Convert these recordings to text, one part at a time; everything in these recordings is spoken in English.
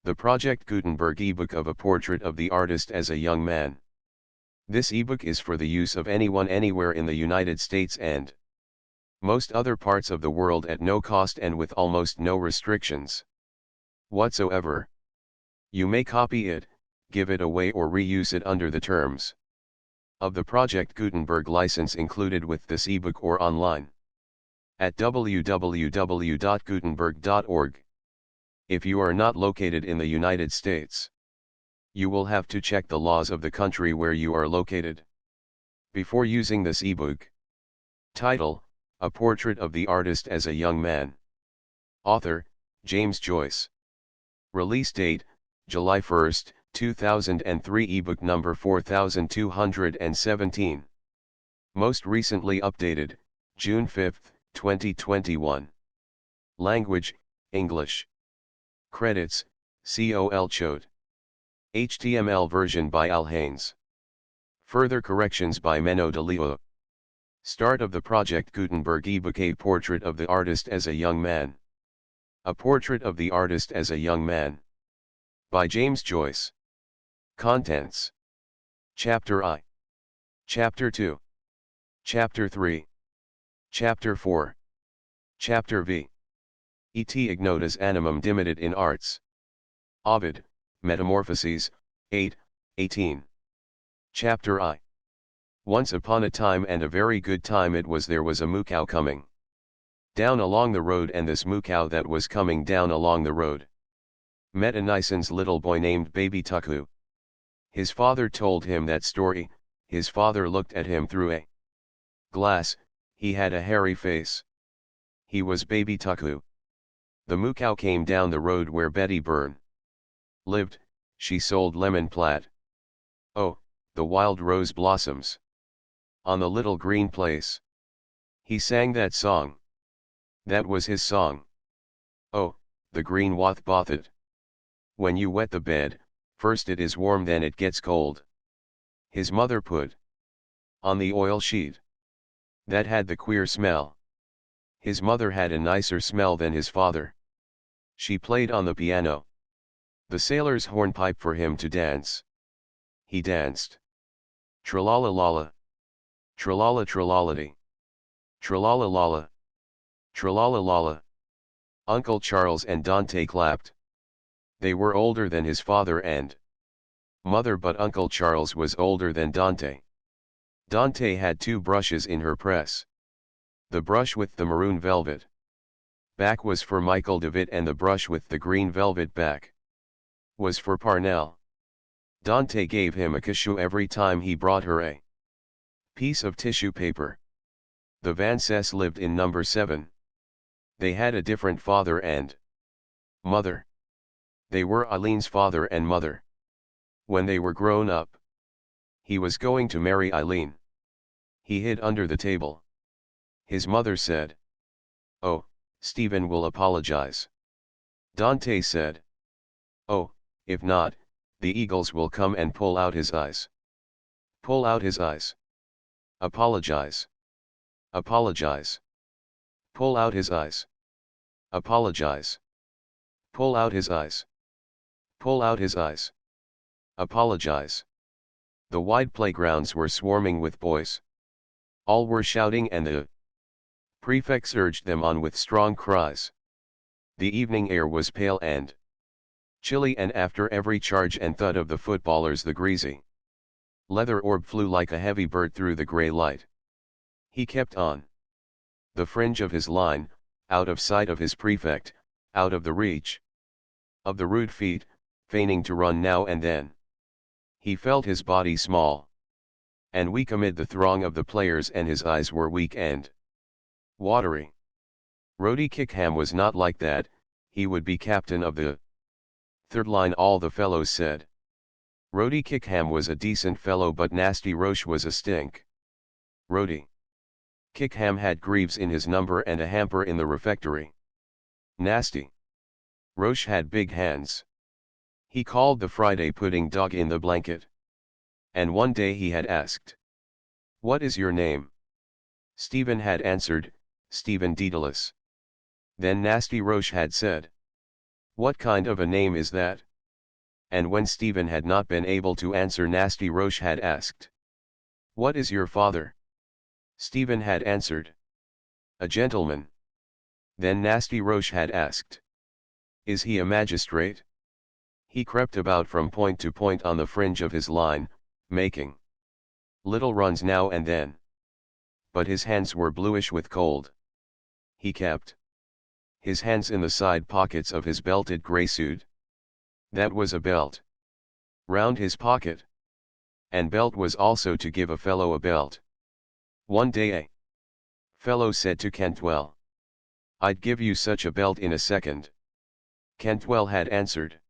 The Project Gutenberg ebook of A Portrait of the Artist as a Young Man. This ebook is for the use of anyone anywhere in the United States and most other parts of the world at no cost and with almost no restrictions whatsoever. You may copy it, give it away or reuse it under the terms of the Project Gutenberg license included with this ebook or online at www.gutenberg.org. If you are not located in the United States, you will have to check the laws of the country where you are located before using this ebook. Title: A Portrait of the Artist as a Young Man. Author: James Joyce. Release date: July 1, 2003. Ebook number 4217. Most recently updated, June 5, 2021. Language: English. Credits: Col Choate. HTML version by Al Haynes. Further corrections by Menno de Leeuw. Start of the Project Gutenberg ebook. A Portrait of the Artist as a Young Man. A Portrait of the Artist as a Young Man. By James Joyce. Contents: Chapter I, Chapter 2, Chapter 3, Chapter 4, Chapter V. Et ignotus animum dimitit in arts. Ovid, Metamorphoses, 8:18. Chapter I. Once upon a time and a very good time there was a moo cow coming down along the road, and this moo cow that was coming down along the road met a nice little boy named Baby Tuckoo. His father told him that story. His father looked at him through a glass. He had a hairy face. He was Baby Tuckoo. The moo cow came down the road where Betty Byrne lived. She sold lemon platt. Oh, the wild rose blossoms on the little green place. He sang that song. That was his song. Oh, the green wath bothet. When you wet the bed, first it is warm, then it gets cold. His mother put on the oil sheet that had the queer smell. His mother had a nicer smell than his father. She played on the piano the sailor's hornpipe for him to dance. He danced. Tralala lala. Tralala tralality. Tralala lala. Tralala lala. Uncle Charles and Dante clapped. They were older than his father and mother, but Uncle Charles was older than Dante. Dante had 2 brushes in her press. The brush with the maroon velvet back was for Michael DeWitt, and the brush with the green velvet back was for Parnell. Dante gave him a cashew every time he brought her a piece of tissue paper. The Vances lived in number 7. They had a different father and mother. They were Eileen's father and mother. When they were grown up, he was going to marry Eileen. He hid under the table. His mother said, "Oh, Stephen will apologize." Dante said, "Oh, if not, the eagles will come and pull out his eyes." Pull out his eyes. Apologize. Apologize. Pull out his eyes. Apologize. Pull out his eyes. Pull out his eyes. Apologize. The wide playgrounds were swarming with boys. All were shouting, and the prefects urged them on with strong cries. The evening air was pale and chilly, and after every charge and thud of the footballers the greasy leather orb flew like a heavy bird through the grey light. He kept on the fringe of his line, out of sight of his prefect, out of the reach of the rude feet, feigning to run now and then. He felt his body small and weak amid the throng of the players, and his eyes were weak and watery. Rhodey Kickham was not like that. He would be captain of the third line, all the fellows said. Rhodey Kickham was a decent fellow, but Nasty Roche was a stink. Rhodey Kickham had greaves in his number and a hamper in the refectory. Nasty Roche had big hands. He called the Friday pudding dog in the blanket. And one day he had asked, "What is your name?" Stephen had answered, "Stephen Daedalus." Then Nasty Roche had said, "What kind of a name is that?" and when Stephen had not been able to answer, Nasty Roche had asked, "What is your father?" Stephen had answered, "A gentleman." Then Nasty Roche had asked, "Is he a magistrate?" He crept about from point to point on the fringe of his line, making little runs now and then. But his hands were bluish with cold. He kept his hands in the side pockets of his belted grey suit. That was a belt round his pocket. And belt was also to give a fellow a belt. One day a fellow said to Cantwell, "I'd give you such a belt in a second." Cantwell had answered,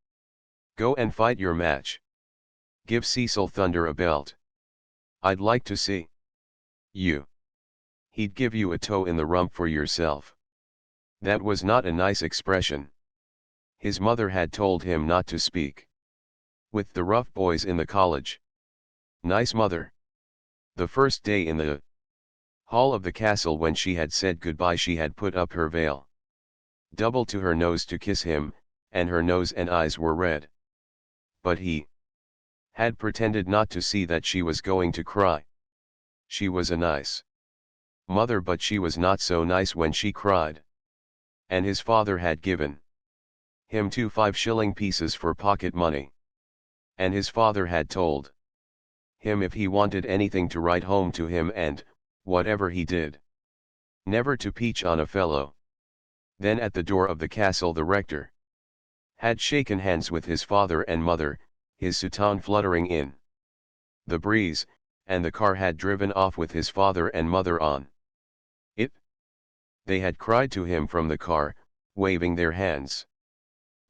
"Go and fight your match. Give Cecil Thunder a belt. I'd like to see you." He'd give you a toe in the rump for yourself. That was not a nice expression. His mother had told him not to speak with the rough boys in the college. Nice mother. The first day in the hall of the castle, when she had said goodbye, she had put up her veil double to her nose to kiss him, and her nose and eyes were red. But he had pretended not to see that she was going to cry. She was a nice mother, but she was not so nice when she cried. And his father had given him 2 5-shilling pieces for pocket money. And his father had told him if he wanted anything to write home to him, and, whatever he did, never to peach on a fellow. Then at the door of the castle the rector had shaken hands with his father and mother, his soutane fluttering in the breeze, and the car had driven off with his father and mother on it. They had cried to him from the car, waving their hands,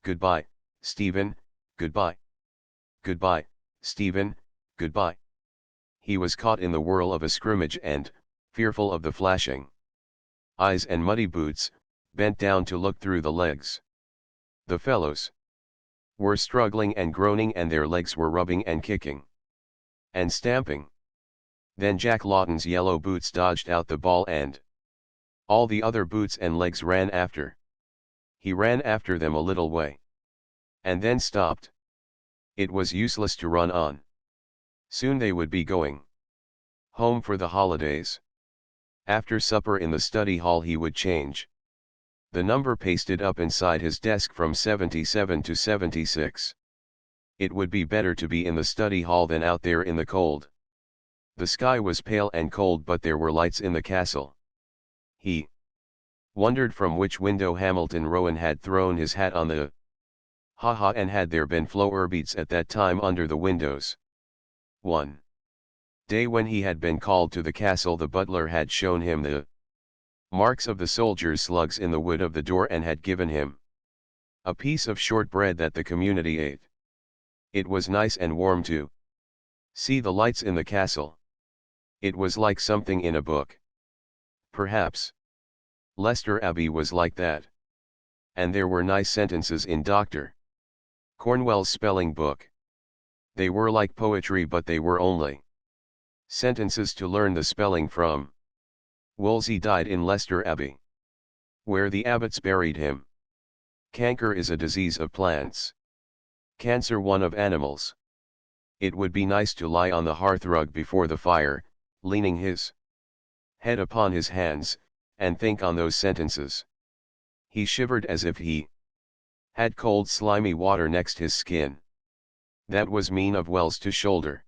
"Goodbye, Stephen, goodbye. Goodbye, Stephen, goodbye." He was caught in the whirl of a scrimmage and, fearful of the flashing eyes and muddy boots, bent down to look through the legs. The fellows were struggling and groaning, and their legs were rubbing and kicking and stamping. Then Jack Lawton's yellow boots dodged out the ball, and all the other boots and legs ran after. He ran after them a little way, and then stopped. It was useless to run on. Soon they would be going home for the holidays. After supper in the study hall he would change the number pasted up inside his desk from 77 to 76. It would be better to be in the study hall than out there in the cold. The sky was pale and cold, but there were lights in the castle. He wondered from which window Hamilton Rowan had thrown his hat on the ha-ha, and had there been flower beads at that time under the windows. One day when he had been called to the castle, the butler had shown him the marks of the soldiers' slugs in the wood of the door, and had given him a piece of short bread that the community ate. It was nice and warm to see the lights in the castle. It was like something in a book. Perhaps Leicester Abbey was like that. And there were nice sentences in Dr. Cornwell's spelling book. They were like poetry, but they were only sentences to learn the spelling from. Wolsey died in Leicester Abbey, where the abbots buried him. Canker is a disease of plants. Cancer one of animals. It would be nice to lie on the hearthrug before the fire, leaning his head upon his hands, and think on those sentences. He shivered as if he had cold slimy water next his skin. That was mean of Wells to shoulder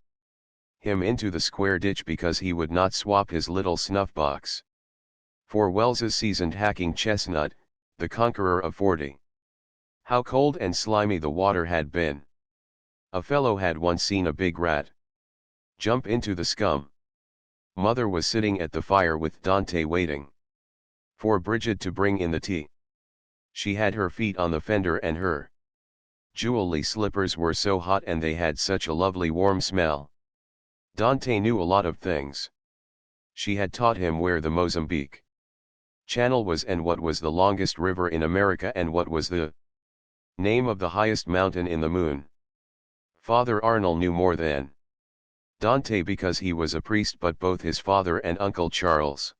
him into the square ditch because he would not swap his little snuff box for Wells's seasoned hacking chestnut, the conqueror of 40. How cold and slimy the water had been. A fellow had once seen a big rat jump into the scum. Mother was sitting at the fire with Dante waiting for Bridget to bring in the tea. She had her feet on the fender, and her jewelry slippers were so hot, and they had such a lovely warm smell. Dante knew a lot of things. She had taught him where the Mozambique Channel was, and what was the longest river in America, and what was the name of the highest mountain in the moon. Father Arnold knew more than Dante because he was a priest, but both his father and Uncle Charles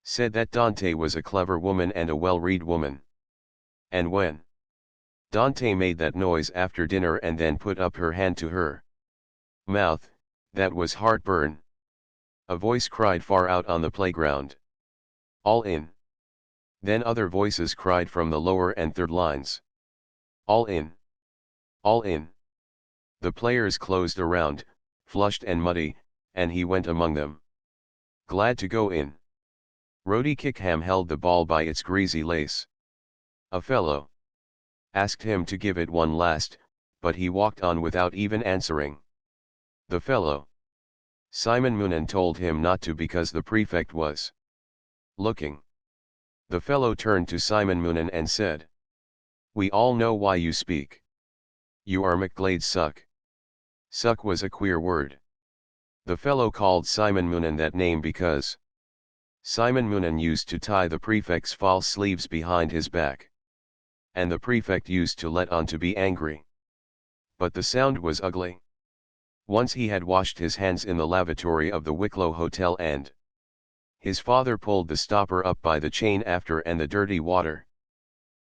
said that Dante was a clever woman and a well-read woman. And when Dante made that noise after dinner and then put up her hand to her mouth. That was heartburn. A voice cried far out on the playground. All in. Then other voices cried from the lower and third lines. All in. All in. The players closed around, flushed and muddy, and he went among them. Glad to go in. Rody Kickham held the ball by its greasy lace. A fellow asked him to give it one last, but he walked on without even answering. The fellow Simon Moonan told him not to because the prefect was looking. The fellow turned to Simon Moonan and said, "We all know why you speak. You are McGlade's suck." Suck was a queer word. The fellow called Simon Moonan that name because Simon Moonan used to tie the prefect's false sleeves behind his back. And the prefect used to let on to be angry. But the sound was ugly. Once he had washed his hands in the lavatory of the Wicklow Hotel and his father pulled the stopper up by the chain after and the dirty water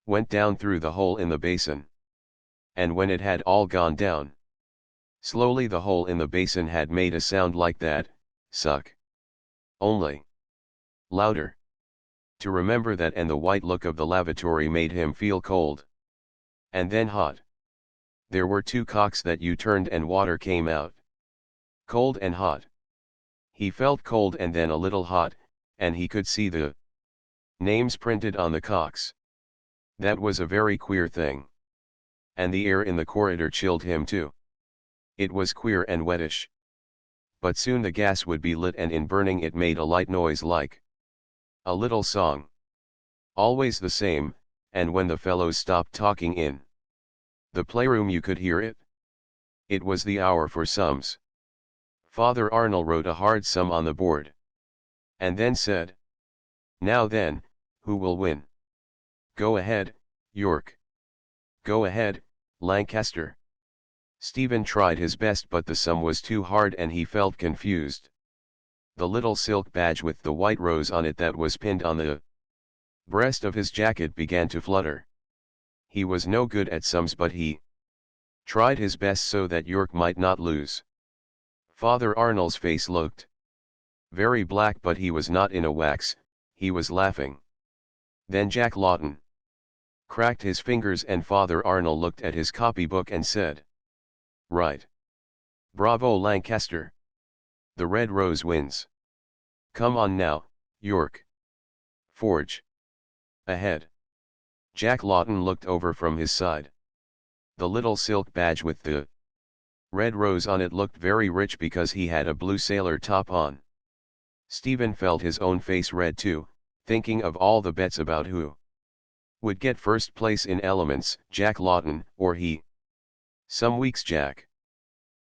went down through the hole in the basin. And when it had all gone down, slowly the hole in the basin had made a sound like that, suck. Only louder. To remember that and the white look of the lavatory made him feel cold. And then hot. There were two cocks that you turned and water came out. Cold and hot. He felt cold and then a little hot, and he could see the names printed on the cocks. That was a very queer thing. And the air in the corridor chilled him too. It was queer and wettish. But soon the gas would be lit and in burning it made a light noise like a little song. Always the same, and when the fellows stopped talking in the playroom you could hear it. It was the hour for sums. Father Arnold wrote a hard sum on the board. And then said, "Now then, who will win? Go ahead, York. Go ahead, Lancaster." Stephen tried his best but the sum was too hard and he felt confused. The little silk badge with the white rose on it that was pinned on the breast of his jacket began to flutter. He was no good at sums but he tried his best so that York might not lose. Father Arnold's face looked very black but he was not in a wax, he was laughing. Then Jack Lawton cracked his fingers and Father Arnold looked at his copybook and said, "Right. Bravo Lancaster. The Red Rose wins. Come on now, York. Forge. Ahead." Jack Lawton looked over from his side. The little silk badge with the red rose on it looked very rich because he had a blue sailor top on. Stephen felt his own face red too, thinking of all the bets about who would get first place in elements, Jack Lawton or he. Some weeks Jack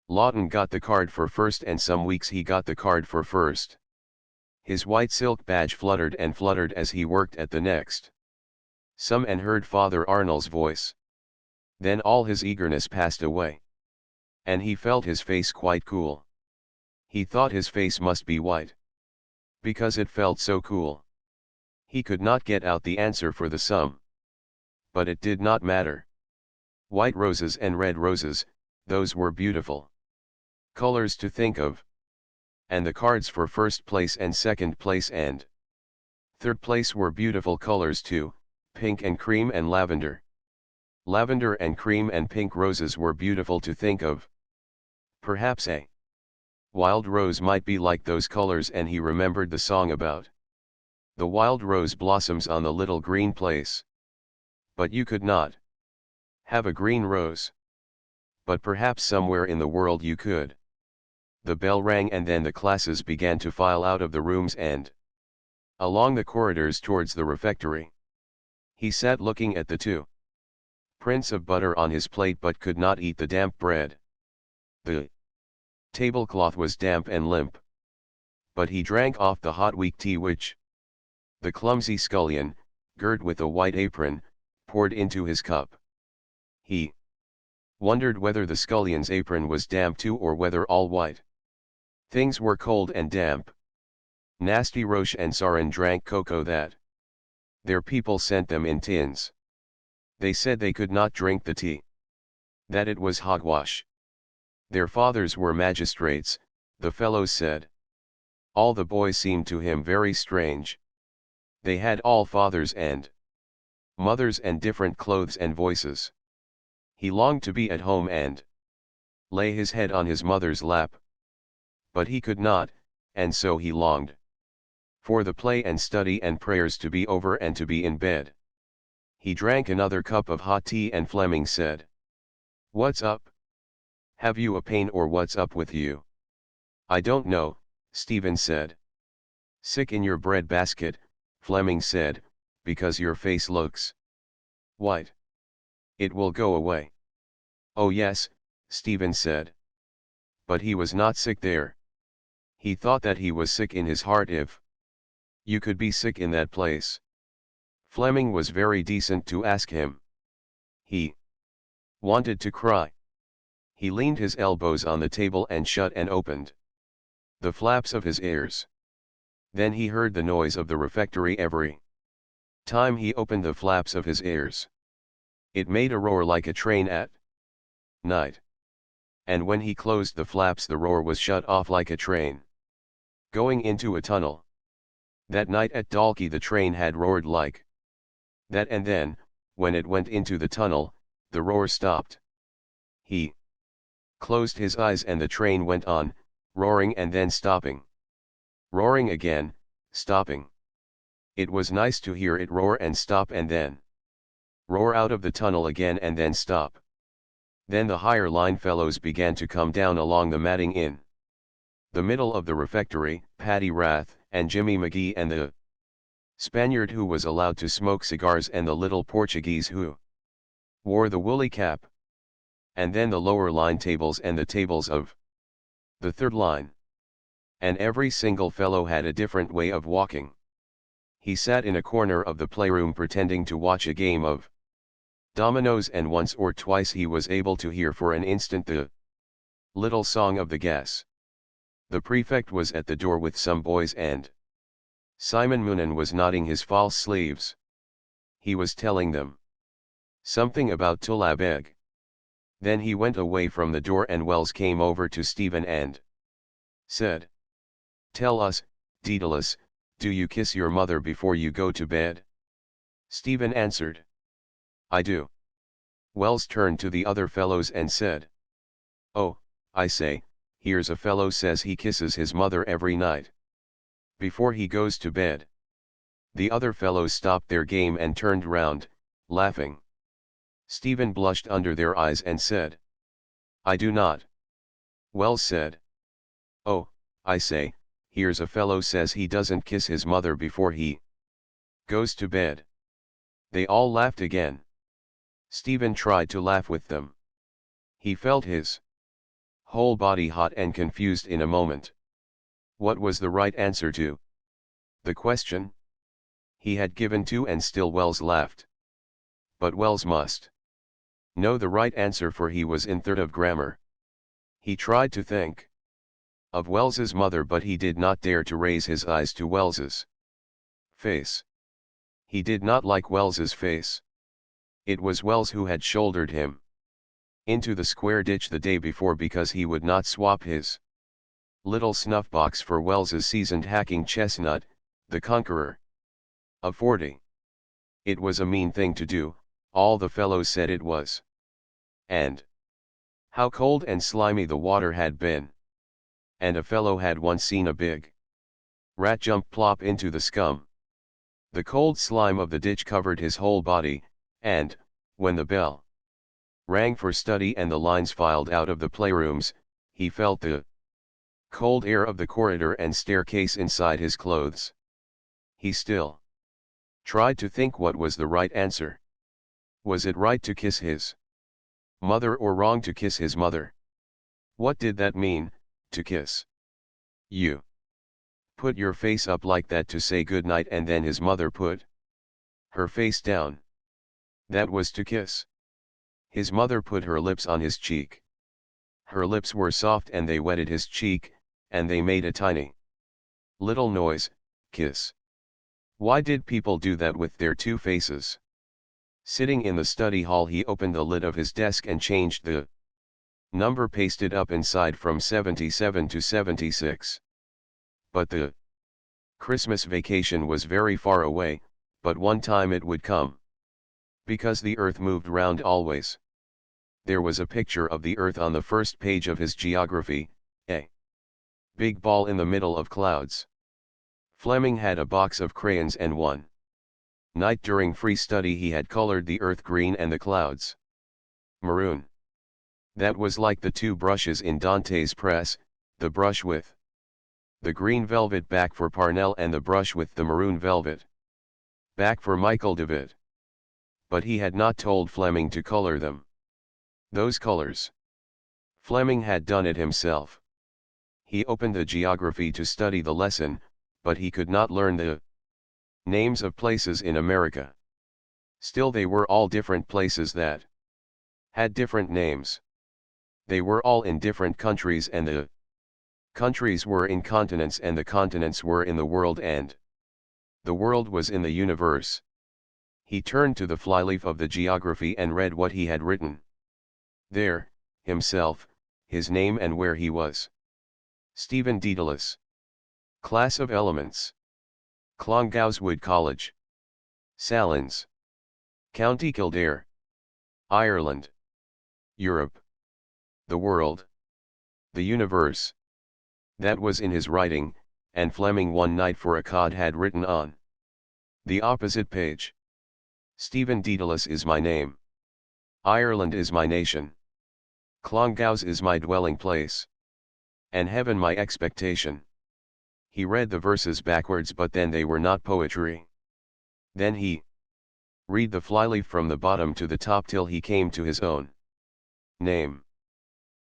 Lawton got the card for first and some weeks he got the card for first. His white silk badge fluttered and fluttered as he worked at the next sum and heard Father Arnold's voice. Then all his eagerness passed away. And he felt his face quite cool. He thought his face must be white. Because it felt so cool. He could not get out the answer for the sum. But it did not matter. White roses and red roses, those were beautiful colors to think of. And the cards for first place and second place and third place were beautiful colors too, pink and cream and lavender. Lavender and cream and pink roses were beautiful to think of. Perhaps a wild rose might be like those colors and he remembered the song about the wild rose blossoms on the little green place. But you could not have a green rose. But perhaps somewhere in the world you could. The bell rang and then the classes began to file out of the rooms and along the corridors towards the refectory. He sat looking at the two prints of butter on his plate but could not eat the damp bread. The tablecloth was damp and limp. But he drank off the hot weak tea which the clumsy scullion, girt with a white apron, poured into his cup. He wondered whether the scullion's apron was damp too or whether all white things were cold and damp. Nasty Roche and Sarin drank cocoa that their people sent them in tins. They said they could not drink the tea. That it was hogwash. Their fathers were magistrates, the fellows said. All the boys seemed to him very strange. They had all fathers and mothers and different clothes and voices. He longed to be at home and lay his head on his mother's lap. But he could not, and so he longed for the play and study and prayers to be over and to be in bed. He drank another cup of hot tea and Fleming said, "What's up? Have you a pain or what's up with you?" "I don't know," Stephen said. "Sick in your bread basket," Fleming said, "because your face looks white. It will go away." "Oh yes," Stephen said. But he was not sick there. He thought that he was sick in his heart. If you could be sick in that place. Fleming was very decent to ask him. He wanted to cry. He leaned his elbows on the table and shut and opened the flaps of his ears. Then he heard the noise of the refectory every time he opened the flaps of his ears. It made a roar like a train at night. And when he closed the flaps, the roar was shut off like a train going into a tunnel. That night at Dalkey the train had roared like that, and then, when it went into the tunnel, the roar stopped. He closed his eyes and the train went on, roaring and then stopping. Roaring again, stopping. It was nice to hear it roar and stop and then roar out of the tunnel again and then stop. Then the higher line fellows began to come down along the matting in the middle of the refectory, Paddy Rath, and Jimmy McGee and the Spaniard who was allowed to smoke cigars and the little Portuguese who wore the woolly cap. And then the lower line tables and the tables of the third line. And every single fellow had a different way of walking. He sat in a corner of the playroom pretending to watch a game of dominoes, and once or twice he was able to hear for an instant the little song of the gas. The prefect was at the door with some boys and Simon Moonan was nodding his false sleeves. He was telling them something about Tullah Beg. Then he went away from the door and Wells came over to Stephen and said, "Tell us, Daedalus, do you kiss your mother before you go to bed?" Stephen answered, "I do." Wells turned to the other fellows and said, "Oh, I say, here's a fellow says he kisses his mother every night before he goes to bed." The other fellows stopped their game and turned round, laughing. Stephen blushed under their eyes and said, "I do not." Wells said, "Oh, I say, here's a fellow says he doesn't kiss his mother before he goes to bed." They all laughed again. Stephen tried to laugh with them. He felt his whole body hot and confused in a moment. What was the right answer to the question he had given to, and still Wells laughed. But Wells must know the right answer, for he was in third of grammar. He tried to think of Wells's mother, but he did not dare to raise his eyes to Wells's face. He did not like Wells's face. It was Wells who had shouldered him into the square ditch the day before because he would not swap his little snuff box for Wells's seasoned hacking chestnut, the Conqueror of 40. It was a mean thing to do, all the fellows said it was. And how cold and slimy the water had been. And a fellow had once seen a big rat jump plop into the scum. The cold slime of the ditch covered his whole body, and, when the bell rang for study and the lines filed out of the playrooms, he felt the cold air of the corridor and staircase inside his clothes. He still tried to think what was the right answer. Was it right to kiss his mother or wrong to kiss his mother? What did that mean, to kiss? You put your face up like that to say good night, and then his mother put her face down. That was to kiss. His mother put her lips on his cheek. Her lips were soft and they wetted his cheek, and they made a tiny little noise, kiss. Why did people do that with their two faces? Sitting in the study hall, he opened the lid of his desk and changed the number pasted up inside from 77 to 76. But the Christmas vacation was very far away, but one time it would come. Because the earth moved round always. There was a picture of the earth on the first page of his geography, a big ball in the middle of clouds. Fleming had a box of crayons, and one night during free study he had colored the earth green and the clouds maroon. That was like the two brushes in Dante's press, the brush with the green velvet back for Parnell and the brush with the maroon velvet back for Michael David. But he had not told Fleming to color them. Those colors. Fleming had done it himself. He opened the geography to study the lesson, but he could not learn the names of places in America. Still, they were all different places that had different names. They were all in different countries, and the countries were in continents, and the continents were in the world, and the world was in the universe. He turned to the flyleaf of the geography and read what he had written. There, himself, his name and where he was. Stephen Dedalus. Class of Elements. Clongowes College. Salins. County Kildare. Ireland. Europe. The world. The universe. That was in his writing, and Fleming one night for a cod had written on the opposite page. Stephen Dedalus is my name. Ireland is my nation. Clongowes is my dwelling place. And heaven my expectation. He read the verses backwards, but then they were not poetry. Then he read the flyleaf from the bottom to the top till he came to his own name.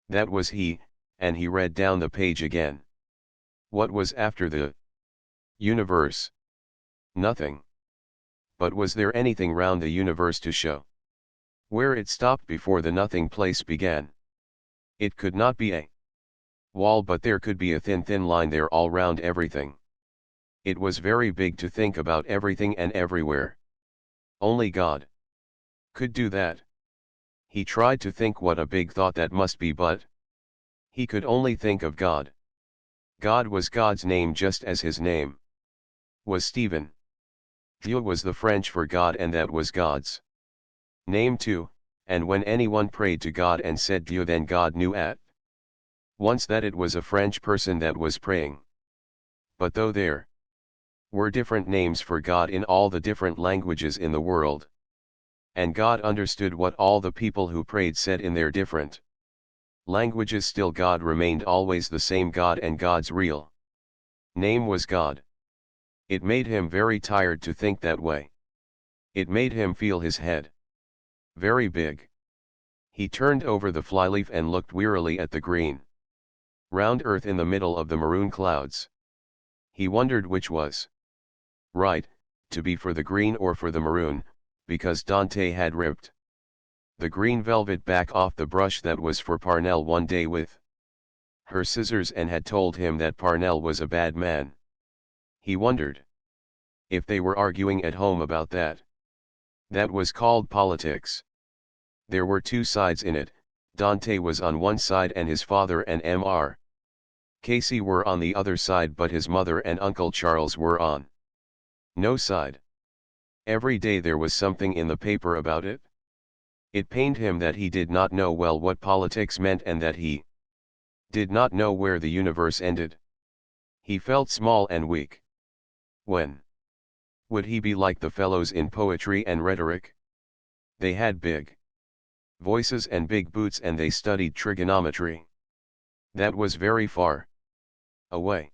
That was he, and he read down the page again. What was after the universe? Nothing. But was there anything round the universe to show where it stopped before the nothing place began? It could not be a wall, but there could be a thin line there all round everything. It was very big to think about everything and everywhere. Only God could do that. He tried to think what a big thought that must be, but he could only think of God. God was God's name, just as his name was Stephen. Dieu was the French for God, and that was God's name too, and when anyone prayed to God and said Dieu, then God knew at once that it was a French person that was praying. But though there were different names for God in all the different languages in the world, and God understood what all the people who prayed said in their different languages, still God remained always the same God, and God's real name was God. It made him very tired to think that way. It made him feel his head very big. He turned over the flyleaf and looked wearily at the green round earth in the middle of the maroon clouds. He wondered which was right, to be for the green or for the maroon, because Dante had ripped the green velvet back off the brush that was for Parnell one day with her scissors, and had told him that Parnell was a bad man. He wondered if they were arguing at home about that. That was called politics. There were two sides in it. Dante was on one side and his father and Mr. Casey were on the other side, but his mother and Uncle Charles were on no side. Every day there was something in the paper about it. It pained him that he did not know well what politics meant, and that he did not know where the universe ended. He felt small and weak. When would he be like the fellows in poetry and rhetoric? They had big voices and big boots, and they studied trigonometry. That was very far away.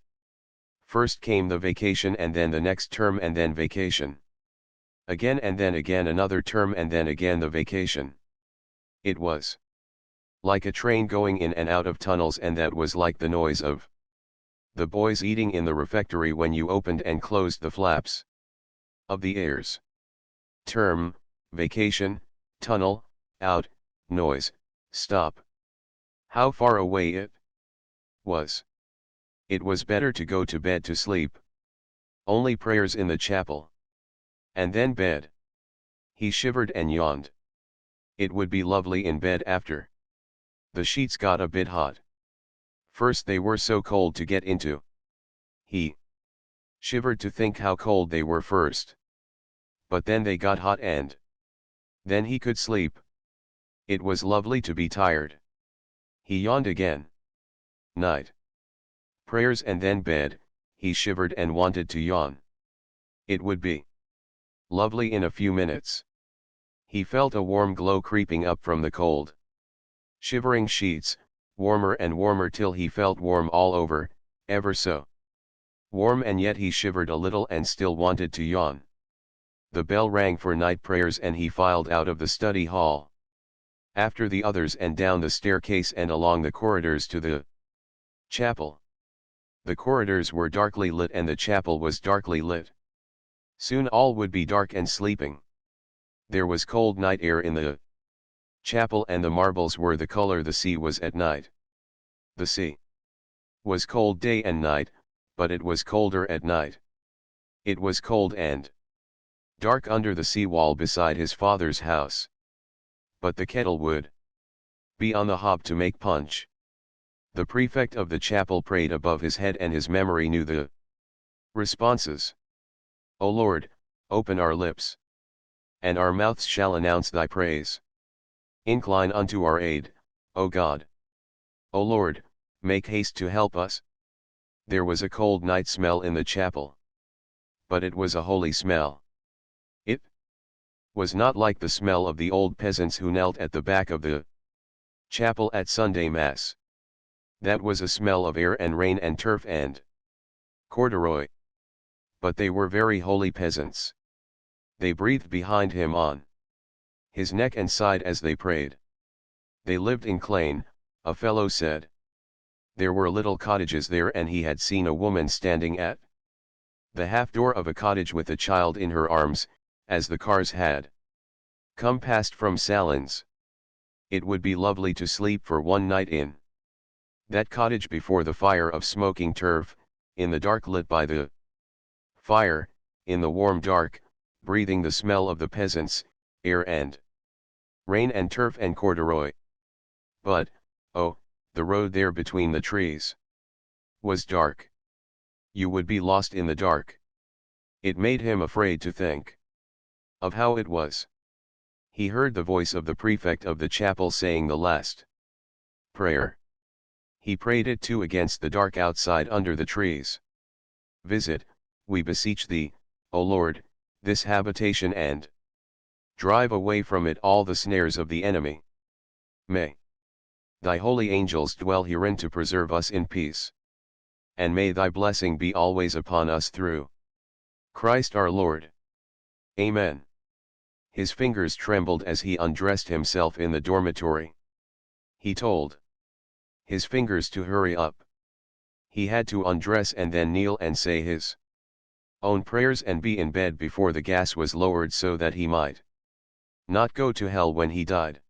First came the vacation, and then the next term, and then vacation again, and then again another term, and then again the vacation. It was like a train going in and out of tunnels, and that was like the noise of the boys eating in the refectory when you opened and closed the flaps of the airs. Term, vacation, tunnel, out, noise, stop. How far away it was. It was better to go to bed to sleep. Only prayers in the chapel. And then bed. He shivered and yawned. It would be lovely in bed after. The sheets got a bit hot. First they were so cold to get into. He shivered to think how cold they were first. But then they got hot and then he could sleep. It was lovely to be tired. He yawned again. Night. Prayers and then bed. He shivered and wanted to yawn. It would be lovely in a few minutes. He felt a warm glow creeping up from the cold shivering sheets, warmer and warmer till he felt warm all over, ever so warm, and yet he shivered a little and still wanted to yawn. The bell rang for night prayers and he filed out of the study hall, after the others, and down the staircase and along the corridors to the chapel. The corridors were darkly lit and the chapel was darkly lit. Soon all would be dark and sleeping. There was cold night air in the chapel and the marbles were the color the sea was at night. The sea was cold day and night, but it was colder at night. It was cold and dark under the sea wall beside his father's house. But the kettle would be on the hob to make punch. The prefect of the chapel prayed above his head and his memory knew the responses. O Lord, open our lips, and our mouths shall announce thy praise. Incline unto our aid, O God. O Lord, make haste to help us. There was a cold night smell in the chapel. But it was a holy smell. It was not like the smell of the old peasants who knelt at the back of the chapel at Sunday Mass. That was a smell of air and rain and turf and corduroy. But they were very holy peasants. They breathed behind him on his neck and side as they prayed. They lived in Clane, a fellow said. There were little cottages there and he had seen a woman standing at the half door of a cottage with a child in her arms, as the cars had come past from Salins. It would be lovely to sleep for one night in that cottage before the fire of smoking turf, in the dark lit by the fire, in the warm dark, breathing the smell of the peasants, air and rain and turf and corduroy. But, oh, the road there between the trees was dark. You would be lost in the dark. It made him afraid to think of how it was. He heard the voice of the prefect of the chapel saying the last prayer. He prayed it too against the dark outside under the trees. Visit, we beseech thee, O Lord, this habitation and drive away from it all the snares of the enemy. May thy holy angels dwell herein to preserve us in peace. And may thy blessing be always upon us through Christ our Lord. Amen. His fingers trembled as he undressed himself in the dormitory. He told his fingers to hurry up. He had to undress and then kneel and say his own prayers and be in bed before the gas was lowered so that he might not go to hell when he died.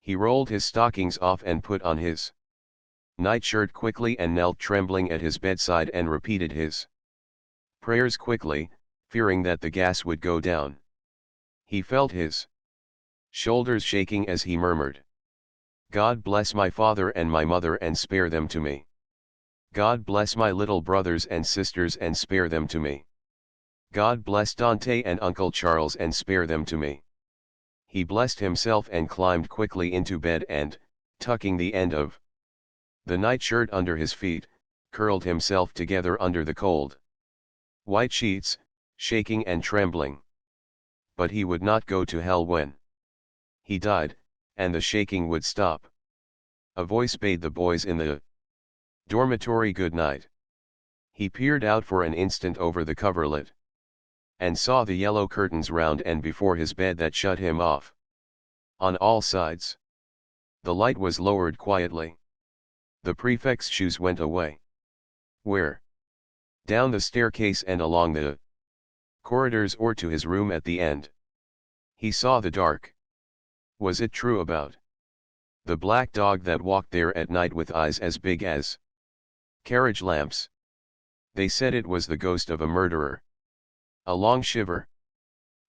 He rolled his stockings off and put on his nightshirt quickly and knelt trembling at his bedside and repeated his prayers quickly, fearing that the gas would go down. He felt his shoulders shaking as he murmured, God bless my father and my mother and spare them to me. God bless my little brothers and sisters and spare them to me. God bless Dante and Uncle Charles and spare them to me. He blessed himself and climbed quickly into bed and, tucking the end of the nightshirt under his feet, curled himself together under the cold white sheets, shaking and trembling. But he would not go to hell when he died, and the shaking would stop. A voice bade the boys in the dormitory good night. He peered out for an instant over the coverlet, and saw the yellow curtains round and before his bed that shut him off on all sides. The light was lowered quietly. The prefect's shoes went away. Where? Down the staircase and along the corridors or to his room at the end. He saw the dark. Was it true about the black dog that walked there at night with eyes as big as carriage lamps? They said it was the ghost of a murderer. A long shiver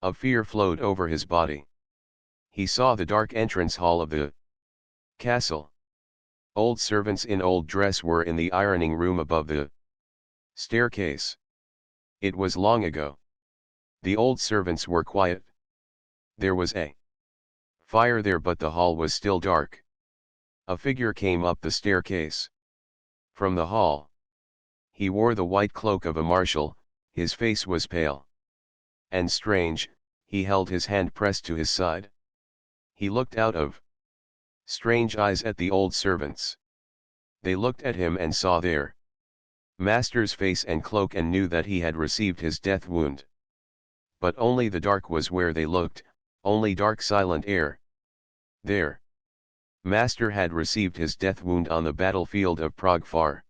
Of fear flowed over his body. He saw the dark entrance hall of the castle. Old servants in old dress were in the ironing room above the staircase. It was long ago. The old servants were quiet. There was a fire there, but the hall was still dark. A figure came up the staircase. From the hall. He wore the white cloak of a marshal, his face was pale and strange, he held his hand pressed to his side. He looked out of strange eyes at the old servants. They looked at him and saw their master's face and cloak and knew that he had received his death wound. But only the dark was where they looked, only dark silent air. Their master had received his death wound on the battlefield of Prague far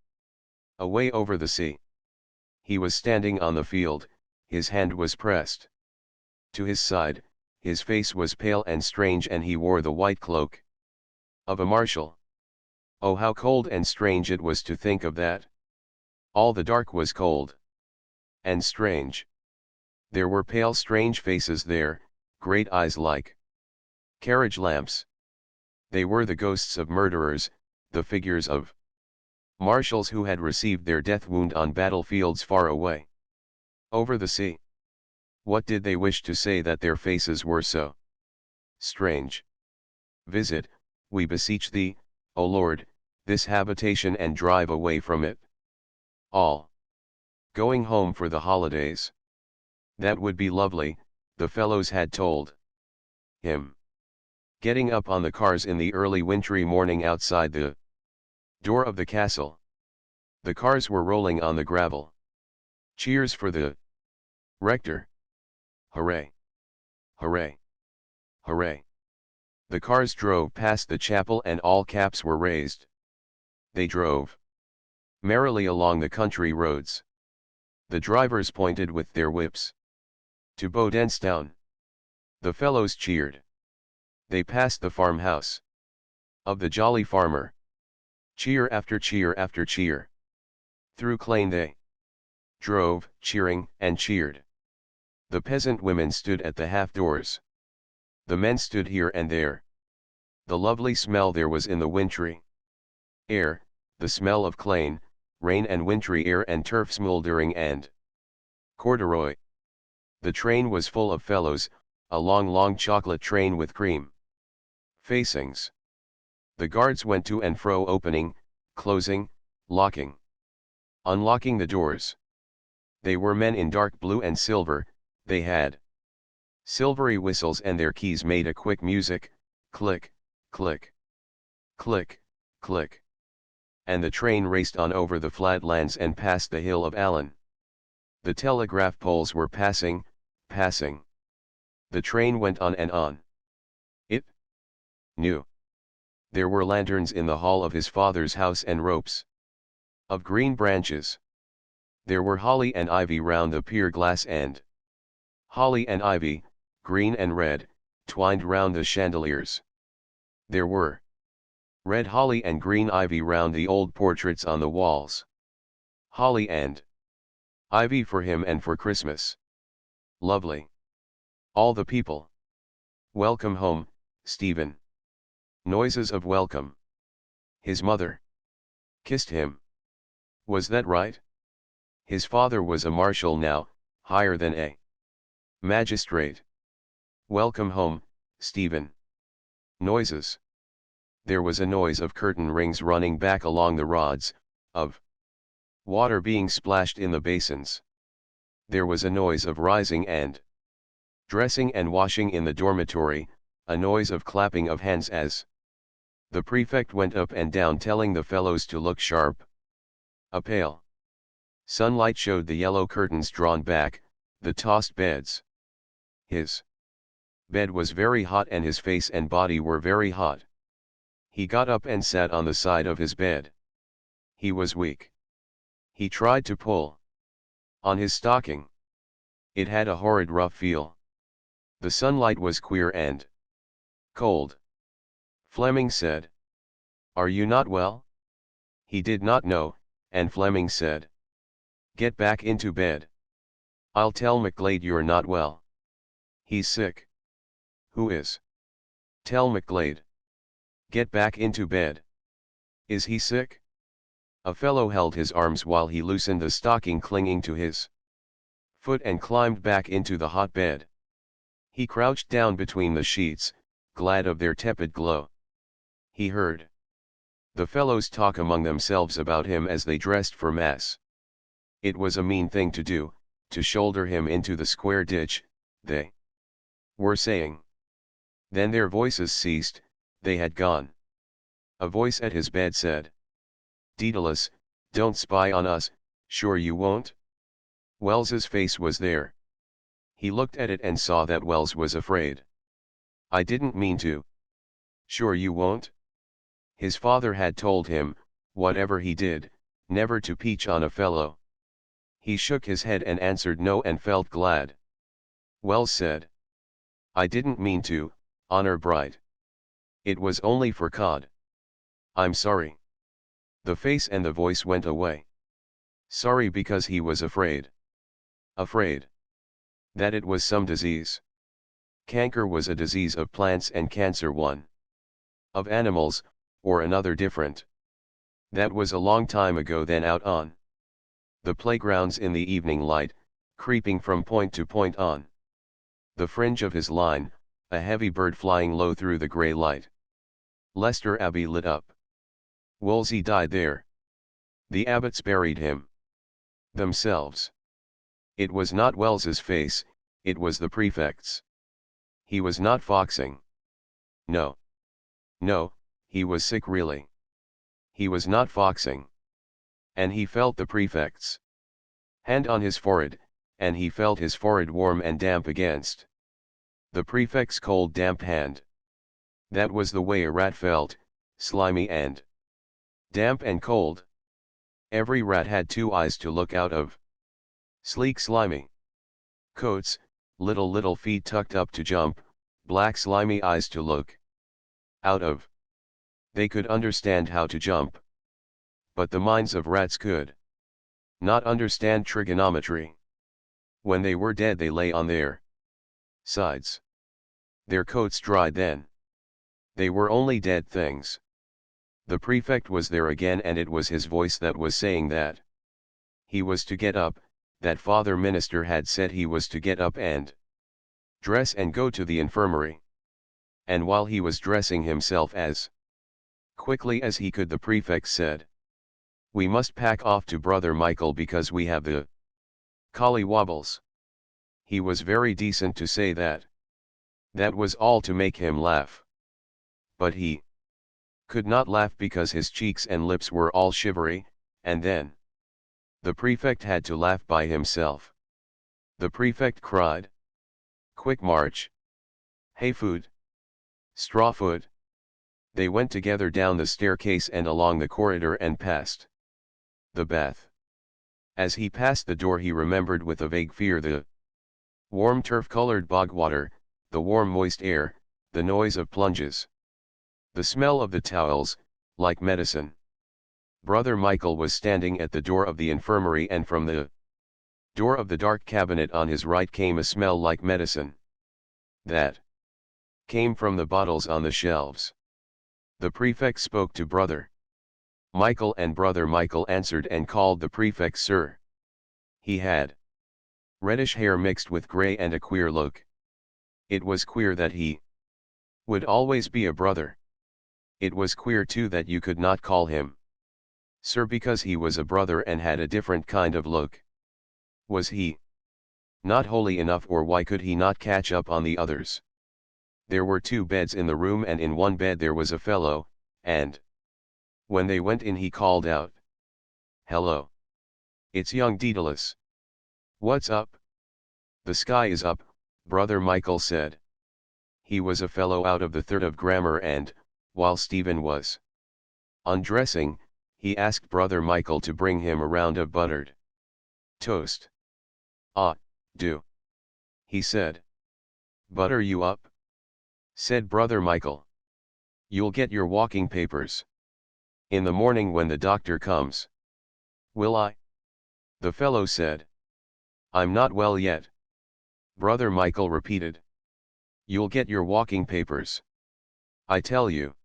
away over the sea. He was standing on the field, his hand was pressed to his side, his face was pale and strange and he wore the white cloak of a marshal. Oh, how cold and strange it was to think of that. All the dark was cold and strange. There were pale strange faces there, great eyes like carriage lamps. They were the ghosts of murderers, the figures of marshals who had received their death wound on battlefields far away over the sea. What did they wish to say that their faces were so strange? Visit, we beseech thee, O Lord, this habitation and drive away from it all. Going home for the holidays. That would be lovely, the fellows had told him. Getting up on the cars in the early wintry morning outside the door of the castle. The cars were rolling on the gravel. Cheers for the rector. Hooray! Hooray! Hooray! The cars drove past the chapel and all caps were raised. They drove merrily along the country roads. The drivers pointed with their whips to Bodenstown. The fellows cheered. They passed the farmhouse of the jolly farmer. Cheer after cheer after cheer. Through Clane they drove, cheering and cheered. The peasant women stood at the half doors. The men stood here and there. The lovely smell there was in the wintry air, the smell of Clane, rain and wintry air and turf smouldering and corduroy. The train was full of fellows, a long chocolate train with cream facings. The guards went to and fro opening, closing, locking, unlocking the doors. They were men in dark blue and silver, they had silvery whistles and their keys made a quick music, click, click, click, click. And the train raced on over the flat lands and past the hill of Allen. The telegraph poles were passing. The train went on and on. It knew. There were lanterns in the hall of his father's house and ropes of green branches. There were holly and ivy round the pier glass and holly and ivy, green and red, twined round the chandeliers. There were red holly and green ivy round the old portraits on the walls. Holly and ivy for him and for Christmas. Lovely. All the people. Welcome home, Stephen. Noises of welcome. His mother kissed him. Was that right? His father was a marshal now, higher than a magistrate. Welcome home, Stephen. Noises. There was a noise of curtain rings running back along the rods, of water being splashed in the basins. There was a noise of rising and dressing and washing in the dormitory, a noise of clapping of hands as the prefect went up and down telling the fellows to look sharp. A pale sunlight showed the yellow curtains drawn back, the tossed beds. His bed was very hot and his face and body were very hot. He got up and sat on the side of his bed. He was weak. He tried to pull on his stocking. It had a horrid rough feel. The sunlight was queer and cold. Fleming said, "Are you not well?" He did not know, and Fleming said, "Get back into bed. I'll tell McGlade you're not well." He's sick. Who is? Tell McGlade. Get back into bed. Is he sick? A fellow held his arms while he loosened the stocking clinging to his foot and climbed back into the hot bed. He crouched down between the sheets, glad of their tepid glow. He heard the fellows talk among themselves about him as they dressed for mass. It was a mean thing to do, to shoulder him into the square ditch, they were saying. Then their voices ceased, they had gone. A voice at his bed said, "Daedalus, don't spy on us, sure you won't?" Wells's face was there. He looked at it and saw that Wells was afraid. "I didn't mean to." "Sure you won't?" His father had told him, whatever he did, never to peach on a fellow. He shook his head and answered no and felt glad. Wells said, "I didn't mean to, honor bright. It was only for cod. I'm sorry." The face and the voice went away. Sorry because he was afraid. Afraid that it was some disease. Canker was a disease of plants and cancer one of animals, or another different. That was a long time ago then out on the playgrounds in the evening light, creeping from point to point on the fringe of his line, a heavy bird flying low through the grey light. Leicester Abbey lit up. Wolsey died there. The abbots buried him themselves. It was not Wells's face, it was the prefect's. He was not foxing. No. No, he was sick really. He was not foxing. And he felt the prefect's hand on his forehead, and he felt his forehead warm and damp against the prefect's cold damp hand. That was the way a rat felt, slimy and damp and cold. Every rat had two eyes to look out of. Sleek slimy coats, little feet tucked up to jump, black slimy eyes to look out of. They could understand how to jump. But the minds of rats could not understand trigonometry. When they were dead they lay on their sides. Their coats dried then. They were only dead things. The prefect was there again, and it was his voice that was saying that he was to get up, that Father Minister had said he was to get up and dress and go to the infirmary. And while he was dressing himself as quickly as he could, the prefect said, "We must pack off to Brother Michael because we have the collywobbles." He was very decent to say that. That was all to make him laugh. But he could not laugh because his cheeks and lips were all shivery, and then the prefect had to laugh by himself. The prefect cried, "Quick march! Hay food! Straw foot!" They went together down the staircase and along the corridor and past the bath. As he passed the door he remembered with a vague fear the warm turf-colored bog water, the warm moist air, the noise of plunges. The smell of the towels, like medicine. Brother Michael was standing at the door of the infirmary, and from the door of the dark cabinet on his right came a smell like medicine. That came from the bottles on the shelves. The prefect spoke to Brother Michael, and Brother Michael answered and called the prefect sir. He had reddish hair mixed with grey and a queer look. It was queer that he would always be a brother. It was queer too that you could not call him sir because he was a brother and had a different kind of look. Was he not holy enough, or why could he not catch up on the others? There were two beds in the room, and in one bed there was a fellow, and when they went in he called out, "Hello. It's young Daedalus. What's up?" "The sky is up," Brother Michael said. He was a fellow out of the third of grammar, and, while Stephen was undressing, he asked Brother Michael to bring him a round of buttered toast. "Ah, do," he said. "Butter you up?" said Brother Michael. "You'll get your walking papers in the morning when the doctor comes." "Will I?" the fellow said. "I'm not well yet," Brother Michael repeated. You'll get your walking papers. I tell you.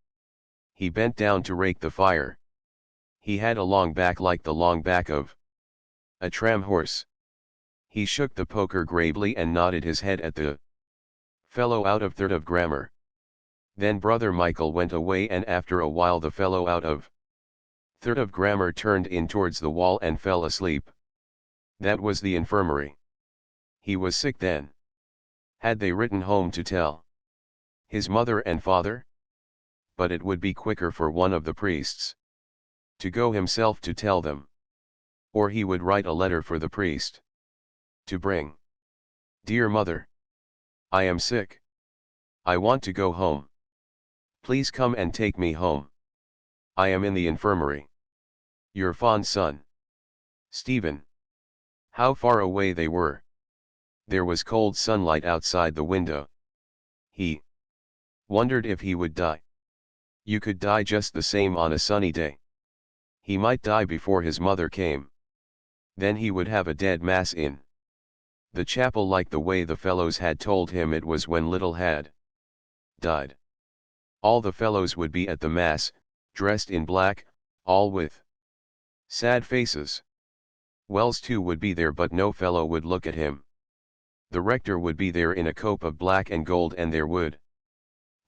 He bent down to rake the fire. He had a long back like the long back of a tram horse. He shook the poker gravely and nodded his head at the fellow out of third of grammar. Then Brother Michael went away, and after a while the fellow out of third of grammar turned in towards the wall and fell asleep. That was the infirmary. He was sick then. Had they written home to tell his mother and father? But it would be quicker for one of the priests to go himself to tell them. Or he would write a letter for the priest to bring. Dear mother, I am sick. I want to go home. Please come and take me home. I am in the infirmary. Your fond son, Stephen. How far away they were. There was cold sunlight outside the window. He wondered if he would die. You could die just the same on a sunny day. He might die before his mother came. Then he would have a dead mass in the chapel like the way the fellows had told him it was when Little had died. All the fellows would be at the mass, dressed in black, all with sad faces. Wells too would be there, but no fellow would look at him. The rector would be there in a cope of black and gold, and there would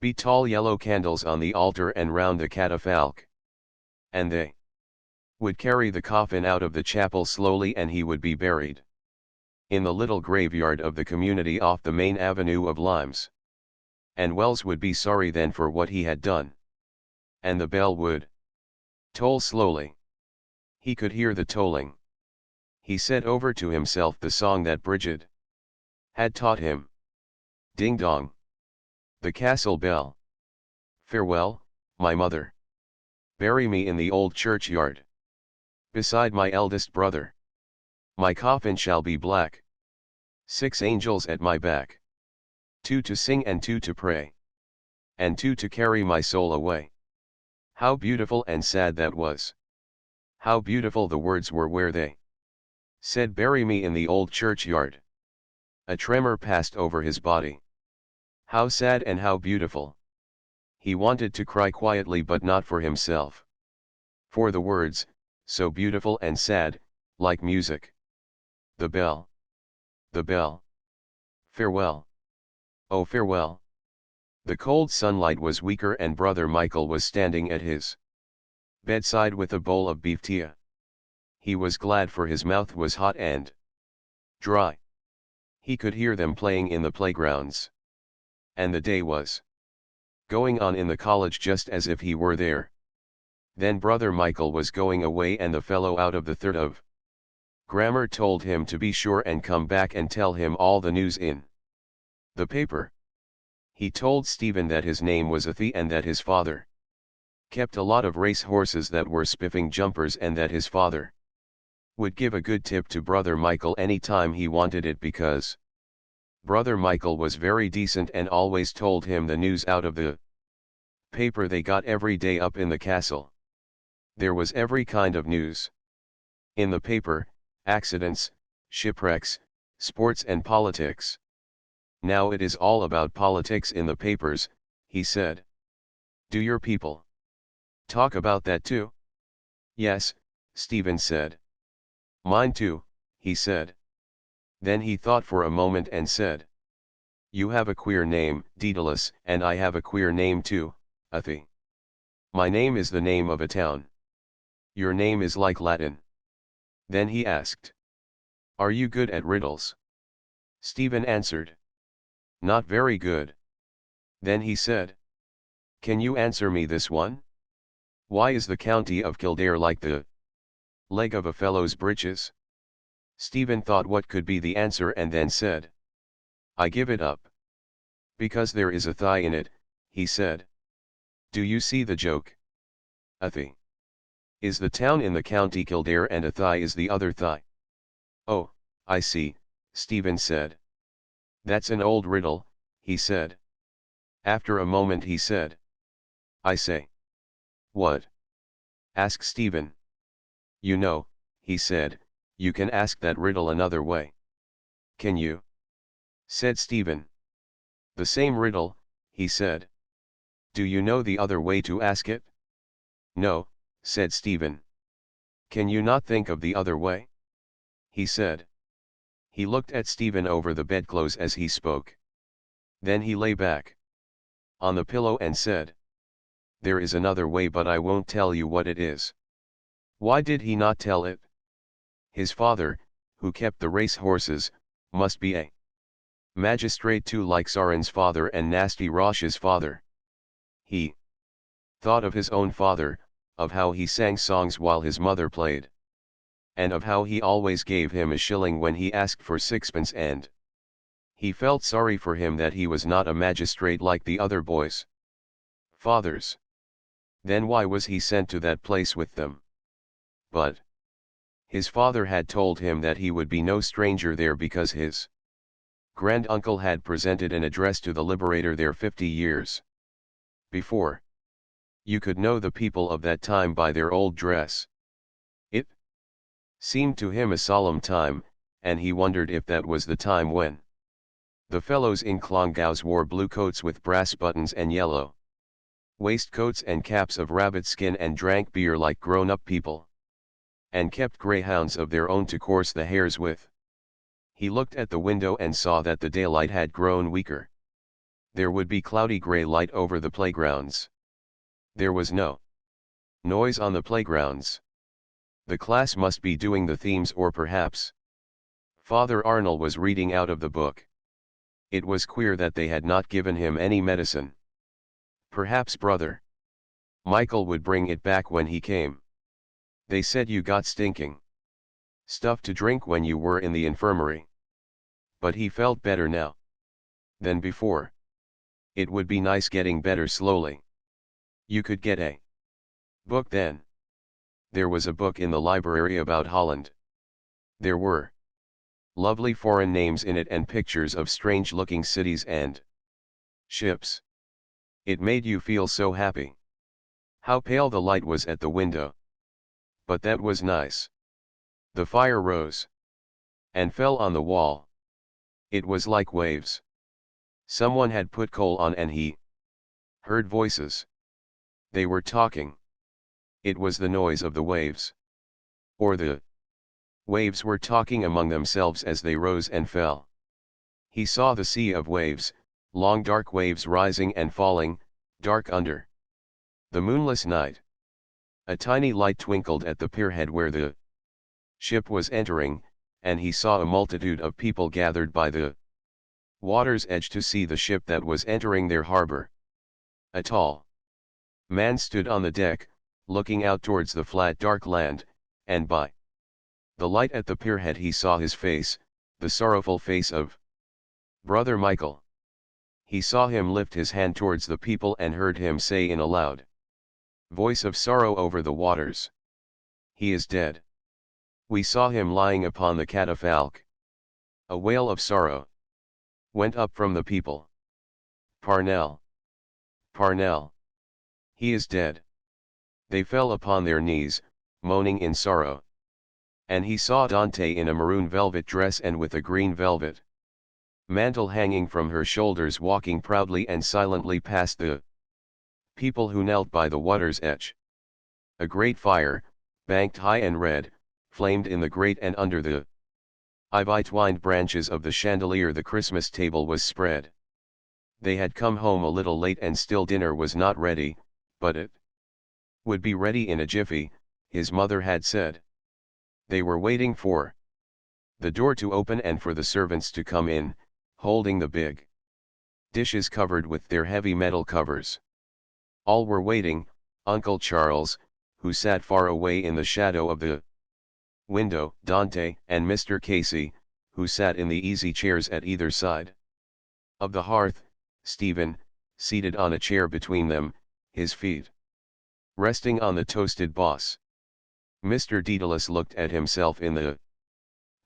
be tall yellow candles on the altar and round the catafalque. And they would carry the coffin out of the chapel slowly, and he would be buried in the little graveyard of the community off the main avenue of limes. And Wells would be sorry then for what he had done. And the bell would toll slowly. He could hear the tolling. He said over to himself the song that Bridget had taught him. Ding dong. The castle bell. Farewell, my mother. Bury me in the old churchyard, beside my eldest brother. My coffin shall be black. 6 angels at my back. 2 to sing and 2 to pray. And 2 to carry my soul away. How beautiful and sad that was. How beautiful the words were where they said, bury me in the old churchyard. A tremor passed over his body. How sad and how beautiful. He wanted to cry quietly, but not for himself. For the words, so beautiful and sad, like music. The bell. The bell. Farewell. Oh, farewell. The cold sunlight was weaker, and Brother Michael was standing at his bedside with a bowl of beef tea. He was glad, for his mouth was hot and dry. He could hear them playing in the playgrounds. And the day was going on in the college just as if he were there. Then Brother Michael was going away, and the fellow out of the third of grammar told him to be sure and come back and tell him all the news in the paper. He told Stephen that his name was Athy, and that his father kept a lot of race horses that were spiffing jumpers, and that his father would give a good tip to Brother Michael any time he wanted it, because Brother Michael was very decent and always told him the news out of the paper they got every day up in the castle. There was every kind of news in the paper: accidents, shipwrecks, sports and politics. Now it is all about politics in the papers, he said. Do your people talk about that too? Yes, Stephen said. Mine too, he said. Then he thought for a moment and said, you have a queer name, Daedalus, and I have a queer name too, Athy. My name is the name of a town. Your name is like Latin. Then he asked, are you good at riddles? Stephen answered, not very good. Then he said, can you answer me this one? Why is the county of Kildare like the leg of a fellow's breeches? Stephen thought what could be the answer, and then said, I give it up. Because there is a thigh in it, he said. Do you see the joke? Athy is the town in the county Kildare, and a thigh is the other thigh. Oh, I see, Stephen said. That's an old riddle, he said. After a moment he said, I say. What? asked Stephen. You know, he said, you can ask that riddle another way. Can you? said Stephen. The same riddle, he said. Do you know the other way to ask it? No, said Stephen. Can you not think of the other way? He said. He looked at Stephen over the bedclothes as he spoke. Then he lay back on the pillow and said, there is another way, but I won't tell you what it is. Why did he not tell it? His father, who kept the race horses, must be a magistrate too, like Saren's father and Nasty Rosh's father. He thought of his own father, of how he sang songs while his mother played, and of how he always gave him a shilling when he asked for sixpence, and he felt sorry for him that he was not a magistrate like the other boys' fathers. Then why was he sent to that place with them? But his father had told him that he would be no stranger there because his granduncle had presented an address to the Liberator there 50 years before. You could know the people of that time by their old dress. It seemed to him a solemn time, and he wondered if that was the time when the fellows in Clongowes wore blue coats with brass buttons and yellow waistcoats and caps of rabbit skin, and drank beer like grown-up people, and kept greyhounds of their own to course the hares with. He looked at the window and saw that the daylight had grown weaker. There would be cloudy grey light over the playgrounds. There was no noise on the playgrounds. The class must be doing the themes, or perhaps Father Arnold was reading out of the book. It was queer that they had not given him any medicine. Perhaps Brother Michael would bring it back when he came. They said you got stinking stuff to drink when you were in the infirmary. But he felt better now than before. It would be nice getting better slowly. You could get a book then. There was a book in the library about Holland. There were lovely foreign names in it and pictures of strange-looking cities and ships. It made you feel so happy. How pale the light was at the window. But that was nice. The fire rose and fell on the wall. It was like waves. Someone had put coal on, and he heard voices. They were talking. It was the noise of the waves. Or the waves were talking among themselves as they rose and fell. He saw the sea of waves, long dark waves rising and falling, dark under the moonless night. A tiny light twinkled at the pierhead where the ship was entering, and he saw a multitude of people gathered by the water's edge to see the ship that was entering their harbor. A tall man stood on the deck, looking out towards the flat dark land, and by the light at the pierhead he saw his face, the sorrowful face of Brother Michael. He saw him lift his hand towards the people and heard him say in a loud voice of sorrow over the waters, "He is dead." We saw him lying upon the catafalque. A wail of sorrow went up from the people. "Parnell! Parnell! He is dead." They fell upon their knees, moaning in sorrow. And he saw Dante in a maroon velvet dress and with a green velvet mantle hanging from her shoulders, walking proudly and silently past the people who knelt by the water's edge. A great fire, banked high and red, flamed in the grate, and under the ivy-twined branches of the chandelier the Christmas table was spread. They had come home a little late and still dinner was not ready, but it would be ready in a jiffy, his mother had said. They were waiting for the door to open and for the servants to come in, holding the big dishes covered with their heavy metal covers. All were waiting. Uncle Charles, who sat far away in the shadow of the window, Dante, and Mr. Casey, who sat in the easy chairs at either side of the hearth, Stephen, seated on a chair between them, his feet resting on the toasted boss. Mr. Dedalus looked at himself in the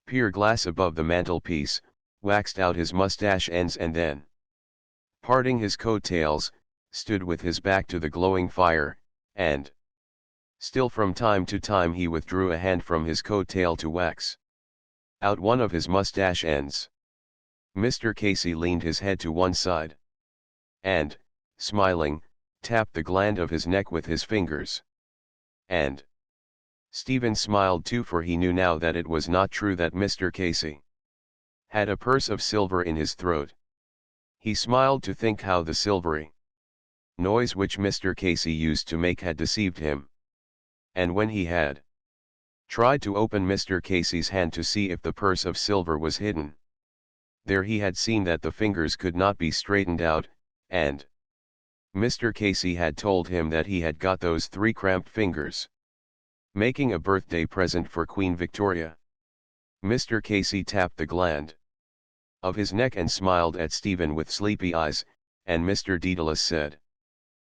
pier glass above the mantelpiece, waxed out his mustache ends, and then, parting his coat-tails, stood with his back to the glowing fire, and still from time to time he withdrew a hand from his coat-tail to wax out one of his mustache ends. Mr. Casey leaned his head to one side. And, smiling, tapped the gland of his neck with his fingers. And Stephen smiled too, for he knew now that it was not true that Mr. Casey had a purse of silver in his throat. He smiled to think how the silvery noise which Mr. Casey used to make had deceived him. And when he had tried to open Mr. Casey's hand to see if the purse of silver was hidden, there he had seen that the fingers could not be straightened out, and Mr. Casey had told him that he had got those 3 cramped fingers making a birthday present for Queen Victoria. Mr. Casey tapped the gland of his neck and smiled at Stephen with sleepy eyes, and Mr. Dedalus said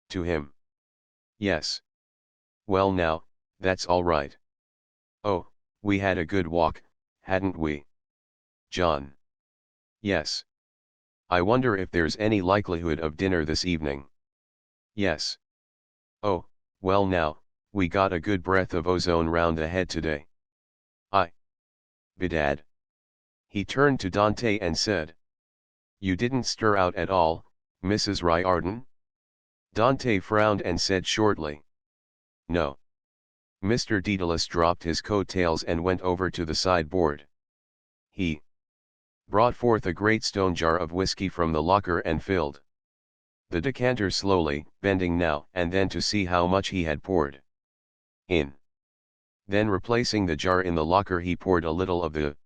to him, "Yes. Well now, that's all right. Oh, we had a good walk, hadn't we, John?" "Yes. I wonder if there's any likelihood of dinner this evening." "Yes." "Oh, well now, we got a good breath of ozone round the head today." "Bedad." He turned to Dante and said, "You didn't stir out at all, Mrs. Riordan?" Dante frowned and said shortly, "No." Mr. Dedalus dropped his coat-tails and went over to the sideboard. He brought forth a great stone jar of whiskey from the locker and filled the decanter slowly, bending now and then to see how much he had poured in. Then replacing the jar in the locker, he poured a little of the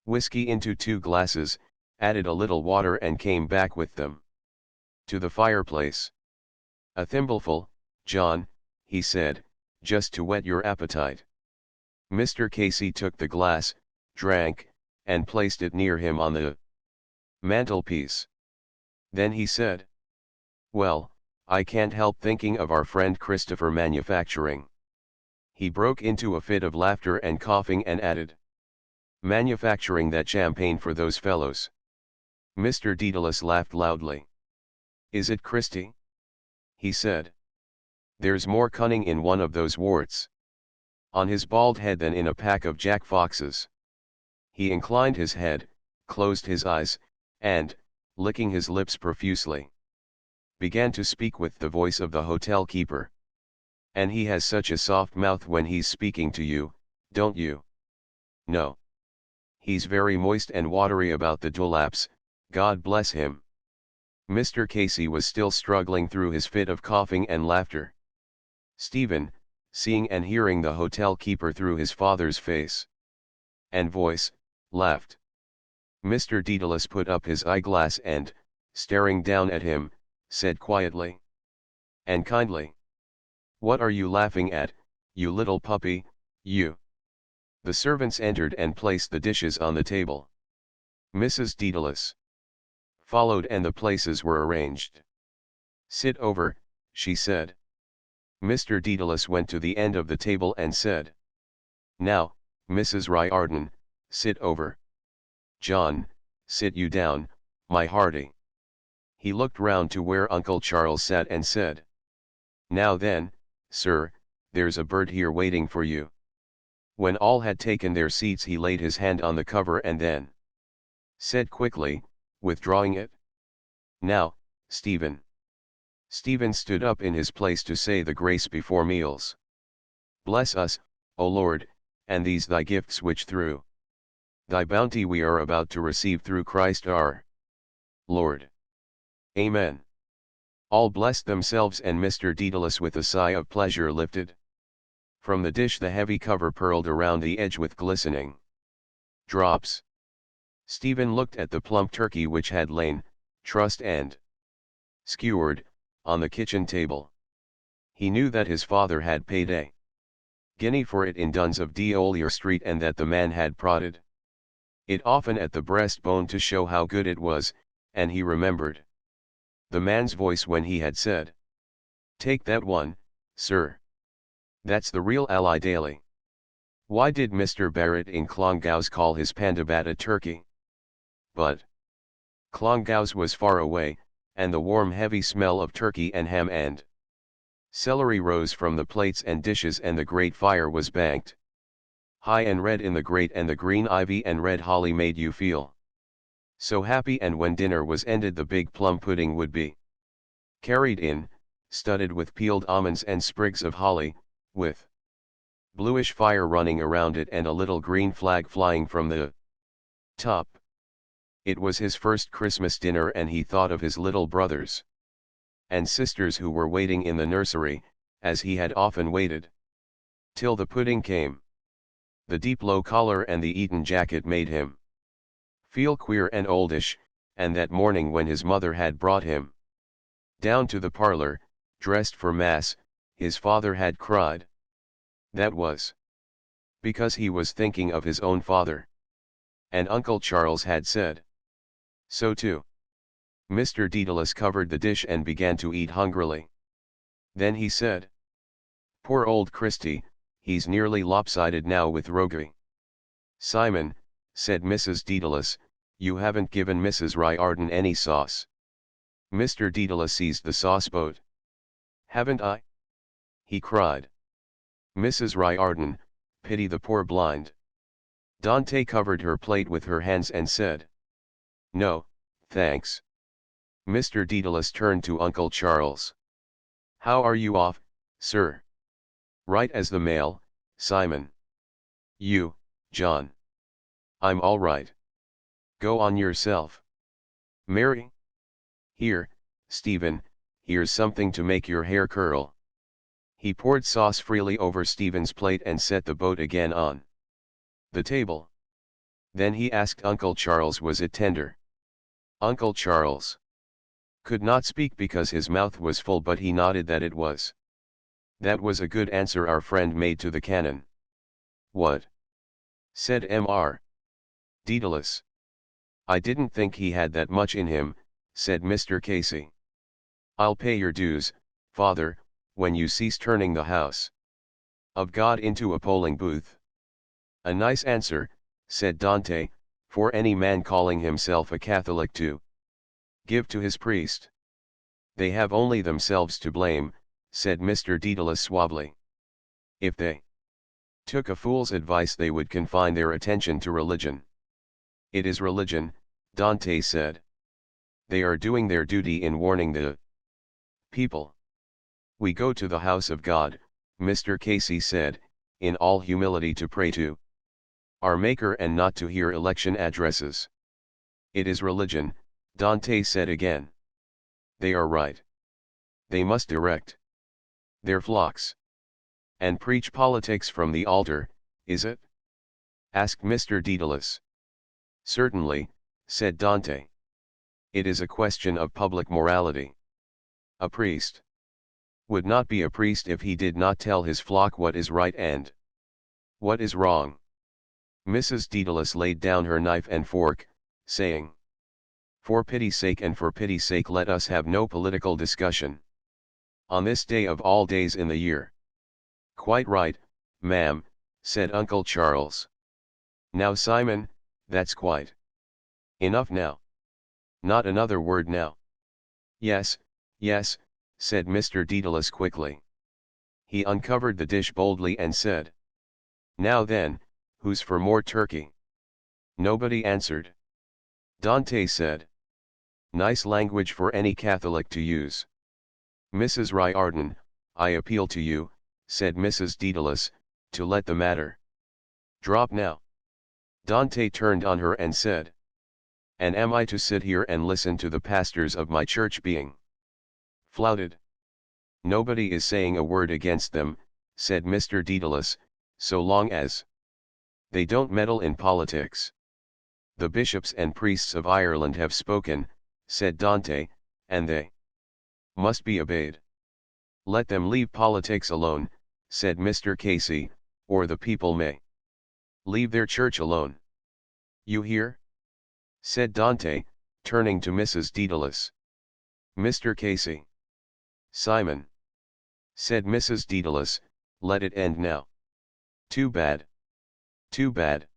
whiskey into 2 glasses, added a little water and came back with them to the fireplace. "A thimbleful, John," he said, "just to whet your appetite." Mr. Casey took the glass, drank, and placed it near him on the mantelpiece. Then he said, "Well, I can't help thinking of our friend Christopher manufacturing." He broke into a fit of laughter and coughing and added, "Manufacturing that champagne for those fellows." Mr. Dedalus laughed loudly. "Is it Christie?" he said. "There's more cunning in one of those warts on his bald head than in a pack of Jack Foxes." He inclined his head, closed his eyes, and, licking his lips profusely, began to speak with the voice of the hotel keeper. "And he has such a soft mouth when he's speaking to you, don't you?" "No. He's very moist and watery about the dewlaps, God bless him." Mr. Casey was still struggling through his fit of coughing and laughter. Stephen, seeing and hearing the hotel keeper through his father's face and voice, laughed. Mr. Dedalus put up his eyeglass and, staring down at him, said quietly and kindly, "What are you laughing at, you little puppy, you?" The servants entered and placed the dishes on the table. Mrs. Dedalus followed and the places were arranged. "Sit over," she said. Mr. Dedalus went to the end of the table and said, "Now, Mrs. Riordan, sit over. John, sit you down, my hearty." He looked round to where Uncle Charles sat and said, "Now then, sir, there's a bird here waiting for you." When all had taken their seats, he laid his hand on the cover and then said quickly, withdrawing it, "Now, Stephen." Stephen stood up in his place to say the grace before meals. "Bless us, O Lord, and these thy gifts which through thy bounty we are about to receive through Christ our Lord. Amen." All blessed themselves, and Mr. Dedalus with a sigh of pleasure lifted from the dish the heavy cover pearled around the edge with glistening drops. Stephen looked at the plump turkey which had lain, trussed and skewered, on the kitchen table. He knew that his father had paid a guinea for it in Duns of D'Olier Street, and that the man had prodded it often at the breastbone to show how good it was, and he remembered the man's voice when he had said, "Take that one, sir. That's the real Ally Daily." Why did Mr. Barrett in Clongowes call his pandabata turkey? But Clongowes was far away, and the warm heavy smell of turkey and ham and celery rose from the plates and dishes, and the great fire was banked high and red in the grate, and the green ivy and red holly made you feel So happy, and when dinner was ended the big plum pudding would be carried in, studded with peeled almonds and sprigs of holly, with bluish fire running around it and a little green flag flying from the top. It was his first Christmas dinner, and he thought of his little brothers and sisters who were waiting in the nursery, as he had often waited. Till the pudding came. The deep low collar and the Eton jacket made him feel queer and oldish, and that morning when his mother had brought him down to the parlor, dressed for Mass, his father had cried. That was because he was thinking of his own father. And Uncle Charles had said so too. Mr. Dedalus covered the dish and began to eat hungrily. Then he said, "Poor old Christy, he's nearly lopsided now with roguery." "Simon," said Mrs. Dedalus, "you haven't given Mrs. Riordan any sauce." Mr. Dedalus seized the sauce boat. "Haven't I?" he cried. "Mrs. Riordan, pity the poor blind." Dante covered her plate with her hands and said, "No, thanks." Mr. Dedalus turned to Uncle Charles. "How are you off, sir?" "Right as the mail, Simon." "You, John?" "I'm all right." "Go on yourself." "Mary?" "Here, Stephen, here's something to make your hair curl." He poured sauce freely over Stephen's plate and set the boat again on the table. Then he asked Uncle Charles, was it tender? Uncle Charles could not speak because his mouth was full, but he nodded that it was. "That was a good answer our friend made to the canon." "What?" said Mr. Dedalus. "I didn't think he had that much in him," said Mr. Casey. "I'll pay your dues, father, when you cease turning the house of God into a polling booth." "A nice answer," said Dante, "for any man calling himself a Catholic to give to his priest." "They have only themselves to blame," said Mr. Dedalus suavely. "If they took a fool's advice they would confine their attention to religion." "It is religion," Dante said. "They are doing their duty in warning the people." "We go to the house of God," Mr. Casey said, "in all humility to pray to our Maker and not to hear election addresses." "It is religion," Dante said again. "They are right. They must direct their flocks and preach politics from the altar, is it?" asked Mr. Dedalus. "Certainly," said Dante. "It is a question of public morality. A priest would not be a priest if he did not tell his flock what is right and what is wrong." Mrs. Dedalus laid down her knife and fork, saying, "For pity's sake and for pity's sake let us have no political discussion on this day of all days in the year." "Quite right, ma'am," said Uncle Charles. "Now Simon, that's quite enough now. Not another word now." "Yes, yes," said Mr. Dedalus quickly. He uncovered the dish boldly and said, "Now then, who's for more turkey?" Nobody answered. Dante said, "Nice language for any Catholic to use." "Mrs. Riordan, I appeal to you," said Mrs. Dedalus, "to let the matter drop now." Dante turned on her and said, "And am I to sit here and listen to the pastors of my church being flouted?" "Nobody is saying a word against them," said Mr. Dedalus, "so long as they don't meddle in politics." "The bishops and priests of Ireland have spoken," said Dante, "and they must be obeyed." "Let them leave politics alone," said Mr. Casey, "or the people may leave their church alone." "You hear?" said Dante, turning to Mrs. Dedalus. "Mr. Casey." "Simon," said Mrs. Dedalus, "let it end now." "Too bad. Too bad,"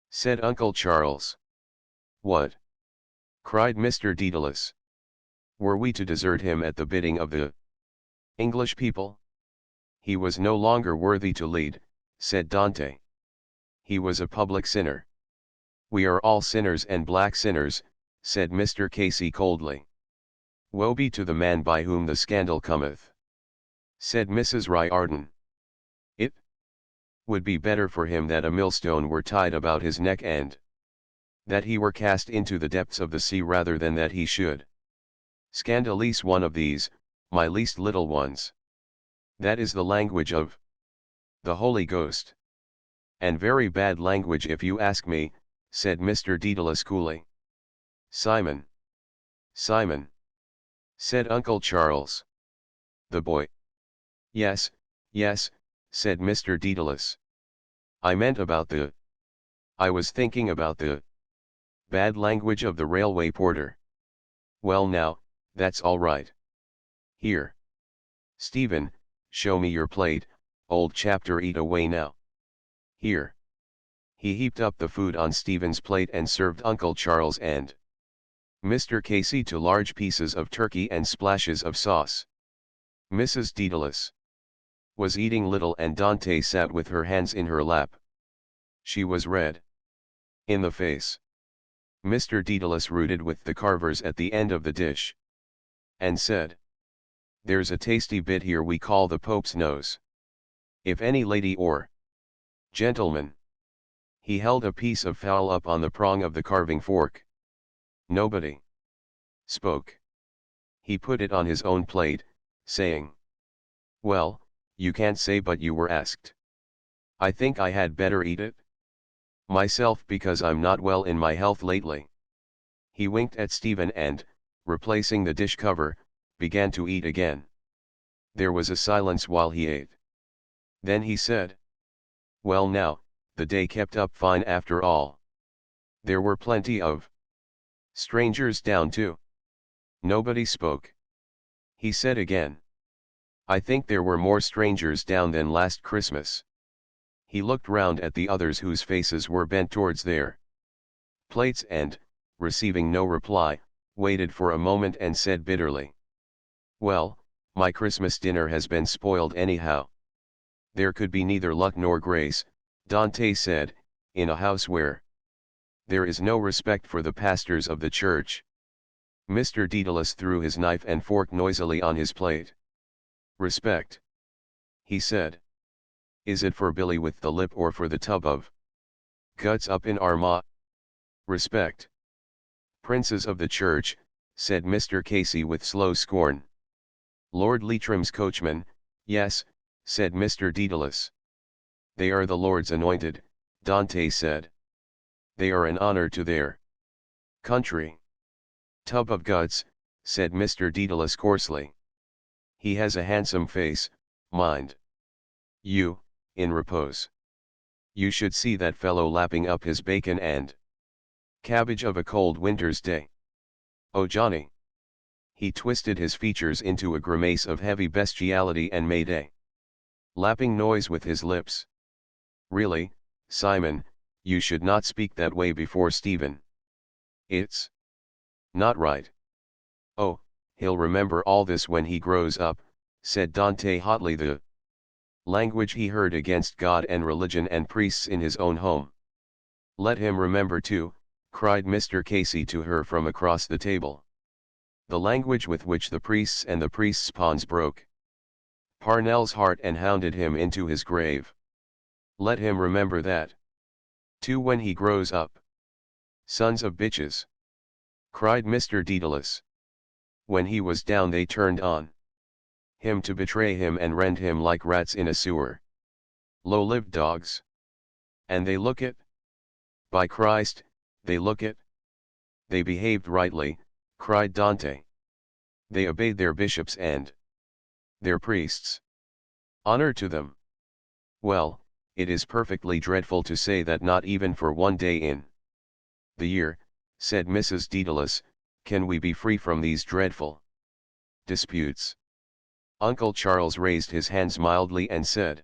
said Uncle Charles. "What?" cried Mr. Dedalus. "Were we to desert him at the bidding of the English people? He was no longer worthy to lead," said Dante. "He was a public sinner. We are all sinners and black sinners, said Mr. Casey coldly. Woe be to the man by whom the scandal cometh, said Mrs. Riordan. It would be better for him that a millstone were tied about his neck and that he were cast into the depths of the sea rather than that he should scandalise one of these, my least little ones. That is the language of the Holy Ghost. And very bad language if you ask me, said Mr. Dedalus coolly. Simon. Simon. Said Uncle Charles. The boy. Yes, yes, said Mr. Dedalus. I meant about I was thinking about the bad language of the railway porter. Well now, that's all right. Here. Stephen, show me your plate, old chapter, eat away now. Here. He heaped up the food on Stephen's plate and served Uncle Charles and Mr. Casey to large pieces of turkey and splashes of sauce. Mrs. Dedalus was eating little and Dante sat with her hands in her lap. She was red in the face. Mr. Dedalus rooted with the carvers at the end of the dish and said, There's a tasty bit here we call the Pope's nose. If any lady or gentleman. He held a piece of fowl up on the prong of the carving fork. Nobody spoke. He put it on his own plate, saying, Well, you can't say but you were asked. I think I had better eat it myself because I'm not well in my health lately. He winked at Stephen and, replacing the dish cover, began to eat again. There was a silence while he ate. Then he said, Well now, the day kept up fine after all. There were plenty of strangers down too. Nobody spoke. He said again, I think there were more strangers down than last Christmas. He looked round at the others whose faces were bent towards their plates and, receiving no reply, waited for a moment and said bitterly, Well, my Christmas dinner has been spoiled anyhow. There could be neither luck nor grace, Dante said, in a house where there is no respect for the pastors of the church. Mr. Dedalus threw his knife and fork noisily on his plate. Respect, he said. Is it for Billy with the lip or for the tub of guts up in Armagh? Respect. Princes of the church, said Mr. Casey with slow scorn. Lord Leitrim's coachman, yes, said Mr. Dedalus. They are the Lord's anointed, Dante said. They are an honor to their country. Tub of guts, said Mr. Dedalus coarsely. He has a handsome face, mind you, in repose. You should see that fellow lapping up his bacon and cabbage of a cold winter's day. Oh Johnny! He twisted his features into a grimace of heavy bestiality and made a lapping noise with his lips. Really, Simon, you should not speak that way before Stephen. It's not right. Oh, he'll remember all this when he grows up, said Dante hotly, the language he heard against God and religion and priests in his own home. Let him remember too, cried Mr. Casey to her from across the table. The language with which the priests and the priests' pawns broke Parnell's heart and hounded him into his grave. Let him remember that too when he grows up. Sons of bitches! Cried Mr. Dedalus. When he was down they turned on him to betray him and rend him like rats in a sewer. Low-lived dogs. And they look it. By Christ, they look it. They behaved rightly, cried Dante. They obeyed their bishops and their priests. Honor to them. Well, it is perfectly dreadful to say that not even for one day in the year, said Mrs. Dedalus, can we be free from these dreadful disputes. Uncle Charles raised his hands mildly and said,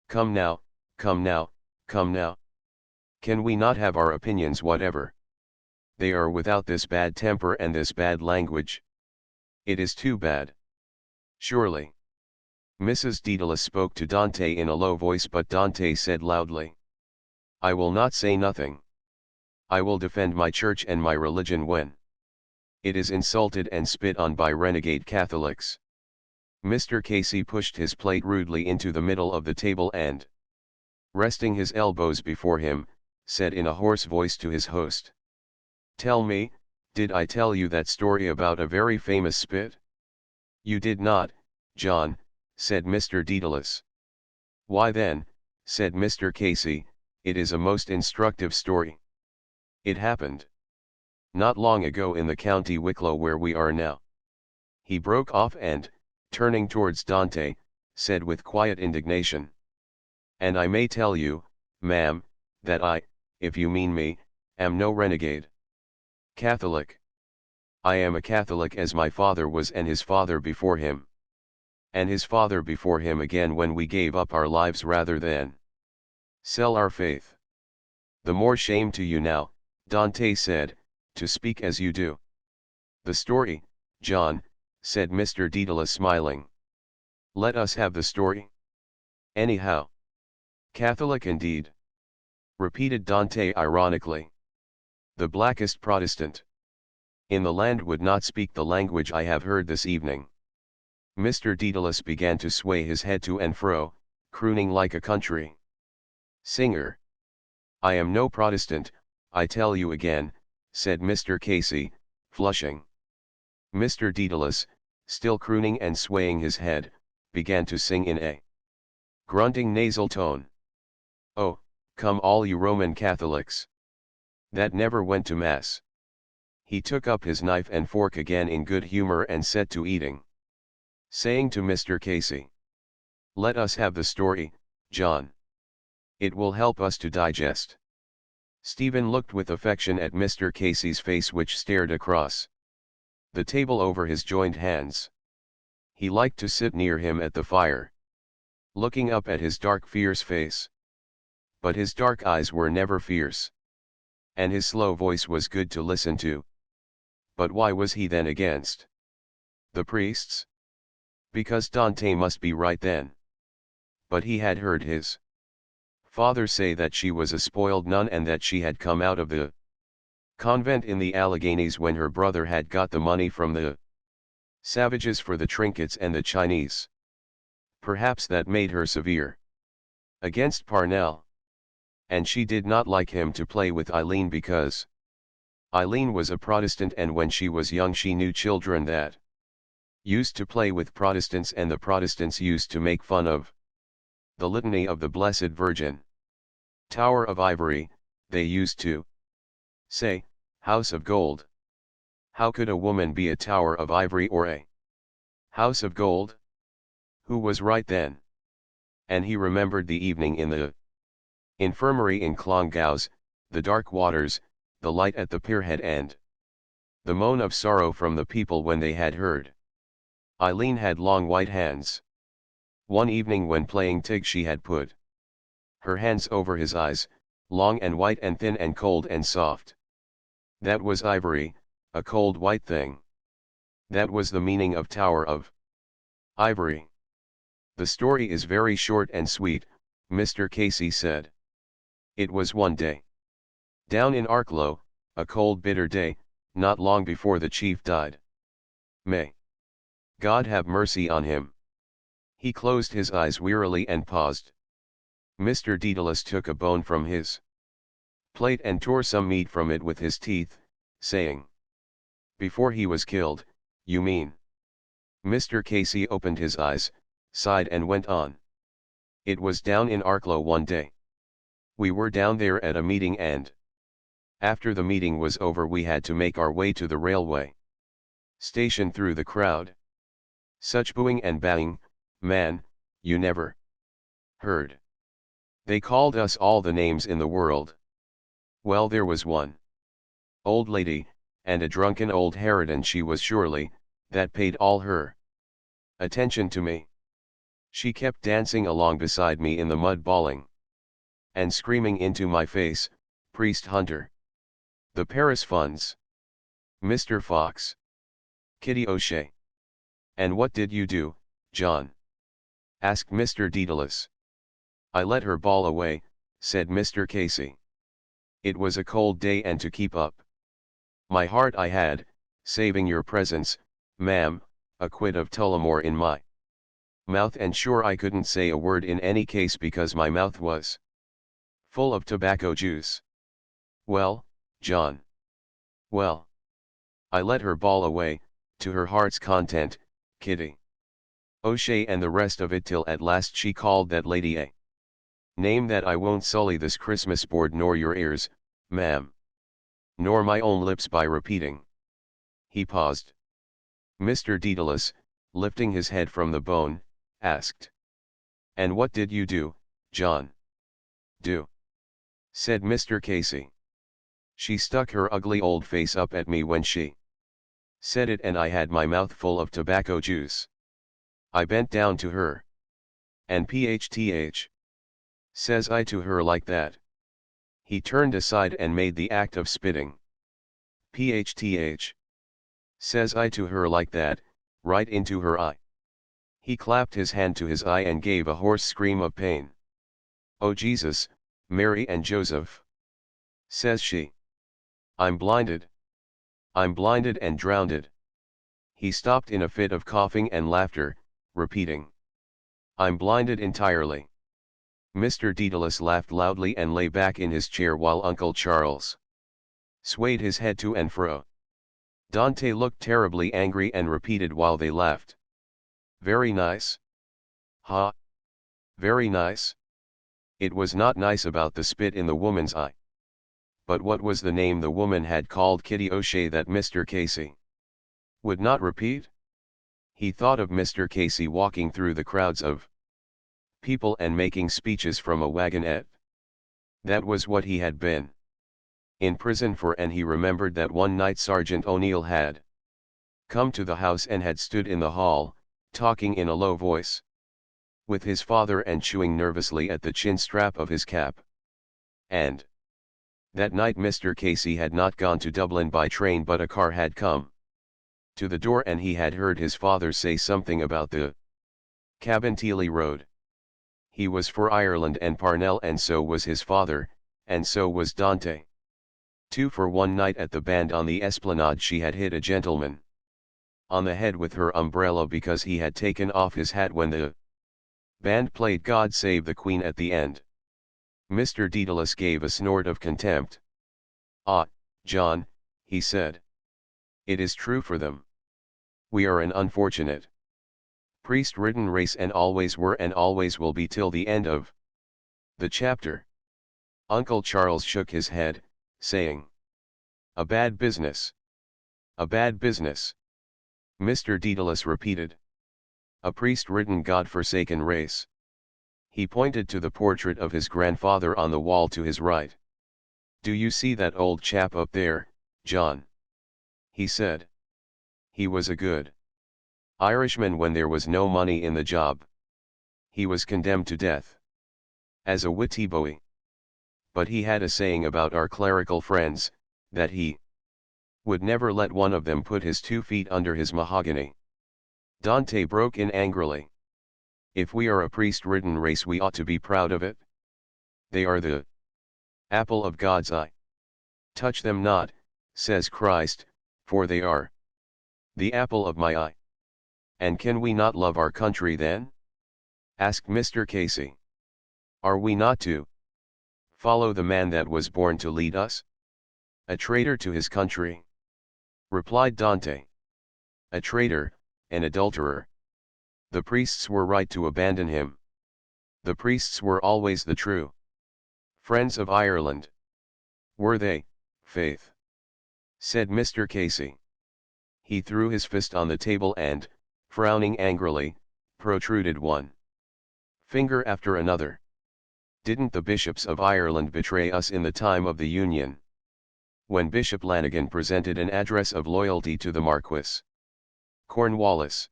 Come now, come now, come now. Can we not have our opinions whatever they are without this bad temper and this bad language? It is too bad. Surely. Mrs. Dedalus spoke to Dante in a low voice, but Dante said loudly, I will not say nothing. I will defend my church and my religion when it is insulted and spit on by renegade Catholics. Mr. Casey pushed his plate rudely into the middle of the table and, resting his elbows before him, said in a hoarse voice to his host, "Tell me, did I tell you that story about a very famous spit?" "You did not, John," said Mr. Dedalus. "Why then," said Mr. Casey, "it is a most instructive story. It happened not long ago in the county Wicklow where we are now." He broke off and, turning towards Dante, said with quiet indignation, "And I may tell you, ma'am, that I, if you mean me, am no renegade Catholic. I am a Catholic as my father was and his father before him. And his father before him again when we gave up our lives rather than sell our faith." "The more shame to you now," Dante said, "to speak as you do." "The story, John," said Mr. Dedalus smiling. "Let us have the story." "Anyhow." "Catholic indeed," repeated Dante ironically. "The blackest Protestant in the land would not speak the language I have heard this evening." Mr. Dedalus began to sway his head to and fro, crooning like a country singer. "I am no Protestant, I tell you again," said Mr. Casey, flushing. Mr. Dedalus, still crooning and swaying his head, began to sing in a grunting nasal tone. "Oh, come all you Roman Catholics that never went to Mass." He took up his knife and fork again in good humor and set to eating, saying to Mr. Casey, "Let us have the story, John. It will help us to digest." Stephen looked with affection at Mr. Casey's face, which stared across the table over his joined hands. He liked to sit near him at the fire, looking up at his dark fierce face. But his dark eyes were never fierce. And his slow voice was good to listen to. But why was he then against the priests? Because Dante must be right then. But he had heard his father say that she was a spoiled nun and that she had come out of the convent in the Alleghenies when her brother had got the money from the savages for the trinkets and the Chinese. Perhaps that made her severe against Parnell. And she did not like him to play with Eileen because Eileen was a Protestant, and when she was young she knew children that used to play with Protestants, and the Protestants used to make fun of the Litany of the Blessed Virgin. Tower of Ivory, they used to say, House of Gold. How could a woman be a Tower of Ivory or a House of Gold? Who was right then? And he remembered the evening in the infirmary in Clongowes, the dark waters, the light at the pierhead, and the moan of sorrow from the people when they had heard Eileen had long white hands. One evening when playing tig she had put her hands over his eyes, long and white and thin and cold and soft. That was ivory, a cold white thing. That was the meaning of Tower of Ivory. "The story is very short and sweet," Mr. Casey said. "It was one day down in Arklow, a cold bitter day, not long before the chief died. May God have mercy on him." He closed his eyes wearily and paused. Mr. Dedalus took a bone from his plate and tore some meat from it with his teeth, saying, "Before he was killed, you mean?" Mr. Casey opened his eyes, sighed and went on. "It was down in Arklow one day. We were down there at a meeting, and after the meeting was over we had to make our way to the railway station through the crowd. Such booing and banging, man, you never heard. They called us all the names in the world. Well, there was one old lady, and a drunken old harridan she was surely, that paid all her attention to me. She kept dancing along beside me in the mud, bawling and screaming into my face, 'Priest Hunter! The Paris funds! Mr. Fox! Kitty O'Shea!' And what did you do, John?" asked Mr. Dedalus. "I let her bawl away," said Mr. Casey. It was a cold day and to keep up my heart I had, saving your presence, ma'am, a quid of Tullamore in my mouth, and sure I couldn't say a word in any case because my mouth was full of tobacco juice. Well, John. Well. I let her bawl away, to her heart's content, Kitty O'Shea and the rest of it, till at last she called that lady a name that I won't sully this Christmas board nor your ears, ma'am, nor my own lips by repeating. He paused. Mr. Dedalus, lifting his head from the bone, asked. And what did you do, John? Do? Said Mr. Casey. She stuck her ugly old face up at me when she said it, and I had my mouth full of tobacco juice. I bent down to her. And PHTH. Says I to her like that. He turned aside and made the act of spitting. PHTH. Says I to her like that, right into her eye. He clapped his hand to his eye and gave a hoarse scream of pain. Oh Jesus, Mary and Joseph. Says she. I'm blinded. I'm blinded and drowned. He stopped in a fit of coughing and laughter, repeating. I'm blinded entirely. Mr. Dedalus laughed loudly and lay back in his chair while Uncle Charles swayed his head to and fro. Dante looked terribly angry and repeated while they laughed. Very nice. Ha! Very nice. It was not nice about the spit in the woman's eye. But what was the name the woman had called Kitty O'Shea that Mr. Casey would not repeat? He thought of Mr. Casey walking through the crowds of people and making speeches from a wagonette. That was what he had been in prison for, and he remembered that one night Sergeant O'Neill had come to the house and had stood in the hall, talking in a low voice with his father and chewing nervously at the chin strap of his cap. And that night Mr. Casey had not gone to Dublin by train, but a car had come to the door, and he had heard his father say something about the Cabinteely Road. He was for Ireland and Parnell, and so was his father, and so was Dante. Too, for one night at the band on the Esplanade she had hit a gentleman on the head with her umbrella because he had taken off his hat when the band played God Save the Queen at the end. Mr. Dedalus gave a snort of contempt. Ah, John, he said. It is true for them. We are an unfortunate priest-ridden race, and always were and always will be till the end of the chapter. Uncle Charles shook his head, saying, a bad business. A bad business. Mr. Dedalus repeated. A priest-ridden, God-forsaken race. He pointed to the portrait of his grandfather on the wall to his right. Do you see that old chap up there, John? He said. He was a good Irishman when there was no money in the job. He was condemned to death as a witty boy. But he had a saying about our clerical friends, that he would never let one of them put his 2 feet under his mahogany. Dante broke in angrily. If we are a priest-ridden race, we ought to be proud of it. They are the apple of God's eye. Touch them not, says Christ, for they are the apple of my eye. And can we not love our country then? Asked Mr. Casey. Are we not to follow the man that was born to lead us? A traitor to his country, replied Dante. A traitor, an adulterer. The priests were right to abandon him. The priests were always the true friends of Ireland. Were they, Faith? Said Mr. Casey. He threw his fist on the table and, frowning angrily, protruded one finger after another. Didn't the bishops of Ireland betray us in the time of the Union, when Bishop Lanigan presented an address of loyalty to the Marquis Cornwallis?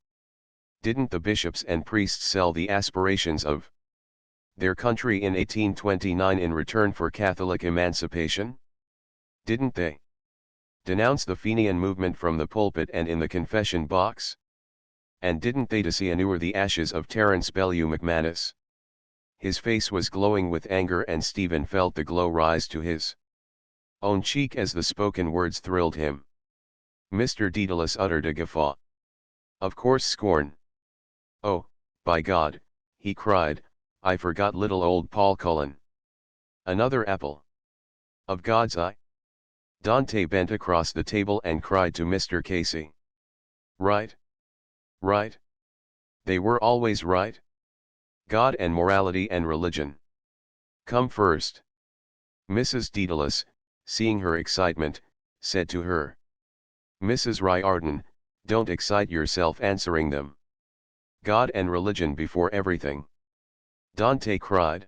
Didn't the bishops and priests sell the aspirations of their country in 1829 in return for Catholic emancipation? Didn't they denounce the Fenian movement from the pulpit and in the confession box? And didn't they disannure the ashes of Terence Bellew McManus? His face was glowing with anger, and Stephen felt the glow rise to his own cheek as the spoken words thrilled him. Mr. Dedalus uttered a guffaw. Of course, scorn. Oh, by God, he cried, I forgot little old Paul Cullen. Another apple. Of God's eye? Dante bent across the table and cried to Mr. Casey. Right? Right? They were always right? God and morality and religion. Come first. Mrs. Dedalus, seeing her excitement, said to her. Mrs. Riordan, don't excite yourself answering them. God and religion before everything. Dante cried.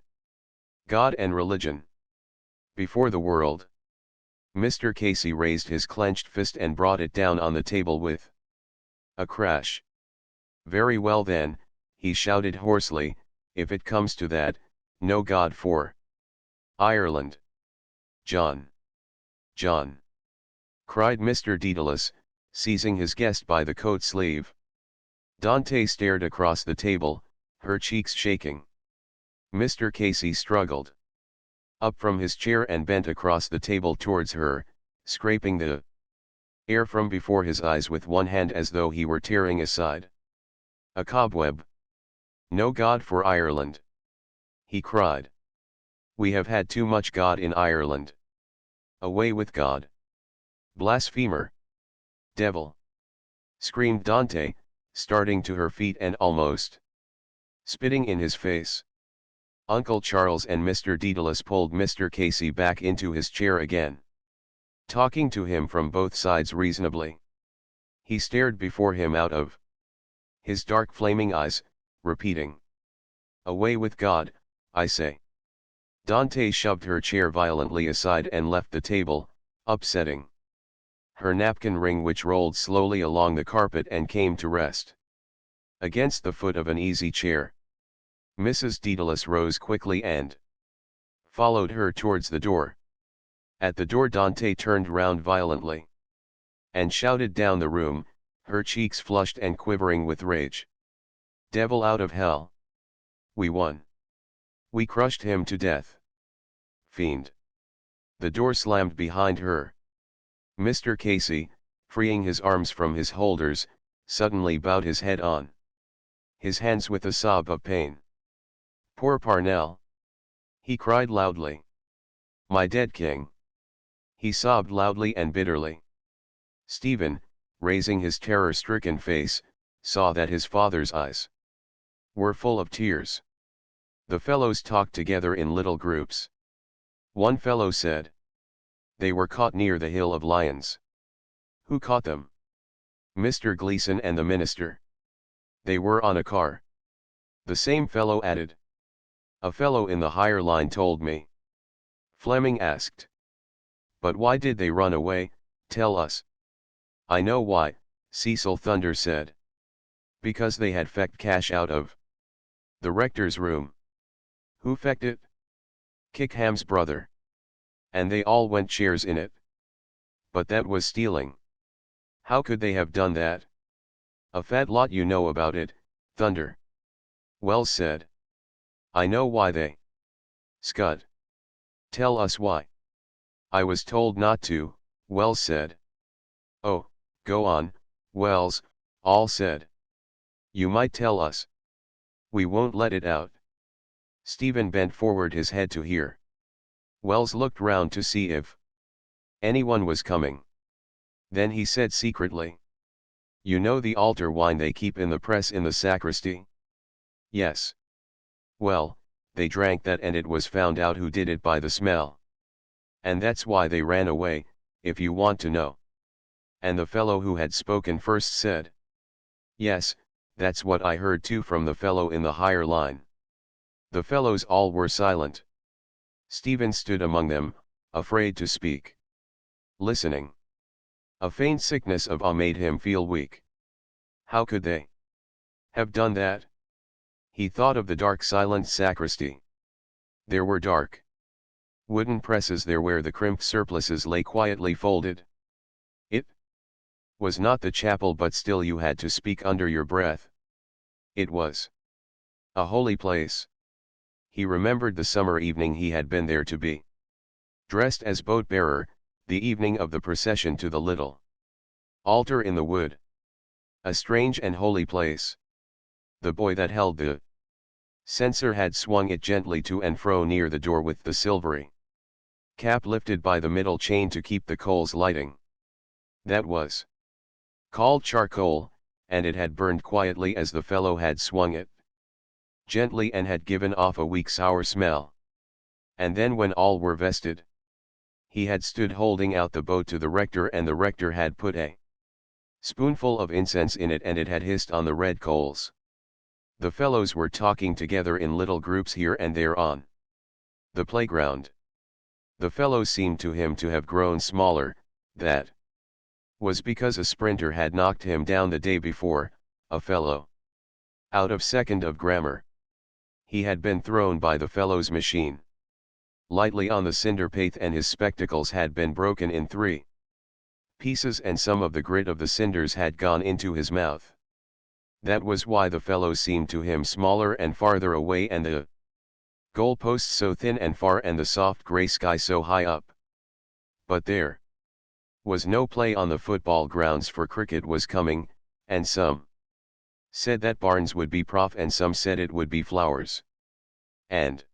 God and religion. Before the world. Mr. Casey raised his clenched fist and brought it down on the table with a crash. Very well then, he shouted hoarsely, if it comes to that, no God for Ireland. John. John. Cried Mr. Dedalus, seizing his guest by the coat sleeve. Dante stared across the table, her cheeks shaking. Mr. Casey struggled up from his chair and bent across the table towards her, scraping the air from before his eyes with one hand as though he were tearing aside a cobweb. No God for Ireland. He cried. We have had too much God in Ireland. Away with God. Blasphemer. Devil. Screamed Dante, starting to her feet and almost spitting in his face. Uncle Charles and Mr. Dedalus pulled Mr. Casey back into his chair again, talking to him from both sides reasonably. He stared before him out of his dark flaming eyes, repeating, away with God, I say. Dante shoved her chair violently aside and left the table, upsetting her napkin ring, which rolled slowly along the carpet and came to rest against the foot of an easy chair. Mrs. Dedalus rose quickly and followed her towards the door. At the door Dante turned round violently and shouted down the room, her cheeks flushed and quivering with rage. Devil out of hell! We won. We crushed him to death. Fiend! The door slammed behind her. Mr. Casey, freeing his arms from his holders, suddenly bowed his head on his hands with a sob of pain. Poor Parnell! He cried loudly. My dead king! He sobbed loudly and bitterly. Stephen, raising his terror-stricken face, saw that his father's eyes were full of tears. The fellows talked together in little groups. One fellow said, they were caught near the Hill of Lions. Who caught them? Mr. Gleason and the minister. They were on a car. The same fellow added. A fellow in the higher line told me. Fleming asked. But why did they run away, tell us? I know why, Cecil Thunder said. Because they had fecked cash out of the rector's room. Who fecked it? Kickham's brother. And they all went shares in it. But that was stealing. How could they have done that? A fat lot you know about it, Thunder. Wells said. I know why they. Scud. Tell us why. I was told not to, Wells said. Oh, go on, Wells, all said. You might tell us. We won't let it out. Stephen bent forward his head to hear. Wells looked round to see if anyone was coming. Then he said secretly. You know the altar wine they keep in the press in the sacristy? Yes. Well, they drank that and it was found out who did it by the smell. And that's why they ran away, if you want to know. And the fellow who had spoken first said. Yes, that's what I heard too from the fellow in the higher line. The fellows all were silent. Stephen stood among them, afraid to speak. Listening. A faint sickness of awe made him feel weak. How could they have done that? He thought of the dark silent sacristy. There were dark wooden presses there where the crimped surplices lay quietly folded. It was not the chapel, but still you had to speak under your breath. It was a holy place. He remembered the summer evening he had been there to be dressed as boat-bearer, the evening of the procession to the little altar in the wood. A strange and holy place. The boy that held the censer had swung it gently to and fro near the door with the silvery cap lifted by the middle chain to keep the coals lighting. That was called charcoal, and it had burned quietly as the fellow had swung it gently and had given off a weak sour smell. And then when all were vested, he had stood holding out the boat to the rector, and the rector had put a spoonful of incense in it, and it had hissed on the red coals. The fellows were talking together in little groups here and there on the playground. The fellow seemed to him to have grown smaller. That was because a sprinter had knocked him down the day before, a fellow out of second of grammar. He had been thrown by the fellow's machine lightly on the cinder path, and his spectacles had been broken in 3 pieces, and some of the grit of the cinders had gone into his mouth. That was why the fellow seemed to him smaller and farther away, and the goal posts so thin and far, and the soft grey sky so high up. But there was no play on the football grounds, for cricket was coming, and some said that Barnes would be prof, and some said it would be Flowers. And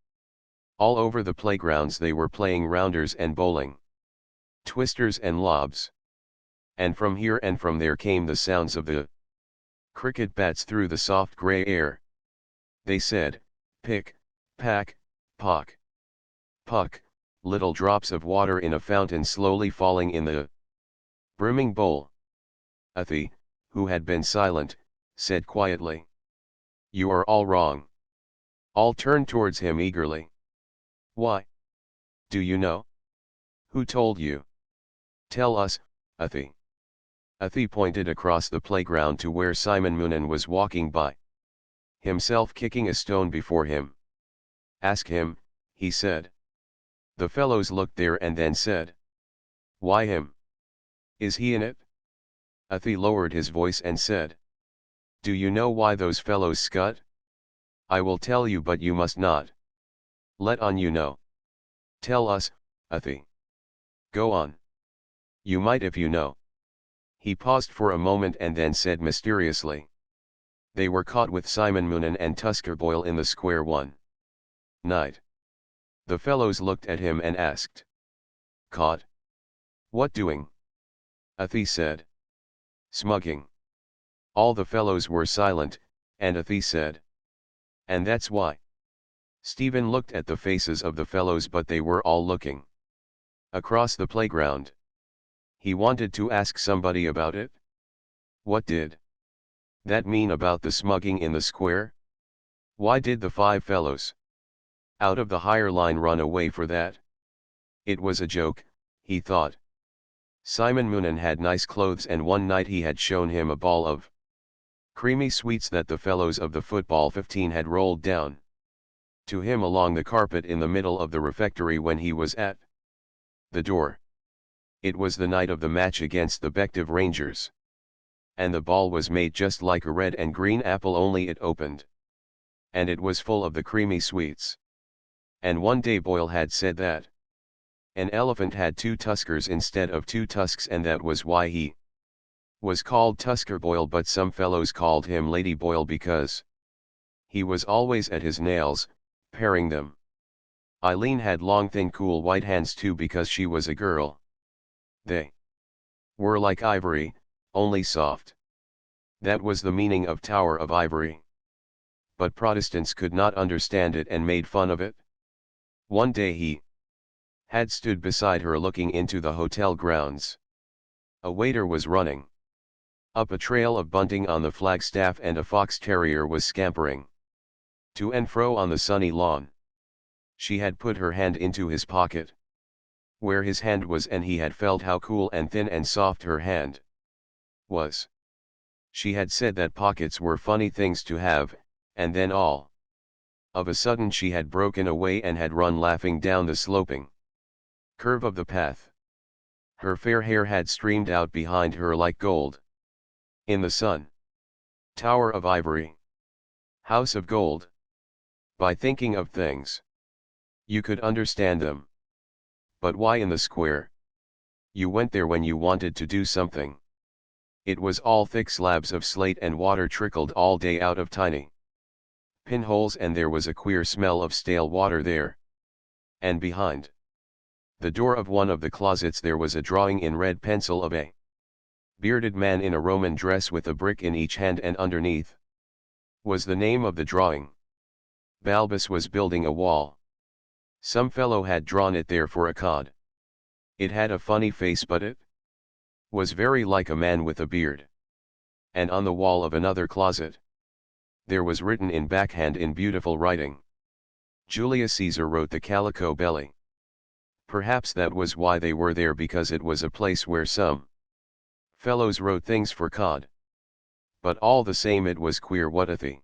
all over the playgrounds they were playing rounders and bowling, twisters and lobs. And from here and from there came the sounds of the cricket bats through the soft grey air. They said, pick, pack, pock, puck, little drops of water in a fountain slowly falling in the brimming bowl. Athie, who had been silent, said quietly, "You are all wrong." All turned towards him eagerly. "Why? Do you know? Who told you? Tell us, Athie." Athie pointed across the playground to where Simon Moonan was walking by, himself kicking a stone before him. "Ask him," he said. The fellows looked there and then said, "Why him? Is he in it?" Athie lowered his voice and said, "Do you know why those fellows scut? I will tell you, but you must not let on you know. Tell us, Athie. Go on. You might if you know." He paused for a moment and then said mysteriously, "They were caught with Simon Moonan and Tusker Boyle in the square one night." The fellows looked at him and asked, "Caught? What doing?" Athie said, "Smugging." All the fellows were silent, and Athie said, "And that's why." Stephen looked at the faces of the fellows, but they were all looking across the playground. He wanted to ask somebody about it. What did that mean about the smugging in the square? Why did the 5 fellows out of the higher line run away for that? It was a joke, he thought. Simon Moonan had nice clothes, and one night he had shown him a ball of creamy sweets that the fellows of the football 15 had rolled down to him along the carpet in the middle of the refectory when he was at the door. It was the night of the match against the Bective Rangers. And the ball was made just like a red and green apple, only it opened. And it was full of the creamy sweets. And one day Boyle had said that an elephant had 2 tuskers instead of 2 tusks, and that was why he was called Tusker Boyle, but some fellows called him Lady Boyle because he was always at his nails, paring them. Eileen had long thin cool white hands too, because she was a girl. They were like ivory, only soft. That was the meaning of Tower of Ivory. But Protestants could not understand it and made fun of it. One day he had stood beside her looking into the hotel grounds. A waiter was running up a trail of bunting on the flagstaff, and a fox terrier was scampering to and fro on the sunny lawn. She had put her hand into his pocket where his hand was, and he had felt how cool and thin and soft her hand was. She had said that pockets were funny things to have, and then all of a sudden she had broken away and had run laughing down the sloping curve of the path. Her fair hair had streamed out behind her like gold in the sun. Tower of Ivory. House of Gold. By thinking of things, you could understand them. But why in the square? You went there when you wanted to do something. It was all thick slabs of slate and water trickled all day out of tiny pinholes, and there was a queer smell of stale water there. And behind the door of one of the closets there was a drawing in red pencil of a bearded man in a Roman dress with a brick in each hand, and underneath was the name of the drawing. Balbus was building a wall. Some fellow had drawn it there for a cod. It had a funny face, but it was very like a man with a beard. And on the wall of another closet there was written in backhand in beautiful writing, Julius Caesar wrote the Calico Belly. Perhaps that was why they were there, because it was a place where some fellows wrote things for cod. But all the same it was queer what Athy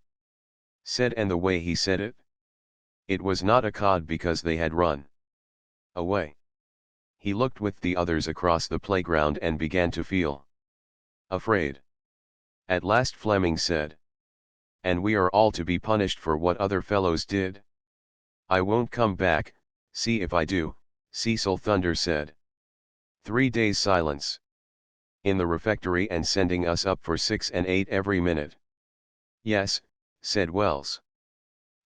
said, and the way he said it. It was not a cod, because they had run away. He looked with the others across the playground and began to feel afraid. At last Fleming said, "And we are all to be punished for what other fellows did?" "I won't come back, see if I do," Cecil Thunder said. 3 days silence in the refectory, and sending us up for 6 and 8 every minute. "Yes," said Wells.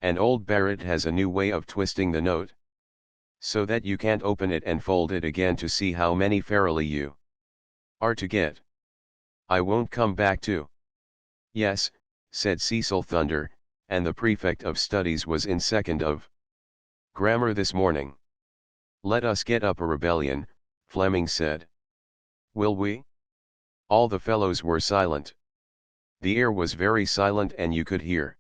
"And old Barrett has a new way of twisting the note, so that you can't open it and fold it again to see how many fairly you are to get." "I won't come back too." "Yes," said Cecil Thunder, "and the prefect of studies was in second of grammar this morning." "Let us get up a rebellion," Fleming said. "Will we?" All the fellows were silent. The air was very silent, and you could hear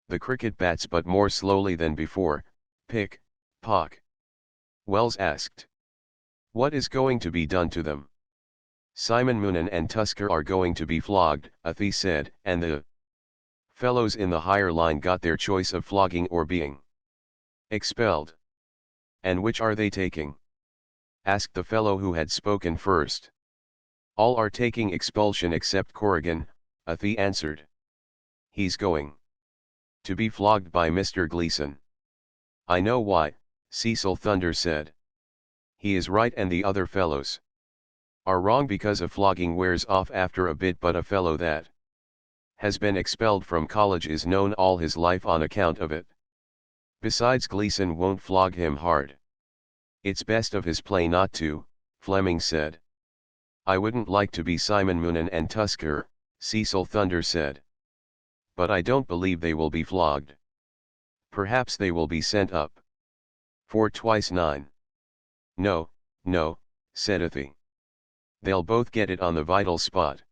the cricket bats, but more slowly than before, pick, pock. Wells asked, "What is going to be done to them?" "Simon Moonan and Tusker are going to be flogged," Athy said, "and the fellows in the higher line got their choice of flogging or being expelled." "And which are they taking?" asked the fellow who had spoken first. "All are taking expulsion except Corrigan," Athy answered. "He's going to be flogged by Mr. Gleason." "I know why," Cecil Thunder said. "He is right, and the other fellows are wrong, because a flogging wears off after a bit, but a fellow that has been expelled from college is known all his life on account of it. Besides, Gleason won't flog him hard. It's best of his play not to," Fleming said. "I wouldn't like to be Simon Moonan and Tusker," Cecil Thunder said. "But I don't believe they will be flogged. Perhaps they will be sent up for twice 9. "No, no," said Athy. "They'll both get it on the vital spot."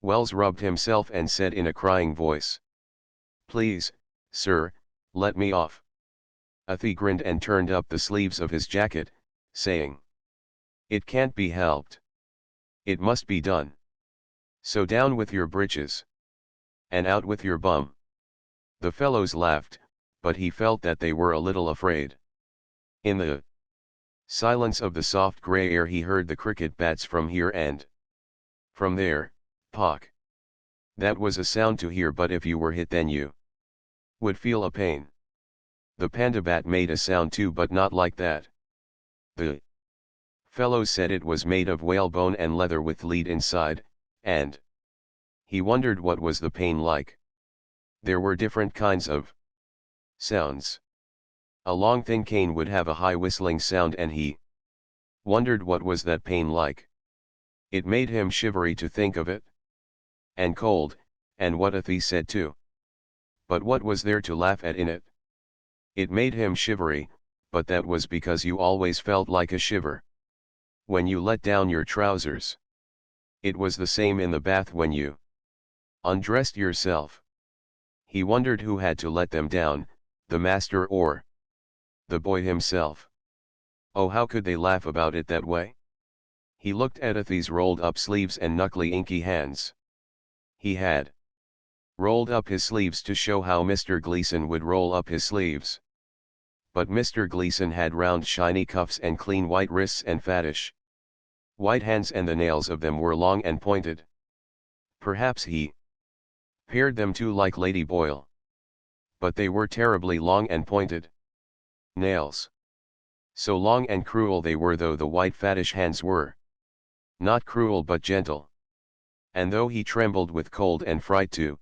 Wells rubbed himself and said in a crying voice, "Please, sir, let me off." Athy grinned and turned up the sleeves of his jacket, saying, "It can't be helped. It must be done. So down with your breeches. And out with your bum." The fellows laughed, but he felt that they were a little afraid. In the silence of the soft grey air he heard the cricket bats from here and from there, pock. That was a sound to hear, but if you were hit then you would feel a pain. The panda bat made a sound too, but not like that. The fellows said it was made of whalebone and leather with lead inside, and he wondered what was the pain like. There were different kinds of sounds. A long thin cane would have a high whistling sound, and he wondered what was that pain like. It made him shivery to think of it. And cold, and what Athy said too. But what was there to laugh at in it? It made him shivery, but that was because you always felt like a shiver when you let down your trousers. It was the same in the bath when you undressed yourself. He wondered who had to let them down, the master or the boy himself. Oh, how could they laugh about it that way? He looked at Athy's rolled up sleeves and knuckly inky hands. He had rolled up his sleeves to show how Mr. Gleason would roll up his sleeves. But Mr. Gleason had round shiny cuffs and clean white wrists and fattish white hands, and the nails of them were long and pointed. Perhaps he pared them too like Lady Boyle. But they were terribly long and pointed nails. So long and cruel they were, though the white fattish hands were not cruel but gentle. And though he trembled with cold and fright too,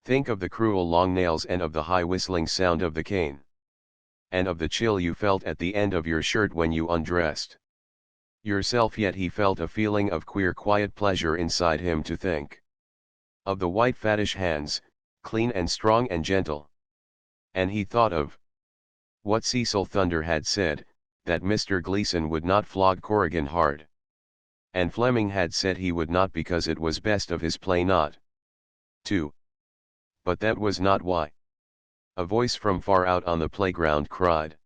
think of the cruel long nails and of the high whistling sound of the cane. And of the chill you felt at the end of your shirt when you undressed yourself. Yet he felt a feeling of queer quiet pleasure inside him to think of the white fattish hands, clean and strong and gentle. And he thought of what Cecil Thunder had said, that Mr. Gleason would not flog Corrigan hard. And Fleming had said he would not because it was best of his play not to. But that was not why. A voice from far out on the playground cried,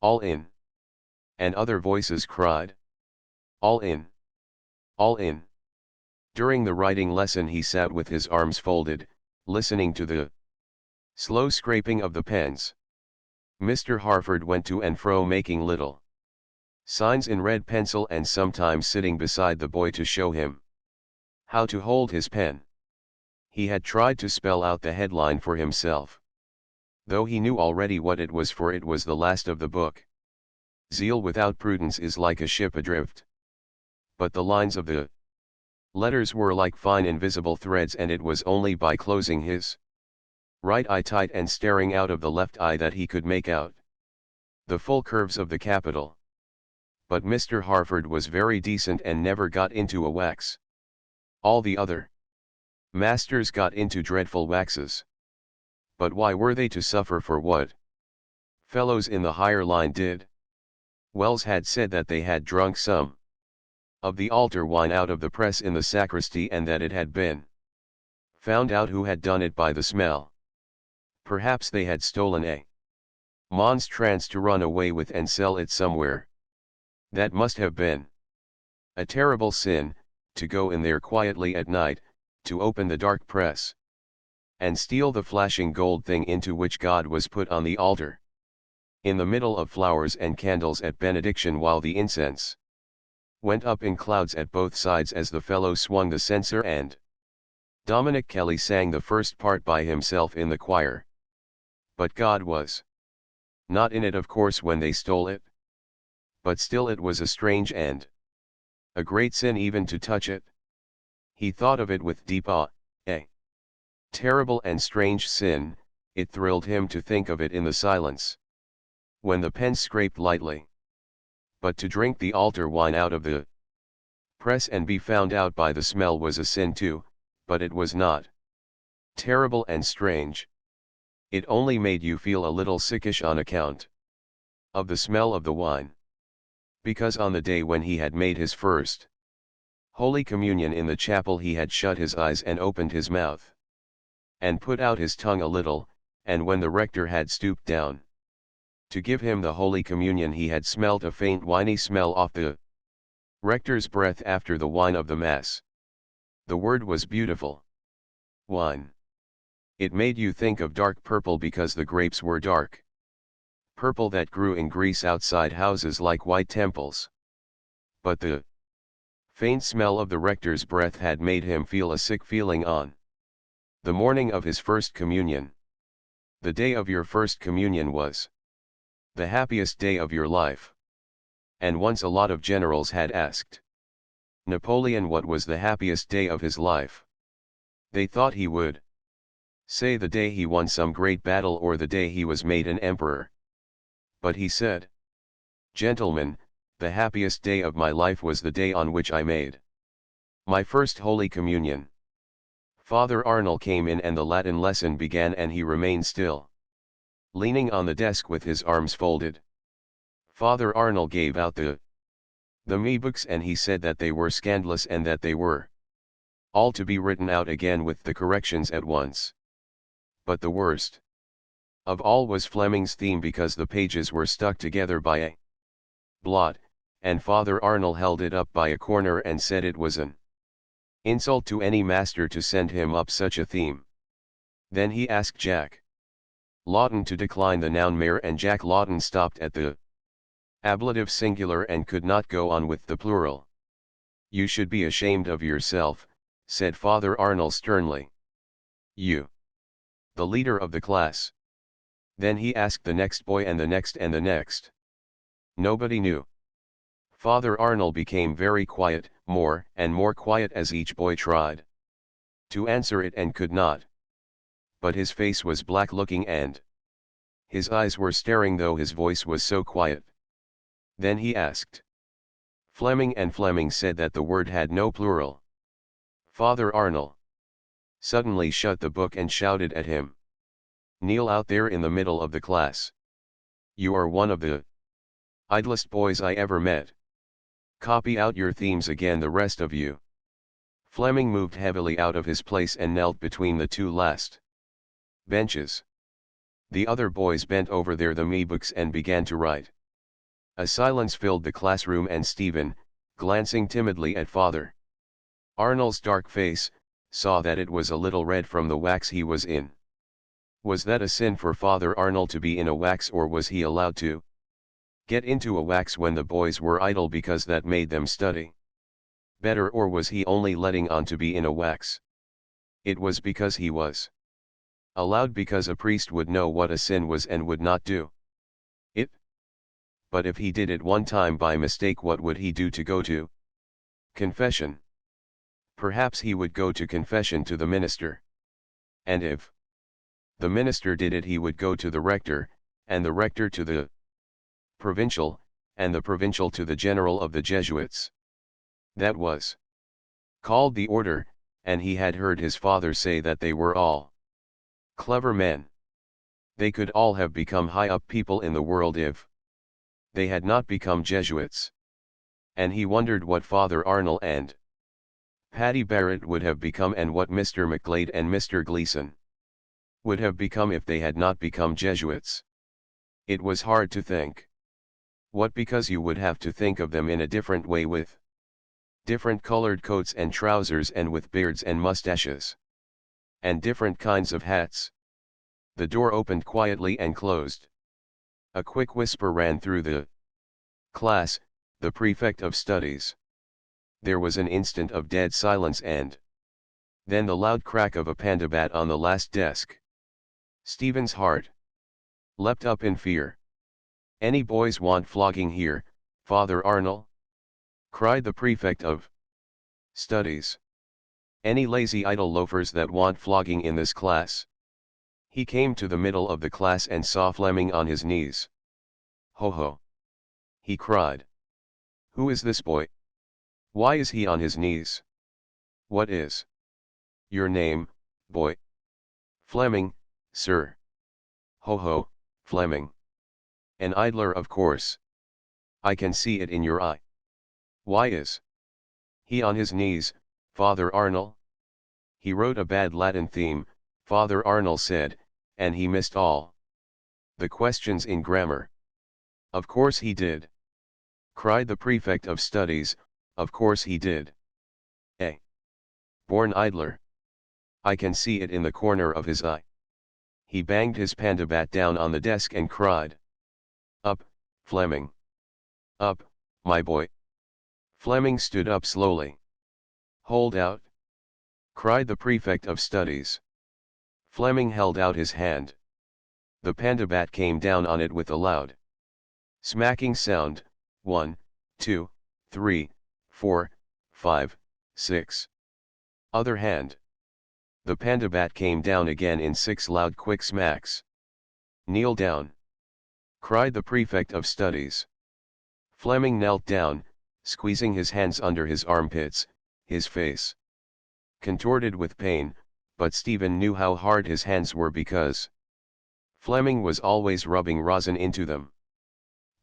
"All in." And other voices cried, "All in. All in." During the writing lesson he sat with his arms folded, listening to the slow scraping of the pens. Mr. Harford went to and fro making little signs in red pencil and sometimes sitting beside the boy to show him how to hold his pen. He had tried to spell out the headline for himself, though he knew already what it was, for it was the last of the book. Zeal without prudence is like a ship adrift. But the lines of the letters were like fine invisible threads, and it was only by closing his right eye tight and staring out of the left eye that he could make out the full curves of the capital. But Mr. Harford was very decent and never got into a wax. All the other masters got into dreadful waxes. But why were they to suffer for what fellows in the higher line did? Wells had said that they had drunk some of the altar wine out of the press in the sacristy, and that it had been found out who had done it by the smell. Perhaps they had stolen a monstrance to run away with and sell it somewhere. That must have been a terrible sin, to go in there quietly at night, to open the dark press, and steal the flashing gold thing into which God was put on the altar, in the middle of flowers and candles at benediction, while the incense went up in clouds at both sides as the fellow swung the censer, and Dominic Kelly sang the first part by himself in the choir. But God was not in it, of course, when they stole it. But still it was a strange and a great sin even to touch it. He thought of it with deep awe, a terrible and strange sin. It thrilled him to think of it in the silence, when the pen scraped lightly. But to drink the altar wine out of the press and be found out by the smell was a sin too, but it was not terrible and strange. It only made you feel a little sickish on account of the smell of the wine. Because on the day when he had made his first Holy Communion in the chapel, he had shut his eyes and opened his mouth, and put out his tongue a little, and when the rector had stooped down to give him the Holy Communion, he had smelt a faint winey smell off the rector's breath after the wine of the Mass. The word was beautiful. Wine. It made you think of dark purple, because the grapes were dark purple that grew in Greece outside houses like white temples. But the faint smell of the rector's breath had made him feel a sick feeling on the morning of his first communion. The day of your first communion was the happiest day of your life. And once a lot of generals had asked Napoleon what was the happiest day of his life. They thought he would say the day he won some great battle, or the day he was made an emperor. But he said, "Gentlemen, the happiest day of my life was the day on which I made my first Holy Communion." Father Arnold came in and the Latin lesson began, and he remained still, leaning on the desk with his arms folded. Father Arnold gave out the me books, and he said that they were scandalous and that they were all to be written out again with the corrections at once. But the worst of all was Fleming's theme, because the pages were stuck together by a blot, and Father Arnold held it up by a corner and said it was an insult to any master to send him up such a theme. Then he asked Jack Lawton to decline the noun mare, and Jack Lawton stopped at the ablative singular and could not go on with the plural. "You should be ashamed of yourself," said Father Arnold sternly. "You, the leader of the class." Then he asked the next boy and the next and the next. Nobody knew. Father Arnold became very quiet, more and more quiet as each boy tried to answer it and could not. But his face was black looking and his eyes were staring though his voice was so quiet. Then he asked Fleming, and Fleming said that the word had no plural. Father Arnold suddenly shut the book and shouted at him. Kneel out there in the middle of the class. You are one of the idlest boys I ever met. Copy out your themes again, the rest of you. Fleming moved heavily out of his place and knelt between the two last benches. The other boys bent over their me books and began to write. A silence filled the classroom, and Stephen, glancing timidly at Father Arnold's dark face, saw that it was a little red from the wax he was in. Was that a sin for Father Arnold to be in a wax, or was he allowed to get into a wax when the boys were idle because that made them study better, or was he only letting on to be in a wax? It was because he was allowed, because a priest would know what a sin was and would not do it. But if he did it one time by mistake, what would he do to go to confession? Perhaps he would go to confession to the minister. And if the minister did it, he would go to the rector, and the rector to the provincial, and the provincial to the general of the Jesuits. That was called the order, and he had heard his father say that they were all clever men. They could all have become high-up people in the world if they had not become Jesuits. And he wondered what Father Arnold and Paddy Barrett would have become, and what Mr. McGlade and Mr. Gleason would have become if they had not become Jesuits. It was hard to think what, because you would have to think of them in a different way, with different colored coats and trousers, and with beards and mustaches, and different kinds of hats. The door opened quietly and closed. A quick whisper ran through the class, the prefect of studies. There was an instant of dead silence, and then the loud crack of a panda bat on the last desk. Stephen's heart leapt up in fear. Any boys want flogging here, Father Arnold? Cried the prefect of studies. Any lazy idle loafers that want flogging in this class? He came to the middle of the class and saw Fleming on his knees. Ho ho! He cried. Who is this boy? Why is he on his knees? What is your name, boy? Fleming, sir. Ho ho, Fleming. An idler, of course. I can see it in your eye. Why is he on his knees, Father Arnold? He wrote a bad Latin theme, Father Arnold said, and he missed all the questions in grammar. Of course he did. Cried the prefect of studies, of course he did. A born idler. I can see it in the corner of his eye. He banged his panda bat down on the desk and cried. Up, Fleming. Up, my boy. Fleming stood up slowly. Hold out! Cried the prefect of studies. Fleming held out his hand. The panda bat came down on it with a loud smacking sound. 1, 2, 3, 4, 5, 6. Other hand. The panda bat came down again in 6 loud quick smacks. Kneel down! Cried the prefect of studies. Fleming knelt down, squeezing his hands under his armpits, his face contorted with pain, but Stephen knew how hard his hands were because Fleming was always rubbing rosin into them.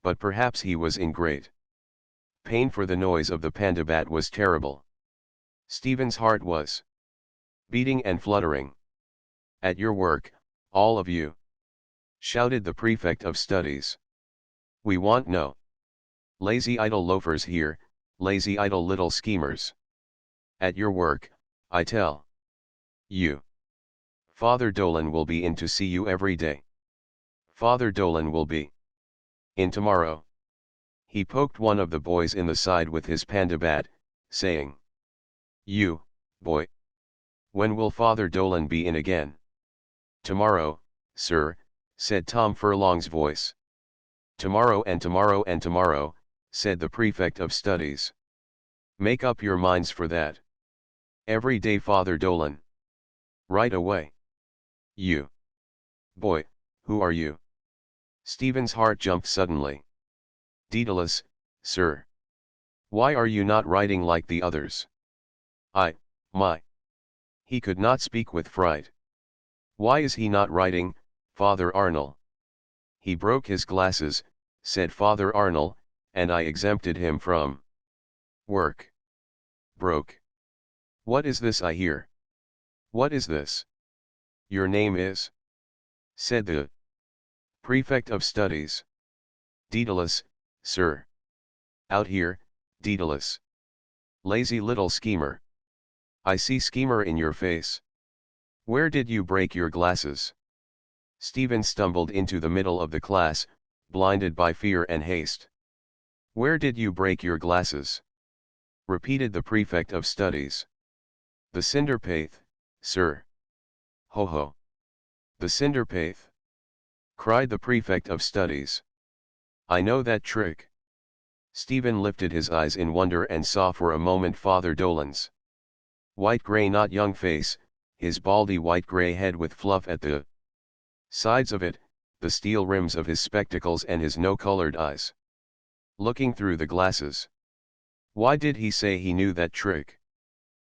But perhaps he was in great pain, for the noise of the panda bat was terrible. Stephen's heart was beating and fluttering. At your work, all of you! Shouted the prefect of studies. We want no lazy idle loafers here, lazy idle little schemers. At your work, I tell you. Father Dolan will be in to see you every day. Father Dolan will be in tomorrow. He poked one of the boys in the side with his panda bat, saying, You, boy. When will Father Dolan be in again? Tomorrow, sir, said Tom Furlong's voice. Tomorrow and tomorrow and tomorrow, said the prefect of studies. Make up your minds for that. Every day, Father Dolan. Right away. You. Boy, who are you? Stephen's heart jumped suddenly. Daedalus, sir. Why are you not writing like the others? My. He could not speak with fright. Why is he not writing, Father Arnold? He broke his glasses, said Father Arnold, and I exempted him from work. Broke. What is this I hear? What is this? Your name is? Said the prefect of studies. Daedalus, sir. Out here, Daedalus. Lazy little schemer. I see schemer in your face. Where did you break your glasses? Stephen stumbled into the middle of the class, blinded by fear and haste. Where did you break your glasses? Repeated the prefect of studies. The cinder path, sir. Ho ho. The cinder path. Cried the prefect of studies. I know that trick. Stephen lifted his eyes in wonder and saw for a moment Father Dolan's white-gray not young face, his baldy white-gray head with fluff at the sides of it, the steel rims of his spectacles and his no-colored eyes. Looking through the glasses. Why did he say he knew that trick?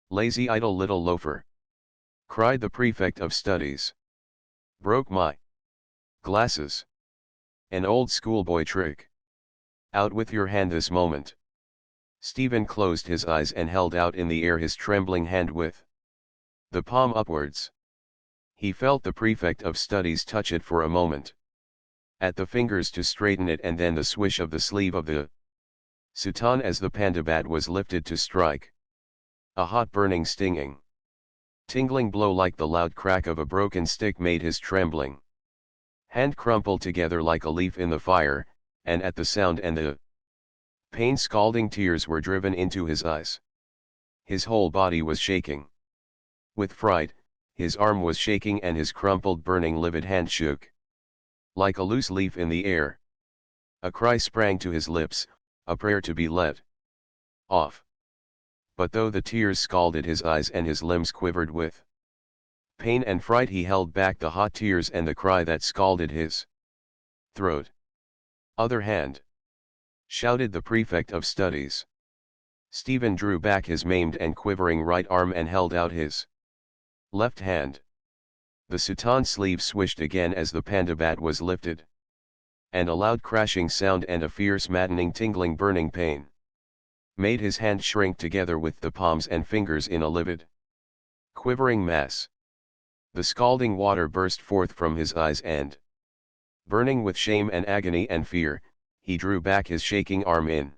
Lazy idle little loafer. Cried the prefect of studies. Broke my glasses. An old schoolboy trick. Out with your hand this moment. Stephen closed his eyes and held out in the air his trembling hand with the palm upwards. He felt the prefect of studies touch it for a moment. At the fingers to straighten it and then the swish of the sleeve of the soutane as the pandabat was lifted to strike. A hot burning stinging, tingling blow like the loud crack of a broken stick made his trembling hand crumple together like a leaf in the fire, and at the sound and the pain scalding tears were driven into his eyes. His whole body was shaking. With fright, his arm was shaking and his crumpled burning livid hand shook like a loose leaf in the air. A cry sprang to his lips, a prayer to be let off. But though the tears scalded his eyes and his limbs quivered with pain and fright, he held back the hot tears and the cry that scalded his throat. Other hand! Shouted the prefect of studies. Stephen drew back his maimed and quivering right arm and held out his left hand. The soutane sleeve swished again as the pandabat was lifted. And a loud crashing sound and a fierce maddening tingling burning pain made his hand shrink together with the palms and fingers in a livid, quivering mass. The scalding water burst forth from his eyes and, burning with shame and agony and fear, he drew back his shaking arm in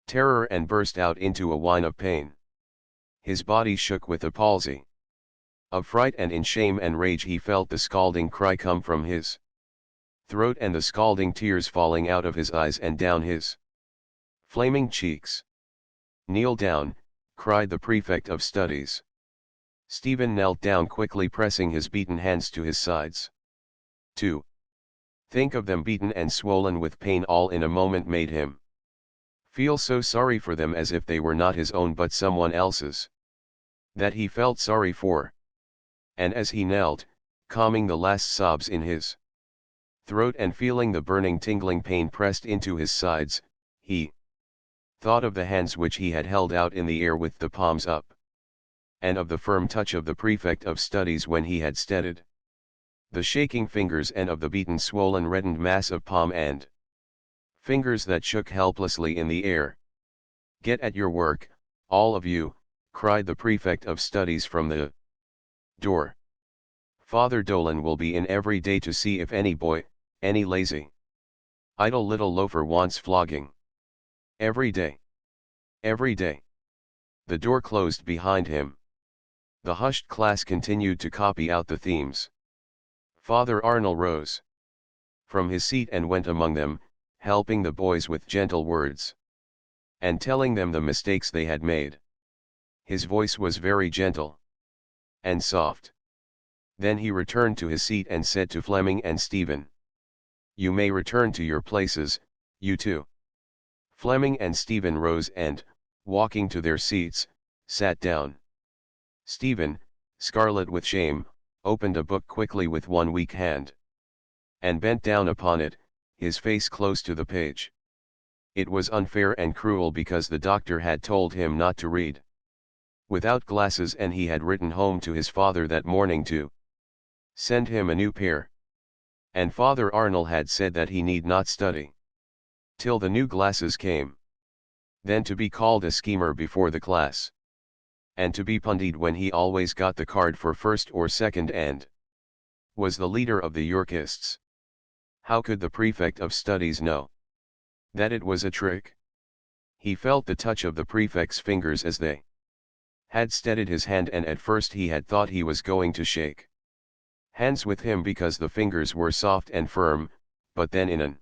terror and burst out into a whine of pain. His body shook with a palsy of fright, and in shame and rage he felt the scalding cry come from his throat and the scalding tears falling out of his eyes and down his flaming cheeks. Kneel down, cried the prefect of studies. Stephen knelt down quickly, pressing his beaten hands to his sides. 2. Think of them beaten and swollen with pain all in a moment made him feel so sorry for them, as if they were not his own but someone else's, that he felt sorry for. And as he knelt, calming the last sobs in his throat and feeling the burning tingling pain pressed into his sides, he thought of the hands which he had held out in the air with the palms up, and of the firm touch of the prefect of studies when he had steadied the shaking fingers, and of the beaten swollen reddened mass of palm and fingers that shook helplessly in the air. Get at your work, all of you, cried the prefect of studies from the door. Father Dolan will be in every day to see if any boy, any lazy, idle little loafer wants flogging. Every day. Every day. The door closed behind him. The hushed class continued to copy out the themes. Father Arnold rose from his seat and went among them, helping the boys with gentle words, and telling them the mistakes they had made. His voice was very gentle and soft. Then he returned to his seat and said to Fleming and Stephen, You may return to your places, you two. Fleming and Stephen rose and, walking to their seats, sat down. Stephen, scarlet with shame, opened a book quickly with one weak hand. And bent down upon it, his face close to the page. It was unfair and cruel because the doctor had told him not to read. Without glasses, and he had written home to his father that morning to send him a new pair. And Father Arnold had said that he need not study till the new glasses came. Then to be called a schemer before the class. And to be punted when he always got the card for first or second and was the leader of the Yorkists. How could the prefect of studies know that it was a trick? He felt the touch of the prefect's fingers as they had steadied his hand, and at first he had thought he was going to shake hands with him because the fingers were soft and firm, but then in an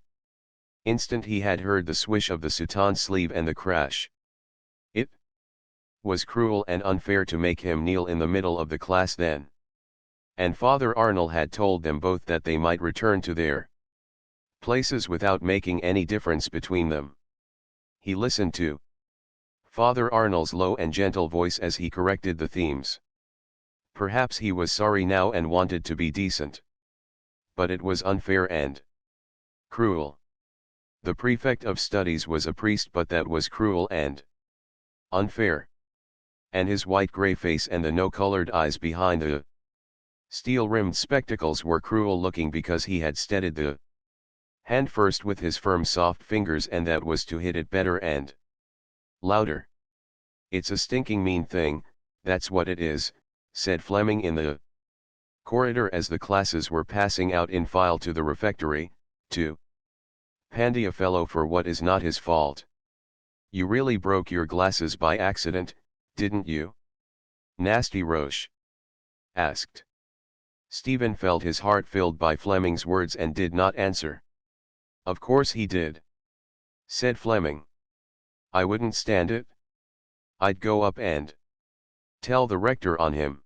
instant he had heard the swish of the soutane sleeve and the crash. It was cruel and unfair to make him kneel in the middle of the class then. And Father Arnold had told them both that they might return to their places without making any difference between them. He listened to Father Arnold's low and gentle voice as he corrected the themes. Perhaps he was sorry now and wanted to be decent. But it was unfair and cruel. The prefect of studies was a priest, but that was cruel and unfair. And his white-gray face and the no-colored eyes behind the steel-rimmed spectacles were cruel-looking because he had steadied the hand first with his firm soft fingers, and that was to hit it better and louder. It's a stinking mean thing, that's what it is, said Fleming in the corridor as the classes were passing out in file to the refectory, to pandy a fellow for what is not his fault. You really broke your glasses by accident, didn't you? Nasty Roche asked. Stephen felt his heart filled by Fleming's words and did not answer. Of course he did, said Fleming. I wouldn't stand it. I'd go up and tell the rector on him.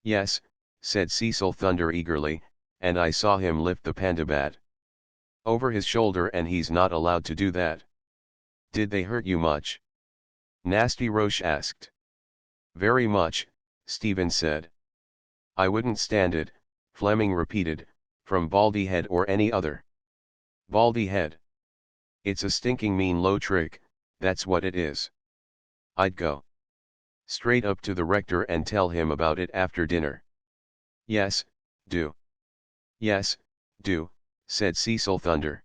Yes, said Cecil Thunder eagerly, and I saw him lift the pandabat over his shoulder, and he's not allowed to do that. Did they hurt you much? Nasty Roche asked. Very much, Stephen said. I wouldn't stand it, Fleming repeated, from Baldy Head or any other. Baldy Head. It's a stinking mean low trick, that's what it is. I'd go straight up to the rector and tell him about it after dinner. Yes, do. Yes, do, said Cecil Thunder.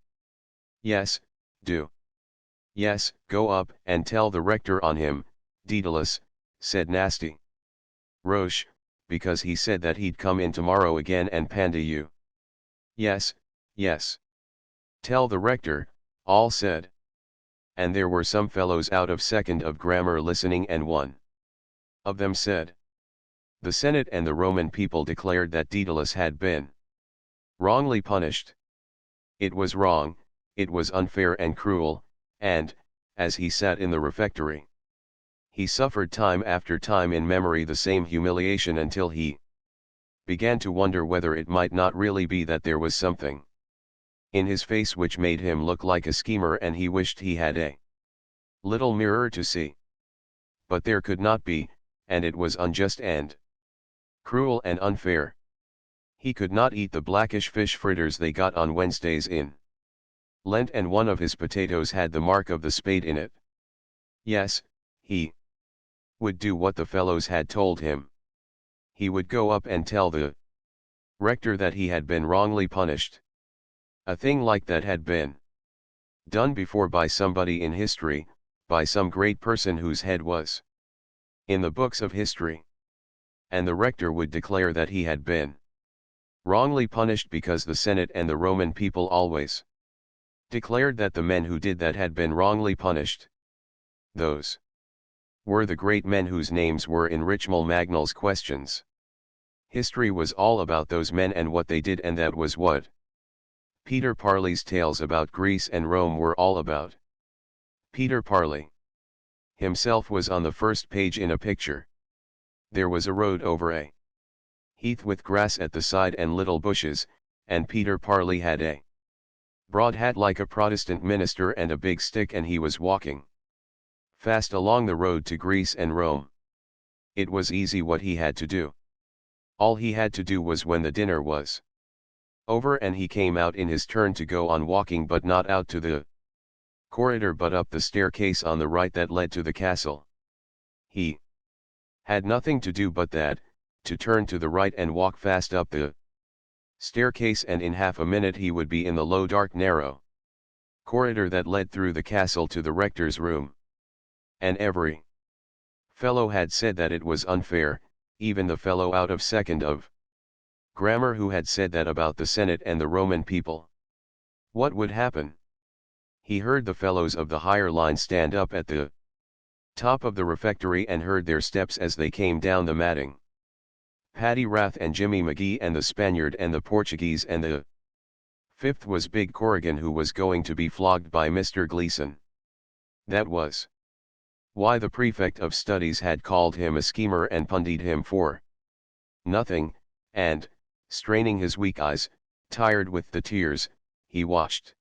Yes, do. Yes, go up and tell the rector on him, Daedalus, said Nasty Roche, because he said that he'd come in tomorrow again and panda you. Yes, yes. Tell the rector, all said. And there were some fellows out of second of grammar listening, and one of them said, the Senate and the Roman people declared that Daedalus had been wrongly punished. It was wrong, it was unfair and cruel, and, as he sat in the refectory, he suffered time after time in memory the same humiliation until he began to wonder whether it might not really be that there was something in his face which made him look like a schemer, and he wished he had a little mirror to see. But there could not be, and it was unjust and cruel and unfair. He could not eat the blackish fish fritters they got on Wednesdays in Lent, and one of his potatoes had the mark of the spade in it. Yes, he would do what the fellows had told him. He would go up and tell the rector that he had been wrongly punished. A thing like that had been done before by somebody in history, by some great person whose head was in the books of history. And the rector would declare that he had been wrongly punished because the Senate and the Roman people always declared that the men who did that had been wrongly punished. Those were the great men whose names were in Richmal Magnall's questions. History was all about those men and what they did, and that was what Peter Parley's tales about Greece and Rome were all about. Peter Parley himself was on the first page in a picture. There was a road over a heath with grass at the side and little bushes, and Peter Parley had a broad hat like a Protestant minister and a big stick, and he was walking fast along the road to Greece and Rome. It was easy what he had to do. All he had to do was when the dinner was over and he came out in his turn to go on walking, but not out to the corridor but up the staircase on the right that led to the castle. He had nothing to do but that, to turn to the right and walk fast up the staircase, and in half a minute he would be in the low dark narrow corridor that led through the castle to the rector's room. And every fellow had said that it was unfair, even the fellow out of second of grammar who had said that about the Senate and the Roman people. What would happen? He heard the fellows of the higher line stand up at the top of the refectory and heard their steps as they came down the matting. Paddy Rath and Jimmy McGee and the Spaniard and the Portuguese, and the fifth was Big Corrigan, who was going to be flogged by Mr. Gleason. That was why the prefect of studies had called him a schemer and pundied him for nothing, and, straining his weak eyes, tired with the tears, he watched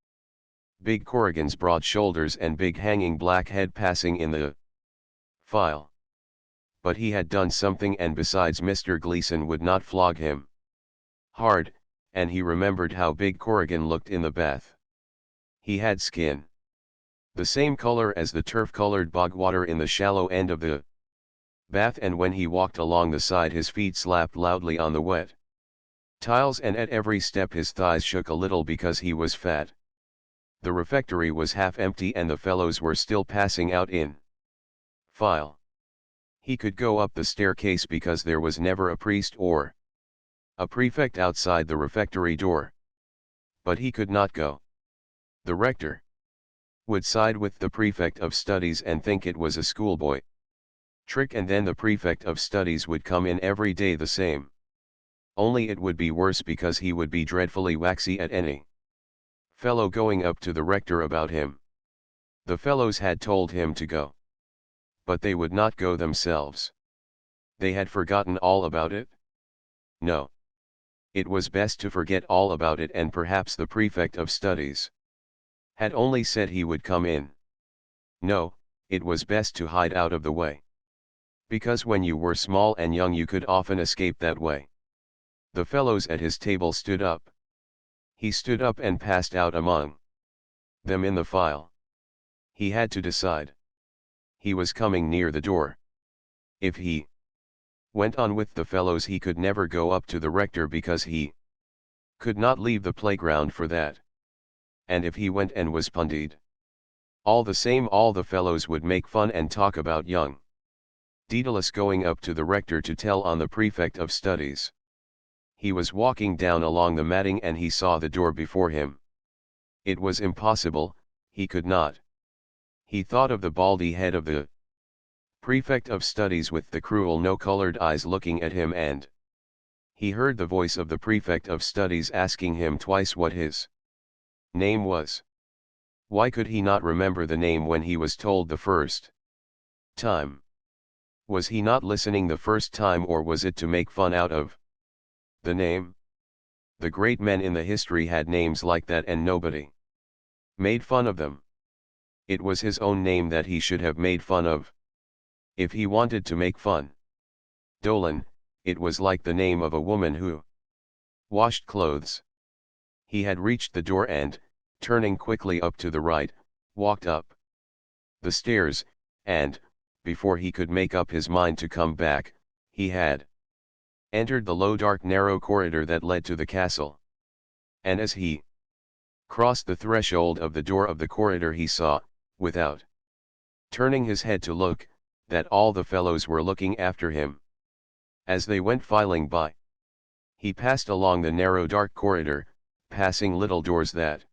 Big Corrigan's broad shoulders and big hanging black head passing in the file. But he had done something, and besides, Mr. Gleason would not flog him hard, and he remembered how Big Corrigan looked in the bath. He had skin the same color as the turf-colored bog water in the shallow end of the bath, and when he walked along the side his feet slapped loudly on the wet tiles, and at every step his thighs shook a little because he was fat. The refectory was half empty and the fellows were still passing out in file. He could go up the staircase because there was never a priest or a prefect outside the refectory door. But he could not go. The rector would side with the prefect of studies and think it was a schoolboy trick, and then the prefect of studies would come in every day the same. Only it would be worse because he would be dreadfully waxy at any fellow going up to the rector about him. The fellows had told him to go, but they would not go themselves. They had forgotten all about it? No. It was best to forget all about it, and perhaps the prefect of studies had only said he would come in. No, it was best to hide out of the way. Because when you were small and young you could often escape that way. The fellows at his table stood up. He stood up and passed out among them in the file. He had to decide. He was coming near the door. If he went on with the fellows he could never go up to the rector because he could not leave the playground for that. And if he went and was pundied, all the same all the fellows would make fun and talk about young Daedalus going up to the rector to tell on the prefect of studies. He was walking down along the matting and he saw the door before him. It was impossible, he could not. He thought of the baldy head of the prefect of studies with the cruel no-colored eyes looking at him, and he heard the voice of the prefect of studies asking him twice what his name was. Why could he not remember the name when he was told the first time? Was he not listening the first time, or was it to make fun out of the name? The great men in the history had names like that and nobody made fun of them. It was his own name that he should have made fun of, if he wanted to make fun. Dolan, it was like the name of a woman who washed clothes. He had reached the door and, turning quickly up to the right, walked up the stairs, and, before he could make up his mind to come back, he had entered the low dark narrow corridor that led to the castle. And as he crossed the threshold of the door of the corridor he saw, without turning his head to look, that all the fellows were looking after him. As they went filing by, he passed along the narrow dark corridor, passing little doors that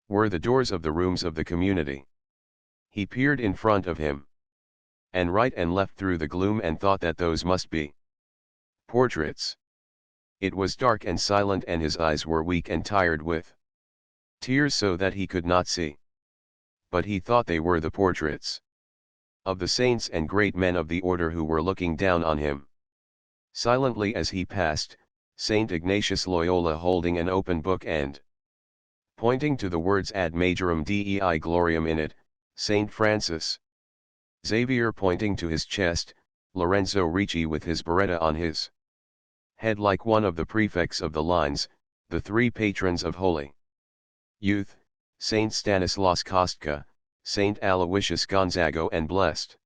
were the doors of the rooms of the community. He peered in front of him, and right and left through the gloom, and thought that those must be portraits. It was dark and silent, and his eyes were weak and tired with tears so that he could not see. But he thought they were the portraits of the saints and great men of the order who were looking down on him. Silently as he passed, Saint Ignatius Loyola holding an open book and pointing to the words Ad Majorem Dei Gloriam in it, St. Francis. Xavier pointing to his chest, Lorenzo Ricci with his beretta on his head like one of the prefects of the lines, the three patrons of holy youth, Saint Stanislaus Kostka, Saint Aloysius Gonzago and Blessed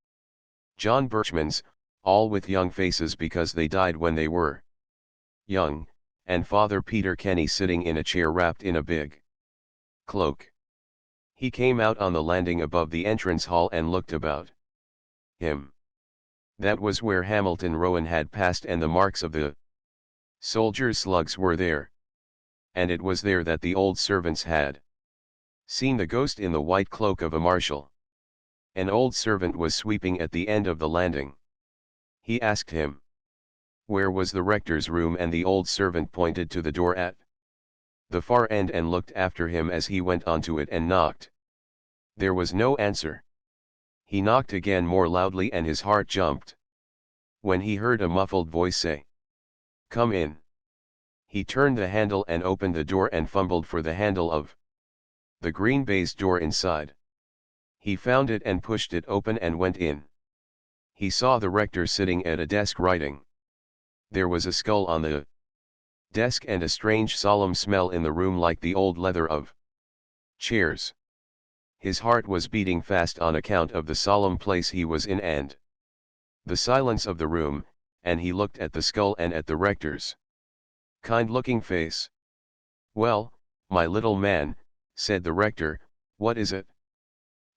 John Birchmans, all with young faces because they died when they were young, and Father Peter Kenny sitting in a chair wrapped in a big cloak. He came out on the landing above the entrance hall and looked about him. That was where Hamilton Rowan had passed and the marks of the soldiers' slugs were there. And it was there that the old servants had seen the ghost in the white cloak of a marshal. An old servant was sweeping at the end of the landing. He asked him where was the rector's room, and the old servant pointed to the door at the far end and looked after him as he went onto it and knocked. There was no answer. He knocked again more loudly and his heart jumped when he heard a muffled voice say, "Come in." He turned the handle and opened the door and fumbled for the handle of the green baize door inside. He found it and pushed it open and went in. He saw the rector sitting at a desk writing. There was a skull on the desk and a strange solemn smell in the room like the old leather of chairs. His heart was beating fast on account of the solemn place he was in and the silence of the room, and he looked at the skull and at the rector's kind-looking face. "Well, my little man," said the rector, "what is it?"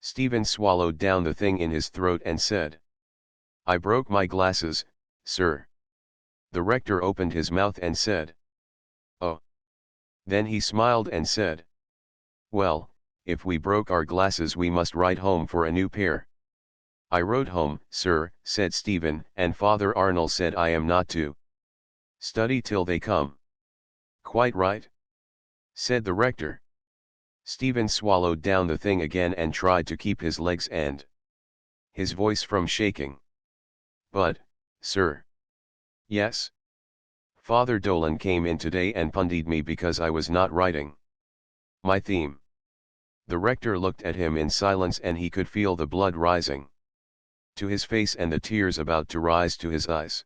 Stephen swallowed down the thing in his throat and said, "I broke my glasses, sir." The rector opened his mouth and said, "Oh." Then he smiled and said, "Well, if we broke our glasses we must write home for a new pair." "I wrote home, sir," said Stephen, "and Father Arnold said I am not to study till they come." "Quite right," said the rector. Stephen swallowed down the thing again and tried to keep his legs and his voice from shaking. "But, sir." "Yes?" "Father Dolan came in today and pundied me because I was not writing my theme." The rector looked at him in silence and he could feel the blood rising to his face and the tears about to rise to his eyes.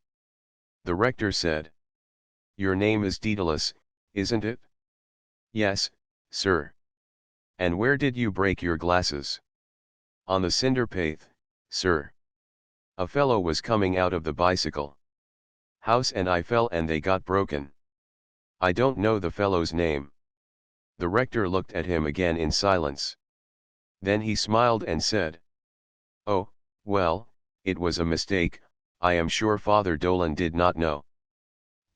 The rector said, "Your name is Daedalus, isn't it?" "Yes, sir." "And where did you break your glasses?" "On the cinder path, sir. A fellow was coming out of the bicycle house and I fell and they got broken. I don't know the fellow's name." The rector looked at him again in silence. Then he smiled and said, "Oh, well, it was a mistake, I am sure Father Dolan did not know.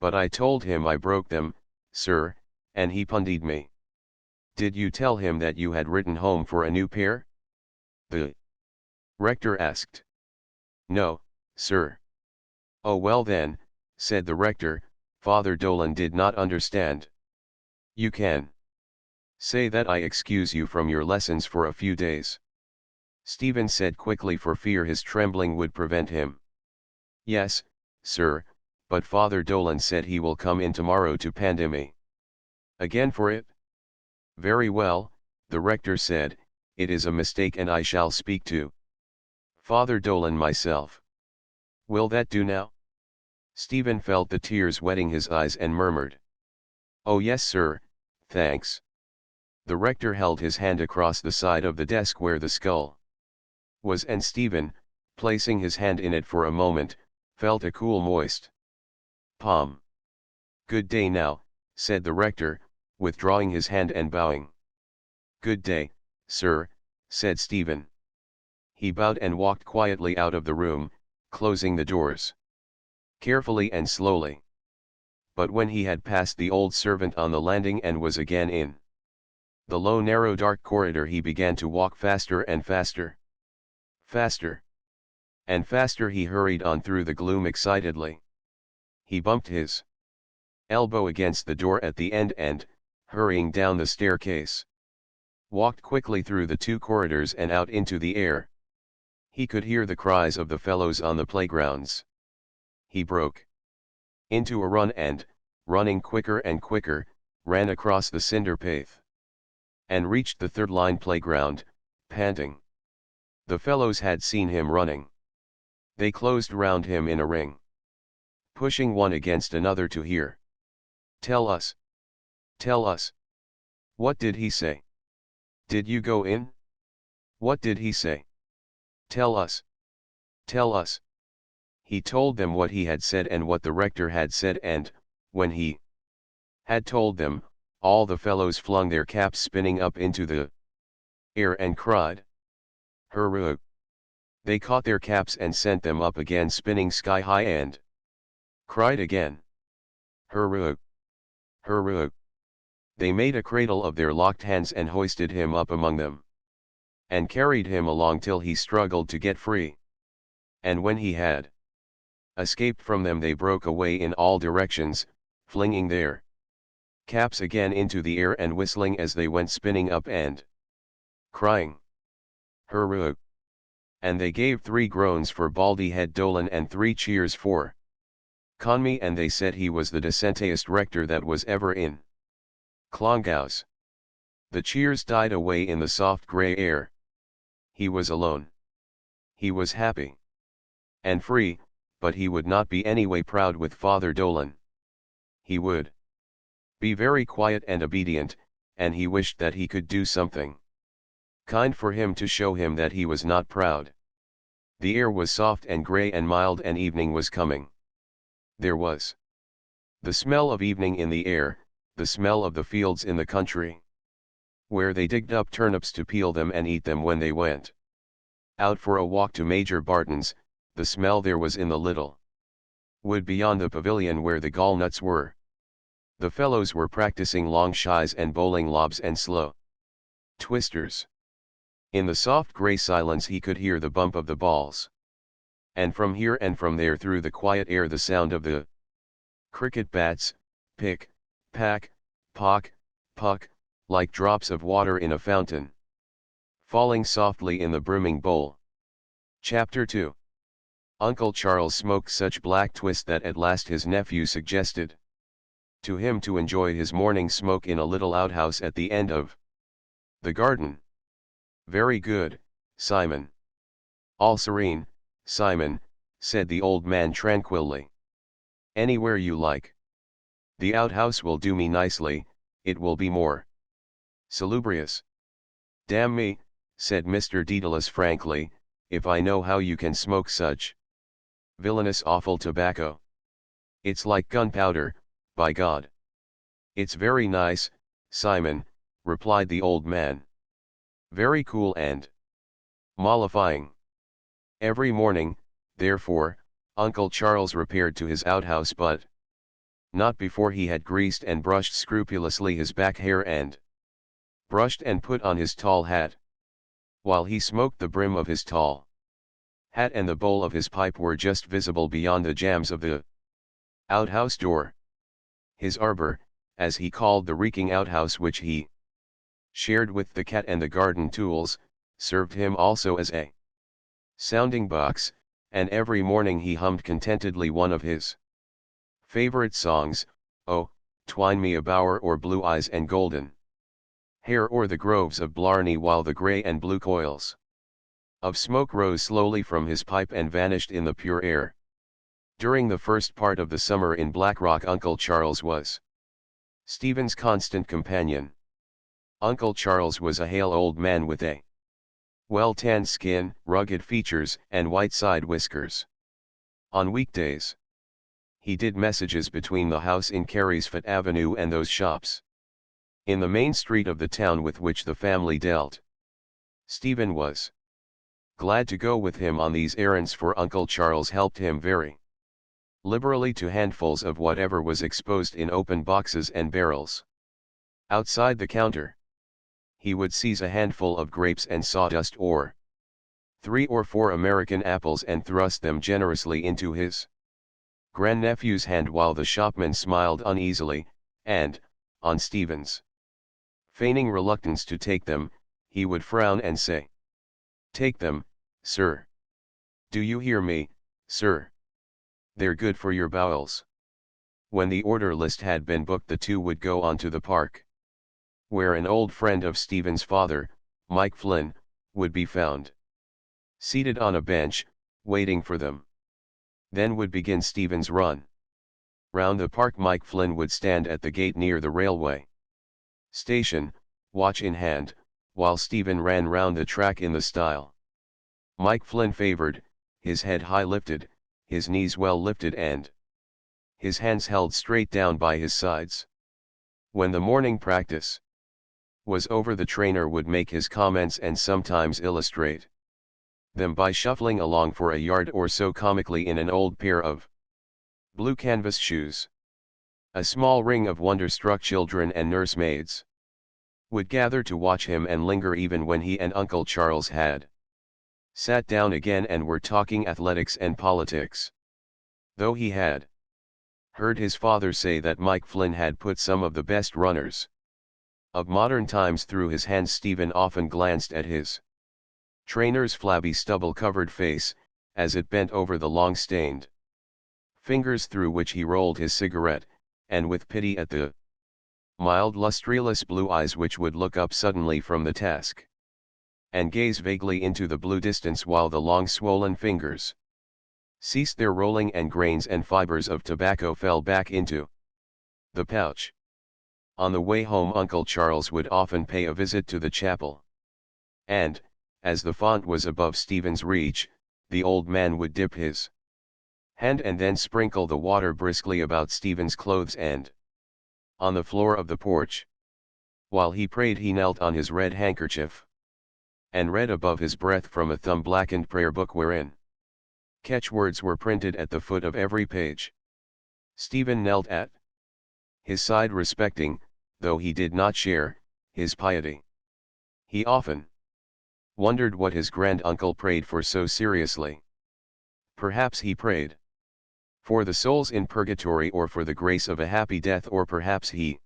But I told him I broke them, sir, and he pundied me." "Did you tell him that you had written home for a new pair?" the rector asked. "No, sir." "Oh well then," said the rector, "Father Dolan did not understand. You can say that I excuse you from your lessons for a few days." Stephen said quickly for fear his trembling would prevent him. "Yes, sir, but Father Dolan said he will come in tomorrow to pandy me again for it." "Very well," the rector said, "it is a mistake and I shall speak to Father Dolan myself. Will that do now?" Stephen felt the tears wetting his eyes and murmured, "Oh yes sir, thanks." The rector held his hand across the side of the desk where the skull was and Stephen, placing his hand in it for a moment, felt a cool moist palm. "Good day now," said the rector, withdrawing his hand and bowing. "Good day, sir," said Stephen. He bowed and walked quietly out of the room, closing the doors carefully and slowly. But when he had passed the old servant on the landing and was again in the low narrow dark corridor he began to walk faster and faster. Faster and faster he hurried on through the gloom excitedly. He bumped his elbow against the door at the end and, hurrying down the staircase, walked quickly through the two corridors and out into the air. He could hear the cries of the fellows on the playgrounds. He broke into a run and, running quicker and quicker, ran across the cinder path. and reached the third-line playground, panting. The fellows had seen him running. They closed round him in a ring, pushing one against another to hear. "Tell us! Tell us! What did he say? Did you go in? What did he say? Tell us! Tell us!" He told them what he had said and what the rector had said, and, when he had told them, all the fellows flung their caps spinning up into the air and cried, "Hurrah!" They caught their caps and sent them up again spinning sky high and cried again, "Hurrah! Hurrah!" They made a cradle of their locked hands and hoisted him up among them, and carried him along till he struggled to get free. And when he had escaped from them, they broke away in all directions, flinging their caps again into the air and whistling as they went spinning up and crying, "Hurrah!" And they gave 3 groans for Baldy head Dolan and 3 cheers for Conmee, and they said he was the decentest rector that was ever in Clongowes. The cheers died away in the soft grey air. He was alone. He was happy and free, but he would not be anyway proud with Father Dolan. He would be very quiet and obedient, and he wished that he could do something kind for him to show him that he was not proud. The air was soft and grey and mild, and evening was coming. There was the smell of evening in the air, the smell of the fields in the country, where they digged up turnips to peel them and eat them when they went out for a walk to Major Barton's, the smell there was in the little wood beyond the pavilion where the gallnuts were. The fellows were practicing long shies and bowling lobs and slow twisters. In the soft grey silence he could hear the bump of the balls. And from here and from there through the quiet air the sound of the cricket bats, pick, pack, pock, puck, like drops of water in a fountain, falling softly in the brimming bowl. Chapter 2. Uncle Charles smoked such black twist that at last his nephew suggested to him to enjoy his morning smoke in a little outhouse at the end of the garden. "Very good, Simon." "All serene, Simon," said the old man tranquilly. "Anywhere you like. The outhouse will do me nicely, it will be more salubrious." "Damn me," said Mr. Dedalus frankly, "if I know how you can smoke such villainous awful tobacco. It's like gunpowder, by God." "It's very nice, Simon," replied the old man. "Very cool and mollifying." Every morning, therefore, Uncle Charles repaired to his outhouse, but not before he had greased and brushed scrupulously his back hair and brushed and put on his tall hat. While he smoked, the brim of his tall hat and the bowl of his pipe were just visible beyond the jambs of the outhouse door. His arbor, as he called the reeking outhouse which he shared with the cat and the garden tools, served him also as a sounding box, and every morning he hummed contentedly one of his favorite songs, "Oh, twine me a bower o'er blue eyes and golden hair o'er the groves of Blarney," while the grey and blue coils of smoke rose slowly from his pipe and vanished in the pure air. During the first part of the summer in Blackrock, Uncle Charles was Stephen's constant companion. Uncle Charles was a hale old man with a well-tanned skin, rugged features, and white side whiskers. On weekdays, he did messages between the house in Carysfort Avenue and those shops in the main street of the town with which the family dealt. Stephen was glad to go with him on these errands, for Uncle Charles helped him very liberally to handfuls of whatever was exposed in open boxes and barrels. Outside the counter, he would seize a handful of grapes and sawdust, or 3 or 4 American apples, and thrust them generously into his grandnephew's hand, while the shopman smiled uneasily, and, on Stephen's feigning reluctance to take them, he would frown and say, "Take them, sir. Do you hear me, sir? They're good for your bowels." When the order list had been booked, the two would go on to the park. where an old friend of Stephen's father, Mike Flynn, would be found. Seated on a bench, waiting for them. Then would begin Stephen's run. Round the park Mike Flynn would stand at the gate near the railway station, watch in hand, while Stephen ran round the track in the stile. Mike Flynn favored, his head high lifted, his knees well lifted and his hands held straight down by his sides. When the morning practice was over, the trainer would make his comments and sometimes illustrate them by shuffling along for a yard or so comically in an old pair of blue canvas shoes. A small ring of wonder-struck children and nursemaids would gather to watch him and linger even when he and Uncle Charles had sat down again and were talking athletics and politics. Though he had heard his father say that Mike Flynn had put some of the best runners of modern times through his hands, Stephen often glanced at his trainer's flabby stubble-covered face, as it bent over the long stained fingers through which he rolled his cigarette, and with pity at the mild lustreless blue eyes which would look up suddenly from the task and gaze vaguely into the blue distance while the long swollen fingers ceased their rolling and grains and fibers of tobacco fell back into the pouch. On the way home Uncle Charles would often pay a visit to the chapel. And, as the font was above Stephen's reach, the old man would dip his hand and then sprinkle the water briskly about Stephen's clothes and on the floor of the porch. While he prayed he knelt on his red handkerchief and read above his breath from a thumb-blackened prayer book wherein catchwords were printed at the foot of every page. Stephen knelt at his side respecting, though he did not share, his piety. He often wondered what his grand-uncle prayed for so seriously. Perhaps he prayed for the souls in purgatory or for the grace of a happy death, or perhaps he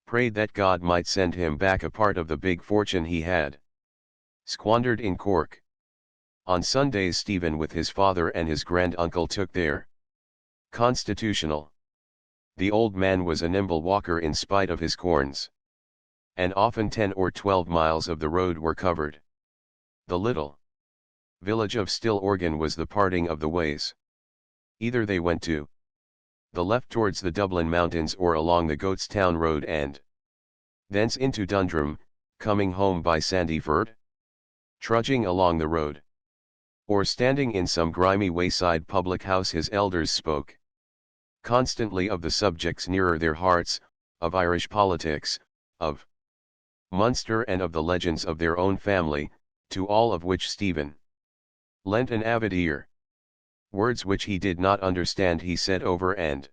prayed that God might send him back a part of the big fortune he had squandered in Cork. On Sundays Stephen with his father and his grand-uncle took their constitutional. The old man was a nimble walker in spite of his corns. And often 10 or 12 miles of the road were covered. The little village of Stillorgan was the parting of the ways. Either they went to the left towards the Dublin mountains or along the Goatstown road and thence into Dundrum, coming home by Sandyford, trudging along the road, or standing in some grimy wayside public house. His elders spoke constantly of the subjects nearer their hearts, of Irish politics, of Munster and of the legends of their own family, to all of which Stephen lent an avid ear. Words which he did not understand he said over and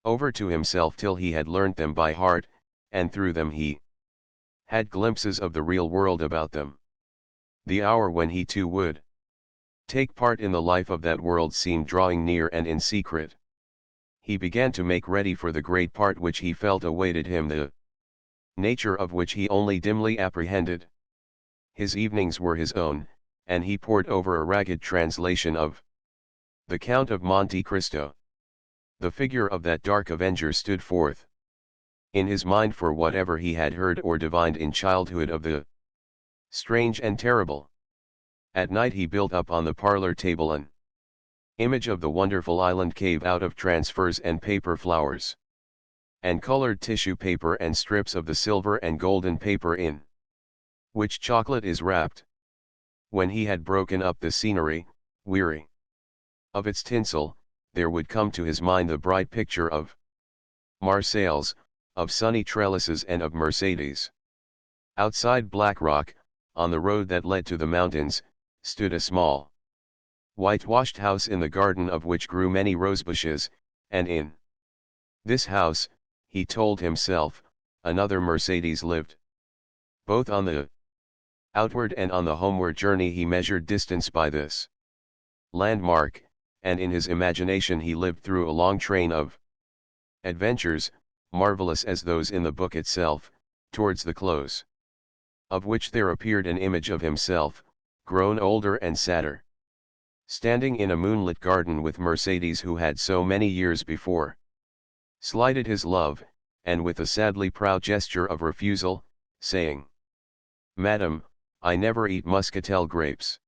over to himself till he had learnt them by heart, and through them he had glimpses of the real world about them. The hour when he too would take part in the life of that world seemed drawing near, and in secret he began to make ready for the great part which he felt awaited him, the nature of which he only dimly apprehended. His evenings were his own, and he pored over a ragged translation of the Count of Monte Cristo. The figure of that dark avenger stood forth in his mind, for whatever he had heard or divined in childhood of the strange and terrible. At night he built up on the parlor table an image of the wonderful island cave out of transfers and paper flowers, and colored tissue paper and strips of the silver and golden paper in which chocolate is wrapped. When he had broken up the scenery, weary of its tinsel, there would come to his mind the bright picture of Marseilles, of sunny trellises and of Mercedes. Outside Blackrock, on the road that led to the mountains, stood a small whitewashed house in the garden of which grew many rosebushes, and in this house, he told himself, another Mercedes lived. Both on the outward and on the homeward journey he measured distance by this landmark, and in his imagination he lived through a long train of adventures, marvelous as those in the book itself, towards the close of which there appeared an image of himself, grown older and sadder, standing in a moonlit garden with Mercedes, who had so many years before slighted his love, and with a sadly proud gesture of refusal, saying, "Madam, I never eat muscatel grapes."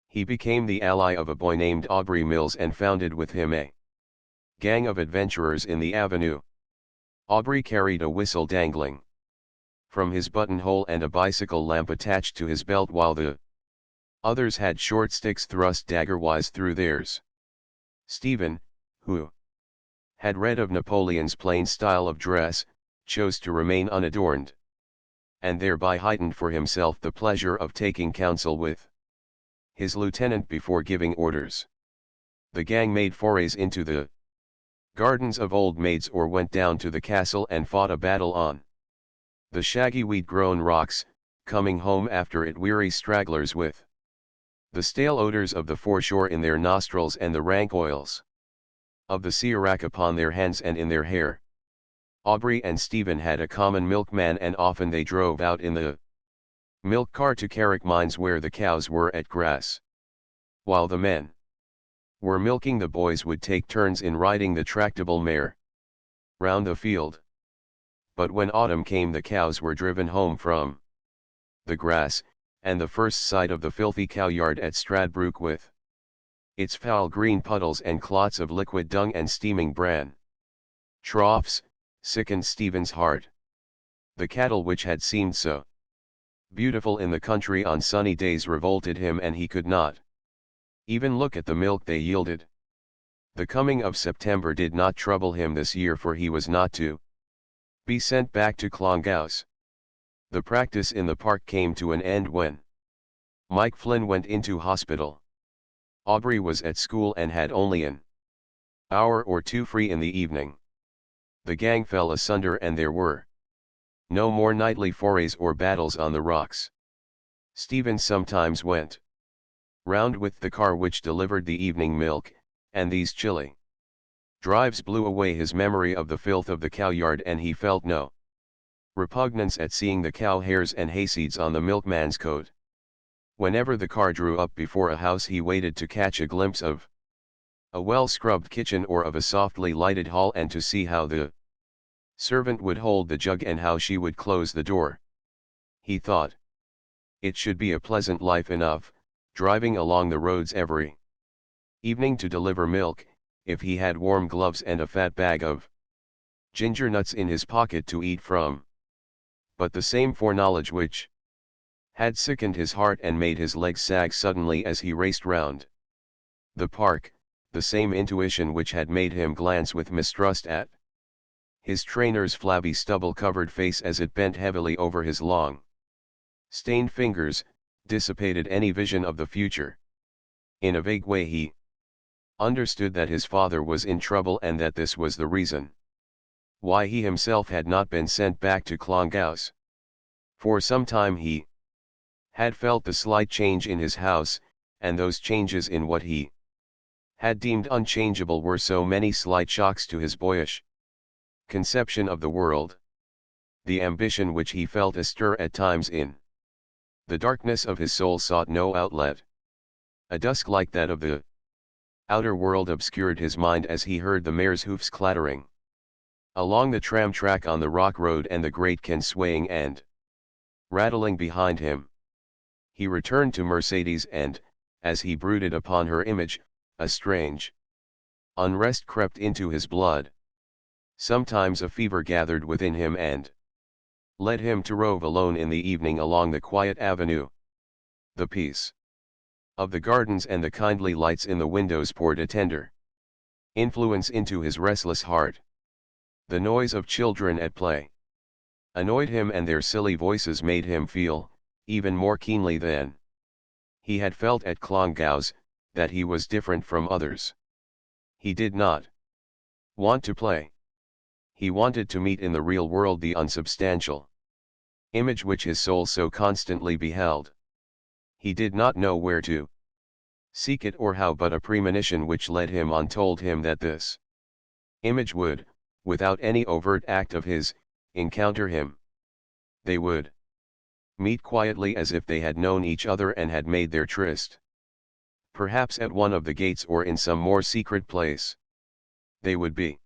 He became the ally of a boy named Aubrey Mills and founded with him a gang of adventurers in the avenue. Aubrey carried a whistle dangling from his buttonhole and a bicycle lamp attached to his belt, while the others had short sticks thrust dagger-wise through theirs. Stephen, who had read of Napoleon's plain style of dress, chose to remain unadorned, and thereby heightened for himself the pleasure of taking counsel with his lieutenant before giving orders. The gang made forays into the gardens of old maids or went down to the castle and fought a battle on the shaggy weed-grown rocks, coming home after it weary stragglers with the stale odors of the foreshore in their nostrils and the rank oils of the sea wrack upon their hands and in their hair. Aubrey and Stephen had a common milkman, and often they drove out in the milk car to Carrick Mines where the cows were at grass. While the men were milking, the boys would take turns in riding the tractable mare round the field. But when autumn came, the cows were driven home from the grass, and the first sight of the filthy cowyard at Stradbrook with its foul green puddles and clots of liquid dung and steaming bran troughs, sickened Stephen's heart. The cattle which had seemed so beautiful in the country on sunny days revolted him, and he could not even look at the milk they yielded. The coming of September did not trouble him this year, for he was not to be sent back to Clongowes. The practice in the park came to an end when Mike Flynn went into hospital. Aubrey was at school and had only an hour or two free in the evening. The gang fell asunder, and there were no more nightly forays or battles on the rocks. Stephen sometimes went round with the car which delivered the evening milk, and these chilly drives blew away his memory of the filth of the cowyard, and he felt no repugnance at seeing the cow hairs and hayseeds on the milkman's coat. Whenever the car drew up before a house, he waited to catch a glimpse of a well-scrubbed kitchen or of a softly lighted hall, and to see how the servant would hold the jug and how she would close the door. He thought it should be a pleasant life enough, driving along the roads every evening to deliver milk, if he had warm gloves and a fat bag of ginger nuts in his pocket to eat from. But the same foreknowledge which had sickened his heart and made his legs sag suddenly as he raced round the park, the same intuition which had made him glance with mistrust at his trainer's flabby stubble-covered face as it bent heavily over his long, stained fingers, dissipated any vision of the future. In a vague way he understood that his father was in trouble, and that this was the reason why he himself had not been sent back to Clongowes. For some time he had felt the slight change in his house, and those changes in what he had deemed unchangeable were so many slight shocks to his boyish conception of the world. The ambition which he felt astir at times in the darkness of his soul sought no outlet. A dusk like that of the outer world obscured his mind as he heard the mare's hoofs clattering along the tram track on the rock road, and the great can swaying and rattling behind him. He returned to Mercedes, and, as he brooded upon her image, a strange unrest crept into his blood. Sometimes a fever gathered within him and led him to rove alone in the evening along the quiet avenue. The peace of the gardens and the kindly lights in the windows poured a tender influence into his restless heart. The noise of children at play annoyed him, and their silly voices made him feel, even more keenly than he had felt at Clongowes, that he was different from others. He did not want to play. He wanted to meet in the real world the unsubstantial image which his soul so constantly beheld. He did not know where to seek it or how, but a premonition which led him on told him that this image would, without any overt act of his, encounter him. They would meet quietly as if they had known each other and had made their tryst. Perhaps at one of the gates or in some more secret place. They would be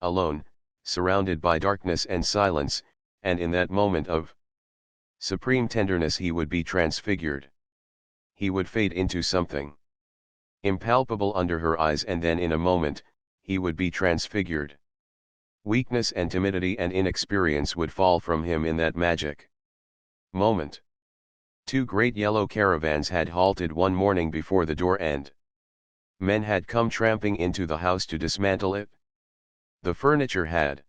alone, surrounded by darkness and silence, and in that moment of supreme tenderness he would be transfigured. He would fade into something impalpable under her eyes, and then in a moment, he would be transfigured. Weakness and timidity and inexperience would fall from him in that magic moment. Two great yellow caravans had halted one morning before the door, and men had come tramping into the house to dismantle it. The furniture had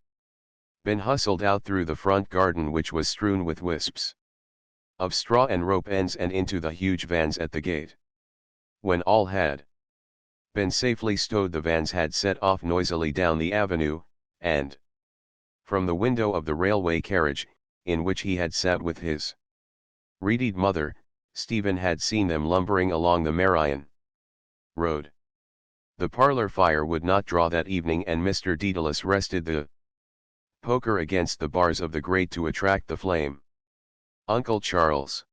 been hustled out through the front garden, which was strewn with wisps of straw and rope ends, and into the huge vans at the gate. When all had been safely stowed, the vans had set off noisily down the avenue, and from the window of the railway carriage, in which he had sat with his reedied mother, Stephen had seen them lumbering along the Marion road. The parlor fire would not draw that evening, and Mr. Dedalus rested the poker against the bars of the grate to attract the flame. Uncle Charles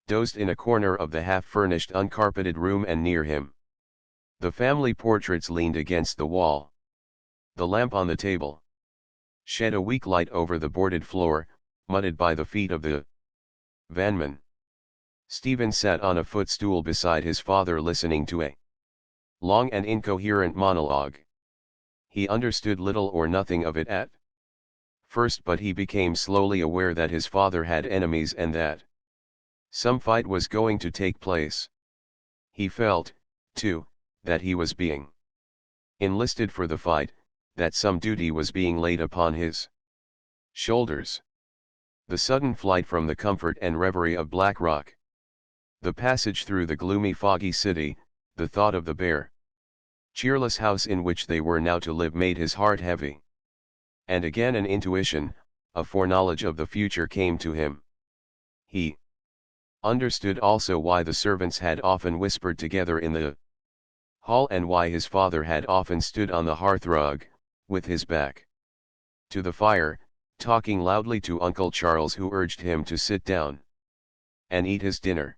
dozed in a corner of the half-furnished uncarpeted room, and near him the family portraits leaned against the wall. The lamp on the table shed a weak light over the boarded floor, mudded by the feet of the vanman. Stephen sat on a footstool beside his father, listening to a long and incoherent monologue. He understood little or nothing of it at first, but he became slowly aware that his father had enemies, and that some fight was going to take place. He felt, too, that he was being enlisted for the fight, that some duty was being laid upon his shoulders. The sudden flight from the comfort and reverie of Black Rock, the passage through the gloomy foggy city, the thought of the bare, cheerless house in which they were now to live, made his heart heavy. And again an intuition, a foreknowledge of the future, came to him. He understood also why the servants had often whispered together in the hall, and why his father had often stood on the hearthrug, with his back to the fire, talking loudly to Uncle Charles, who urged him to sit down and eat his dinner.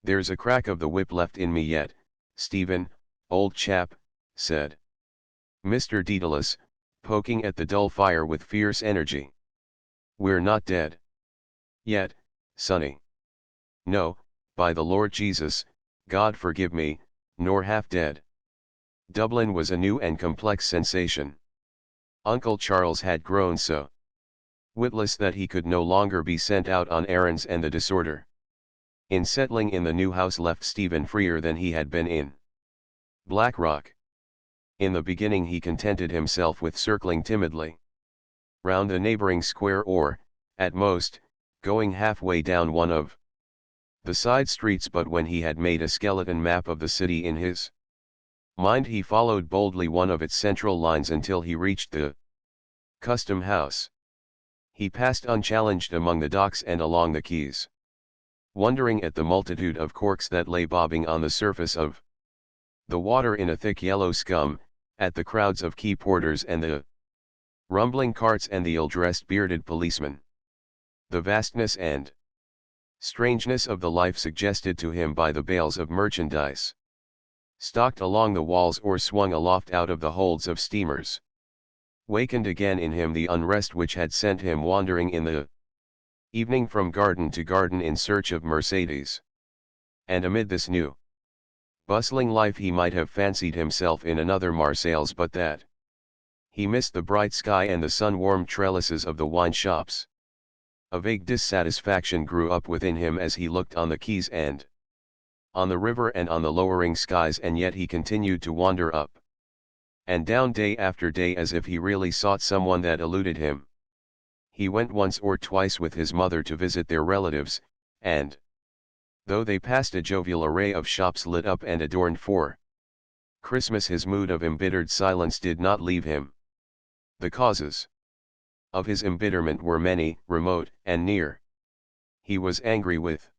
"There's a crack of the whip left in me yet, Stephen, old chap," said Mr. Dedalus, poking at the dull fire with fierce energy. "We're not dead yet, sonny. No, by the Lord Jesus, God forgive me, nor half dead." Dublin was a new and complex sensation. Uncle Charles had grown so witless that he could no longer be sent out on errands, and the disorder in settling in the new house left Stephen freer than he had been in Black Rock. In the beginning he contented himself with circling timidly round the neighboring square, or, at most, going halfway down one of the side streets, but when he had made a skeleton map of the city in his mind, he followed boldly one of its central lines until he reached the Custom House. He passed unchallenged among the docks and along the quays, wondering at the multitude of corks that lay bobbing on the surface of the water in a thick yellow scum, at the crowds of quay porters and the rumbling carts and the ill-dressed bearded policemen. The vastness and strangeness of the life suggested to him by the bales of merchandise stocked along the walls or swung aloft out of the holds of steamers, wakened again in him the unrest which had sent him wandering in the evening from garden to garden in search of Mercedes. And amid this new, bustling life he might have fancied himself in another Marseilles, but that he missed the bright sky and the sun-warmed trellises of the wine shops. A vague dissatisfaction grew up within him as he looked on the quays and on the river and on the lowering skies, and yet he continued to wander up and down day after day as if he really sought someone that eluded him. He went once or twice with his mother to visit their relatives, and though they passed a jovial array of shops lit up and adorned for Christmas, his mood of embittered silence did not leave him. The causes of his embitterment were many, remote and near. He was angry with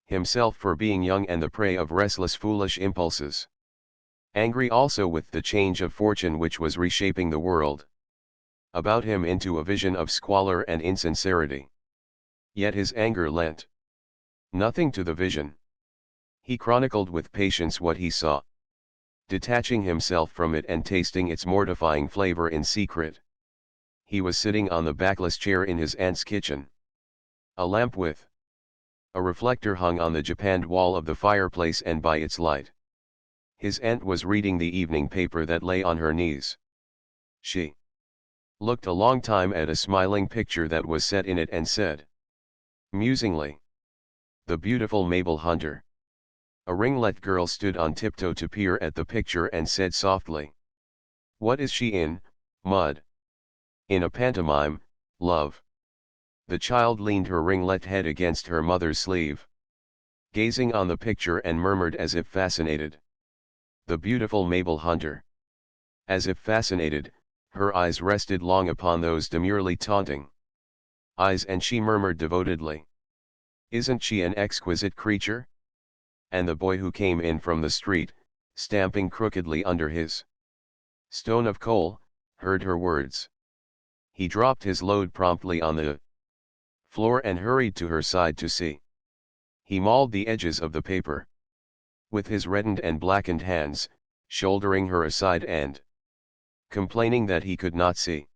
himself for being young and the prey of restless foolish impulses. Angry also with the change of fortune which was reshaping the world about him into a vision of squalor and insincerity. Yet his anger lent nothing to the vision. He chronicled with patience what he saw, detaching himself from it and tasting its mortifying flavor in secret. He was sitting on the backless chair in his aunt's kitchen. A lamp with a reflector hung on the japanned wall of the fireplace, and by its light, his aunt was reading the evening paper that lay on her knees. She looked a long time at a smiling picture that was set in it and said, musingly, "The beautiful Mabel Hunter." A ringlet girl stood on tiptoe to peer at the picture and said softly, "What is she in, Mud?" "In a pantomime, love." The child leaned her ringlet head against her mother's sleeve, gazing on the picture, and murmured as if fascinated, "The beautiful Mabel Hunter." As if fascinated, her eyes rested long upon those demurely taunting eyes, and she murmured devotedly, "Isn't she an exquisite creature?" And the boy who came in from the street, stamping crookedly under his stone of coal, heard her words. He dropped his load promptly on the floor and hurried to her side to see. He mauled the edges of the paper with his reddened and blackened hands, shouldering her aside and complaining that he could not see.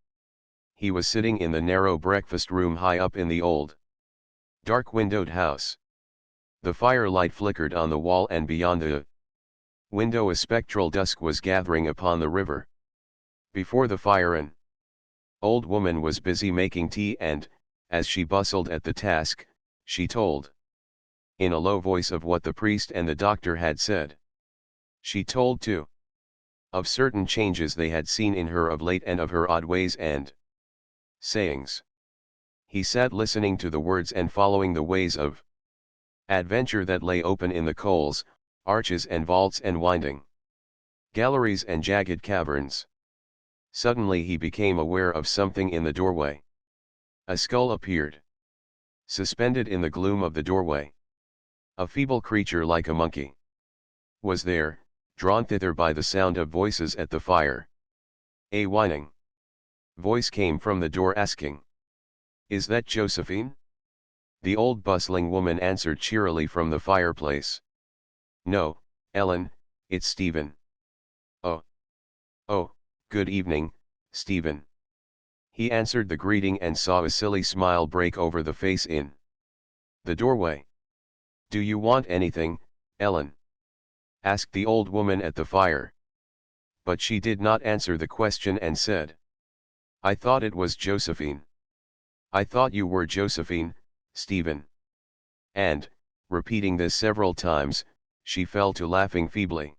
He was sitting in the narrow breakfast room high up in the old, dark-windowed house. The firelight flickered on the wall, and beyond the window a spectral dusk was gathering upon the river. Before the fire an old woman was busy making tea, and, as she bustled at the task, she told, in a low voice, of what the priest and the doctor had said. She told, too, of certain changes they had seen in her of late, and of her odd ways and sayings. He sat listening to the words and following the ways of adventure that lay open in the coals, arches and vaults and winding galleries and jagged caverns. Suddenly he became aware of something in the doorway. A skull appeared, suspended in the gloom of the doorway. A feeble creature like a monkey was there, drawn thither by the sound of voices at the fire. A whining voice came from the door asking, "Is that Josephine?" The old bustling woman answered cheerily from the fireplace, "No, Ellen, it's Stephen." "Oh, oh, good evening, Stephen." He answered the greeting and saw a silly smile break over the face in the doorway. "Do you want anything, Ellen?" asked the old woman at the fire. But she did not answer the question and said, "I thought it was Josephine. I thought you were Josephine, Stephen." And, repeating this several times, she fell to laughing feebly.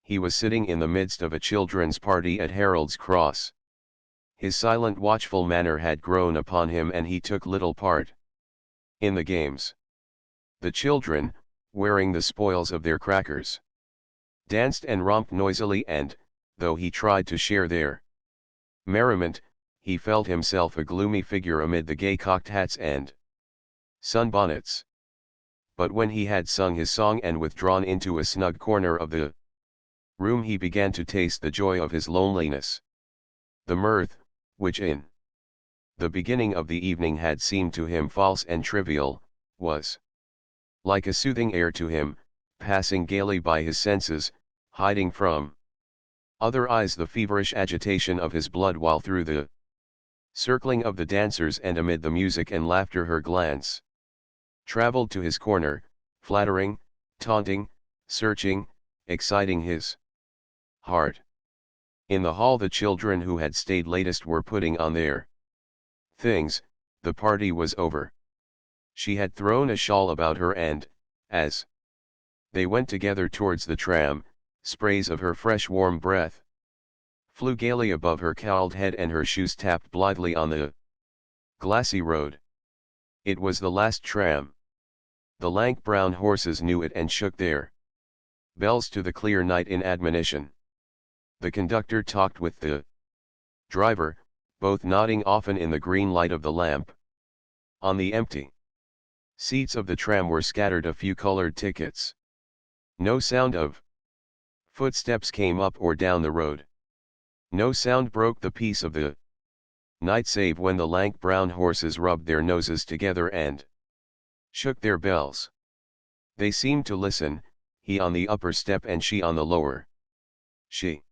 He was sitting in the midst of a children's party at Harold's Cross. His silent, watchful manner had grown upon him, and he took little part in the games. The children, wearing the spoils of their crackers, danced and romped noisily, and, though he tried to share their merriment, he felt himself a gloomy figure amid the gay cocked hats and sunbonnets. But when he had sung his song and withdrawn into a snug corner of the room, he began to taste the joy of his loneliness. The mirth, which in the beginning of the evening had seemed to him false and trivial, was like a soothing air to him, passing gaily by his senses, hiding from other eyes the feverish agitation of his blood, while through the circling of the dancers and amid the music and laughter her glance traveled to his corner, flattering, taunting, searching, exciting his heart. In the hall the children who had stayed latest were putting on their things. The party was over. She had thrown a shawl about her, and, as they went together towards the tram, sprays of her fresh warm breath flew gaily above her cowled head, and her shoes tapped blithely on the glassy road. It was the last tram. The lank brown horses knew it and shook their bells to the clear night in admonition. The conductor talked with the driver, both nodding often in the green light of the lamp. On the empty seats of the tram were scattered a few colored tickets. No sound of footsteps came up or down the road. No sound broke the peace of the night save when the lank brown horses rubbed their noses together and shook their bells. They seemed to listen, he on the upper step and she on the lower. She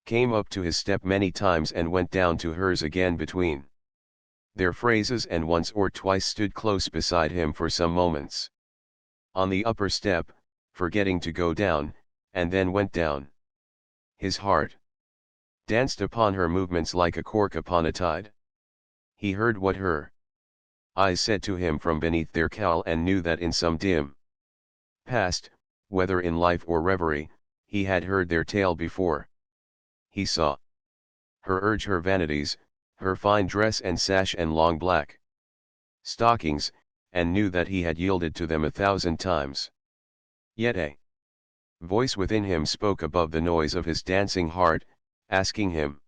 came up to his step many times and went down to hers again between their phrases, and once or twice stood close beside him for some moments. On the upper step, forgetting to go down, and then went down. His heart danced upon her movements like a cork upon a tide. He heard what her eyes said to him from beneath their cowl, and knew that in some dim past, whether in life or reverie, he had heard their tale before. He saw her urge her vanities, her fine dress and sash and long black stockings, and knew that he had yielded to them 1,000 times. Yet a voice within him spoke above the noise of his dancing heart, asking him,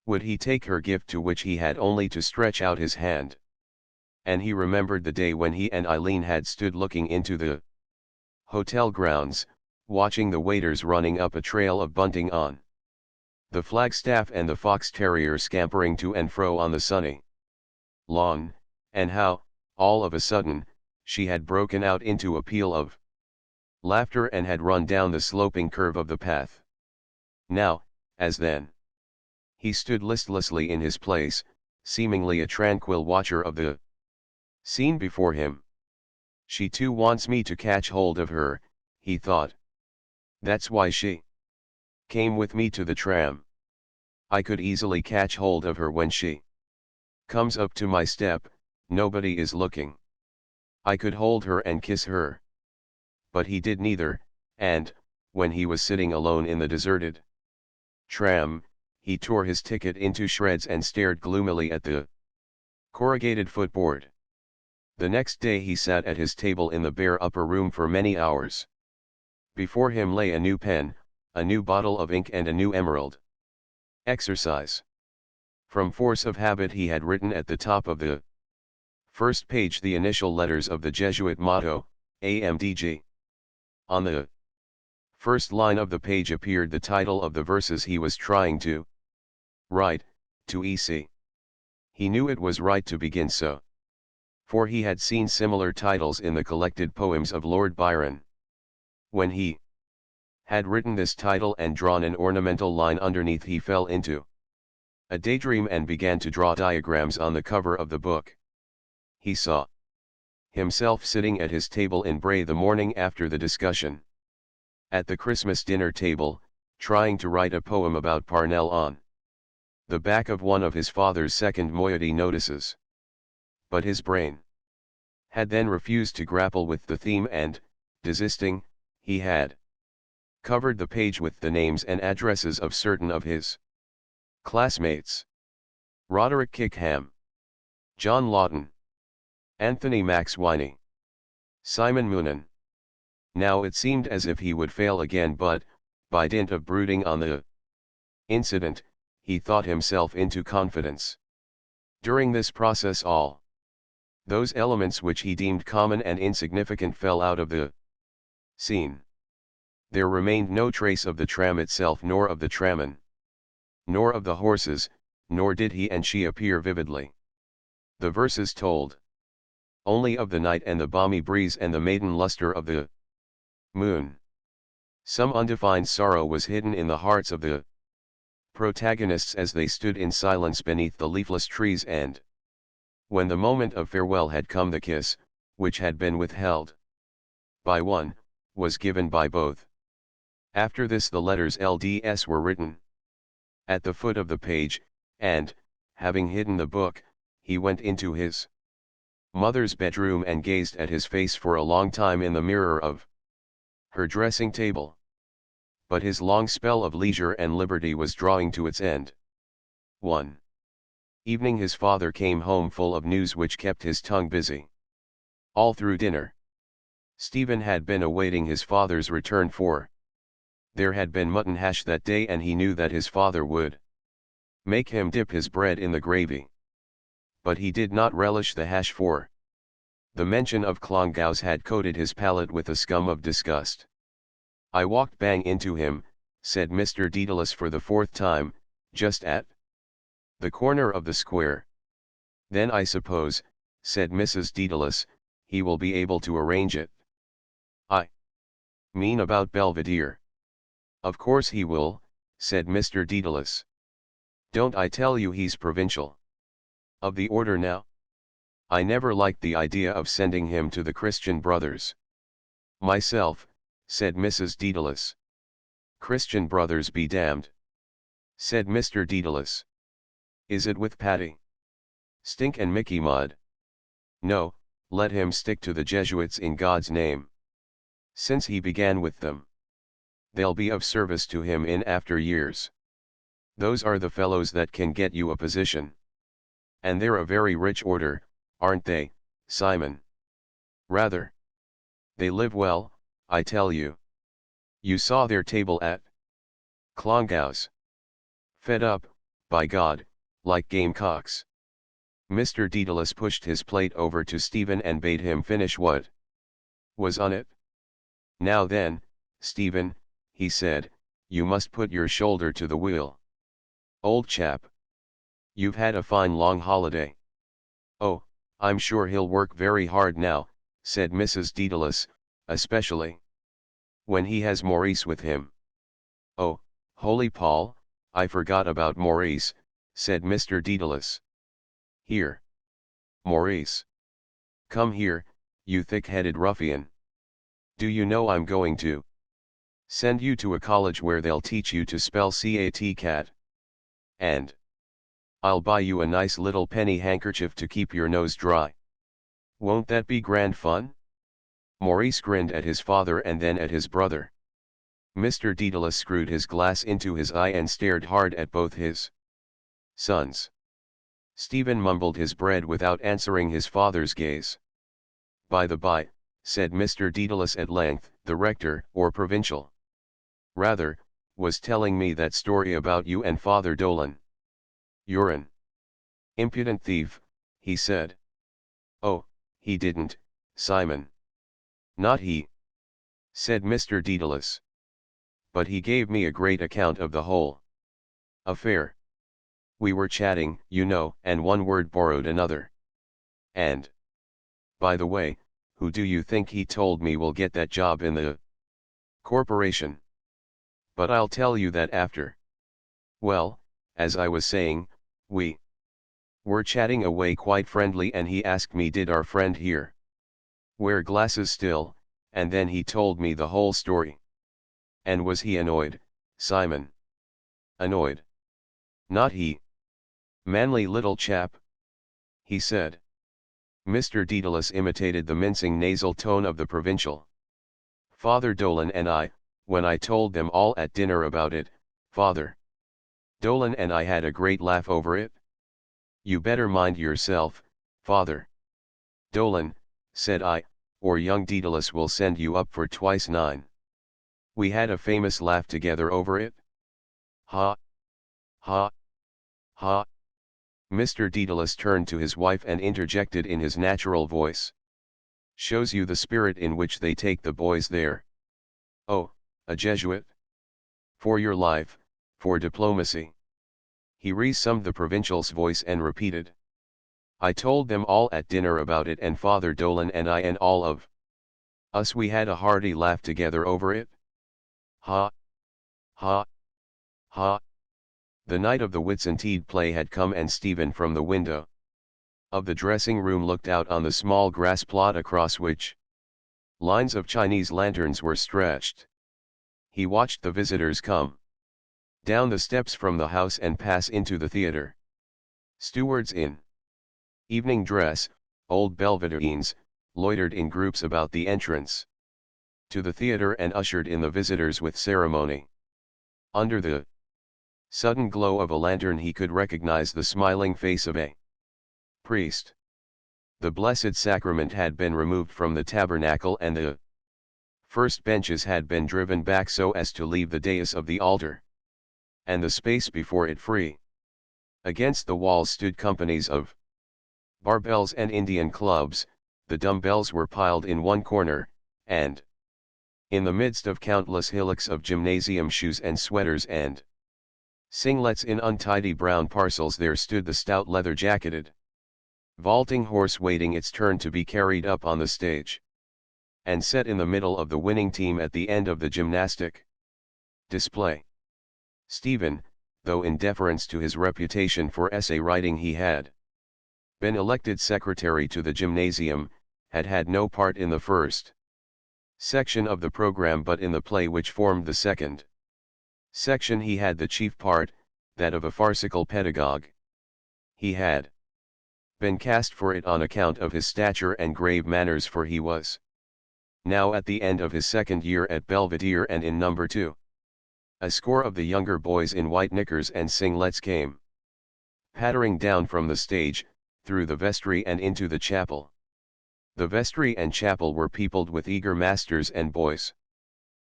would he take her gift, to which he had only to stretch out his hand? And he remembered the day when he and Eileen had stood looking into the hotel grounds, watching the waiters running up a trail of bunting on the flagstaff and the fox terrier scampering to and fro on the sunny lawn, and how, all of a sudden, she had broken out into a peal of laughter and had run down the sloping curve of the path. Now, as then, he stood listlessly in his place, seemingly a tranquil watcher of the scene before him. She too wants me to catch hold of her, he thought. That's why she came with me to the tram. I could easily catch hold of her when she comes up to my step, nobody is looking. I could hold her and kiss her. But he did neither, and, when he was sitting alone in the deserted tram, he tore his ticket into shreds and stared gloomily at the corrugated footboard. The next day he sat at his table in the bare upper room for many hours. Before him lay a new pen, a new bottle of ink and a new emerald. Exercise. From force of habit he had written at the top of the first page the initial letters of the Jesuit motto, AMDG. On the first line of the page appeared the title of the verses he was trying to write, to EC. He knew it was right to begin so, for he had seen similar titles in the collected poems of Lord Byron. When he had written this title and drawn an ornamental line underneath, he fell into a daydream and began to draw diagrams on the cover of the book. He saw himself sitting at his table in Bray the morning after the discussion. At the Christmas dinner table, trying to write a poem about Parnell on the back of one of his father's second moiety notices. But his brain had then refused to grapple with the theme, and, desisting, he had covered the page with the names and addresses of certain of his classmates: Roderick Kickham, John Lawton, Anthony Maxwiney, Simon Moonan. Now it seemed as if he would fail again, but, by dint of brooding on the incident, he thought himself into confidence. During this process all those elements which he deemed common and insignificant fell out of the scene. There remained no trace of the tram itself, nor of the tramman, nor of the horses, nor did he and she appear vividly. The verses told only of the night and the balmy breeze and the maiden luster of the moon. Some undefined sorrow was hidden in the hearts of the protagonists as they stood in silence beneath the leafless trees, and when the moment of farewell had come, the kiss, which had been withheld by one, was given by both. After this the letters LDS were written at the foot of the page, and, having hidden the book, he went into his mother's bedroom and gazed at his face for a long time in the mirror of her dressing table. But his long spell of leisure and liberty was drawing to its end. One evening his father came home full of news which kept his tongue busy all through dinner. Stephen had been awaiting his father's return, for there had been mutton hash that day, and he knew that his father would make him dip his bread in the gravy. But he did not relish the hash, for the mention of Clongowes had coated his palate with a scum of disgust. I walked bang into him, said Mr. Dedalus for the fourth time, just at the corner of the square. Then I suppose, said Mrs. Dedalus, he will be able to arrange it. I mean about Belvedere. Of course he will, said Mr. Daedalus. Don't I tell you he's provincial? Of the order now? I never liked the idea of sending him to the Christian Brothers. Myself, said Mrs. Daedalus. Christian Brothers be damned, said Mr. Daedalus. Is it with Patty? Stink and Mickey Mud? No, let him stick to the Jesuits in God's name. Since he began with them, they'll be of service to him in after years. Those are the fellows that can get you a position. And they're a very rich order, aren't they, Simon? Rather. They live well, I tell you. You saw their table at Clongowes. Fed up, by God, like gamecocks. Mr. Daedalus pushed his plate over to Stephen and bade him finish what was on it. Now then, Stephen, he said, you must put your shoulder to the wheel. Old chap. You've had a fine long holiday. Oh, I'm sure he'll work very hard now, said Mrs. Daedalus, especially when he has Maurice with him. Oh, holy Paul, I forgot about Maurice, said Mr. Daedalus. Here. Maurice. Come here, you thick-headed ruffian. Do you know I'm going to send you to a college where they'll teach you to spell cat. And I'll buy you a nice little penny handkerchief to keep your nose dry. Won't that be grand fun? Maurice grinned at his father and then at his brother. Mr. Daedalus screwed his glass into his eye and stared hard at both his sons. Stephen mumbled his bread without answering his father's gaze. By the by, said Mr. Daedalus at length, the rector, or provincial, rather, was telling me that story about you and Father Dolan. You're an impudent thief, he said. Oh, he didn't, Simon. Not he, said Mr. Daedalus. But he gave me a great account of the whole affair. We were chatting, you know, and one word borrowed another. And, by the way, who do you think he told me will get that job in the corporation? But I'll tell you that after. Well, as I was saying, we were chatting away quite friendly and he asked me did our friend here wear glasses still, and then he told me the whole story. And was he annoyed, Simon? Annoyed? Not he. Manly little chap, he said. Mr. Daedalus imitated the mincing nasal tone of the provincial. Father Dolan and I, when I told them all at dinner about it, Father Dolan and I had a great laugh over it. You better mind yourself, Father Dolan, said I, or young Daedalus will send you up for twice 9. We had a famous laugh together over it. Ha! Ha! Ha! Mr. Daedalus turned to his wife and interjected in his natural voice. Shows you the spirit in which they take the boys there. Oh, a Jesuit? For your life, for diplomacy. He resummed the provincial's voice and repeated. I told them all at dinner about it and Father Dolan and I and all of us we had a hearty laugh together over it. Ha! Ha! Ha! The night of the Whitsuntide play had come and Stephen from the window of the dressing room looked out on the small grass plot across which lines of Chinese lanterns were stretched. He watched the visitors come down the steps from the house and pass into the theater. Stewards in evening dress, old Belvedereans, loitered in groups about the entrance to the theater and ushered in the visitors with ceremony. Under the sudden glow of a lantern he could recognize the smiling face of a priest. The Blessed Sacrament had been removed from the tabernacle and the first benches had been driven back so as to leave the dais of the altar and the space before it free. Against the walls stood companies of barbells and Indian clubs, the dumbbells were piled in one corner, and in the midst of countless hillocks of gymnasium shoes and sweaters and singlets in untidy brown parcels there stood the stout leather-jacketed vaulting horse waiting its turn to be carried up on the stage and set in the middle of the winning team at the end of the gymnastic display. Stephen, though in deference to his reputation for essay writing he had been elected secretary to the gymnasium, had had no part in the first section of the program but in the play which formed the second section he had the chief part, that of a farcical pedagogue. He had been cast for it on account of his stature and grave manners, for he was now at the end of his second year at Belvedere and in number 2. A score of the younger boys in white knickers and singlets came pattering down from the stage, through the vestry and into the chapel. The vestry and chapel were peopled with eager masters and boys.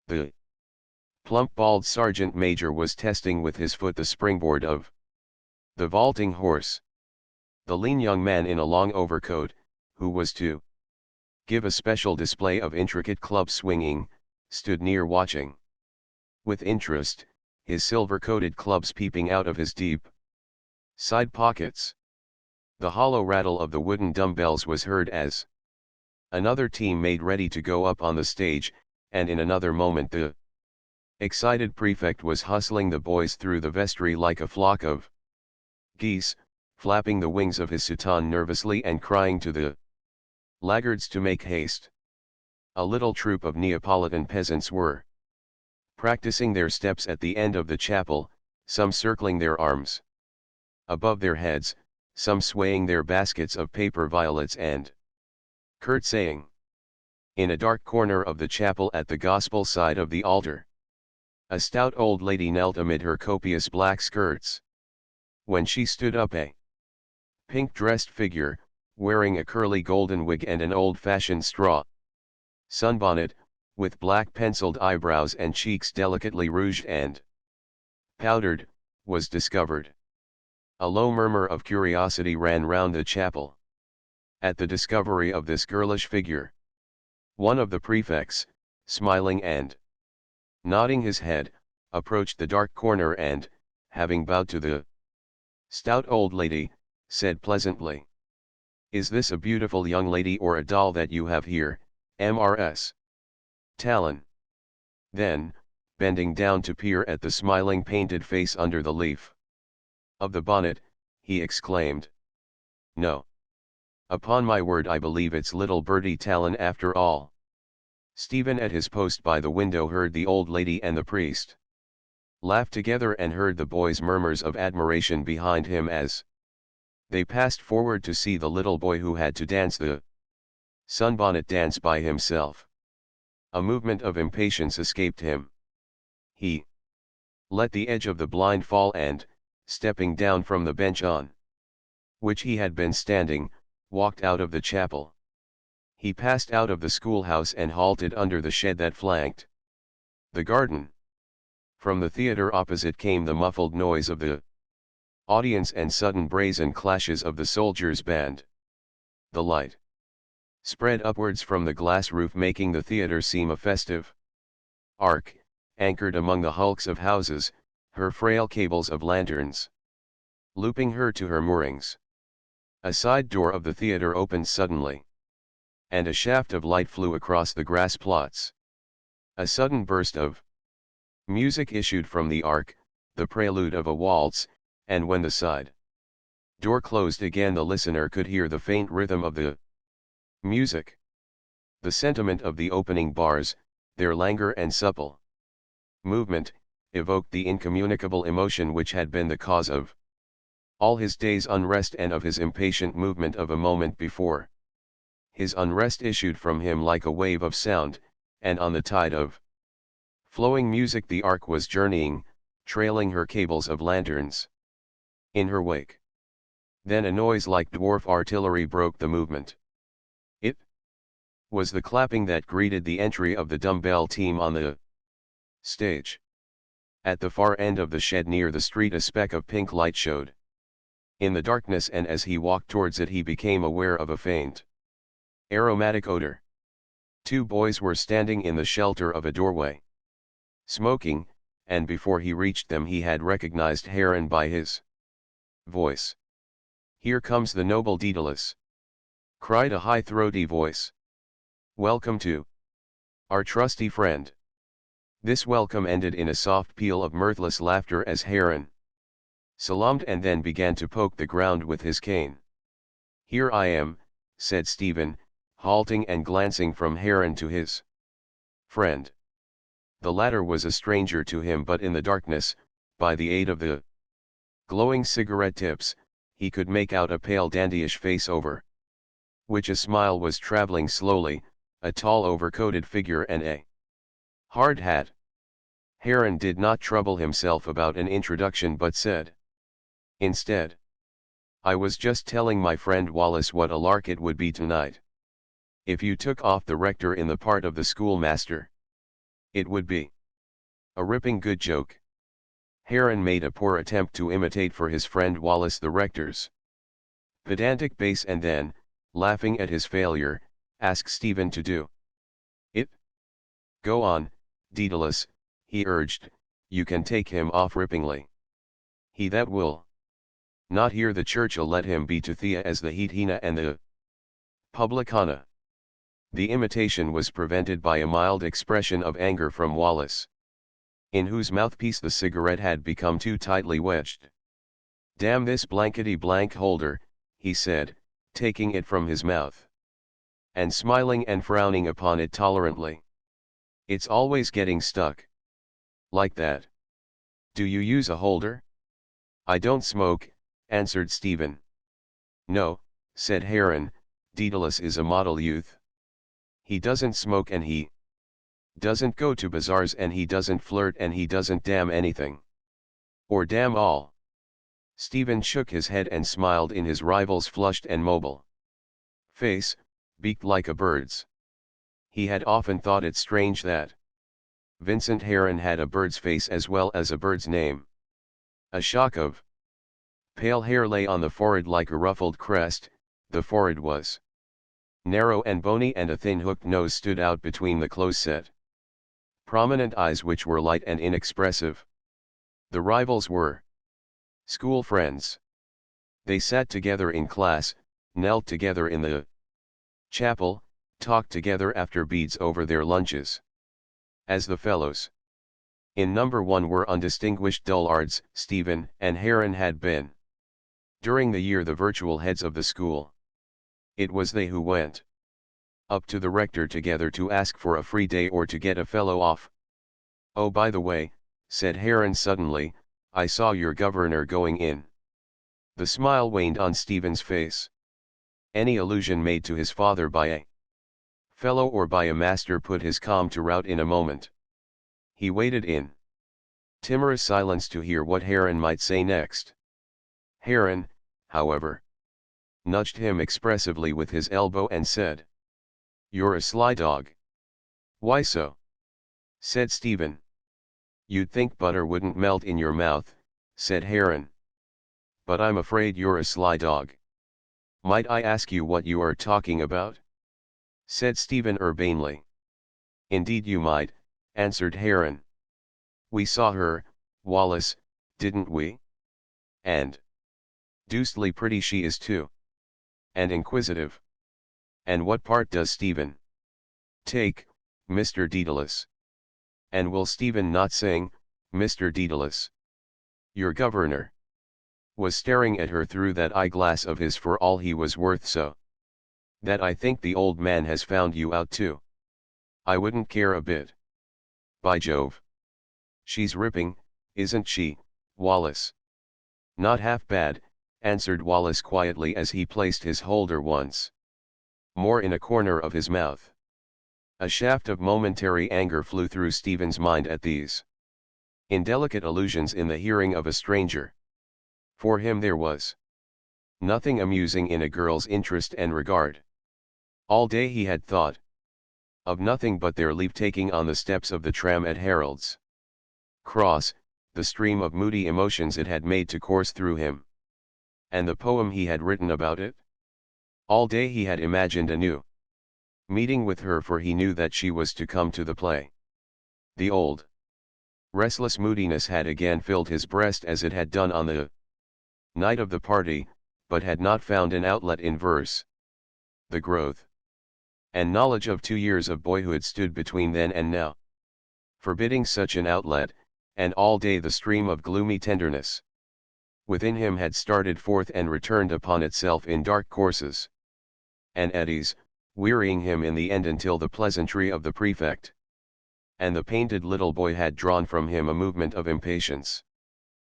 The plump bald sergeant major was testing with his foot the springboard of the vaulting horse. The lean young man in a long overcoat, who was to give a special display of intricate club swinging, stood near watching with interest, his silver-coated clubs peeping out of his deep side pockets. The hollow rattle of the wooden dumbbells was heard as another team made ready to go up on the stage, and in another moment the excited prefect was hustling the boys through the vestry like a flock of geese, flapping the wings of his soutane nervously and crying to the laggards to make haste. A little troop of Neapolitan peasants were practicing their steps at the end of the chapel, some circling their arms above their heads, some swaying their baskets of paper violets and curtsying. In a dark corner of the chapel at the gospel side of the altar, a stout old lady knelt amid her copious black skirts. When she stood up, a pink-dressed figure, wearing a curly golden wig and an old-fashioned straw sunbonnet, with black penciled eyebrows and cheeks delicately rouged and powdered, was discovered. A low murmur of curiosity ran round the chapel at the discovery of this girlish figure. One of the prefects, smiling and nodding his head, approached the dark corner and, having bowed to the stout old lady, said pleasantly, "Is this a beautiful young lady or a doll that you have here, Mrs. Talon?" Then, bending down to peer at the smiling painted face under the leaf of the bonnet, he exclaimed, "No. Upon my word, I believe it's little Bertie Talon after all." Stephen at his post by the window heard the old lady and the priest laugh together and heard the boys' murmurs of admiration behind him as they passed forward to see the little boy who had to dance the sunbonnet dance by himself. A movement of impatience escaped him. He let the edge of the blind fall and, stepping down from the bench on which he had been standing, walked out of the chapel. He passed out of the schoolhouse and halted under the shed that flanked the garden. From the theater opposite came the muffled noise of the audience and sudden brazen clashes of the soldiers' band. The light spread upwards from the glass roof, making the theater seem a festive ark, anchored among the hulks of houses, her frail cables of lanterns looping her to her moorings. A side door of the theater opened suddenly, and a shaft of light flew across the grass plots. A sudden burst of music issued from the ark, the prelude of a waltz, and when the side door closed again the listener could hear the faint rhythm of the music. The sentiment of the opening bars, their languor and supple movement, evoked the incommunicable emotion which had been the cause of all his day's unrest and of his impatient movement of a moment before. His unrest issued from him like a wave of sound, and on the tide of flowing music the ark was journeying, trailing her cables of lanterns in her wake. Then a noise like dwarf artillery broke the movement. It was the clapping that greeted the entry of the dumbbell team on the stage. At the far end of the shed near the street a speck of pink light showed in the darkness, and as he walked towards it he became aware of a faint aromatic odor. 2 boys were standing in the shelter of a doorway, smoking, and before he reached them he had recognized Heron by his voice. "Here comes the noble Daedalus!" cried a high throaty voice. "Welcome to our trusty friend." This welcome ended in a soft peal of mirthless laughter as Heron salaamed and then began to poke the ground with his cane. "Here I am," said Stephen, halting and glancing from Heron to his friend. The latter was a stranger to him, but in the darkness, by the aid of the glowing cigarette tips, he could make out a pale dandyish face over which a smile was traveling slowly, a tall overcoated figure and a hard hat. Heron did not trouble himself about an introduction but said instead, "I was just telling my friend Wallace what a lark it would be tonight. If you took off the rector in the part of the schoolmaster. It would be a ripping good joke." Heron made a poor attempt to imitate for his friend Wallace the rector's pedantic bass and then, laughing at his failure, asked Stephen to do it. "Go on, Daedalus," he urged, "you can take him off ripplingly. He that will not hear the church'll let him be to Thea as the Hetina and the Publicana." The imitation was prevented by a mild expression of anger from Wallace, in whose mouthpiece the cigarette had become too tightly wedged. "Damn this blankety-blank holder," he said, taking it from his mouth, and smiling and frowning upon it tolerantly. "It's always getting stuck. Like that. Do you use a holder?" "I don't smoke," answered Stephen. "No," said Heron, "Daedalus is a model youth. He doesn't smoke and he doesn't go to bazaars and he doesn't flirt and he doesn't damn anything. Or damn all." Stephen shook his head and smiled in his rival's flushed and mobile face, beaked like a bird's. He had often thought it strange that Vincent Heron had a bird's face as well as a bird's name. A shock of pale hair lay on the forehead like a ruffled crest. The forehead was narrow and bony and a thin hooked nose stood out between the close-set, prominent eyes which were light and inexpressive. The rivals were school friends. They sat together in class, knelt together in the chapel, talked together after beads over their lunches. As the fellows in number one were undistinguished dullards, Stephen and Heron had been during the year the virtual heads of the school. It was they who went up to the rector together to ask for a free day or to get a fellow off. "Oh, by the way," said Heron suddenly, "I saw your governor going in." The smile waned on Stephen's face. Any allusion made to his father by a fellow or by a master put his calm to rout in a moment. He waited in timorous silence to hear what Heron might say next. Heron, however, nudged him expressively with his elbow and said, "You're a sly dog." "Why so?" said Stephen. "You'd think butter wouldn't melt in your mouth," said Heron. "But I'm afraid you're a sly dog." "Might I ask you what you are talking about?" said Stephen urbanely. "Indeed you might," answered Heron. "We saw her, Wallace, didn't we? And deucedly pretty she is too. And inquisitive. And what part does Stephen take, Mr. Daedalus? And will Stephen not sing, Mr. Daedalus?" Your governor was staring at her through that eyeglass of his for all he was worth, so that I think the old man has found you out too. I wouldn't care a bit. By Jove! She's ripping, isn't she, Wallace? Not half bad, answered Wallace quietly as he placed his holder once more in a corner of his mouth. A shaft of momentary anger flew through Stephen's mind at these indelicate allusions in the hearing of a stranger. For him there was nothing amusing in a girl's interest and regard. All day he had thought of nothing but their leave-taking on the steps of the tram at Harold's Cross, the stream of moody emotions it had made to course through him, and the poem he had written about it. All day he had imagined a new meeting with her, for he knew that she was to come to the play. The old restless moodiness had again filled his breast as it had done on the night of the party, but had not found an outlet in verse. The growth and knowledge of 2 years of boyhood stood between then and now. forbidding such an outlet, and all day the stream of gloomy tenderness within him had started forth and returned upon itself in dark courses and eddies, wearying him in the end until the pleasantry of the prefect and the painted little boy had drawn from him a movement of impatience.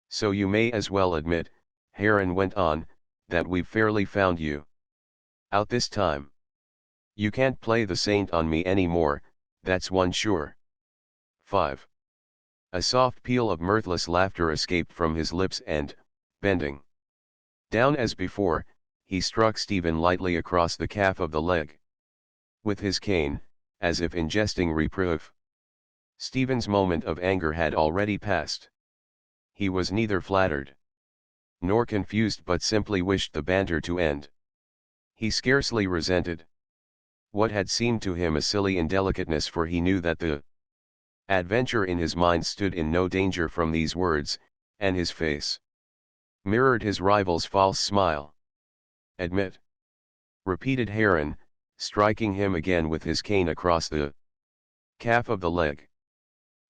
"So you may as well admit," Heron went on, "that we've fairly found you out this time. You can't play the saint on me any more, that's one sure." 5. A soft peal of mirthless laughter escaped from his lips and, bending down as before, he struck Stephen lightly across the calf of the leg with his cane, as if in jesting reproof. Stephen's moment of anger had already passed. He was neither flattered nor confused but simply wished the banter to end. He scarcely resented what had seemed to him a silly indelicateness, for he knew that the adventure in his mind stood in no danger from these words, and his face mirrored his rival's false smile. "Admit," repeated Heron, striking him again with his cane across the calf of the leg.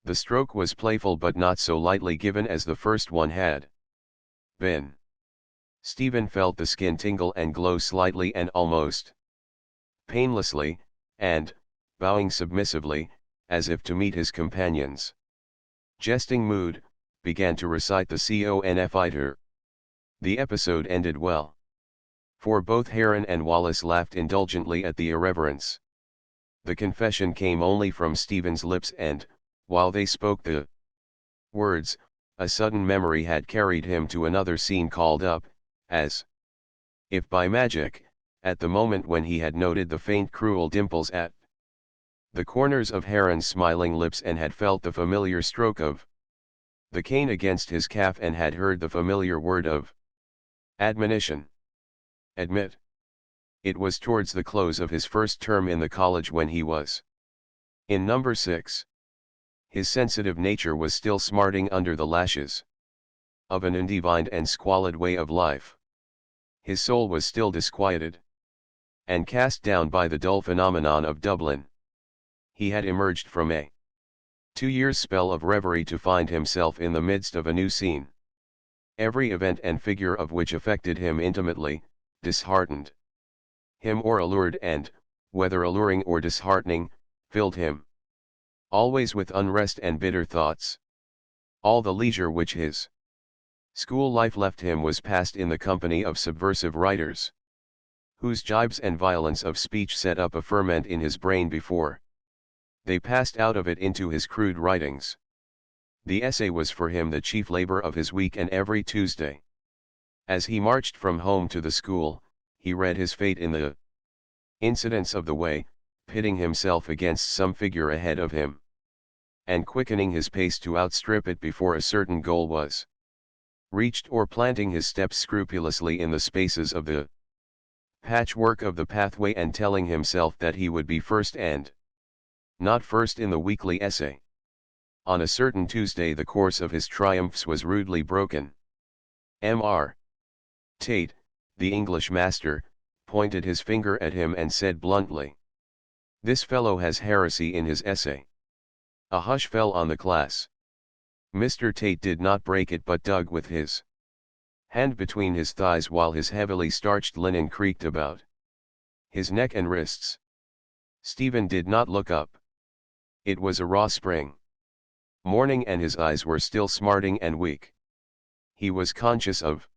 The stroke was playful but not so lightly given as the first one had been. Stephen felt the skin tingle and glow slightly and almost painlessly, and, bowing submissively, as if to meet his companion's jesting mood, began to recite the Confiter. The episode ended well, for both Heron and Wallace laughed indulgently at the irreverence. The confession came only from Stephen's lips, and, while they spoke the words, a sudden memory had carried him to another scene called up, as if by magic, at the moment when he had noted the faint cruel dimples at the corners of Heron's smiling lips and had felt the familiar stroke of the cane against his calf and had heard the familiar word of admonition. "Admit." It was towards the close of his first term in the college, when he was in number 6. His sensitive nature was still smarting under the lashes of an undivined and squalid way of life. His soul was still disquieted and cast down by the dull phenomenon of Dublin. He had emerged from a 2 years' spell of reverie to find himself in the midst of a new scene, every event and figure of which affected him intimately, disheartened him or allured, and, whether alluring or disheartening, filled him always with unrest and bitter thoughts. All the leisure which his school life left him was passed in the company of subversive writers, whose jibes and violence of speech set up a ferment in his brain before they passed out of it into his crude writings. The essay was for him the chief labor of his week, and every Tuesday, as he marched from home to the school, he read his fate in the incidents of the way, pitting himself against some figure ahead of him, and quickening his pace to outstrip it before a certain goal was reached, or planting his steps scrupulously in the spaces of the patchwork of the pathway and telling himself that he would be first and not first in the weekly essay. On a certain Tuesday the course of his triumphs was rudely broken. Mr. Tate, the English master, pointed his finger at him and said bluntly, "This fellow has heresy in his essay." A hush fell on the class. Mr. Tate did not break it but dug with his hand between his thighs while his heavily starched linen creaked about his neck and wrists. Stephen did not look up. It was a raw spring morning and his eyes were still smarting and weak. He was conscious of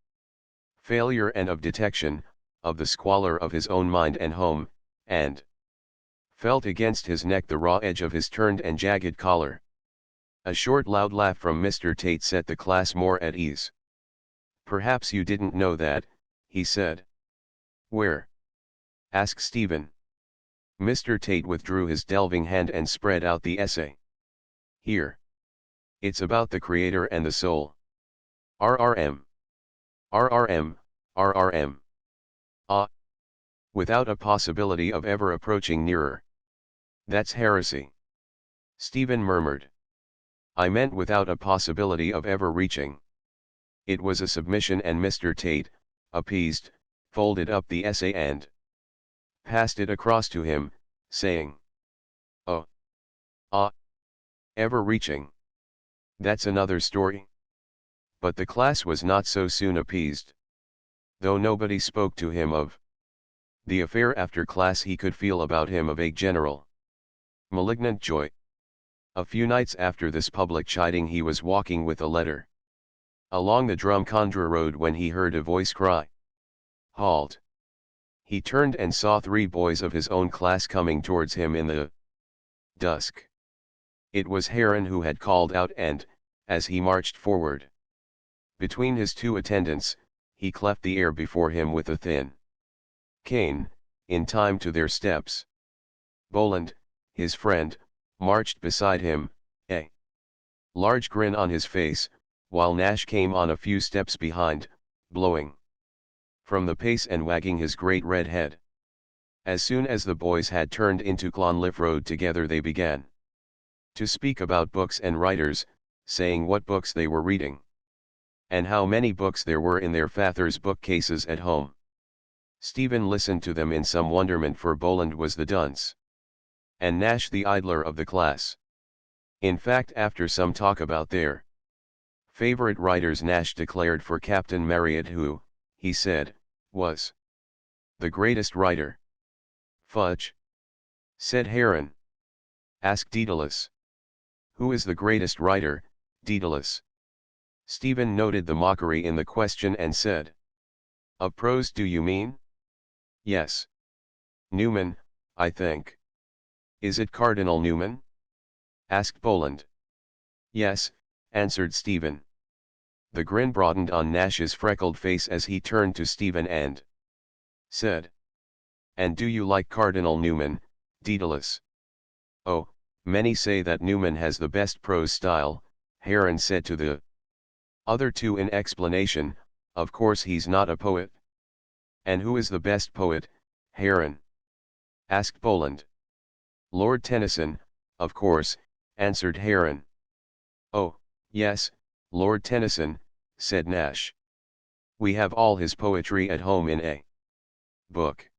failure and of detection, of the squalor of his own mind and home, and felt against his neck the raw edge of his turned and jagged collar. A short loud laugh from Mr. Tate set the class more at ease. "Perhaps you didn't know that," he said. "Where?" asked Stephen. Mr. Tate withdrew his delving hand and spread out the essay. "Here. It's about the Creator and the soul. RRM. RRM, RRM. Ah. Without a possibility of ever approaching nearer. That's heresy." Stephen murmured. "I meant without a possibility of ever reaching." It was a submission, and Mr. Tate, appeased, folded up the essay and passed it across to him, saying, "Oh. Ah. Ever reaching? That's another story. But the class was not so soon appeased. Though nobody spoke to him of the affair after class, he could feel about him a vague general malignant joy. A few nights after this public chiding, he was walking with a letter along the Drumcondra road when he heard a voice cry, "Halt!" He turned and saw 3 boys of his own class coming towards him in the dusk. It was Heron who had called out, and, as he marched forward between his 2 attendants, he cleft the air before him with a thin cane, in time to their steps. Boland, his friend, marched beside him, a large grin on his face, while Nash came on a few steps behind, blowing from the pace and wagging his great red head. As soon as the boys had turned into Clonliffe Road together, they began to speak about books and writers, saying what books they were reading, and how many books there were in their fathers' bookcases at home. Stephen listened to them in some wonderment, for Boland was the dunce, and Nash the idler of the class. In fact, after some talk about their favorite writers, Nash declared for Captain Marryat, who, he said, was the greatest writer. "Fudge!" said Heron. "Ask Daedalus." "Who is the greatest writer, Daedalus?" Stephen noted the mockery in the question and said, "Of prose, do you mean?" "Yes. Newman, I think." "Is it Cardinal Newman?" asked Boland. "Yes," answered Stephen. The grin broadened on Nash's freckled face as he turned to Stephen and said, "And do you like Cardinal Newman, Daedalus?" "Oh, many say that Newman has the best prose style," Heron said to the other 2 in explanation. "Of course he's not a poet." "And who is the best poet, Heron?" asked Boland. "Lord Tennyson, of course," answered Heron. "Oh, yes, Lord Tennyson," said Nash. "We have all his poetry at home in a book."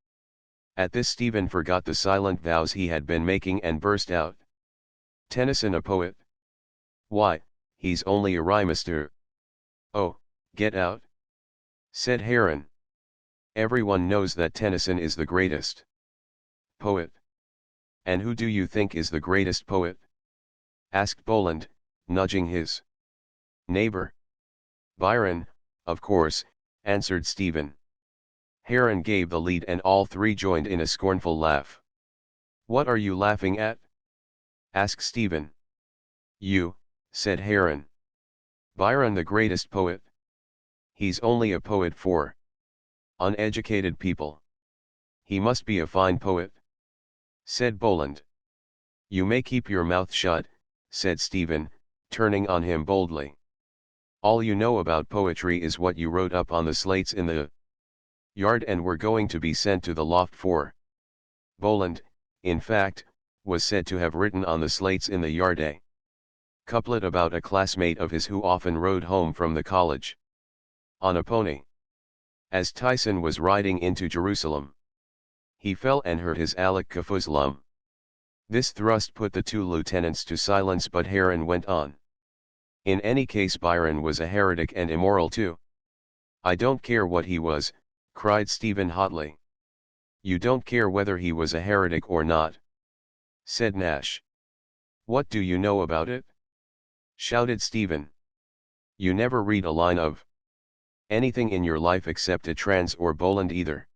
At this Stephen forgot the silent vows he had been making and burst out, "Tennyson a poet? Why, he's only a rhymester." "Oh, get out," said Heron. "Everyone knows that Tennyson is the greatest poet." "And who do you think is the greatest poet?" asked Boland, nudging his neighbor. "Byron, of course," answered Stephen. Heron gave the lead and all 3 joined in a scornful laugh. "What are you laughing at?" asked Stephen. "You," said Heron. "Byron the greatest poet? He's only a poet for uneducated people." "He must be a fine poet," said Boland. "You may keep your mouth shut," said Stephen, turning on him boldly. "All you know about poetry is what you wrote up on the slates in the yard and were going to be sent to the loft for." Boland, in fact, was said to have written on the slates in the yard a couplet about a classmate of his who often rode home from the college on a pony. As Tyson was riding into Jerusalem, he fell and hurt his Alec Kafuzlum. This thrust put the 2 lieutenants to silence, but Heron went on. "In any case, Byron was a heretic and immoral too." "I don't care what he was," cried Stephen hotly. "You don't care whether he was a heretic or not," said Nash. "What do you know about it?" shouted Stephen. "You never read a line of anything in your life except a trans or Boland either."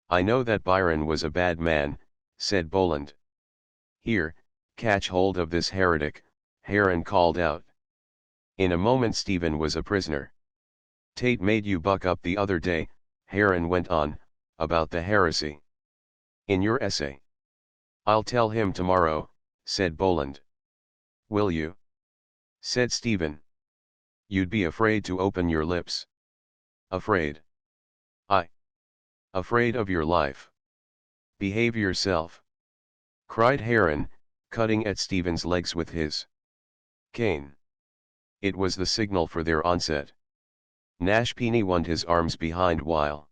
"I know that Byron was a bad man," said Boland. "Here, catch hold of this heretic," Heron called out. In a moment Stephen was a prisoner. "Tate made you buck up the other day," Heron went on, "about the heresy in your essay." "I'll tell him tomorrow," said Boland. "Will you?" said Stephen. "You'd be afraid to open your lips." "Afraid? I? Afraid of your life? Behave yourself," cried Heron, cutting at Stephen's legs with his cane. It was the signal for their onset. Nash wound his arms behind while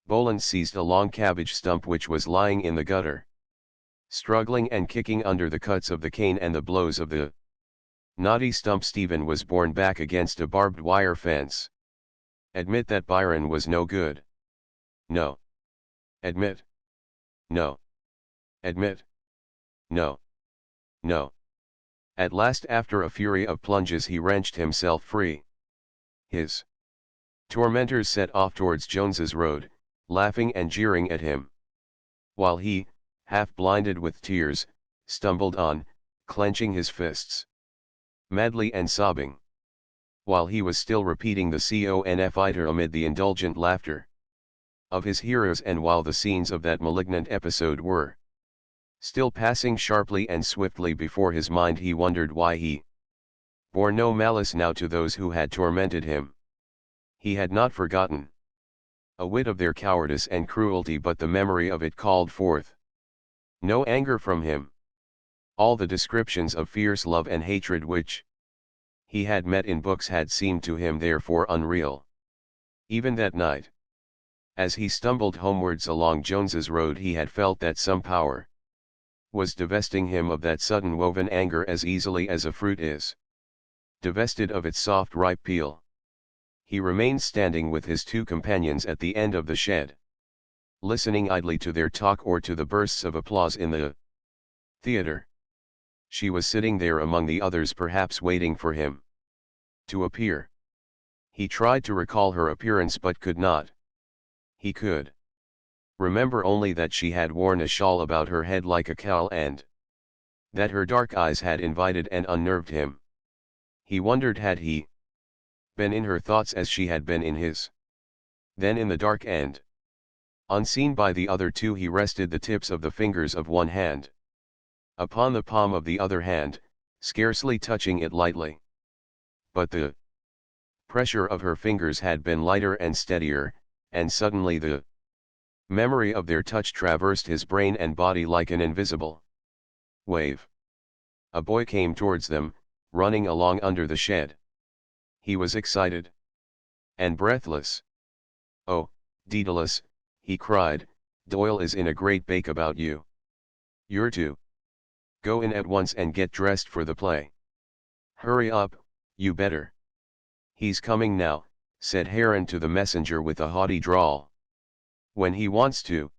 Boland seized a long cabbage stump which was lying in the gutter. Struggling and kicking under the cuts of the cane and the blows of the knotty stump, Stephen was borne back against a barbed wire fence. Admit that Byron was no good. No. Admit. No. Admit. No. No. At last, after a fury of plunges, he wrenched himself free. His tormentors set off towards Jones's Road, laughing and jeering at him, while he, half blinded with tears, stumbled on, clenching his fists madly and sobbing, while he was still repeating the conf amid the indulgent laughter of his hearers, and while the scenes of that malignant episode were still passing sharply and swiftly before his mind, he wondered why he bore no malice now to those who had tormented him. He had not forgotten a whit of their cowardice and cruelty, but the memory of it called forth no anger from him. All the descriptions of fierce love and hatred which he had met in books had seemed to him therefore unreal. Even that night, as he stumbled homewards along Jones's Road, he had felt that some power was divesting him of that sudden woven anger as easily as a fruit is divested of its soft ripe peel. He remained standing with his two companions at the end of the shed, listening idly to their talk or to the bursts of applause in the theater. She was sitting there among the others, perhaps waiting for him to appear. He tried to recall her appearance but could not. He could remember only that she had worn a shawl about her head like a cowl, and that her dark eyes had invited and unnerved him. He wondered, had he been in her thoughts as she had been in his? Then in the dark and unseen by the other two, he rested the tips of the fingers of one hand upon the palm of the other hand, scarcely touching it lightly. But the pressure of her fingers had been lighter and steadier, and suddenly the memory of their touch traversed his brain and body like an invisible wave. A boy came towards them, running along under the shed. He was excited and breathless. "Oh, Daedalus," he cried, "Doyle is in a great bake about you. You're to go in at once and get dressed for the play. Hurry up, you better." "He's coming now," said Heron to the messenger with a haughty drawl. "When he wants to."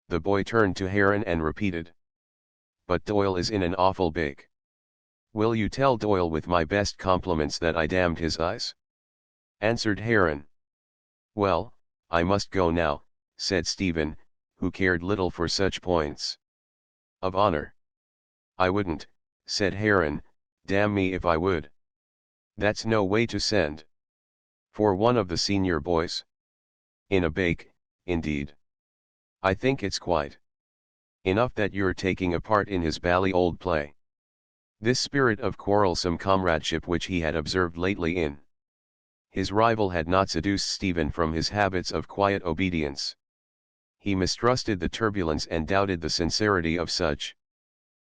The boy turned to Heron and repeated, "But Doyle is in an awful bake. Will you tell Doyle with my best compliments that I damned his eyes?" answered Heron. "Well, I must go now," said Stephen, who cared little for such points of honor. "I wouldn't," said Heron, "damn me if I would. That's no way to send for one of the senior boys. In a bake, indeed. I think it's quite enough that you're taking a part in his bally old play." This spirit of quarrelsome comradeship which he had observed lately in his rival had not seduced Stephen from his habits of quiet obedience. He mistrusted the turbulence and doubted the sincerity of such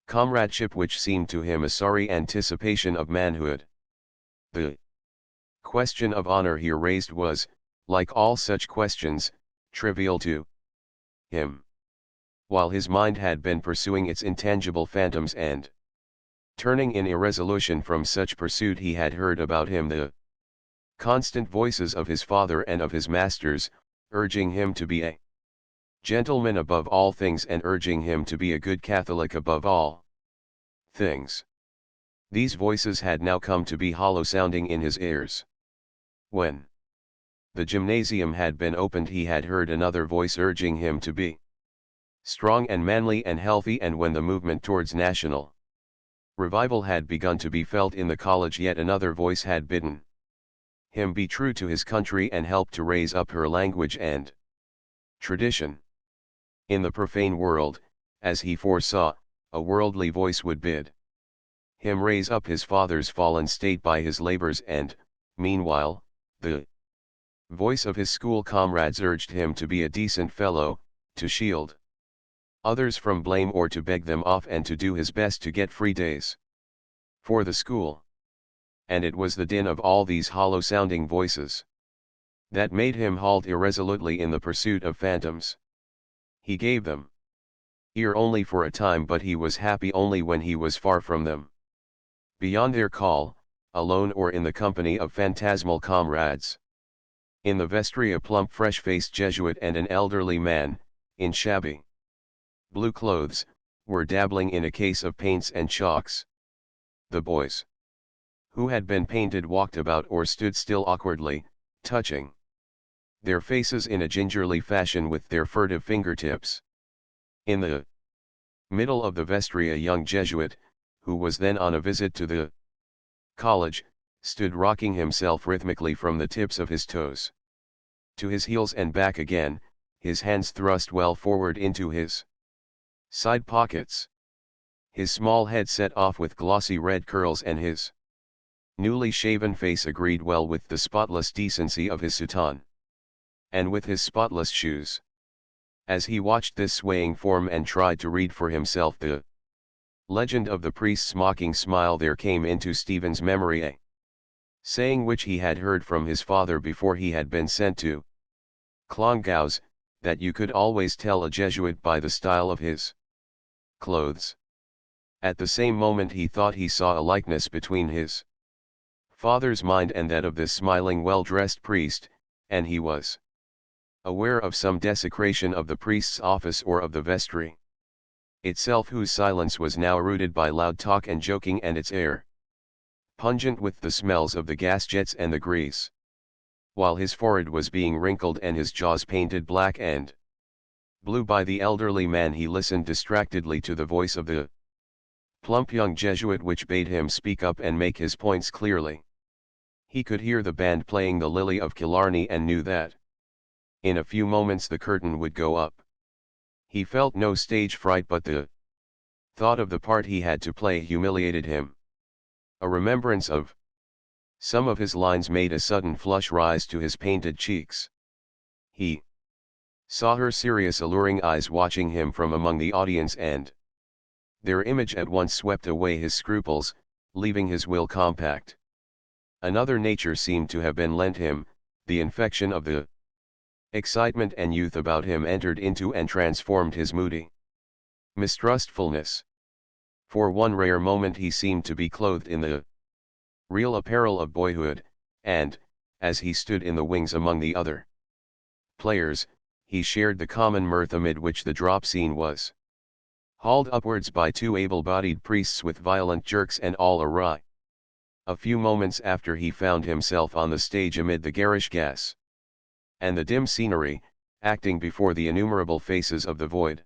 comradeship, which seemed to him a sorry anticipation of manhood. The question of honor here raised was, like all such questions, trivial to him. While his mind had been pursuing its intangible phantoms and turning in irresolution from such pursuit, he had heard about him the constant voices of his father and of his masters, urging him to be a gentleman above all things, and urging him to be a good Catholic above all things. These voices had now come to be hollow sounding in his ears. When the gymnasium had been opened, he had heard another voice urging him to be strong and manly and healthy, and when the movement towards national revival had begun to be felt in the college, yet another voice had bidden him be true to his country and help to raise up her language and tradition. In the profane world, as he foresaw, a worldly voice would bid him raise up his father's fallen state by his labors, and, meanwhile, the voice of his school comrades urged him to be a decent fellow, to shield others from blame, or to beg them off, and to do his best to get free days for the school. And it was the din of all these hollow-sounding voices that made him halt irresolutely in the pursuit of phantoms. He gave them Here only for a time, but he was happy only when he was far from them. Beyond their call, alone or in the company of phantasmal comrades. In the vestry a plump fresh-faced Jesuit and an elderly man, in shabby blue clothes, were dabbling in a case of paints and chalks. The boys who had been painted walked about or stood still awkwardly, touching their faces in a gingerly fashion with their furtive fingertips. In the middle of the vestry a young Jesuit, who was then on a visit to the college, stood rocking himself rhythmically from the tips of his toes to his heels and back again, his hands thrust well forward into his side pockets. His small head set off with glossy red curls and his newly shaven face agreed well with the spotless decency of his soutane, and with his spotless shoes. As he watched this swaying form and tried to read for himself the legend of the priest's mocking smile, there came into Stephen's memory a saying which he had heard from his father before he had been sent to Clongowes, that you could always tell a Jesuit by the style of his clothes. At the same moment he thought he saw a likeness between his father's mind and that of this smiling well-dressed priest, and he was aware of some desecration of the priest's office or of the vestry itself, whose silence was now rooted by loud talk and joking, and its air pungent with the smells of the gas jets and the grease. While his forehead was being wrinkled and his jaws painted black and blue by the elderly man, he listened distractedly to the voice of the plump young Jesuit which bade him speak up and make his points clearly. He could hear the band playing the Lily of Killarney and knew that in a few moments the curtain would go up. He felt no stage fright, but the thought of the part he had to play humiliated him. A remembrance of some of his lines made a sudden flush rise to his painted cheeks. He saw her serious alluring eyes watching him from among the audience, and their image at once swept away his scruples, leaving his will compact. Another nature seemed to have been lent him, the infection of the excitement and youth about him entered into and transformed his moody mistrustfulness. For one rare moment he seemed to be clothed in the real apparel of boyhood, and, as he stood in the wings among the other players, he shared the common mirth amid which the drop scene was hauled upwards by two able-bodied priests with violent jerks and all awry. A few moments after he found himself on the stage amid the garish gas and the dim scenery, acting before the innumerable faces of the void.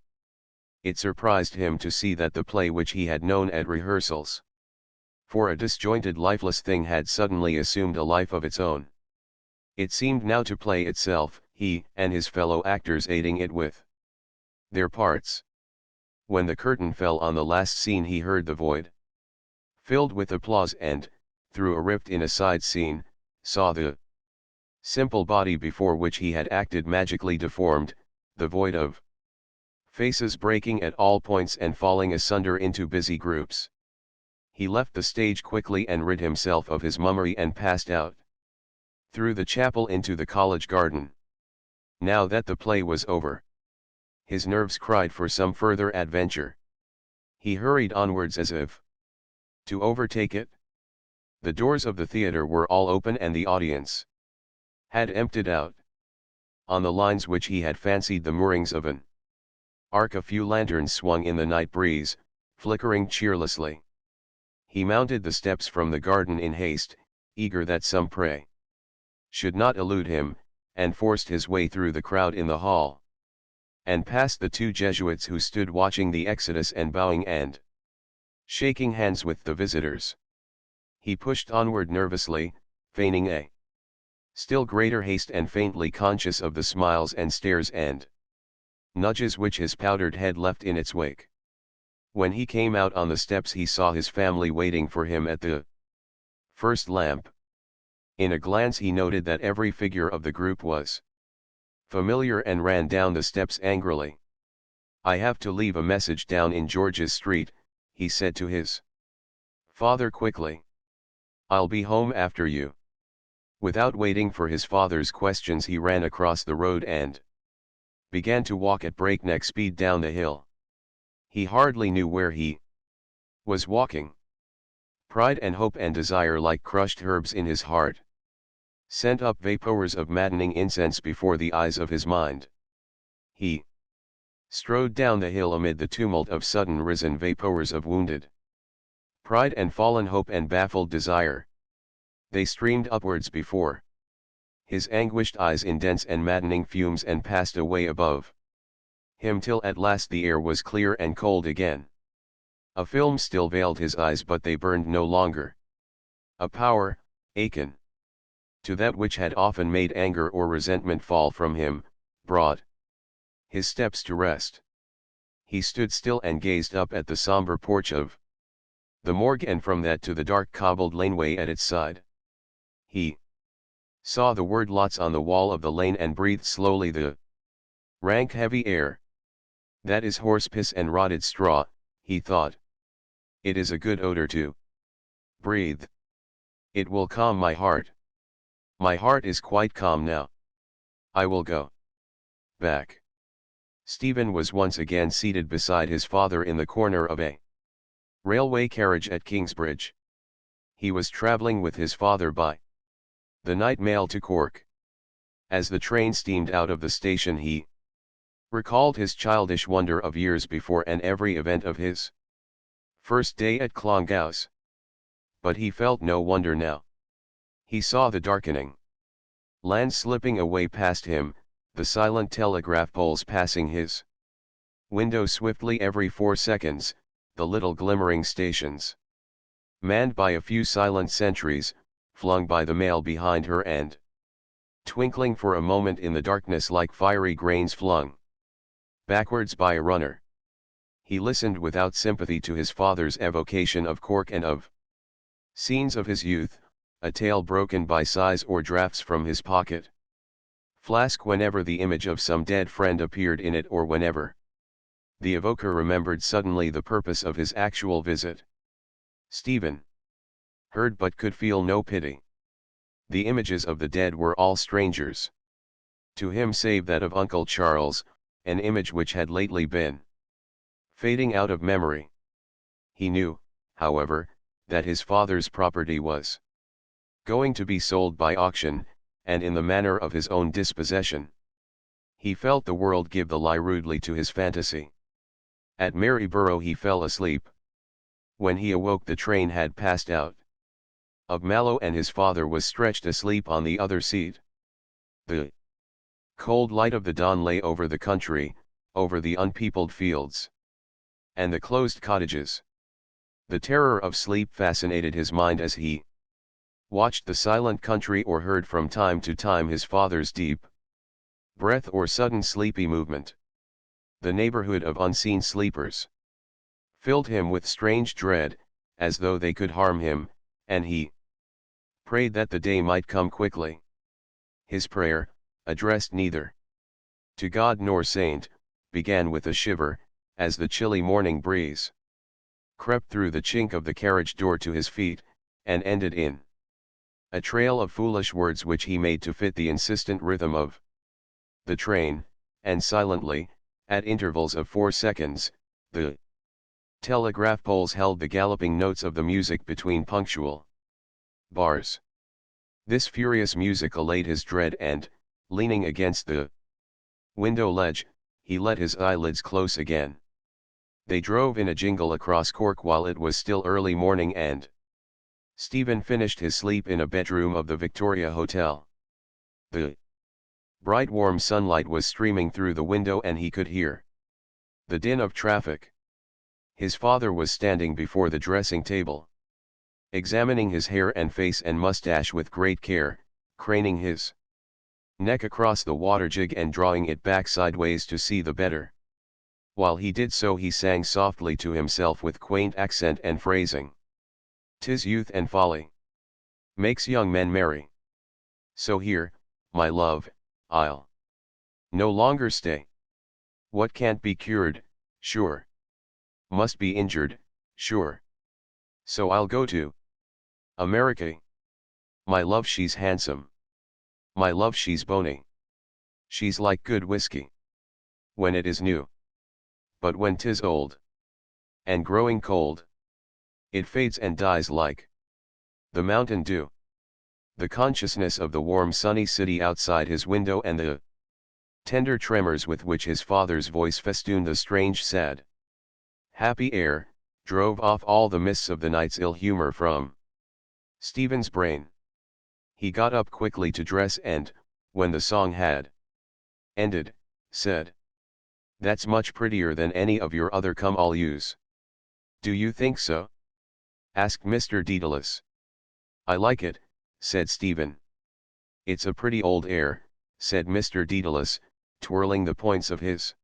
It surprised him to see that the play which he had known at rehearsals for a disjointed lifeless thing had suddenly assumed a life of its own. It seemed now to play itself, he and his fellow actors aiding it with their parts. When the curtain fell on the last scene he heard the void filled with applause and, through a rift in a side scene, saw the simple body before which he had acted magically deformed, the void of faces breaking at all points and falling asunder into busy groups. He left the stage quickly and rid himself of his mummery and passed out through the chapel into the college garden. Now that the play was over, his nerves cried for some further adventure. He hurried onwards as if to overtake it. The doors of the theatre were all open and the audience had emptied out. On the lines which he had fancied the moorings of an arc a few lanterns swung in the night breeze, flickering cheerlessly. He mounted the steps from the garden in haste, eager that some prey should not elude him, and forced his way through the crowd in the hall, and past the two Jesuits who stood watching the exodus and bowing and shaking hands with the visitors. He pushed onward nervously, feigning a still greater haste and faintly conscious of the smiles and stares and nudges which his powdered head left in its wake. When he came out on the steps he saw his family waiting for him at the first lamp. In a glance he noted that every figure of the group was familiar and ran down the steps angrily. "I have to leave a message down in George's Street," he said to his father quickly. "I'll be home after you." Without waiting for his father's questions he ran across the road and began to walk at breakneck speed down the hill. He hardly knew where he was walking. Pride and hope and desire like crushed herbs in his heart sent up vapors of maddening incense before the eyes of his mind. He strode down the hill amid the tumult of sudden risen vapors of wounded pride and fallen hope and baffled desire. They streamed upwards before his anguished eyes in dense and maddening fumes and passed away above him till at last the air was clear and cold again. A film still veiled his eyes, but they burned no longer. A power, akin to that which had often made anger or resentment fall from him, brought his steps to rest. He stood still and gazed up at the somber porch of the morgue and from that to the dark cobbled laneway at its side. He saw the word lots on the wall of the lane and breathed slowly the rank heavy air. That is horse piss and rotted straw, he thought. It is a good odor to breathe. It will calm my heart. My heart is quite calm now. I will go back. Stephen was once again seated beside his father in the corner of a railway carriage at Kingsbridge. He was travelling with his father by the night mail to Cork. As the train steamed out of the station he recalled his childish wonder of years before and every event of his first day at Clongowes. But he felt no wonder now. He saw the darkening land slipping away past him, the silent telegraph poles passing his window swiftly every 4 seconds, the little glimmering stations manned by a few silent sentries, flung by the mail behind her and twinkling for a moment in the darkness like fiery grains flung backwards by a runner. He listened without sympathy to his father's evocation of Cork and of scenes of his youth, a tale broken by sighs or draughts from his pocket flask whenever the image of some dead friend appeared in it or whenever the evoker remembered suddenly the purpose of his actual visit. Stephen heard but could feel no pity. The images of the dead were all strangers to him save that of Uncle Charles, an image which had lately been fading out of memory. He knew, however, that his father's property was going to be sold by auction, and in the manner of his own dispossession. He felt the world give the lie rudely to his fantasy. At Maryborough he fell asleep. When he awoke the train had passed out of Mallow and his father was stretched asleep on the other seat. The cold light of the dawn lay over the country, over the unpeopled fields and the closed cottages. The terror of sleep fascinated his mind as he watched the silent country or heard from time to time his father's deep breath or sudden sleepy movement. The neighborhood of unseen sleepers filled him with strange dread, as though they could harm him, and he prayed that the day might come quickly. His prayer, addressed neither to God nor saint, began with a shiver, as the chilly morning breeze crept through the chink of the carriage door to his feet, and ended in a trail of foolish words which he made to fit the insistent rhythm of the train, and silently, at intervals of 4 seconds, the telegraph poles held the galloping notes of the music between punctual bars. This furious music allayed his dread and, leaning against the window ledge, he let his eyelids close again. They drove in a jingle across Cork while it was still early morning and Stephen finished his sleep in a bedroom of the Victoria Hotel. The bright warm sunlight was streaming through the window and he could hear the din of traffic. His father was standing before the dressing table, examining his hair and face and mustache with great care, craning his neck across the water jig and drawing it back sideways to see the better. While he did so he sang softly to himself with quaint accent and phrasing. "'Tis youth and folly makes young men merry. So here, my love, I'll no longer stay. What can't be cured, sure, must be injured, sure. So I'll go to America. My love she's handsome. My love she's bony. She's like good whiskey when it is new. But when 'tis old, And growing cold. It fades and dies like the mountain dew. The consciousness of the warm sunny city outside his window and the tender tremors with which his father's voice festooned the strange sad, happy air, drove off all the mists of the night's ill humor from Stephen's brain. He got up quickly to dress and, when the song had ended, said, "That's much prettier than any of your other come-all-yous." "Do you think so?" asked Mr. Dedalus. "I like it," said Stephen. "It's a pretty old air," said Mr. Dedalus, twirling the points of his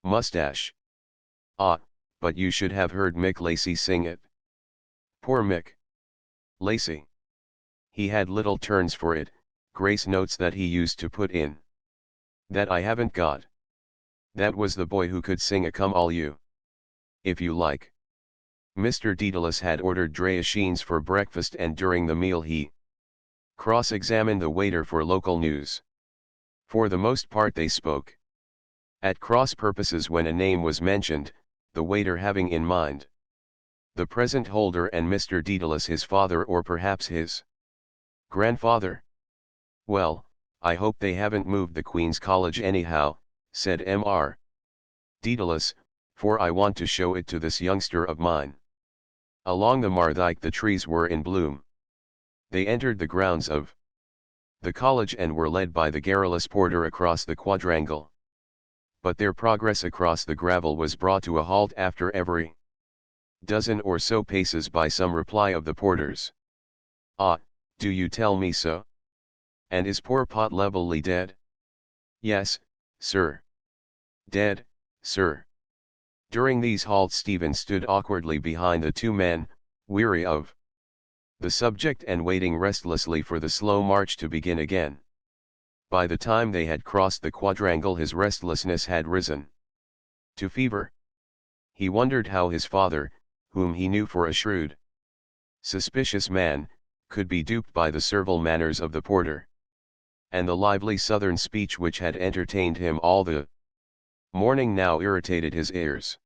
mustache. "Ah, but you should have heard Mick Lacy sing it." "Poor Mick Lacy. He had little turns for it," Grace notes that he used to put in. "That I haven't got. That was the boy who could sing a come all you. If you like." Mr. Dedalus had ordered dreyashines for breakfast, and during the meal he cross-examined the waiter for local news. For the most part they spoke at cross purposes when a name was mentioned, the waiter having in mind the present holder and Mr. Dedalus his father or perhaps his grandfather. "Well, I hope they haven't moved the Queen's College anyhow," said Mr. Dedalus, "for I want to show it to this youngster of mine." Along the Mardyke the trees were in bloom. They entered the grounds of the college and were led by the garrulous porter across the quadrangle. But their progress across the gravel was brought to a halt after every dozen or so paces by some reply of the porter's. "Ah, do you tell me so? And is poor Pot Levelly dead?" "Yes, sir." "Dead, sir." During these halts Stephen stood awkwardly behind the two men, weary of the subject and waiting restlessly for the slow march to begin again. By the time they had crossed the quadrangle his restlessness had risen to fever. He wondered how his father, whom he knew for a shrewd, suspicious man, could be duped by the servile manners of the porter, and the lively southern speech which had entertained him all the morning now irritated his ears.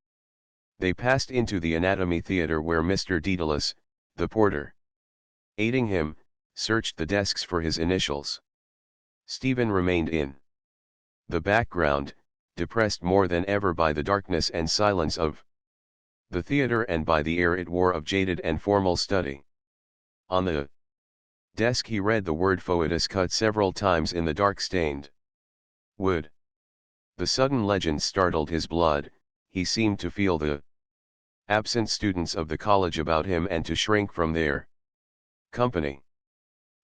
They passed into the anatomy theatre where Mr. Dedalus, the porter, aiding him, searched the desks for his initials. Stephen remained in the background, depressed more than ever by the darkness and silence of the theatre and by the air it wore of jaded and formal study. On the desk he read the word foetus cut several times in the dark-stained wood. The sudden legend startled his blood. He seemed to feel the absent students of the college about him and to shrink from their company.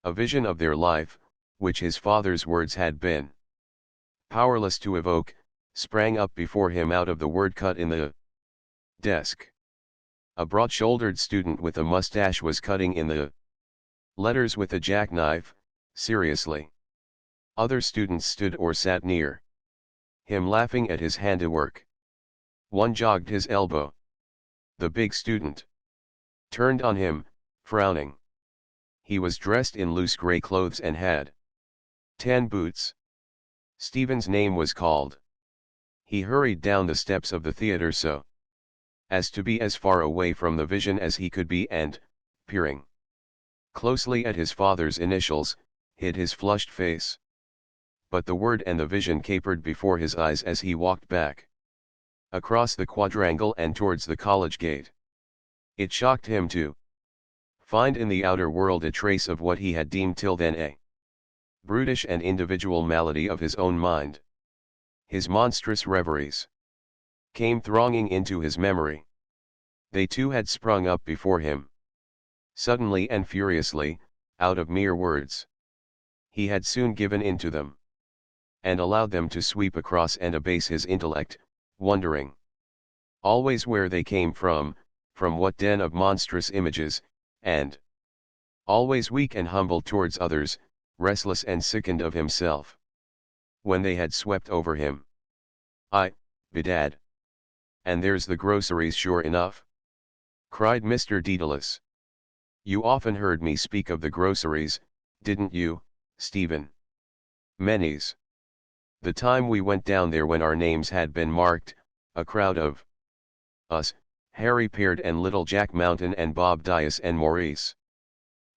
A vision of their life, which his father's words had been powerless to evoke, sprang up before him out of the word cut in the desk. A broad-shouldered student with a mustache was cutting in the letters with a jackknife, seriously. Other students stood or sat near him laughing at his handiwork. One jogged his elbow. The big student turned on him, frowning. He was dressed in loose gray clothes and had tan boots. Stephen's name was called. He hurried down the steps of the theatre so as to be as far away from the vision as he could be and, peering closely at his father's initials, hid his flushed face. But the word and the vision capered before his eyes as he walked back across the quadrangle and towards the college gate. It shocked him to find in the outer world a trace of what he had deemed till then a brutish and individual malady of his own mind. His monstrous reveries came thronging into his memory. They too had sprung up before him. Suddenly and furiously, out of mere words. He had soon given in to them, and allowed them to sweep across and abase his intellect, wondering always where they came from what den of monstrous images, and always weak and humble towards others, restless and sickened of himself. When they had swept over him. "I, bedad! And there's the groceries sure enough!" cried Mr. Dedalus. "You often heard me speak of the groceries, didn't you, Stephen?" "Many's. The time we went down there when our names had been marked, a crowd of us, Harry Peard and Little Jack Mountain and Bob Dias and Maurice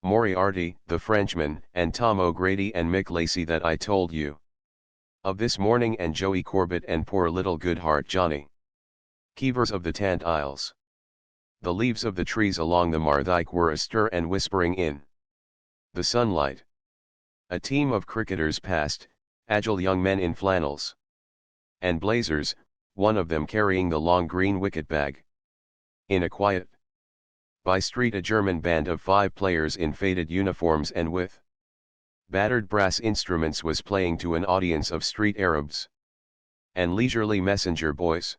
Moriarty, the Frenchman, and Tom O'Grady and Mick Lacey that I told you of this morning, and Joey Corbett and poor little Goodhart Johnny Keevers of the Tant Isles. The leaves of the trees along the Mardyke were astir and whispering in the sunlight. A team of cricketers passed, agile young men in flannels and blazers, one of them carrying the long green wicket bag. In a quiet by street a German band of 5 players in faded uniforms and with battered brass instruments was playing to an audience of street Arabs and leisurely messenger boys.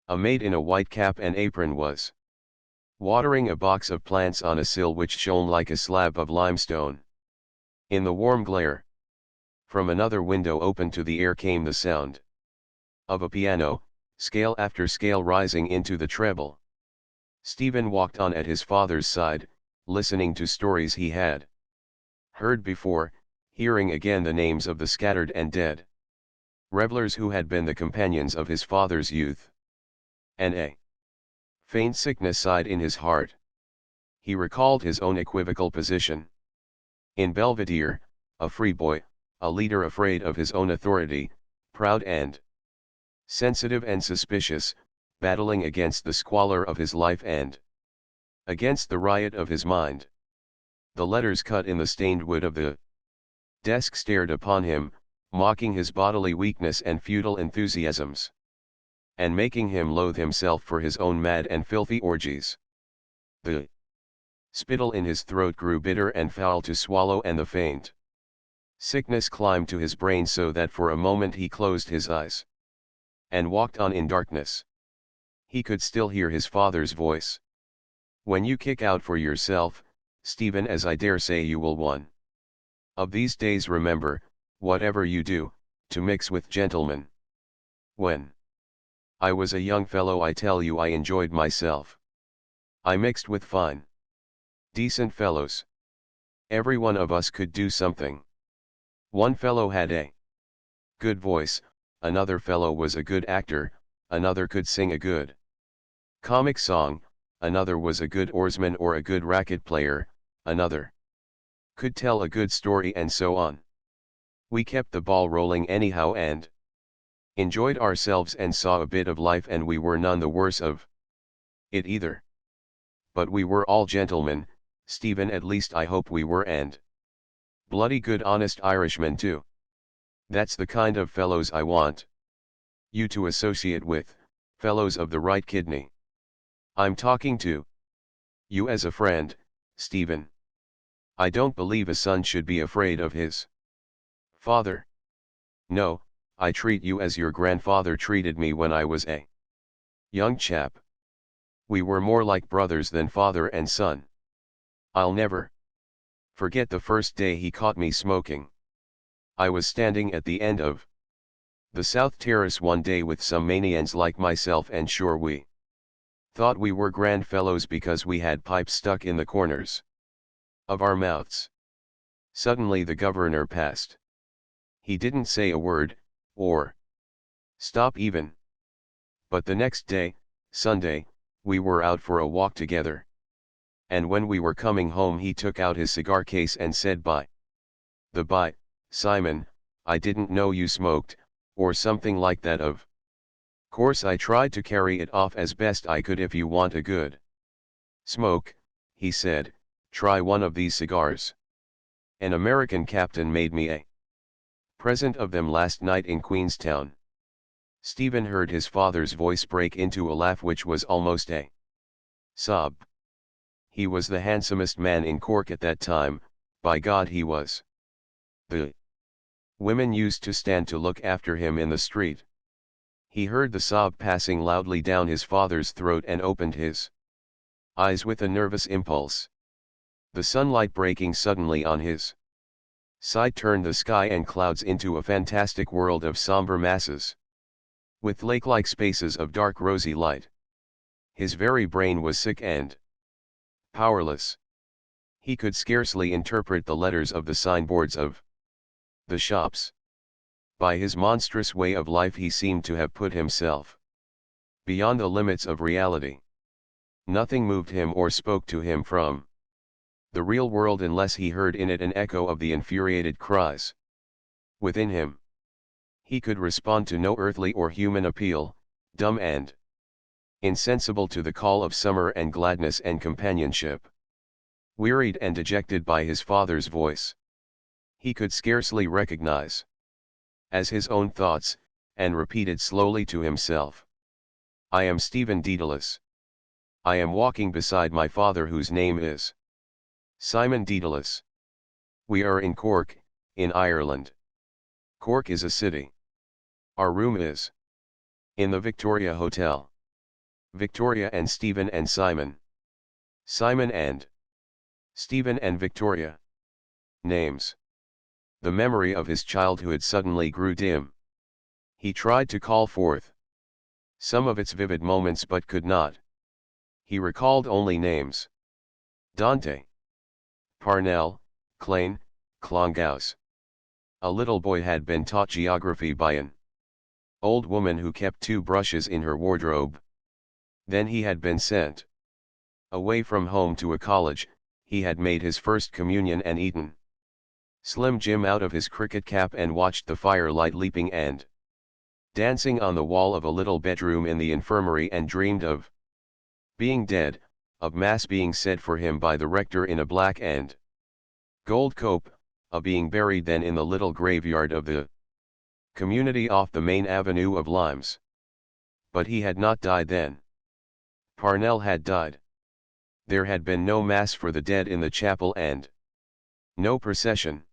A maid in a white cap and apron was watering a box of plants on a sill which shone like a slab of limestone. In the warm glare from another window open to the air came the sound of a piano, scale after scale rising into the treble. Stephen walked on at his father's side, listening to stories he had heard before, hearing again the names of the scattered and dead revelers who had been the companions of his father's youth. And a faint sickness sighed in his heart. He recalled his own equivocal position in Belvedere, a free boy, a leader afraid of his own authority, proud and sensitive and suspicious, battling against the squalor of his life and against the riot of his mind. The letters cut in the stained wood of the desk stared upon him, mocking his bodily weakness and futile enthusiasms, and making him loathe himself for his own mad and filthy orgies. The spittle in his throat grew bitter and foul to swallow, and the faint sickness climbed to his brain so that for a moment he closed his eyes and walked on in darkness. He could still hear his father's voice. When you kick out for yourself, Stephen, as I dare say you will one of these days, remember, whatever you do, to mix with gentlemen. When I was a young fellow, I tell you I enjoyed myself. I mixed with fine, decent fellows. Every one of us could do something. One fellow had a good voice, another fellow was a good actor, another could sing a good comic song, another was a good oarsman or a good racket player, another could tell a good story, and so on. We kept the ball rolling anyhow and enjoyed ourselves and saw a bit of life, and we were none the worse of it either. But we were all gentlemen, Stephen, at least I hope we were, and bloody good honest Irishmen too. That's the kind of fellows I want you to associate with, fellows of the right kidney. I'm talking to you as a friend, Stephen. I don't believe a son should be afraid of his father. No, I treat you as your grandfather treated me when I was a young chap. We were more like brothers than father and son. I'll never forget the first day he caught me smoking. I was standing at the end of the South Terrace one day with some manians like myself, and sure we thought we were grand fellows because we had pipes stuck in the corners of our mouths. Suddenly the governor passed. He didn't say a word, or stop even. But the next day, Sunday, we were out for a walk together. And when we were coming home he took out his cigar case and said, "By the by, Simon, I didn't know you smoked," or something like that. Of course I tried to carry it off as best I could. "If you want a good smoke," he said, "try one of these cigars. An American captain made me a present of them last night in Queenstown." Stephen heard his father's voice break into a laugh which was almost a sob. He was the handsomest man in Cork at that time, by God he was. The women used to stand to look after him in the street. He heard the sob passing loudly down his father's throat and opened his eyes with a nervous impulse. The sunlight breaking suddenly on his side turned the sky and clouds into a fantastic world of somber masses, with lake-like spaces of dark rosy light. His very brain was sick and powerless. He could scarcely interpret the letters of the signboards of the shops. By his monstrous way of life he seemed to have put himself beyond the limits of reality. Nothing moved him or spoke to him from the real world unless he heard in it an echo of the infuriated cries within him. He could respond to no earthly or human appeal, dumb and insensible to the call of summer and gladness and companionship. Wearied and dejected by his father's voice, he could scarcely recognize as his own thoughts, and repeated slowly to himself, "I am Stephen Dedalus. I am walking beside my father whose name is Simon Dedalus. We are in Cork, in Ireland. Cork is a city. Our room is in the Victoria Hotel. Victoria and Stephen and Simon. Simon and Stephen and Victoria. Names." The memory of his childhood suddenly grew dim. He tried to call forth some of its vivid moments but could not. He recalled only names. Dante, Parnell, Klein, Clonghouse. A little boy had been taught geography by an old woman who kept 2 brushes in her wardrobe. Then he had been sent away from home to a college. He had made his first communion and eaten Slim Jim out of his cricket cap and watched the firelight leaping and dancing on the wall of a little bedroom in the infirmary and dreamed of being dead, of mass being said for him by the rector in a black and gold cope, of being buried then in the little graveyard of the community off the main avenue of limes. But he had not died then. Parnell had died. There had been no mass for the dead in the chapel and no procession.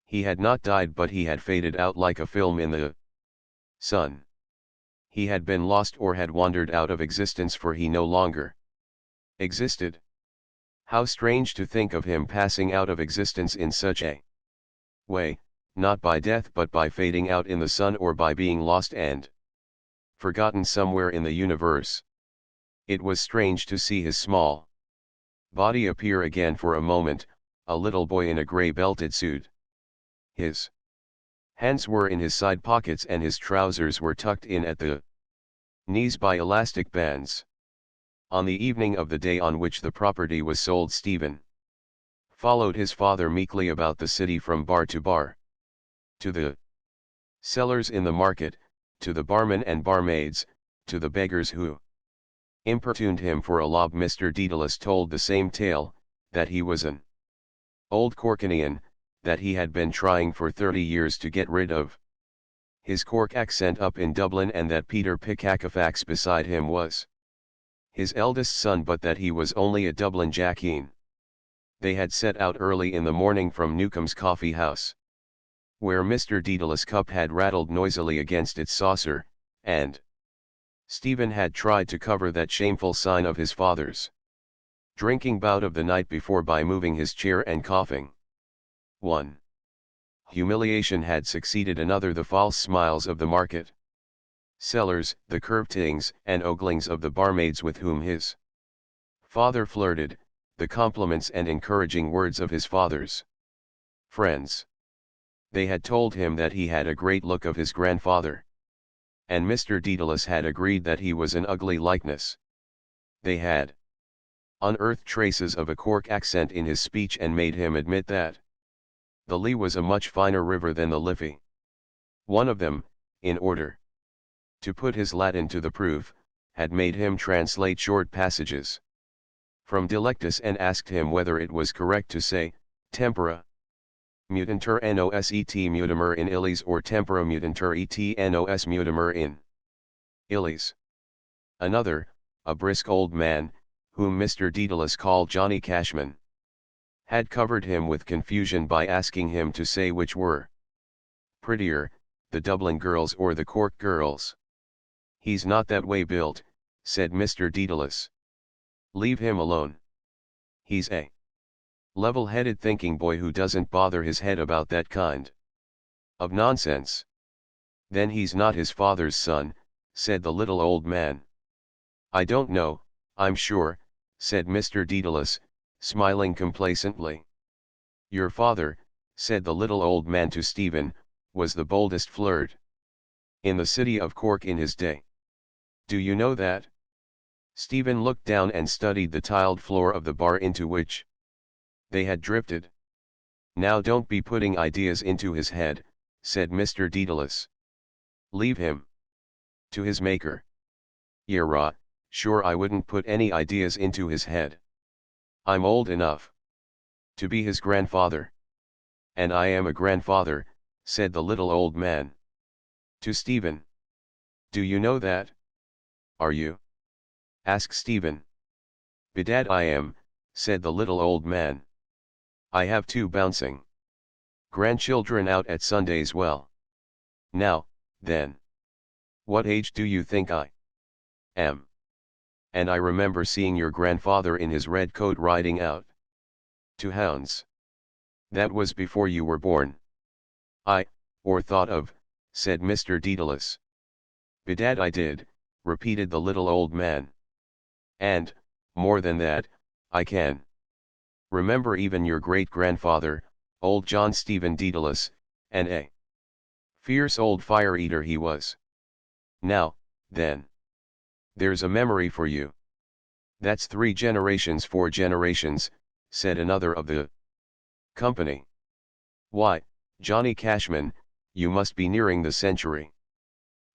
He had not died but he had faded out like a film in the sun. He had been lost or had wandered out of existence for he no longer existed. How strange to think of him passing out of existence in such a way, not by death but by fading out in the sun or by being lost and forgotten somewhere in the universe. It was strange to see his small body appear again for a moment, a little boy in a grey belted suit. His hands were in his side pockets and his trousers were tucked in at the knees by elastic bands. On the evening of the day on which the property was sold, Stephen followed his father meekly about the city from bar to bar, to the sellers in the market, to the barmen and barmaids, to the beggars who importuned him for a lob. Mr. Dedalus told the same tale, that he was an old Corkinian, that he had been trying for 30 years to get rid of his Cork accent up in Dublin, and that Peter Pickackafax beside him was his eldest son, but that he was only a Dublin Jackeen. They had set out early in the morning from Newcomb's coffee house, where Mr. Dedalus' cup had rattled noisily against its saucer, and Stephen had tried to cover that shameful sign of his father's drinking bout of the night before by moving his chair and coughing. One humiliation had succeeded another: the false smiles of the market sellers, the curvetings and oglings of the barmaids with whom his father flirted, the compliments and encouraging words of his father's friends. They had told him that he had a great look of his grandfather, and Mr. Dedalus had agreed that he was an ugly likeness. They had unearthed traces of a Cork accent in his speech and made him admit that the Lee was a much finer river than the Liffey. One of them, in order to put his Latin to the proof, had made him translate short passages from Delectus and asked him whether it was correct to say, tempora mutantur nos et mutimer in illis, or tempora mutantur et nos mutimer in illis. Another, a brisk old man, whom Mr. Dedalus called Johnny Cashman, had covered him with confusion by asking him to say which were prettier, the Dublin girls or the Cork girls. "He's not that way built," said Mr. Dedalus. "Leave him alone. He's a level-headed thinking boy who doesn't bother his head about that kind of nonsense." "Then he's not his father's son," said the little old man. "I don't know, I'm sure," said Mr. Dedalus, smiling complacently. "Your father," said the little old man to Stephen, "was the boldest flirt in the city of Cork in his day. Do you know that?" Stephen looked down and studied the tiled floor of the bar into which they had drifted. "Now don't be putting ideas into his head," said Mr. Dedalus. "Leave him to his maker." "Yeah, sure, I wouldn't put any ideas into his head. I'm old enough to be his grandfather." "And I am a grandfather," said the little old man to Stephen. "Do you know that?" "Are you?" asked Stephen. "Bedad I am," said the little old man. "I have 2 bouncing grandchildren out at Sundays. Well, now, then, what age do you think I am? And I remember seeing your grandfather in his red coat riding out to hounds. That was before you were born." Or thought of," said Mr. Dedalus. "Bedad I did," repeated the little old man. "And, more than that, I can remember even your great-grandfather, old John Stephen Dedalus, and a fierce old fire-eater he was. Now, then, there's a memory for you." "That's 3 generations, 4 generations," said another of the company. "Why, Johnny Cashman, you must be nearing the century."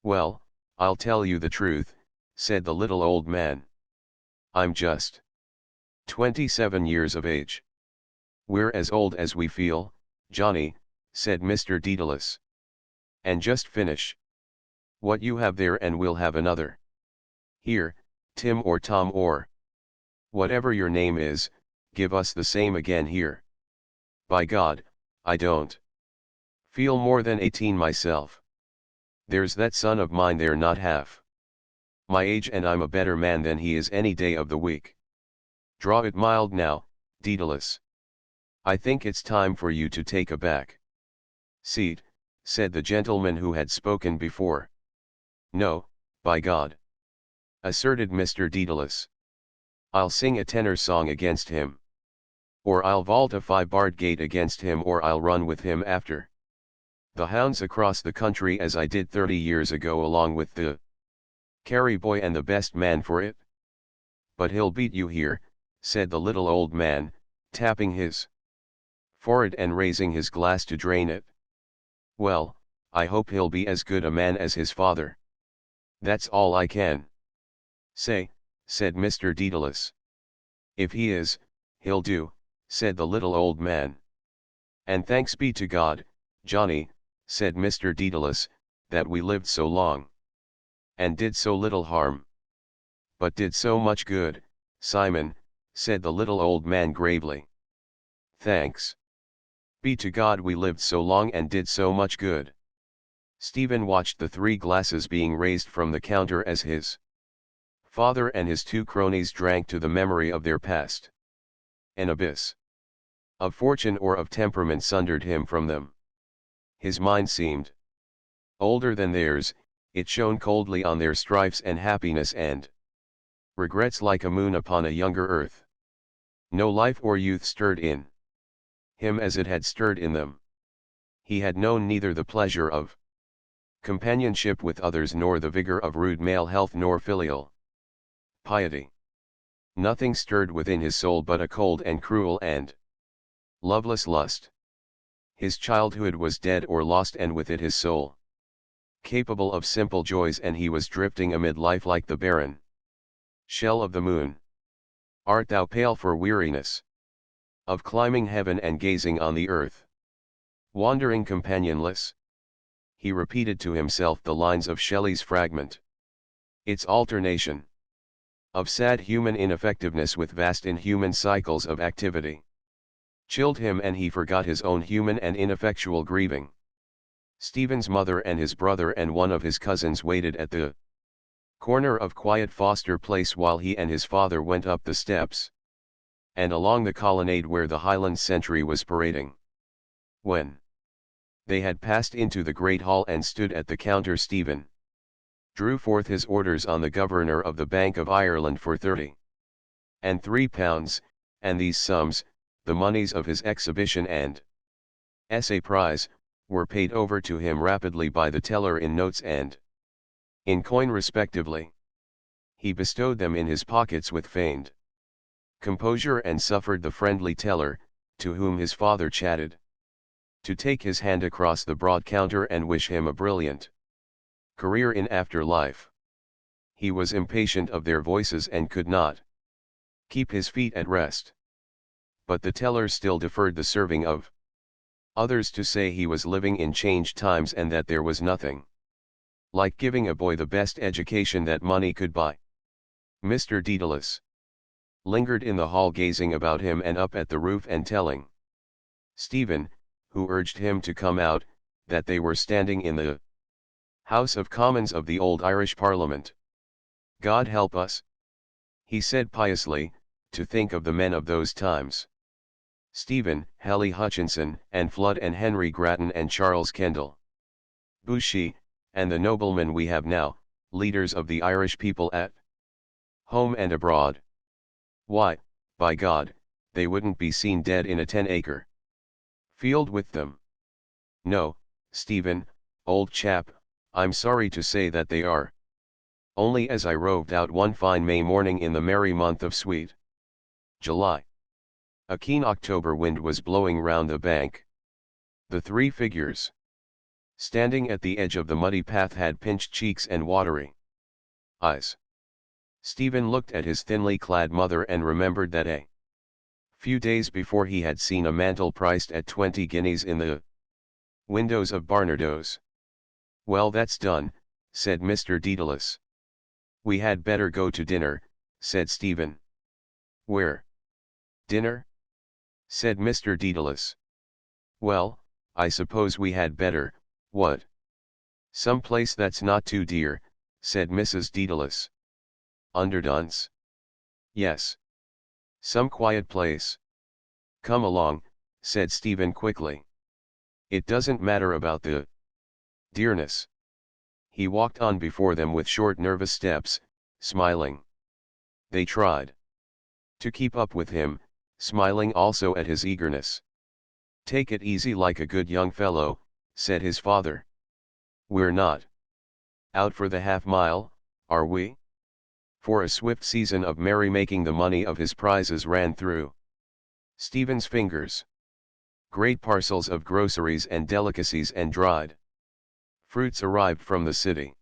"Well, I'll tell you the truth," said the little old man. "I'm just 27 years of age." "We're as old as we feel, Johnny," said Mr. Dedalus. "And just finish what you have there and we'll have another. Here, Tim or Tom or whatever your name is, give us the same again here. By God, I don't feel more than 18 myself. There's that son of mine there not half my age and I'm a better man than he is any day of the week. Draw it mild now, Dedalus. I think it's time for you to take a back seat," said the gentleman who had spoken before. "No, by God," asserted Mr. Dedalus. "I'll sing a tenor song against him. Or I'll vault a 5-barred gate against him, or I'll run with him after the hounds across the country as I did 30 years ago along with the carry boy and the best man for it. But he'll beat you here," said the little old man, tapping his forehead and raising his glass to drain it. "Well, I hope he'll be as good a man as his father. That's all I can say," said Mr. Dedalus. "If he is, he'll do," said the little old man. "And thanks be to God, Johnny," said Mr. Dedalus, "that we lived so long and did so little harm." "But did so much good, Simon," said the little old man gravely. "Thanks be to God we lived so long and did so much good." Stephen watched the 3 glasses being raised from the counter as his father and his 2 cronies drank to the memory of their past. An abyss of fortune or of temperament sundered him from them. His mind seemed older than theirs, it shone coldly on their strifes and happiness and regrets like a moon upon a younger earth. No life or youth stirred in him as it had stirred in them. He had known neither the pleasure of companionship with others nor the vigor of rude male health nor filial piety. Nothing stirred within his soul but a cold and cruel and loveless lust. His childhood was dead or lost, and with it his soul, capable of simple joys, and he was drifting amid life like the barren shell of the moon. Art thou pale for weariness of climbing heaven and gazing on the earth, wandering companionless? He repeated to himself the lines of Shelley's fragment. Its alternation of sad human ineffectiveness with vast inhuman cycles of activity chilled him, and he forgot his own human and ineffectual grieving. Stephen's mother and his brother and one of his cousins waited at the corner of quiet Foster Place while he and his father went up the steps and along the colonnade where the Highland sentry was parading. When they had passed into the great hall and stood at the counter, Stephen drew forth his orders on the governor of the Bank of Ireland for £30 and £3, and these sums, the moneys of his exhibition and essay prize, were paid over to him rapidly by the teller in notes and in coin respectively. He bestowed them in his pockets with feigned composure and suffered the friendly teller, to whom his father chatted, to take his hand across the broad counter and wish him a brilliant career in after life. He was impatient of their voices and could not keep his feet at rest. But the teller still deferred the serving of others to say he was living in changed times and that there was nothing like giving a boy the best education that money could buy. Mr. Daedalus lingered in the hall gazing about him and up at the roof and telling Stephen, who urged him to come out, that they were standing in the House of Commons of the old Irish Parliament. God help us, he said piously, to think of the men of those times. Stephen, Hely Hutchinson, and Flood and Henry Grattan and Charles Kendall Bushy, and the noblemen we have now, leaders of the Irish people at home and abroad. Why, by God, they wouldn't be seen dead in a 10-acre field with them. No, Stephen, old chap, I'm sorry to say that they are. Only as I roved out one fine May morning in the merry month of sweet July, a keen October wind was blowing round the bank. The three figures standing at the edge of the muddy path had pinched cheeks and watery eyes. Stephen looked at his thinly clad mother and remembered that a few days before he had seen a mantle priced at 20 guineas in the windows of Barnardo's. Well, that's done, said Mr. Daedalus. We had better go to dinner, said Stephen. Where? Dinner? Said Mr. Daedalus. Well, I suppose we had better, what? Some place that's not too dear, said Mrs. Daedalus. Underdone's? Yes. Some quiet place. Come along, said Stephen quickly. It doesn't matter about the dearness. He walked on before them with short nervous steps, smiling. They tried to keep up with him, smiling also at his eagerness. Take it easy like a good young fellow, said his father. We're not out for the half-mile, are we? For a swift season of merry-making the money of his prizes ran through Stephen's fingers. Great parcels of groceries and delicacies and dried fruits arrived from the city.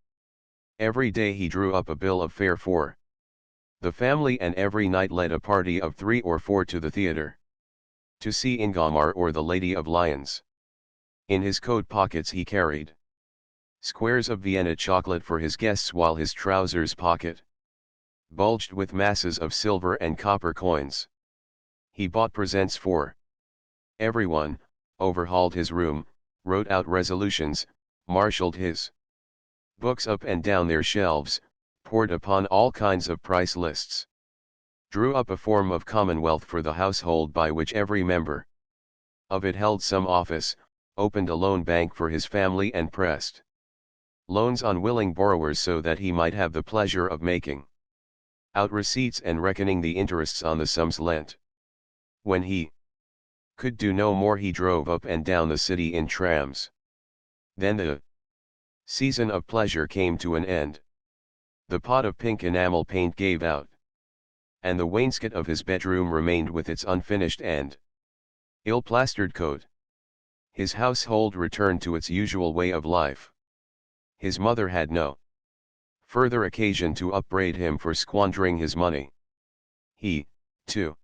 Every day he drew up a bill of fare for the family and every night led a party of 3 or 4 to the theatre to see Ingomar or the Lady of Lyons. In his coat pockets he carried squares of Vienna chocolate for his guests while his trousers pocket bulged with masses of silver and copper coins. He bought presents for everyone, overhauled his room, wrote out resolutions, marshaled his books up and down their shelves, pored upon all kinds of price lists, drew up a form of commonwealth for the household by which every member of it held some office, opened a loan bank for his family and pressed loans on willing borrowers so that he might have the pleasure of making out receipts and reckoning the interests on the sums lent. When he could do no more he drove up and down the city in trams. Then the season of pleasure came to an end. The pot of pink enamel paint gave out, and the wainscot of his bedroom remained with its unfinished and ill-plastered coat. His household returned to its usual way of life. His mother had no further occasion to upbraid him for squandering his money. He, too,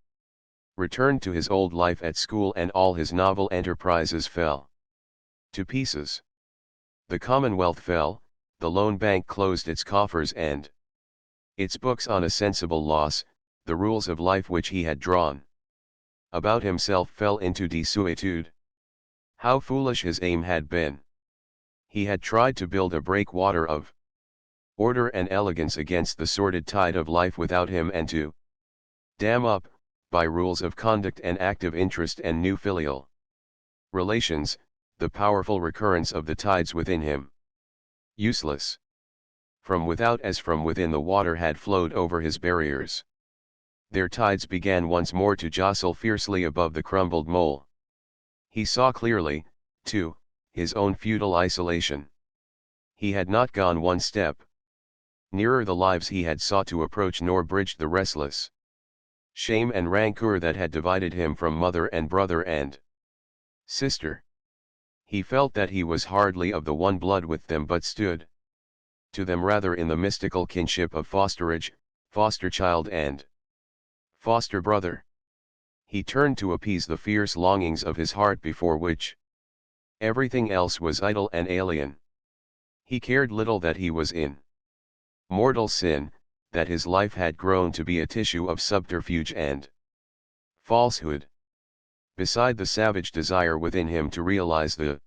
returned to his old life at school and all his novel enterprises fell to pieces. The Commonwealth fell, the loan bank closed its coffers and its books on a sensible loss, the rules of life which he had drawn about himself fell into desuetude. How foolish his aim had been! He had tried to build a breakwater of order and elegance against the sordid tide of life without him and to dam up, by rules of conduct and active interest and new filial relations, the powerful recurrence of the tides within him. Useless. From without as from within the water had flowed over his barriers. Their tides began once more to jostle fiercely above the crumbled mole. He saw clearly, too, his own futile isolation. He had not gone one step nearer the lives he had sought to approach nor bridged the restless shame and rancor that had divided him from mother and brother and sister. He felt that he was hardly of the one blood with them but stood to them rather in the mystical kinship of fosterage, foster child and foster brother. He turned to appease the fierce longings of his heart before which everything else was idle and alien. He cared little that he was in mortal sin, that his life had grown to be a tissue of subterfuge and falsehood. Beside the savage desire within him to realize the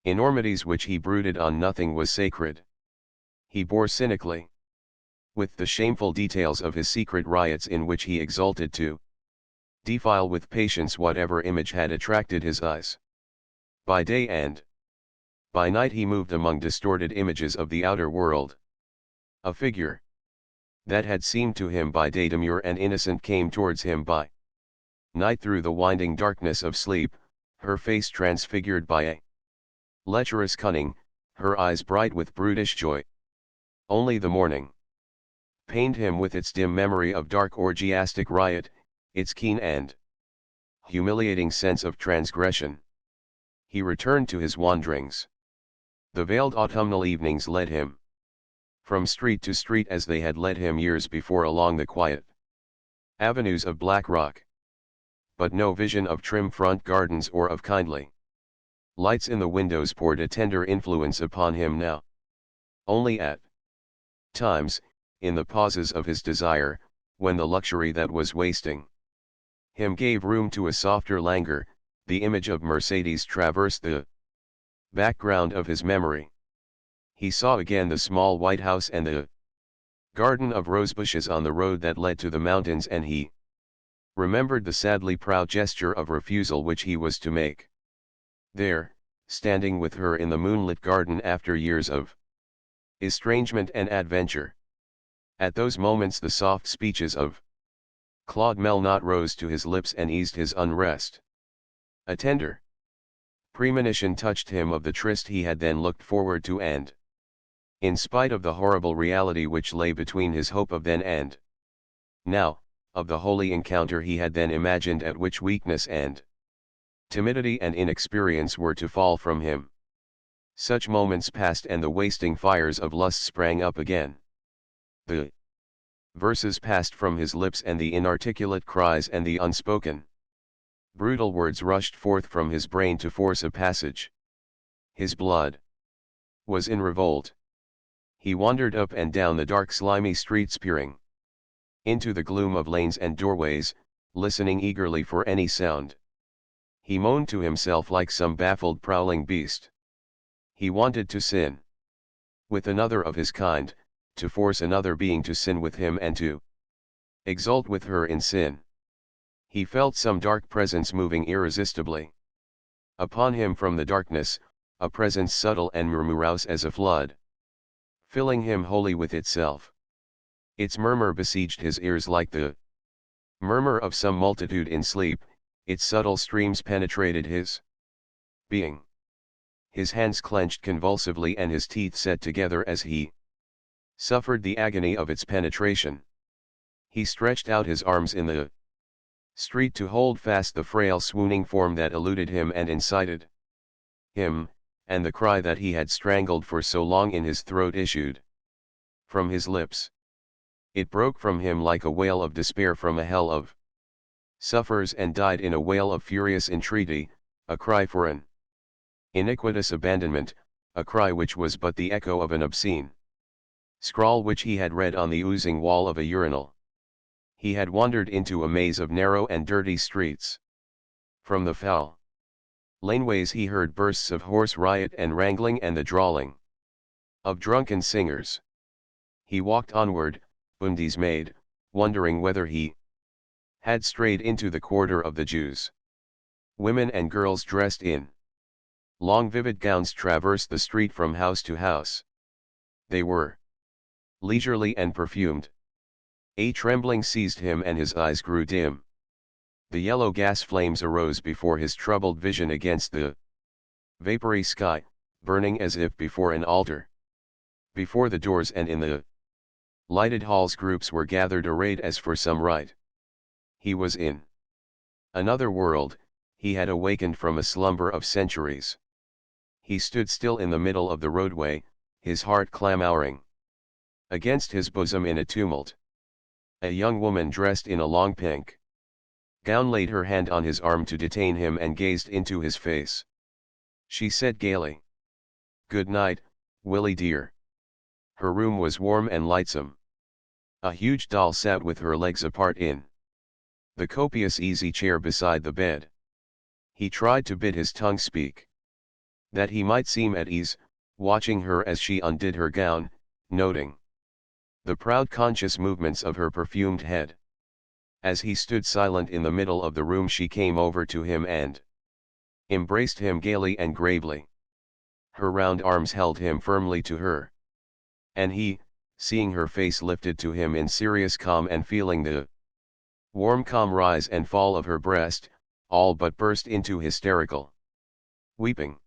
enormities which he brooded on, nothing was sacred. He bore cynically with the shameful details of his secret riots in which he exulted to defile with patience whatever image had attracted his eyes. By day and by night he moved among distorted images of the outer world. A figure that had seemed to him by day demure and innocent came towards him by night through the winding darkness of sleep, her face transfigured by a lecherous cunning, her eyes bright with brutish joy. Only the morning pained him with its dim memory of dark orgiastic riot, its keen and humiliating sense of transgression. He returned to his wanderings. The veiled autumnal evenings led him from street to street as they had led him years before along the quiet avenues of black rock. But no vision of trim front gardens or of kindly lights in the windows poured a tender influence upon him now. Only at times, in the pauses of his desire, when the luxury that was wasting him gave room to a softer languor, the image of Mercedes traversed the background of his memory. He saw again the small white house and the garden of rosebushes on the road that led to the mountains, and he remembered the sadly proud gesture of refusal which he was to make. There, standing with her in the moonlit garden after years of estrangement and adventure. At those moments the soft speeches of Claude Melnot rose to his lips and eased his unrest. A tender premonition touched him of the tryst he had then looked forward to, and in spite of the horrible reality which lay between his hope of then and now, of the holy encounter he had then imagined, at which weakness and timidity and inexperience were to fall from him. Such moments passed and the wasting fires of lust sprang up again. The verses passed from his lips and the inarticulate cries and the unspoken brutal words rushed forth from his brain to force a passage. His blood was in revolt. He wandered up and down the dark slimy streets, peering into the gloom of lanes and doorways, listening eagerly for any sound. He moaned to himself like some baffled prowling beast. He wanted to sin with another of his kind, to force another being to sin with him and to exult with her in sin. He felt some dark presence moving irresistibly upon him from the darkness, a presence subtle and murmurous as a flood, filling him wholly with itself. Its murmur besieged his ears like the murmur of some multitude in sleep, its subtle streams penetrated his being. His hands clenched convulsively and his teeth set together as he suffered the agony of its penetration. He stretched out his arms in the street to hold fast the frail swooning form that eluded him and incited him, and the cry that he had strangled for so long in his throat issued from his lips. It broke from him like a wail of despair from a hell of sufferers, and died in a wail of furious entreaty, a cry for an iniquitous abandonment, a cry which was but the echo of an obscene scrawl which he had read on the oozing wall of a urinal. He had wandered into a maze of narrow and dirty streets. From the foul laneways he heard bursts of hoarse riot and wrangling and the drawling of drunken singers. He walked onward, undismayed, wondering whether he had strayed into the quarter of the Jews. Women and girls dressed in long vivid gowns traversed the street from house to house. They were leisurely and perfumed. A trembling seized him and his eyes grew dim. The yellow gas flames arose before his troubled vision against the vapory sky, burning as if before an altar. Before the doors and in the Lighted halls groups were gathered arrayed as for some rite. He was in another world, he had awakened from a slumber of centuries. He stood still in the middle of the roadway, his heart clamouring against his bosom in a tumult. A young woman dressed in a long pink gown laid her hand on his arm to detain him and gazed into his face. She said gaily, "Good night, Willie dear." Her room was warm and lightsome. A huge doll sat with her legs apart in the copious easy chair beside the bed. He tried to bid his tongue speak, that he might seem at ease, watching her as she undid her gown, noting the proud conscious movements of her perfumed head. As he stood silent in the middle of the room, she came over to him and embraced him gaily and gravely. Her round arms held him firmly to her. And he, seeing her face lifted to him in serious calm and feeling the warm calm rise and fall of her breast, all but burst into hysterical weeping.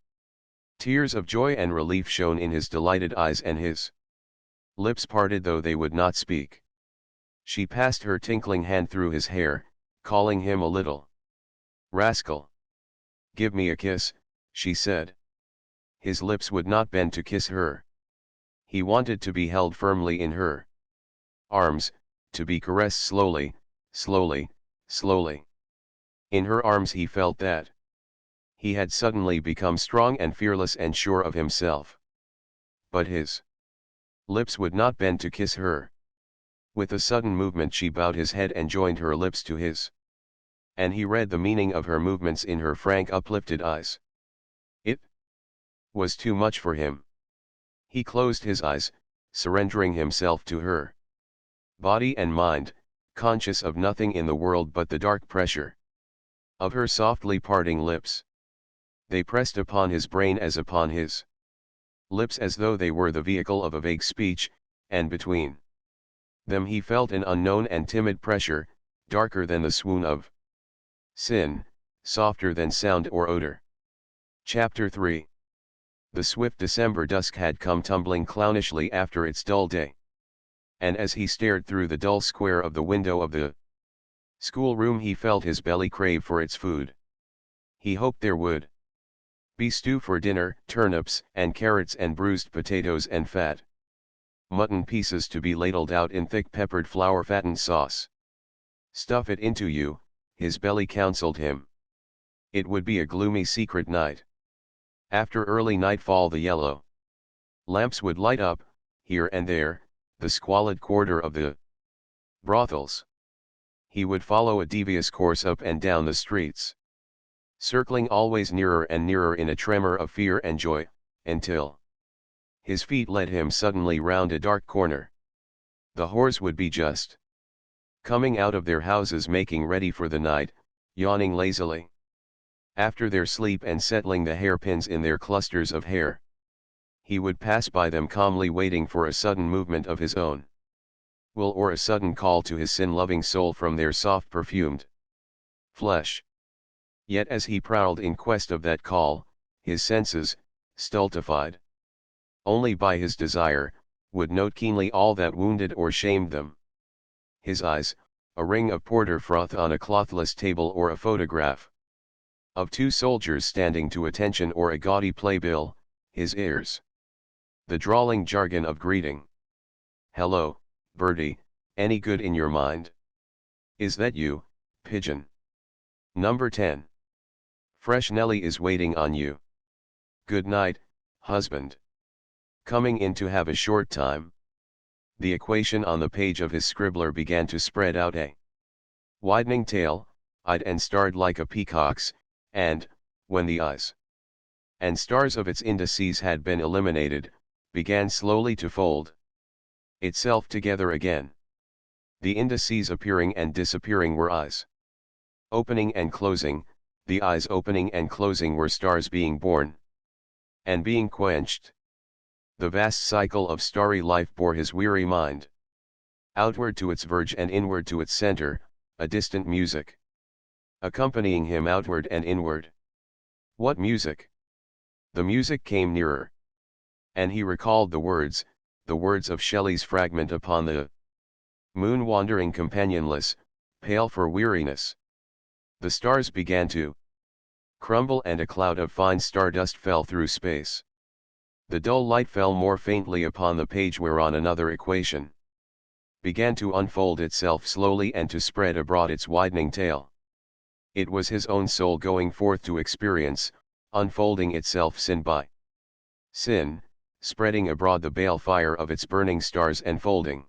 Tears of joy and relief shone in his delighted eyes, and his lips parted though they would not speak. She passed her tinkling hand through his hair, calling him a little rascal. "Give me a kiss," she said. His lips would not bend to kiss her. He wanted to be held firmly in her arms, to be caressed slowly, slowly, slowly. In her arms he felt that he had suddenly become strong and fearless and sure of himself. But his lips would not bend to kiss her. With a sudden movement she bowed his head and joined her lips to his. And he read the meaning of her movements in her frank uplifted eyes. It was too much for him. He closed his eyes, surrendering himself to her body and mind, conscious of nothing in the world but the dark pressure of her softly parting lips. They pressed upon his brain as upon his lips, as though they were the vehicle of a vague speech, and between them he felt an unknown and timid pressure, darker than the swoon of sin, softer than sound or odor. Chapter 3. The swift December dusk had come tumbling clownishly after its dull day. And as he stared through the dull square of the window of the schoolroom, he felt his belly crave for its food. He hoped there would be stew for dinner, turnips and carrots and bruised potatoes and fat mutton pieces to be ladled out in thick peppered flour fattened sauce. "Stuff it into you," his belly counseled him. It would be a gloomy secret night. After early nightfall the yellow lamps would light up, here and there, the squalid quarter of the brothels. He would follow a devious course up and down the streets, circling always nearer and nearer in a tremor of fear and joy, until his feet led him suddenly round a dark corner. The whores would be just coming out of their houses, making ready for the night, yawning lazily after their sleep and settling the hairpins in their clusters of hair. He would pass by them calmly, waiting for a sudden movement of his own will or a sudden call to his sin-loving soul from their soft perfumed flesh. Yet as he prowled in quest of that call, his senses, stultified only by his desire, would note keenly all that wounded or shamed them. His eyes, a ring of porter froth on a clothless table, or a photograph of two soldiers standing to attention, or a gaudy playbill, his ears, the drawling jargon of greeting. "Hello, Bertie, any good in your mind? Is that you, pigeon? Number 10. Fresh Nellie is waiting on you. Good night, husband. Coming in to have a short time?" The equation on the page of his scribbler began to spread out a widening tail, eyed and starred like a peacock's, and, when the eyes and stars of its indices had been eliminated, began slowly to fold itself together again. The indices appearing and disappearing were eyes opening and closing, the eyes opening and closing were stars being born and being quenched. The vast cycle of starry life bore his weary mind outward to its verge and inward to its center, a distant music accompanying him outward and inward. What music? The music came nearer, and he recalled the words of Shelley's fragment upon the Moon wandering companionless, pale for weariness. The stars began to crumble and a cloud of fine stardust fell through space. The dull light fell more faintly upon the page whereon another equation began to unfold itself slowly and to spread abroad its widening tail. It was his own soul going forth to experience, unfolding itself sin by sin, spreading abroad the bale fire of its burning stars and folding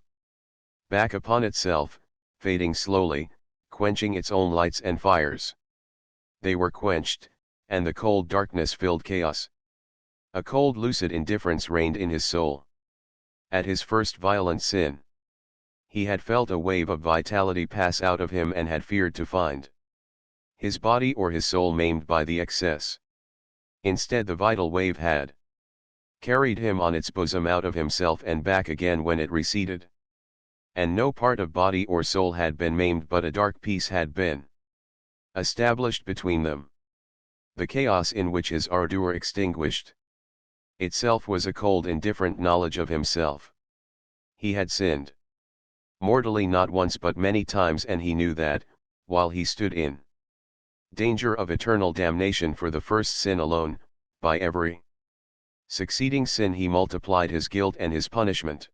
back upon itself, fading slowly, quenching its own lights and fires. They were quenched, and the cold darkness filled chaos. A cold lucid indifference reigned in his soul. At his first violent sin, he had felt a wave of vitality pass out of him and had feared to find his body or his soul maimed by the excess. Instead, the vital wave had carried him on its bosom out of himself and back again when it receded. And no part of body or soul had been maimed, but a dark peace had been established between them. The chaos in which his ardour extinguished itself was a cold indifferent knowledge of himself. He had sinned mortally not once but many times, and he knew that, while he stood in danger of eternal damnation for the first sin alone, by every succeeding sin he multiplied his guilt and his punishment.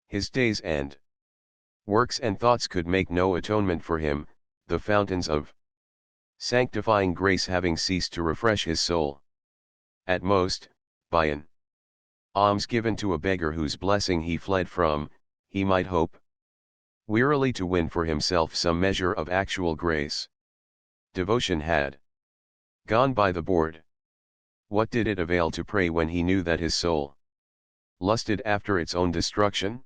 His days and works and thoughts could make no atonement for him, the fountains of sanctifying grace having ceased to refresh his soul. At most, by an alms given to a beggar whose blessing he fled from, he might hope wearily to win for himself some measure of actual grace. Devotion had gone by the board. What did it avail to pray when he knew that his soul lusted after its own destruction?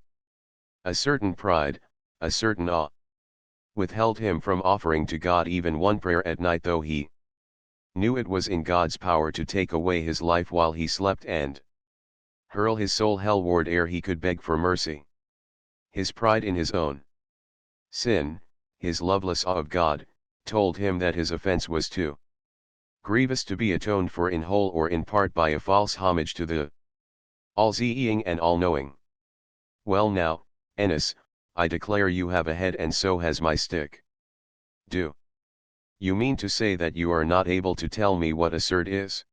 A certain pride, a certain awe, withheld him from offering to God even one prayer at night, though he knew it was in God's power to take away his life while he slept and hurl his soul hellward ere he could beg for mercy. His pride in his own sin, his loveless awe of God, told him that his offense was too grievous to be atoned for in whole or in part by a false homage to the all-seeing and all-knowing. Well now, Ennis, I declare you have a head and so has my stick. Do you mean to say that you are not able to tell me what a cert is?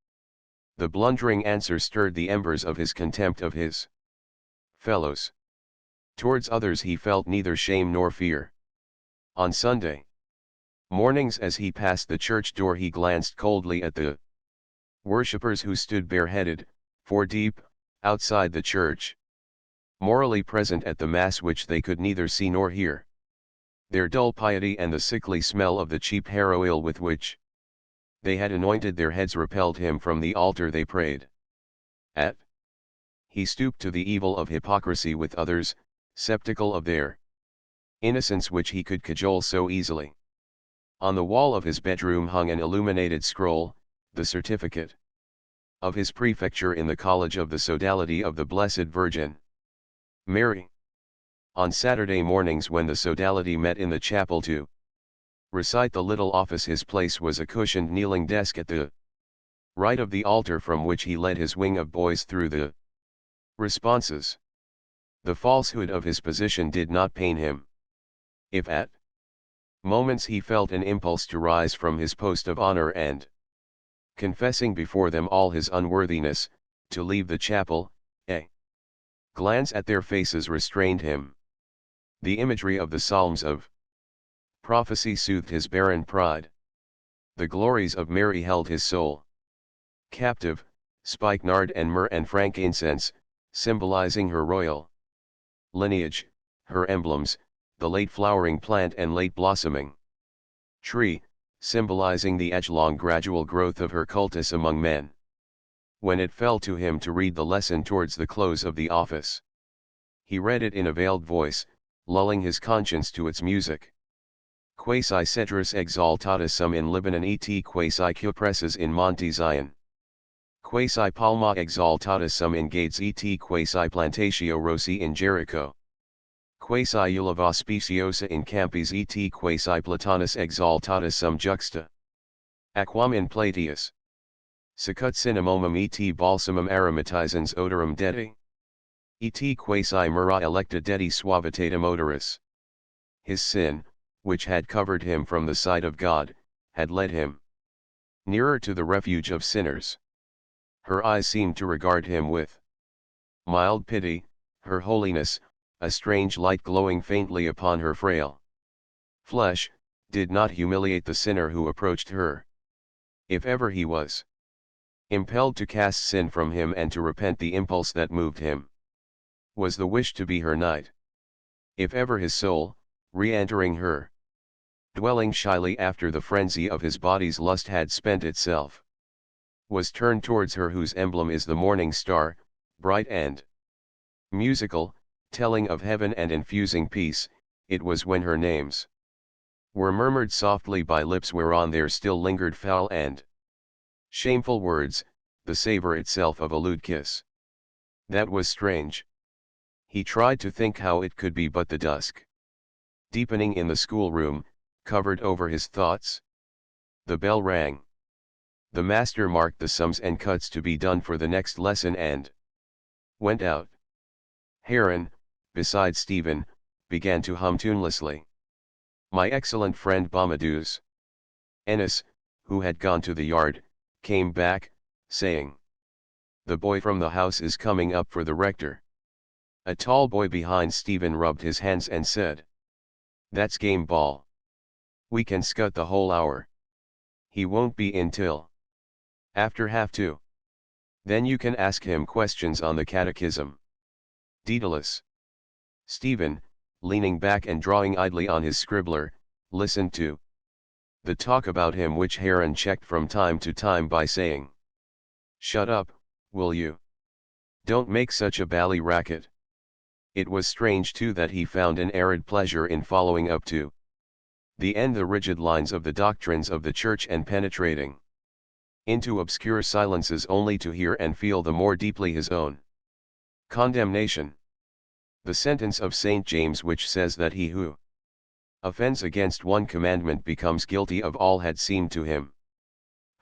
The blundering answer stirred the embers of his contempt of his fellows. Towards others he felt neither shame nor fear. On Sunday mornings as he passed the church door he glanced coldly at the worshippers who stood bareheaded, 4 deep, outside the church, morally present at the Mass which they could neither see nor hear. Their dull piety and the sickly smell of the cheap hair oil with which they had anointed their heads repelled him from the altar they prayed at. He stooped to the evil of hypocrisy with others, sceptical of their innocence which he could cajole so easily. On the wall of his bedroom hung an illuminated scroll, the certificate of his prefecture in the College of the Sodality of the Blessed Virgin Mary. On Saturday mornings when the Sodality met in the chapel to recite the little office, his place was a cushioned kneeling desk at the right of the altar, from which he led his wing of boys through the responses. The falsehood of his position did not pain him. If at moments he felt an impulse to rise from his post of honor and, confessing before them all his unworthiness, to leave the chapel, a glance at their faces restrained him. The imagery of the Psalms of prophecy soothed his barren pride. The glories of Mary held his soul captive, spikenard and myrrh and frankincense, symbolizing her royal lineage, her emblems, the late flowering plant and late blossoming tree, symbolizing the age-long gradual growth of her cultus among men. When it fell to him to read the lesson towards the close of the office, he read it in a veiled voice, lulling his conscience to its music. Quasi cedrus exaltatus sum in Libanon et quasi cupresses in Monte Zion. Quasi palma exaltatus sum in Gades et quasi plantatio rossi in Jericho. Quasi ulava speciosa in campis et quasi platanus exaltatus sum juxta aquam in Platius. Sicut cinnamomum et balsamum aromatizans odorum dedi. Et quasi myrrha electa dedi suavitatem odoris. His sin, which had covered him from the sight of God, had led him nearer to the refuge of sinners. Her eyes seemed to regard him with mild pity, her holiness, a strange light glowing faintly upon her frail flesh, did not humiliate the sinner who approached her. If ever he was impelled to cast sin from him and to repent, the impulse that moved him was the wish to be her knight. If ever his soul, re-entering her dwelling shyly after the frenzy of his body's lust had spent itself, was turned towards her whose emblem is the morning star, bright and musical, telling of heaven and infusing peace, it was when her names were murmured softly by lips whereon there still lingered foul and shameful words, the savour itself of a lewd kiss. That was strange. He tried to think how it could be, but the dusk, deepening in the schoolroom, covered over his thoughts. The bell rang. The master marked the sums and cuts to be done for the next lesson and went out. Heron, beside Stephen, began to hum tunelessly. My excellent friend Bomadouz. Ennis, who had gone to the yard, came back, saying, "The boy from the house is coming up for the rector." A tall boy behind Stephen rubbed his hands and said, "That's game ball. We can scut the whole hour. He won't be in till after 1:30. Then you can ask him questions on the catechism." Daedalus. Stephen, leaning back and drawing idly on his scribbler, listened to the talk about him which Heron checked from time to time by saying, "Shut up, will you? Don't make such a bally racket." It was strange too that he found an arid pleasure in following up to the end the rigid lines of the doctrines of the Church and penetrating into obscure silences only to hear and feel the more deeply his own condemnation. The sentence of St. James which says that he who offends against one commandment becomes guilty of all had seemed to him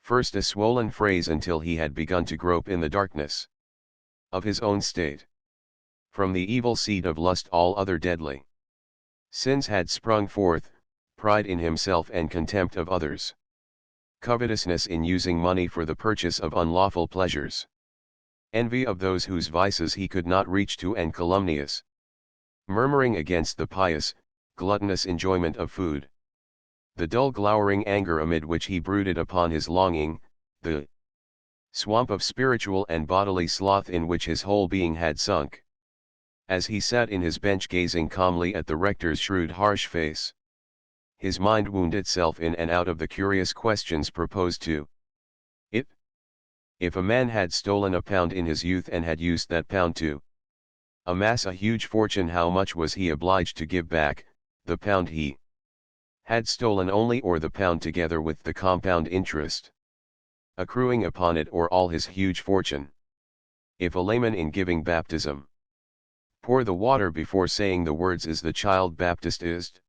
first a swollen phrase until he had begun to grope in the darkness of his own state. From the evil seed of lust all other deadly sins had sprung forth, pride in himself and contempt of others, covetousness in using money for the purchase of unlawful pleasures, envy of those whose vices he could not reach to, and calumnious murmuring against the pious, gluttonous enjoyment of food. The dull glowering anger amid which he brooded upon his longing, the swamp of spiritual and bodily sloth in which his whole being had sunk. As he sat in his bench gazing calmly at the rector's shrewd harsh face, his mind wound itself in and out of the curious questions proposed to it. If a man had stolen £1 in his youth and had used that pound to amass a huge fortune, how much was he obliged to give back, the pound he had stolen only, or the pound together with the compound interest accruing upon it, or all his huge fortune? If a layman in giving baptism pour the water before saying the words, "Is the child baptized?"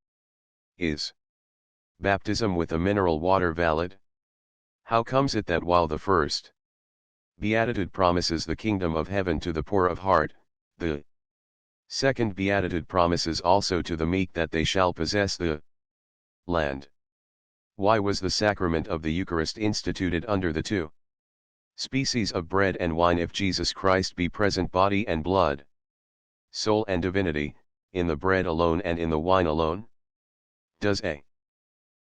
Is baptism with a mineral water valid? How comes it that while the first beatitude promises the kingdom of heaven to the poor of heart, the second beatitude promises also to the meek that they shall possess the land? Why was the sacrament of the Eucharist instituted under the two species of bread and wine if Jesus Christ be present body and blood, soul and divinity, in the bread alone and in the wine alone? Does a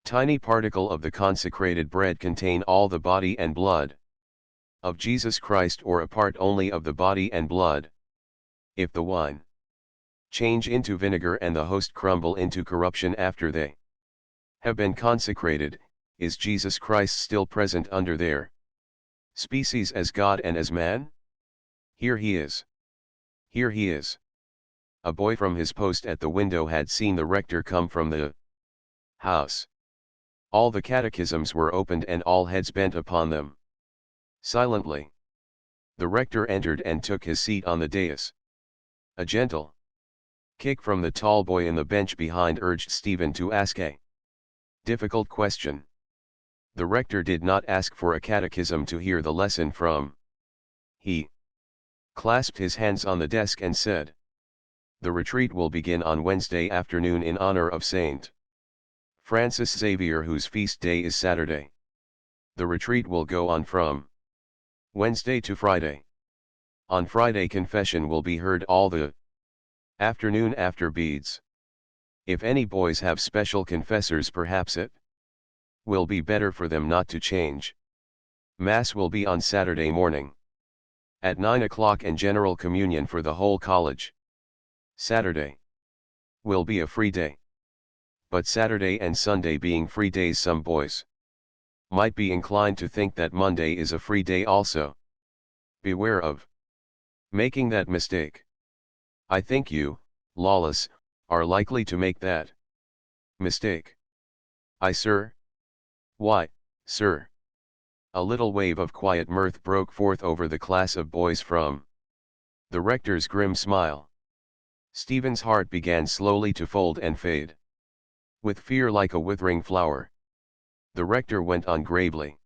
tiny particle of the consecrated bread contain all the body and blood of Jesus Christ, or a part only of the body and blood? If the wine change into vinegar and the host crumble into corruption after they have been consecrated, is Jesus Christ still present under their species as God and as man? Here he is. Here he is. A boy from his post at the window had seen the rector come from the house. All the catechisms were opened and all heads bent upon them. Silently, the rector entered and took his seat on the dais. A gentle kick from the tall boy in the bench behind urged Stephen to ask a difficult question. The rector did not ask for a catechism to hear the lesson from. He clasped his hands on the desk and said, The retreat will begin on Wednesday afternoon in honor of Saint Francis Xavier, whose feast day is Saturday. The retreat will go on from Wednesday to Friday. On Friday, confession will be heard all the afternoon after beads. If any boys have special confessors, perhaps it will be better for them not to change. Mass will be on Saturday morning at 9 o'clock and General Communion for the whole college. Saturday will be a free day. But Saturday and Sunday being free days, some boys might be inclined to think that Monday is a free day also. Beware of making that mistake. I think you, lawless, are likely to make that mistake. I, sir? Why, sir? A little wave of quiet mirth broke forth over the class of boys from the rector's grim smile. Stephen's heart began slowly to fold and fade. With fear like a withering flower, the rector went on gravely.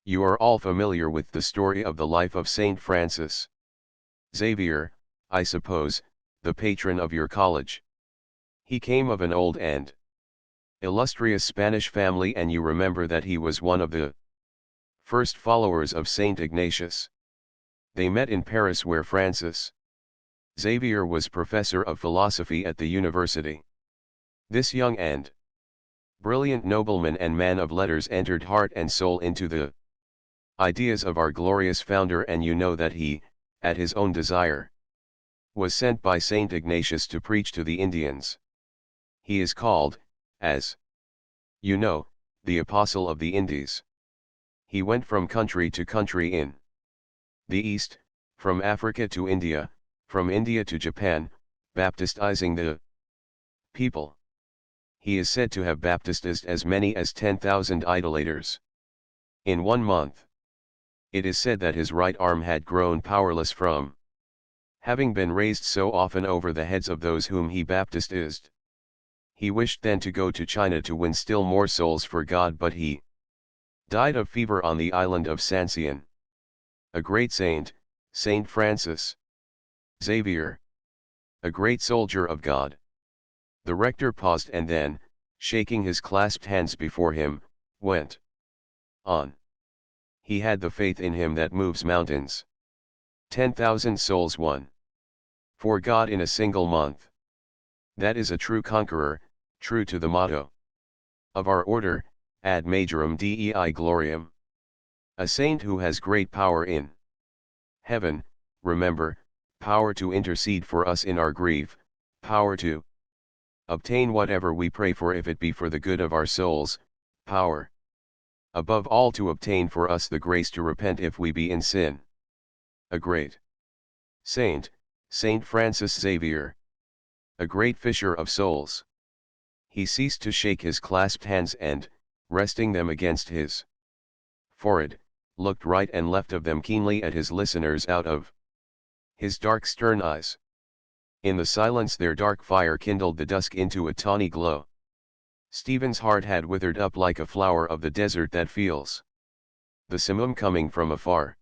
You are all familiar with the story of the life of Saint Francis Xavier, I suppose, the patron of your college. He came of an old and illustrious Spanish family, and you remember that he was one of the first followers of Saint Ignatius. They met in Paris, where Francis Xavier was professor of philosophy at the university. This young and brilliant nobleman and man of letters entered heart and soul into the ideas of our glorious founder, and you know that he, at his own desire, was sent by Saint Ignatius to preach to the Indians. He is called, as you know, the Apostle of the Indies. He went from country to country in the East, from Africa to India, from India to Japan, baptizing the people. He is said to have baptized as many as 10,000 idolaters in 1 month. It is said that his right arm had grown powerless from having been raised so often over the heads of those whom he baptized. He wished then to go to China to win still more souls for God, but he died of fever on the island of Sancian. A great saint, Saint Francis Xavier. A great soldier of God. The rector paused and then, shaking his clasped hands before him, went on. He had the faith in him that moves mountains. 10,000 souls won for God in a single month. That is a true conqueror, true to the motto of our order, ad majorem Dei gloriam. A saint who has great power in heaven, remember, power to intercede for us in our grief, power to obtain whatever we pray for if it be for the good of our souls, power above all to obtain for us the grace to repent if we be in sin. A great saint, Saint Francis Xavier. A great fisher of souls. He ceased to shake his clasped hands and, resting them against his forehead, looked right and left of them keenly at his listeners out of his dark stern eyes. In the silence their dark fire kindled the dusk into a tawny glow. Stephen's heart had withered up like a flower of the desert that feels the simoon coming from afar.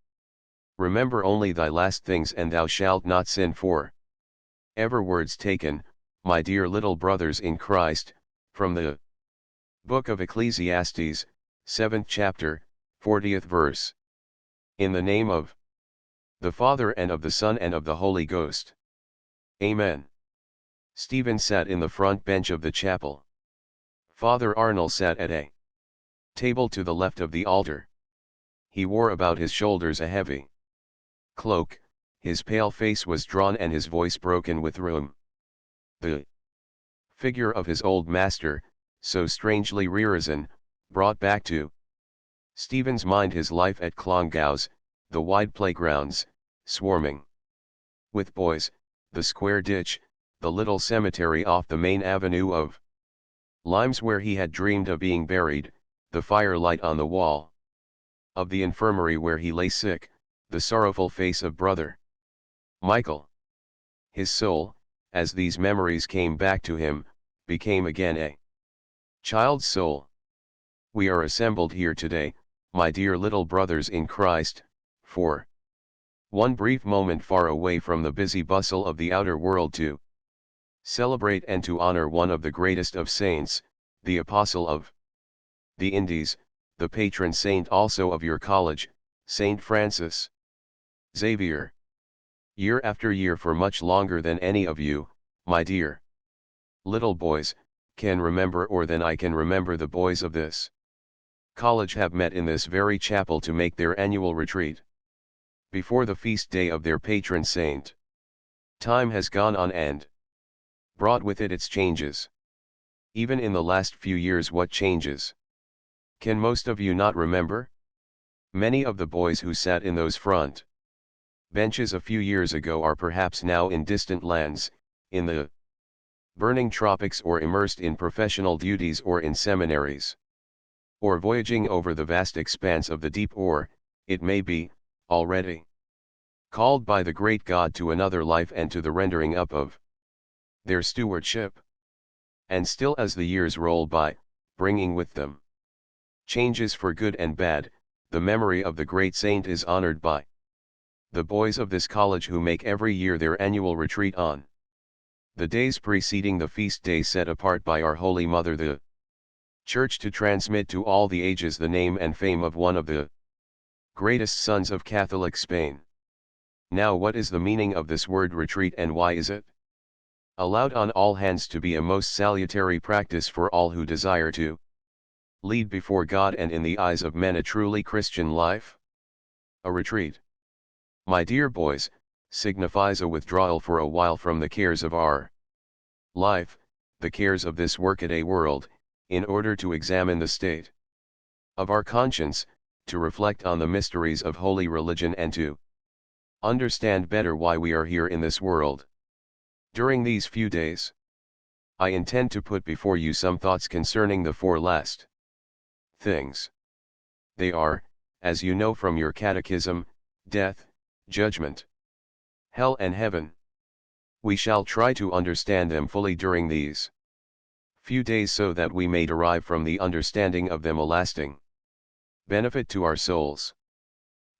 Remember only thy last things, and thou shalt not sin for ever. Words taken, my dear little brothers in Christ, from the book of Ecclesiastes, 7th chapter, 40th verse. In the name of the Father and of the Son and of the Holy Ghost. Amen. Stephen sat in the front bench of the chapel. Father Arnold sat at a table to the left of the altar. He wore about his shoulders a heavy cloak, his pale face was drawn and his voice broken with rheum. The figure of his old master, so strangely rearisen, brought back to Stephen's mind his life at Clongowes, the wide playgrounds, swarming with boys, the square ditch, the little cemetery off the main avenue of limes where he had dreamed of being buried, the firelight on the wall of the infirmary where he lay sick, the sorrowful face of brother Michael. His soul, as these memories came back to him, became again a child's soul. We are assembled here today, my dear little brothers in Christ, for one brief moment far away from the busy bustle of the outer world to Celebrate and to honor one of the greatest of saints, the Apostle of the Indies, the patron saint also of your college, Saint Francis Xavier. Year after year for much longer than any of you, my dear little boys, can remember or than I can remember the boys of this college have met in this very chapel to make their annual retreat. Before the feast day of their patron saint. Time has gone on and brought with it its changes. Even in the last few years, what changes? Can most of you not remember? Many of the boys who sat in those front benches a few years ago are perhaps now in distant lands, in the burning tropics, or immersed in professional duties, or in seminaries, or voyaging over the vast expanse of the deep, or, it may be, already called by the great God to another life and to the rendering up of their stewardship. And still as the years roll by, bringing with them changes for good and bad, the memory of the great saint is honored by the boys of this college, who make every year their annual retreat on the days preceding the feast day set apart by our Holy Mother the Church, to transmit to all the ages the name and fame of one of the greatest sons of Catholic Spain. Now, what is the meaning of this word retreat, and why is it allowed on all hands to be a most salutary practice for all who desire to lead before God and in the eyes of men a truly Christian life? A retreat, my dear boys, signifies a withdrawal for a while from the cares of our life, the cares of this workaday world, in order to examine the state of our conscience, to reflect on the mysteries of holy religion, and to understand better why we are here in this world. During these few days, I intend to put before you some thoughts concerning the four last things. They are, as you know from your catechism, death, judgment, hell and heaven. We shall try to understand them fully during these few days, so that we may derive from the understanding of them a lasting benefit to our souls.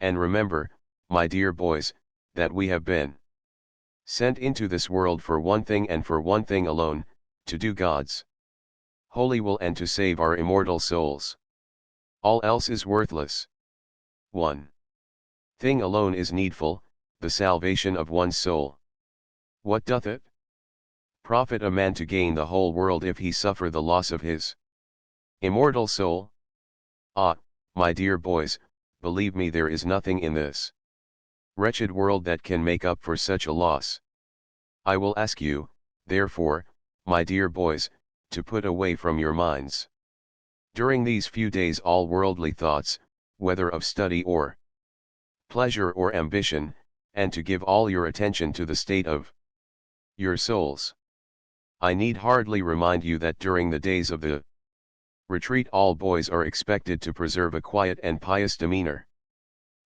And remember, my dear boys, that we have been sent into this world for one thing and for one thing alone, to do God's holy will and to save our immortal souls. All else is worthless. One thing alone is needful, the salvation of one's soul. What doth it profit a man to gain the whole world if he suffer the loss of his immortal soul? Ah, my dear boys, believe me, there is nothing in this wretched world that can make up for such a loss. I will ask you, therefore, my dear boys, to put away from your minds during these few days all worldly thoughts, whether of study or pleasure or ambition, and to give all your attention to the state of your souls. I need hardly remind you that during the days of the retreat all boys are expected to preserve a quiet and pious demeanor,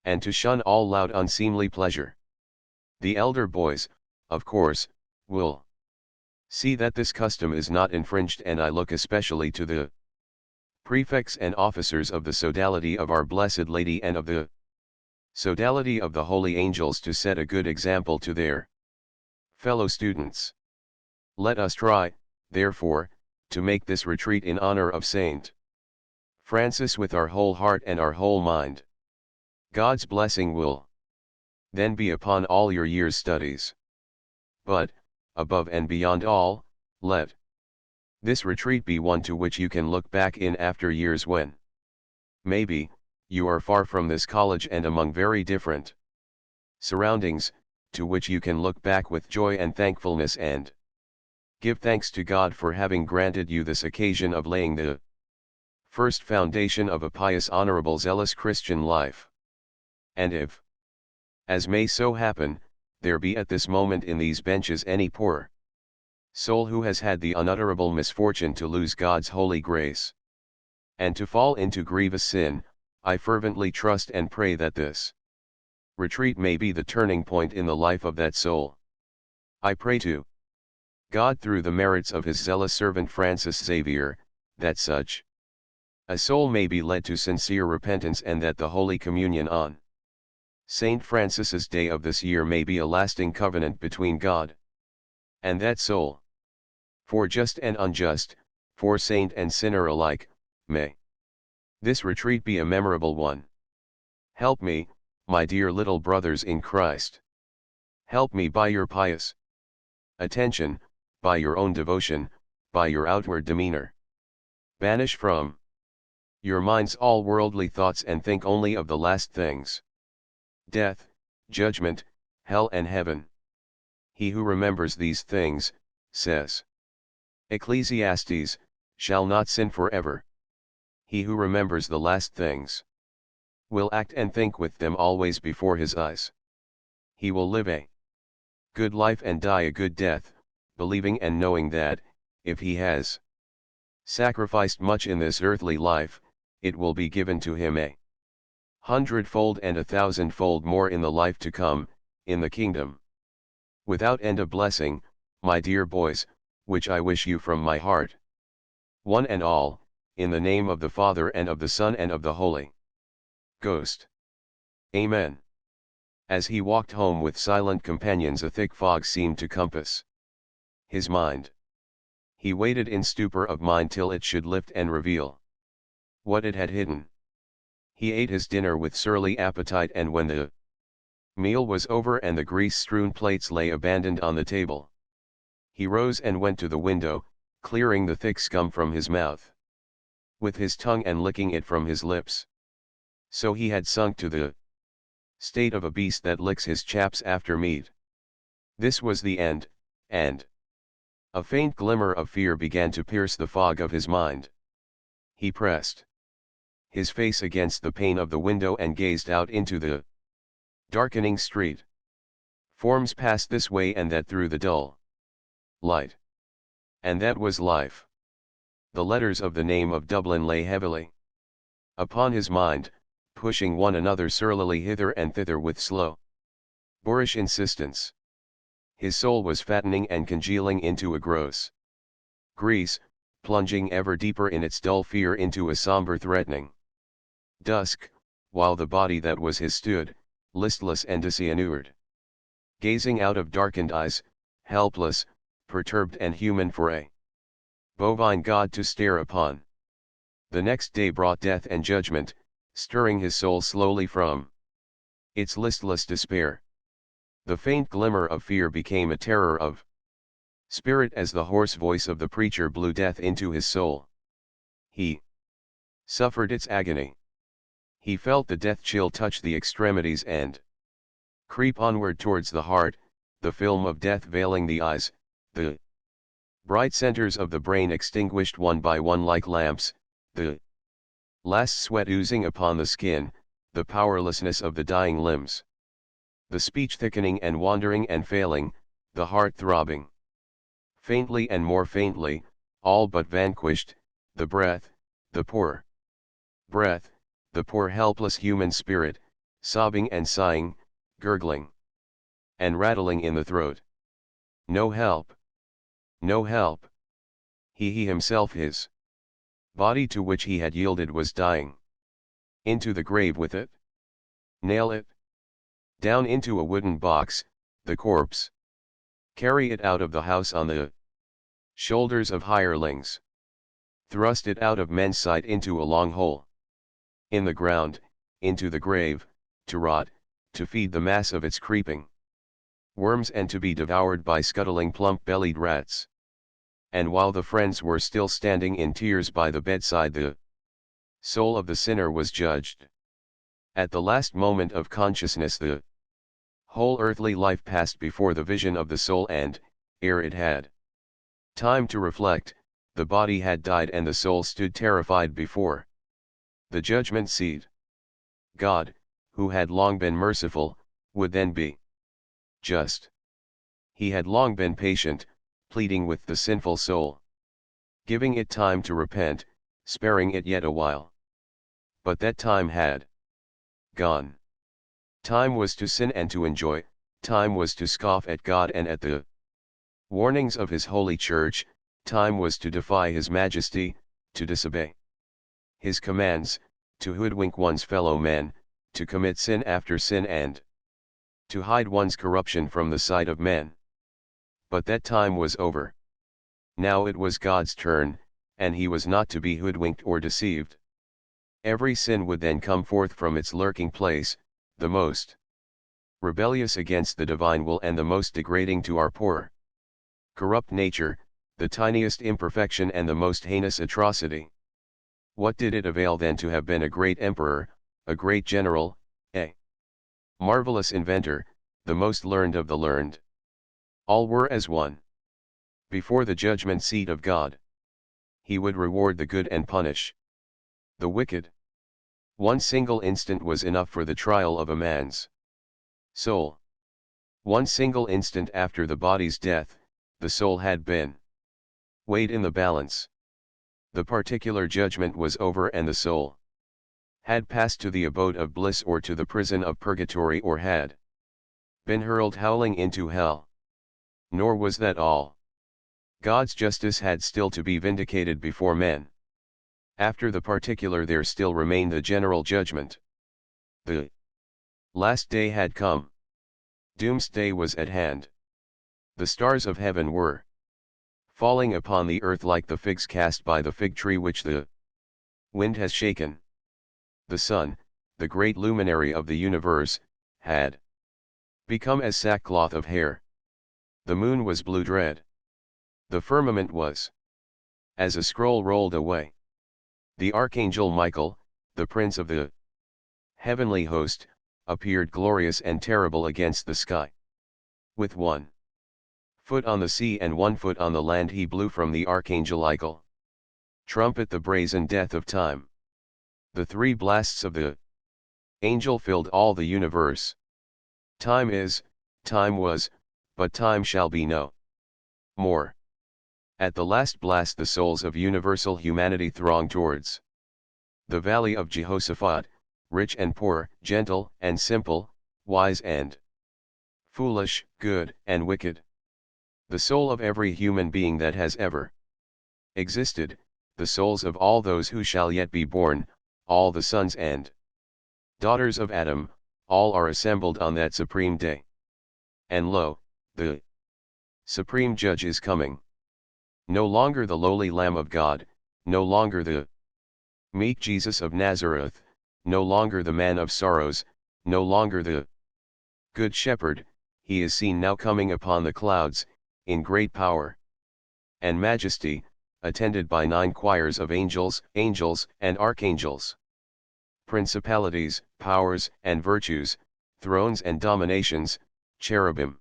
and to shun all loud unseemly pleasure. The elder boys, of course, will see that this custom is not infringed, and I look especially to the prefects and officers of the sodality of Our Blessed Lady and of the sodality of the holy angels to set a good example to their fellow students. Let us try, therefore, to make this retreat in honor of Saint Francis with our whole heart and our whole mind. God's blessing will then be upon all your year's studies. But, above and beyond all, let this retreat be one to which you can look back in after years when, maybe, you are far from this college and among very different surroundings, to which you can look back with joy and thankfulness and give thanks to God for having granted you this occasion of laying the first foundation of a pious, honorable, zealous Christian life. And if, as may so happen, there be at this moment in these benches any poor soul who has had the unutterable misfortune to lose God's holy grace, and to fall into grievous sin, I fervently trust and pray that this retreat may be the turning point in the life of that soul. I pray to God through the merits of his zealous servant Francis Xavier, that such a soul may be led to sincere repentance, and that the Holy Communion on Saint Francis's day of this year may be a lasting covenant between God and that soul. for just and unjust, for saint and sinner alike, may this retreat be a memorable one. Help me, my dear little brothers in Christ. Help me by your pious attention, by your own devotion, by your outward demeanor. Banish from your minds all worldly thoughts and think only of the last things. Death, judgment, hell and heaven. He who remembers these things, says Ecclesiastes, shall not sin forever. He who remembers the last things will act and think with them always before his eyes. He will live a good life and die a good death, believing and knowing that, if he has sacrificed much in this earthly life, it will be given to him a hundredfold and 1,000-fold more in the life to come, in the kingdom. Without end of blessing, my dear boys, which I wish you from my heart. One and all, in the name of the Father and of the Son and of the Holy Ghost. Amen. As he walked home with silent companions, a thick fog seemed to compass his mind. He waited in stupor of mind till it should lift and reveal what it had hidden. He ate his dinner with surly appetite, and when the meal was over and the grease-strewn plates lay abandoned on the table, he rose and went to the window, clearing the thick scum from his mouth with his tongue and licking it from his lips. So he had sunk to the state of a beast that licks his chaps after meat. This was the end, and a faint glimmer of fear began to pierce the fog of his mind. He pressed his face against the pane of the window and gazed out into the darkening street. Forms passed this way and that through the dull light. And that was life. The letters of the name of Dublin lay heavily upon his mind, pushing one another surlily hither and thither with slow, boorish insistence. His soul was fattening and congealing into a gross grease, plunging ever deeper in its dull fear into a somber threatening dusk, while the body that was his stood, listless and discyanured, gazing out of darkened eyes, helpless, perturbed and human for a bovine god to stare upon. The next day brought death and judgment, stirring his soul slowly from its listless despair. The faint glimmer of fear became a terror of spirit as the hoarse voice of the preacher blew death into his soul. He suffered its agony. He felt the death chill touch the extremities and creep onward towards the heart, the film of death veiling the eyes, the bright centers of the brain extinguished one by one like lamps, the last sweat oozing upon the skin, the powerlessness of the dying limbs, the speech thickening and wandering and failing, the heart throbbing faintly and more faintly, all but vanquished, the breath, the poor breath, the poor helpless human spirit, sobbing and sighing, gurgling and rattling in the throat. No help. No help. He himself, his body to which he had yielded, was dying. Into the grave with it. Nail it down into a wooden box, the corpse. Carry it out of the house on the shoulders of hirelings. Thrust it out of men's sight into a long hole in the ground, into the grave, to rot, to feed the mass of its creeping worms and to be devoured by scuttling plump-bellied rats. And while the friends were still standing in tears by the bedside, the soul of the sinner was judged. At the last moment of consciousness the whole earthly life passed before the vision of the soul, and, ere it had time to reflect, the body had died and the soul stood terrified before the judgment seat. God, who had long been merciful, would then be just. He had long been patient, pleading with the sinful soul, giving it time to repent, sparing it yet a while. But that time had gone. Time was to sin and to enjoy, time was to scoff at God and at the warnings of his holy church, time was to defy his majesty, to disobey his commands, to hoodwink one's fellow men, to commit sin after sin, and to hide one's corruption from the sight of men. But that time was over. Now it was God's turn, and he was not to be hoodwinked or deceived. Every sin would then come forth from its lurking place, the most rebellious against the divine will and the most degrading to our poor, corrupt nature, the tiniest imperfection and the most heinous atrocity. What did it avail then to have been a great emperor, a great general, a marvelous inventor, the most learned of the learned? All were as one before the judgment seat of God. He would reward the good and punish the wicked. One single instant was enough for the trial of a man's soul. One single instant after the body's death, the soul had been weighed in the balance. The particular judgment was over and the soul had passed to the abode of bliss or to the prison of purgatory or had been hurled howling into hell. Nor was that all. God's justice had still to be vindicated before men. After the particular there still remained the general judgment. The last day had come. Doomsday was at hand. The stars of heaven were falling upon the earth like the figs cast by the fig tree which the wind has shaken. The sun, the great luminary of the universe, had become as sackcloth of hair. The moon was blue dread. The firmament was as a scroll rolled away. The archangel Michael, the prince of the heavenly host, appeared glorious and terrible against the sky. With 1 foot on the sea and 1 foot on the land he blew from the archangelical trumpet the brazen death of time. The 3 blasts of the angel filled all the universe. Time is, time was, but time shall be no more. At the last blast the souls of universal humanity thronged towards the valley of Jehoshaphat, rich and poor, gentle and simple, wise and foolish, good and wicked. The soul of every human being that has ever existed, the souls of all those who shall yet be born, all the sons and daughters of Adam, all are assembled on that supreme day. And lo, the supreme judge is coming. No longer the lowly Lamb of God, no longer the meek Jesus of Nazareth, no longer the man of sorrows, no longer the good shepherd, he is seen now coming upon the clouds, in great power and majesty, attended by 9 choirs of angels, and archangels. Principalities, powers, and virtues, thrones and dominations, cherubim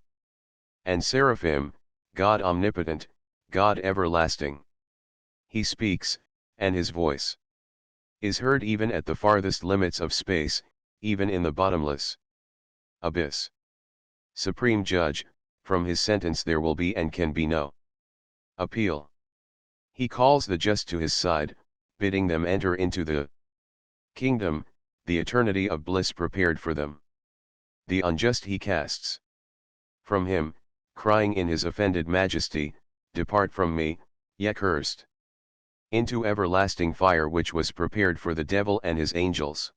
and seraphim, God omnipotent, God everlasting. He speaks, and his voice is heard even at the farthest limits of space, even in the bottomless abyss. Supreme Judge, from his sentence there will be and can be no appeal. He calls the just to his side, bidding them enter into the kingdom, the eternity of bliss prepared for them. The unjust he casts from him, crying in his offended majesty, "Depart from me, ye accursed," into everlasting fire which was prepared for the devil and his angels.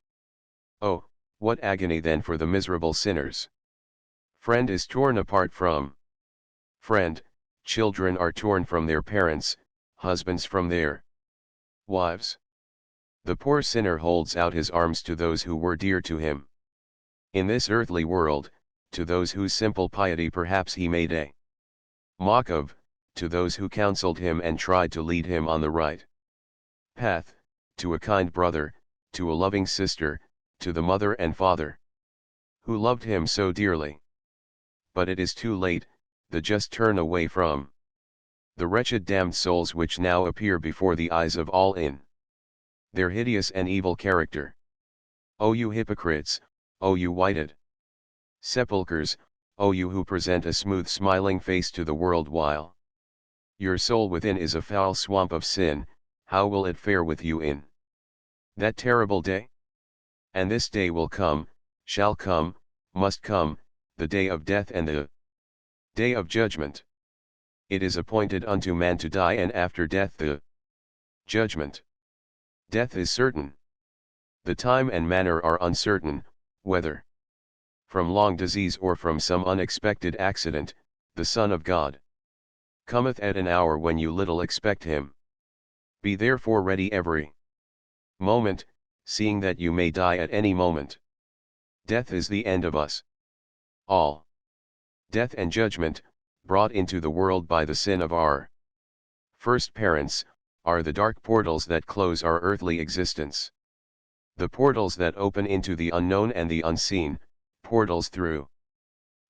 Oh, what agony then for the miserable sinners! Friend is torn apart from friend, children are torn from their parents, husbands from their wives. The poor sinner holds out his arms to those who were dear to him in this earthly world, to those whose simple piety perhaps he made a mock of, to those who counseled him and tried to lead him on the right path, to a kind brother, to a loving sister, to the mother and father who loved him so dearly. But it is too late, the just turn away from the wretched damned souls which now appear before the eyes of all in their hideous and evil character. O you hypocrites, O you whited sepulchres, O you who present a smooth smiling face to the world while your soul within is a foul swamp of sin, how will it fare with you in that terrible day? And this day will come, shall come, must come, the day of death and the day of judgment. It is appointed unto man to die, and after death the judgment. Death is certain. The time and manner are uncertain, whether from long disease or from some unexpected accident, the Son of God cometh at an hour when you little expect him. Be therefore ready every moment, seeing that you may die at any moment. Death is the end of us all. Death and judgment, brought into the world by the sin of our first parents, are the dark portals that close our earthly existence. The portals that open into the unknown and the unseen, portals through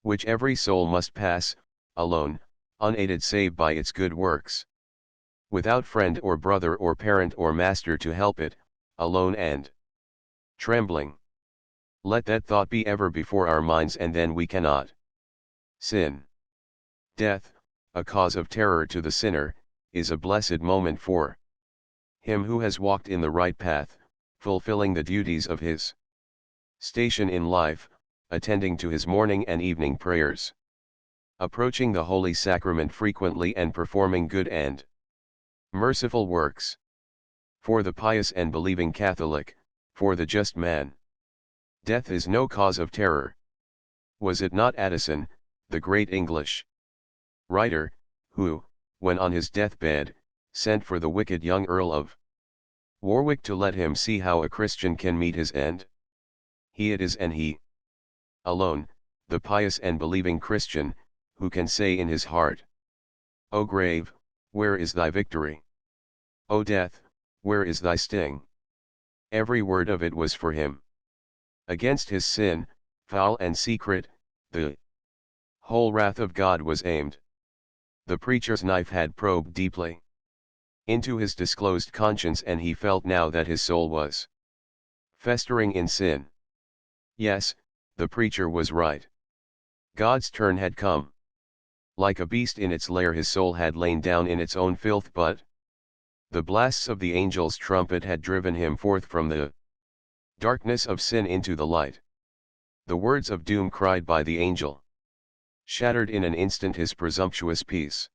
which every soul must pass, alone, unaided save by its good works. Without friend or brother or parent or master to help it, alone and trembling. Let that thought be ever before our minds, and then we cannot sin. Death, a cause of terror to the sinner, is a blessed moment for him who has walked in the right path, fulfilling the duties of his station in life, attending to his morning and evening prayers, approaching the Holy Sacrament frequently, and performing good and merciful works. For the pious and believing Catholic, for the just man, death is no cause of terror. Was it not Addison, the great English writer, who, when on his deathbed, sent for the wicked young Earl of Warwick to let him see how a Christian can meet his end? He it is, and he alone, the pious and believing Christian, who can say in his heart, O grave, where is thy victory? O death, where is thy sting? Every word of it was for him. Against his sin, foul and secret, the whole wrath of God was aimed. The preacher's knife had probed deeply into his disclosed conscience, and he felt now that his soul was festering in sin. Yes, the preacher was right. God's turn had come. Like a beast in its lair, his soul had lain down in its own filth, but the blasts of the angel's trumpet had driven him forth from the darkness of sin into the light. The words of doom cried by the angel shattered in an instant his presumptuous peace.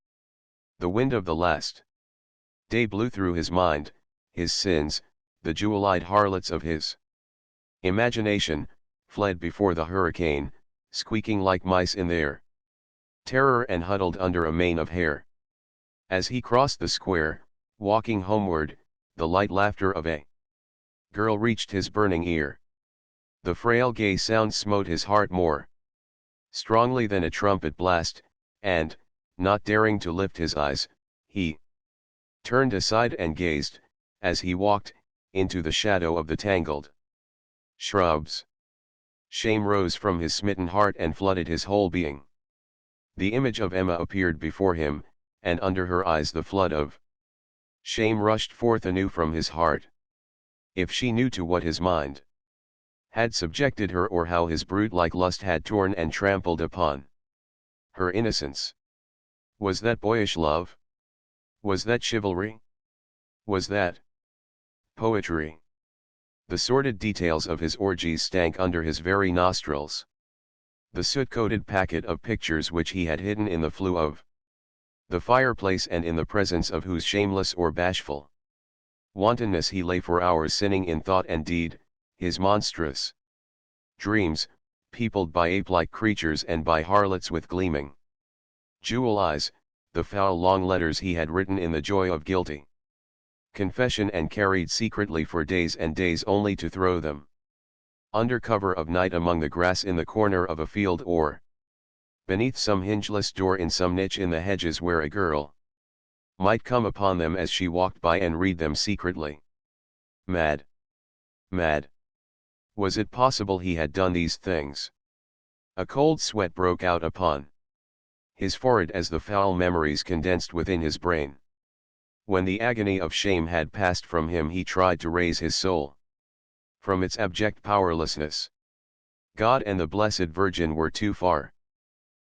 The wind of the last day blew through his mind, his sins, the jewel-eyed harlots of his imagination, fled before the hurricane, squeaking like mice in their terror, and huddled under a mane of hair. As he crossed the square, walking homeward, the light laughter of a girl reached his burning ear. The frail gay sound smote his heart more strongly than a trumpet blast, and, not daring to lift his eyes, he turned aside and gazed, as he walked, into the shadow of the tangled shrubs. Shame rose from his smitten heart and flooded his whole being. The image of Emma appeared before him, and under her eyes the flood of shame rushed forth anew from his heart. If she knew to what his mind had subjected her, or how his brute-like lust had torn and trampled upon her innocence! Was that boyish love? Was that chivalry? Was that poetry? The sordid details of his orgies stank under his very nostrils. The soot-coated packet of pictures which he had hidden in the flue of the fireplace, and in the presence of whose shameless or bashful wantonness he lay for hours sinning in thought and deed, his monstrous dreams, peopled by ape-like creatures and by harlots with gleaming jewel eyes, the foul long letters he had written in the joy of guilty confession, and carried secretly for days and days, only to throw them under cover of night among the grass in the corner of a field, or beneath some hingeless door in some niche in the hedges, where a girl might come upon them as she walked by and read them secretly. Mad! Mad! Was it possible he had done these things? A cold sweat broke out upon his forehead as the foul memories condensed within his brain. When the agony of shame had passed from him, he tried to raise his soul from its abject powerlessness. God and the Blessed Virgin were too far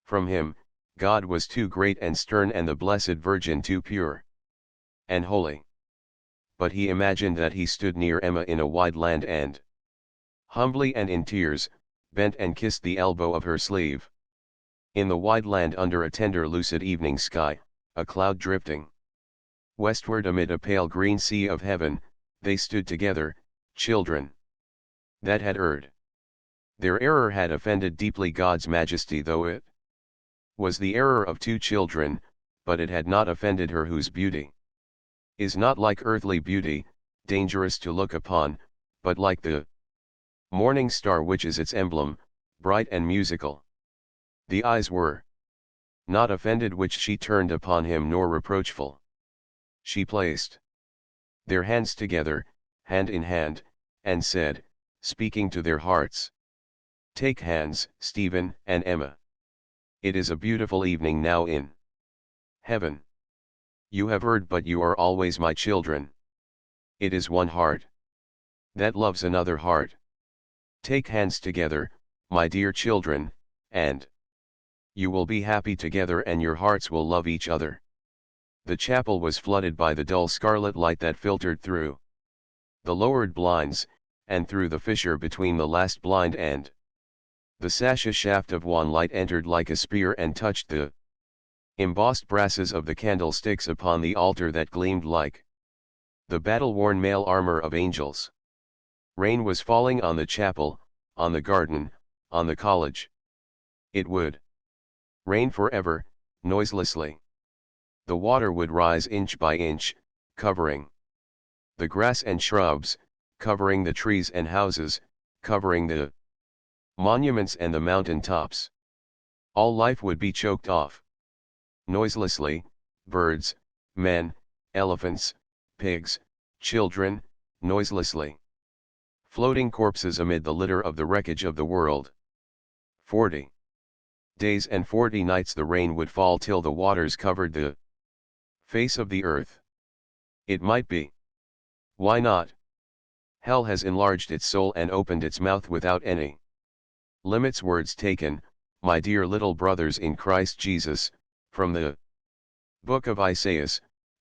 from him. God was too great and stern, and the Blessed Virgin too pure and holy. But he imagined that he stood near Emma in a wide land, and humbly and in tears, bent and kissed the elbow of her sleeve. In the wide land, under a tender lucid evening sky, a cloud drifting westward amid a pale green sea of heaven, they stood together, children that had erred. Their error had offended deeply God's majesty, though it was the error of two children, but it had not offended her whose beauty is not like earthly beauty, dangerous to look upon, but like the morning star which is its emblem, bright and musical. The eyes were not offended which she turned upon him nor reproachful. She placed their hands together, hand in hand, and said, speaking to their hearts, "Take hands, Stephen and Emma. It is a beautiful evening now in heaven. You have heard, but you are always my children. It is one heart that loves another heart. Take hands together, my dear children, and you will be happy together and your hearts will love each other." The chapel was flooded by the dull scarlet light that filtered through the lowered blinds, and through the fissure between the last blind and the sash a shaft of wan light entered like a spear and touched the embossed brasses of the candlesticks upon the altar that gleamed like the battle-worn mail armor of angels. Rain was falling on the chapel, on the garden, on the college. It would rain forever, noiselessly. The water would rise inch by inch, covering the grass and shrubs, covering the trees and houses, covering the monuments and the mountain tops. All life would be choked off. Noiselessly, birds, men, elephants, pigs, children, noiselessly. Floating corpses amid the litter of the wreckage of the world. 40 days and 40 nights the rain would fall till the waters covered the face of the earth. It might be. Why not? Hell has enlarged its soul and opened its mouth without any limits. Words taken, my dear little brothers in Christ Jesus, from the book of Isaiah,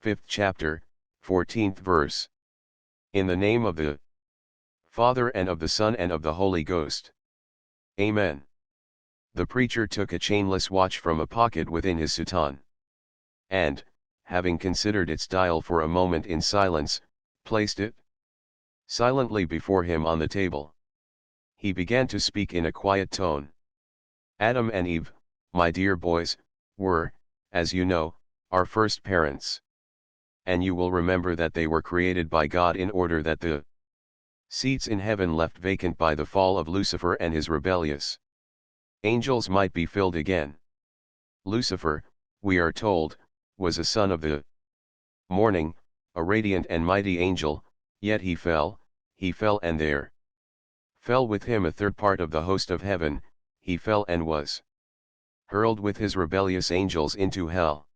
5th chapter, 14th verse. In the name of the Father and of the Son and of the Holy Ghost. Amen. The preacher took a chainless watch from a pocket within his soutane, and, having considered its dial for a moment in silence, placed it silently before him on the table. He began to speak in a quiet tone. Adam and Eve, my dear boys, were, as you know, our first parents. And you will remember that they were created by God in order that the seats in heaven left vacant by the fall of Lucifer and his rebellious angels might be filled again. Lucifer, we are told, was a son of the morning, a radiant and mighty angel, yet he fell and there fell with him a third part of the host of heaven. He fell and was hurled with his rebellious angels into hell.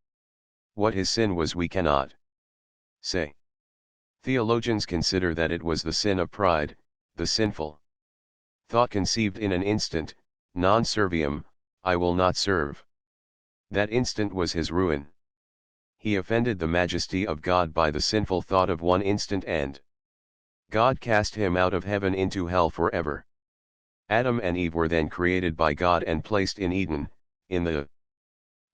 What his sin was we cannot say. Theologians consider that it was the sin of pride, the sinful thought conceived in an instant, non serviam, I will not serve. That instant was his ruin. He offended the majesty of God by the sinful thought of one instant, and God cast him out of heaven into hell forever. Adam and Eve were then created by God and placed in Eden, in the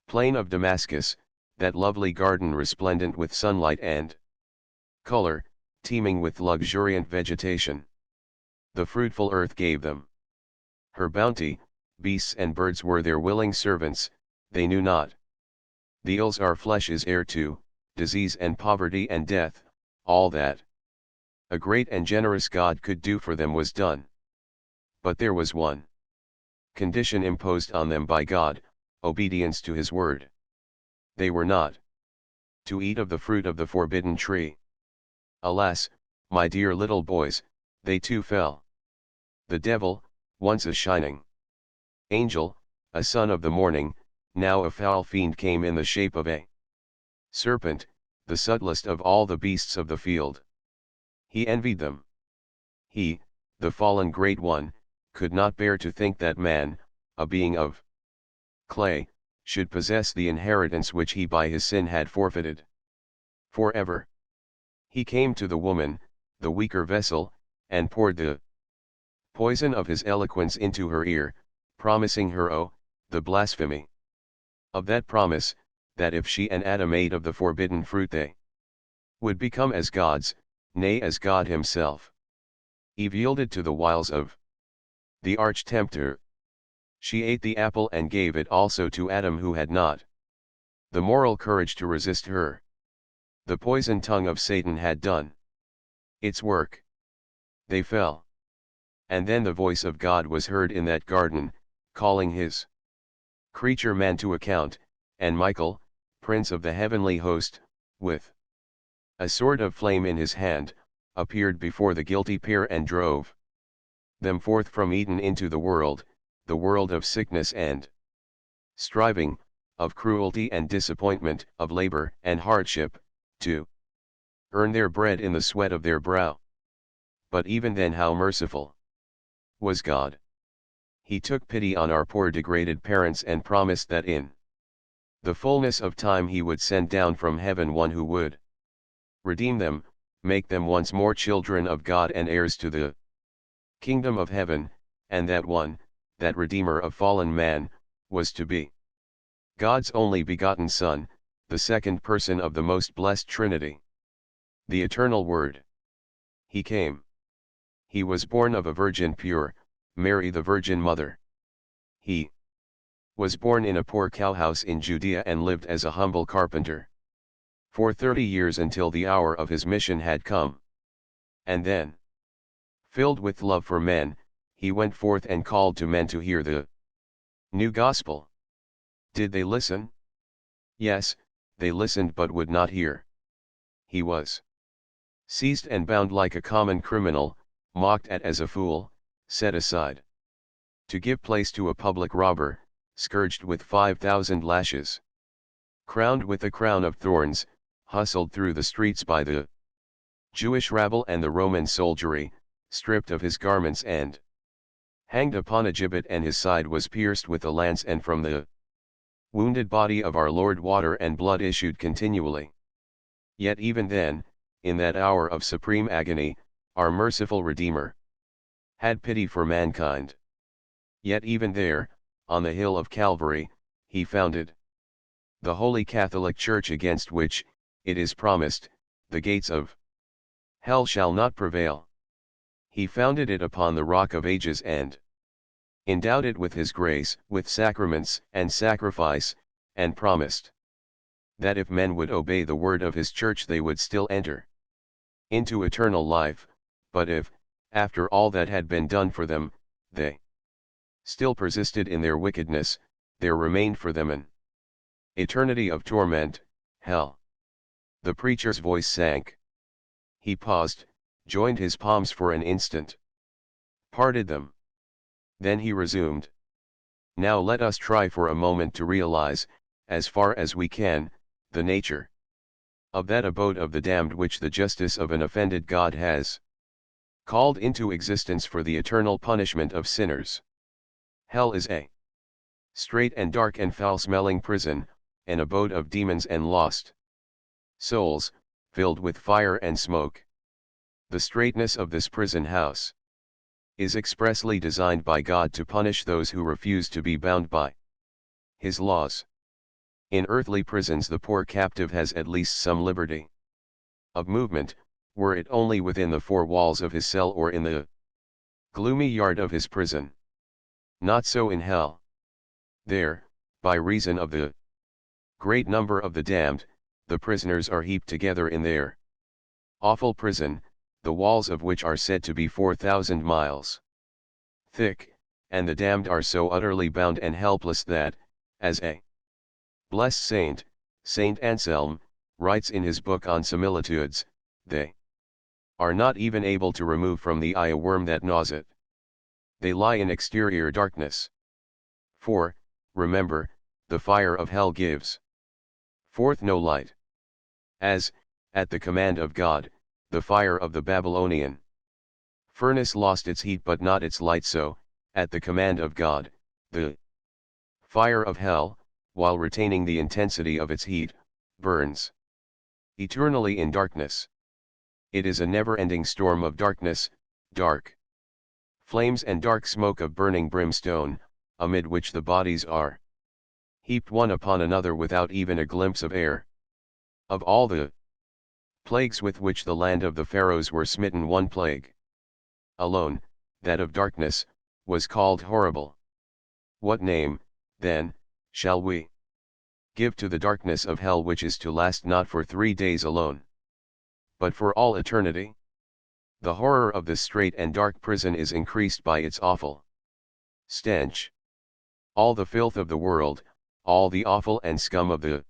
plain of Damascus, that lovely garden resplendent with sunlight and color, teeming with luxuriant vegetation. The fruitful earth gave them her bounty, beasts and birds were their willing servants, they knew not. The ills our flesh is heir to, disease and poverty and death, all that a great and generous God could do for them was done. But there was one condition imposed on them by God, obedience to his word. They were not to eat of the fruit of the forbidden tree. Alas, my dear little boys, they too fell. The devil, once a shining angel, a son of the morning, now a foul fiend, came in the shape of a serpent, the subtlest of all the beasts of the field. He envied them. He, the fallen great one, could not bear to think that man, a being of clay, should possess the inheritance which he by his sin had forfeited forever. He came to the woman, the weaker vessel, and poured the poison of his eloquence into her ear, promising her, oh, the blasphemy of that promise, that if she and Adam ate of the forbidden fruit they would become as gods, nay as God himself. Eve yielded to the wiles of the arch-tempter. She ate the apple and gave it also to Adam who had not the moral courage to resist her. The poison tongue of Satan had done its work. They fell. And then the voice of God was heard in that garden, calling his creature man to account, and Michael, prince of the heavenly host, with a sword of flame in his hand, appeared before the guilty pair and drove them forth from Eden into the world of sickness and striving, of cruelty and disappointment, of labor and hardship, to earn their bread in the sweat of their brow. But even then how merciful was God! He took pity on our poor degraded parents and promised that in the fullness of time he would send down from heaven one who would redeem them, make them once more children of God and heirs to the kingdom of heaven, and that one, that Redeemer of fallen man, was to be God's only begotten Son, the second person of the most blessed Trinity, the eternal Word. He came. He was born of a virgin pure, Mary the Virgin Mother. He was born in a poor cowhouse in Judea and lived as a humble carpenter for 30 years until the hour of his mission had come. And then, filled with love for men, he went forth and called to men to hear the new gospel. Did they listen? Yes, they listened but would not hear. He was seized and bound like a common criminal, mocked at as a fool, set aside to give place to a public robber, scourged with 5,000 lashes, crowned with a crown of thorns, hustled through the streets by the Jewish rabble and the Roman soldiery, stripped of his garments and hanged upon a gibbet, and his side was pierced with a lance, and from the wounded body of our Lord water and blood issued continually. Yet even then, in that hour of supreme agony, our merciful Redeemer had pity for mankind. Yet even there, on the hill of Calvary, he founded the Holy Catholic Church, against which, it is promised, the gates of hell shall not prevail. He founded it upon the rock of ages and endowed it with his grace, with sacraments and sacrifice, and promised that if men would obey the word of his church they would still enter into eternal life, but if, after all that had been done for them, they still persisted in their wickedness, there remained for them an eternity of torment, hell. The preacher's voice sank. He paused, joined his palms for an instant, parted them. Then he resumed. Now let us try for a moment to realize, as far as we can, the nature of that abode of the damned which the justice of an offended God has called into existence for the eternal punishment of sinners. Hell is a strait and dark and foul-smelling prison, an abode of demons and lost souls, filled with fire and smoke. The straitness of this prison house is expressly designed by God to punish those who refuse to be bound by his laws. In earthly prisons the poor captive has at least some liberty of movement, were it only within the four walls of his cell or in the gloomy yard of his prison. Not so in hell. There, by reason of the great number of the damned, the prisoners are heaped together in their awful prison, the walls of which are said to be 4,000 miles thick, and the damned are so utterly bound and helpless that, as a blessed saint, Saint Anselm, writes in his book on similitudes, they are not even able to remove from the eye a worm that gnaws it. They lie in exterior darkness. For, remember, the fire of hell gives forth no light. As, at the command of God, the fire of the Babylonian furnace lost its heat but not its light, so, at the command of God, the fire of hell, while retaining the intensity of its heat, burns eternally in darkness. It is a never-ending storm of darkness, dark flames and dark smoke of burning brimstone, amid which the bodies are heaped one upon another without even a glimpse of air. Of all the plagues with which the land of the Pharaohs were smitten, one plague alone, that of darkness, was called horrible. What name, then, shall we give to the darkness of hell which is to last not for 3 days alone, but for all eternity. The horror of this strait and dark prison is increased by its awful stench. All the filth of the world, all the offal and scum of the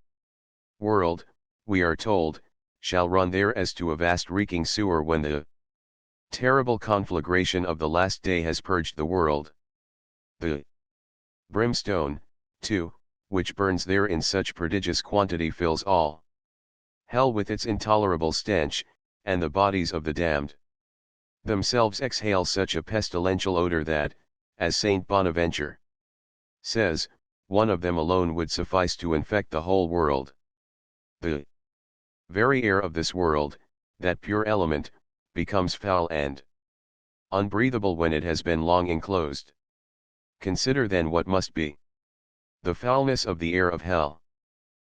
world, we are told, shall run there as to a vast reeking sewer when the terrible conflagration of the last day has purged the world. The brimstone, too, which burns there in such prodigious quantity fills all hell with its intolerable stench, and the bodies of the damned themselves exhale such a pestilential odor that, as Saint Bonaventure says, one of them alone would suffice to infect the whole world. The very air of this world, that pure element, becomes foul and unbreathable when it has been long enclosed. Consider then what must be the foulness of the air of hell.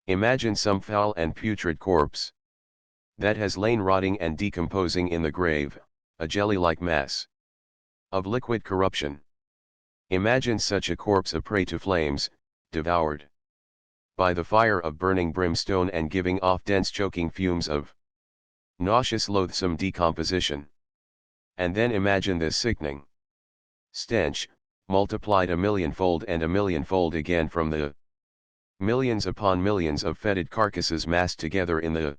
Imagine some foul and putrid corpse that has lain rotting and decomposing in the grave, a jelly-like mass of liquid corruption. Imagine such a corpse a prey to flames, devoured by the fire of burning brimstone and giving off dense choking fumes of nauseous loathsome decomposition. And then imagine this sickening stench, multiplied a millionfold and a millionfold again from the millions upon millions of fetid carcasses massed together in the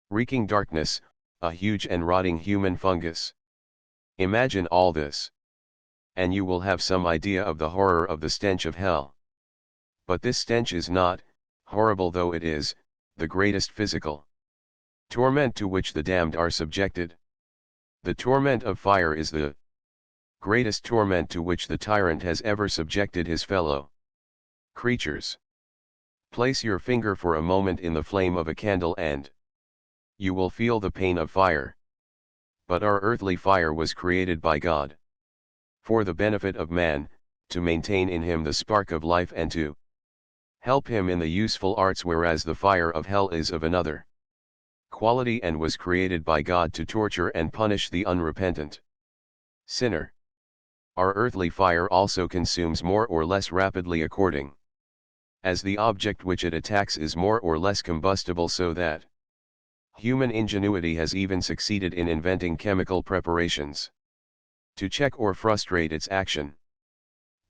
reeking darkness, a huge and rotting human fungus. Imagine all this, and you will have some idea of the horror of the stench of hell. But this stench is not, horrible though it is, the greatest physical torment to which the damned are subjected. The torment of fire is the greatest torment to which the tyrant has ever subjected his fellow creatures. Place your finger for a moment in the flame of a candle and you will feel the pain of fire. But our earthly fire was created by God for the benefit of man, to maintain in him the spark of life and to help him in the useful arts, whereas the fire of hell is of another quality and was created by God to torture and punish the unrepentant sinner. Our earthly fire also consumes more or less rapidly according as the object which it attacks is more or less combustible, so that human ingenuity has even succeeded in inventing chemical preparations to check or frustrate its action.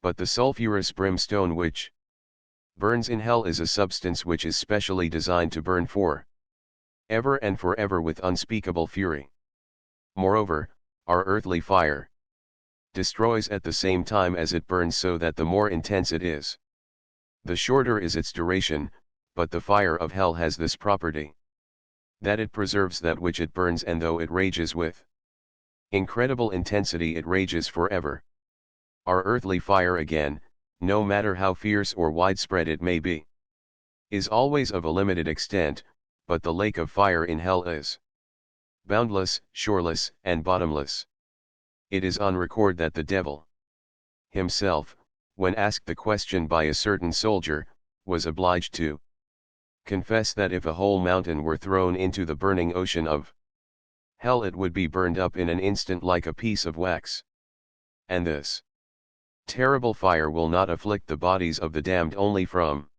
But the sulphurous brimstone which burns in hell is a substance which is specially designed to burn for ever and forever with unspeakable fury. Moreover, our earthly fire destroys at the same time as it burns, so that the more intense it is, the shorter is its duration, but the fire of hell has this property, that it preserves that which it burns, and though it rages with incredible intensity, it rages forever. Our earthly fire again, no matter how fierce or widespread it may be, is always of a limited extent, but the lake of fire in hell is boundless, shoreless, and bottomless. It is on record that the devil himself, when asked the question by a certain soldier, was obliged to confess that if a whole mountain were thrown into the burning ocean of hell, it would be burned up in an instant like a piece of wax. And this terrible fire will not afflict the bodies of the damned only from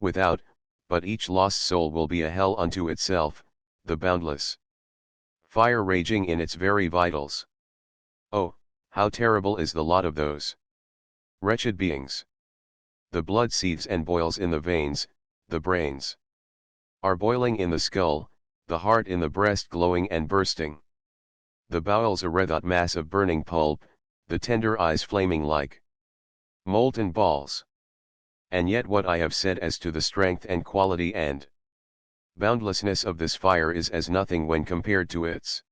without, but each lost soul will be a hell unto itself, the boundless fire raging in its very vitals. Oh, how terrible is the lot of those wretched beings! The blood seethes and boils in the veins, the brains are boiling in the skull, the heart in the breast glowing and bursting, the bowels a red-hot mass of burning pulp, the tender eyes flaming like molten balls. And yet what I have said as to the strength and quality and boundlessness of this fire is as nothing when compared to its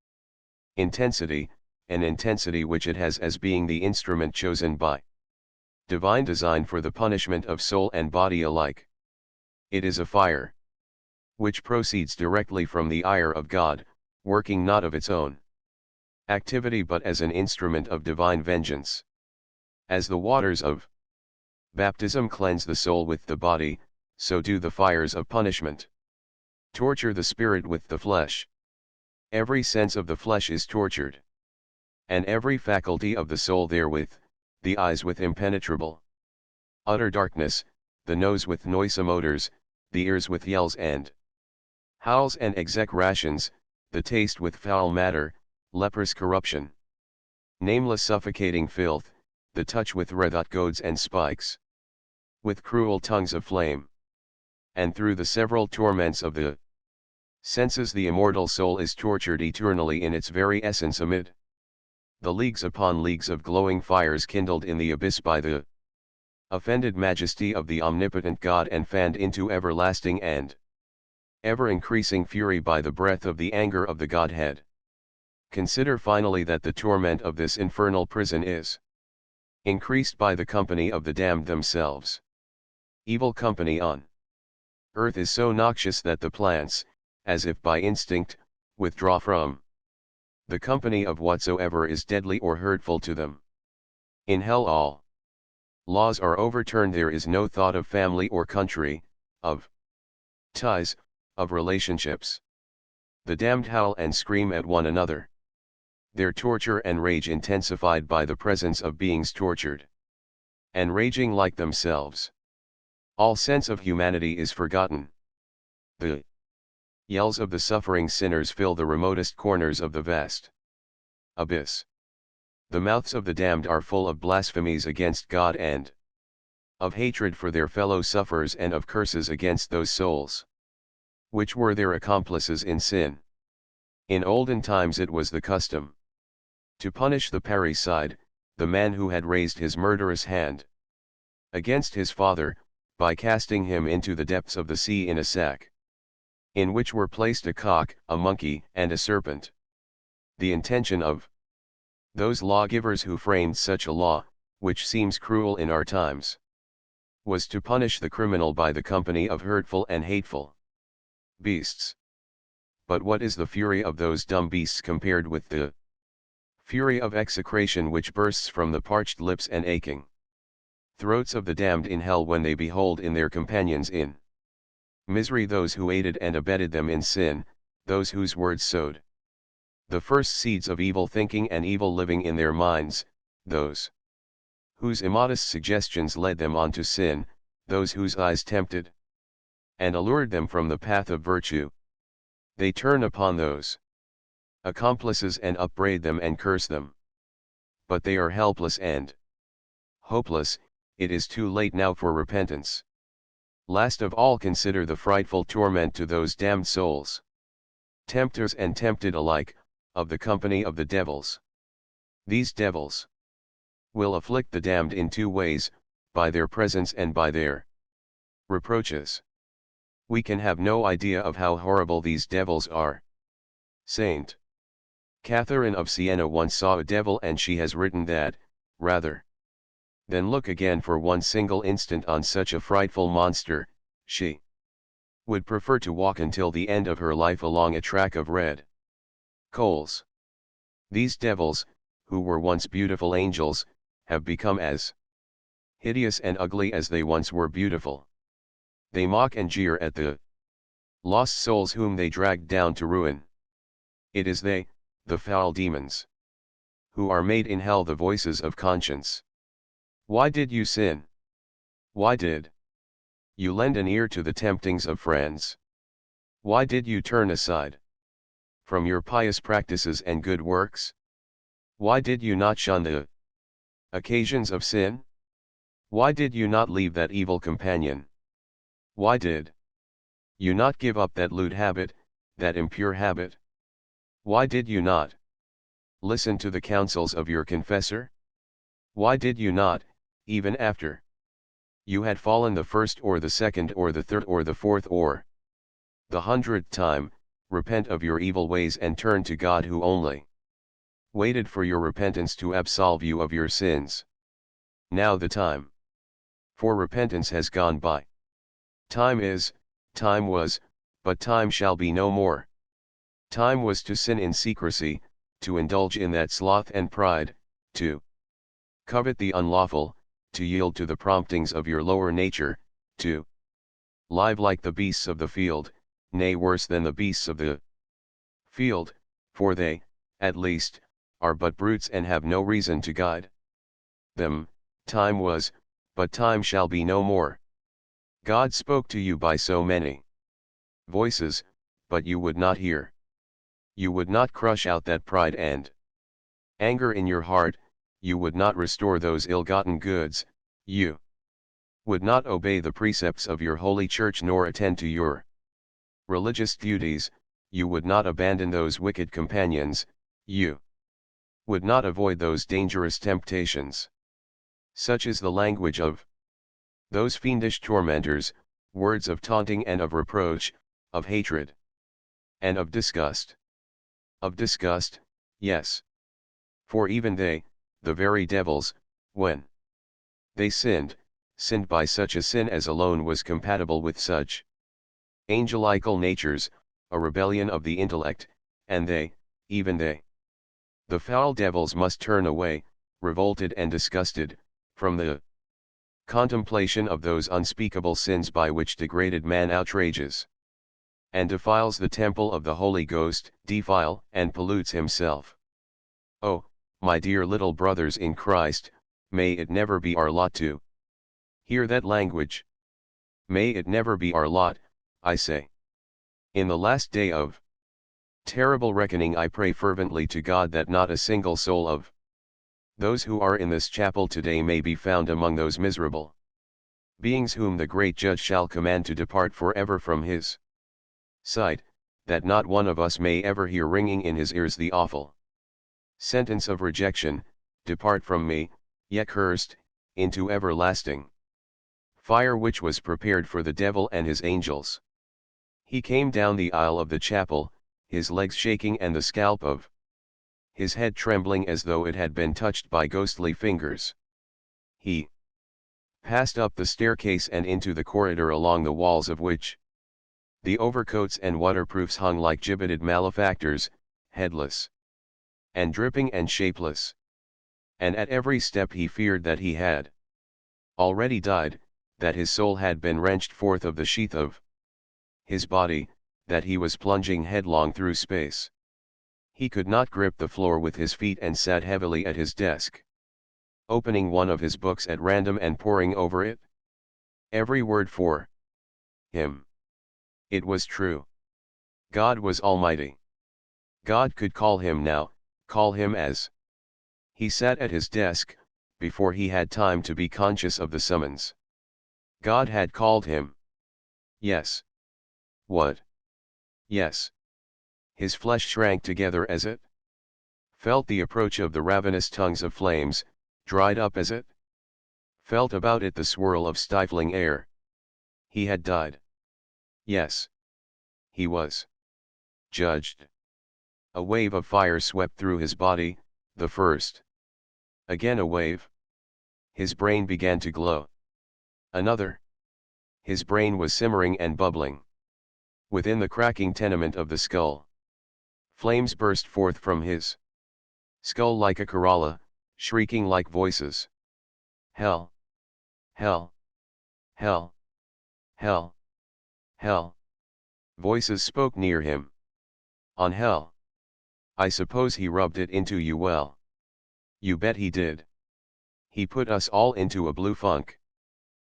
intensity, an intensity which it has as being the instrument chosen by divine design for the punishment of soul and body alike. It is a fire which proceeds directly from the ire of God, working not of its own activity but as an instrument of divine vengeance. As the waters of baptism cleanse the soul with the body, so do the fires of punishment torture the spirit with the flesh. Every sense of the flesh is tortured, and every faculty of the soul therewith, the eyes with impenetrable utter darkness, the nose with noisome odors, the ears with yells and howls and execrations, the taste with foul matter, leprous corruption. Nameless suffocating filth, the touch with red-hot goads and spikes. With cruel tongues of flame. And through the several torments of the senses the immortal soul is tortured eternally in its very essence amid the leagues upon leagues of glowing fires kindled in the abyss by the offended majesty of the omnipotent God and fanned into everlasting and ever-increasing fury by the breath of the anger of the Godhead. Consider finally that the torment of this infernal prison is increased by the company of the damned themselves. Evil company on earth is so noxious that the plants, as if by instinct, withdraw from the company of whatsoever is deadly or hurtful to them. In hell all laws are overturned. There is no thought of family or country, of ties, of relationships. The damned howl and scream at one another. Their torture and rage intensified by the presence of beings tortured and raging like themselves. All sense of humanity is forgotten. The yells of the suffering sinners fill the remotest corners of the vast abyss. The mouths of the damned are full of blasphemies against God and of hatred for their fellow sufferers and of curses against those souls which were their accomplices in sin. In olden times it was the custom to punish the parricide, the man who had raised his murderous hand against his father, by casting him into the depths of the sea in a sack, in which were placed a cock, a monkey, and a serpent. The intention of those lawgivers who framed such a law, which seems cruel in our times, was to punish the criminal by the company of hurtful and hateful beasts. But what is the fury of those dumb beasts compared with the fury of execration which bursts from the parched lips and aching throats of the damned in hell when they behold in their companions in misery those who aided and abetted them in sin, those whose words sowed the first seeds of evil thinking and evil living in their minds, those whose immodest suggestions led them on to sin, those whose eyes tempted and allured them from the path of virtue. They turn upon those accomplices and upbraid them and curse them. But they are helpless and hopeless. It is too late now for repentance. Last of all, consider the frightful torment to those damned souls, tempters and tempted alike, of the company of the devils. These devils will afflict the damned in two ways, by their presence and by their reproaches. We can have no idea of how horrible these devils are. Saint Catherine of Siena once saw a devil, and she has written that, rather than look again for one single instant on such a frightful monster, she would prefer to walk until the end of her life along a track of red coals. These devils, who were once beautiful angels, have become as hideous and ugly as they once were beautiful. They mock and jeer at the lost souls whom they dragged down to ruin. It is they, the foul demons, who are made in hell the voices of conscience. Why did you sin? Why did you lend an ear to the temptings of friends? Why did you turn aside from your pious practices and good works? Why did you not shun the occasions of sin? Why did you not leave that evil companion? Why did you not give up that lewd habit, that impure habit? Why did you not listen to the counsels of your confessor? Why did you not, even after you had fallen the first or the second or the third or the fourth or the 100th time, repent of your evil ways and turn to God, who only waited for your repentance to absolve you of your sins? Now the time for repentance has gone by. Time is, time was, but time shall be no more. Time was to sin in secrecy, to indulge in that sloth and pride, to covet the unlawful, to yield to the promptings of your lower nature, to live like the beasts of the field, nay, worse than the beasts of the field, for they, at least, are but brutes and have no reason to guide them. Time was, but time shall be no more. God spoke to you by so many voices, but you would not hear. You would not crush out that pride and anger in your heart, you would not restore those ill-gotten goods, you would not obey the precepts of your holy church nor attend to your religious duties, you would not abandon those wicked companions, you would not avoid those dangerous temptations. Such is the language of those fiendish tormentors, words of taunting and of reproach, of hatred and of disgust. Of disgust, yes. For even they, the very devils, when they sinned by such a sin as alone was compatible with such angelical natures, a rebellion of the intellect, and they, even they, the foul devils must turn away, revolted and disgusted, from the contemplation of those unspeakable sins by which degraded man outrages and defiles the temple of the Holy Ghost, defile and pollutes himself. Oh, my dear little brothers in Christ, may it never be our lot to hear that language. May it never be our lot, I say. In the last day of terrible reckoning I pray fervently to God that not a single soul of those who are in this chapel today may be found among those miserable beings whom the great Judge shall command to depart forever from his sight, that not one of us may ever hear ringing in his ears the awful sentence of rejection, depart from me, ye cursed, into everlasting fire which was prepared for the devil and his angels. He came down the aisle of the chapel, his legs shaking and the scalp of his head trembling as though it had been touched by ghostly fingers. He passed up the staircase and into the corridor along the walls of which the overcoats and waterproofs hung like gibbeted malefactors, headless and dripping and shapeless. And at every step he feared that he had already died, that his soul had been wrenched forth of the sheath of his body, that he was plunging headlong through space. He could not grip the floor with his feet and sat heavily at his desk, opening one of his books at random and poring over it. Every word for him. It was true. God was almighty. God could call him now, call him as he sat at his desk, before he had time to be conscious of the summons. God had called him. Yes. What? Yes. His flesh shrank together as it felt the approach of the ravenous tongues of flames, dried up as it felt about it the swirl of stifling air. He had died. Yes. He was judged. A wave of fire swept through his body, the first. Again a wave. His brain began to glow. Another. His brain was simmering and bubbling. Within the cracking tenement of the skull, flames burst forth from his skull like a corolla, shrieking like voices. Hell! Hell! Hell! Hell! Hell! Voices spoke near him. On hell. I suppose he rubbed it into you well. You bet he did. He put us all into a blue funk.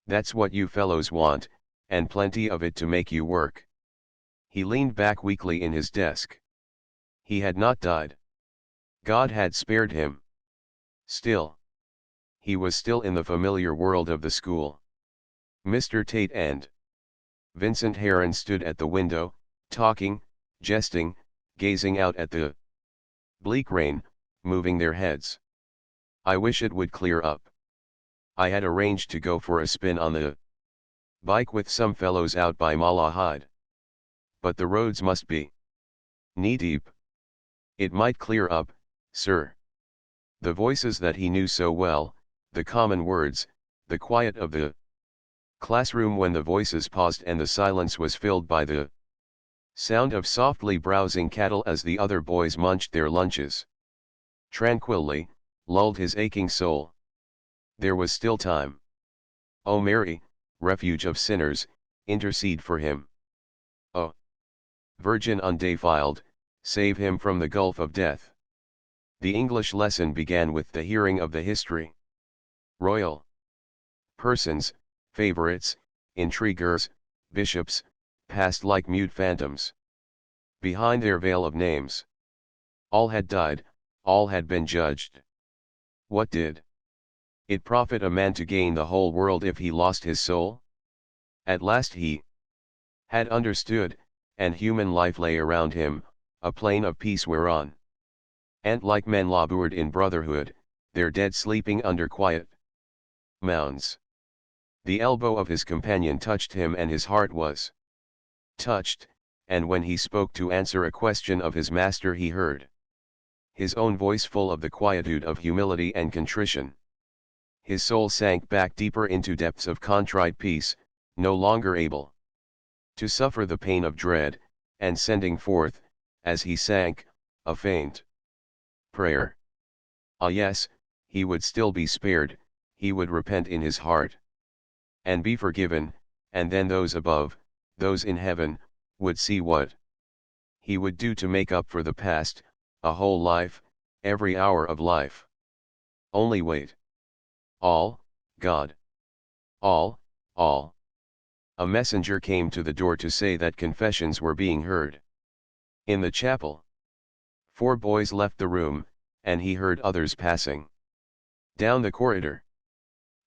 That's what you fellows want, and plenty of it to make you work. He leaned back weakly in his desk. He had not died. God had spared him. Still. He was still in the familiar world of the school. Mr. Tate and Vincent Heron stood at the window, talking, jesting, gazing out at the bleak rain, moving their heads. I wish it would clear up. I had arranged to go for a spin on the bike with some fellows out by Malahide. But the roads must be knee-deep. It might clear up, sir. The voices that he knew so well, the common words, the quiet of the classroom when the voices paused and the silence was filled by the sound of softly browsing cattle as the other boys munched their lunches, tranquilly, lulled his aching soul. There was still time. O Mary, refuge of sinners, intercede for him. O Virgin undefiled, save him from the gulf of death. The English lesson began with the hearing of the history. Royal persons, favorites, intriguers, bishops, passed like mute phantoms. Behind their veil of names. All had died, all had been judged. What did it profit a man to gain the whole world if he lost his soul? At last he had understood, and human life lay around him, a plain of peace whereon ant-like men labored in brotherhood, their dead sleeping under quiet mounds. The elbow of his companion touched him and his heart was touched, and when he spoke to answer a question of his master he heard his own voice full of the quietude of humility and contrition. His soul sank back deeper into depths of contrite peace, no longer able to suffer the pain of dread, and sending forth, as he sank, a faint prayer. Ah yes, he would still be spared, he would repent in his heart and be forgiven, and then those above, those in heaven, would see what he would do to make up for the past, a whole life, every hour of life. Only wait. All, God. All. A messenger came to the door to say that confessions were being heard in the chapel. 4 boys left the room, and he heard others passing down the corridor.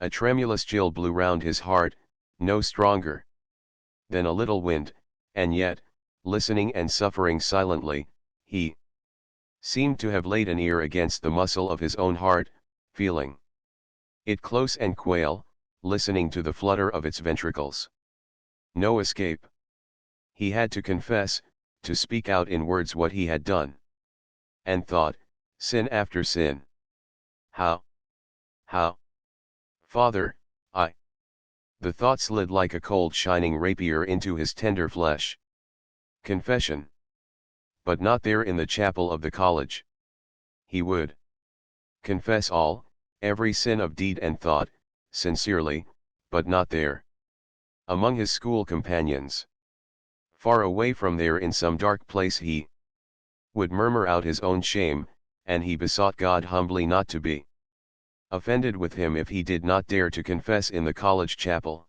A tremulous chill blew round his heart, no stronger than a little wind, and yet, listening and suffering silently, he seemed to have laid an ear against the muscle of his own heart, feeling it close and quail, listening to the flutter of its ventricles. No escape. He had to confess, to speak out in words what he had done and thought, sin after sin. How? Father, the thought slid like a cold shining rapier into his tender flesh. Confession. But not there in the chapel of the college. He would confess all, every sin of deed and thought, sincerely, but not there. Among his school companions. Far away from there in some dark place he would murmur out his own shame, and he besought God humbly not to be offended with him if he did not dare to confess in the college chapel.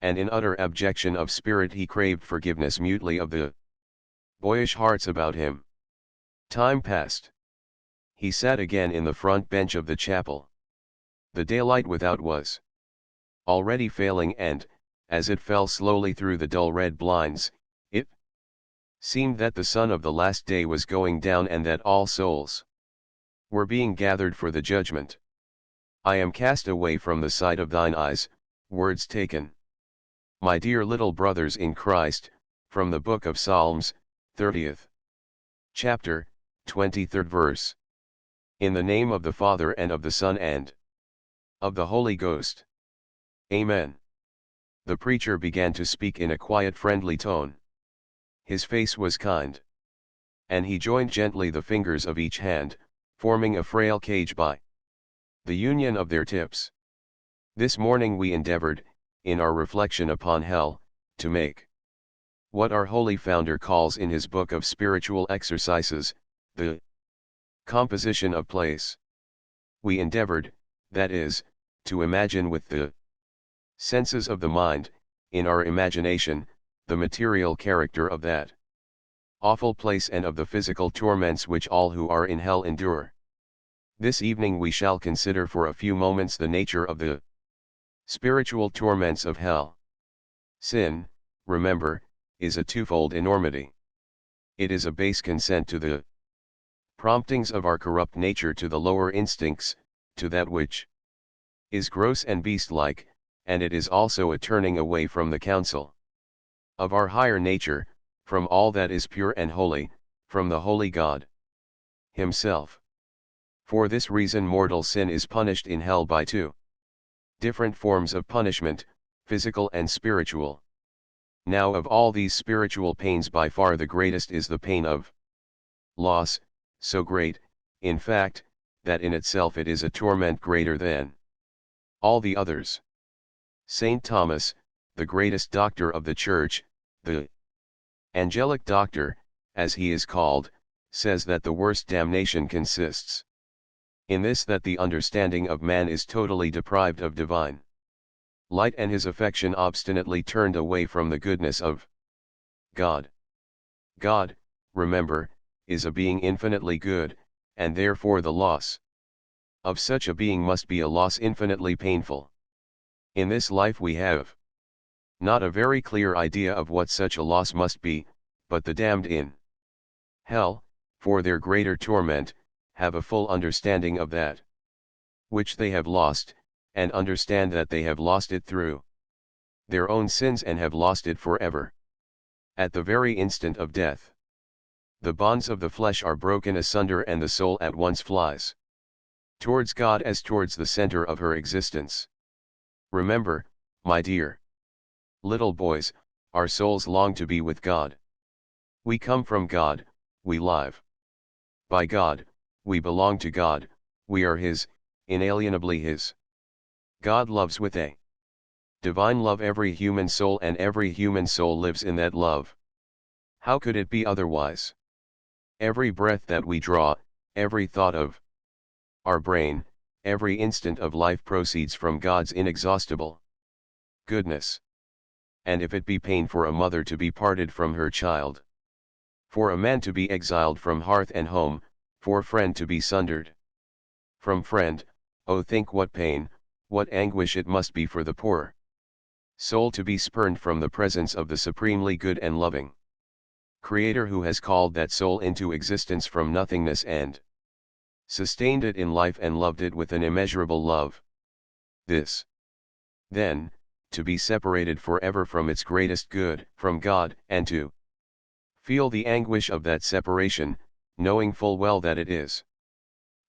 And in utter abjection of spirit he craved forgiveness mutely of the boyish hearts about him. Time passed. He sat again in the front bench of the chapel. The daylight without was already failing and, as it fell slowly through the dull red blinds, it seemed that the sun of the last day was going down and that all souls were being gathered for the judgment. I am cast away from the sight of thine eyes, words taken, my dear little brothers in Christ, from the book of Psalms, 30th chapter, 23rd verse. In the name of the Father and of the Son and of the Holy Ghost. Amen. The preacher began to speak in a quiet friendly tone. His face was kind. And he joined gently the fingers of each hand, forming a frail cage by the union of their tips. This morning we endeavored, in our reflection upon hell, to make what our holy founder calls in his book of spiritual exercises, the composition of place. We endeavored, that is, to imagine with the senses of the mind, in our imagination, the material character of that awful place and of the physical torments which all who are in hell endure. This evening we shall consider for a few moments the nature of the spiritual torments of hell. Sin, remember, is a twofold enormity. It is a base consent to the promptings of our corrupt nature to the lower instincts, to that which is gross and beast-like, and it is also a turning away from the counsel of our higher nature, from all that is pure and holy, from the holy God Himself. For this reason mortal sin is punished in hell by 2 different forms of punishment, physical and spiritual. Now of all these spiritual pains by far the greatest is the pain of loss, so great, in fact, that in itself it is a torment greater than all the others. Saint Thomas, the greatest doctor of the Church, the angelic doctor, as he is called, says that the worst damnation consists in this, that the understanding of man is totally deprived of divine Light and his affection obstinately turned away from the goodness of God. God, remember, is a being infinitely good, and therefore the loss of such a being must be a loss infinitely painful. In this life we have not a very clear idea of what such a loss must be, but the damned in hell, for their greater torment, have a full understanding of that which they have lost, and understand that they have lost it through their own sins and have lost it forever. At the very instant of death, the bonds of the flesh are broken asunder and the soul at once flies towards God as towards the center of her existence. Remember, my dear little boys, our souls long to be with God. We come from God, we live by God, we belong to God, we are His, inalienably His. God loves with a divine love every human soul, and every human soul lives in that love. How could it be otherwise? Every breath that we draw, every thought of our brain, every instant of life proceeds from God's inexhaustible goodness. And if it be pain for a mother to be parted from her child, for a man to be exiled from hearth and home, for friend to be sundered from friend, oh think what pain, what anguish it must be for the poor soul to be spurned from the presence of the supremely good and loving Creator, who has called that soul into existence from nothingness and sustained it in life and loved it with an immeasurable love. This, then, to be separated forever from its greatest good, from God, and to feel the anguish of that separation, knowing full well that it is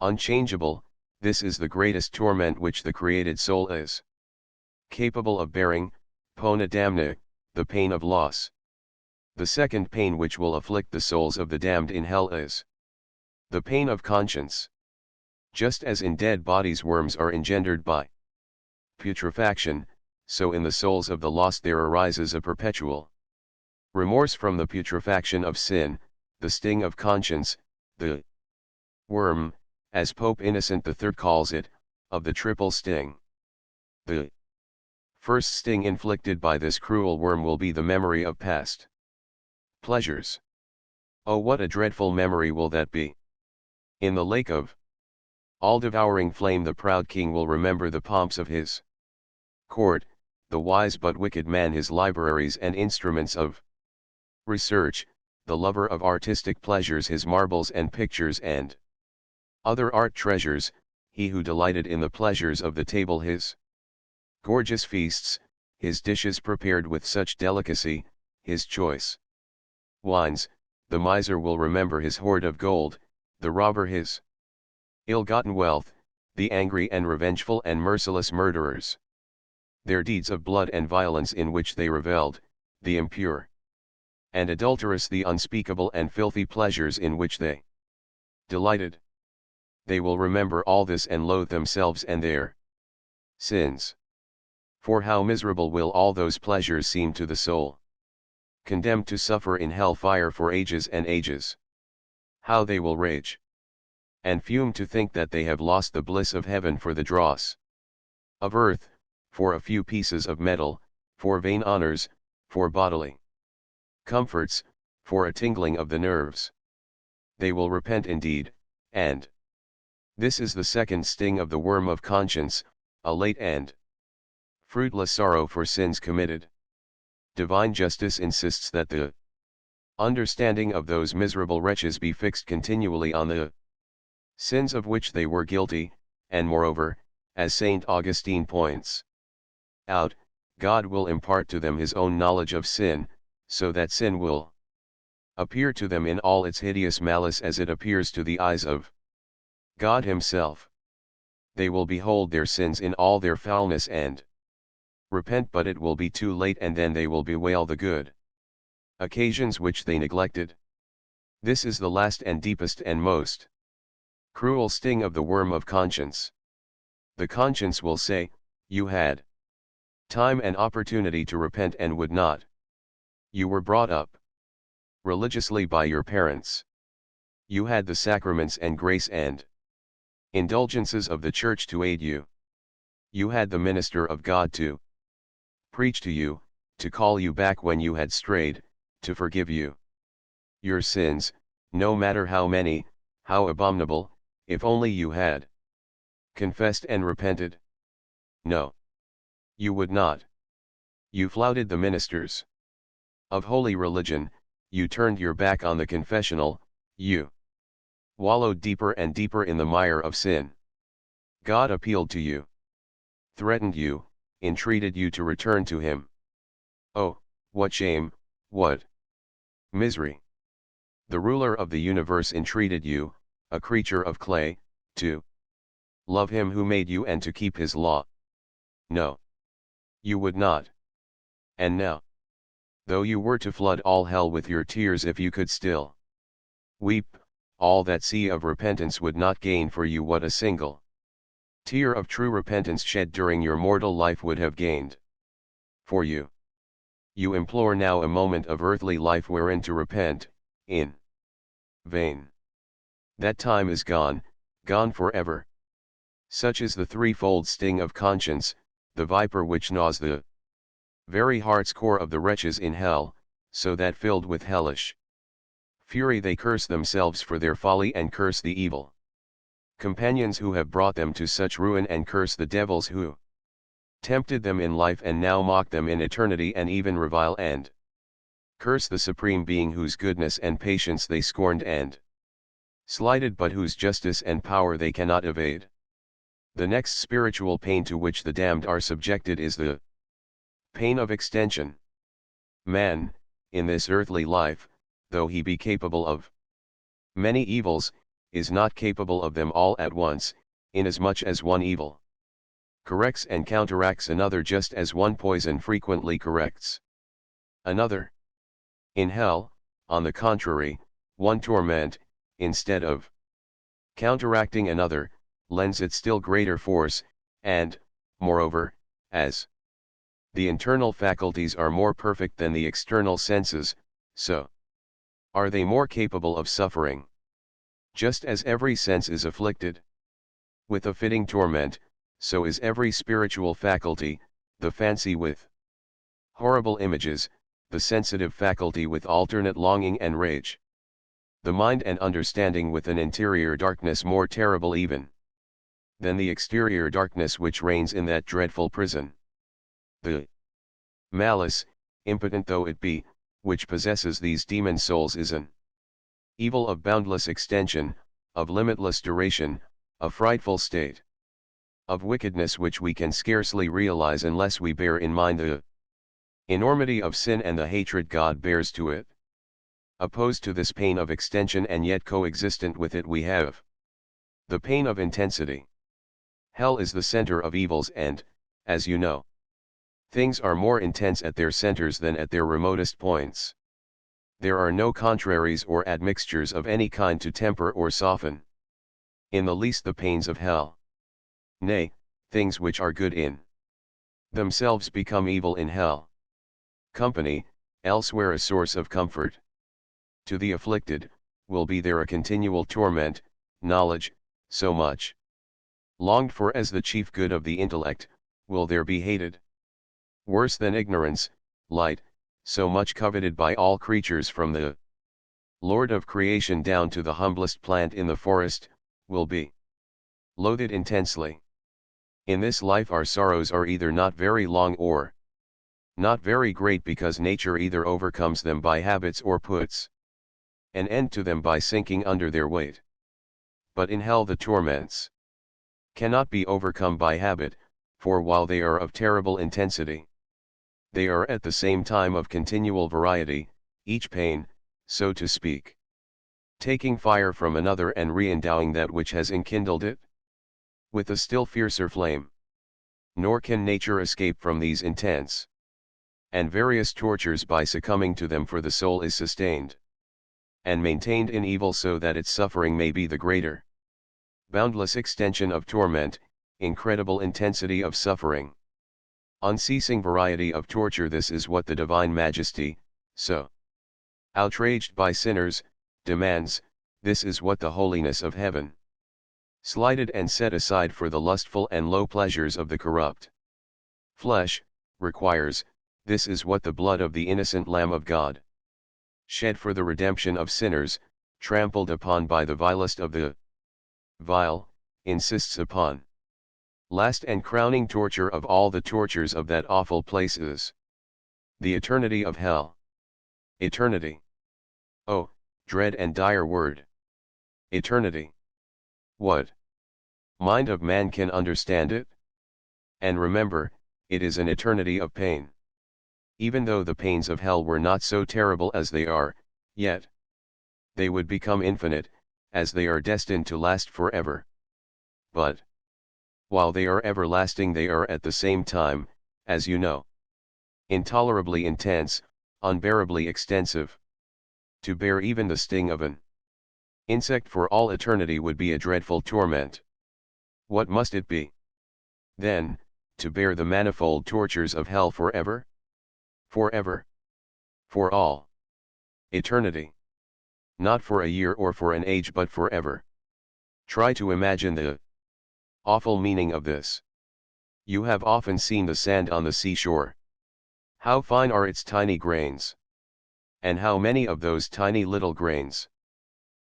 unchangeable, this is the greatest torment which the created soul is capable of bearing, pona damna, the pain of loss. The second pain which will afflict the souls of the damned in hell is the pain of conscience. Just as in dead bodies worms are engendered by putrefaction, so in the souls of the lost there arises a perpetual remorse from the putrefaction of sin, the sting of conscience, the worm, as Pope Innocent III calls it, of the triple sting. The first sting inflicted by this cruel worm will be the memory of past pleasures. Oh, what a dreadful memory will that be! In the lake of all-devouring flame the proud king will remember the pomps of his court, the wise but wicked man his libraries and instruments of research, the lover of artistic pleasures his marbles and pictures and other art treasures, he who delighted in the pleasures of the table his gorgeous feasts, his dishes prepared with such delicacy, his choice wines, the miser will remember his hoard of gold, the robber his ill-gotten wealth, the angry and revengeful and merciless murderers their deeds of blood and violence in which they revelled, the impure and adulterous the unspeakable and filthy pleasures in which they delighted. They will remember all this and loathe themselves and their sins. For how miserable will all those pleasures seem to the soul condemned to suffer in hell fire for ages and ages. How they will rage and fume to think that they have lost the bliss of heaven for the dross of earth, for a few pieces of metal, for vain honors, for bodily comforts, for a tingling of the nerves. They will repent indeed, and this is the second sting of the worm of conscience, a late and fruitless sorrow for sins committed. Divine justice insists that the understanding of those miserable wretches be fixed continually on the sins of which they were guilty, and moreover, as Saint Augustine points out, God will impart to them his own knowledge of sin, so that sin will appear to them in all its hideous malice as it appears to the eyes of God himself. They will behold their sins in all their foulness and repent, but it will be too late, and then they will bewail the good occasions which they neglected. This is the last and deepest and most cruel sting of the worm of conscience. The conscience will say, you had time and opportunity to repent and would not. You were brought up religiously by your parents. You had the sacraments and grace and indulgences of the Church to aid you. You had the minister of God to preach to you, to call you back when you had strayed, to forgive you your sins, no matter how many, how abominable, if only you had confessed and repented. No. You would not. You flouted the ministers of holy religion, you turned your back on the confessional, you wallowed deeper and deeper in the mire of sin. God appealed to you, threatened you, entreated you to return to him. Oh, what shame, what misery! The ruler of the universe entreated you, a creature of clay, to love him who made you and to keep his law. No. You would not. And now, though you were to flood all hell with your tears if you could still weep, all that sea of repentance would not gain for you what a single tear of true repentance shed during your mortal life would have gained for you. You implore now a moment of earthly life wherein to repent, in vain. That time is gone, gone forever. Such is the threefold sting of conscience, the viper which gnaws the very heart's core of the wretches in hell, so that filled with hellish fury they curse themselves for their folly and curse the evil companions who have brought them to such ruin and curse the devils who tempted them in life and now mock them in eternity and even revile and curse the Supreme Being whose goodness and patience they scorned and slighted but whose justice and power they cannot evade. The next spiritual pain to which the damned are subjected is the pain of extension. Man, in this earthly life, though he be capable of many evils, is not capable of them all at once, inasmuch as one evil corrects and counteracts another just as one poison frequently corrects another. In hell, on the contrary, one torment, instead of counteracting another, lends it still greater force, and, moreover, as the internal faculties are more perfect than the external senses, so are they more capable of suffering. Just as every sense is afflicted with a fitting torment, so is every spiritual faculty, the fancy with horrible images, the sensitive faculty with alternate longing and rage, the mind and understanding with an interior darkness more terrible even than the exterior darkness which reigns in that dreadful prison. The malice, impotent though it be, which possesses these demon souls is an evil of boundless extension, of limitless duration, a frightful state of wickedness which we can scarcely realize unless we bear in mind the enormity of sin and the hatred God bears to it. Opposed to this pain of extension and yet coexistent with it we have the pain of intensity. Hell is the center of evils and, as you know, things are more intense at their centers than at their remotest points. There are no contraries or admixtures of any kind to temper or soften in the least the pains of hell. Nay, things which are good in themselves become evil in hell. Company, elsewhere a source of comfort to the afflicted, will be there a continual torment. Knowledge, so much longed for as the chief good of the intellect, will there be hated. Worse than ignorance, light, so much coveted by all creatures from the Lord of creation down to the humblest plant in the forest, will be loathed intensely. In this life our sorrows are either not very long or not very great, because nature either overcomes them by habits or puts an end to them by sinking under their weight. But in hell the torments cannot be overcome by habit, for while they are of terrible intensity, they are at the same time of continual variety, each pain, so to speak, taking fire from another and re-endowing that which has enkindled it with a still fiercer flame. Nor can nature escape from these intense and various tortures by succumbing to them, for the soul is sustained and maintained in evil so that its suffering may be the greater. Boundless extension of torment, incredible intensity of suffering, unceasing variety of torture, this is what the divine majesty, so outraged by sinners, demands. This is what the holiness of heaven, slighted and set aside for the lustful and low pleasures of the corrupt flesh, requires, this is what the blood of the innocent Lamb of God, shed for the redemption of sinners, trampled upon by the vilest of the vile, insists upon. Last and crowning torture of all the tortures of that awful place is the eternity of hell. Eternity. Oh, dread and dire word. Eternity. What mind of man can understand it? And remember, it is an eternity of pain. Even though the pains of hell were not so terrible as they are, yet they would become infinite, as they are destined to last forever. But while they are everlasting, they are at the same time, as you know, intolerably intense, unbearably extensive. To bear even the sting of an insect for all eternity would be a dreadful torment. What must it be, then, to bear the manifold tortures of hell forever? Forever. For all eternity. Not for a year or for an age, but forever. Try to imagine the awful meaning of this. You have often seen the sand on the seashore. How fine are its tiny grains! And how many of those tiny little grains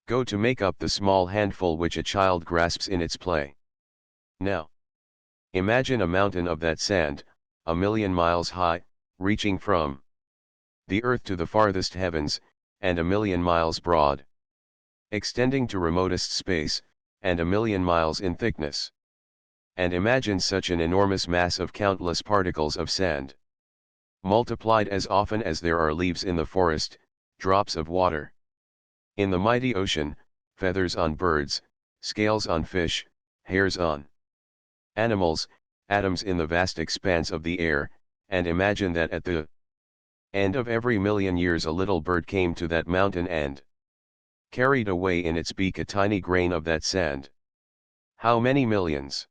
go to make up the small handful which a child grasps in its play. Now, imagine a mountain of that sand, 1,000,000 miles high, reaching from the earth to the farthest heavens, and 1,000,000 miles broad, extending to remotest space, and 1,000,000 miles in thickness. And imagine such an enormous mass of countless particles of sand, multiplied as often as there are leaves in the forest, drops of water in the mighty ocean, feathers on birds, scales on fish, hairs on animals, atoms in the vast expanse of the air, and imagine that at the end of every 1,000,000 years a little bird came to that mountain and carried away in its beak a tiny grain of that sand. How many millions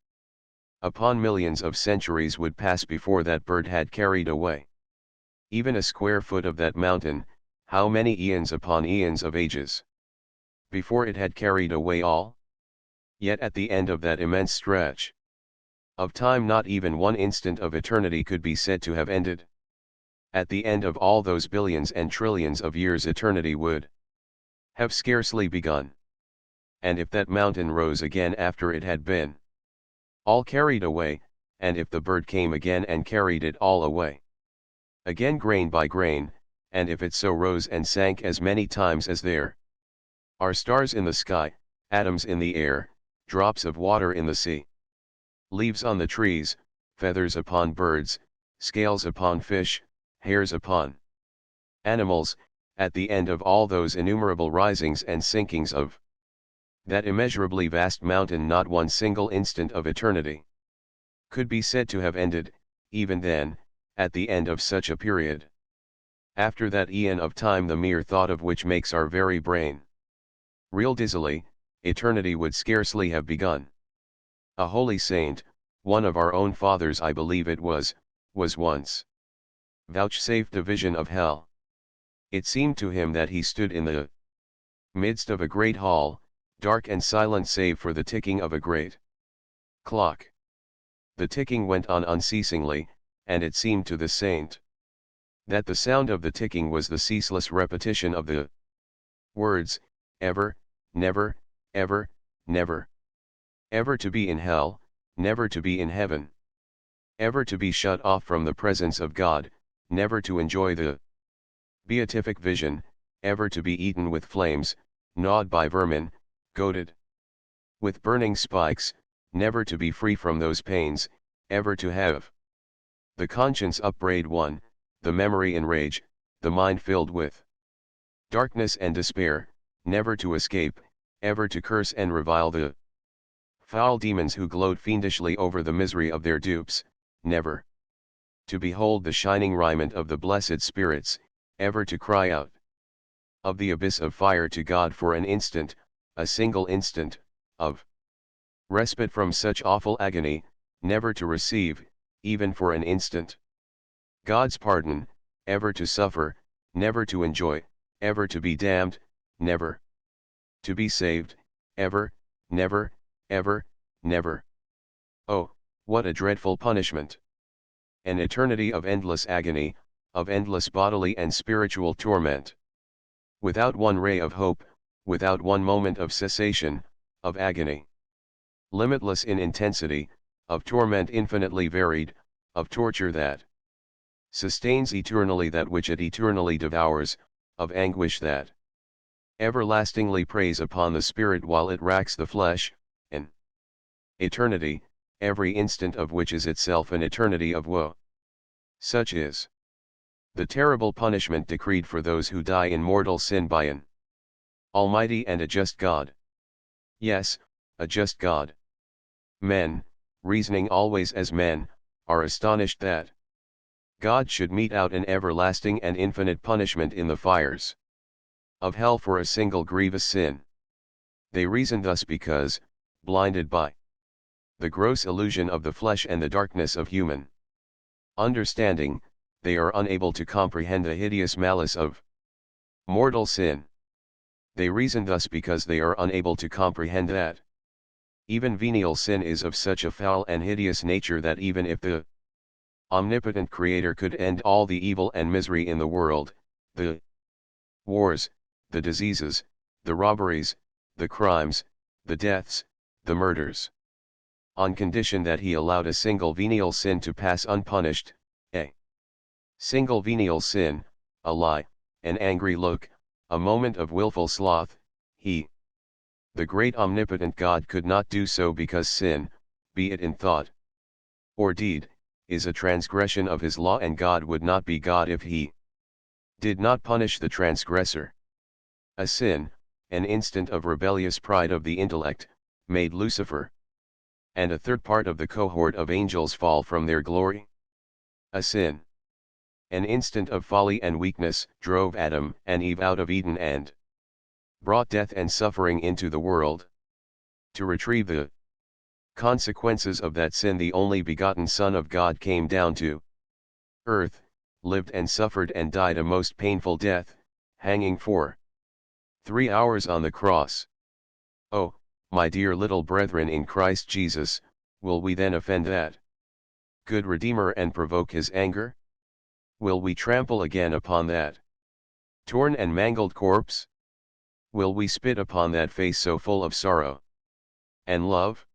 upon millions of centuries would pass before that bird had carried away even a square foot of that mountain? How many eons upon eons of ages before it had carried away all? Yet at the end of that immense stretch of time not even one instant of eternity could be said to have ended. At the end of all those billions and trillions of years eternity would have scarcely begun. And if that mountain rose again after it had been all carried away, and if the bird came again and carried it all away, again grain by grain, and if it so rose and sank as many times as there are stars in the sky, atoms in the air, drops of water in the sea, leaves on the trees, feathers upon birds, scales upon fish, hairs upon animals, at the end of all those innumerable risings and sinkings of that immeasurably vast mountain, not one single instant of eternity could be said to have ended. Even then, at the end of such a period, after that eon of time the mere thought of which makes our very brain reel dizzily, eternity would scarcely have begun. A holy saint, one of our own fathers I believe it was once vouchsafed a vision of hell. It seemed to him that he stood in the midst of a great hall, dark and silent save for the ticking of a great clock. The ticking went on unceasingly, and it seemed to the saint that the sound of the ticking was the ceaseless repetition of the words, ever, never, ever, never. Ever to be in hell, never to be in heaven. Ever to be shut off from the presence of God, never to enjoy the beatific vision, ever to be eaten with flames, gnawed by vermin, goaded with burning spikes, never to be free from those pains, ever to have the conscience upbraid one, the memory enrage, the mind filled with darkness and despair, never to escape, ever to curse and revile the foul demons who gloat fiendishly over the misery of their dupes, never to behold the shining raiment of the blessed spirits, ever to cry out of the abyss of fire to God for an instant, a single instant, of respite from such awful agony, never to receive, even for an instant, God's pardon, ever to suffer, never to enjoy, ever to be damned, never to be saved, ever, never, ever, never. Oh, what a dreadful punishment! an eternity of endless agony, of endless bodily and spiritual torment. Without one ray of hope, without one moment of cessation, of agony. Limitless in intensity, of torment infinitely varied, of torture that sustains eternally that which it eternally devours, of anguish that everlastingly preys upon the spirit while it racks the flesh, an eternity, every instant of which is itself an eternity of woe. Such is the terrible punishment decreed for those who die in mortal sin by an almighty and a just God. Yes, a just God. Men, reasoning always as men, are astonished that God should mete out an everlasting and infinite punishment in the fires of hell for a single grievous sin. They reason thus because, blinded by the gross illusion of the flesh and the darkness of human understanding, they are unable to comprehend the hideous malice of mortal sin. They reason thus because they are unable to comprehend that even venial sin is of such a foul and hideous nature that even if the omnipotent Creator could end all the evil and misery in the world, the wars, the diseases, the robberies, the crimes, the deaths, the murders, on condition that he allowed a single venial sin to pass unpunished, a single venial sin, a lie, an angry look, a moment of willful sloth, the great omnipotent God could not do so because sin, be it in thought or deed, is a transgression of his law, and God would not be God if he did not punish the transgressor. A sin, an instant of rebellious pride of the intellect, made Lucifer and a third part of the cohort of angels fall from their glory. A sin, an instant of folly and weakness, drove Adam and Eve out of Eden and brought death and suffering into the world. To retrieve the consequences of that sin, the only begotten Son of God came down to earth, lived and suffered and died a most painful death, hanging for 3 hours on the cross. Oh, my dear little brethren in Christ Jesus, will we then offend that good Redeemer and provoke his anger? Will we trample again upon that torn and mangled corpse? Will we spit upon that face so full of sorrow and love?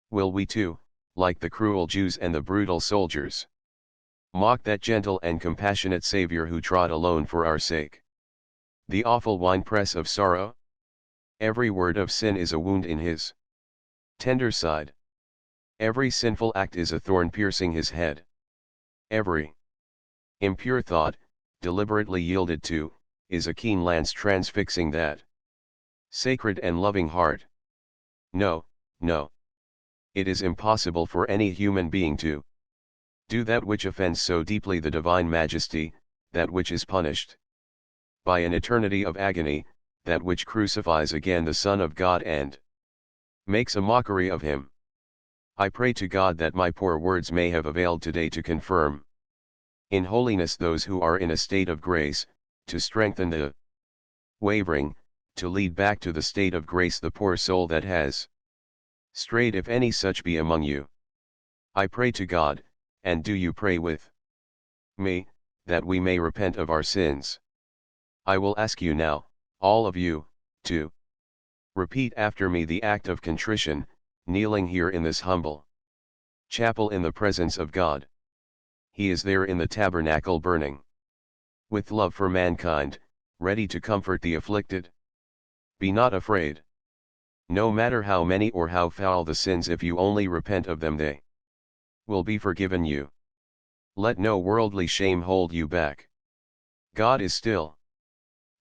Will we too, like the cruel Jews and the brutal soldiers, mock that gentle and compassionate Savior who trod alone for our sake the awful winepress of sorrow? Every word of sin is a wound in his tender side. Every sinful act is a thorn piercing his head. Every impure thought, deliberately yielded to, is a keen lance transfixing that sacred and loving heart. No, no. It is impossible for any human being to do that which offends so deeply the divine majesty, that which is punished by an eternity of agony, that which crucifies again the Son of God and makes a mockery of him. I pray to God that my poor words may have availed today to confirm in holiness those who are in a state of grace, to strengthen the wavering, to lead back to the state of grace the poor soul that has strayed, if any such be among you. I pray to God, and do you pray with me, that we may repent of our sins. I will ask you now, all of you, to repeat after me the act of contrition, kneeling here in this humble chapel in the presence of God. He is there in the tabernacle burning with love for mankind, ready to comfort the afflicted. Be not afraid. No matter how many or how foul the sins, if you only repent of them, they will be forgiven you. Let no worldly shame hold you back. God is still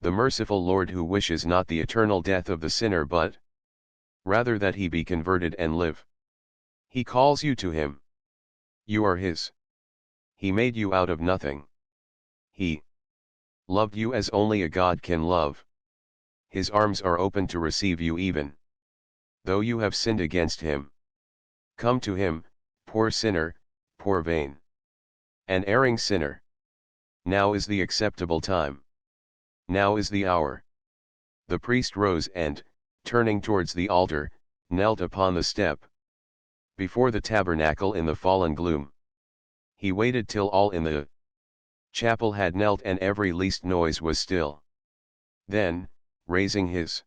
the merciful Lord, who wishes not the eternal death of the sinner, but rather that he be converted and live. He calls you to him. You are his. He made you out of nothing. He loved you as only a God can love. His arms are open to receive you even though you have sinned against him. Come to him, poor sinner, poor vain and erring sinner. Now is the acceptable time. Now is the hour. The priest rose and, turning towards the altar, knelt upon the step before the tabernacle in the fallen gloom. He waited till all in the chapel had knelt and every least noise was still. Then, raising his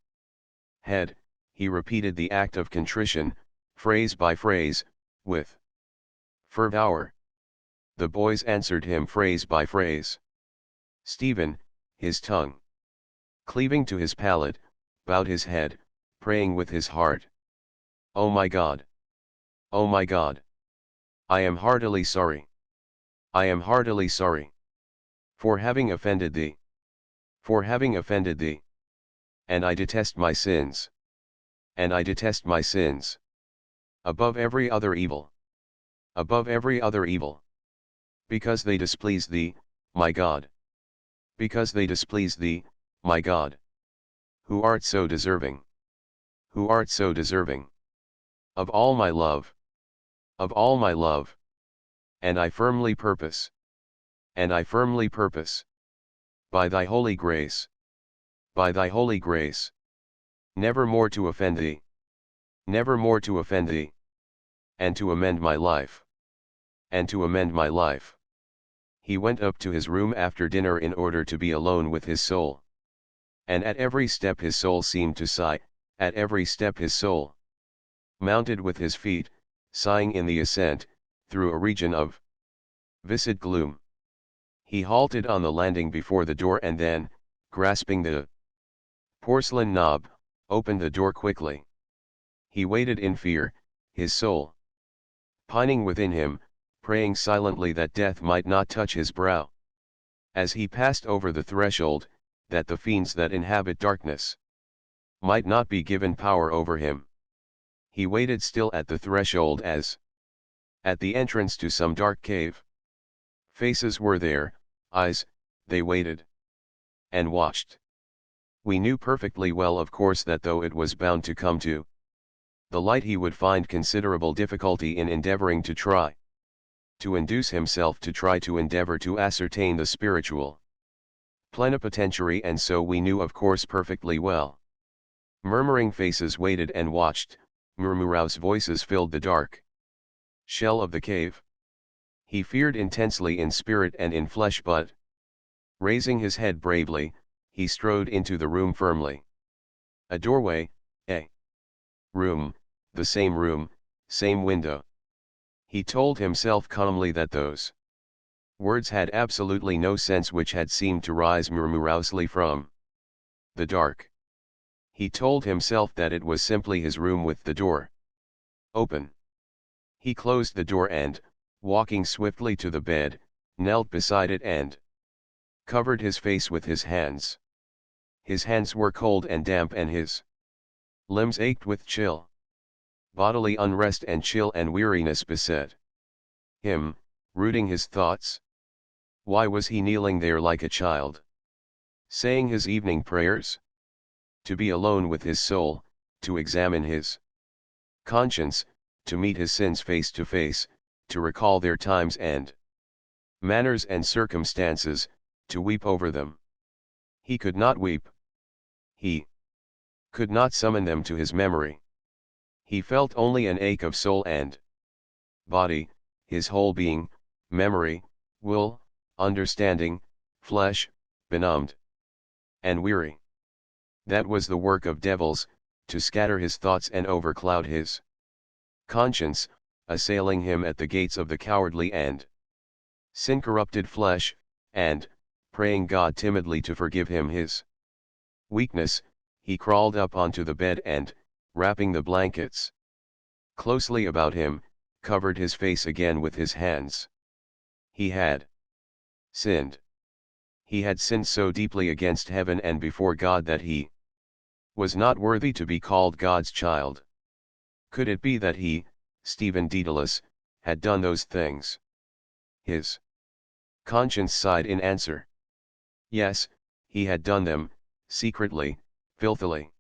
head, he repeated the act of contrition, phrase by phrase, with fervor. The boys answered him phrase by phrase. Stephen, his tongue cleaving to his palate, bowed his head, praying with his heart. O my God! O my God! I am heartily sorry. I am heartily sorry. For having offended thee. For having offended thee. And I detest my sins. And I detest my sins. Above every other evil. Above every other evil. Because they displease thee, my God. Because they displease thee, my God. Who art so deserving. Who art so deserving. Of all my love. Of all my love. And I firmly purpose. And I firmly purpose. By thy holy grace. By thy holy grace. Never more to offend thee. Never more to offend thee. And to amend my life. And to amend my life. He went up to his room after dinner in order to be alone with his soul. And at every step his soul seemed to sigh, at every step his soul mounted with his feet, sighing in the ascent, through a region of viscid gloom. He halted on the landing before the door and then, grasping the porcelain knob, opened the door quickly. He waited in fear, his soul pining within him, praying silently that death might not touch his brow. As he passed over the threshold, that the fiends that inhabit darkness might not be given power over him. He waited still at the threshold as at the entrance to some dark cave. Faces were there, eyes, they waited and watched. We knew perfectly well of course that though it was bound to come to the light he would find considerable difficulty in endeavoring to try to induce himself to try to endeavor to ascertain the spiritual plenipotentiary, and so we knew of course perfectly well. Murmuring faces waited and watched, murmurous voices filled the dark shell of the cave. He feared intensely in spirit and in flesh, but, raising his head bravely, he strode into the room firmly. A doorway, a room, the same window. He told himself calmly that those words had absolutely no sense which had seemed to rise murmurously from the dark. He told himself that it was simply his room with the door open. He closed the door and, walking swiftly to the bed, knelt beside it and covered his face with his hands. His hands were cold and damp and his limbs ached with chill. Bodily unrest and chill and weariness beset him, rooting his thoughts. Why was he kneeling there like a child, saying his evening prayers? To be alone with his soul, to examine his conscience, to meet his sins face to face, to recall their times and manners and circumstances, to weep over them. He could not weep. He could not summon them to his memory. He felt only an ache of soul and body, his whole being, memory, will, understanding, flesh, benumbed and weary. That was the work of devils, to scatter his thoughts and overcloud his conscience, assailing him at the gates of the cowardly and sin-corrupted flesh, and, praying God timidly to forgive him his weakness, he crawled up onto the bed and, wrapping the blankets closely about him, covered his face again with his hands. He had sinned. He had sinned so deeply against heaven and before God that he was not worthy to be called God's child. Could it be that he, Stephen Daedalus, had done those things? His conscience sighed in answer. Yes, he had done them, secretly, filthily.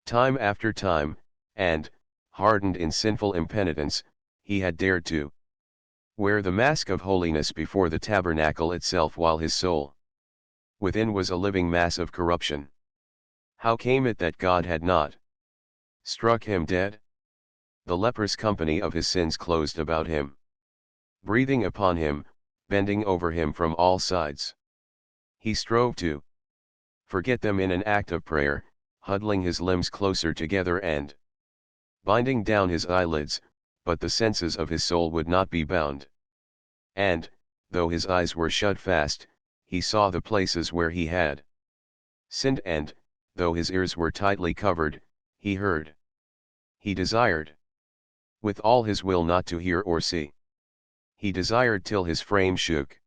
Time after time, and, hardened in sinful impenitence, he had dared to wear the mask of holiness before the tabernacle itself while his soul within was a living mass of corruption. How came it that God had not struck him dead? The leprous company of his sins closed about him. breathing upon him, bending over him from all sides. He strove to forget them in an act of prayer, huddling his limbs closer together and binding down his eyelids, but the senses of his soul would not be bound. And, though his eyes were shut fast, he saw the places where he had sinned, and, though his ears were tightly covered, he heard. He desired with all his will not to hear or see. He desired till his frame shook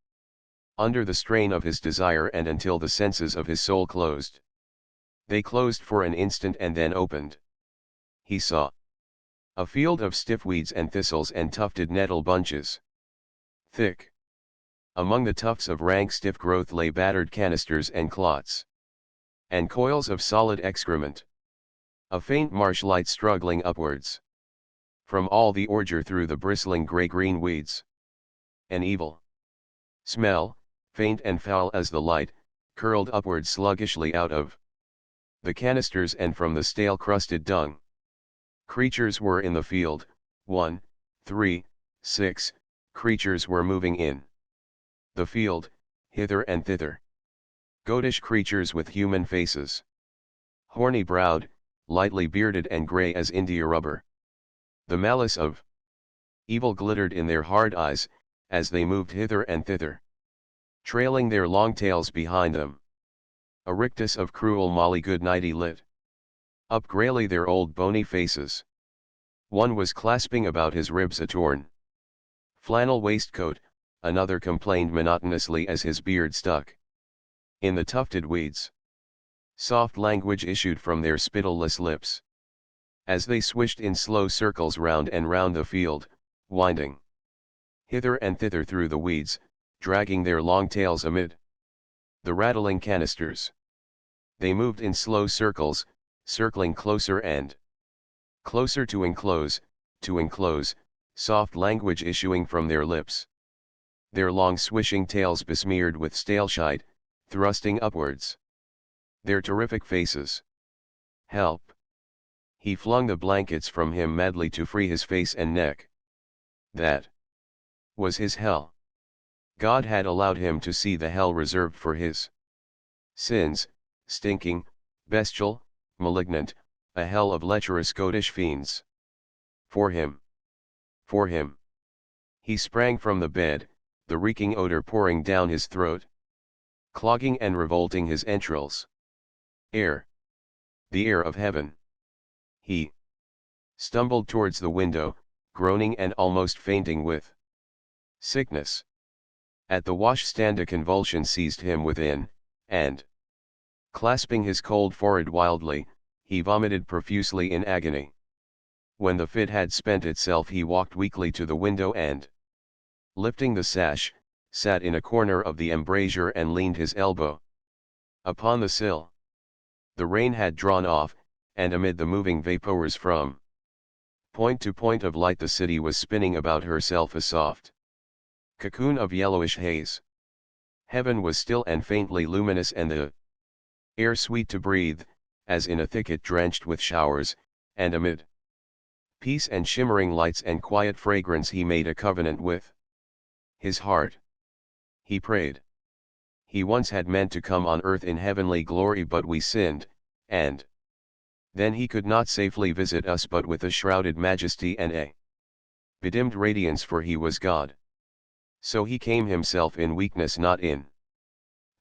under the strain of his desire, and until the senses of his soul closed. They closed for an instant and then opened. He saw a field of stiff weeds and thistles and tufted nettle bunches. Thick among the tufts of rank stiff growth lay battered canisters and clots, and coils of solid excrement. A faint marsh light struggling upwards from all the ordure through the bristling grey-green weeds. An evil smell, faint and foul as the light, curled upward sluggishly out of the canisters and from the stale crusted dung. Creatures were in the field, 1, 3, 6, creatures were moving in the field, hither and thither. Goatish creatures with human faces. Horny-browed, lightly bearded and grey as India rubber. The malice of evil glittered in their hard eyes, as they moved hither and thither, trailing their long tails behind them. A rictus of cruel molly goodnighty lit up greyly their old bony faces. One was clasping about his ribs a torn flannel waistcoat, another complained monotonously as his beard stuck in the tufted weeds. Soft language issued from their spittleless lips, as they swished in slow circles round and round the field, winding hither and thither through the weeds, dragging their long tails amid the rattling canisters. They moved in slow circles, circling closer and closer to enclose, soft language issuing from their lips. Their long swishing tails besmeared with stale shite, thrusting upwards. Their terrific faces. Help! He flung the blankets from him madly to free his face and neck. That was his hell. God had allowed him to see the hell reserved for his sins, stinking, bestial, malignant, a hell of lecherous goatish fiends. For him. For him. He sprang from the bed, the reeking odor pouring down his throat, clogging and revolting his entrails. Air. The air of heaven. He stumbled towards the window, groaning and almost fainting with sickness. At the washstand a convulsion seized him within, and, clasping his cold forehead wildly, he vomited profusely in agony. When the fit had spent itself he walked weakly to the window and, lifting the sash, sat in a corner of the embrasure and leaned his elbow upon the sill. The rain had drawn off, and amid the moving vapours from point to point of light the city was spinning about herself a soft cocoon of yellowish haze. Heaven was still and faintly luminous, and the air sweet to breathe, as in a thicket drenched with showers, and amid peace and shimmering lights and quiet fragrance he made a covenant with his heart. He prayed. He once had meant to come on earth in heavenly glory, but we sinned, and then he could not safely visit us but with a shrouded majesty and a bedimmed radiance, for he was God. So he came himself in weakness, not in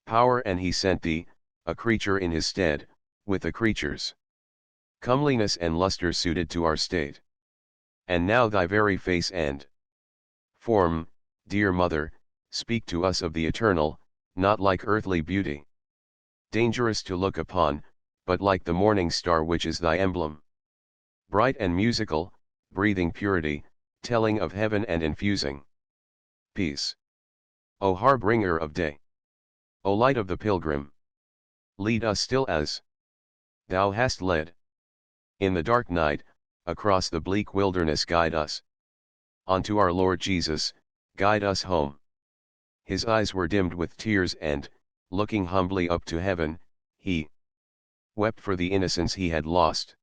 power, and he sent thee, a creature in his stead, with a creature's comeliness and lustre suited to our state. And now thy very face and form, dear mother, speak to us of the eternal, not like earthly beauty, dangerous to look upon, but like the morning star which is thy emblem. Bright and musical, breathing purity, telling of heaven and infusing peace. O harbinger of day! O light of the pilgrim! Lead us still as thou hast led. In the dark night, across the bleak wilderness guide us. Unto our Lord Jesus, guide us home. His eyes were dimmed with tears and, looking humbly up to heaven, he wept for the innocence he had lost.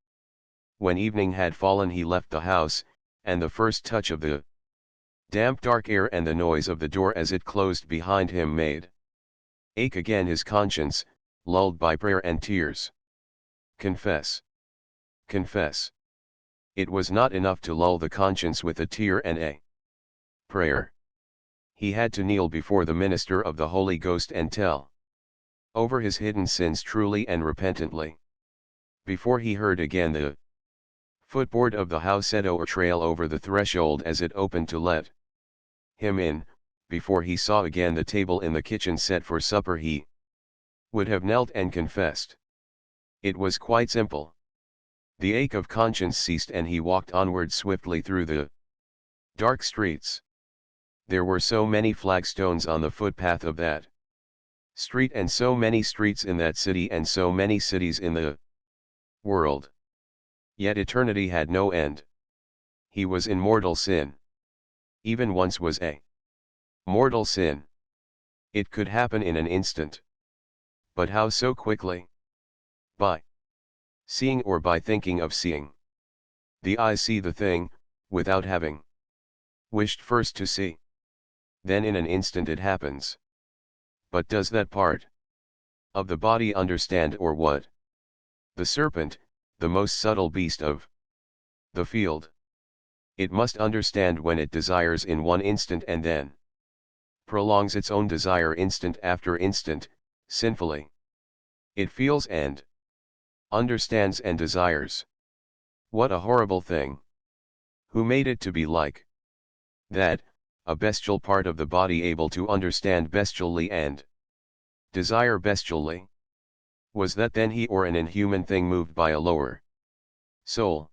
When evening had fallen he left the house, and the first touch of the Damp dark air and the noise of the door as it closed behind him made ache again his conscience, lulled by prayer and tears. Confess. Confess. It was not enough to lull the conscience with a tear and a prayer. He had to kneel before the minister of the Holy Ghost and tell over his hidden sins truly and repentantly. Before he heard again the footboard of the house or trail over the threshold as it opened to let him in, before he saw again the table in the kitchen set for supper, he would have knelt and confessed. It was quite simple. The ache of conscience ceased and he walked onward swiftly through the dark streets. There were so many flagstones on the footpath of that street and so many streets in that city and so many cities in the world. Yet eternity had no end. He was in mortal sin. Even once was a mortal sin. It could happen in an instant. But how so quickly? By seeing or by thinking of seeing. The eyes see the thing, without having wished first to see. Then in an instant it happens. But does that part of the body understand or what? The serpent, the most subtle beast of the field. It must understand when it desires in one instant and then prolongs its own desire instant after instant, sinfully. It feels and understands and desires. What a horrible thing! Who made it to be like that, a bestial part of the body able to understand bestially and desire bestially? Was that then he or an inhuman thing moved by a lower soul?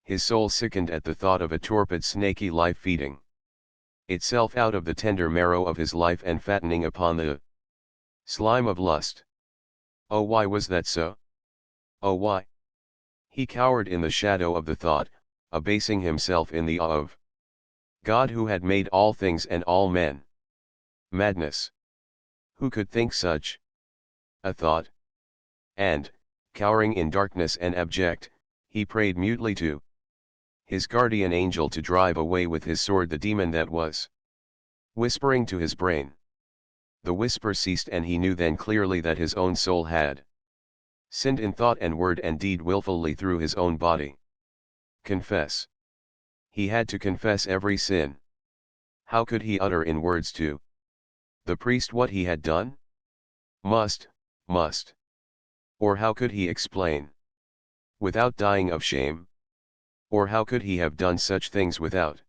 His soul sickened at the thought of a torpid snaky life feeding itself out of the tender marrow of his life and fattening upon the slime of lust. Oh, why was that so? Oh, why? He cowered in the shadow of the thought, abasing himself in the awe of God who had made all things and all men. Madness! Who could think such a thought? And, cowering in darkness and abject, he prayed mutely to his guardian angel to drive away with his sword the demon that was whispering to his brain. The whisper ceased and he knew then clearly that his own soul had sinned in thought and word and deed willfully through his own body. Confess. He had to confess every sin. How could he utter in words to the priest what he had done? Must. Or how could he explain without dying of shame? Or how could he have done such things without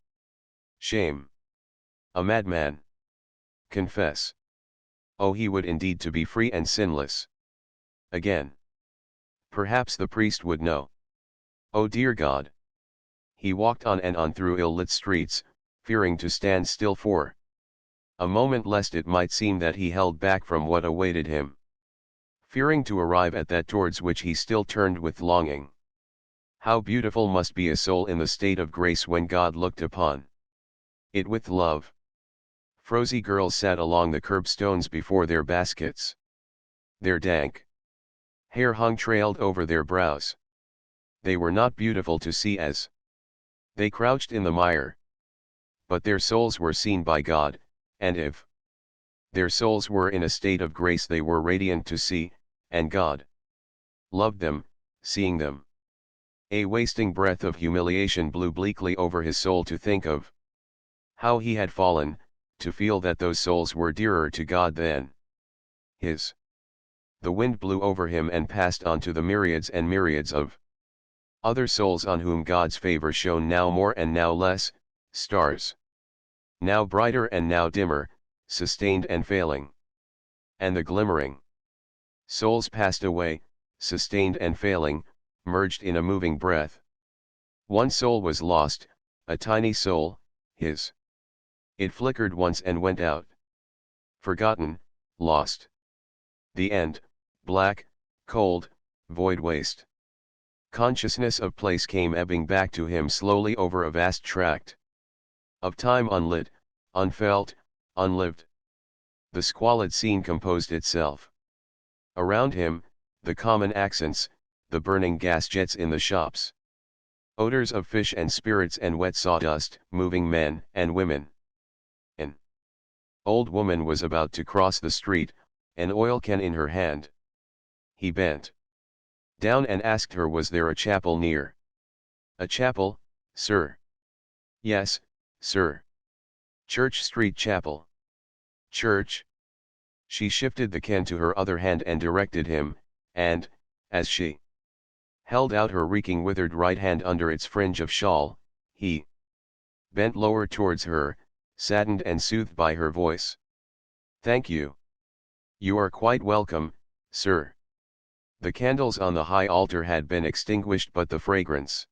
shame? A madman. Confess. Oh, he would indeed to be free and sinless. Again. Perhaps the priest would know. Oh dear God. He walked on and on through ill-lit streets, fearing to stand still for a moment lest it might seem that he held back from what awaited him. Fearing to arrive at that towards which he still turned with longing. How beautiful must be a soul in the state of grace when God looked upon it with love. Frosy girls sat along the curbstones before their baskets. Their dank hair hung trailed over their brows. They were not beautiful to see as they crouched in the mire. But their souls were seen by God, and if their souls were in a state of grace they were radiant to see, and God loved them, seeing them. A wasting breath of humiliation blew bleakly over his soul to think of how he had fallen, to feel that those souls were dearer to God than his. The wind blew over him and passed on to the myriads and myriads of other souls on whom God's favor shone now more and now less, stars. Now brighter and now dimmer, sustained and failing. And the glimmering souls passed away, sustained and failing, merged in a moving breath. One soul was lost, a tiny soul, his. It flickered once and went out. Forgotten, lost. The end, black, cold, void waste. Consciousness of place came ebbing back to him slowly over a vast tract of time unlit, unfelt, unlived. The squalid scene composed itself. Around him, the common accents, the burning gas jets in the shops. Odors of fish and spirits and wet sawdust, moving men and women. An old woman was about to cross the street, an oil can in her hand. He bent down and asked her, was there a chapel near? A chapel, sir? Yes, sir. Church Street Chapel. Church? She shifted the can to her other hand and directed him, and, as she held out her reeking withered right hand under its fringe of shawl, he bent lower towards her, saddened and soothed by her voice. Thank you. You are quite welcome, sir. The candles on the high altar had been extinguished, but the fragrance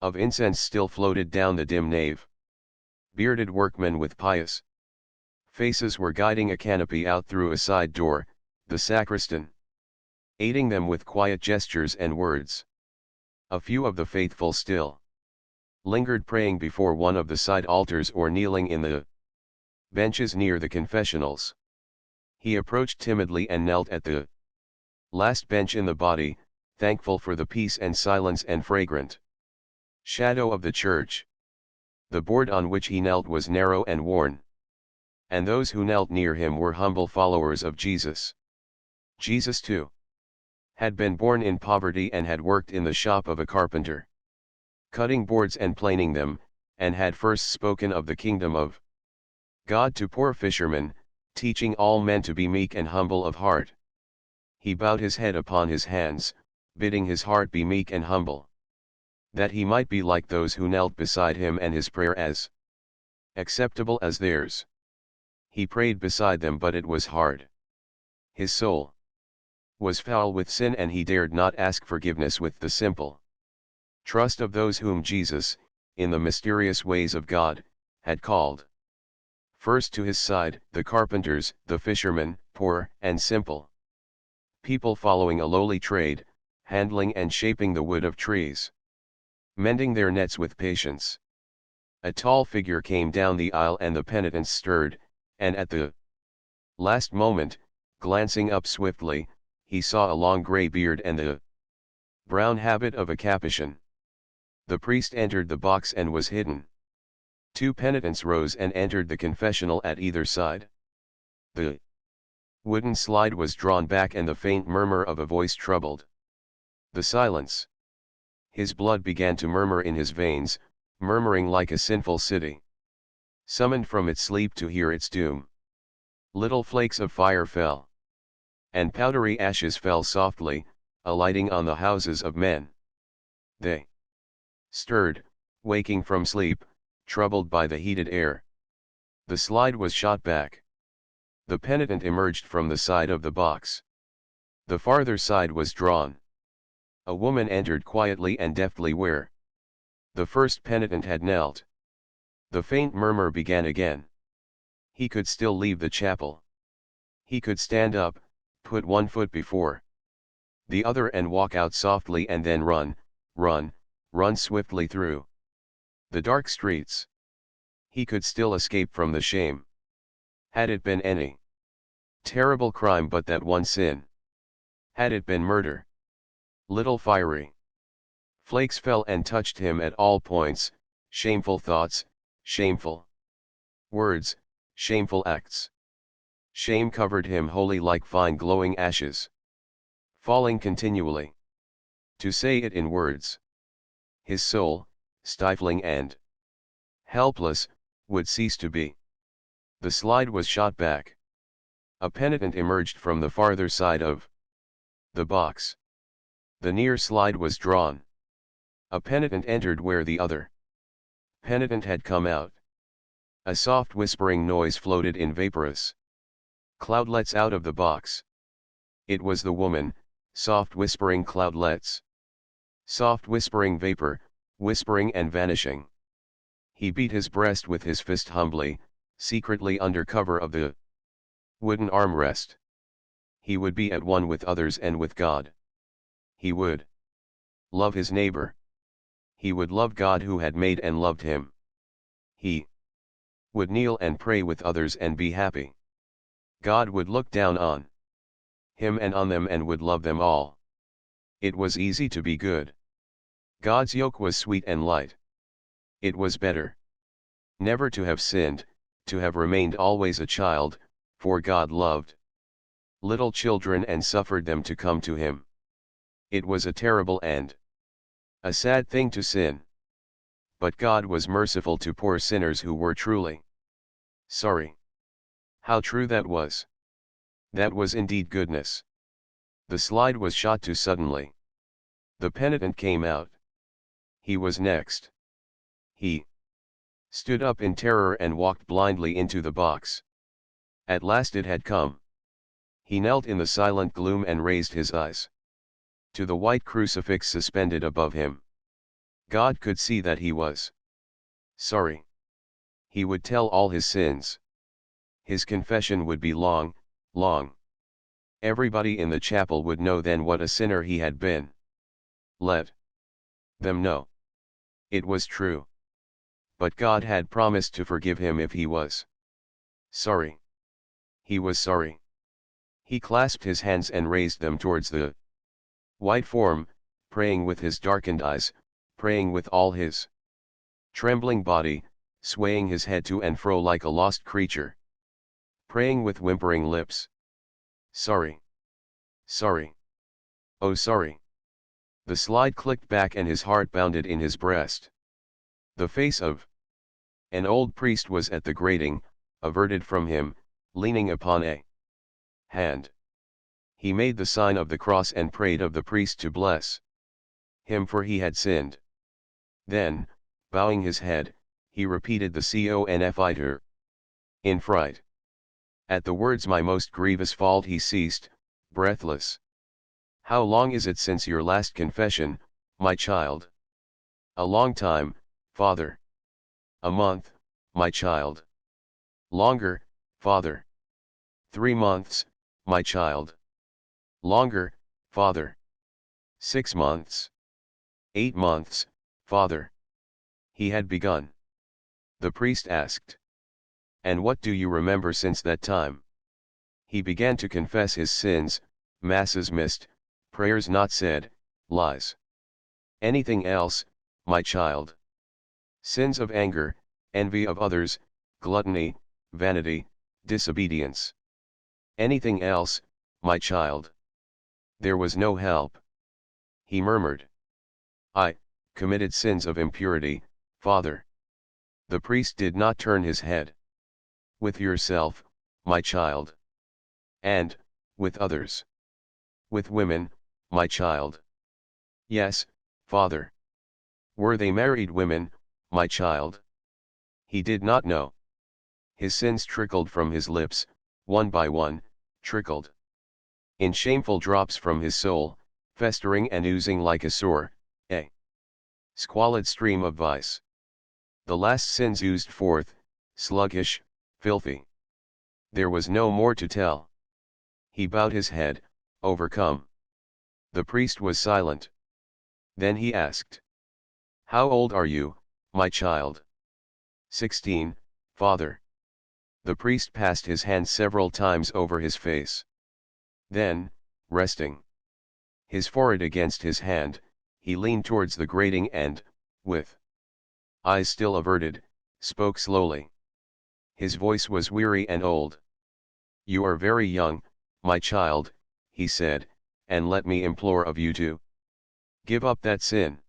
of incense still floated down the dim nave. Bearded workmen with pious faces were guiding a canopy out through a side door, the sacristan aiding them with quiet gestures and words. A few of the faithful still lingered praying before one of the side altars or kneeling in the benches near the confessionals. He approached timidly and knelt at the last bench in the body, thankful for the peace and silence and fragrant shadow of the church. The board on which he knelt was narrow and worn, and those who knelt near him were humble followers of Jesus. Jesus too had been born in poverty and had worked in the shop of a carpenter, cutting boards and planing them, and had first spoken of the kingdom of God to poor fishermen, teaching all men to be meek and humble of heart. He bowed his head upon his hands, bidding his heart be meek and humble, that he might be like those who knelt beside him and his prayer as acceptable as theirs. He prayed beside them, but it was hard. His soul was foul with sin, and he dared not ask forgiveness with the simple trust of those whom Jesus, in the mysterious ways of God, had called first to his side, the carpenters, the fishermen, poor and simple people following a lowly trade, handling and shaping the wood of trees, mending their nets with patience. A tall figure came down the aisle, and the penitents stirred, and at the last moment, glancing up swiftly, he saw a long grey beard and the brown habit of a Capuchin. The priest entered the box and was hidden. Two penitents rose and entered the confessional at either side. The wooden slide was drawn back, and the faint murmur of a voice troubled the silence. His blood began to murmur in his veins, murmuring like a sinful city summoned from its sleep to hear its doom. Little flakes of fire fell, and powdery ashes fell softly, alighting on the houses of men. They stirred, waking from sleep, troubled by the heated air. The slide was shot back. The penitent emerged from the side of the box. The farther side was drawn. A woman entered quietly and deftly where the first penitent had knelt. The faint murmur began again. He could still leave the chapel. He could stand up, put one foot before the other and walk out softly, and then run swiftly through the dark streets. He could still escape from the shame. Had it been any terrible crime but that one sin? Had it been murder? Little fiery flakes fell and touched him at all points, shameful thoughts, shameful words, shameful acts. Shame covered him wholly like fine glowing ashes, falling continually. To say it in words, his soul, stifling and helpless, would cease to be. The slide was shot back. A penitent emerged from the farther side of the box. The near slide was drawn. A penitent entered where the other penitent had come out. A soft whispering noise floated in vaporous cloudlets out of the box. It was the woman, soft whispering cloudlets. Soft whispering vapor, whispering and vanishing. He beat his breast with his fist humbly, secretly under cover of the wooden armrest. He would be at one with others and with God. He would love his neighbor. He would love God who had made and loved him. He would kneel and pray with others and be happy. God would look down on him and on them and would love them all. It was easy to be good. God's yoke was sweet and light. It was better never to have sinned, to have remained always a child, for God loved little children and suffered them to come to him. It was a terrible and a sad thing to sin. But God was merciful to poor sinners who were truly sorry. How true that was! That was indeed goodness. The slide was shot to suddenly. The penitent came out. He was next. He stood up in terror and walked blindly into the box. At last it had come. He knelt in the silent gloom and raised his eyes to the white crucifix suspended above him. God could see that he was sorry. He would tell all his sins. His confession would be long, long. Everybody in the chapel would know then what a sinner he had been. Let them know. It was true. But God had promised to forgive him if he was sorry. He was sorry. He clasped his hands and raised them towards the white form, praying with his darkened eyes, praying with all his trembling body, swaying his head to and fro like a lost creature. Praying with whimpering lips. Sorry. Sorry. Oh sorry. The slide clicked back and his heart bounded in his breast. The face of an old priest was at the grating, averted from him, leaning upon a hand. He made the sign of the cross and prayed of the priest to bless him for he had sinned. Then, bowing his head, he repeated the Confiteor. In fright at the words my most grievous fault he ceased, breathless. How long is it since your last confession, my child? A long time, Father. A month, my child. Longer, Father. 3 months, my child. Longer, Father. 6 months. 8 months, Father. He had begun. The priest asked. And what do you remember since that time? He began to confess his sins, masses missed, prayers not said, lies. Anything else, my child? Sins of anger, envy of others, gluttony, vanity, disobedience. Anything else, my child? There was no help. He murmured. I committed sins of impurity, Father. The priest did not turn his head. With yourself, my child. And, with others. With women, my child. Yes, Father. Were they married women, my child? He did not know. His sins trickled from his lips, one by one, trickled in shameful drops from his soul, festering and oozing like a sore, a squalid stream of vice. The last sins oozed forth, sluggish, filthy. There was no more to tell. He bowed his head, overcome. The priest was silent. Then he asked. How old are you, my child? 16, Father. The priest passed his hand several times over his face. Then, resting his forehead against his hand, he leaned towards the grating and, with eyes still averted, spoke slowly. His voice was weary and old. You are very young, my child, he said, and let me implore of you to give up that sin.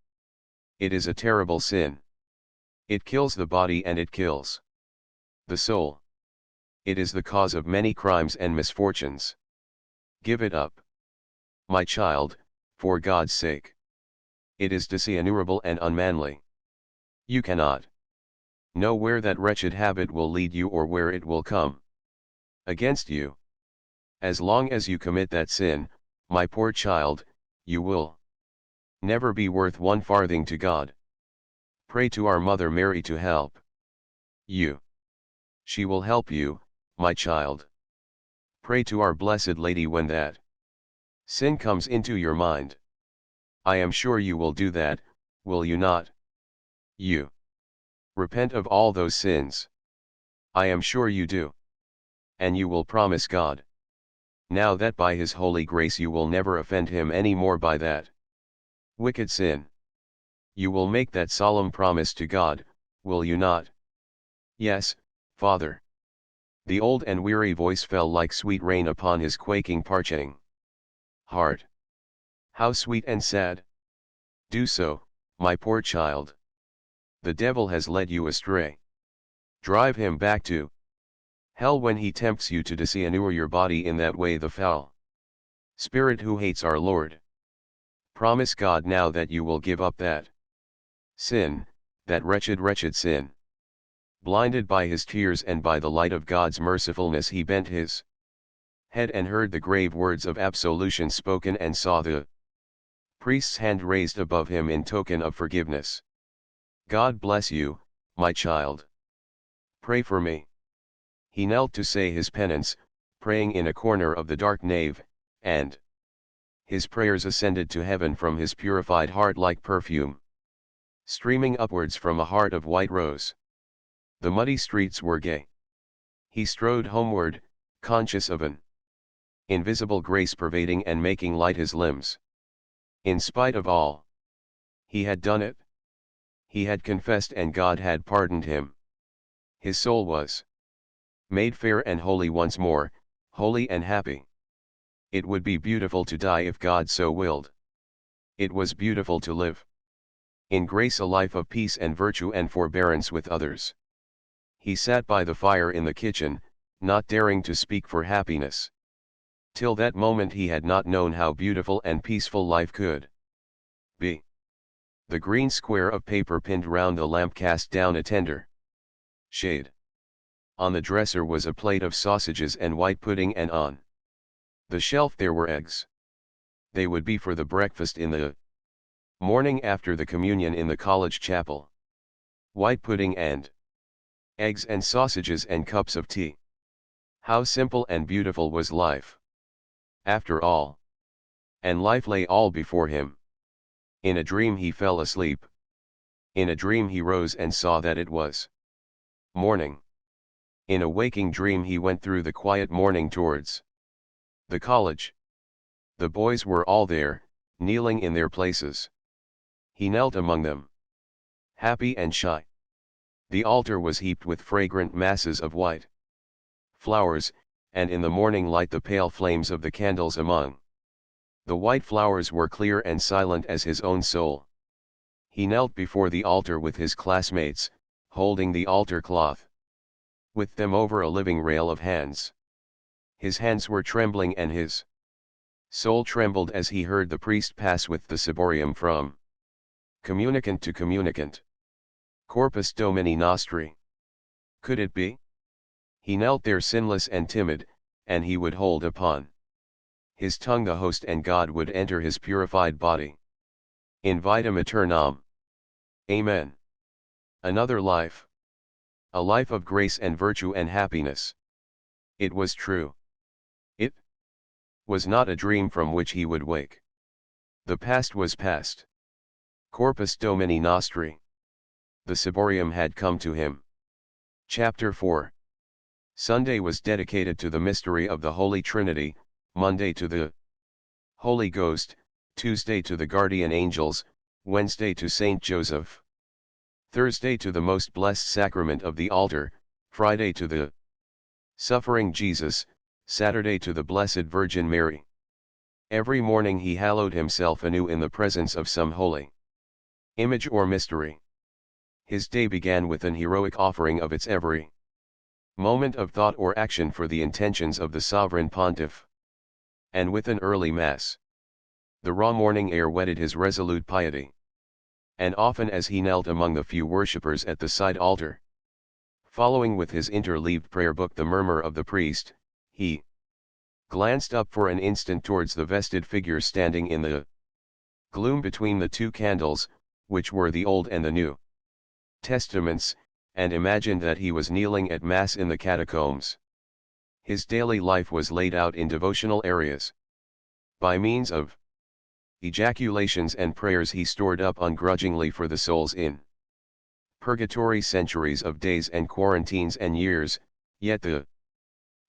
It is a terrible sin. It kills the body and it kills the soul. It is the cause of many crimes and misfortunes. Give it up, my child, for God's sake. It is dishonorable and unmanly. You cannot know where that wretched habit will lead you or where it will come against you. As long as you commit that sin, my poor child, you will never be worth 1 farthing to God. Pray to our Mother Mary to help you. She will help you, my child. Pray to our Blessed Lady when that sin comes into your mind. I am sure you will do that, will you not? You repent of all those sins. I am sure you do. And you will promise God now that by His holy grace you will never offend Him any more by that wicked sin. You will make that solemn promise to God, will you not? Yes, Father. The old and weary voice fell like sweet rain upon his quaking parching heart. How sweet and sad. Do so, my poor child. The devil has led you astray. Drive him back to hell when he tempts you to dishonor your body in that way, the foul spirit who hates our Lord. Promise God now that you will give up that sin, that wretched sin. Blinded by his tears and by the light of God's mercifulness, he bent his head and heard the grave words of absolution spoken and saw the priest's hand raised above him in token of forgiveness. God bless you, my child. Pray for me. He knelt to say his penance, praying in a corner of the dark nave, and his prayers ascended to heaven from his purified heart like perfume, streaming upwards from a heart of white rose. The muddy streets were gay. He strode homeward, conscious of an invisible grace pervading and making light his limbs. In spite of all, he had done it. He had confessed and God had pardoned him. His soul was made fair and holy once more, holy and happy. It would be beautiful to die if God so willed. It was beautiful to live in grace a life of peace and virtue and forbearance with others. He sat by the fire in the kitchen, not daring to speak for happiness. Till that moment he had not known how beautiful and peaceful life could be. The green square of paper pinned round the lamp cast down a tender shade. On the dresser was a plate of sausages and white pudding, and on the shelf there were eggs. They would be for the breakfast in the morning after the communion in the college chapel. White pudding and eggs and sausages and cups of tea. How simple and beautiful was life, after all. And life lay all before him. In a dream he fell asleep. In a dream he rose and saw that it was morning. In a waking dream he went through the quiet morning towards the college. The boys were all there, kneeling in their places. He knelt among them, happy and shy. The altar was heaped with fragrant masses of white flowers, and in the morning light the pale flames of the candles among the white flowers were clear and silent as his own soul. He knelt before the altar with his classmates, holding the altar cloth with them over a living rail of hands. His hands were trembling and his soul trembled as he heard the priest pass with the ciborium from communicant to communicant. Corpus Domini Nostri. Could it be? He knelt there sinless and timid, and he would hold upon his tongue the host, and God would enter his purified body. In vitam aeternam. Amen. Another life. A life of grace and virtue and happiness. It was true. It was not a dream from which he would wake. The past was past. Corpus Domini Nostri. The ciborium had come to him. Chapter 4. Sunday was dedicated to the mystery of the Holy Trinity, Monday to the Holy Ghost, Tuesday to the guardian angels, Wednesday to Saint Joseph, Thursday to the most blessed sacrament of the altar, Friday to the suffering Jesus, Saturday to the Blessed Virgin Mary. Every morning he hallowed himself anew in the presence of some holy image or mystery. His day began with an heroic offering of its every moment of thought or action for the intentions of the sovereign pontiff, and with an early mass. The raw morning air whetted his resolute piety, and often as he knelt among the few worshippers at the side altar, following with his interleaved prayer book the murmur of the priest, he glanced up for an instant towards the vested figure standing in the gloom between the two candles, which were the Old and the New Testaments, and imagined that he was kneeling at Mass in the catacombs. His daily life was laid out in devotional areas. By means of ejaculations and prayers he stored up ungrudgingly for the souls in purgatory centuries of days and quarantines and years, yet the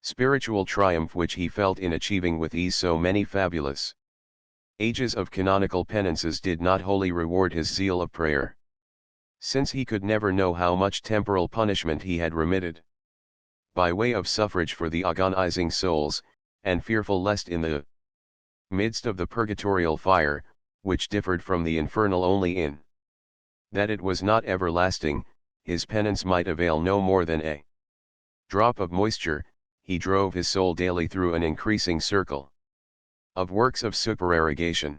spiritual triumph which he felt in achieving with ease so many fabulous Ages of canonical penances did not wholly reward his zeal of prayer, since he could never know how much temporal punishment he had remitted. By way of suffrage for the agonizing souls, and fearful lest in the midst of the purgatorial fire, which differed from the infernal only in that it was not everlasting, his penance might avail no more than a drop of moisture, he drove his soul daily through an increasing circle of works of supererogation.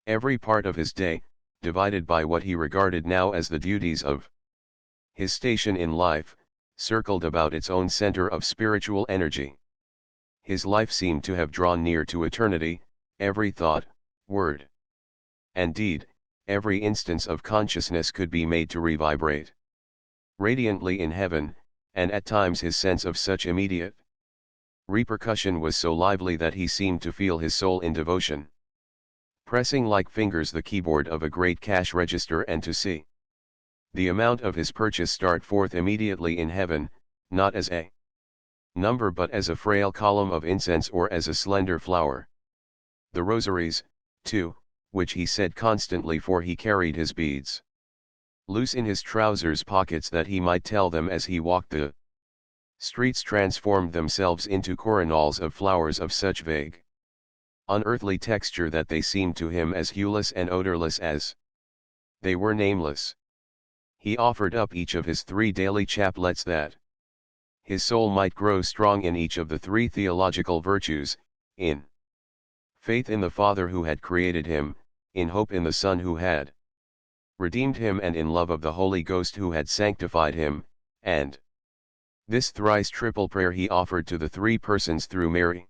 Every part of his day, divided by what he regarded now as the duties of his station in life, circled about its own center of spiritual energy. His life seemed to have drawn near to eternity, every thought, word, and deed, every instance of consciousness could be made to revibrate radiantly in heaven, and at times his sense of such immediate repercussion was so lively that he seemed to feel his soul in devotion, pressing like fingers the keyboard of a great cash register, and to see the amount of his purchase start forth immediately in heaven, not as a number but as a frail column of incense or as a slender flower. The rosaries, too, which he said constantly, for he carried his beads loose in his trousers pockets that he might tell them as he walked the streets, transformed themselves into coronals of flowers of such vague, unearthly texture that they seemed to him as hueless and odorless as they were nameless. He offered up each of his 3 daily chaplets that his soul might grow strong in each of the 3 theological virtues, in faith in the Father who had created him, in hope in the Son who had redeemed him, and in love of the Holy Ghost who had sanctified him, and this thrice triple prayer he offered to the 3 persons through Mary,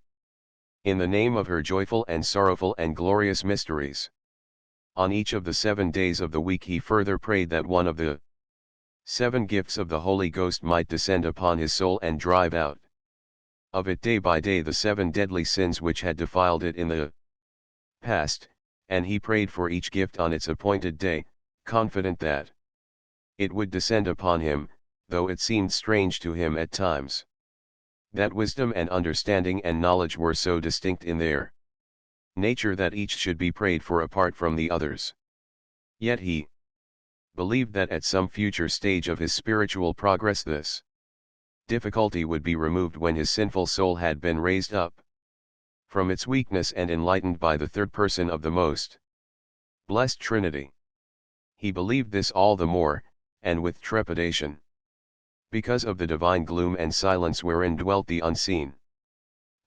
in the name of her joyful and sorrowful and glorious mysteries. On each of the 7 days of the week he further prayed that one of the 7 gifts of the Holy Ghost might descend upon his soul and drive out of it day by day the 7 deadly sins which had defiled it in the past, and he prayed for each gift on its appointed day, confident that it would descend upon him, though it seemed strange to him at times that wisdom and understanding and knowledge were so distinct in their nature that each should be prayed for apart from the others. Yet he believed that at some future stage of his spiritual progress this difficulty would be removed when his sinful soul had been raised up from its weakness and enlightened by the 3rd person of the most blessed Trinity. He believed this all the more, and with trepidation, because of the divine gloom and silence wherein dwelt the unseen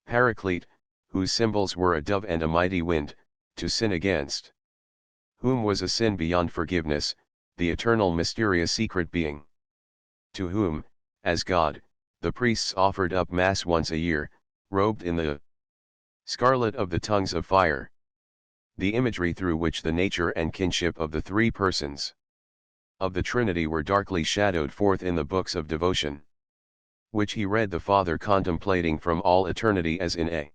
Paraclete, whose symbols were a dove and a mighty wind, to sin against whom was a sin beyond forgiveness, the eternal mysterious secret being, to whom, as God, the priests offered up Mass once a year, robed in the scarlet of the tongues of fire, the imagery through which the nature and kinship of the 3 persons of the Trinity were darkly shadowed forth in the books of devotion, which he read, the Father contemplating from all eternity as in a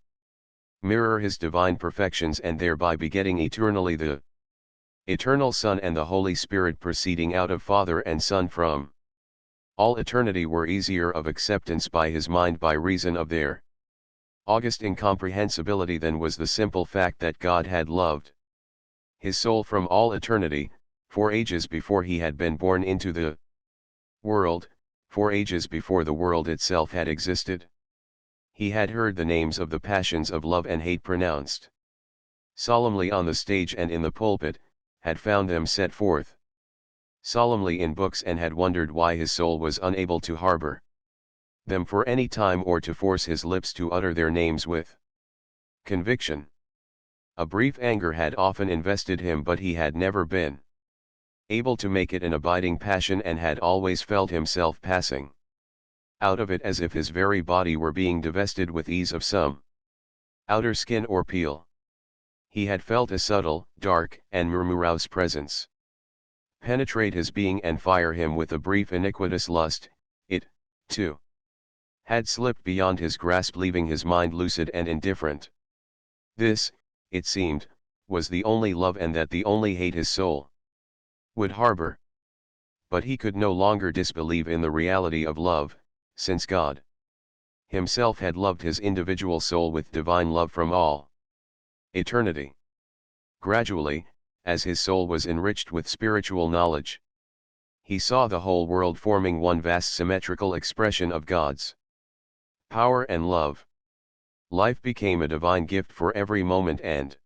mirror his divine perfections, and thereby begetting eternally the eternal Son, and the Holy Spirit proceeding out of Father and Son from all eternity, were easier of acceptance by his mind by reason of their august incomprehensibility than was the simple fact that God had loved his soul from all eternity, 4 ages before he had been born into the world, 4 ages before the world itself had existed. He had heard the names of the passions of love and hate pronounced solemnly on the stage and in the pulpit, had found them set forth solemnly in books, and had wondered why his soul was unable to harbor them for any time, or to force his lips to utter their names with conviction. A brief anger had often invested him, but he had never been able to make it an abiding passion, and had always felt himself passing out of it as if his very body were being divested with ease of some outer skin or peel. He had felt a subtle, dark, and murmurous presence penetrate his being and fire him with a brief iniquitous lust. It, too, had slipped beyond his grasp, leaving his mind lucid and indifferent. This, it seemed, was the only love, and that the only hate his soul would harbor. But he could no longer disbelieve in the reality of love, since God himself had loved his individual soul with divine love from all eternity. Gradually, as his soul was enriched with spiritual knowledge, he saw the whole world forming one vast symmetrical expression of God's power and love. Life became a divine gift for every moment and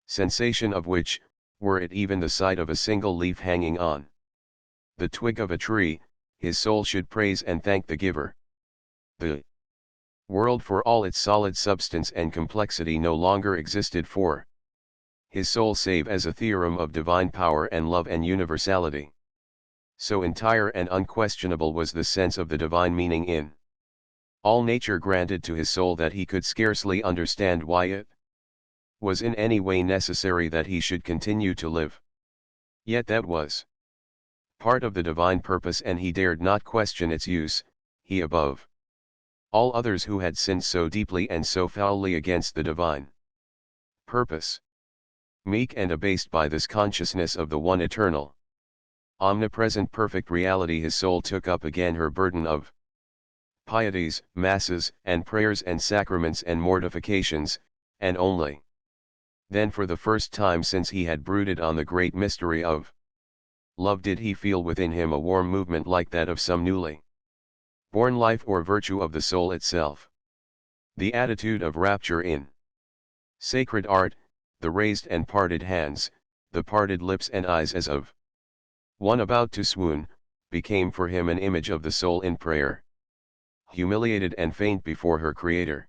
sensation of which, were it even the sight of a single leaf hanging on the twig of a tree, his soul should praise and thank the giver. The world for all its solid substance and complexity no longer existed for his soul save as a theorem of divine power and love and universality. So entire and unquestionable was the sense of the divine meaning in all nature granted to his soul that he could scarcely understand why it was in any way necessary that he should continue to live. Yet that was part of the divine purpose, and he dared not question its use, he above all others who had sinned so deeply and so foully against the divine purpose. Meek and abased by this consciousness of the one eternal, omnipresent perfect reality, his soul took up again her burden of pieties, masses, and prayers and sacraments and mortifications, and only then for the first time since he had brooded on the great mystery of love did he feel within him a warm movement like that of some newly born life or virtue of the soul itself. The attitude of rapture in sacred art, the raised and parted hands, the parted lips and eyes as of one about to swoon, became for him an image of the soul in prayer, humiliated and faint before her Creator.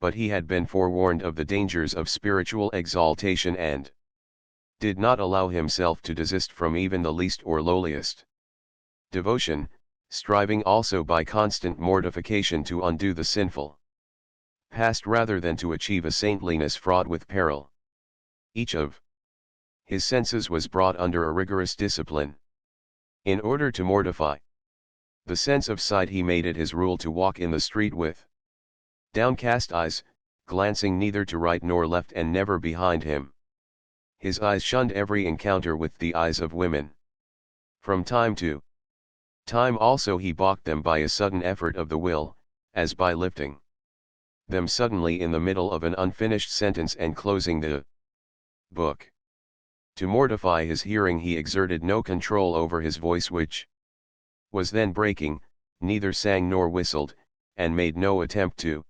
But he had been forewarned of the dangers of spiritual exaltation and did not allow himself to desist from even the least or lowliest devotion, striving also by constant mortification to undo the sinful past rather than to achieve a saintliness fraught with peril. Each of his senses was brought under a rigorous discipline. In order to mortify the sense of sight, he made it his rule to walk in the street with downcast eyes, glancing neither to right nor left and never behind him. His eyes shunned every encounter with the eyes of women. From time to time also he balked them by a sudden effort of the will, as by lifting them suddenly in the middle of an unfinished sentence and closing the book. To mortify his hearing he exerted no control over his voice, which was then breaking, neither sang nor whistled, and made no attempt to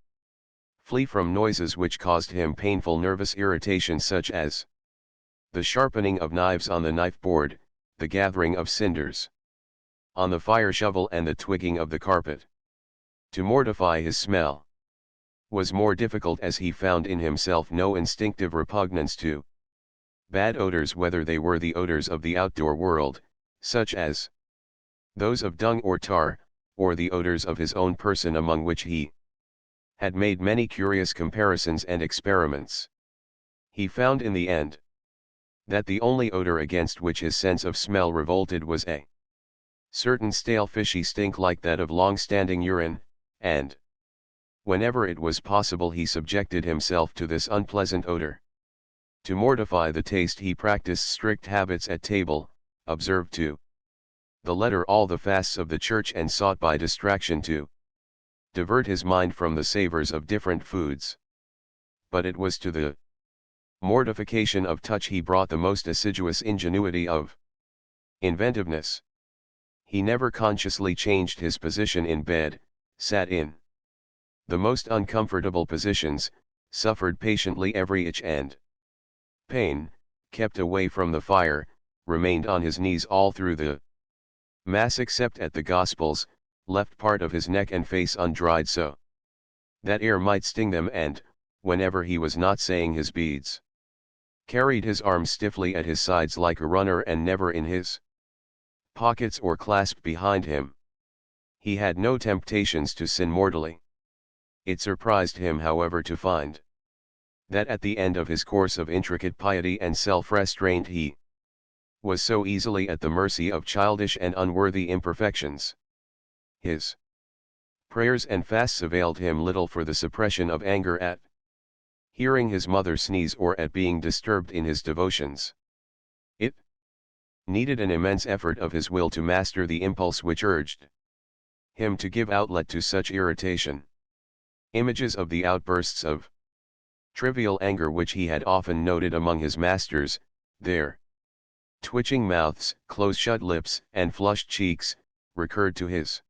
flee from noises which caused him painful nervous irritation, such as the sharpening of knives on the knife board, the gathering of cinders on the fire shovel, and the twigging of the carpet. To mortify his smell was more difficult, as he found in himself no instinctive repugnance to bad odors, whether they were the odors of the outdoor world, such as those of dung or tar, or the odors of his own person, among which he had made many curious comparisons and experiments. He found in the end that the only odor against which his sense of smell revolted was a certain stale fishy stink like that of long-standing urine, and whenever it was possible he subjected himself to this unpleasant odor. To mortify the taste he practiced strict habits at table, observed to the letter all the fasts of the church, and sought by distraction to divert his mind from the savors of different foods. But it was to the mortification of touch he brought the most assiduous ingenuity of inventiveness. He never consciously changed his position in bed, sat in the most uncomfortable positions, suffered patiently every itch and pain, kept away from the fire, remained on his knees all through the Mass except at the Gospels, left part of his neck and face undried so that air might sting them, and, whenever he was not saying his beads, carried his arms stiffly at his sides like a runner, and never in his pockets or clasped behind him. He had no temptations to sin mortally. It surprised him, however, to find that at the end of his course of intricate piety and self-restraint he was so easily at the mercy of childish and unworthy imperfections. His prayers and fasts availed him little for the suppression of anger at hearing his mother sneeze, or at being disturbed in his devotions. It needed an immense effort of his will to master the impulse which urged him to give outlet to such irritation. Images of the outbursts of Trivial anger which he had often noted among his masters, their twitching mouths, close-shut lips, and flushed cheeks, recurred to his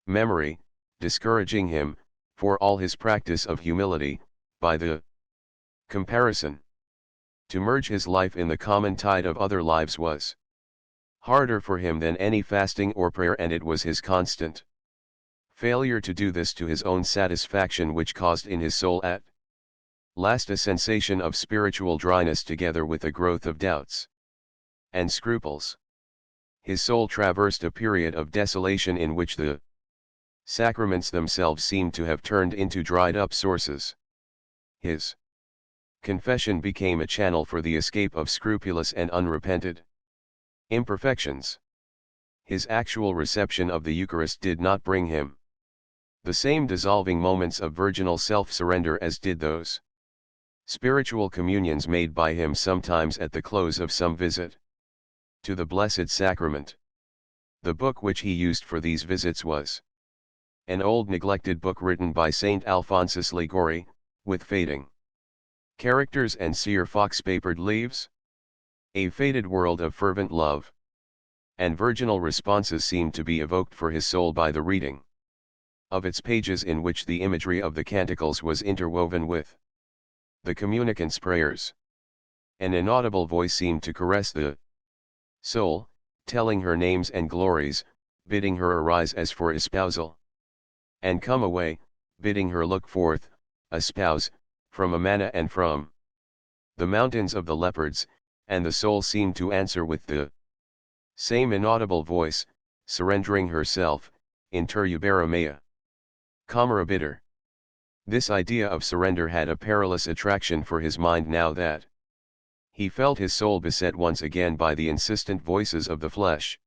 memory, discouraging him, for all his practice of humility, by the comparison. To merge his life in the common tide of other lives was harder for him than any fasting or prayer, and it was his constant failure to do this to his own satisfaction which caused in his soul at last a sensation of spiritual dryness together with a growth of doubts and scruples. His soul traversed a period of desolation in which the sacraments themselves seemed to have turned into dried-up sources. His confession became a channel for the escape of scrupulous and unrepented imperfections. His actual reception of the Eucharist did not bring him the same dissolving moments of virginal self-surrender as did those spiritual communions made by him sometimes at the close of some visit to the Blessed Sacrament. The book which he used for these visits was an old neglected book written by Saint Alphonsus Liguori, with fading characters and sere fox-papered leaves. A faded world of fervent love and virginal responses seemed to be evoked for his soul by the reading of its pages, in which the imagery of the canticles was interwoven with the communicant's prayers. An inaudible voice seemed to caress the soul, telling her names and glories, bidding her arise as for espousal, and come away, bidding her look forth, a spouse, from Amana and from the mountains of the leopards, and the soul seemed to answer with the same inaudible voice, surrendering herself, inter ubera mea. Camera bitter. This idea of surrender had a perilous attraction for his mind now that he felt his soul beset once again by the insistent voices of the flesh,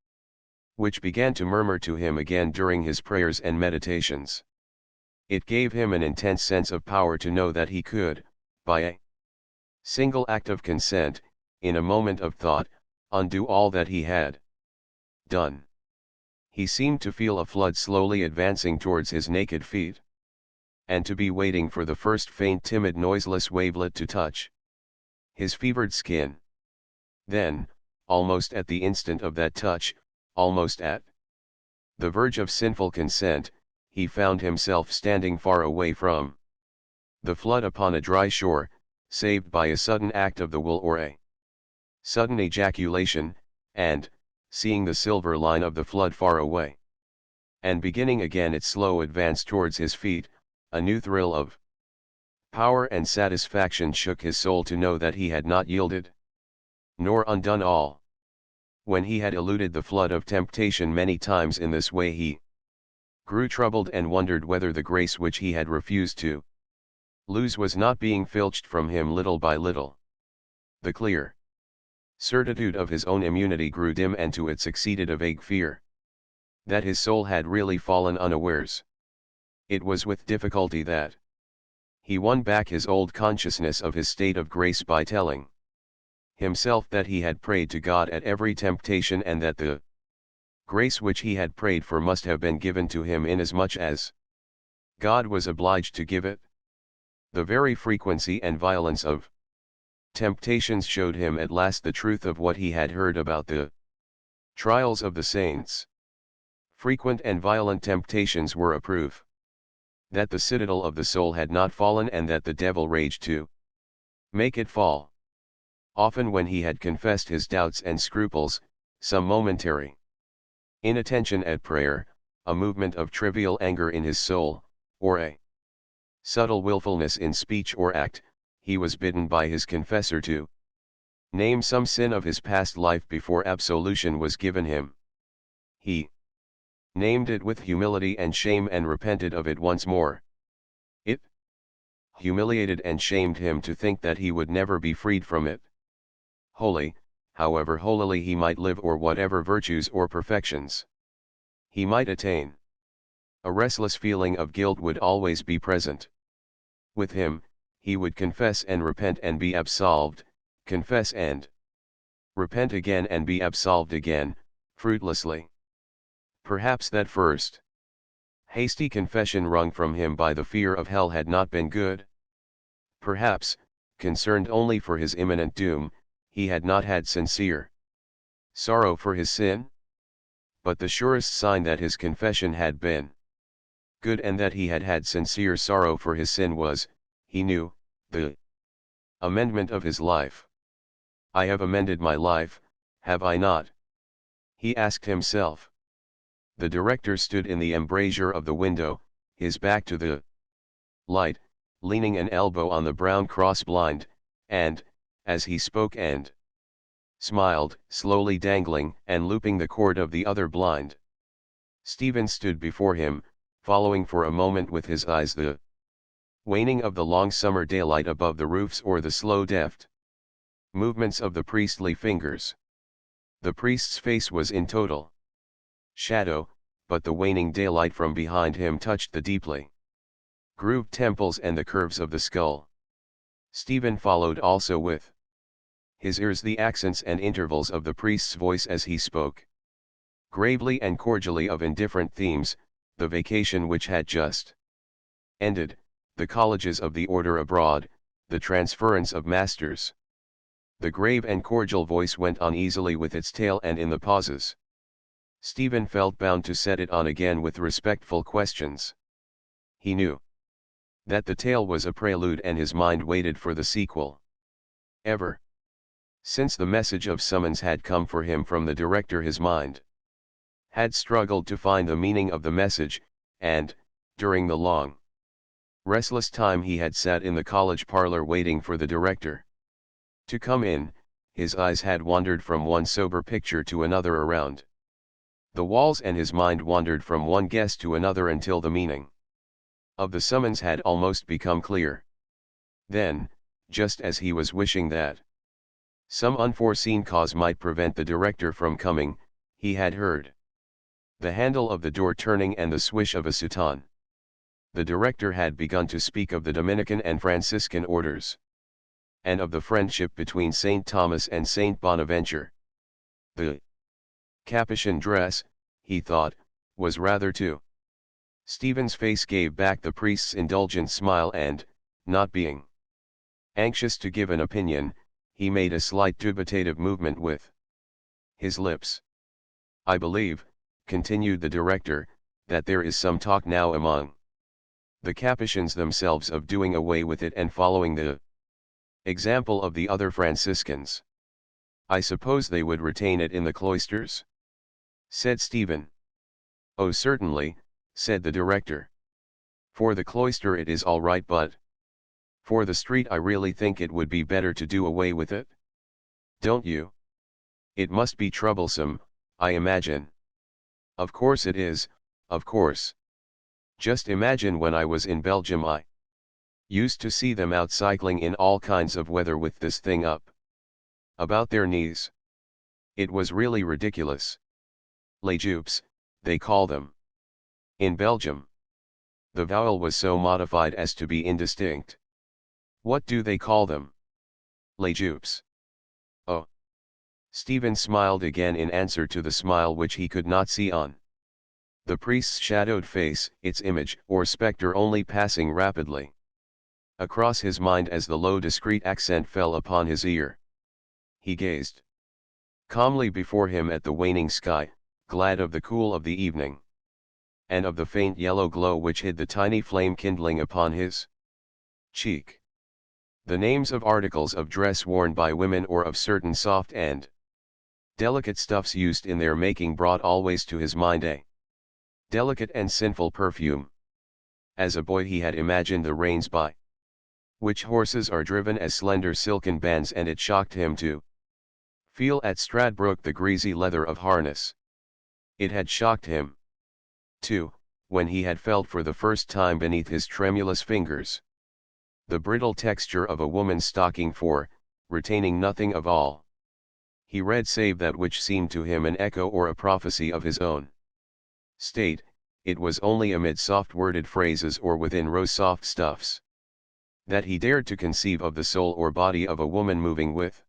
which began to murmur to him again during his prayers and meditations. It gave him an intense sense of power to know that he could, by a single act of consent, in a moment of thought, undo all that he had done. He seemed to feel a flood slowly advancing towards his naked feet, and to be waiting for the first faint timid noiseless wavelet to touch his fevered skin. Then, almost at the instant of that touch, almost at the verge of sinful consent, he found himself standing far away from the flood upon a dry shore, saved by a sudden act of the will or a sudden ejaculation, and, seeing the silver line of the flood far away, and beginning again its slow advance towards his feet, a new thrill of power and satisfaction shook his soul to know that he had not yielded, nor undone all. When he had eluded the flood of temptation many times in this way, he grew troubled and wondered whether the grace which he had refused to lose was not being filched from him little by little. The clear certitude of his own immunity grew dim, and to it succeeded a vague fear that his soul had really fallen unawares. It was with difficulty that he won back his old consciousness of his state of grace by telling himself that he had prayed to God at every temptation, and that the grace which he had prayed for must have been given to him inasmuch as God was obliged to give it. The very frequency and violence of temptations showed him at last the truth of what he had heard about the trials of the saints. Frequent and violent temptations were a proof that the citadel of the soul had not fallen, and that the devil raged to make it fall. Often when he had confessed his doubts and scruples, some momentary inattention at prayer, a movement of trivial anger in his soul, or a subtle willfulness in speech or act, he was bidden by his confessor to name some sin of his past life before absolution was given him. He named it with humility and shame, and repented of it once more. It humiliated and shamed him to think that he would never be freed from it. Holy, however holily he might live, or whatever virtues or perfections he might attain, a restless feeling of guilt would always be present. With him, he would confess and repent and be absolved, confess and repent again and be absolved again, fruitlessly. Perhaps that first hasty confession wrung from him by the fear of hell had not been good. Perhaps, concerned only for his imminent doom, he had not had sincere sorrow for his sin? But the surest sign that his confession had been good and that he had had sincere sorrow for his sin was, he knew, the amendment of his life. I have amended my life, have I not? He asked himself. The director stood in the embrasure of the window, his back to the light, leaning an elbow on the brown cross blind, and, as he spoke and smiled, slowly dangling and looping the cord of the other blind. Stephen stood before him, following for a moment with his eyes the waning of the long summer daylight above the roofs or the slow deft movements of the priestly fingers. The priest's face was in total shadow, but the waning daylight from behind him touched the deeply grooved temples and the curves of the skull. Stephen followed also with his ears the accents and intervals of the priest's voice as he spoke gravely and cordially of indifferent themes, the vacation which had just ended, the colleges of the order abroad, the transference of masters. The grave and cordial voice went on easily with its tale, and in the pauses Stephen felt bound to set it on again with respectful questions. He knew that the tale was a prelude and his mind waited for the sequel. Ever since the message of summons had come for him from the director, his mind had struggled to find the meaning of the message, and, during the long, restless time he had sat in the college parlor waiting for the director to come in, his eyes had wandered from one sober picture to another around the walls, and his mind wandered from one guest to another until the meaning of the summons had almost become clear. Then, just as he was wishing that some unforeseen cause might prevent the director from coming, he had heard the handle of the door turning and the swish of a soutane. The director had begun to speak of the Dominican and Franciscan orders, and of the friendship between St. Thomas and St. Bonaventure. The Capuchin dress, he thought, was rather too. Stephen's face gave back the priest's indulgent smile and, not being anxious to give an opinion, he made a slight dubitative movement with his lips. I believe, continued the director, that there is some talk now among the Capuchins themselves of doing away with it and following the example of the other Franciscans. I suppose they would retain it in the cloisters? Said Stephen. Oh, certainly, said the director. For the cloister it is all right, but for the street I really think it would be better to do away with it. Don't you? It must be troublesome, I imagine. Of course it is, of course. Just imagine when I was in Belgium I used to see them out cycling in all kinds of weather with this thing up about their knees. It was really ridiculous. Les jupes, they call them in Belgium. The vowel was so modified as to be indistinct. What do they call them? Les jupes. Oh. Stephen smiled again in answer to the smile which he could not see on the priest's shadowed face, its image or spectre only passing rapidly across his mind as the low discreet accent fell upon his ear. He gazed calmly before him at the waning sky, glad of the cool of the evening, and of the faint yellow glow which hid the tiny flame kindling upon his cheek. The names of articles of dress worn by women or of certain soft and delicate stuffs used in their making brought always to his mind a delicate and sinful perfume. As a boy he had imagined the reins by which horses are driven as slender silken bands, and it shocked him to feel at Stradbroke the greasy leather of harness. It had shocked him, too, when he had felt for the first time beneath his tremulous fingers the brittle texture of a woman's stocking, for, retaining nothing of all he read save that which seemed to him an echo or a prophecy of his own state, it was only amid soft-worded phrases or within rose-soft stuffs that he dared to conceive of the soul or body of a woman moving with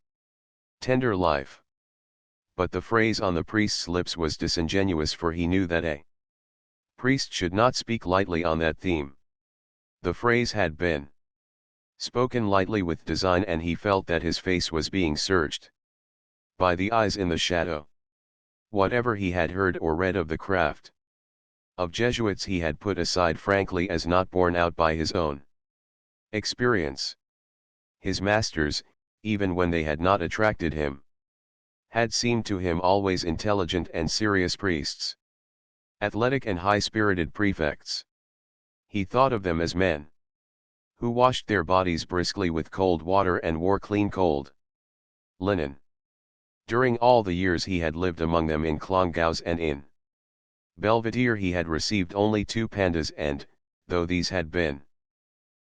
tender life. But the phrase on the priest's lips was disingenuous, for he knew that a priest should not speak lightly on that theme. The phrase had been Spoken lightly with design, and he felt that his face was being searched by the eyes in the shadow. Whatever he had heard or read of the craft of Jesuits he had put aside frankly as not borne out by his own experience. His masters, even when they had not attracted him, had seemed to him always intelligent and serious priests, athletic and high-spirited prefects. He thought of them as men who washed their bodies briskly with cold water and wore clean cold linen. During all the years he had lived among them in Clongowes and in Belvedere he had received only 2 pandas, and, though these had been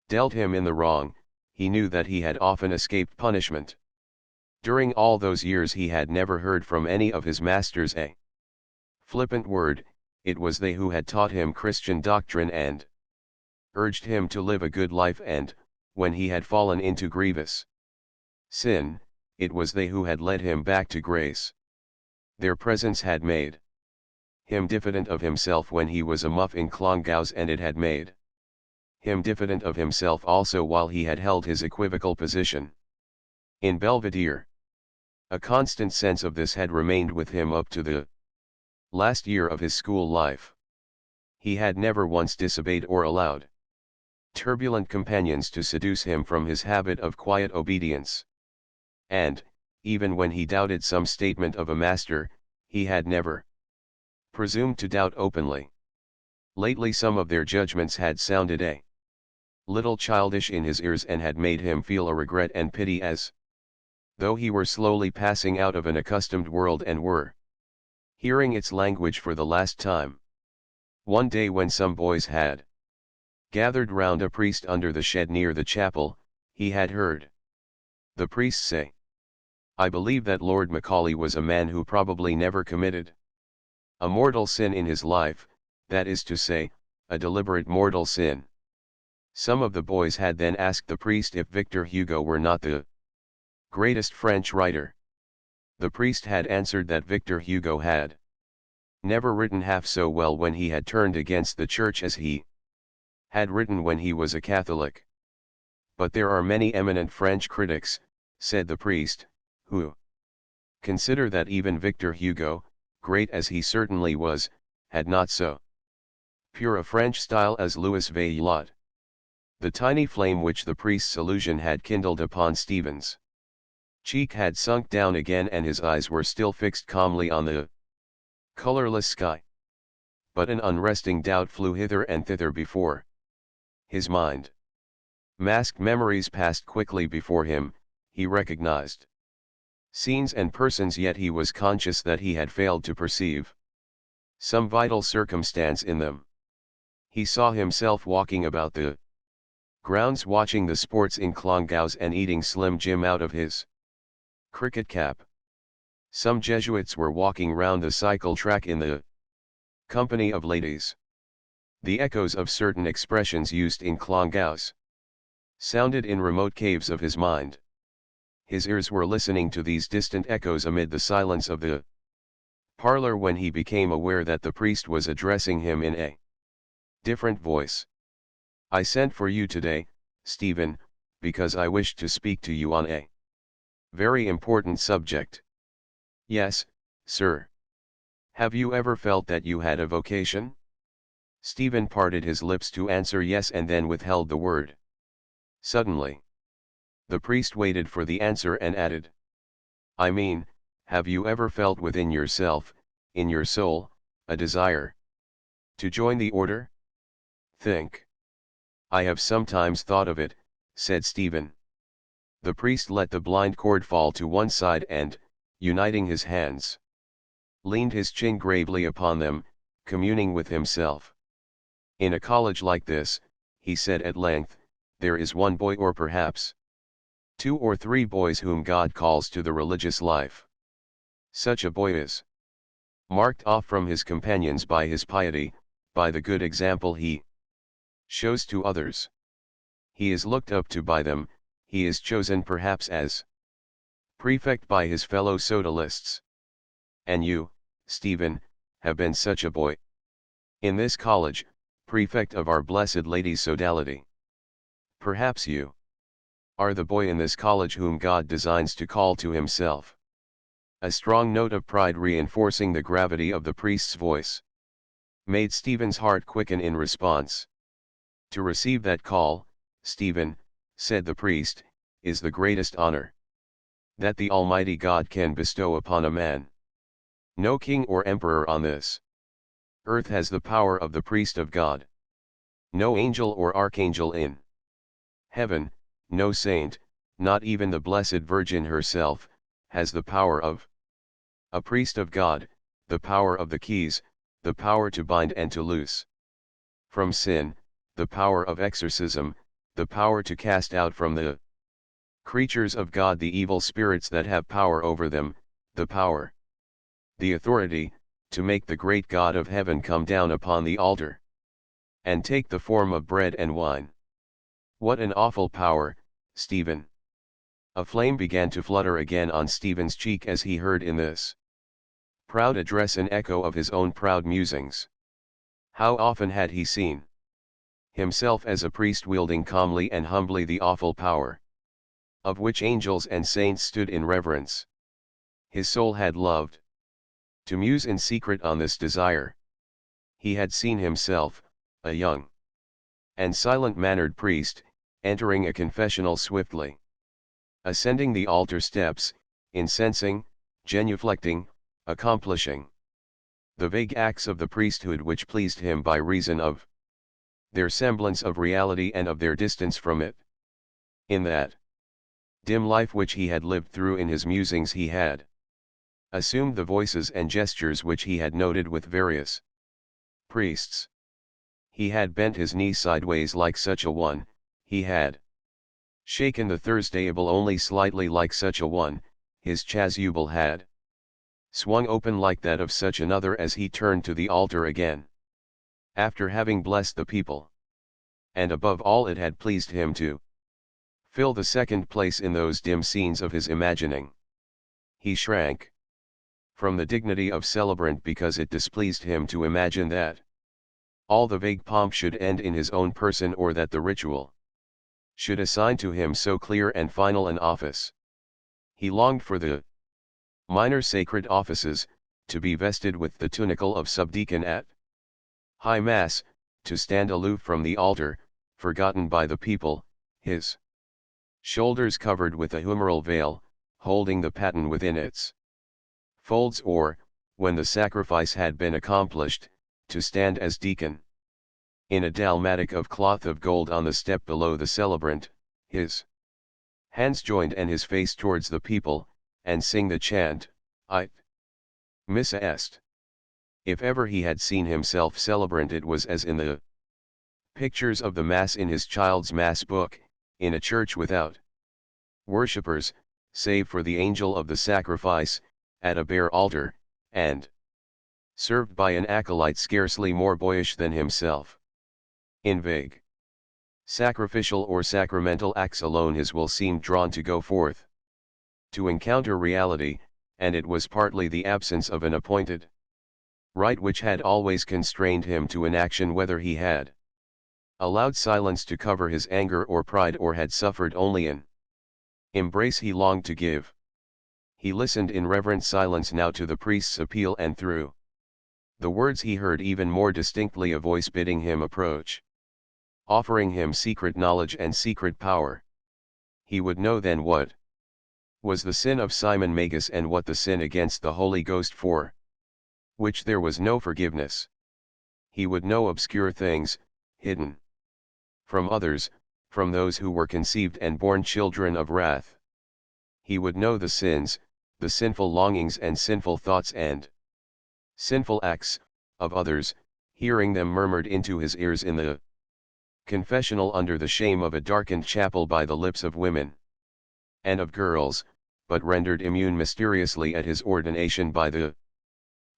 dealt him in the wrong, he knew that he had often escaped punishment. During all those years he had never heard from any of his masters a flippant word. It was they who had taught him Christian doctrine and urged him to live a good life, and, when he had fallen into grievous sin, it was they who had led him back to grace. Their presence had made him diffident of himself when he was a muff in Clongowes, and it had made him diffident of himself also while he had held his equivocal position in Belvedere. A constant sense of this had remained with him up to the last year of his school life. He had never once disobeyed or allowed turbulent companions to seduce him from his habit of quiet obedience. And, even when he doubted some statement of a master, he had never presumed to doubt openly. Lately some of their judgments had sounded a little childish in his ears, and had made him feel a regret and pity, as though he were slowly passing out of an accustomed world and were hearing its language for the last time. One day when some boys had gathered round a priest under the shed near the chapel, he had heard the priest say, "I believe that Lord Macaulay was a man who probably never committed a mortal sin in his life, that is to say, a deliberate mortal sin." Some of the boys had then asked the priest if Victor Hugo were not the greatest French writer. The priest had answered that Victor Hugo had never written half so well when he had turned against the church as he had written when he was a Catholic. "But there are many eminent French critics," said the priest, "who consider that even Victor Hugo, great as he certainly was, had not so pure a French style as Louis Vaillot." The tiny flame which the priest's allusion had kindled upon Stephen's cheek had sunk down again, and his eyes were still fixed calmly on the colorless sky. But an unresting doubt flew hither and thither before his mind. Masked memories passed quickly before him. He recognized scenes and persons, yet he was conscious that he had failed to perceive some vital circumstance in them. He saw himself walking about the grounds watching the sports in Clongowes and eating Slim Jim out of his cricket cap. Some Jesuits were walking round the cycle track in the company of ladies. The echoes of certain expressions used in Clongowes sounded in remote caves of his mind. His ears were listening to these distant echoes amid the silence of the parlor when he became aware that the priest was addressing him in a different voice. "I sent for you today, Stephen, because I wished to speak to you on a very important subject." "Yes, sir. Have you ever felt that you had a vocation?" Stephen parted his lips to answer yes, and then withheld the word. Suddenly, the priest waited for the answer and added, "I mean, have you ever felt within yourself, in your soul, a desire to join the order?" "Think. I have sometimes thought of it," said Stephen. The priest let the blind cord fall to one side and, uniting his hands, leaned his chin gravely upon them, communing with himself. "In a college like this," he said at length, "there is one boy, or perhaps 2 or 3 boys, whom God calls to the religious life. Such a boy is marked off from his companions by his piety, by the good example he shows to others. He is looked up to by them, he is chosen perhaps as prefect by his fellow sodalists. And you, Stephen, have been such a boy. In this college, prefect of Our Blessed Lady's sodality. Perhaps you are the boy in this college whom God designs to call to himself. A strong note of pride reinforcing the gravity of the priest's voice made Stephen's heart quicken in response. To receive that call, Stephen, said the priest, is the greatest honor that the Almighty God can bestow upon a man. No king or emperor on this earth has the power of the priest of God. No angel or archangel in heaven, no saint, not even the Blessed Virgin herself, has the power of a priest of God, the power of the keys, the power to bind and to loose from sin, the power of exorcism, the power to cast out from the creatures of God the evil spirits that have power over them, the power, the authority, to make the great God of heaven come down upon the altar and take the form of bread and wine. What an awful power, Stephen! A flame began to flutter again on Stephen's cheek as he heard in this proud address an echo of his own proud musings. How often had he seen himself as a priest wielding calmly and humbly the awful power of which angels and saints stood in reverence. His soul had loved to muse in secret on this desire. He had seen himself, a young and silent-mannered priest, entering a confessional swiftly, ascending the altar steps, incensing, genuflecting, accomplishing the vague acts of the priesthood which pleased him by reason of their semblance of reality and of their distance from it. In that dim life which he had lived through in his musings he had assumed the voices and gestures which he had noted with various priests. He had bent his knee sideways like such a one, he had shaken the Thursdayable only slightly like such a one, his chasuble had swung open like that of such another as he turned to the altar again, after having blessed the people. And above all it had pleased him to fill the second place in those dim scenes of his imagining. He shrank from the dignity of celebrant because it displeased him to imagine that all the vague pomp should end in his own person or that the ritual should assign to him so clear and final an office. He longed for the minor sacred offices, to be vested with the tunicle of subdeacon at High Mass, to stand aloof from the altar, forgotten by the people, his shoulders covered with a humeral veil, holding the paten within its folds or, when the sacrifice had been accomplished, to stand as deacon in a dalmatic of cloth of gold on the step below the celebrant, his hands joined and his face towards the people, and sing the chant, Ite missa est. If ever he had seen himself celebrant it was as in the pictures of the Mass in his child's Mass book, in a church without worshippers, save for the angel of the sacrifice, at a bare altar, and served by an acolyte scarcely more boyish than himself. In vague sacrificial or sacramental acts alone his will seemed drawn to go forth to encounter reality, and it was partly the absence of an appointed rite which had always constrained him to inaction, whether he had allowed silence to cover his anger or pride or had suffered only an embrace he longed to give. He listened in reverent silence now to the priest's appeal, and through the words he heard even more distinctly a voice bidding him approach, offering him secret knowledge and secret power. He would know then what was the sin of Simon Magus and what the sin against the Holy Ghost, for which there was no forgiveness. He would know obscure things, hidden from others, from those who were conceived and born children of wrath. He would know the sins, the sinful longings and sinful thoughts and sinful acts, of others, hearing them murmured into his ears in the confessional under the shame of a darkened chapel by the lips of women and of girls, but rendered immune mysteriously at his ordination by the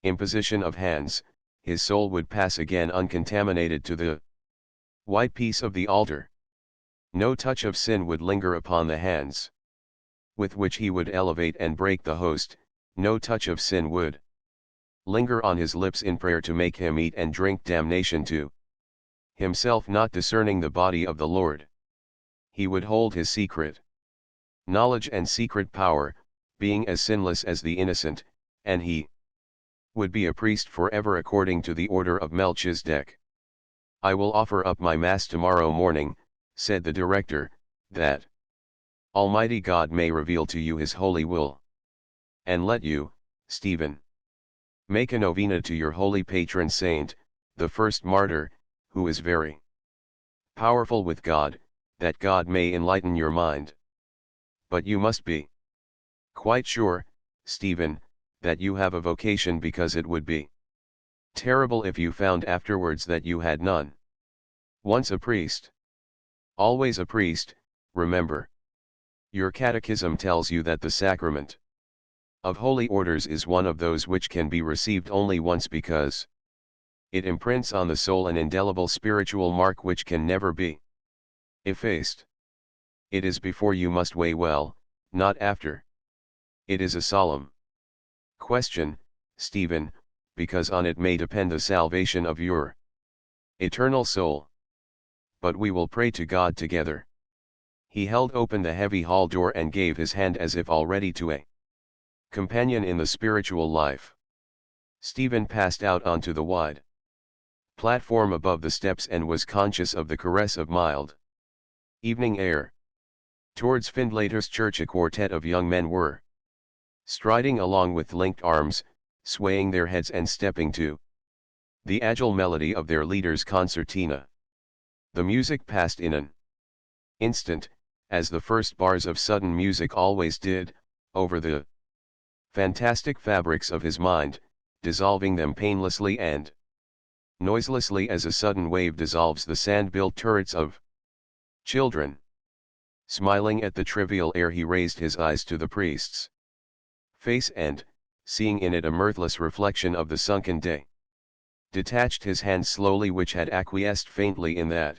imposition of hands. His soul would pass again uncontaminated to the white peace of the altar. No touch of sin would linger upon the hands with which he would elevate and break the host, no touch of sin would linger on his lips in prayer to make him eat and drink damnation to himself, not discerning the body of the Lord. He would hold his secret knowledge and secret power, being as sinless as the innocent, and he would be a priest forever according to the order of Melchizedek. I will offer up my mass tomorrow morning, said the director, that Almighty God may reveal to you his holy will. And let you, Stephen, make a novena to your holy patron saint, the first martyr, who is very powerful with God, that God may enlighten your mind. But you must be quite sure, Stephen, that you have a vocation, because it would be terrible if you found afterwards that you had none. Once a priest, always a priest, remember. Your catechism tells you that the sacrament of holy orders is one of those which can be received only once, because it imprints on the soul an indelible spiritual mark which can never be effaced. It is before you must weigh well, not after. It is a solemn question, Stephen, because on it may depend the salvation of your eternal soul. But we will pray to God together. He held open the heavy hall door and gave his hand as if already to a companion in the spiritual life. Stephen passed out onto the wide platform above the steps and was conscious of the caress of mild evening air. Towards Findlaters Church a quartet of young men were striding along with linked arms, swaying their heads and stepping to the agile melody of their leader's concertina. The music passed in an instant, as the first bars of sudden music always did, over the fantastic fabrics of his mind, dissolving them painlessly and noiselessly as a sudden wave dissolves the sand-built turrets of children. Smiling at the trivial air, he raised his eyes to the priest's face and, seeing in it a mirthless reflection of the sunken day, detached his hand slowly, which had acquiesced faintly in that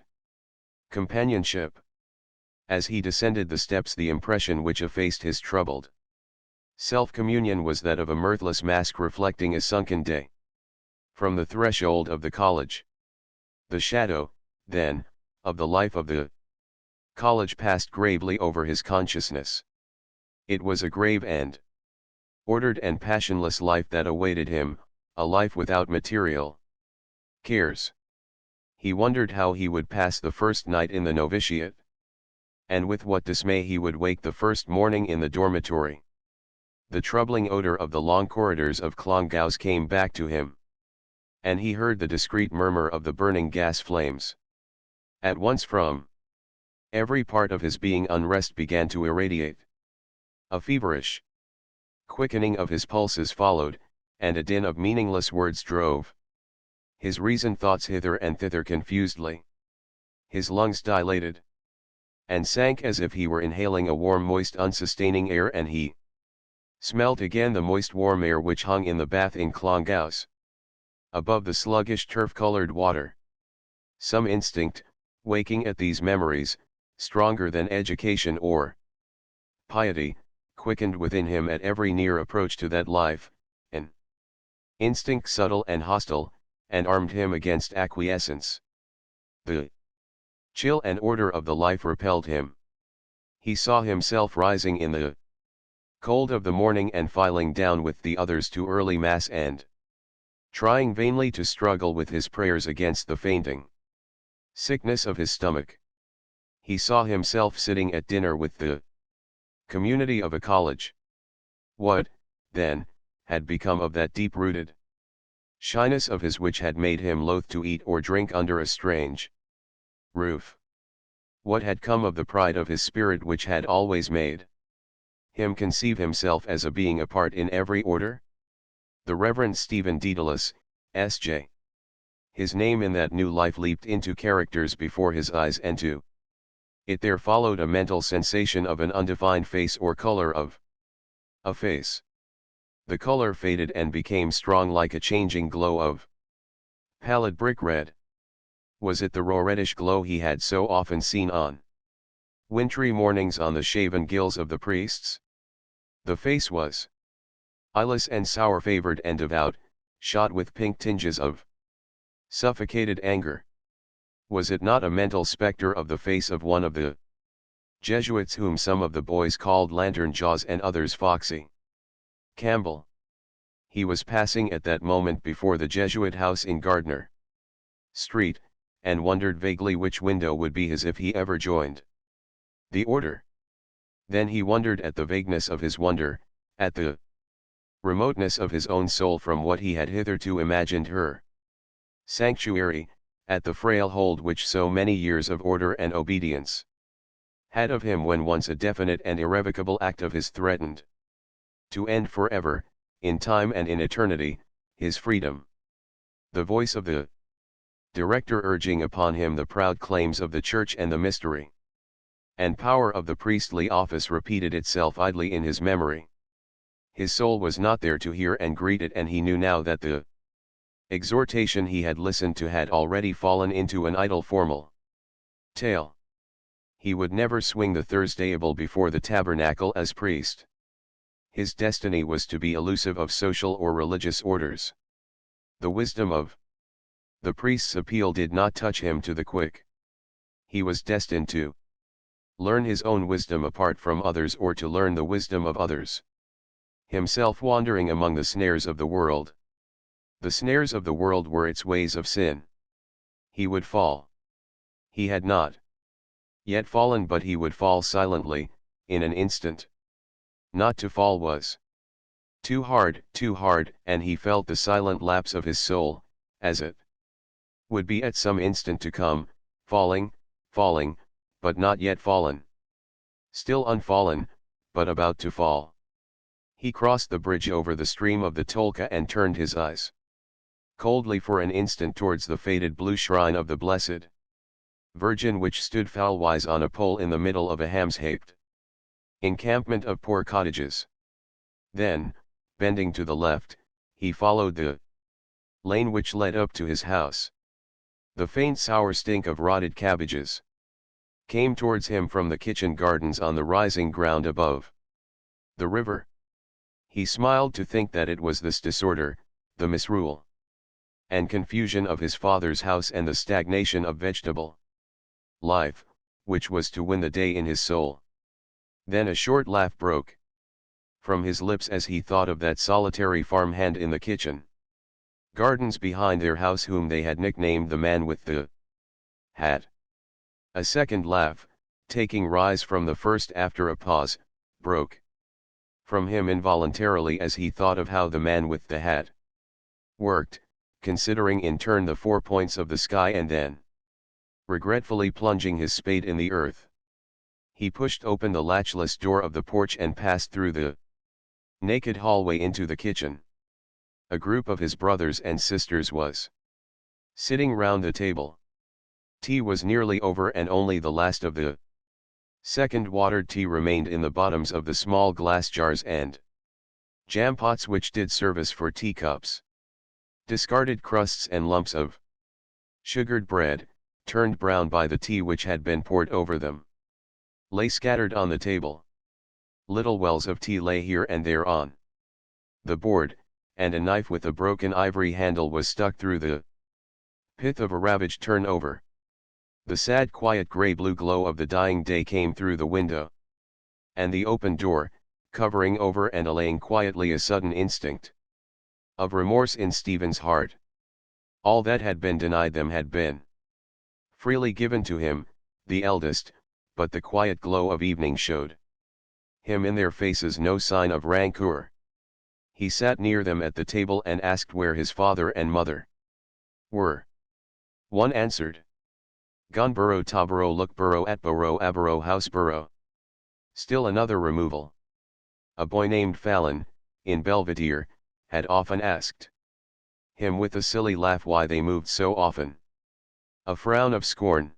companionship. As he descended the steps, the impression which effaced his troubled self-communion was that of a mirthless mask reflecting a sunken day. From the threshold of the college, the shadow, then, of the life of the college passed gravely over his consciousness. It was a grave and ordered and passionless life that awaited him, a life without material cares. He wondered how he would pass the first night in the novitiate, and with what dismay he would wake the first morning in the dormitory. The troubling odor of the long corridors of Clongowes came back to him, and he heard the discreet murmur of the burning gas flames. At once from every part of his being unrest began to irradiate. A feverish quickening of his pulses followed, and a din of meaningless words drove his reasoned thoughts hither and thither confusedly. His lungs dilated and sank as if he were inhaling a warm, moist, unsustaining air, and he smelt again the moist, warm air which hung in the bath in Clongowes, above the sluggish turf-colored water. Some instinct, waking at these memories, stronger than education or piety, quickened within him at every near approach to that life, an instinct subtle and hostile, and armed him against acquiescence. The chill and order of the life repelled him. He saw himself rising in the cold of the morning and filing down with the others to early mass and trying vainly to struggle with his prayers against the fainting sickness of his stomach. He saw himself sitting at dinner with the community of a college. What, then, had become of that deep-rooted shyness of his which had made him loath to eat or drink under a strange roof? What had come of the pride of his spirit which had always made him conceive himself as a being apart in every order? The Reverend Stephen Dedalus, S.J. His name in that new life leaped into characters before his eyes, and to it there followed a mental sensation of an undefined face or color of a face. The color faded and became strong like a changing glow of pallid brick red. Was it the raw reddish glow he had so often seen on wintry mornings on the shaven gills of the priests? The face was eyeless and sour-favored and devout, shot with pink tinges of suffocated anger. Was it not a mental spectre of the face of one of the Jesuits whom some of the boys called Lantern Jaws and others Foxy Campbell. He was passing at that moment before the Jesuit house in Gardner Street, and wondered vaguely which window would be his if he ever joined the order. Then he wondered at the vagueness of his wonder, at the remoteness of his own soul from what he had hitherto imagined her sanctuary, at the frail hold which so many years of order and obedience had of him when once a definite and irrevocable act of his threatened to end forever, in time and in eternity, his freedom. The voice of the director urging upon him the proud claims of the church and the mystery and power of the priestly office repeated itself idly in his memory. His soul was not there to hear and greet it, and he knew now that the exhortation he had listened to had already fallen into an idle formal tale. He would never swing the Thursdayable before the tabernacle as priest. His destiny was to be elusive of social or religious orders. The wisdom of the priest's appeal did not touch him to the quick. He was destined to learn his own wisdom apart from others, or to learn the wisdom of others. Himself wandering among the snares of the world. The snares of the world were its ways of sin. He would fall. He had not yet fallen, but he would fall silently, in an instant. Not to fall was too hard, and he felt the silent lapse of his soul, as it would be at some instant to come, falling, but not yet fallen. Still unfallen, but about to fall. He crossed the bridge over the stream of the Tolka and turned his eyes coldly for an instant towards the faded blue shrine of the Blessed Virgin, which stood foulwise on a pole in the middle of a Hamshaped encampment of poor cottages. Then, bending to the left, he followed the lane which led up to his house. The faint sour stink of rotted cabbages came towards him from the kitchen gardens on the rising ground above the river. He smiled to think that it was this disorder, the misrule and confusion of his father's house and the stagnation of vegetable life, which was to win the day in his soul. Then a short laugh broke from his lips as he thought of that solitary farmhand in the kitchen gardens behind their house, whom they had nicknamed the man with the hat. A second laugh, taking rise from the first after a pause, broke from him involuntarily as he thought of how the man with the hat worked, considering in turn the 4 points of the sky, and then regretfully plunging his spade in the earth. He pushed open the latchless door of the porch and passed through the naked hallway into the kitchen. A group of his brothers and sisters was sitting round the table. Tea was nearly over, and only the last of the second watered tea remained in the bottoms of the small glass jars and jam pots which did service for teacups. Discarded crusts and lumps of sugared bread, turned brown by the tea which had been poured over them, lay scattered on the table. Little wells of tea lay here and there on the board, and a knife with a broken ivory handle was stuck through the pith of a ravaged turnover. The sad quiet grey-blue glow of the dying day came through the window and the open door, covering over and allaying quietly a sudden instinct of remorse in Stephen's heart. All that had been denied them had been freely given to him, the eldest, but the quiet glow of evening showed him in their faces no sign of rancour. He sat near them at the table and asked where his father and mother were. One answered, "Gunborough Taborough Lookborough Atborough Aborough Houseborough." Still another removal. A boy named Fallon, in Belvedere, had often asked him with a silly laugh why they moved so often. A frown of scorn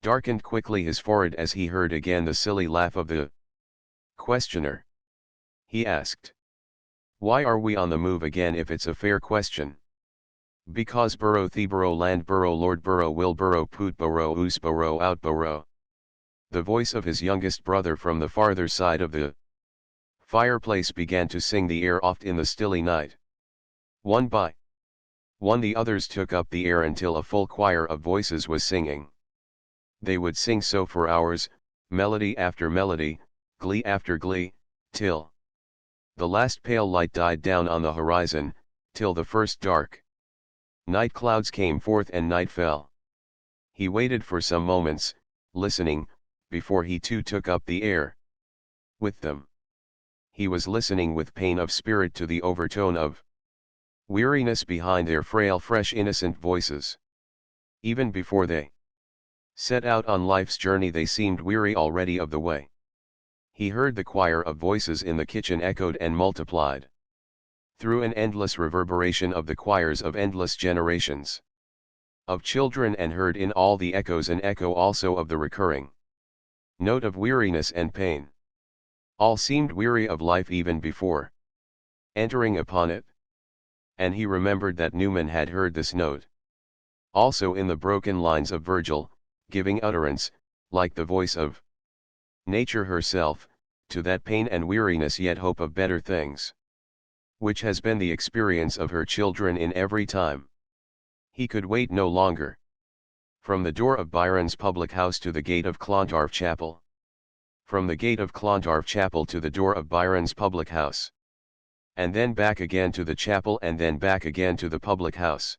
darkened quickly his forehead as he heard again the silly laugh of the questioner. He asked, "Why are we on the move again if it's a fair question?" "Because borough Theborough Landborough Lordborough Wilborough Pootborough Oosborough Outborough." The voice of his youngest brother from the farther side of the fireplace began to sing the air oft in the stilly night. One by one the others took up the air until a full choir of voices was singing. They would sing so for hours, melody after melody, glee after glee, till the last pale light died down on the horizon, till the first dark night clouds came forth and night fell. He waited for some moments, listening, before he too took up the air with them. He was listening with pain of spirit to the overtone of weariness behind their frail fresh innocent voices. Even before they set out on life's journey they seemed weary already of the way. He heard the choir of voices in the kitchen echoed and multiplied through an endless reverberation of the choirs of endless generations of children, and heard in all the echoes an echo also of the recurring note of weariness and pain. All seemed weary of life even before entering upon it. And he remembered that Newman had heard this note also in the broken lines of Virgil, giving utterance, like the voice of nature herself, to that pain and weariness yet hope of better things, which has been the experience of her children in every time. He could wait no longer. From the door of Byron's public house to the gate of Clontarf Chapel. From the gate of Clontarf Chapel to the door of Byron's public house. And then back again to the chapel, and then back again to the public house.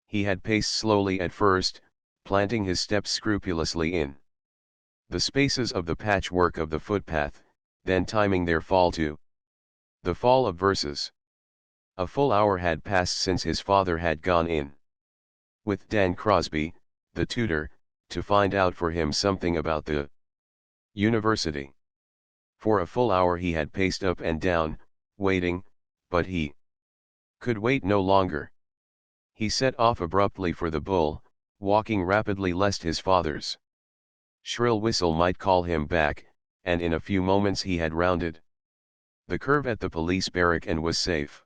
He had paced slowly at first, planting his steps scrupulously in the spaces of the patchwork of the footpath, then timing their fall to the fall of verses. A full hour had passed since his father had gone in with Dan Crosby, the tutor, to find out for him something about the university. For a full hour he had paced up and down, waiting, but he could wait no longer. He set off abruptly for the Bull, walking rapidly lest his father's shrill whistle might call him back, and in a few moments he had rounded the curve at the police barrack and was safe.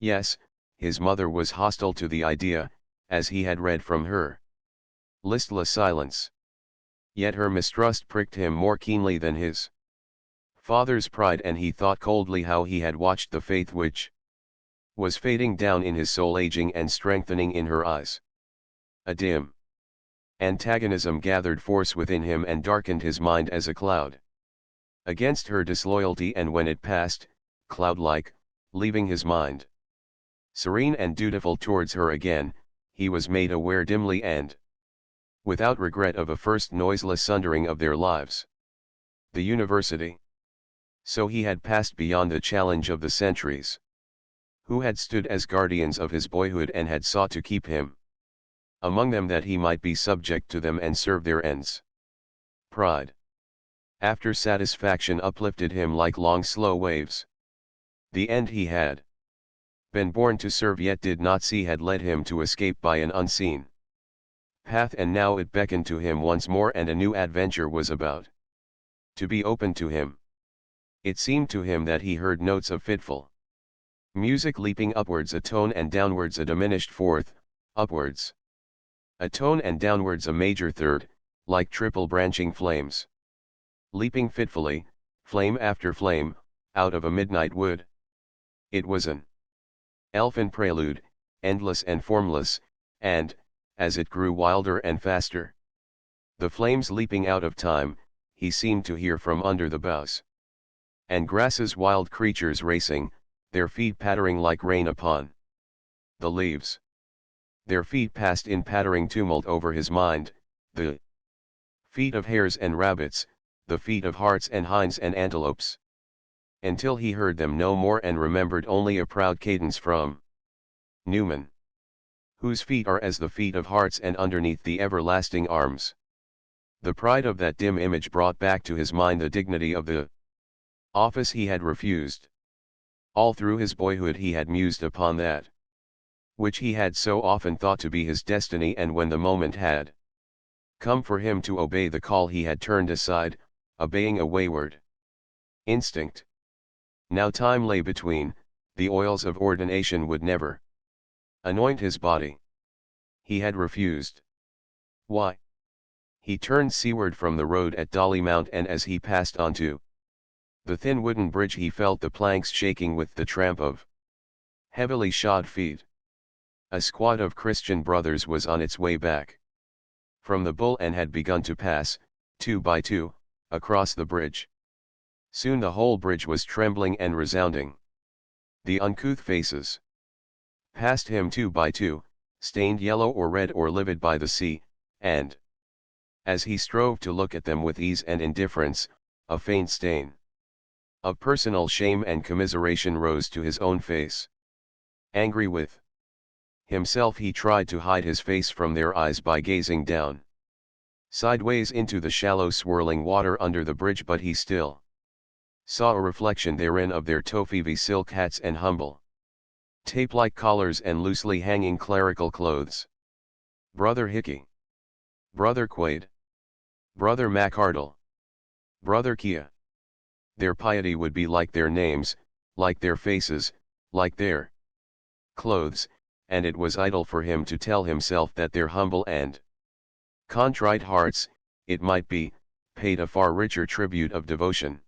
Yes, his mother was hostile to the idea, as he had read from her listless silence. Yet her mistrust pricked him more keenly than his father's pride, and he thought coldly how he had watched the faith which was fading down in his soul, aging and strengthening in her eyes. A dim antagonism gathered force within him and darkened his mind as a cloud against her disloyalty, and when it passed, cloud-like, leaving his mind serene and dutiful towards her again, he was made aware dimly and without regret of a first noiseless sundering of their lives. The university. So he had passed beyond the challenge of the centuries, who had stood as guardians of his boyhood and had sought to keep him among them that he might be subject to them and serve their ends. Pride, after satisfaction, uplifted him like long slow waves. The end he had been born to serve yet did not see had led him to escape by an unseen path, and now it beckoned to him once more, and a new adventure was about to be opened to him. It seemed to him that he heard notes of fitful music leaping upwards a tone, and downwards a diminished fourth, upwards a tone, and downwards a major third, like triple branching flames, leaping fitfully, flame after flame, out of a midnight wood. It was an elfin prelude, endless and formless, and, as it grew wilder and faster, the flames leaping out of time, he seemed to hear from under the boughs and grasses wild creatures racing, their feet pattering like rain upon the leaves. Their feet passed in pattering tumult over his mind, the feet of hares and rabbits, the feet of harts and hinds and antelopes, until he heard them no more and remembered only a proud cadence from Newman, whose feet are as the feet of harts, and underneath the everlasting arms. The pride of that dim image brought back to his mind the dignity of the office he had refused. All through his boyhood he had mused upon that which he had so often thought to be his destiny, and when the moment had come for him to obey the call he had turned aside, obeying a wayward instinct. Now time lay between, the oils of ordination would never anoint his body. He had refused. Why? He turned seaward from the road at Dolly Mount, and as he passed onto the thin wooden bridge he felt the planks shaking with the tramp of heavily shod feet. A squad of Christian brothers was on its way back from the Bull, and had begun to pass, two by two, across the bridge. Soon the whole bridge was trembling and resounding. The uncouth faces passed him two by two, stained yellow or red or livid by the sea, and, as he strove to look at them with ease and indifference, a faint stain of personal shame and commiseration rose to his own face. Angry with himself, he tried to hide his face from their eyes by gazing down sideways into the shallow swirling water under the bridge, but he still saw a reflection therein of their tofivi silk hats and humble tape-like collars and loosely hanging clerical clothes. Brother Hickey, Brother Quaid, Brother MacArdle, Brother Kia. Their piety would be like their names, like their faces, like their clothes, and it was idle for him to tell himself that their humble and contrite hearts, it might be, paid a far richer tribute of devotion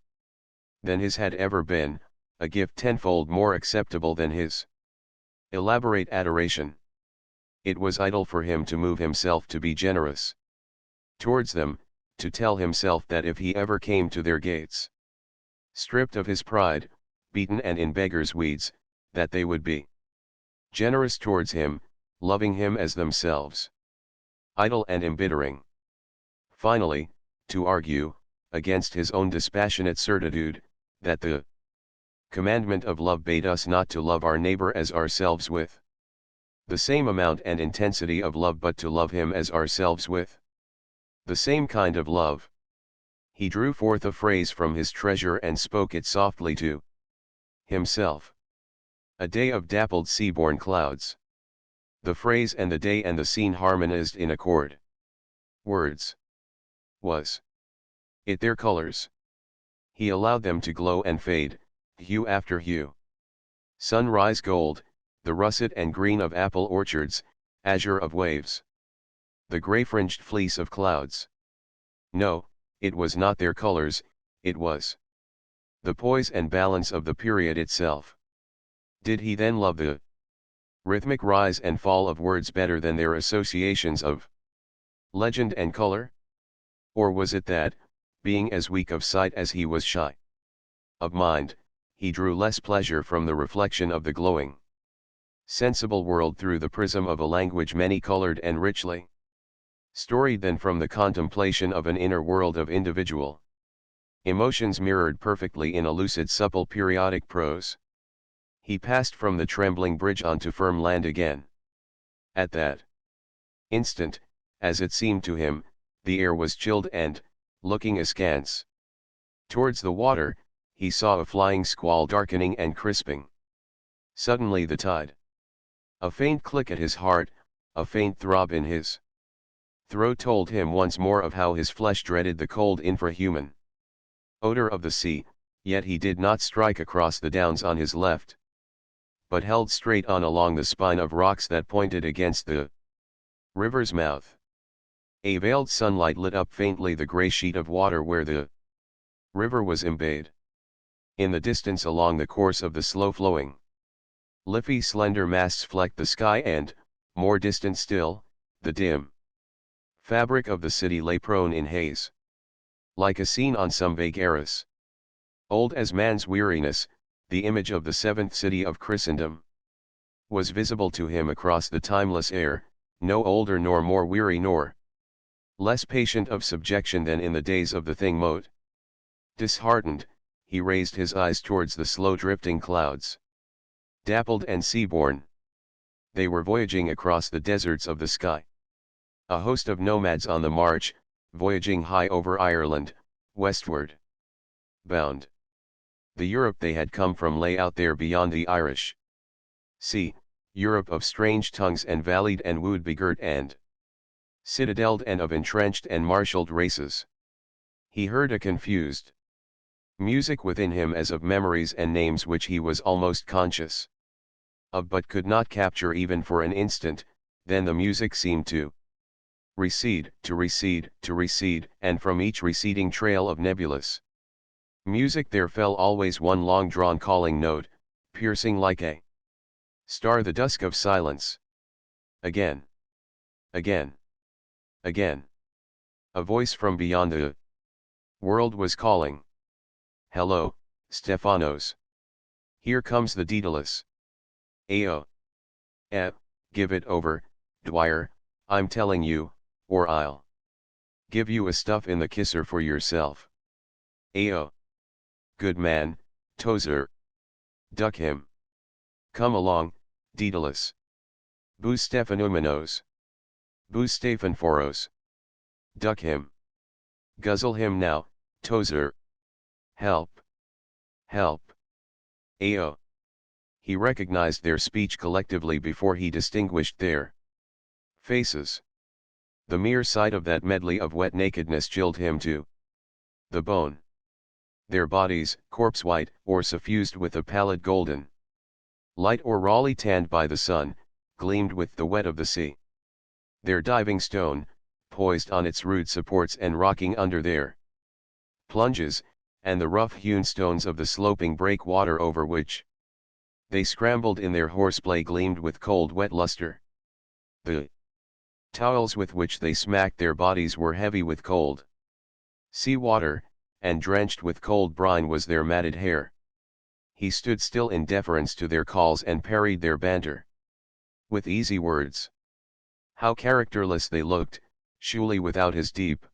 than his had ever been, a gift tenfold more acceptable than his elaborate adoration. It was idle for him to move himself to be generous towards them, to tell himself that if he ever came to their gates, stripped of his pride, beaten and in beggars' weeds, that they would be generous towards him, loving him as themselves. Idle and embittering. Finally, to argue, against his own dispassionate certitude, that the commandment of love bade us not to love our neighbor as ourselves with the same amount and intensity of love, but to love him as ourselves with the same kind of love. He drew forth a phrase from his treasure and spoke it softly to himself. A day of dappled sea-born clouds. The phrase and the day and the scene harmonized in accord. Words. Was it their colors? He allowed them to glow and fade, hue after hue. Sunrise gold, the russet and green of apple orchards, azure of waves. The gray-fringed fleece of clouds. No, it was not their colors, it was the poise and balance of the period itself. Did he then love the rhythmic rise and fall of words better than their associations of legend and color? Or was it that, being as weak of sight as he was shy of mind, he drew less pleasure from the reflection of the glowing, sensible world through the prism of a language many-colored and richly storied than from the contemplation of an inner world of individual emotions mirrored perfectly in a lucid supple periodic prose? He passed from the trembling bridge onto firm land again. At that instant, as it seemed to him, the air was chilled and, looking askance towards the water, he saw a flying squall darkening and crisping. Suddenly the tide. A faint click at his heart, a faint throb in his throat told him once more of how his flesh dreaded the cold infrahuman odor of the sea, yet he did not strike across the downs on his left, but held straight on along the spine of rocks that pointed against the river's mouth. A veiled sunlight lit up faintly the grey sheet of water where the river was embayed. In the distance along the course of the slow-flowing, Liffey slender masts flecked the sky and, more distant still, the dim fabric of the city lay prone in haze. Like a scene on some vague arras. Old as man's weariness, the image of the seventh city of Christendom was visible to him across the timeless air, no older nor more weary nor less patient of subjection than in the days of the thing mote. Disheartened, he raised his eyes towards the slow drifting clouds. Dappled and sea-born, they were voyaging across the deserts of the sky. A host of nomads on the march, voyaging high over Ireland, westward bound. The Europe they had come from lay out there beyond the Irish Sea, Europe of strange tongues and valleyed and wood begirt and citadeled and of entrenched and marshalled races. He heard a confused music within him as of memories and names which he was almost conscious of but could not capture even for an instant. Then the music seemed to recede, to recede, to recede, and from each receding trail of nebulous music there fell always one long-drawn calling note, piercing like a star the dusk of silence. Again. Again. Again. A voice from beyond the World was calling. Hello, Stephanos. Here comes the Daedalus. Ayo. Give it over, Dwyer, I'm telling you, or I'll give you a stuff in the kisser for yourself. Ayo. Good man, Tozer. Duck him. Come along, Daedalus. Boo Stephanoumenos. Boo Stephanforos. Duck him. Guzzle him now, Tozer. Help. Help. Ayo. He recognized their speech collectively before he distinguished their faces. The mere sight of that medley of wet nakedness chilled him to the bone. Their bodies, corpse-white, or suffused with a pallid golden light or rawly tanned by the sun, gleamed with the wet of the sea. Their diving stone, poised on its rude supports and rocking under their plunges, and the rough-hewn stones of the sloping breakwater over which they scrambled in their horseplay gleamed with cold wet luster. The towels with which they smacked their bodies were heavy with cold sea water, and drenched with cold brine was their matted hair. He stood still in deference to their calls and parried their banter with easy words. How characterless they looked, Shuley without his deep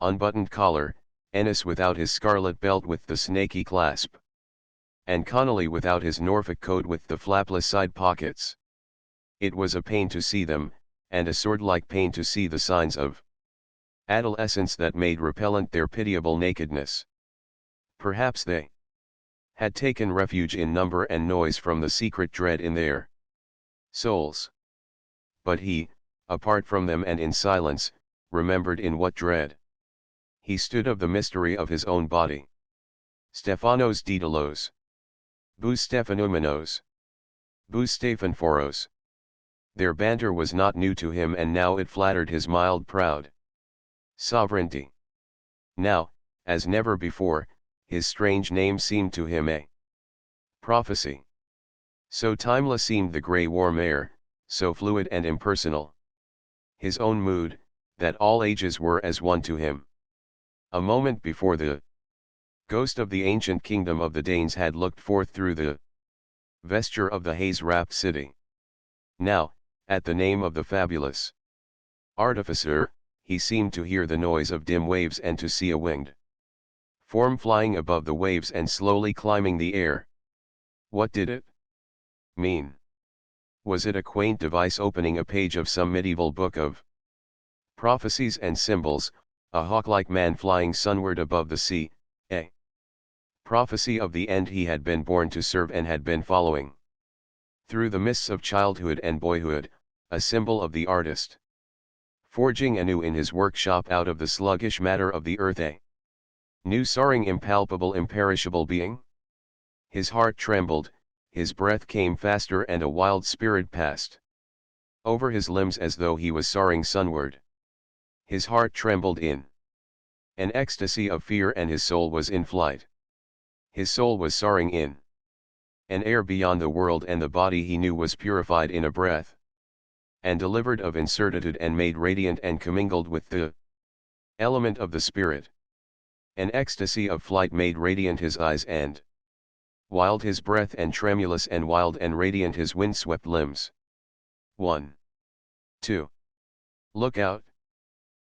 unbuttoned collar, Ennis without his scarlet belt with the snaky clasp, and Connolly without his Norfolk coat with the flapless side pockets. It was a pain to see them, and a sword-like pain to see the signs of adolescence that made repellent their pitiable nakedness. Perhaps they had taken refuge in number and noise from the secret dread in their souls. But he, apart from them and in silence, remembered in what dread he stood of the mystery of his own body. Stephanos Daedalos. Bou Stephanoumenos. Bou Stephanforos. Their banter was not new to him and now it flattered his mild proud sovereignty. Now, as never before, his strange name seemed to him a prophecy. So timeless seemed the grey warm air, so fluid and impersonal his own mood, that all ages were as one to him. A moment before the ghost of the ancient kingdom of the Danes had looked forth through the vesture of the haze-wrapped city. Now, at the name of the fabulous artificer, he seemed to hear the noise of dim waves and to see a winged form flying above the waves and slowly climbing the air. What did it mean? Was it a quaint device opening a page of some medieval book of prophecies and symbols, a hawk-like man flying sunward above the sea, a prophecy of the end he had been born to serve and had been following through the mists of childhood and boyhood, a symbol of the artist forging anew in his workshop out of the sluggish matter of the earth a new soaring impalpable imperishable being? His heart trembled, his breath came faster and a wild spirit passed over his limbs as though he was soaring sunward. His heart trembled in an ecstasy of fear and his soul was in flight. His soul was soaring in an air beyond the world and the body he knew was purified in a breath and delivered of incertitude and made radiant and commingled with the element of the spirit. An ecstasy of flight made radiant his eyes and wild his breath and tremulous and wild and radiant his wind-swept limbs. 1. 2. Look out!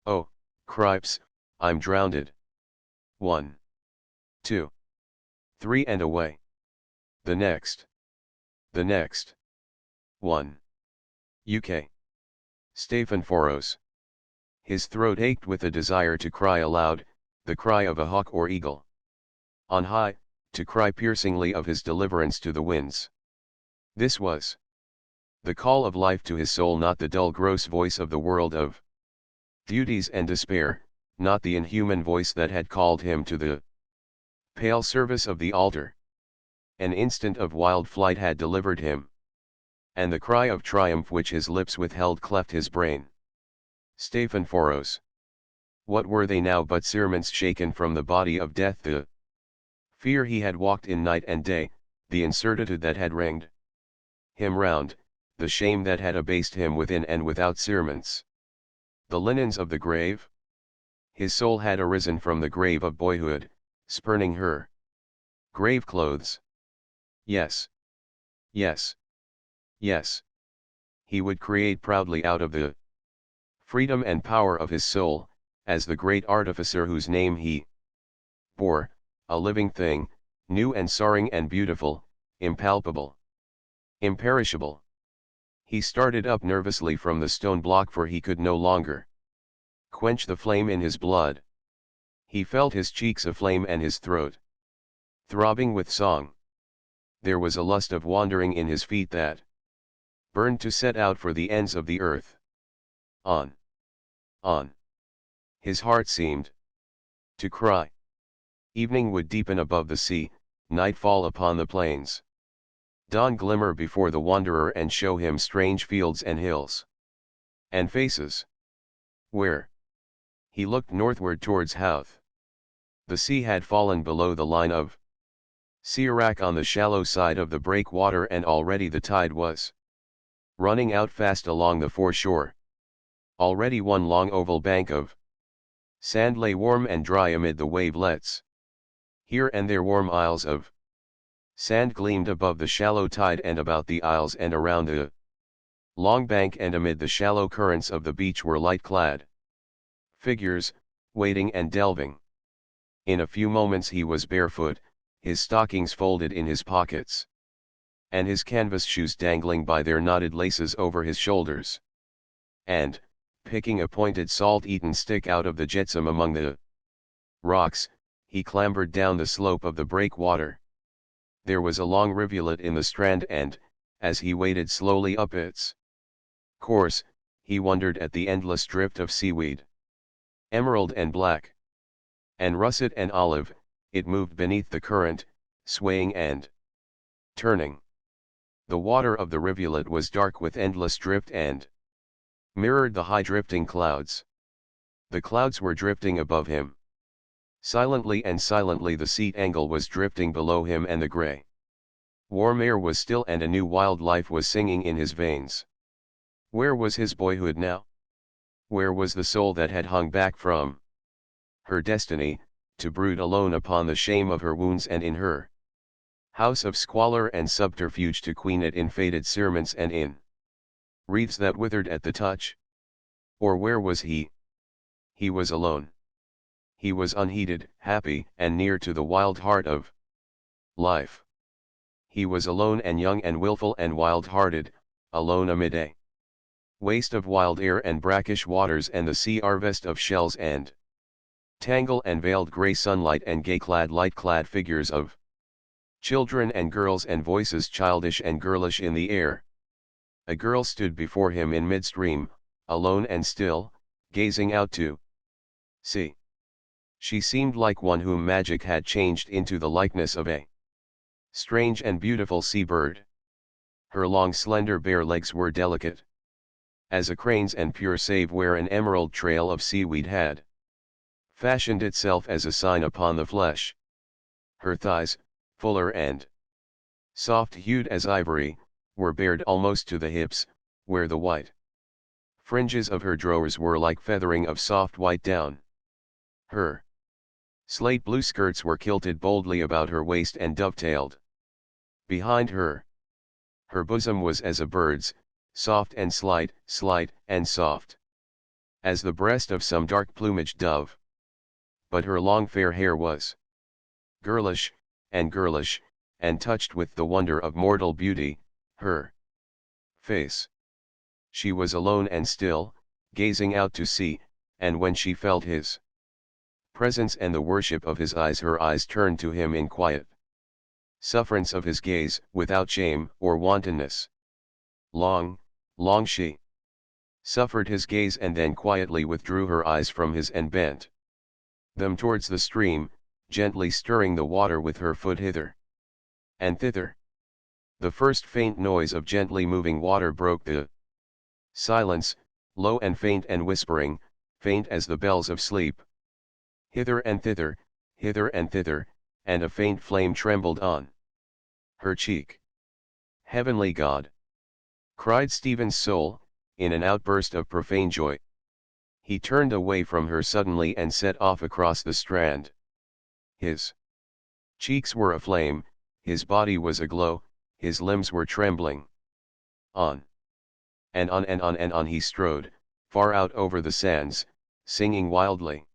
Oh, cripes, I'm drowned. 1. 2. 3 and away. The next. The next. 1. UK. Stephanforos. His throat ached with a desire to cry aloud, the cry of a hawk or eagle. On high, to cry piercingly of his deliverance to the winds. This was the call of life to his soul, not the dull gross voice of the world of duties and despair, not the inhuman voice that had called him to the pale service of the altar. An instant of wild flight had delivered him. And the cry of triumph which his lips withheld cleft his brain. Stephanforos. What were they now but cerements shaken from the body of death, the fear he had walked in night and day, the incertitude that had ringed him round, the shame that had abased him within and without cerements. The linens of the grave? His soul had arisen from the grave of boyhood, spurning her grave clothes. Yes. Yes. Yes. He would create proudly out of the freedom and power of his soul, as the great artificer whose name he bore, a living thing, new and soaring and beautiful, impalpable, imperishable. He started up nervously from the stone block, for he could no longer quench the flame in his blood. He felt his cheeks aflame and his throat throbbing with song. There was a lust of wandering in his feet that burned to set out for the ends of the earth. On. On. His heart seemed to cry. Evening would deepen above the sea, night fall upon the plains. Dawn glimmer before the wanderer and show him strange fields and hills. And faces. Where? He looked northward towards Houth. The sea had fallen below the line of Sirak on the shallow side of the breakwater, and already the tide was running out fast along the foreshore. Already one long oval bank of sand lay warm and dry amid the wavelets. Here and there warm isles of sand gleamed above the shallow tide, and about the isles and around the long bank and amid the shallow currents of the beach were light-clad figures, wading and delving. In a few moments he was barefoot, his stockings folded in his pockets, and his canvas shoes dangling by their knotted laces over his shoulders. And, picking a pointed salt-eaten stick out of the jetsam among the rocks, he clambered down the slope of the breakwater. There was a long rivulet in the strand, and, as he waded slowly up its course, he wondered at the endless drift of seaweed. Emerald and black, and russet and olive, it moved beneath the current, swaying and turning. The water of the rivulet was dark with endless drift and mirrored the high drifting clouds. The clouds were drifting above him. Silently and silently the sea angle was drifting below him, and the grey warm air was still, and a new wild life was singing in his veins. Where was his boyhood now? Where was the soul that had hung back from her destiny, to brood alone upon the shame of her wounds, and in her house of squalor and subterfuge to queen it in faded cerements and in wreaths that withered at the touch? Or where was he? He was alone. He was unheeded, happy, and near to the wild heart of life. He was alone and young and willful and wild-hearted, alone amid a waste of wild air and brackish waters and the sea harvest of shells and tangle and veiled grey sunlight and gay-clad light-clad figures of children and girls and voices childish and girlish in the air. A girl stood before him in midstream, alone and still, gazing out to sea. She seemed like one whom magic had changed into the likeness of a strange and beautiful sea bird. Her long slender bare legs were delicate as a crane's and pure save where an emerald trail of seaweed had fashioned itself as a sign upon the flesh. Her thighs, fuller and soft-hued as ivory, were bared almost to the hips, where the white fringes of her drawers were like feathering of soft white down. Her slate blue skirts were kilted boldly about her waist and dovetailed behind her. Her bosom was as a bird's, soft and slight and soft as the breast of some dark-plumaged dove. But her long fair hair was girlish, and touched with the wonder of mortal beauty, her face. She was alone and still, gazing out to sea, and when she felt his presence and the worship of his eyes, her eyes turned to him in quiet sufferance of his gaze, without shame or wantonness. Long she suffered his gaze, and then quietly withdrew her eyes from his and bent them towards the stream, gently stirring the water with her foot hither and thither. The first faint noise of gently moving water broke the silence, low and faint and whispering, faint as the bells of sleep. Hither and thither, and a faint flame trembled on her cheek. Heavenly God! Cried Stephen's soul, in an outburst of profane joy. He turned away from her suddenly and set off across the strand. His cheeks were aflame, his body was aglow, his limbs were trembling. On and on and on and on he strode, far out over the sands, singing wildly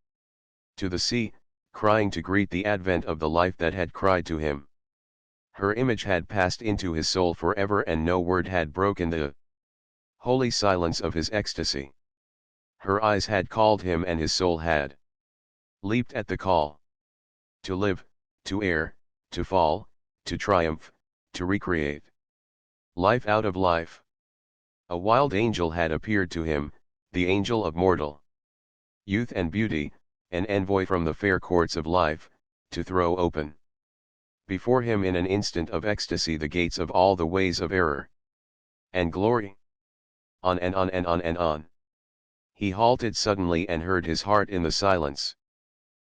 to the sea, crying to greet the advent of the life that had cried to him. Her image had passed into his soul forever, and no word had broken the holy silence of his ecstasy. Her eyes had called him, and his soul had leaped at the call. To live, to err, to fall, to triumph, to recreate life out of life. A wild angel had appeared to him, the angel of mortal youth and beauty, an envoy from the fair courts of life, to throw open before him in an instant of ecstasy the gates of all the ways of error and glory. On and on and on and on. He halted suddenly and heard his heart in the silence.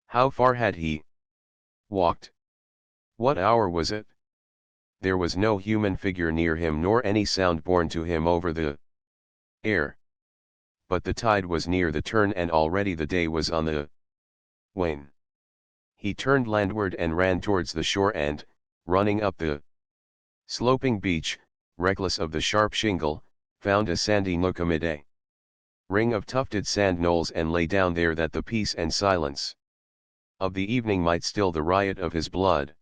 How far had he walked? What hour was it? There was no human figure near him, nor any sound borne to him over the air. But the tide was near the turn, and already the day was on the wane. He turned landward and ran towards the shore, and, running up the sloping beach, reckless of the sharp shingle, found a sandy nook amid a ring of tufted sand knolls, and lay down there that the peace and silence of the evening might still the riot of his blood.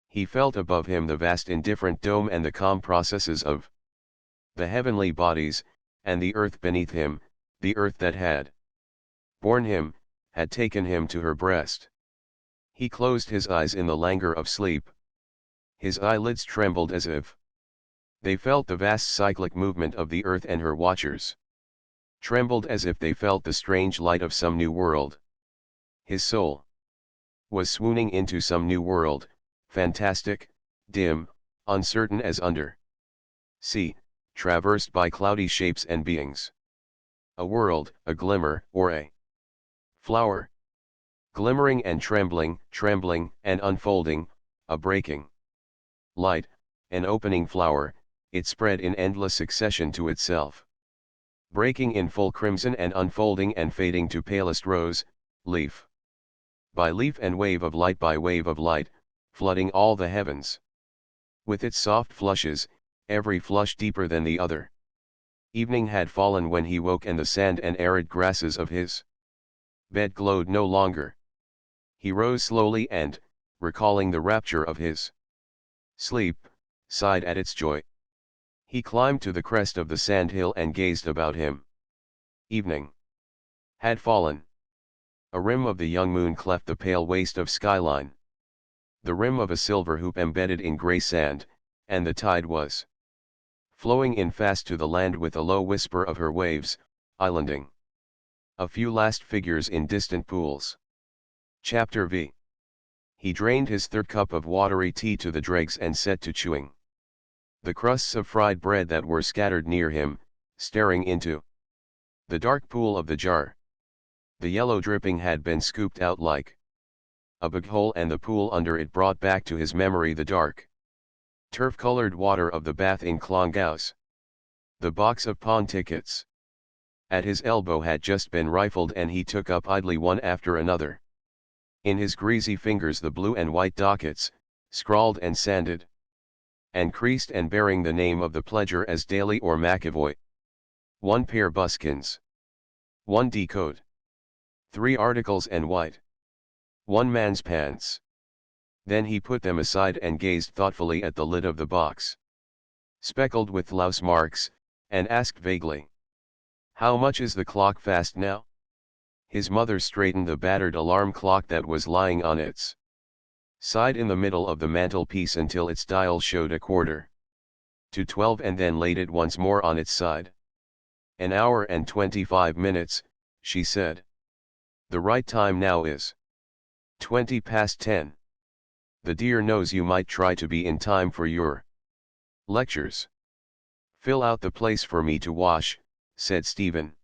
He felt above him the vast indifferent dome and the calm processes of the heavenly bodies, and the earth beneath him, the earth that had borne him, had taken him to her breast. He closed his eyes in the languor of sleep. His eyelids trembled as if they felt the vast cyclic movement of the earth, and her watchers trembled as if they felt the strange light of some new world. His soul was swooning into some new world, fantastic, dim, uncertain as under sea, traversed by cloudy shapes and beings. A world, a glimmer, or a flower, glimmering and trembling, trembling and unfolding, a breaking light, an opening flower, it spread in endless succession to itself, breaking in full crimson and unfolding and fading to palest rose, leaf by leaf and wave of light by wave of light, flooding all the heavens with its soft flushes, every flush deeper than the other. Evening had fallen when he woke, and the sand and arid grasses of his bed glowed no longer. He rose slowly and, recalling the rapture of his sleep, sighed at its joy. He climbed to the crest of the sand hill and gazed about him. Evening had fallen. A rim of the young moon cleft the pale waste of skyline. The rim of a silver hoop embedded in grey sand, and the tide was flowing in fast to the land with a low whisper of her waves, islanding a few last figures in distant pools. Chapter V. He drained his third cup of watery tea to the dregs and set to chewing the crusts of fried bread that were scattered near him, staring into the dark pool of the jar. The yellow dripping had been scooped out like a big hole, and the pool under it brought back to his memory the dark, turf-colored water of the bath in Clongowes. The box of pawn tickets at his elbow had just been rifled, and he took up idly one after another. In his greasy fingers the blue and white dockets, scrawled and sanded and creased and bearing the name of the pledger as Daly or McAvoy. 1 pair buskins. 1 decode. 3 articles and white. 1 man's pants. Then he put them aside and gazed thoughtfully at the lid of the box, speckled with louse marks, and asked vaguely, "How much is the clock fast now?" His mother straightened the battered alarm clock that was lying on its side in the middle of the mantelpiece until its dial showed 11:45, and then laid it once more on its side. "An hour and 25 minutes, she said. "The right time now is 20 past 10. The dear knows you might try to be in time for your lectures." "Fill out the place for me to wash," said Stephen.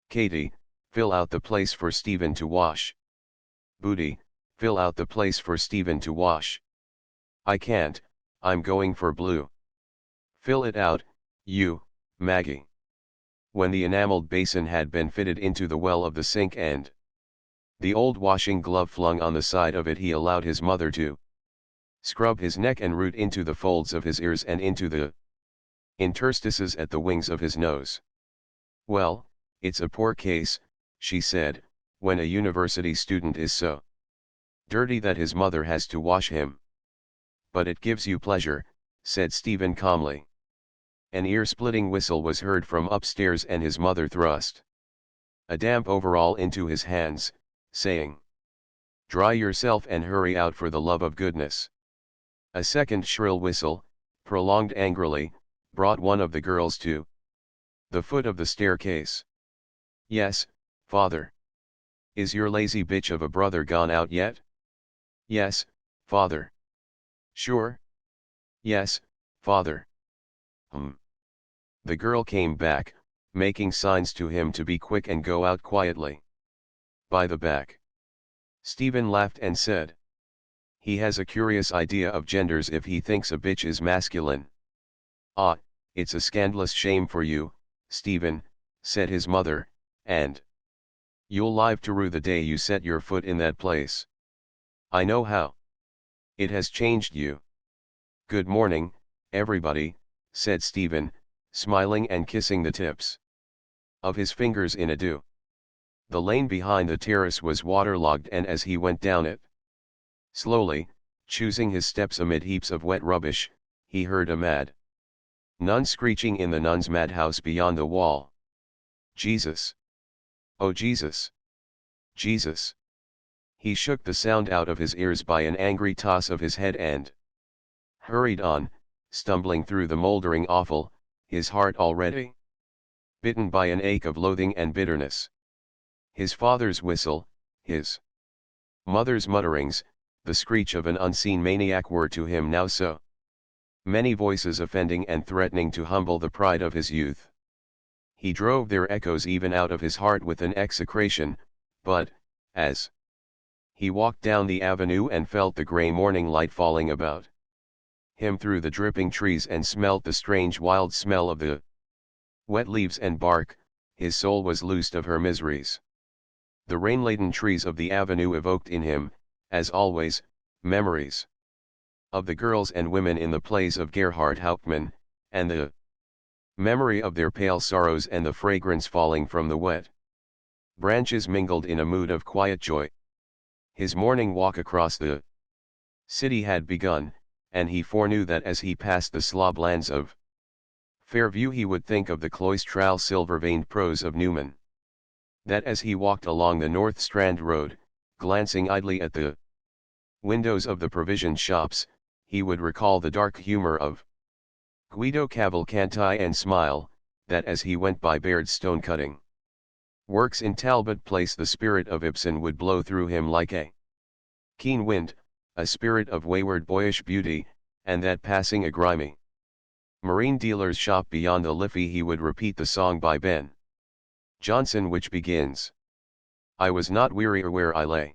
"Katie, fill out the place for Stephen to wash." "Booty, fill out the place for Stephen to wash." "I can't, I'm going for blue." "Fill it out, you, Maggie." when the enameled basin had been fitted into the well of the sink and the old washing glove flung on the side of it, he allowed his mother to scrub his neck and root into the folds of his ears and into the interstices at the wings of his nose. "Well, it's a poor case," she said, "when a university student is so dirty that his mother has to wash him." "But it gives you pleasure," said Stephen calmly. An ear-splitting whistle was heard from upstairs and his mother thrust a damp overall into his hands, saying, "Dry yourself and hurry out for the love of goodness." A second shrill whistle, prolonged angrily, brought one of the girls to the foot of the staircase. "Yes, father." "Is your lazy bitch of a brother gone out yet?" "Yes, father." "Sure?" "Yes, father." The girl came back, making signs to him to be quick and go out quietly. By the back. Stephen laughed and said, "He has a curious idea of genders if he thinks a bitch is masculine." "Ah, it's a scandalous shame for you, Stephen," said his mother, "and you'll live to rue the day you set your foot in that place. I know how. It has changed you." "Good morning, everybody," said Stephen, smiling and kissing the tips of his fingers in adieu. The lane behind the terrace was waterlogged, and as he went down it, slowly, choosing his steps amid heaps of wet rubbish, he heard a mad nun screeching in the nuns' madhouse beyond the wall. "Jesus! Oh Jesus! Jesus!" He shook the sound out of his ears by an angry toss of his head and hurried on, stumbling through the mouldering offal, his heart already bitten by an ache of loathing and bitterness. His father's whistle, his mother's mutterings, the screech of an unseen maniac were to him now so many voices offending and threatening to humble the pride of his youth. He drove their echoes even out of his heart with an execration, but, as he walked down the avenue and felt the grey morning light falling about him through the dripping trees and smelt the strange wild smell of the wet leaves and bark, his soul was loosed of her miseries. The rain-laden trees of the avenue evoked in him, as always, memories of the girls and women in the plays of Gerhard Hauptmann, and the memory of their pale sorrows and the fragrance falling from the wet branches mingled in a mood of quiet joy. His morning walk across the city had begun, and he foreknew that as he passed the slob lands of Fairview he would think of the cloistral silver-veined prose of Newman. That as he walked along the North Strand Road, glancing idly at the windows of the provision shops, he would recall the dark humor of Guido Cavalcanti and smile, that as he went by Baird's stone-cutting works in Talbot Place the spirit of Ibsen would blow through him like a keen wind, a spirit of wayward boyish beauty, and that passing a grimy marine dealer's shop beyond the Liffey he would repeat the song by Ben Jonson which begins, "I was not weary where I lay."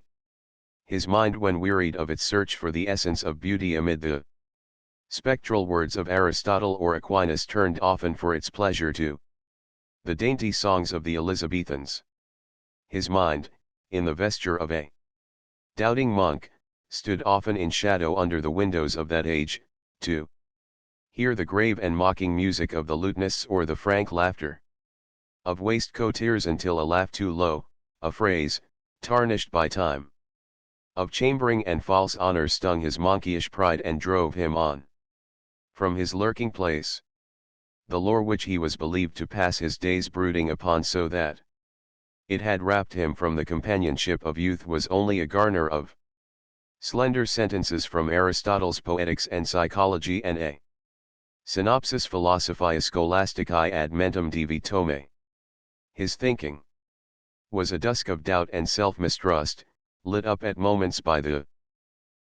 His mind when wearied of its search for the essence of beauty amid the spectral words of Aristotle or Aquinas turned often for its pleasure to the dainty songs of the Elizabethans. His mind, in the vesture of a doubting monk, stood often in shadow under the windows of that age, to hear the grave and mocking music of the lutenists or the frank laughter of waistcoaters until a laugh too low, a phrase, tarnished by time, of chambering and false honor stung his monkeyish pride and drove him on from his lurking place. The lore which he was believed to pass his days brooding upon so that it had wrapped him from the companionship of youth was only a garner of slender sentences from Aristotle's Poetics and Psychology and a Synopsis Philosophiae Scholasticae ad mentem divi tome. His thinking was a dusk of doubt and self-mistrust, lit up at moments by the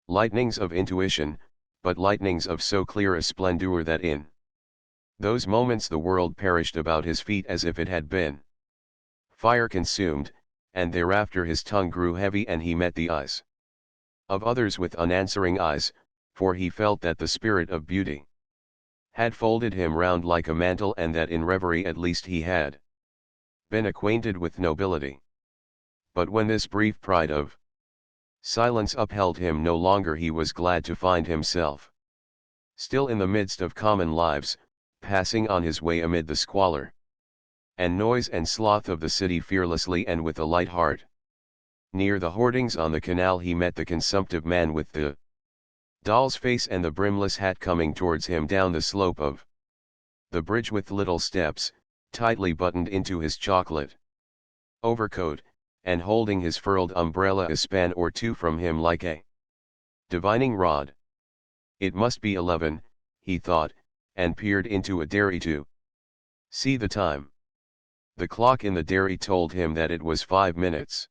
lightnings of intuition, but lightnings of so clear a splendor that in those moments the world perished about his feet as if it had been fire consumed, and thereafter his tongue grew heavy and he met the eyes of others with unanswering eyes, for he felt that the spirit of beauty had folded him round like a mantle and that in reverie at least he had been acquainted with nobility. But when this brief pride of silence upheld him no longer, he was glad to find himself still in the midst of common lives, passing on his way amid the squalor and noise and sloth of the city fearlessly and with a light heart. Near the hoardings on the canal he met the consumptive man with the doll's face and the brimless hat coming towards him down the slope of the bridge with little steps, tightly buttoned into his chocolate overcoat, and holding his furled umbrella a span or two from him like a divining rod. It must be 11, he thought, and peered into a dairy to see the time. The clock in the dairy told him that it was 5 minutes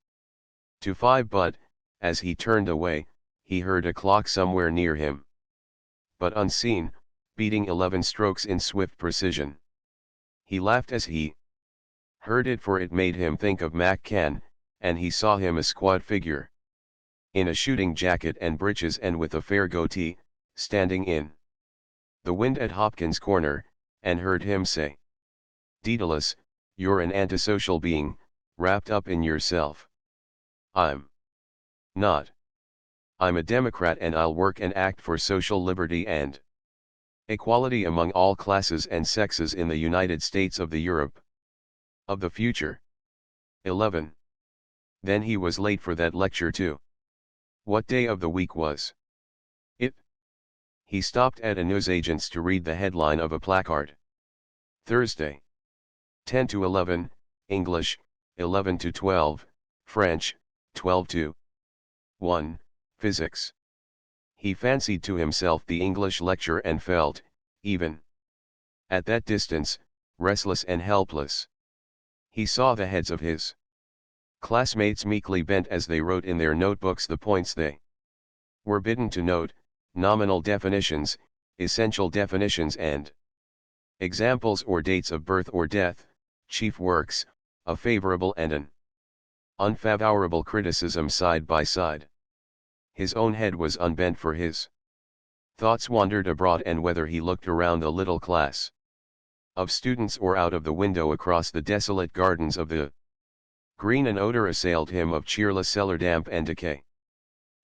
to 5, but, as he turned away, he heard a clock somewhere near him, but unseen, beating 11 strokes in swift precision. He laughed as he heard it, for it made him think of Mac Can, and he saw him a squat figure in a shooting jacket and breeches and with a fair goatee, standing in the wind at Hopkins Corner, and heard him say, "Daedalus, you're an antisocial being, wrapped up in yourself." "I'm not. I'm a Democrat and I'll work and act for social liberty and equality among all classes and sexes in the United States of the Europe of the future." 11. Then he was late for that lecture too. What day of the week was it? He stopped at a newsagent's to read the headline of a placard. Thursday. 10 to 11, English, 11 to 12, French, 12 to 1, Physics. He fancied to himself the English lecture and felt, even at that distance, restless and helpless. He saw the heads of his classmates meekly bent as they wrote in their notebooks the points they were bidden to note, nominal definitions, essential definitions and examples or dates of birth or death, chief works, a favorable and an unfavorable criticism side by side. His own head was unbent, for his thoughts wandered abroad, and whether he looked around the little class of students or out of the window across the desolate gardens of the green, an odor assailed him of cheerless cellar damp and decay.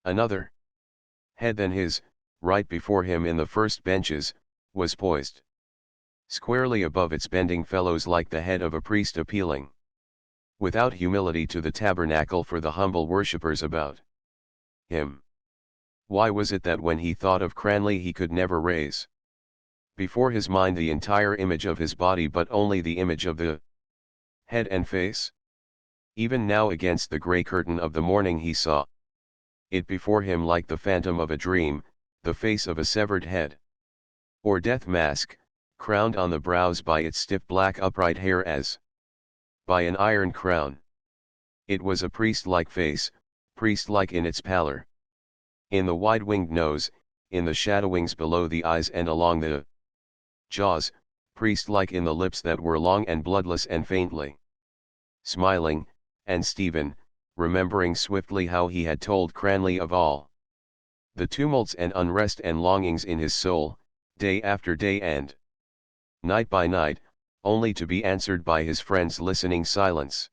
Another head than his, right before him in the first benches, was poised squarely above its bending fellows like the head of a priest appealing without humility to the tabernacle for the humble worshippers about him. Why was it that when he thought of Cranley he could never raise before his mind the entire image of his body, but only the image of the head and face? Even now against the grey curtain of the morning he saw it before him like the phantom of a dream, the face of a severed head or death mask, crowned on the brows by its stiff black upright hair as by an iron crown. It was a priest-like face, priest-like in its pallor, in the wide-winged nose, in the shadowings below the eyes and along the jaws, priest-like in the lips that were long and bloodless and faintly smiling, and Stephen, remembering swiftly how he had told Cranley of all the tumults and unrest and longings in his soul, day after day and night by night, only to be answered by his friend's listening silence,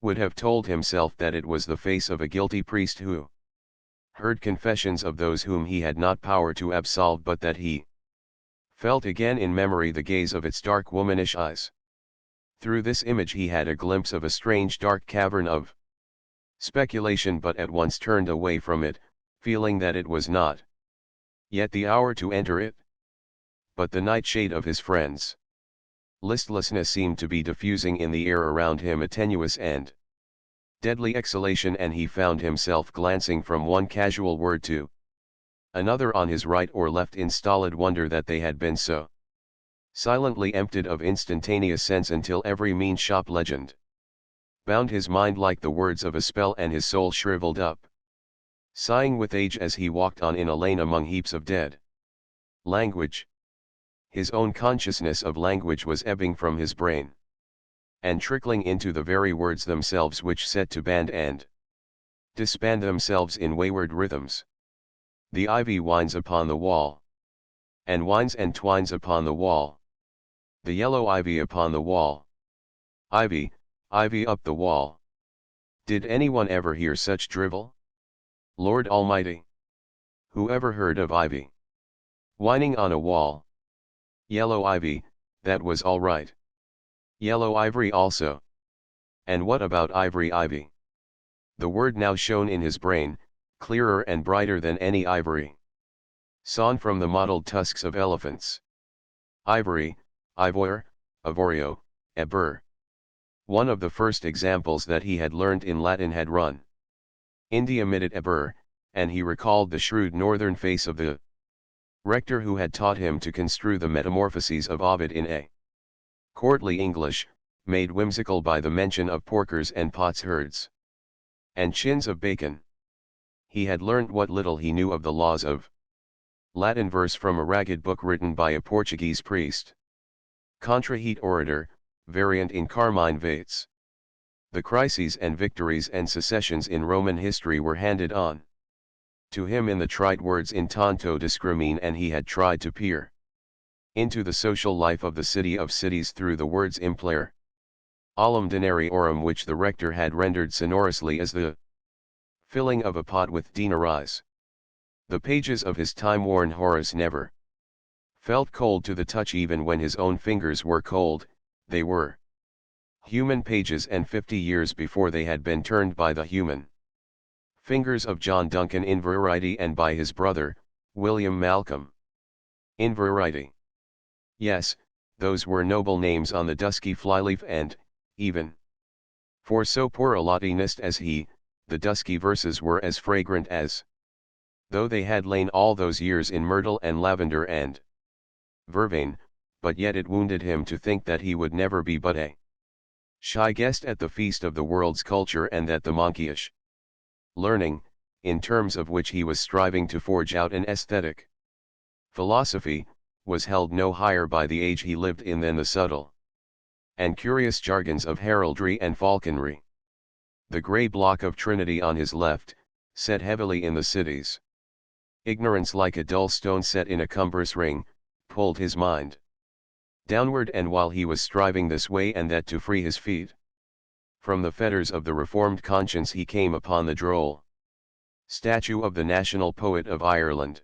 would have told himself that it was the face of a guilty priest who heard confessions of those whom he had not power to absolve, but that he felt again in memory the gaze of its dark womanish eyes. Through this image he had a glimpse of a strange dark cavern of speculation, but at once turned away from it, feeling that it was not yet the hour to enter it. But the nightshade of his friend's listlessness seemed to be diffusing in the air around him a tenuous and deadly exhalation, and he found himself glancing from one casual word to another on his right or left in stolid wonder that they had been so silently emptied of instantaneous sense until every mean shop legend bound his mind like the words of a spell, and his soul shriveled up, sighing with age as he walked on in a lane among heaps of dead language. His own consciousness of language was ebbing from his brain, and trickling into the very words themselves, which set to band and disband themselves in wayward rhythms. The ivy winds upon the wall, and winds and twines upon the wall. The yellow ivy upon the wall. Ivy, Ivy up the wall. Did anyone ever hear such drivel? Lord Almighty! Who ever heard of ivy whining on a wall? Yellow ivy, that was all right. Yellow ivory also. And what about ivory ivy? The word now shone in his brain, clearer and brighter than any ivory sawn from the mottled tusks of elephants. Ivory, ivoire, avorio, eber. One of the first examples that he had learned in Latin had run. India emitted eber, and he recalled the shrewd northern face of the rector who had taught him to construe the metamorphoses of Ovid in a courtly English, made whimsical by the mention of porkers and potsherds and chins of bacon. He had learnt what little he knew of the laws of Latin verse from a ragged book written by a Portuguese priest. Contraheat orator, variant in carmine vates. The crises and victories and secessions in Roman history were handed on to him in the trite words in tanto discrimine, and he had tried to peer into the social life of the city of cities through the words implere allum denariorum, which the rector had rendered sonorously as the filling of a pot with denaries. The pages of his time-worn Horace never felt cold to the touch even when his own fingers were cold. They were human pages, and 50 years before they had been turned by the human fingers of John Duncan in variety and by his brother, William Malcolm, in variety. Yes, those were noble names on the dusky flyleaf, and, even for so poor a Latinist as he, the dusky verses were as fragrant as though they had lain all those years in myrtle and lavender and vervain, but yet it wounded him to think that he would never be but a shy guest at the feast of the world's culture, and that the monkeyish learning, in terms of which he was striving to forge out an aesthetic philosophy, was held no higher by the age he lived in than the subtle and curious jargons of heraldry and falconry. The grey block of Trinity on his left, set heavily in the cities. Ignorance, like a dull stone set in a cumbrous ring, pulled his mind downward, and while he was striving this way and that to free his feet from the fetters of the reformed conscience, he came upon the droll statue of the national poet of Ireland.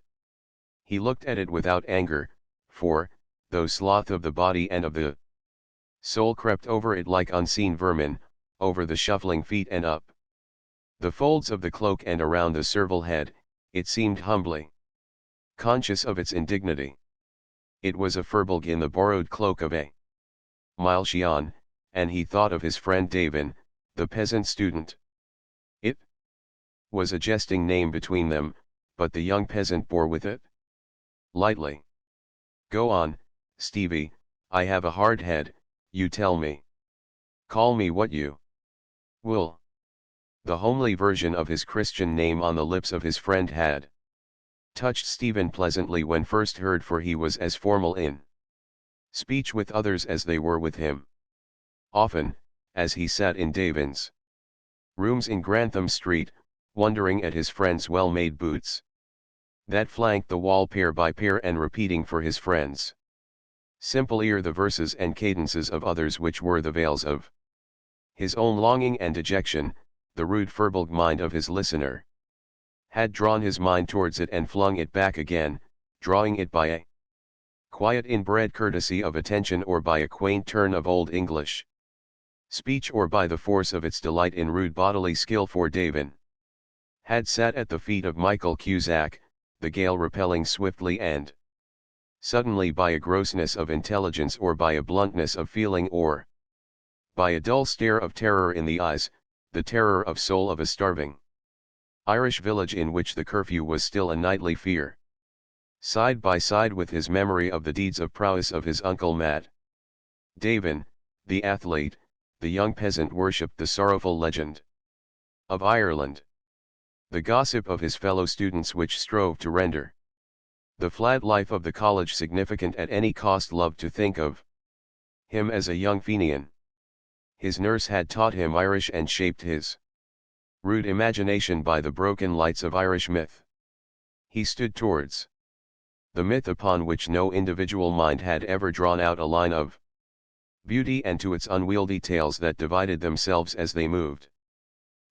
He looked at it without anger, for, though sloth of the body and of the soul crept over it like unseen vermin, over the shuffling feet and up the folds of the cloak and around the servile head, it seemed humbly conscious of its indignity. It was a furbolg in the borrowed cloak of a Milesian, and he thought of his friend Davin, the peasant student. It was a jesting name between them, but the young peasant bore with it lightly. Go on, Stevie, I have a hard head, you tell me. Call me what you will. The homely version of his Christian name on the lips of his friend had touched Stephen pleasantly when first heard, for he was as formal in speech with others as they were with him. Often, as he sat in Davin's rooms in Grantham Street, wondering at his friend's well-made boots that flanked the wall pair by pair, and repeating for his friend's simple ear the verses and cadences of others which were the veils of his own longing and dejection, the rude furbolg mind of his listener had drawn his mind towards it and flung it back again, drawing it by a quiet inbred courtesy of attention, or by a quaint turn of old English speech, or by the force of its delight in rude bodily skill, for Davin had sat at the feet of Michael Cusack, the gale repelling swiftly and suddenly by a grossness of intelligence, or by a bluntness of feeling, or by a dull stare of terror in the eyes, the terror of soul of a starving Irish village in which the curfew was still a nightly fear. Side by side with his memory of the deeds of prowess of his uncle Matt Davin, the athlete, the young peasant worshipped the sorrowful legend of Ireland, the gossip of his fellow students which strove to render the flat life of the college significant at any cost, loved to think of him as a young Fenian. His nurse had taught him Irish and shaped his rude imagination by the broken lights of Irish myth. He stood towards the myth upon which no individual mind had ever drawn out a line of beauty and to its unwieldy tails that divided themselves as they moved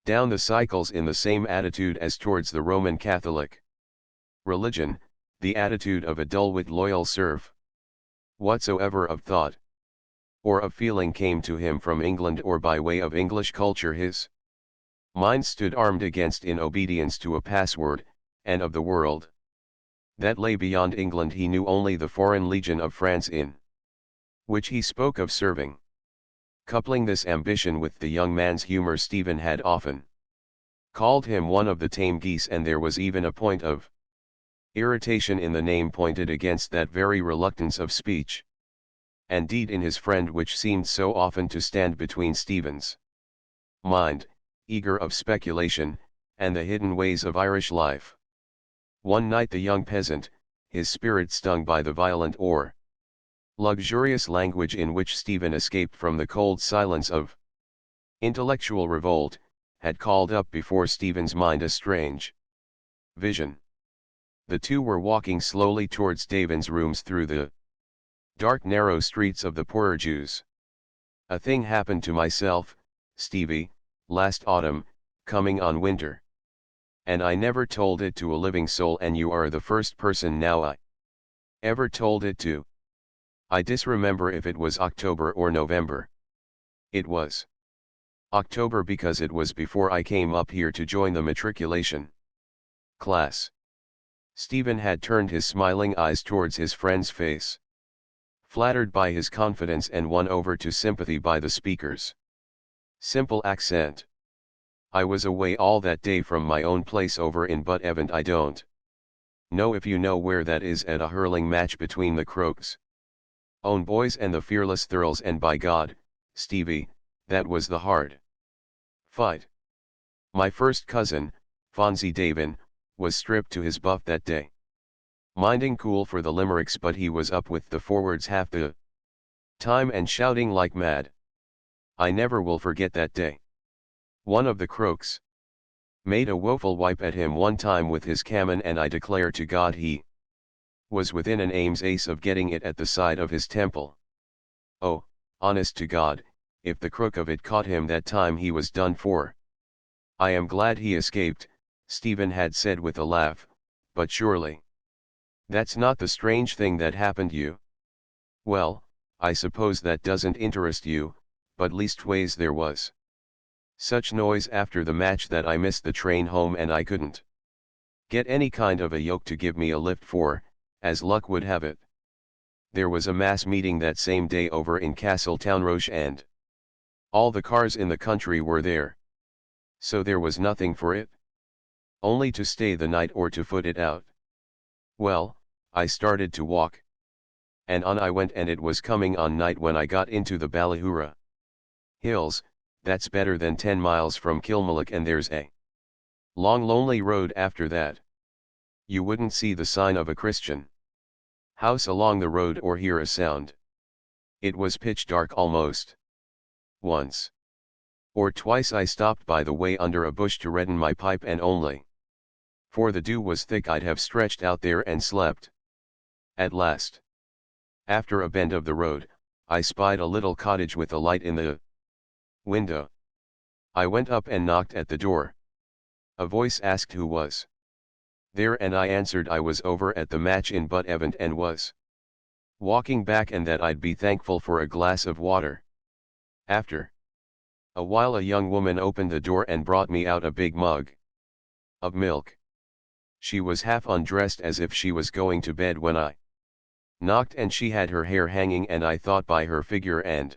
down the cycles in the same attitude as towards the Roman Catholic religion, the attitude of a dull-wit loyal serf. Whatsoever of thought or of feeling came to him from England or by way of English culture, his mind stood armed against in obedience to a password, and of the world that lay beyond England he knew only the foreign legion of France in which he spoke of serving. Coupling this ambition with the young man's humor, Stephen had often called him one of the tame geese, and there was even a point of irritation in the name pointed against that very reluctance of speech and deed in his friend which seemed so often to stand between Stephen's mind, eager of speculation, and the hidden ways of Irish life. One night the young peasant, his spirit stung by the violent or luxurious language in which Stephen escaped from the cold silence of intellectual revolt, had called up before Stephen's mind a strange vision. The two were walking slowly towards Davin's rooms through the dark narrow streets of the poorer Jews. "A thing happened to myself, Stevie, last autumn, coming on winter. And I never told it to a living soul, and you are the first person now I ever told it to. I disremember if it was October or November. It was October because it was before I came up here to join the matriculation class." Stephen had turned his smiling eyes towards his friend's face, flattered by his confidence and won over to sympathy by the speaker's simple accent. "I was away all that day from my own place over in Butt Evant. I don't know if you know where that is, at a hurling match between the Crokes' own boys and the fearless Thurles, and by God, Stevie, that was the hard fight. My first cousin, Fonzie Davin, was stripped to his buff that day. Minding cool for the limericks, but he was up with the forwards half the time and shouting like mad. I never will forget that day. One of the Crokes made a woeful wipe at him one time with his cannon, and I declare to God he was within an aim's ace of getting it at the side of his temple. Oh, honest to God, if the crook of it caught him that time he was done for. I am glad he escaped," Stephen had said with a laugh, "but surely that's not the strange thing that happened you." "Well, I suppose that doesn't interest you, but leastways there was such noise after the match that I missed the train home, and I couldn't get any kind of a yoke to give me a lift, for, as luck would have it, there was a mass meeting that same day over in Castletownroche, and all the cars in the country were there. So there was nothing for it, only to stay the night or to foot it out. Well, I started to walk, and on I went, and it was coming on night when I got into the Ballahura Hills. That's better than 10 miles from Kilmallock, and there's a long lonely road after that. You wouldn't see the sign of a Christian house along the road or hear a sound. It was pitch dark almost. Once or twice I stopped by the way under a bush to redden my pipe, and only for the dew was thick I'd have stretched out there and slept. At last, after a bend of the road, I spied a little cottage with a light in the window. I went up and knocked at the door. A voice asked who was there, and I answered I was over at the match in Butt Evant and was walking back, and that I'd be thankful for a glass of water. After a while a young woman opened the door and brought me out a big mug of milk. She was half undressed as if she was going to bed when I knocked, and she had her hair hanging, and I thought by her figure and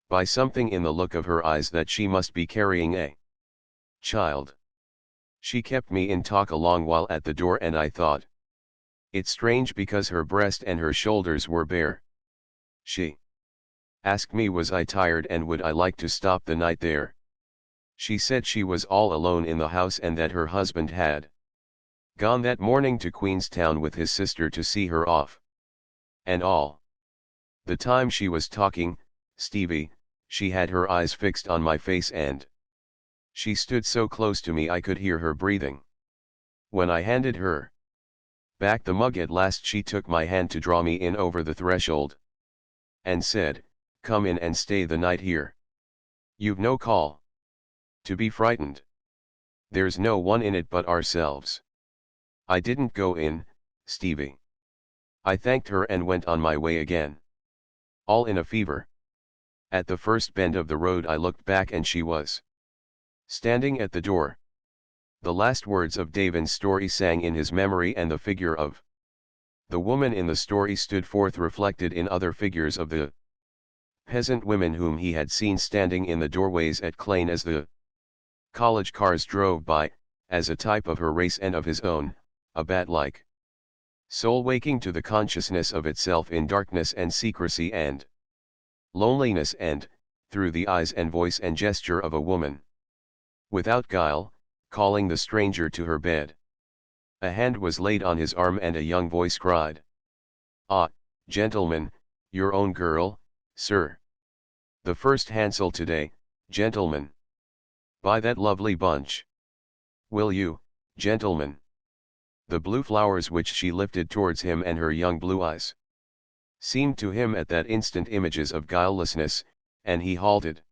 by something in the look of her eyes that she must be carrying a child. She kept me in talk a long while at the door, and I thought it strange because her breast and her shoulders were bare. She asked me was I tired and would I like to stop the night there. She said she was all alone in the house, and that her husband had gone that morning to Queenstown with his sister to see her off. And all the time she was talking, Stevie, she had her eyes fixed on my face, and she stood so close to me I could hear her breathing. When I handed her back the mug at last, she took my hand to draw me in over the threshold, and said, Come in and stay the night here. You've no call to be frightened. There's no one in it but ourselves. I didn't go in, Stevie. I thanked her and went on my way again. All in a fever. At the first bend of the road I looked back and she was standing at the door. The last words of Davin's story sang in his memory, and the figure of the woman in the story stood forth reflected in other figures of the peasant women whom he had seen standing in the doorways at Clane as the college cars drove by, as a type of her race and of his own, a bat-like soul waking to the consciousness of itself in darkness and secrecy and loneliness, and, through the eyes and voice and gesture of a woman, without guile, calling the stranger to her bed. A hand was laid on his arm and a young voice cried, "Ah, gentleman, your own girl, sir. The first Hansel today, gentlemen. Buy that lovely bunch. Will you, gentlemen?" The blue flowers which she lifted towards him and her young blue eyes seemed to him at that instant images of guilelessness, and he halted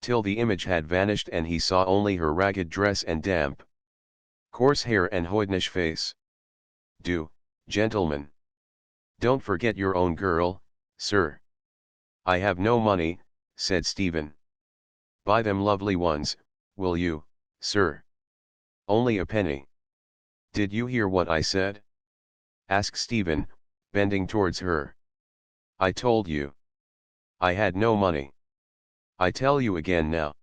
till the image had vanished and he saw only her ragged dress and damp, coarse hair and hoydenish face. "Do, gentlemen. Don't forget your own girl, sir." "I have no money," said Stephen. "Buy them lovely ones, will you, sir? Only a penny." "Did you hear what I said?" asked Stephen, bending towards her. "I told you I had no money. I tell you again now."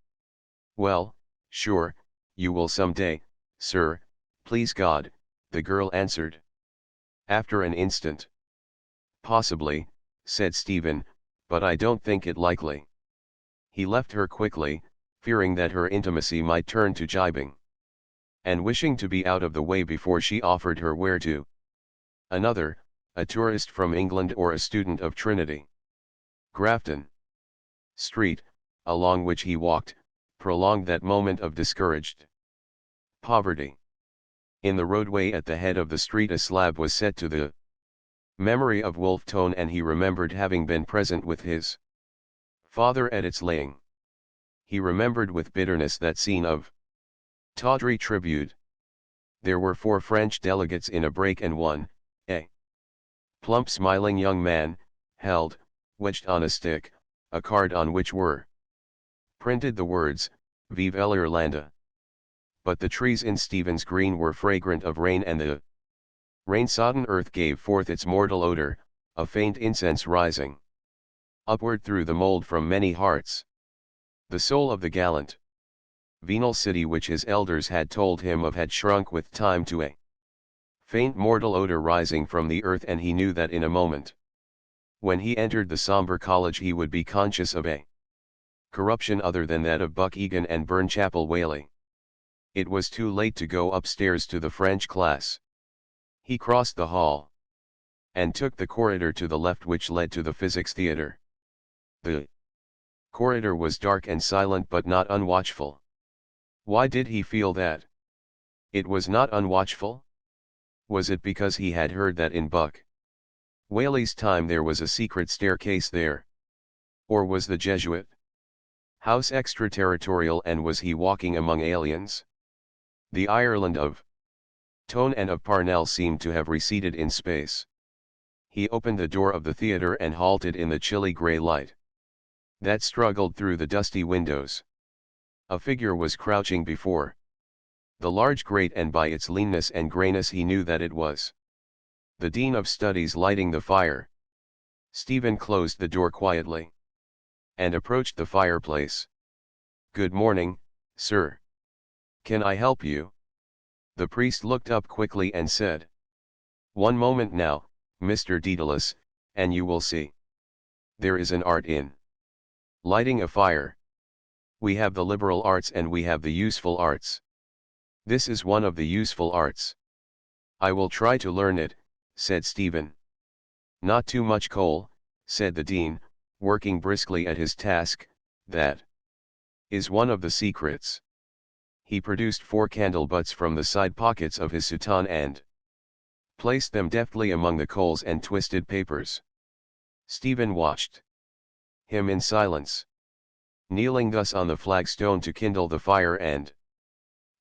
"Well, sure, you will some day, sir, please God," the girl answered. After an instant. "Possibly," said Stephen, "but I don't think it likely." He left her quickly, fearing that her intimacy might turn to gibing, and wishing to be out of the way before she offered her where to. Another, a tourist from England or a student of Trinity Grafton Street, along which he walked, prolonged that moment of discouraged poverty. In the roadway at the head of the street a slab was set to the memory of Wolfe Tone, and he remembered having been present with his father at its laying. He remembered with bitterness that scene of tawdry tribute. There were 4 French delegates in a brake, and one, a plump smiling young man, held, wedged on a stick, a card on which were printed the words, "Vive l'Irlande." But the trees in Stephen's Green were fragrant of rain, and the rain-sodden earth gave forth its mortal odor, a faint incense rising upward through the mold from many hearts. The soul of the gallant, venal city which his elders had told him of had shrunk with time to a faint mortal odor rising from the earth, and he knew that in a moment, when he entered the sombre college, he would be conscious of a corruption other than that of Buck Egan and Burnchapel Whaley. It was too late to go upstairs to the French class. He crossed the hall and took the corridor to the left which led to the physics theatre. The corridor was dark and silent, but not unwatchful. Why did he feel that it was not unwatchful? Was it because he had heard that in Buck Whaley's time there was a secret staircase there? Or was the Jesuit house extraterritorial, and was he walking among aliens? The Ireland of Tone and of Parnell seemed to have receded in space. He opened the door of the theatre and halted in the chilly grey light that struggled through the dusty windows. A figure was crouching before the large grate, and by its leanness and greyness he knew that it was the Dean of Studies lighting the fire. Stephen closed the door quietly and approached the fireplace. "Good morning, sir. Can I help you?" The priest looked up quickly and said, "One moment now, Mr. Daedalus, and you will see. There is an art in lighting a fire. We have the liberal arts and we have the useful arts. This is one of the useful arts." "I will try to learn it," said Stephen. "Not too much coal," said the dean, working briskly at his task. "That is one of the secrets." He produced 4 candle butts from the side pockets of his soutane and placed them deftly among the coals and twisted papers. Stephen watched. him in silence. Kneeling thus on the flagstone to kindle the fire and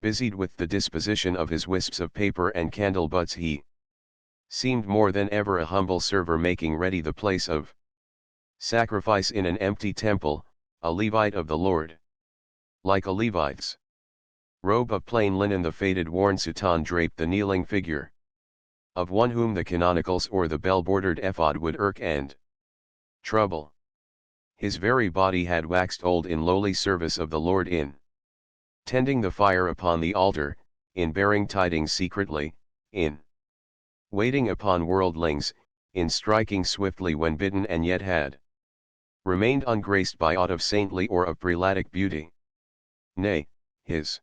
busied with the disposition of his wisps of paper and candle butts, he seemed more than ever a humble server making ready the place of sacrifice in an empty temple, a Levite of the Lord. Like a Levite's robe of plain linen, the faded worn soutane draped the kneeling figure of one whom the canonicals or the bell-bordered ephod would irk and trouble. His very body had waxed old in lowly service of the Lord, in tending the fire upon the altar, in bearing tidings secretly, in waiting upon worldlings, in striking swiftly when bidden, and yet had remained ungraced by aught of saintly or of prelatic beauty. Nay, his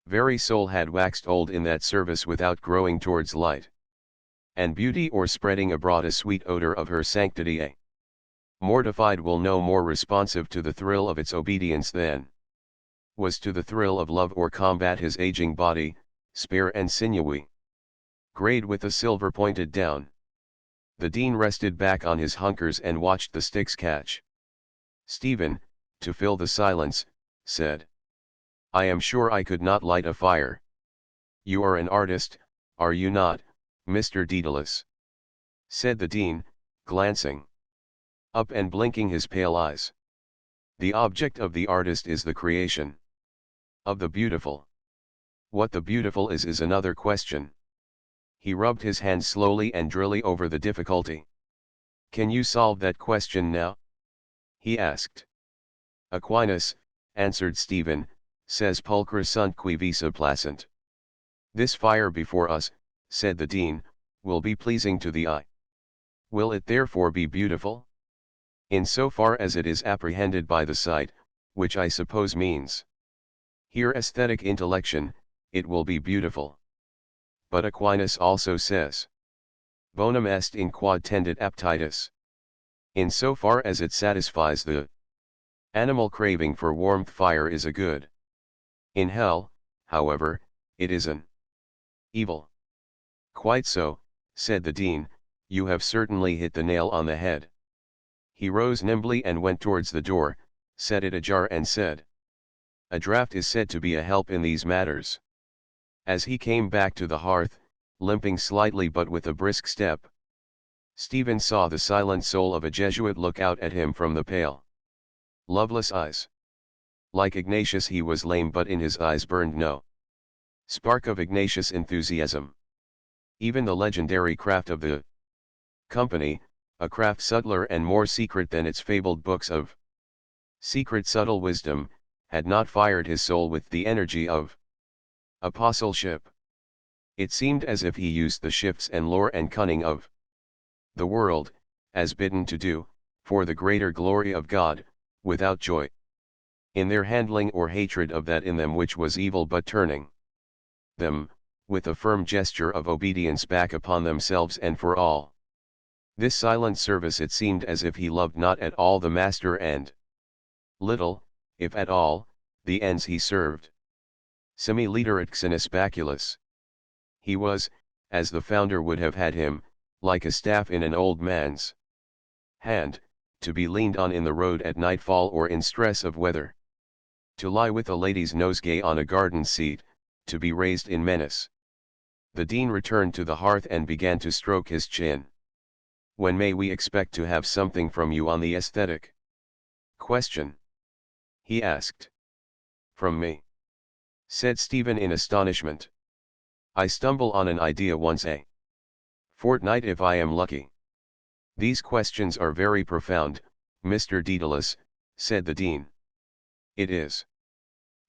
very soul had waxed old in that service without growing towards light and beauty, or spreading abroad a sweet odor of her sanctity. A mortified will no more responsive to the thrill of its obedience than was to the thrill of love or combat his aging body, spare and sinewy, grayed with a silver pointed down. The dean rested back on his hunkers and watched the sticks catch. Stephen, to fill the silence, said, "I am sure I could not light a fire." "You are an artist, are you not, Mr. Daedalus?" said the dean, glancing up and blinking his pale eyes. "The object of the artist is the creation of the beautiful. What the beautiful is another question." He rubbed his hands slowly and drily over the difficulty. "Can you solve that question now?" he asked. "Aquinas," answered Stephen, "says pulchra sunt qui visa placent." "This fire before us," said the dean, "will be pleasing to the eye. Will it therefore be beautiful? In so far as it is apprehended by the sight, which I suppose means here aesthetic intellection, it will be beautiful. But Aquinas also says, bonum est in quod tendit aptitus. In so far as it satisfies the animal craving for warmth, fire is a good. In hell, however, it is an evil." "Quite so," said the dean, "you have certainly hit the nail on the head." He rose nimbly and went towards the door, set it ajar and said, "A draught is said to be a help in these matters." As he came back to the hearth, limping slightly but with a brisk step, Stephen saw the silent soul of a Jesuit look out at him from the pale, loveless eyes. Like Ignatius, he was lame, but in his eyes burned no spark of Ignatius enthusiasm. Even the legendary craft of the company, a craft subtler and more secret than its fabled books of secret subtle wisdom, had not fired his soul with the energy of apostleship. It seemed as if he used the shifts and lore and cunning of the world, as bidden to do, for the greater glory of God, without joy in their handling or hatred of that in them which was evil, but turning them, with a firm gesture of obedience, back upon themselves and for all. This silent service, it seemed as if he loved not at all the Master, and little, if at all, the ends he served. Semi literat xenis baculus. He was, as the founder would have had him, like a staff in an old man's hand, to be leaned on in the road at nightfall or in stress of weather. To lie with a lady's nosegay on a garden seat, to be raised in menace. The dean returned to the hearth and began to stroke his chin. "When may we expect to have something from you on the aesthetic question?" he asked. "From me?" said Stephen in astonishment. "I stumble on an idea once a fortnight if I am lucky." "These questions are very profound, Mr. Daedalus," said the dean. "It is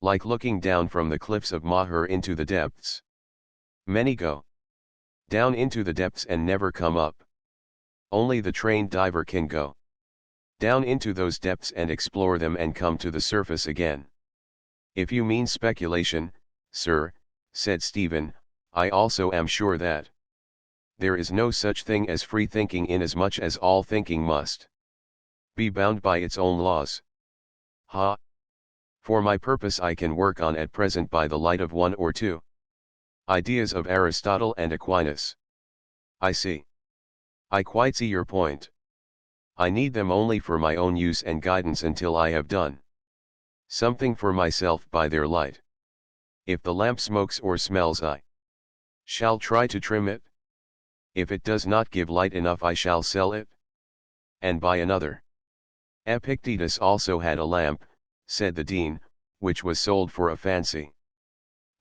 like looking down from the cliffs of Maher into the depths. Many go down into the depths and never come up. Only the trained diver can go down into those depths and explore them and come to the surface again." "If you mean speculation, sir," said Stephen, "I also am sure that there is no such thing as free thinking, inasmuch as all thinking must be bound by its own laws. Ha! For my purpose I can work on at present by the light of one or two ideas of Aristotle and Aquinas." "I see. I quite see your point. I need them only for my own use and guidance until I have done something for myself by their light. If the lamp smokes or smells, I shall try to trim it. If it does not give light enough, I shall sell it and buy another. Epictetus also had a lamp, said the dean, which was sold for a fancy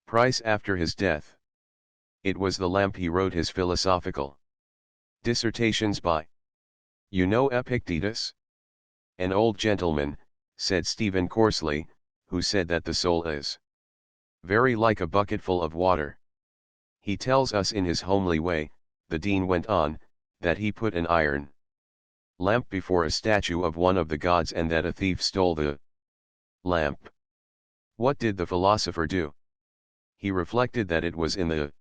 price after his death. It was the lamp he wrote his philosophical dissertations by. You know Epictetus? An old gentleman, said Stephen coarsely, who said that the soul is very like a bucketful of water. He tells us in his homely way, the dean went on, that he put an iron lamp before a statue of one of the gods and that a thief stole the lamp. What did the philosopher do? He reflected that it was in the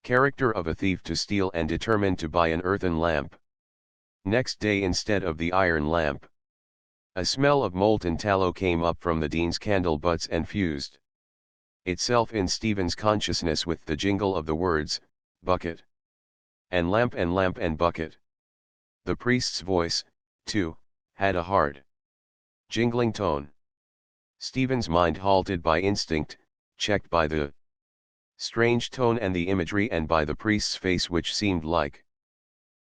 character of a thief to steal and determined to buy an earthen lamp. Next day, instead of the iron lamp, a smell of molten tallow came up from the dean's candle butts and fused itself in Stephen's consciousness with the jingle of the words, bucket and lamp and bucket. The priest's voice, too, had a hard, jingling tone. Stephen's mind halted by instinct, checked by the strange tone and the imagery and by the priest's face, which seemed like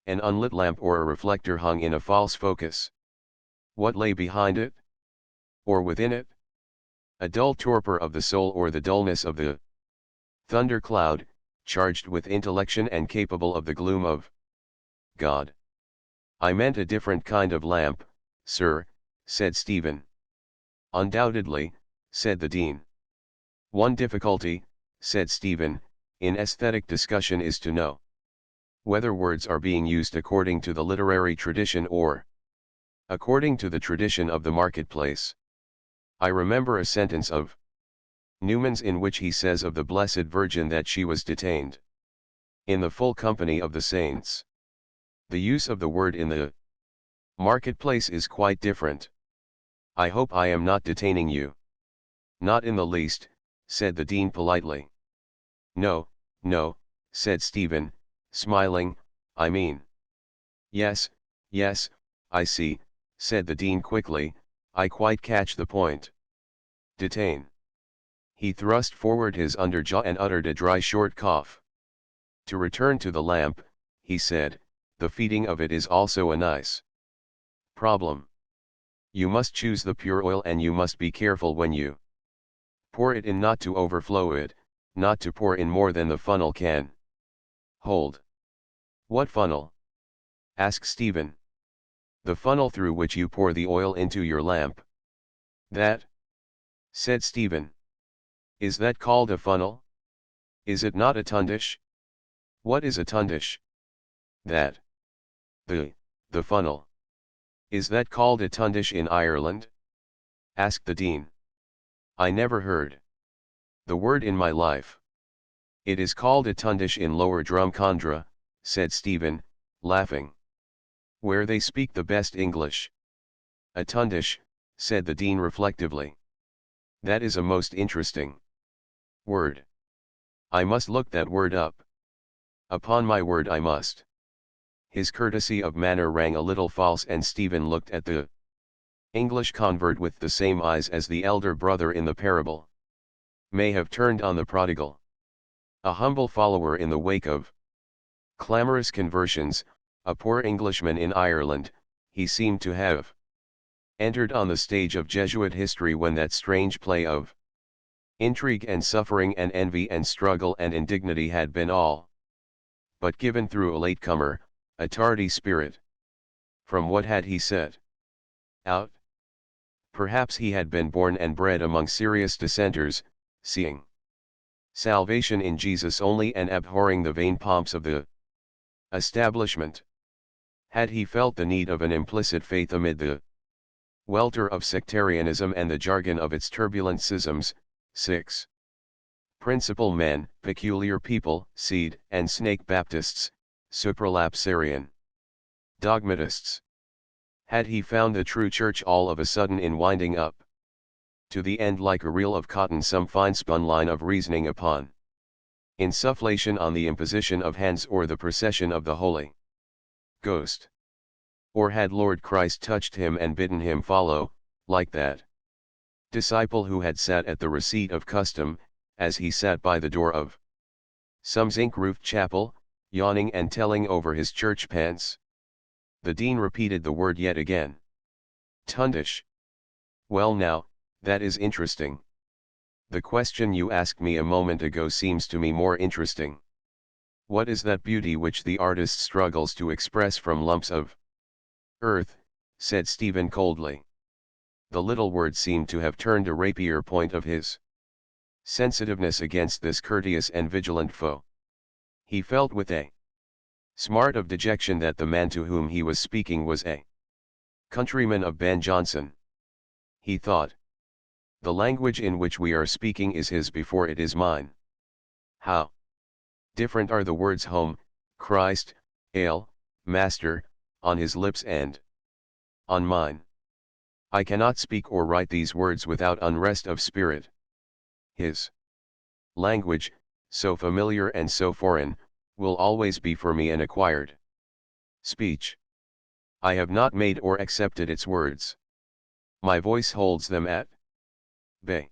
an unlit lamp or a reflector hung in a false focus. What lay behind it? Or within it? A dull torpor of the soul, or the dullness of the thundercloud, charged with intellection and capable of the gloom of God. I meant a different kind of lamp, sir, said Stephen. Undoubtedly, said the dean. One difficulty, said Stephen, in aesthetic discussion is to know whether words are being used according to the literary tradition or according to the tradition of the marketplace. I remember a sentence of Newman's in which he says of the Blessed Virgin that she was detained in the full company of the saints. The use of the word in the marketplace is quite different. I hope I am not detaining you. Not in the least, said the dean politely. No, no, said Stephen, smiling, I mean. Yes, yes, I see, said the dean quickly, I quite catch the point. Detain. He thrust forward his underjaw and uttered a dry short cough. To return to the lamp, he said, the feeding of it is also a nice problem. You must choose the pure oil and you must be careful when you pour it in not to overflow it, not to pour in more than the funnel can hold. What funnel? asked Stephen. The funnel through which you pour the oil into your lamp. That? said Stephen. Is that called a funnel? Is it not a tundish? What is a tundish? That. The funnel. Is that called a tundish in Ireland? asked the dean. I never heard the word in my life. It is called a tundish in Lower Drumcondra, said Stephen, laughing. Where they speak the best English. A tundish, said the dean reflectively. That is a most interesting word. I must look that word up. Upon my word I must. His courtesy of manner rang a little false, and Stephen looked at the English convert with the same eyes as the elder brother in the parable may have turned on the prodigal. A humble follower in the wake of clamorous conversions, a poor Englishman in Ireland, he seemed to have entered on the stage of Jesuit history when that strange play of intrigue and suffering and envy and struggle and indignity had been all but given through a latecomer, a tardy spirit. From what had he set out? Perhaps he had been born and bred among serious dissenters, seeing salvation in Jesus only and abhorring the vain pomps of the establishment. Had he felt the need of an implicit faith amid the welter of sectarianism and the jargon of its turbulent schisms? 6. Principal men, peculiar people, seed and snake Baptists, supralapsarian dogmatists. Had he found the true church all of a sudden in winding up to the end like a reel of cotton some fine-spun line of reasoning upon insufflation on the imposition of hands or the procession of the Holy Ghost? Or had Lord Christ touched him and bidden him follow, like that disciple who had sat at the receipt of custom, as he sat by the door of some zinc-roofed chapel, yawning and telling over his church pants? The dean repeated the word yet again. Tundish. Well now, that is interesting. The question you asked me a moment ago seems to me more interesting. What is that beauty which the artist struggles to express from lumps of earth? Said Stephen coldly. The little word seemed to have turned a rapier point of his sensitiveness against this courteous and vigilant foe. He felt with a smart of dejection that the man to whom he was speaking was a countryman of Ben Jonson. He thought, the language in which we are speaking is his before it is mine. How different are the words home, Christ, ale, master, on his lips and on mine. I cannot speak or write these words without unrest of spirit. His language, so familiar and so foreign, will always be for me an acquired speech. I have not made or accepted its words. My voice holds them at bay.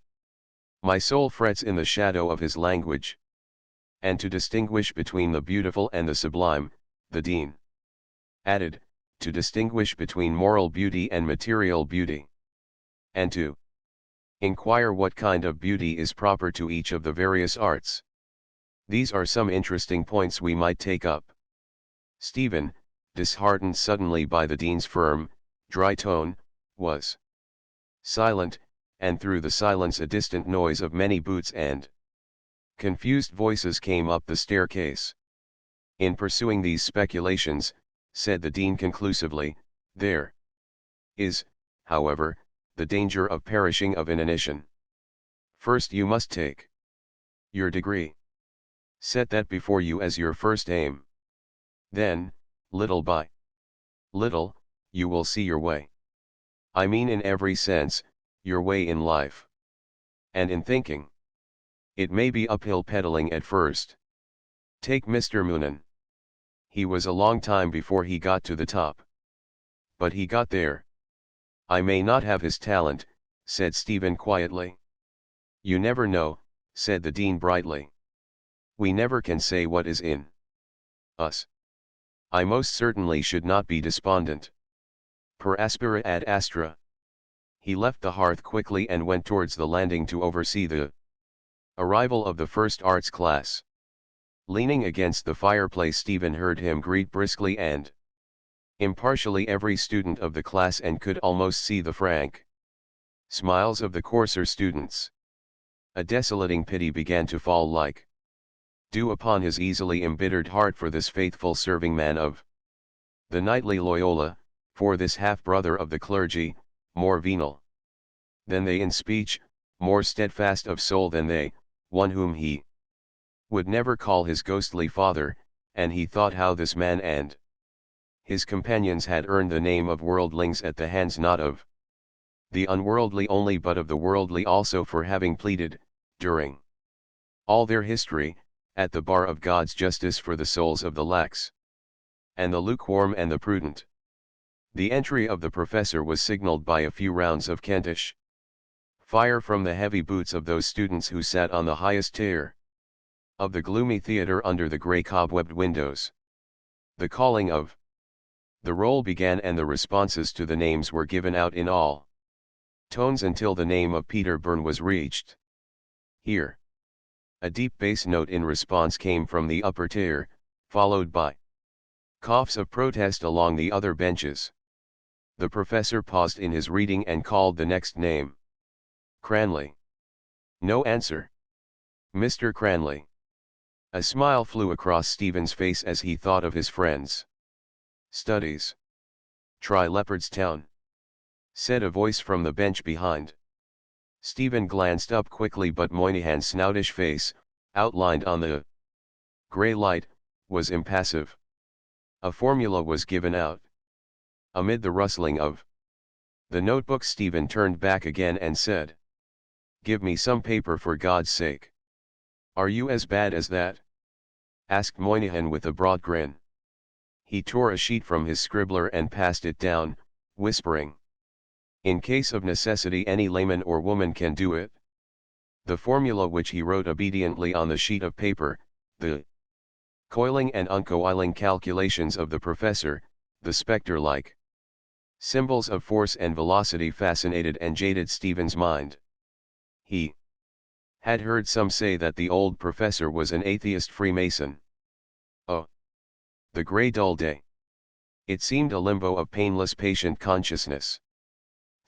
My soul frets in the shadow of his language. And to distinguish between the beautiful and the sublime, the dean added, to distinguish between moral beauty and material beauty. And to inquire what kind of beauty is proper to each of the various arts. These are some interesting points we might take up. Stephen, disheartened suddenly by the dean's firm, dry tone, was silent, and through the silence a distant noise of many boots and confused voices came up the staircase. In pursuing these speculations, said the dean conclusively, there is, however, the danger of perishing of inanition. First you must take your degree. Set that before you as your first aim. Then, little by little, you will see your way. I mean in every sense, your way in life. And in thinking. It may be uphill pedaling at first. Take Mr. Moonan. He was a long time before he got to the top. But he got there. I may not have his talent, said Stephen quietly. You never know, said the dean brightly. We never can say what is in us. I most certainly should not be despondent. Per aspera ad astra. He left the hearth quickly and went towards the landing to oversee the arrival of the first arts class. Leaning against the fireplace, Stephen heard him greet briskly and impartially every student of the class and could almost see the frank smiles of the coarser students. A desolating pity began to fall like dew upon his easily embittered heart for this faithful serving man of the knightly Loyola, for this half-brother of the clergy, more venal than they in speech, more steadfast of soul than they, one whom he would never call his ghostly father, and he thought how this man and his companions had earned the name of worldlings at the hands not of the unworldly only but of the worldly also, for having pleaded, during all their history, at the bar of God's justice for the souls of the lax and the lukewarm and the prudent. The entry of the professor was signaled by a few rounds of Kentish fire from the heavy boots of those students who sat on the highest tier of the gloomy theatre under the grey cobwebbed windows. The calling of the roll began and the responses to the names were given out in all tones until the name of Peter Byrne was reached. Here. A deep bass note in response came from the upper tier, followed by coughs of protest along the other benches. The professor paused in his reading and called the next name. Cranley. No answer. Mr. Cranley. A smile flew across Stephen's face as he thought of his friends' studies. Try Leopardstown, said a voice from the bench behind. Stephen glanced up quickly, but Moynihan's snoutish face, outlined on the grey light, was impassive. A formula was given out. Amid the rustling of the notebook, Stephen turned back again and said, "Give me some paper for God's sake." "Are you as bad as that?" asked Moynihan with a broad grin. He tore a sheet from his scribbler and passed it down, whispering, "In case of necessity any layman or woman can do it." The formula which he wrote obediently on the sheet of paper, the coiling and uncoiling calculations of the professor, the spectre-like symbols of force and velocity fascinated and jaded Stephen's mind. He had heard some say that the old professor was an atheist Freemason. Oh, the grey dull day. It seemed a limbo of painless patient consciousness,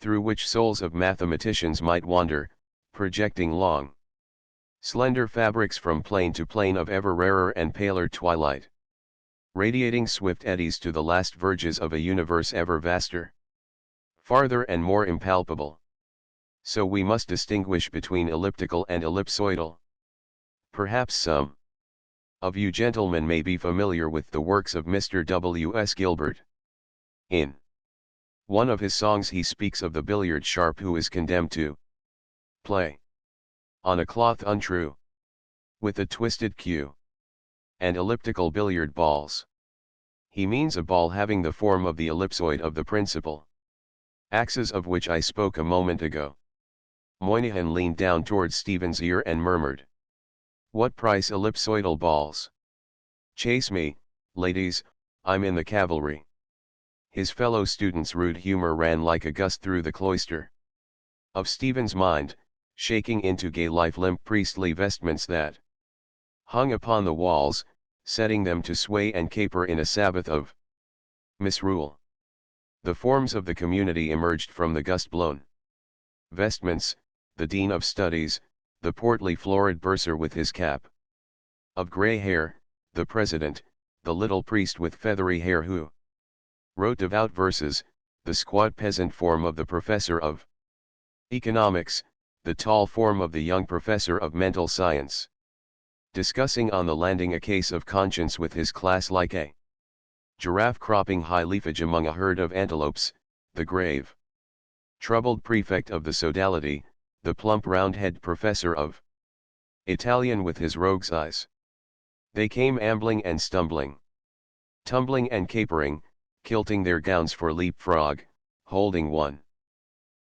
through which souls of mathematicians might wander, projecting long, slender fabrics from plane to plane of ever rarer and paler twilight, radiating swift eddies to the last verges of a universe ever vaster, farther and more impalpable. So we must distinguish between elliptical and ellipsoidal. Perhaps some of you gentlemen may be familiar with the works of Mr. W. S. Gilbert. In one of his songs he speaks of the billiard sharp who is condemned to play on a cloth untrue, with a twisted cue, and elliptical billiard balls. He means a ball having the form of the ellipsoid of the principal axis of which I spoke a moment ago. Moynihan leaned down towards Stephen's ear and murmured, "What price ellipsoidal balls? Chase me, ladies, I'm in the cavalry." His fellow students' rude humor ran like a gust through the cloister of Stephen's mind, shaking into gay life limp priestly vestments that hung upon the walls, setting them to sway and caper in a Sabbath of misrule. The forms of the community emerged from the gust-blown vestments, the dean of studies, the portly florid bursar with his cap of grey hair, the president, the little priest with feathery hair who wrote devout verses, the squat peasant form of the professor of economics, the tall form of the young professor of mental science, discussing on the landing a case of conscience with his class like a giraffe cropping high leafage among a herd of antelopes, the grave, troubled prefect of the sodality, the plump round-head professor of Italian with his rogue's eyes. They came ambling and stumbling, tumbling and capering, kilting their gowns for leap-frog, holding one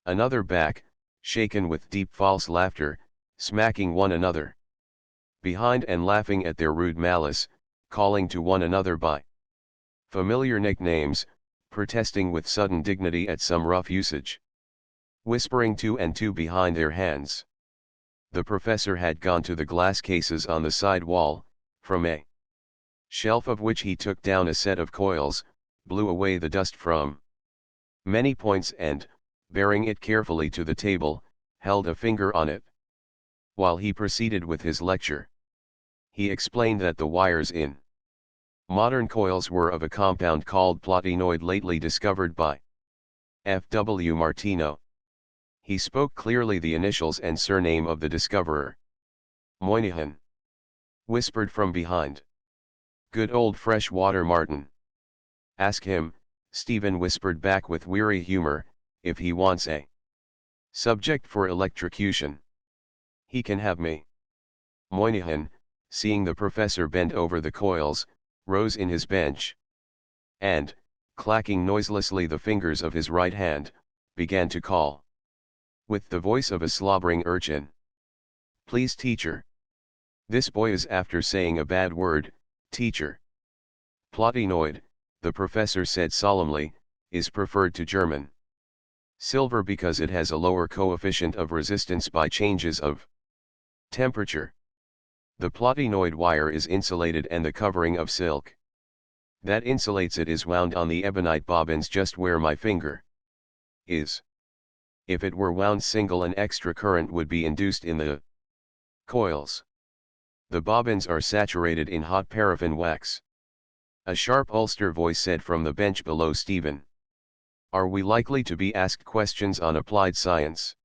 another back, shaken with deep false laughter, smacking one another behind and laughing at their rude malice, calling to one another by familiar nicknames, protesting with sudden dignity at some rough usage, whispering two and two behind their hands. The professor had gone to the glass cases on the side wall, from a shelf of which he took down a set of coils, blew away the dust from many points and, bearing it carefully to the table, held a finger on it. While he proceeded with his lecture, he explained that the wires in modern coils were of a compound called platinoid lately discovered by F. W. Martino. He spoke clearly the initials and surname of the discoverer. Moynihan whispered from behind, "Good old Freshwater Martin." "Ask him," Stephen whispered back with weary humor, "if he wants a subject for electrocution. He can have me." Moynihan, seeing the professor bend over the coils, rose in his bench, and, clacking noiselessly the fingers of his right hand, began to call, with the voice of a slobbering urchin, "Please, teacher. This boy is after saying a bad word, teacher." Platinoid, the professor said solemnly, is preferred to German silver because it has a lower coefficient of resistance by changes of temperature. The platinoid wire is insulated and the covering of silk that insulates it is wound on the ebonite bobbins just where my finger is. If it were wound single, an extra current would be induced in the coils. The bobbins are saturated in hot paraffin wax. A sharp Ulster voice said from the bench below Stephen, "Are we likely to be asked questions on applied science?"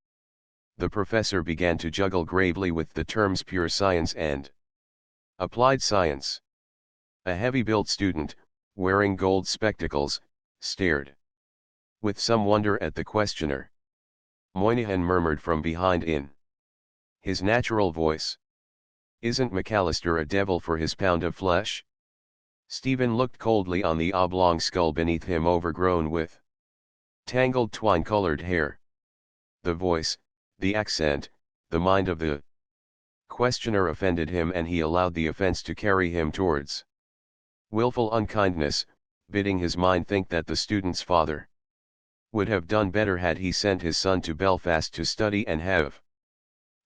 The professor began to juggle gravely with the terms pure science and applied science. A heavy-built student, wearing gold spectacles, stared with some wonder at the questioner. Moynihan murmured from behind in his natural voice, "Isn't McAllister a devil for his pound of flesh?" Stephen looked coldly on the oblong skull beneath him, overgrown with tangled twine-colored hair. The voice, the accent, the mind of the questioner offended him, and he allowed the offense to carry him towards willful unkindness, bidding his mind think that the student's father would have done better had he sent his son to Belfast to study and have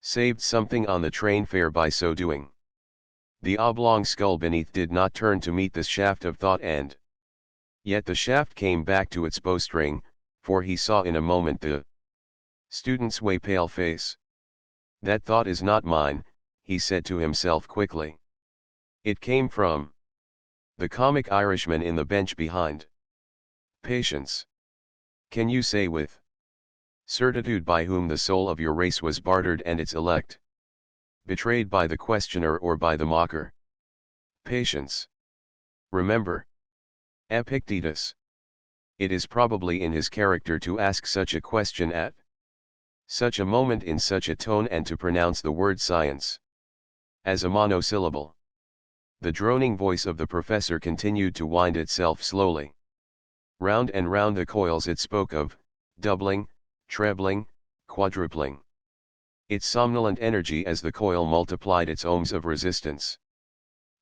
saved something on the train fare by so doing. The oblong skull beneath did not turn to meet this shaft of thought, and yet the shaft came back to its bowstring, for he saw in a moment the student's pale face. "That thought is not mine," he said to himself quickly. "It came from the comic Irishman in the bench behind. Patience. Can you say with certitude by whom the soul of your race was bartered and its elect betrayed, by the questioner or by the mocker? Patience. Remember Epictetus. It is probably in his character to ask such a question at such a moment in such a tone, and to pronounce the word science as a monosyllable." The droning voice of the professor continued to wind itself slowly round and round the coils it spoke of, doubling, trebling, quadrupling its somnolent energy as the coil multiplied its ohms of resistance.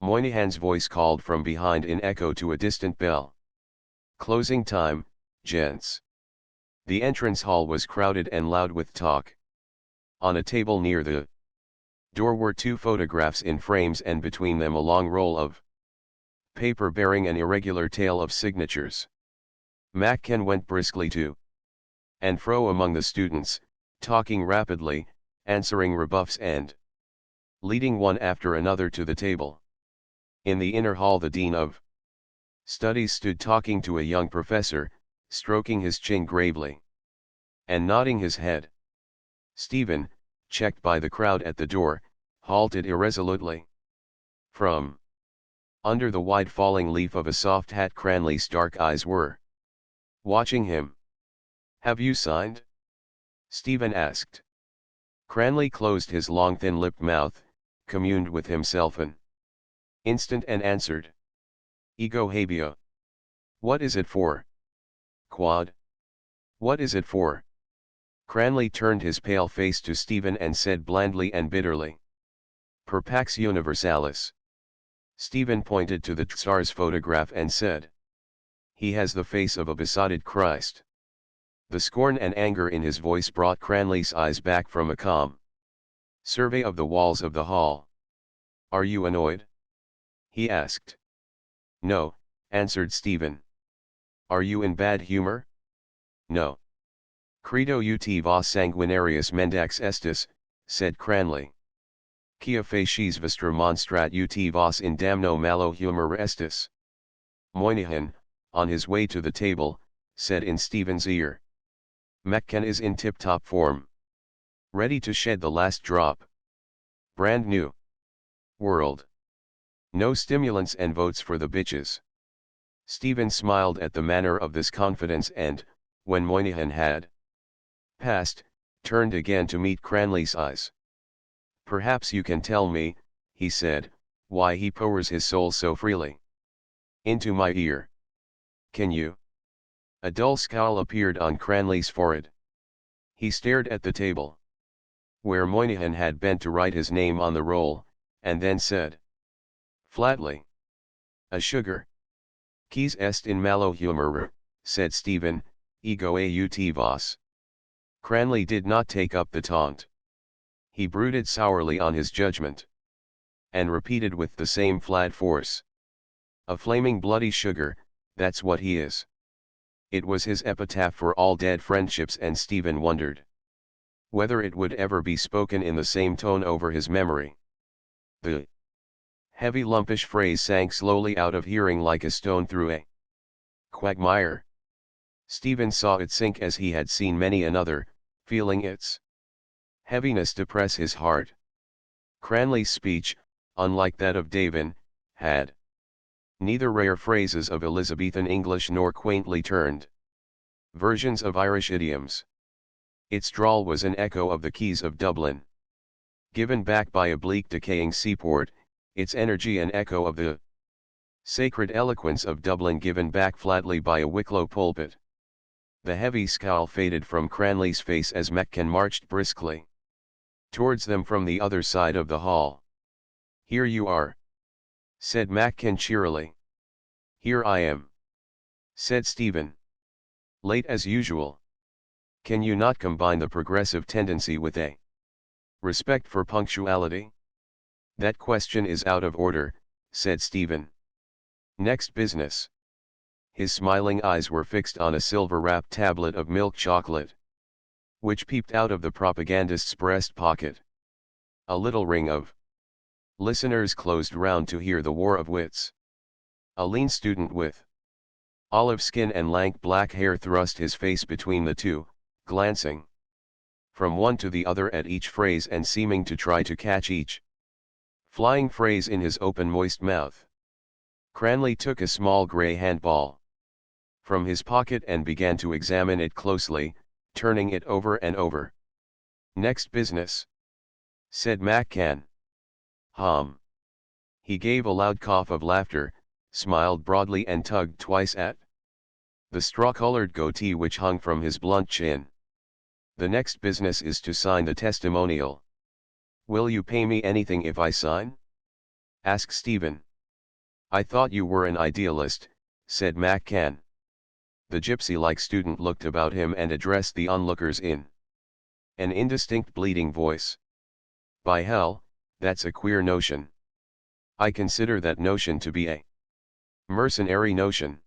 Moynihan's voice called from behind in echo to a distant bell. "Closing time, gents." The entrance hall was crowded and loud with talk. On a table near the door were two photographs in frames, and between them a long roll of paper bearing an irregular tail of signatures. Macken went briskly to and fro among the students, talking rapidly, answering rebuffs, and leading one after another to the table. In the inner hall the Dean of Studies stood talking to a young professor, stroking his chin gravely and nodding his head. Stephen, checked by the crowd at the door, halted irresolutely. From under the wide falling leaf of a soft hat Cranley's dark eyes were watching him. "Have you signed?" Stephen asked. Cranley closed his long thin-lipped mouth, communed with himself an instant, and answered, "Ego habeo." "What is it for?" "Quad? What is it for?" Cranley turned his pale face to Stephen and said blandly and bitterly, "Per pax universalis." Stephen pointed to the Tsar's photograph and said, "He has the face of a besotted Christ." The scorn and anger in his voice brought Cranley's eyes back from a calm survey of the walls of the hall. "Are you annoyed?" he asked. "No," answered Stephen. "Are you in bad humor?" "No." "Credo ut vos sanguinarius mendax estis," said Cranley. "Quia facies vestra monstrat ut vos in damno malo humor estis." Moynihan, on his way to the table, said in Stephen's ear, "Macken is in tip-top form. Ready to shed the last drop. Brand new. World. No stimulants and votes for the bitches." Stephen smiled at the manner of this confidence, and, when Moynihan had passed, turned again to meet Cranley's eyes. "Perhaps you can tell me," he said, "why he pours his soul so freely into my ear. Can you?" A dull scowl appeared on Cranley's forehead. He stared at the table where Moynihan had bent to write his name on the roll, and then said flatly, "A sugar." "Quis est in malo humor," said Stephen, "ego aut vos." Cranley did not take up the taunt. He brooded sourly on his judgment, and repeated with the same flat force, "A flaming bloody sugar, that's what he is." It was his epitaph for all dead friendships, and Stephen wondered whether it would ever be spoken in the same tone over his memory. The heavy lumpish phrase sank slowly out of hearing like a stone through a quagmire. Stephen saw it sink as he had seen many another, feeling its heaviness depress his heart. Cranley's speech, unlike that of Davin, had neither rare phrases of Elizabethan English nor quaintly turned versions of Irish idioms. Its drawl was an echo of the quays of Dublin, given back by a bleak decaying seaport, its energy an echo of the Sacred eloquence of Dublin given back flatly by a Wicklow pulpit. The heavy scowl faded from Cranley's face as McCann marched briskly towards them from the other side of the hall. "Here you are," said McCann cheerily. "Here I am," said Stephen. "Late as usual. Can you not combine the progressive tendency with a respect for punctuality?" "That question is out of order," said Stephen. "Next business." His smiling eyes were fixed on a silver-wrapped tablet of milk chocolate, which peeped out of the propagandist's breast pocket. A little ring of listeners closed round to hear the war of wits. A lean student with olive skin and lank black hair thrust his face between the two, glancing from one to the other at each phrase and seeming to try to catch each flying phrase in his open moist mouth. Cranley took a small grey handball from his pocket and began to examine it closely, turning it over and over. "Next business," said McCann. He gave a loud cough of laughter, smiled broadly and tugged twice at the straw-colored goatee which hung from his blunt chin. "The next business is to sign the testimonial." "Will you pay me anything if I sign?" asked Stephen. "I thought you were an idealist," said McCann. The gypsy-like student looked about him and addressed the onlookers in an indistinct bleating voice. "By hell, that's a queer notion. I consider that notion to be a mercenary notion."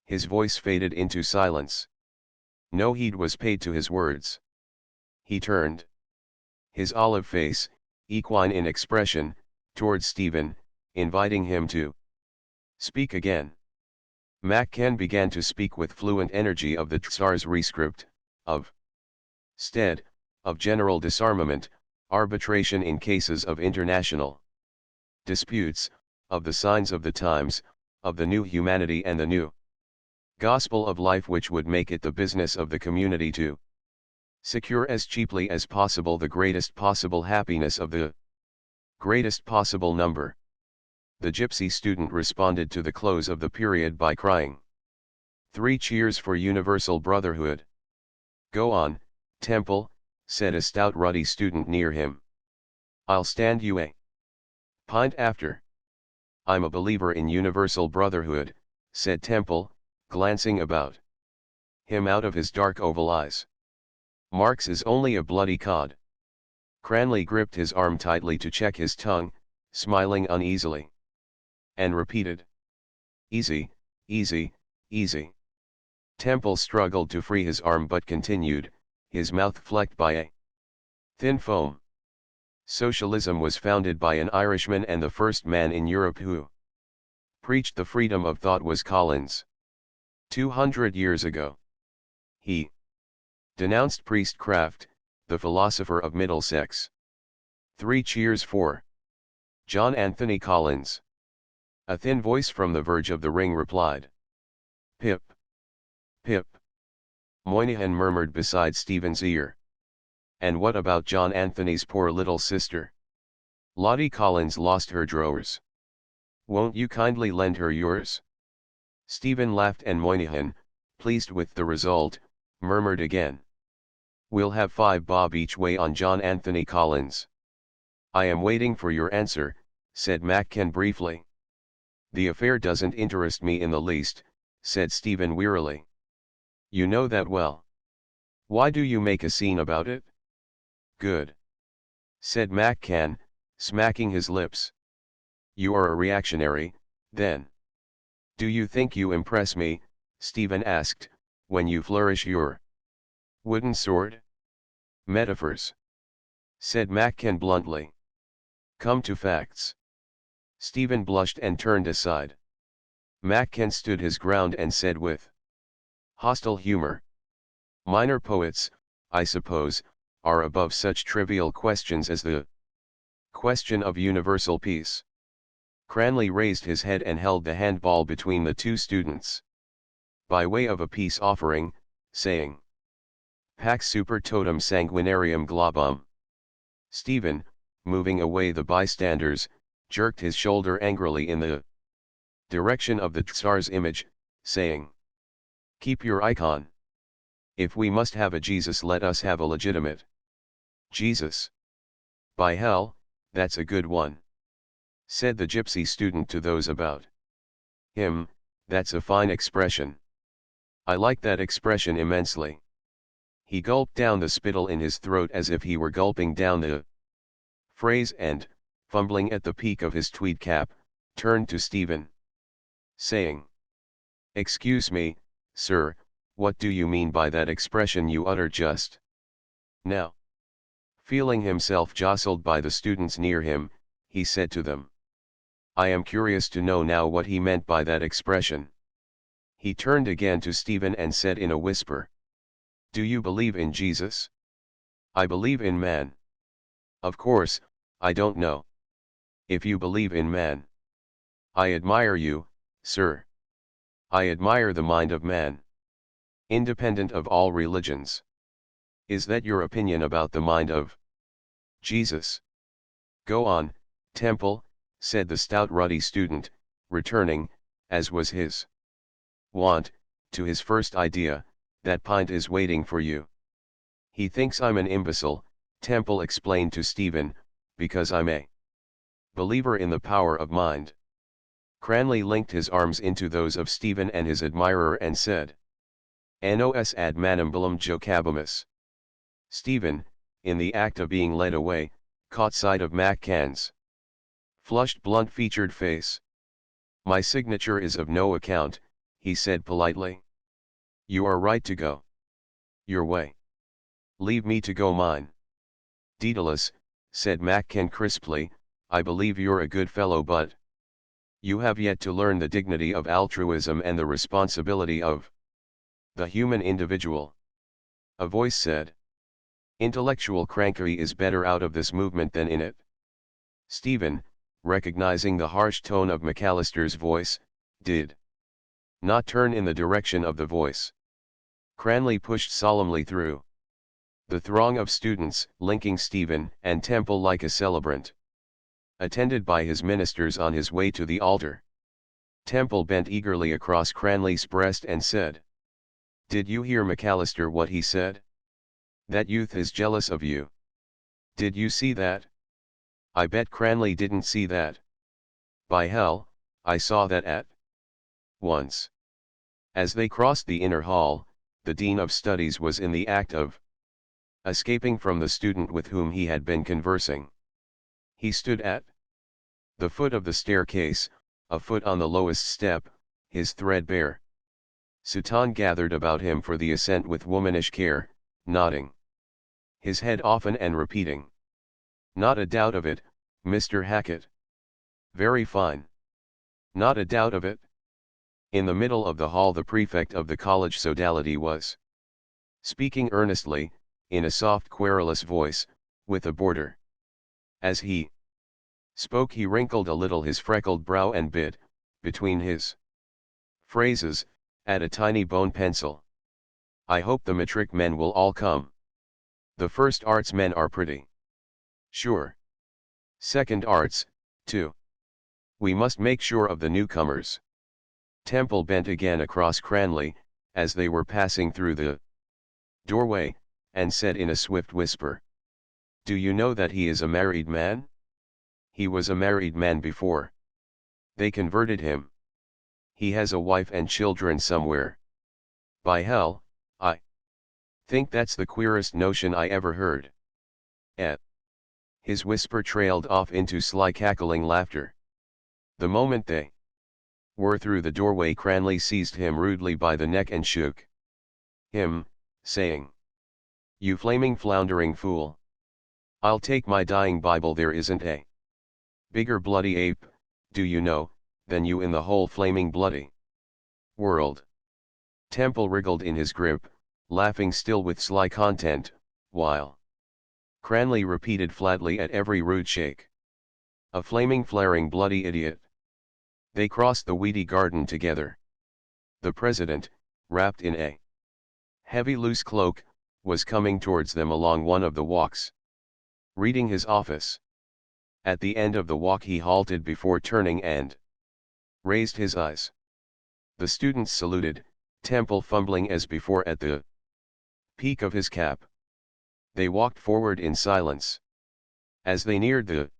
His voice faded into silence. No heed was paid to his words. He turned his olive face, equine in expression, towards Stephen, inviting him to speak again. McCann began to speak with fluent energy of the Tsar's rescript, of stead, of general disarmament, arbitration in cases of international disputes, of the signs of the times, of the new humanity and the new gospel of life which would make it the business of the community to secure as cheaply as possible the greatest possible happiness of the greatest possible number. The gypsy student responded to the close of the period by crying, "Three cheers for universal brotherhood." "Go on, Temple," said a stout ruddy student near him. "I'll stand you a pint after." "I'm a believer in universal brotherhood," said Temple, glancing about him out of his dark oval eyes. "Marx is only a bloody cod." Cranley gripped his arm tightly to check his tongue, smiling uneasily, and repeated, "Easy, easy, easy." Temple struggled to free his arm but continued, his mouth flecked by a thin foam. "Socialism was founded by an Irishman, and the first man in Europe who preached the freedom of thought was Collins. 200 years ago. He denounced priestcraft, the philosopher of Middlesex. Three cheers for John Anthony Collins." A thin voice from the verge of the ring replied. "Pip. Pip." Moynihan murmured beside Stephen's ear. "And what about John Anthony's poor little sister? Lottie Collins lost her drawers. Won't you kindly lend her yours?" Stephen laughed, and Moynihan, pleased with the result, murmured again. "We'll have 5 bob each way on John Anthony Collins." "I am waiting for your answer," said McCann briefly. "The affair doesn't interest me in the least," said Stephen wearily. "You know that well. Why do you make a scene about it?" "Good," said McCann, smacking his lips. "You are a reactionary, then." "Do you think you impress me," Stephen asked, "when you flourish your wooden sword?" "Metaphors," said McCann bluntly. "Come to facts." Stephen blushed and turned aside. McCann stood his ground and said with hostile humor, "Minor poets, I suppose, are above such trivial questions as the question of universal peace." Cranley raised his head and held the handball between the two students, by way of a peace offering, saying, "Pax super totum sanguinarium globum." Stephen, moving away the bystanders, jerked his shoulder angrily in the direction of the Tsar's image, saying, "Keep your icon. If we must have a Jesus, let us have a legitimate Jesus." "By hell, that's a good one," said the gypsy student to those about him. "That's a fine expression. I like that expression immensely." He gulped down the spittle in his throat as if he were gulping down the phrase and, fumbling at the peak of his tweed cap, turned to Stephen, saying, "Excuse me, sir, what do you mean by that expression you uttered just now?" Feeling himself jostled by the students near him, he said to them, "I am curious to know now what he meant by that expression." He turned again to Stephen and said in a whisper, "Do you believe in Jesus?" "I believe in man." "Of course, I don't know if you believe in man. I admire you, sir. I admire the mind of man, independent of all religions. Is that your opinion about the mind of Jesus?" "Go on, Temple," said the stout ruddy student, returning, as was his wont, to his first idea. "That pint is waiting for you." "He thinks I'm an imbecile," Temple explained to Stephen, "because I'm a believer in the power of mind." Cranley linked his arms into those of Stephen and his admirer and said, "Nos ad manibulum jocabimus." Stephen, in the act of being led away, caught sight of McCann's flushed blunt-featured face. "My signature is of no account," he said politely. "You are right to go your way. Leave me to go mine." "Daedalus," said McCann crisply, "I believe you're a good fellow, but you have yet to learn the dignity of altruism and the responsibility of the human individual." A voice said, "Intellectual crankery is better out of this movement than in it." Stephen, recognizing the harsh tone of McAllister's voice, did not turn in the direction of the voice. Cranley pushed solemnly through the throng of students, linking Stephen and Temple like a celebrant, attended by his ministers on his way to the altar. Temple bent eagerly across Cranley's breast and said, "Did you hear McAllister what he said? That youth is jealous of you. Did you see that?" "I bet Cranley didn't see that." "By hell, I saw that at once." As they crossed the inner hall, the Dean of Studies was in the act of escaping from the student with whom he had been conversing. He stood at the foot of the staircase, a foot on the lowest step, his threadbare soutane gathered about him for the ascent with womanish care, nodding his head often and repeating, "Not a doubt of it, Mr. Hackett. Very fine. Not a doubt of it." In the middle of the hall the prefect of the college sodality was speaking earnestly, in a soft querulous voice, with a boarder. As he spoke he wrinkled a little his freckled brow and bit, between his phrases, at a tiny bone pencil. "I hope the matric men will all come. The first arts men are pretty sure. Second arts, too. We must make sure of the newcomers." Temple bent again across Cranley, as they were passing through the doorway, and said in a swift whisper, "Do you know that he is a married man? He was a married man before they converted him. He has a wife and children somewhere. By hell, I think that's the queerest notion I ever heard." His whisper trailed off into sly cackling laughter. The moment they were through the doorway Cranley seized him rudely by the neck and shook him, saying, "You flaming floundering fool. I'll take my dying Bible there isn't a bigger bloody ape, do you know, than you in the whole flaming bloody world." Temple wriggled in his grip, laughing still with sly content, while Cranley repeated flatly at every rude shake, "A flaming flaring bloody idiot." They crossed the weedy garden together. The president, wrapped in a heavy loose cloak, was coming towards them along one of the walks, reading his office. At the end of the walk he halted before turning and raised his eyes. The students saluted, Temple fumbling as before at the peak of his cap. They walked forward in silence. As they neared the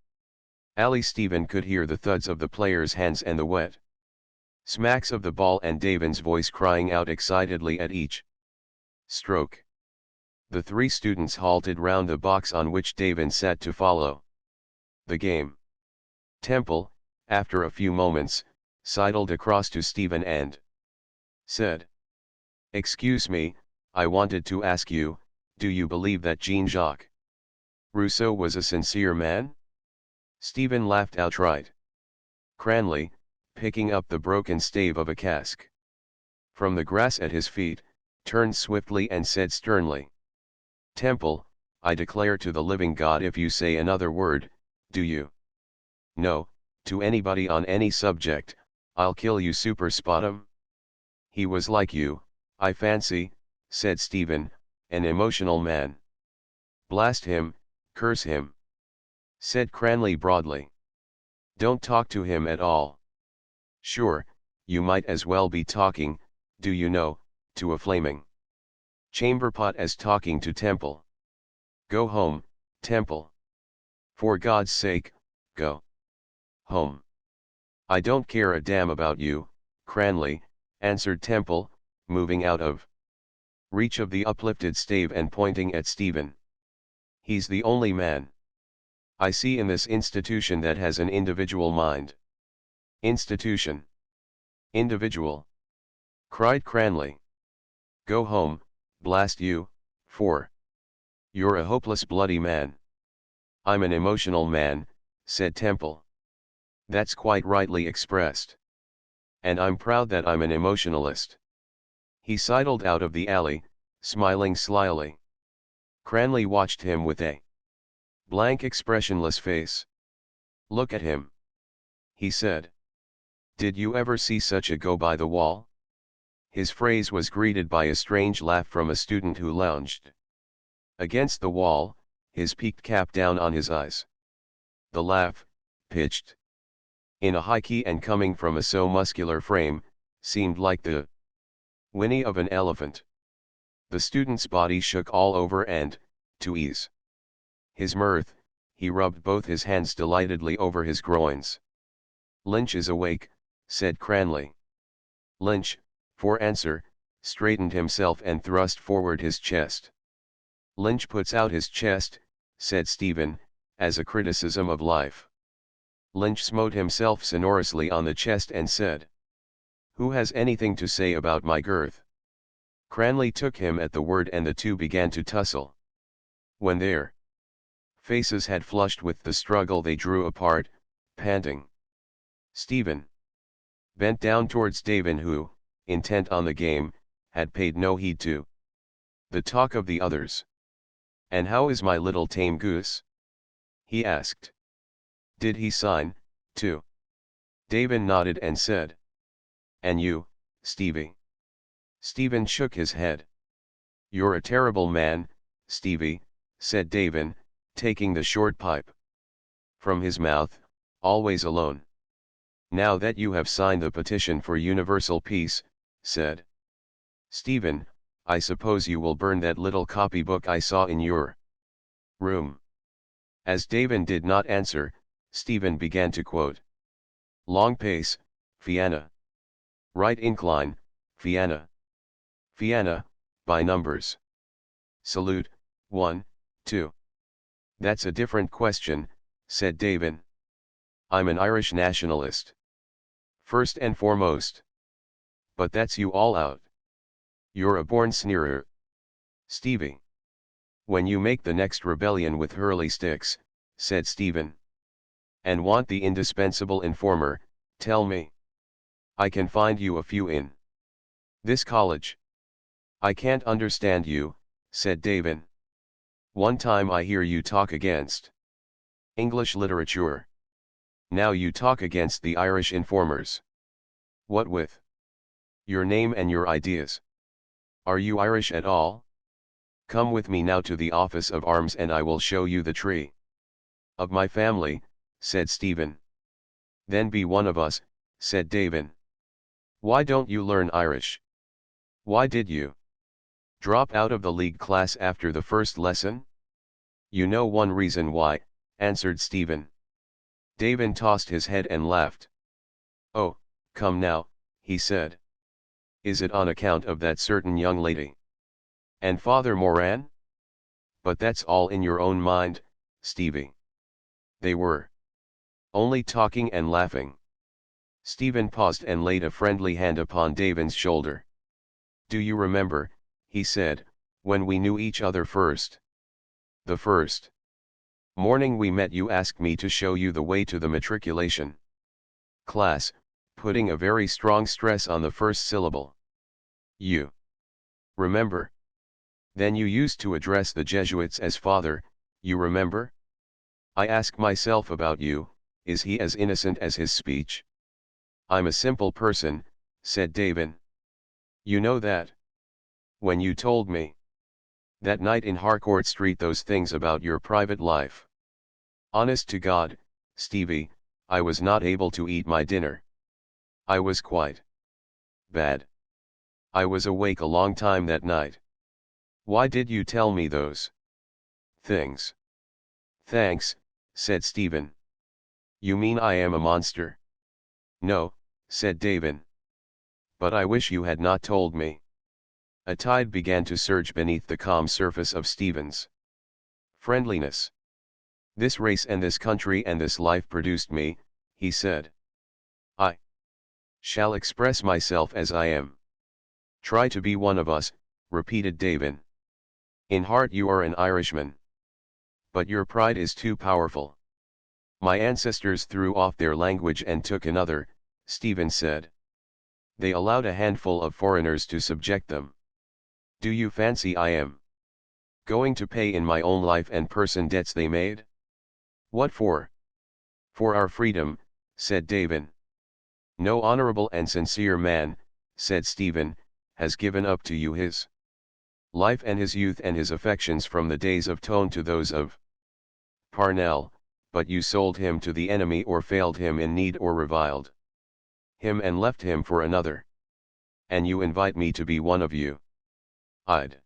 alley, Stephen could hear the thuds of the players' hands and the wet smacks of the ball and Davin's voice crying out excitedly at each stroke. The three students halted round the box on which Davin sat to follow the game. Temple, after a few moments, sidled across to Stephen and said, "Excuse me, I wanted to ask you, do you believe that Jean-Jacques Rousseau was a sincere man?" Stephen laughed outright. Cranley, picking up the broken stave of a cask from the grass at his feet, turned swiftly and said sternly, "Temple, I declare to the living God, if you say another word, do you know, to anybody on any subject, I'll kill you super spottum." "He was like you, I fancy," said Stephen, "an emotional man." "Blast him, curse him," said Cranley broadly. "Don't talk to him at all. Sure, you might as well be talking, do you know, to a flaming chamberpot as talking to Temple. Go home, Temple. For God's sake, go home." "I don't care a damn about you, Cranley," answered Temple, moving out of reach of the uplifted stave and pointing at Stephen. "He's the only man I see in this institution that has an individual mind." "Institution? Individual?" cried Cranley. "Go home, blast you, for you're a hopeless bloody man." "I'm an emotional man," said Temple. "That's quite rightly expressed. And I'm proud that I'm an emotionalist." He sidled out of the alley, smiling slyly. Cranley watched him with a blank, expressionless face. "Look at him," he said. "Did you ever see such a go-by-the-wall?" His phrase was greeted by a strange laugh from a student who lounged against the wall, his peaked cap down on his eyes. The laugh, pitched in a high key and coming from a so muscular frame, seemed like the whinny of an elephant. The student's body shook all over and, to ease his mirth, he rubbed both his hands delightedly over his groins. "Lynch is awake," said Cranley. Lynch, for answer, straightened himself and thrust forward his chest. "Lynch puts out his chest," said Stephen, as a criticism of life. Lynch smote himself sonorously on the chest and said, "Who has anything to say about my girth?" Cranley took him at the word and the two began to tussle. When their faces had flushed with the struggle, they drew apart, panting. Stephen bent down towards Davin, who, intent on the game, had paid no heed to the talk of the others. "And how is my little tame goose?" he asked. "Did he sign, too?" Davin nodded and said, "And you, Stevie?" Stephen shook his head. "You're a terrible man, Stevie," said Davin, taking the short pipe from his mouth, "always alone." "Now that you have signed the petition for universal peace," said Stephen, "I suppose you will burn that little copybook I saw in your room." As Davin did not answer, Stephen began to quote. "Long pace, Fianna. Right incline, Fianna. Fianna, by numbers. Salute, 1, 2. "That's a different question," said Davin. "I'm an Irish nationalist, first and foremost. But that's you all out. You're a born sneerer, Stevie. When you make the next rebellion with hurley sticks," said Stephen, "and want the indispensable informer, tell me. I can find you a few in this college." "I can't understand you," said Davin. "One time I hear you talk against English literature. Now you talk against the Irish informers. What with your name and your ideas? Are you Irish at all? Come with me now to the office of arms and I will show you the tree of my family," said Stephen. "Then be one of us, said Davin. Why don't you learn Irish? Why did you drop out of the league class after the first lesson? You know one reason why, answered Stephen. Davin tossed his head and laughed. Oh, come now, he said. Is it on account of that certain young lady? And Father Moran? But that's all in your own mind, Stevie. They were only talking and laughing. Stephen paused and laid a friendly hand upon Davin's shoulder. Do you remember, he said, when we knew each other first? The first morning we met you asked me to show you the way to the matriculation class, putting a very strong stress on the first syllable. You remember? Then you used to address the Jesuits as Father, you remember? I ask myself about you, is he as innocent as his speech? I'm a simple person, said Davin. You know that. When you told me that night in Harcourt Street those things about your private life. Honest to God, Stevie, I was not able to eat my dinner. I was quite bad. I was awake a long time that night. Why did you tell me those things? Thanks, said Stephen. You mean I am a monster? No, said Davin. But I wish you had not told me. A tide began to surge beneath the calm surface of Stephen's friendliness. This race and this country and this life produced me, he said. I shall express myself as I am. Try to be one of us, repeated Davin. In heart you are an Irishman. But your pride is too powerful. My ancestors threw off their language and took another, Stephen said. They allowed a handful of foreigners to subject them. Do you fancy I am going to pay in my own life and person debts they made? What for? For our freedom, said Davin. No honorable and sincere man, said Stephen, has given up to you his life and his youth and his affections from the days of Tone to those of Parnell, but you sold him to the enemy or failed him in need or reviled him and left him for another. And you invite me to be one of you. I'd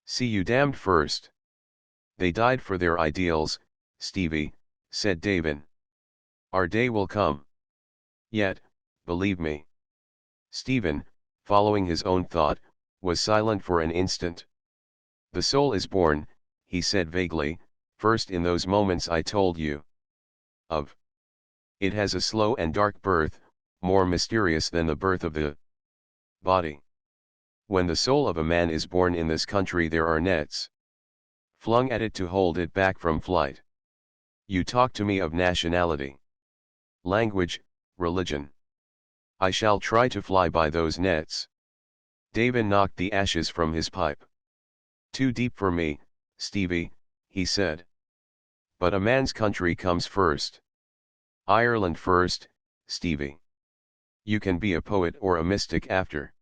see you damned first. They died for their ideals, Stevie, said Davin. Our day will come. Yet, believe me. Stephen, following his own thought, was silent for an instant. The soul is born, he said vaguely, first in those moments I told you of. It has a slow and dark birth, more mysterious than the birth of the body. When the soul of a man is born in this country there are nets flung at it to hold it back from flight. You talk to me of nationality, language, religion. I shall try to fly by those nets. Davin knocked the ashes from his pipe. Too deep for me, Stevie, he said. But a man's country comes first. Ireland first, Stevie. You can be a poet or a mystic after.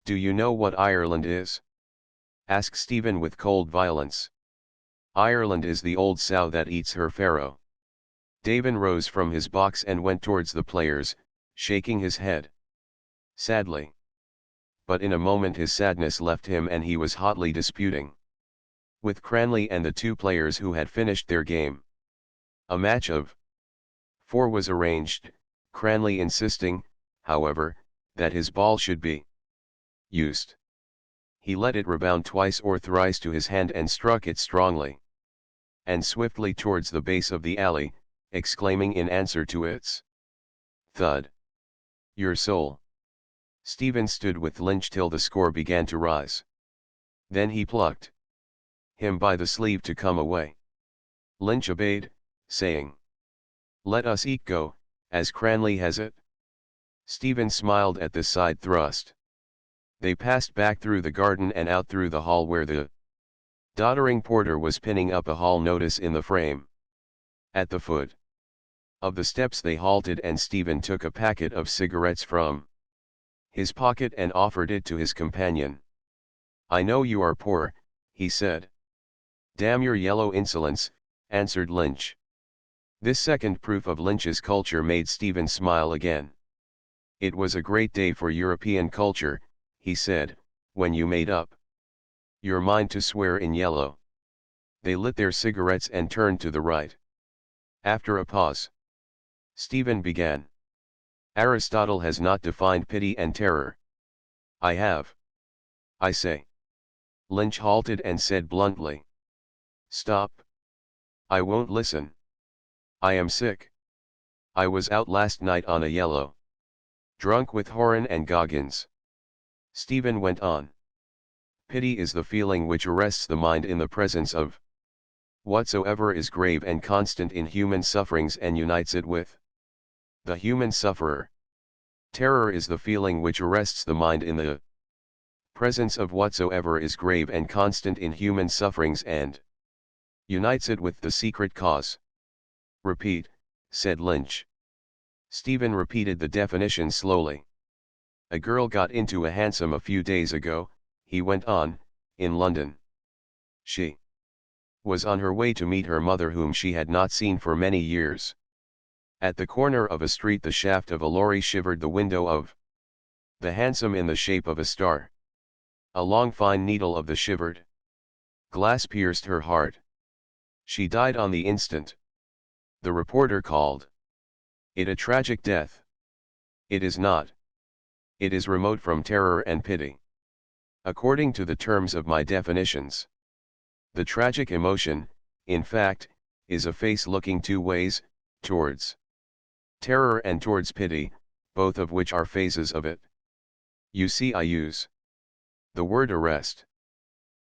Do you know what Ireland is? Asked Stephen with cold violence. Ireland is the old sow that eats her farrow. Davin rose from his box and went towards the players, shaking his head sadly. But in a moment his sadness left him and he was hotly disputing with Cranley and the two players who had finished their game. A match of 4 was arranged, Cranley insisting, however, that his ball should be used. He let it rebound twice or thrice to his hand and struck it strongly and swiftly towards the base of the alley, exclaiming in answer to its thud, "Your soul." Stephen stood with Lynch till the score began to rise. Then he plucked him by the sleeve to come away. Lynch obeyed, saying, "Let us eke go, as Cranley has it." Stephen smiled at this side thrust. They passed back through the garden and out through the hall where the doddering porter was pinning up a hall notice in the frame. At the foot of the steps they halted and Stephen took a packet of cigarettes from his pocket and offered it to his companion. "I know you are poor," he said. "Damn your yellow insolence," answered Lynch. This second proof of Lynch's culture made Stephen smile again. It was a great day for European culture, he said, when you made up your mind to swear in yellow. They lit their cigarettes and turned to the right. After a pause, Stephen began. Aristotle has not defined pity and terror. I have. I say. Lynch halted and said bluntly. Stop. I won't listen. I am sick. I was out last night on a yellow. Drunk with Horan and Goggins. Stephen went on. Pity is the feeling which arrests the mind in the presence of whatsoever is grave and constant in human sufferings and unites it with the human sufferer. Terror is the feeling which arrests the mind in the presence of whatsoever is grave and constant in human sufferings and unites it with the secret cause. Repeat, said Lynch. Stephen repeated the definition slowly. A girl got into a hansom a few days ago, he went on, in London. She was on her way to meet her mother whom she had not seen for many years. At the corner of a street the shaft of a lorry shivered the window of the hansom in the shape of a star. A long fine needle of the shivered glass pierced her heart. She died on the instant. The reporter called it a tragic death. It is not. It is remote from terror and pity. According to the terms of my definitions, the tragic emotion, in fact, is a face looking two ways, towards terror and towards pity, both of which are phases of it. You see, I use the word arrest.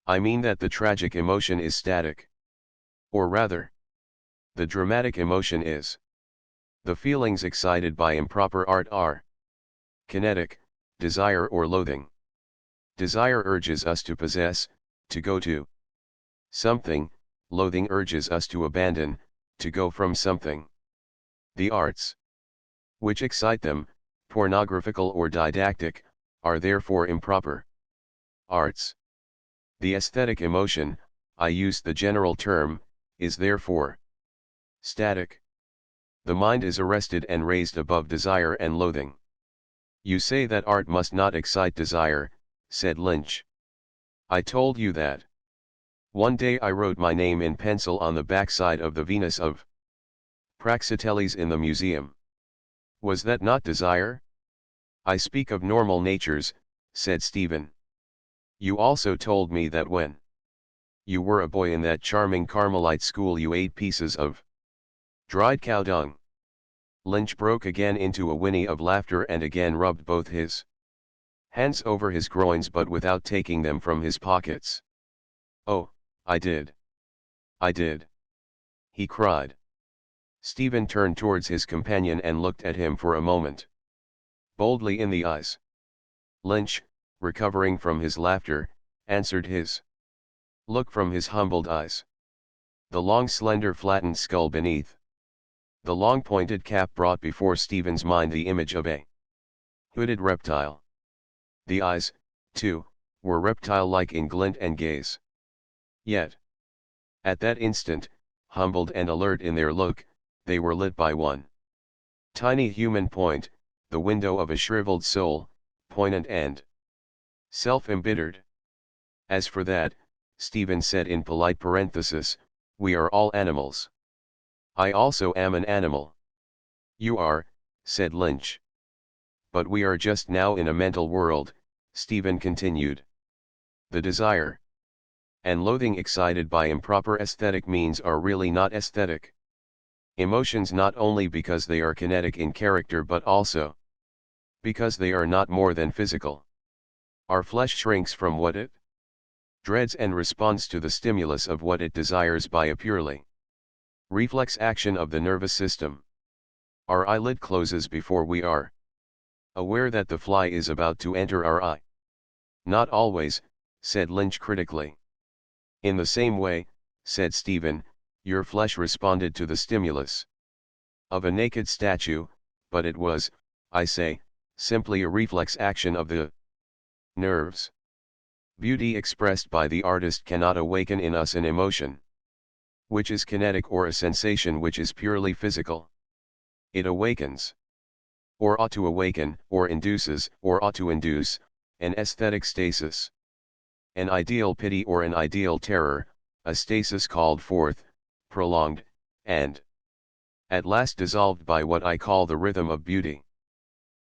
I mean that the tragic emotion is static. Or rather, the dramatic emotion is. The feelings excited by improper art are kinetic, desire or loathing. Desire urges us to possess, to go to something, loathing urges us to abandon, to go from something. The arts, which excite them, pornographical or didactic, are therefore improper arts. The aesthetic emotion, I used the general term, is therefore static. The mind is arrested and raised above desire and loathing. You say that art must not excite desire, said Lynch. I told you that. One day I wrote my name in pencil on the backside of the Venus of Praxiteles in the museum. Was that not desire? I speak of normal natures, said Stephen. You also told me that when you were a boy in that charming Carmelite school you ate pieces of dried cow dung. Lynch broke again into a whinny of laughter and again rubbed both his hands over his groins but without taking them from his pockets. Oh, I did. I did. He cried. Stephen turned towards his companion and looked at him for a moment. Boldly in the eyes. Lynch, recovering from his laughter, answered his look from his humbled eyes. The long slender flattened skull beneath the long pointed cap brought before Stephen's mind the image of a hooded reptile. The eyes, too, were reptile-like in glint and gaze. Yet, at that instant, humbled and alert in their look, they were lit by one tiny human point, the window of a shriveled soul, poignant and self-embittered. As for that, Stephen said in polite parenthesis, we are all animals. I also am an animal. You are, said Lynch. But we are just now in a mental world, Stephen continued. The desire and loathing excited by improper aesthetic means are really not aesthetic emotions, not only because they are kinetic in character but also because they are not more than physical. Our flesh shrinks from what it dreads and responds to the stimulus of what it desires by a purely reflex action of the nervous system. Our eyelid closes before we are aware that the fly is about to enter our eye. Not always, said Lynch critically. In the same way, said Stephen, your flesh responded to the stimulus of a naked statue, but it was, I say, simply a reflex action of the nerves. Beauty expressed by the artist cannot awaken in us an emotion which is kinetic or a sensation which is purely physical. It awakens or ought to awaken, or induces, or ought to induce, an aesthetic stasis. An ideal pity or an ideal terror, a stasis called forth, prolonged, and at last dissolved by what I call the rhythm of beauty.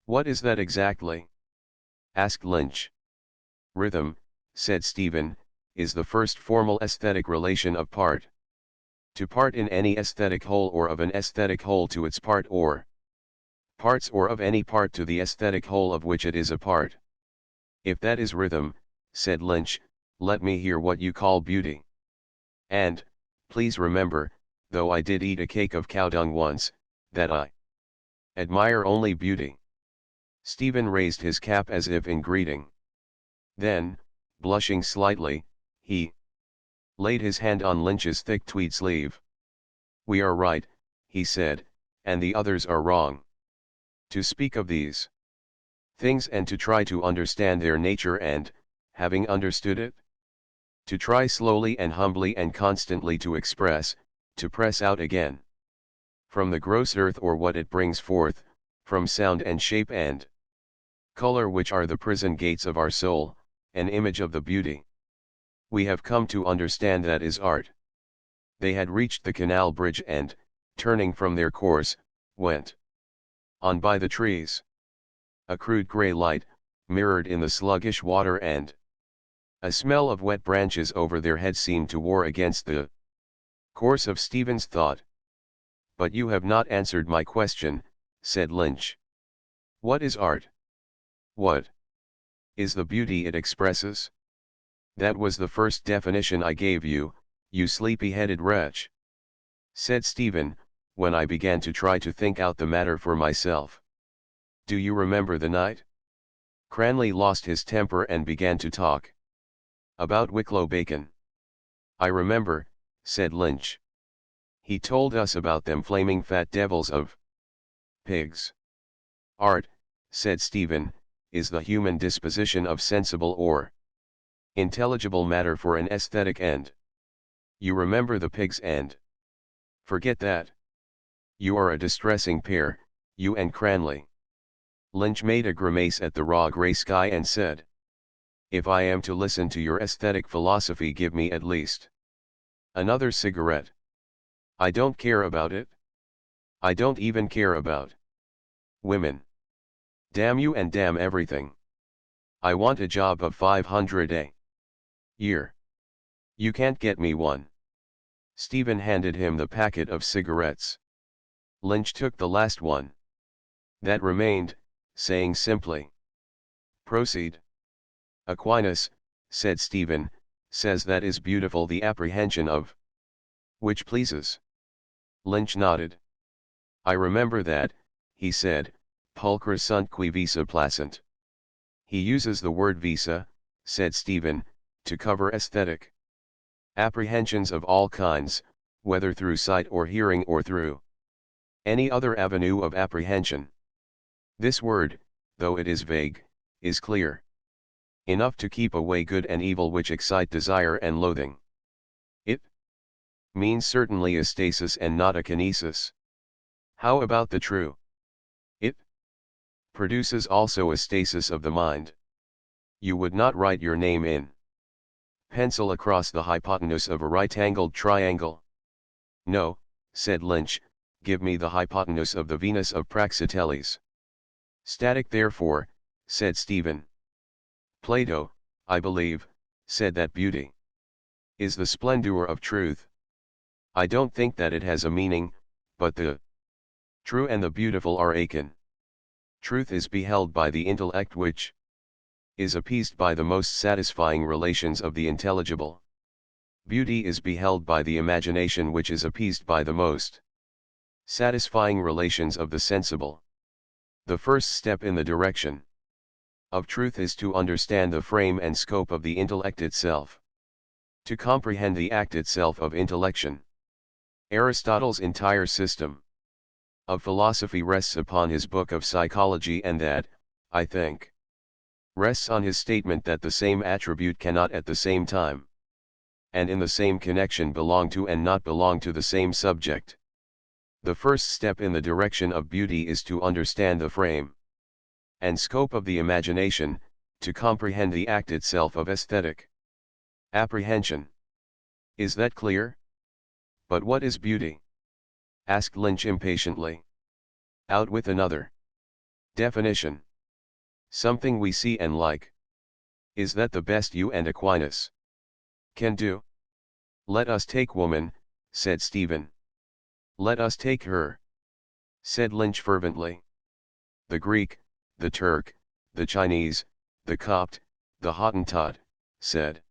What is that exactly? Asked Lynch. Rhythm, said Stephen, is the first formal aesthetic relation of part to part in any aesthetic whole, or of an aesthetic whole to its part or parts, or of any part to the aesthetic whole of which it is a part. If that is rhythm, said Lynch, let me hear what you call beauty. And, please remember, though I did eat a cake of cow dung once, that I admire only beauty. Stephen raised his cap as if in greeting. Then, blushing slightly, he laid his hand on Lynch's thick tweed sleeve. We are right, he said, and the others are wrong. To speak of these things and to try to understand their nature and, having understood it, to try slowly and humbly and constantly to express, to press out again from the gross earth or what it brings forth, from sound and shape and color which are the prison gates of our soul, an image of the beauty we have come to understand that is art. They had reached the canal bridge and, turning from their course, went on by the trees. A crude grey light, mirrored in the sluggish water, and a smell of wet branches over their heads seemed to war against the course of Stephen's thought. But you have not answered my question, said Lynch. What is art? What is the beauty it expresses? That was the first definition I gave you, you sleepy-headed wretch, said Stephen, when I began to try to think out the matter for myself. Do you remember the night? Cranley lost his temper and began to talk about Wicklow bacon. I remember, said Lynch. He told us about them flaming fat devils of pigs. Art, said Stephen, is the human disposition of sensible or intelligible matter for an aesthetic end. You remember the pigs and forget that. You are a distressing pair, you and Cranley. Lynch made a grimace at the raw grey sky and said, if I am to listen to your aesthetic philosophy, give me at least another cigarette. I don't care about it. I don't even care about women. Damn you and damn everything. I want a job of 500 a year. You can't get me one. Stephen handed him the packet of cigarettes. Lynch took the last one that remained, saying simply, proceed. Aquinas, said Stephen, says that is beautiful, the apprehension of which pleases. Lynch nodded. I remember that, he said, pulchra sunt qui visa placent. He uses the word visa, said Stephen, to cover aesthetic apprehensions of all kinds, whether through sight or hearing or through any other avenue of apprehension. This word, though it is vague, is clear enough to keep away good and evil which excite desire and loathing. It means certainly a stasis and not a kinesis. How about the true? It produces also a stasis of the mind. You would not write your name in pencil across the hypotenuse of a right-angled triangle. No, said Lynch, give me the hypotenuse of the Venus of Praxiteles. Static therefore, said Stephen. Plato, I believe, said that beauty is the splendor of truth. I don't think that it has a meaning, but the true and the beautiful are akin. Truth is beheld by the intellect which is appeased by the most satisfying relations of the intelligible. Beauty is beheld by the imagination which is appeased by the most satisfying relations of the sensible. The first step in the direction of truth is to understand the frame and scope of the intellect itself, to comprehend the act itself of intellection. Aristotle's entire system of philosophy rests upon his book of psychology, and that, I think, rests on his statement that the same attribute cannot at the same time and in the same connection belong to and not belong to the same subject. The first step in the direction of beauty is to understand the frame and scope of the imagination, to comprehend the act itself of aesthetic apprehension. Is that clear? But what is beauty? Asked Lynch impatiently. Out with another definition. Something we see and like. Is that the best you and Aquinas can do? Let us take woman, said Stephen. Let us take her, said Lynch fervently. The Greek, the Turk, the Chinese, the Copt, the Hottentot, said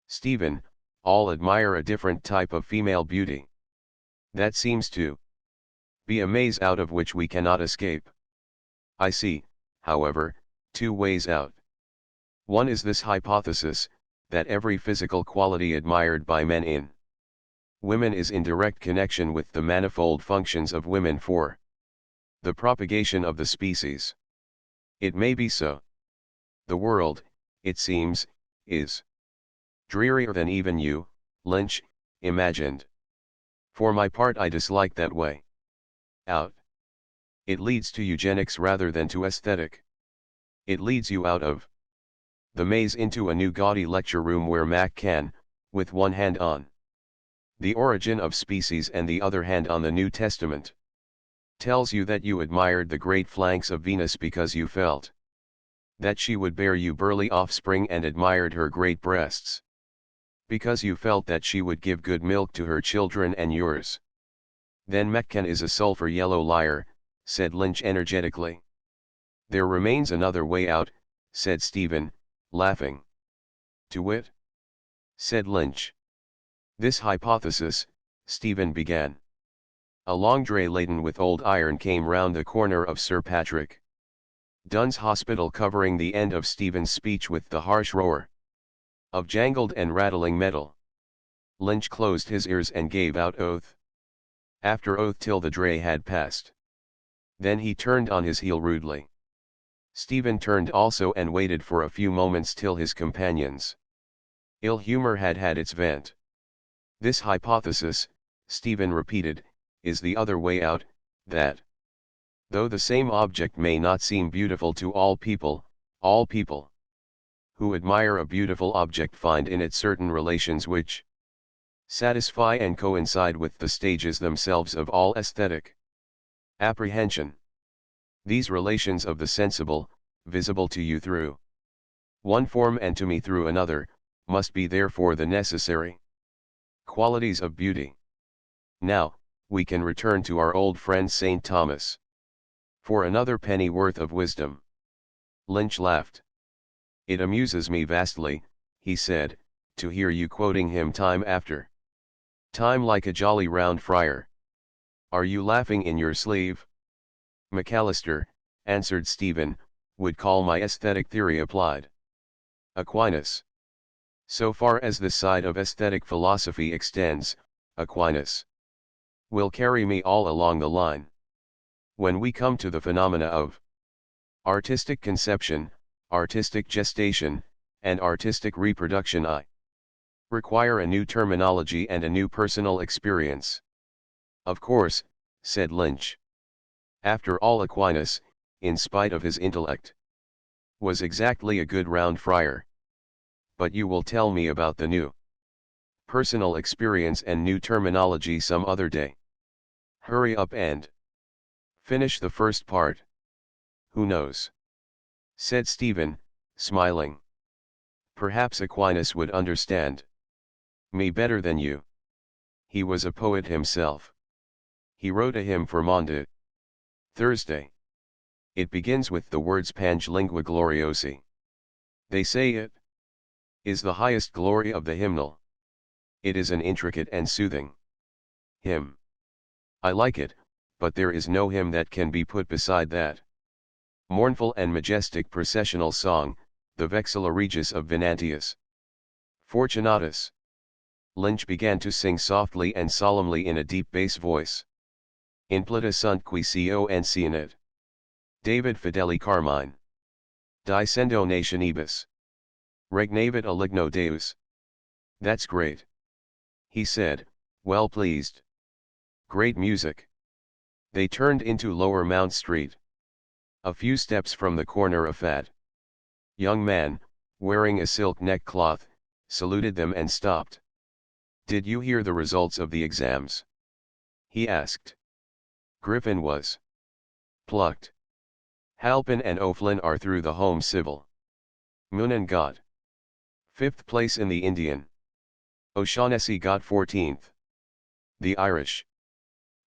Stephen, all admire a different type of female beauty. That seems to be a maze out of which we cannot escape. I see, however, two ways out. One is this hypothesis, that every physical quality admired by men in women is in direct connection with the manifold functions of women for the propagation of the species. It may be so. The world, it seems, is drearier than even you, Lynch, imagined. For my part, I dislike that way out. It leads to eugenics rather than to aesthetic. It leads you out of the maze into a new gaudy lecture room where Mac can, with one hand on the origin of species and the other hand on the New Testament, tells you that you admired the great flanks of Venus because you felt that she would bear you burly offspring, and admired her great breasts because you felt that she would give good milk to her children and yours. Then Metcalfe is a sulphur yellow liar, said Lynch energetically. There remains another way out, said Stephen, laughing. To wit? Said Lynch. This hypothesis, Stephen began. A long dray laden with old iron came round the corner of Sir Patrick Dunn's hospital, covering the end of Stephen's speech with the harsh roar of jangled and rattling metal. Lynch closed his ears and gave out oath after oath till the dray had passed. Then he turned on his heel rudely. Stephen turned also and waited for a few moments till his companions' ill humor had had its vent. This hypothesis, Stephen repeated, is the other way out, that though the same object may not seem beautiful to all people who admire a beautiful object find in it certain relations which satisfy and coincide with the stages themselves of all aesthetic apprehension. These relations of the sensible, visible to you through one form and to me through another, must be therefore the necessary qualities of beauty. Now, we can return to our old friend St. Thomas for another pennyworth of wisdom. Lynch laughed. It amuses me vastly, he said, to hear you quoting him time after time like a jolly round friar. Are you laughing in your sleeve? McAllister, answered Stephen, would call my aesthetic theory applied. Aquinas. So far as this side of aesthetic philosophy extends, Aquinas will carry me all along the line. When we come to the phenomena of artistic conception, artistic gestation, and artistic reproduction, I require a new terminology and a new personal experience. Of course, said Lynch. After all, Aquinas, in spite of his intellect, was exactly a good round friar. But you will tell me about the new personal experience and new terminology some other day. Hurry up and finish the first part. Who knows? Said Stephen, smiling. Perhaps Aquinas would understand me better than you. He was a poet himself. He wrote a hymn for Maundy Thursday. It begins with the words Pange lingua gloriosi. They say it is the highest glory of the hymnal. It is an intricate and soothing hymn. I like it, but there is no hymn that can be put beside that mournful and majestic processional song, the Vexilla Regis of Venantius Fortunatus. Lynch began to sing softly and solemnly in a deep bass voice. In plata sunt qui concionet. David Fideli Carmine. Dicendo nationibus. Regnavit aligno Deus. That's great, he said, well pleased. Great music. They turned into Lower Mount Street. A few steps from the corner a fat young man, wearing a silk neckcloth, saluted them and stopped. "Did you hear the results of the exams?" he asked. Griffin was plucked. Halpin and O'Flynn are through the home civil. Moonan got 5th place in the Indian. O'Shaughnessy got 14th. The Irish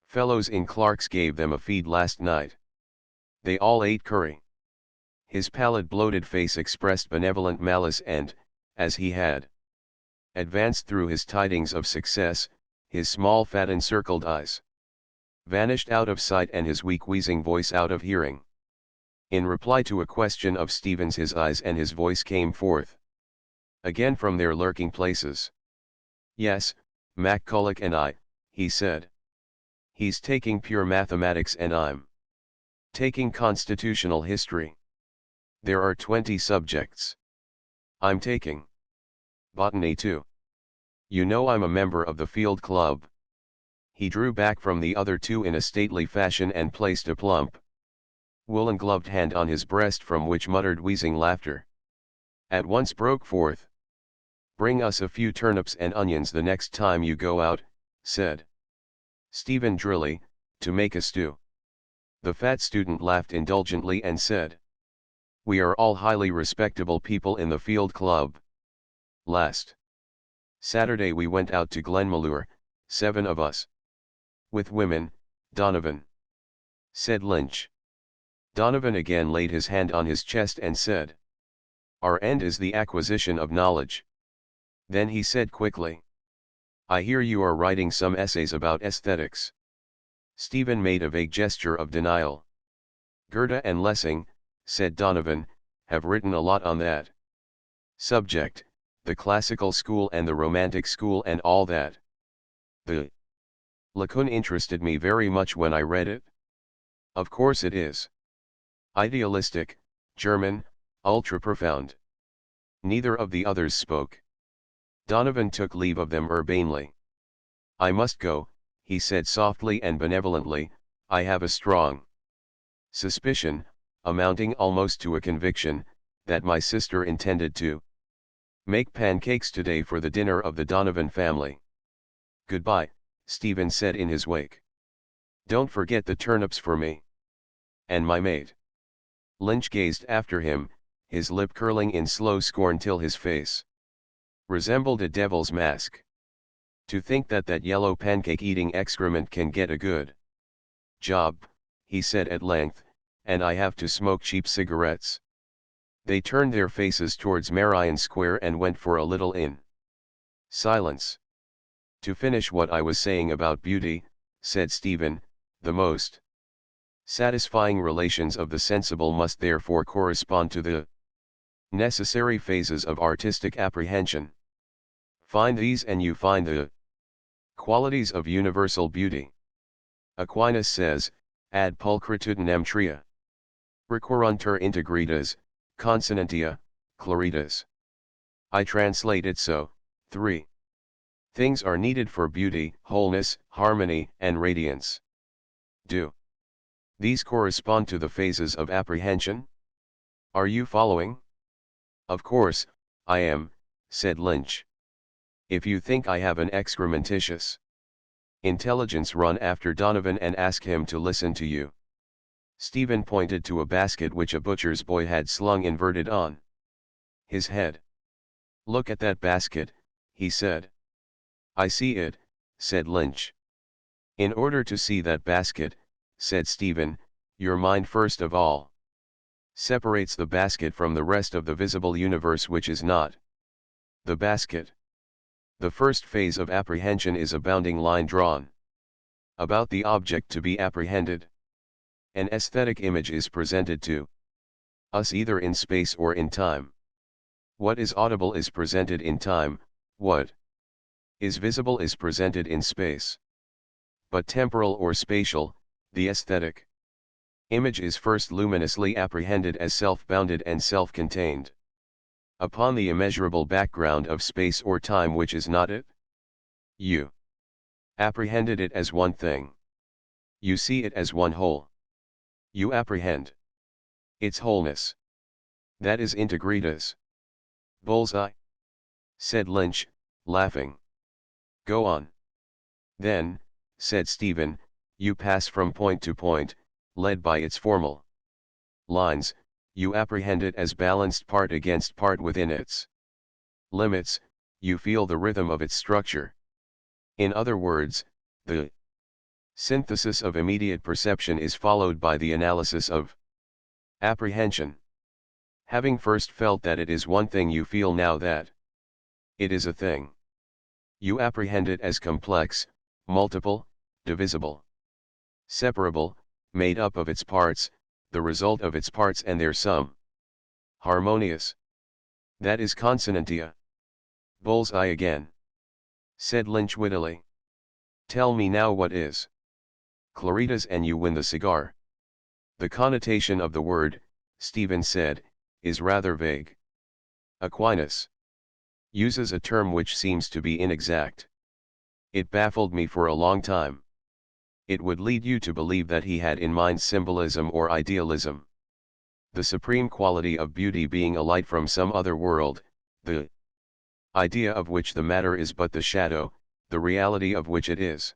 fellows in Clark's gave them a feed last night. They all ate curry. His pallid bloated face expressed benevolent malice and, as he had advanced through his tidings of success, his small fat encircled eyes vanished out of sight and his weak wheezing voice out of hearing. In reply to a question of Stephen's, his eyes and his voice came forth again from their lurking places. "Yes, McCulloch and I," he said. "He's taking pure mathematics and I'm taking constitutional history. There are 20 subjects. I'm taking botany too. You know I'm a member of the field club." He drew back from the other two in a stately fashion and placed a plump, woolen-gloved hand on his breast from which muttered wheezing laughter at once broke forth. "Bring us a few turnips and onions the next time you go out," said Stephen drilly, "to make a stew." The fat student laughed indulgently and said, "We are all highly respectable people in the field club. Last Saturday we went out to Glenmalure, 7 of us." "With women, Donovan?" said Lynch. Donovan again laid his hand on his chest and said, "Our end is the acquisition of knowledge." Then he said quickly, "I hear you are writing some essays about aesthetics." Stephen made a vague gesture of denial. "Goethe and Lessing," said Donovan, "have written a lot on that subject, the classical school and the romantic school and all that. The Lacan interested me very much when I read it. Of course it is idealistic, German, ultra-profound." Neither of the others spoke. Donovan took leave of them urbanely. "I must go," he said softly and benevolently. "I have a strong suspicion, amounting almost to a conviction, that my sister intended to make pancakes today for the dinner of the Donovan family." "Goodbye," Stephen said in his wake. "Don't forget the turnips for me. And my mate." Lynch gazed after him, his lip curling in slow scorn till his face resembled a devil's mask. "To think that that yellow pancake-eating excrement can get a good job," he said at length, "and I have to smoke cheap cigarettes." They turned their faces towards Marion Square and went for a little in silence. "To finish what I was saying about beauty," said Stephen, "the most satisfying relations of the sensible must therefore correspond to the necessary phases of artistic apprehension. Find these and you find the qualities of universal beauty. Aquinas says, ad pulchritudinem tria recurruntur integritas, consonantia, claritas. I translate it so: 3 things are needed for beauty, wholeness, harmony, and radiance. Do these correspond to the phases of apprehension? Are you following?" "Of course, I am," said Lynch. "If you think I have an excrementitious intelligence, run after Donovan and ask him to listen to you." Stephen pointed to a basket which a butcher's boy had slung inverted on his head. "Look at that basket," he said. "I see it," said Lynch. "In order to see that basket," said Stephen, "your mind first of all separates the basket from the rest of the visible universe, which is not the basket. The first phase of apprehension is a bounding line drawn about the object to be apprehended. An aesthetic image is presented to us either in space or in time. What is audible is presented in time, what is visible is presented in space. But temporal or spatial, the aesthetic image is first luminously apprehended as self-bounded and self-contained upon the immeasurable background of space or time, which is not it. You apprehended it as one thing. You see it as one whole. You apprehend its wholeness. That is integritas. Bullseye, said Lynch, laughing. Go on. Then, said Stephen, you pass from point to point, led by its formal lines, you apprehend it as balanced part against part within its limits, you feel the rhythm of its structure. In other words, the synthesis of immediate perception is followed by the analysis of apprehension. Having first felt that it is one thing, you feel now that it is a thing. You apprehend it as complex, multiple, divisible, separable, made up of its parts, the result of its parts and their sum. Harmonious. That is consonantia. Bullseye again, said Lynch wittily. Tell me now what is claritas, and you win the cigar. The connotation of the word, Stephen said, is rather vague. Aquinas uses a term which seems to be inexact. It baffled me for a long time. It would lead you to believe that he had in mind symbolism or idealism. The supreme quality of beauty being a light from some other world, the idea of which the matter is but the shadow, the reality of which it is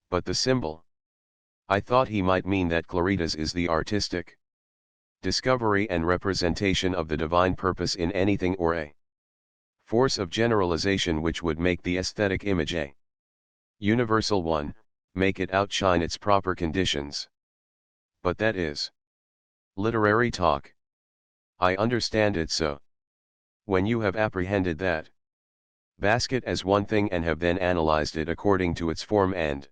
but the symbol. I thought he might mean that claritas is the artistic discovery and representation of the divine purpose in anything, or a force of generalization which would make the aesthetic image a universal one, make it outshine its proper conditions. But that is literary talk. I understand it so. When you have apprehended that basket as one thing and have then analyzed it according to its form and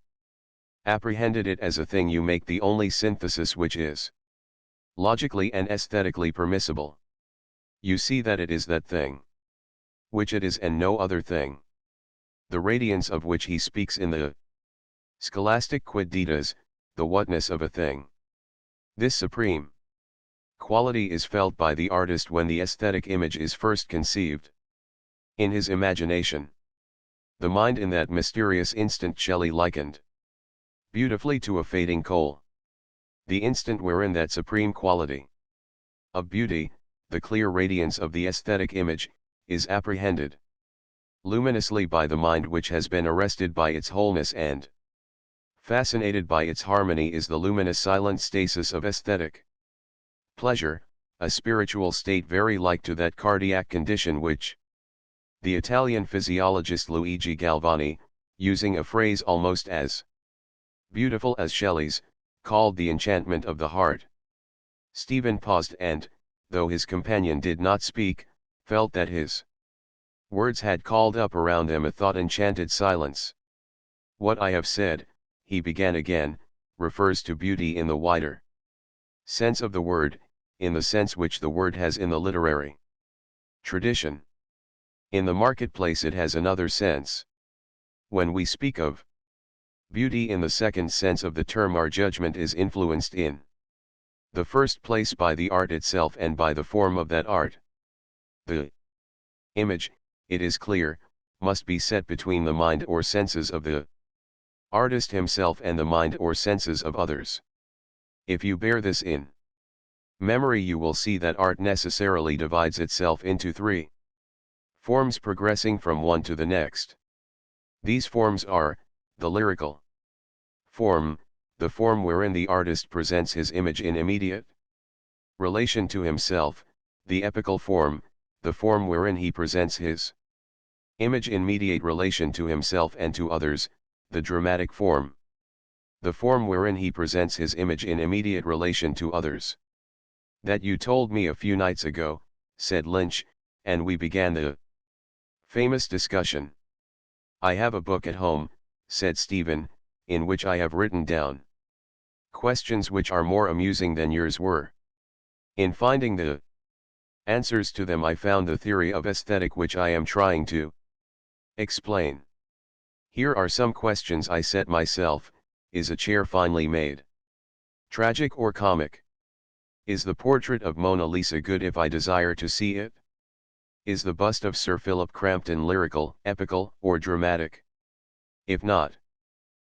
apprehended it as a thing, you make the only synthesis which is logically and aesthetically permissible. You see that it is that thing which it is and no other thing. The radiance of which he speaks in the scholastic quidditas, the whatness of a thing. This supreme quality is felt by the artist when the aesthetic image is first conceived in his imagination. The mind in that mysterious instant Shelley likened beautifully to a fading coal. The instant wherein that supreme quality of beauty, the clear radiance of the aesthetic image, is apprehended luminously by the mind which has been arrested by its wholeness and fascinated by its harmony, is the luminous silent stasis of aesthetic pleasure, a spiritual state very like to that cardiac condition which the Italian physiologist Luigi Galvani, using a phrase almost as beautiful as Shelley's, called the enchantment of the heart. Stephen paused and, though his companion did not speak, felt that his words had called up around them a thought-enchanted silence. What I have said, he began again, refers to beauty in the wider sense of the word, in the sense which the word has in the literary tradition. In the marketplace it has another sense. When we speak of beauty in the second sense of the term, our judgment is influenced in the first place by the art itself and by the form of that art. The image, it is clear, must be set between the mind or senses of the artist himself and the mind or senses of others. If you bear this in memory, you will see that art necessarily divides itself into three forms progressing from one to the next. These forms are the lyrical form, the form wherein the artist presents his image in immediate relation to himself; the epical form, the form wherein he presents his image in mediate relation to himself and to others; the dramatic form, the form wherein he presents his image in immediate relation to others. That you told me a few nights ago, said Lynch, and we began the famous discussion. I have a book at home, said Stephen, in which I have written down questions which are more amusing than yours were. In finding the answers to them I found the theory of aesthetic which I am trying to explain. Here are some questions I set myself. Is a chair finely made? Tragic or comic? Is the portrait of Mona Lisa good if I desire to see it? Is the bust of Sir Philip Crampton lyrical, epical, or dramatic? If not,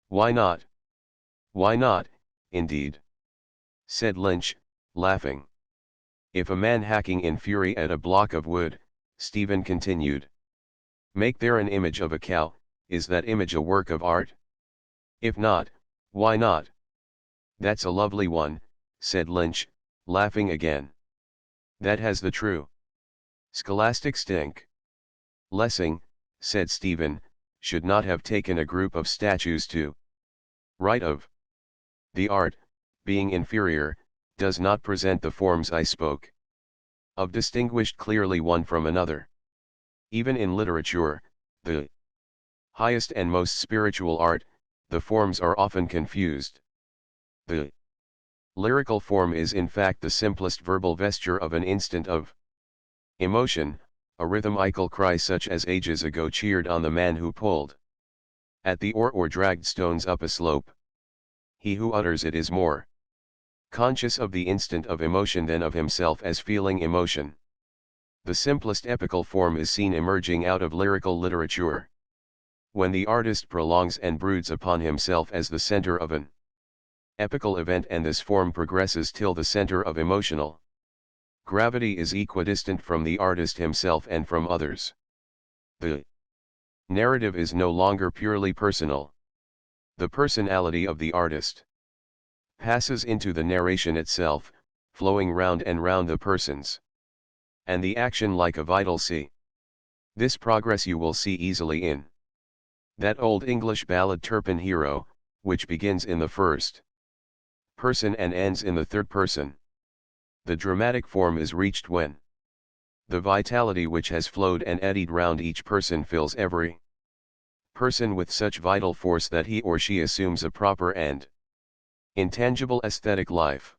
why not? Why not, indeed? Said Lynch, laughing. If a man hacking in fury at a block of wood, Stephen continued. Make there an image of a cow, is that image a work of art? If not, why not? That's a lovely one, said Lynch, laughing again. That has the true scholastic stink. Lessing, said Stephen, should not have taken a group of statues to write of. The art, being inferior, does not present the forms I spoke of distinguished clearly one from another. Even in literature, the highest and most spiritual art, the forms are often confused. The lyrical form is in fact the simplest verbal vesture of an instant of emotion, a rhythmical cry such as ages ago cheered on the man who pulled at the oar or dragged stones up a slope. He who utters it is more conscious of the instant of emotion than of himself as feeling emotion. The simplest epical form is seen emerging out of lyrical literature. When the artist prolongs and broods upon himself as the center of an epical event and this form progresses till the center of emotional gravity is equidistant from the artist himself and from others. The narrative is no longer purely personal. The personality of the artist passes into the narration itself, flowing round and round the persons and the action like a vital sea. This progress you will see easily in that old English ballad Turpin Hero, which begins in the first person and ends in the third person. The dramatic form is reached when the vitality which has flowed and eddied round each person fills every person with such vital force that he or she assumes a proper and intangible aesthetic life.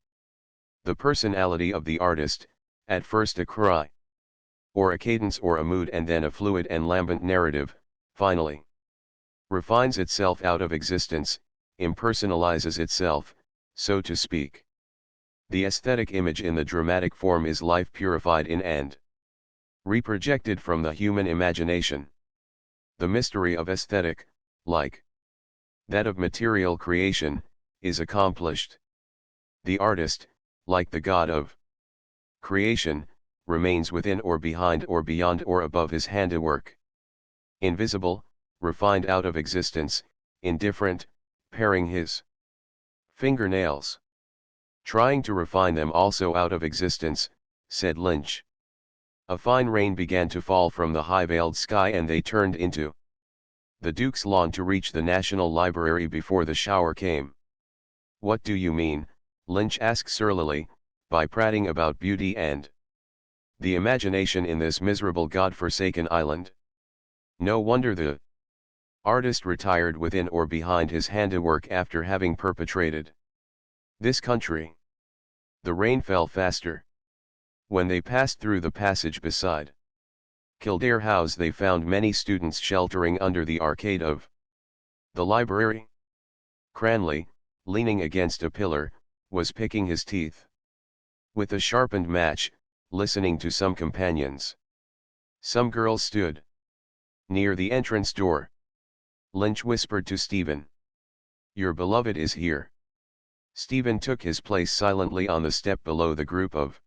The personality of the artist, at first a cry, or a cadence or a mood and then a fluid and lambent narrative, finally refines itself out of existence, impersonalizes itself, so to speak. The aesthetic image in the dramatic form is life purified in and reprojected from the human imagination. The mystery of aesthetic, like that of material creation, is accomplished. The artist, like the god of creation, remains within or behind or beyond or above his handiwork. Invisible, refined out of existence, indifferent, paring his fingernails. Trying to refine them also out of existence, said Lynch. A fine rain began to fall from the high-veiled sky and they turned into the Duke's lawn to reach the National Library before the shower came. What do you mean, Lynch asked surlily, by prating about beauty and the imagination in this miserable God-forsaken island? No wonder the artist retired within or behind his handiwork after having perpetrated this country. The rain fell faster. When they passed through the passage beside Kildare House they found many students sheltering under the arcade of the library. Cranley, leaning against a pillar, was picking his teeth with a sharpened match, listening to some companions. Some girls stood near the entrance door. Lynch whispered to Stephen. Your beloved is here. Stephen took his place silently on the step below the group of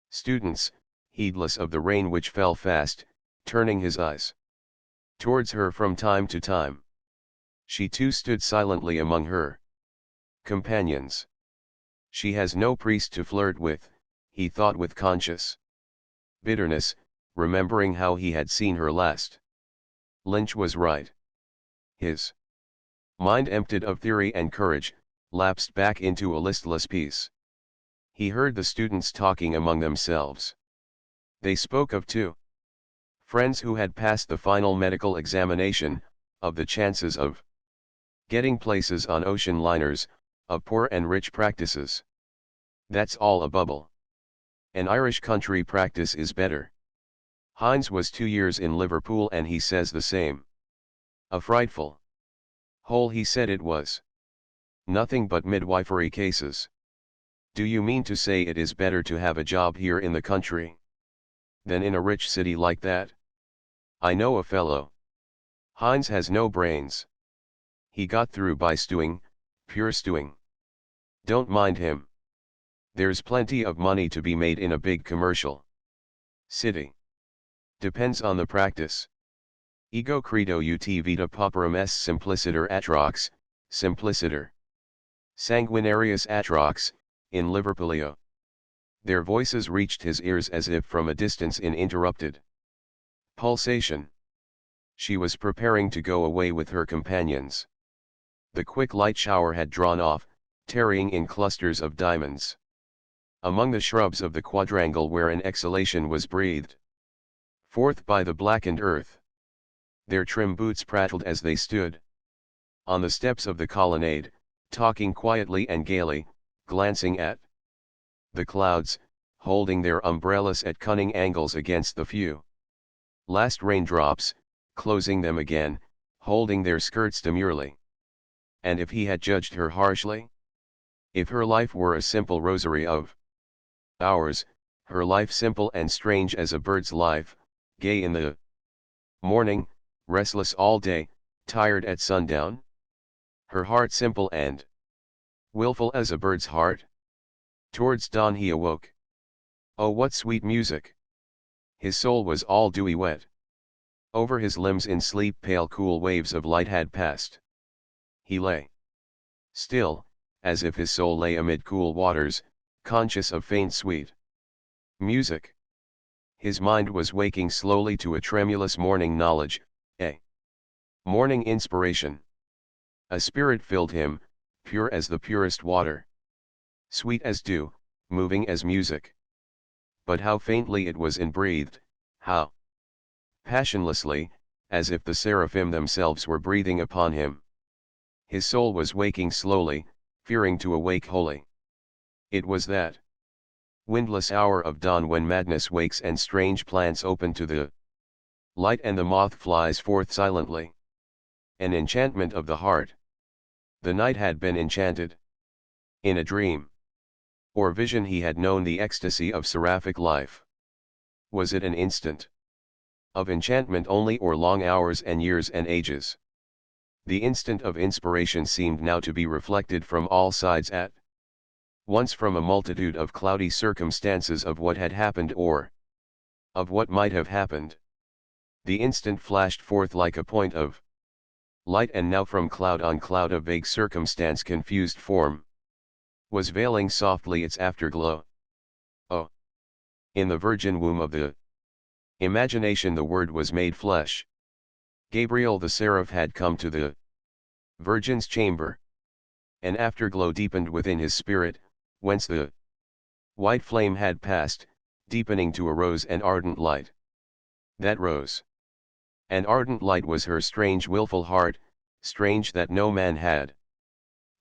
students, heedless of the rain which fell fast, turning his eyes towards her from time to time. She too stood silently among her companions. She has no priest to flirt with, he thought with conscious bitterness, remembering how he had seen her last. Lynch was right. His mind, emptied of theory and courage, lapsed back into a listless peace. He heard the students talking among themselves. They spoke of two friends who had passed the final medical examination, of the chances of getting places on ocean liners, of poor and rich practices. That's all a bubble. An Irish country practice is better. Hines was 2 years in Liverpool and he says the same. A frightful hole he said it was. Nothing but midwifery cases. Do you mean to say it is better to have a job here in the country than in a rich city like that? I know a fellow. Hines has no brains. He got through by stewing, pure stewing. Don't mind him. There's plenty of money to be made in a big commercial city. Depends on the practice. Ego credo ut vita pauperum est simpliciter atrox, simpliciter. Sanguinarius atrox, in Liverpoolio. Their voices reached his ears as if from a distance in interrupted pulsation. She was preparing to go away with her companions. The quick light shower had drawn off, tarrying in clusters of diamonds among the shrubs of the quadrangle where an exhalation was breathed forth by the blackened earth. Their trim boots prattled as they stood on the steps of the colonnade, talking quietly and gaily, glancing at the clouds, holding their umbrellas at cunning angles against the few last raindrops, closing them again, holding their skirts demurely. And if he had judged her harshly? If her life were a simple rosary of hours, her life simple and strange as a bird's life, gay in the morning, restless all day, tired at sundown? Her heart simple and willful as a bird's heart? Towards dawn he awoke. Oh, what sweet music! His soul was all dewy wet. Over his limbs in sleep pale cool waves of light had passed. He lay still, as if his soul lay amid cool waters, conscious of faint sweet music. His mind was waking slowly to a tremulous morning knowledge, a morning inspiration. A spirit filled him, pure as the purest water, sweet as dew, moving as music. But how faintly it was inbreathed, how passionlessly, as if the seraphim themselves were breathing upon him. His soul was waking slowly, fearing to awake wholly. It was that windless hour of dawn when madness wakes and strange plants open to the light and the moth flies forth silently. An enchantment of the heart. The night had been enchanted. In a dream or vision he had known the ecstasy of seraphic life. Was it an instant of enchantment only, or long hours and years and ages? The instant of inspiration seemed now to be reflected from all sides at once from a multitude of cloudy circumstances of what had happened or of what might have happened. The instant flashed forth like a point of light, and now from cloud on cloud of vague circumstance confused form was veiling softly its afterglow. Oh! In the virgin womb of the imagination the Word was made flesh. Gabriel the seraph had come to the Virgin's chamber. An afterglow deepened within his spirit, whence the white flame had passed, deepening to a rose and ardent light. That rose and ardent light was her strange wilful heart, strange that no man had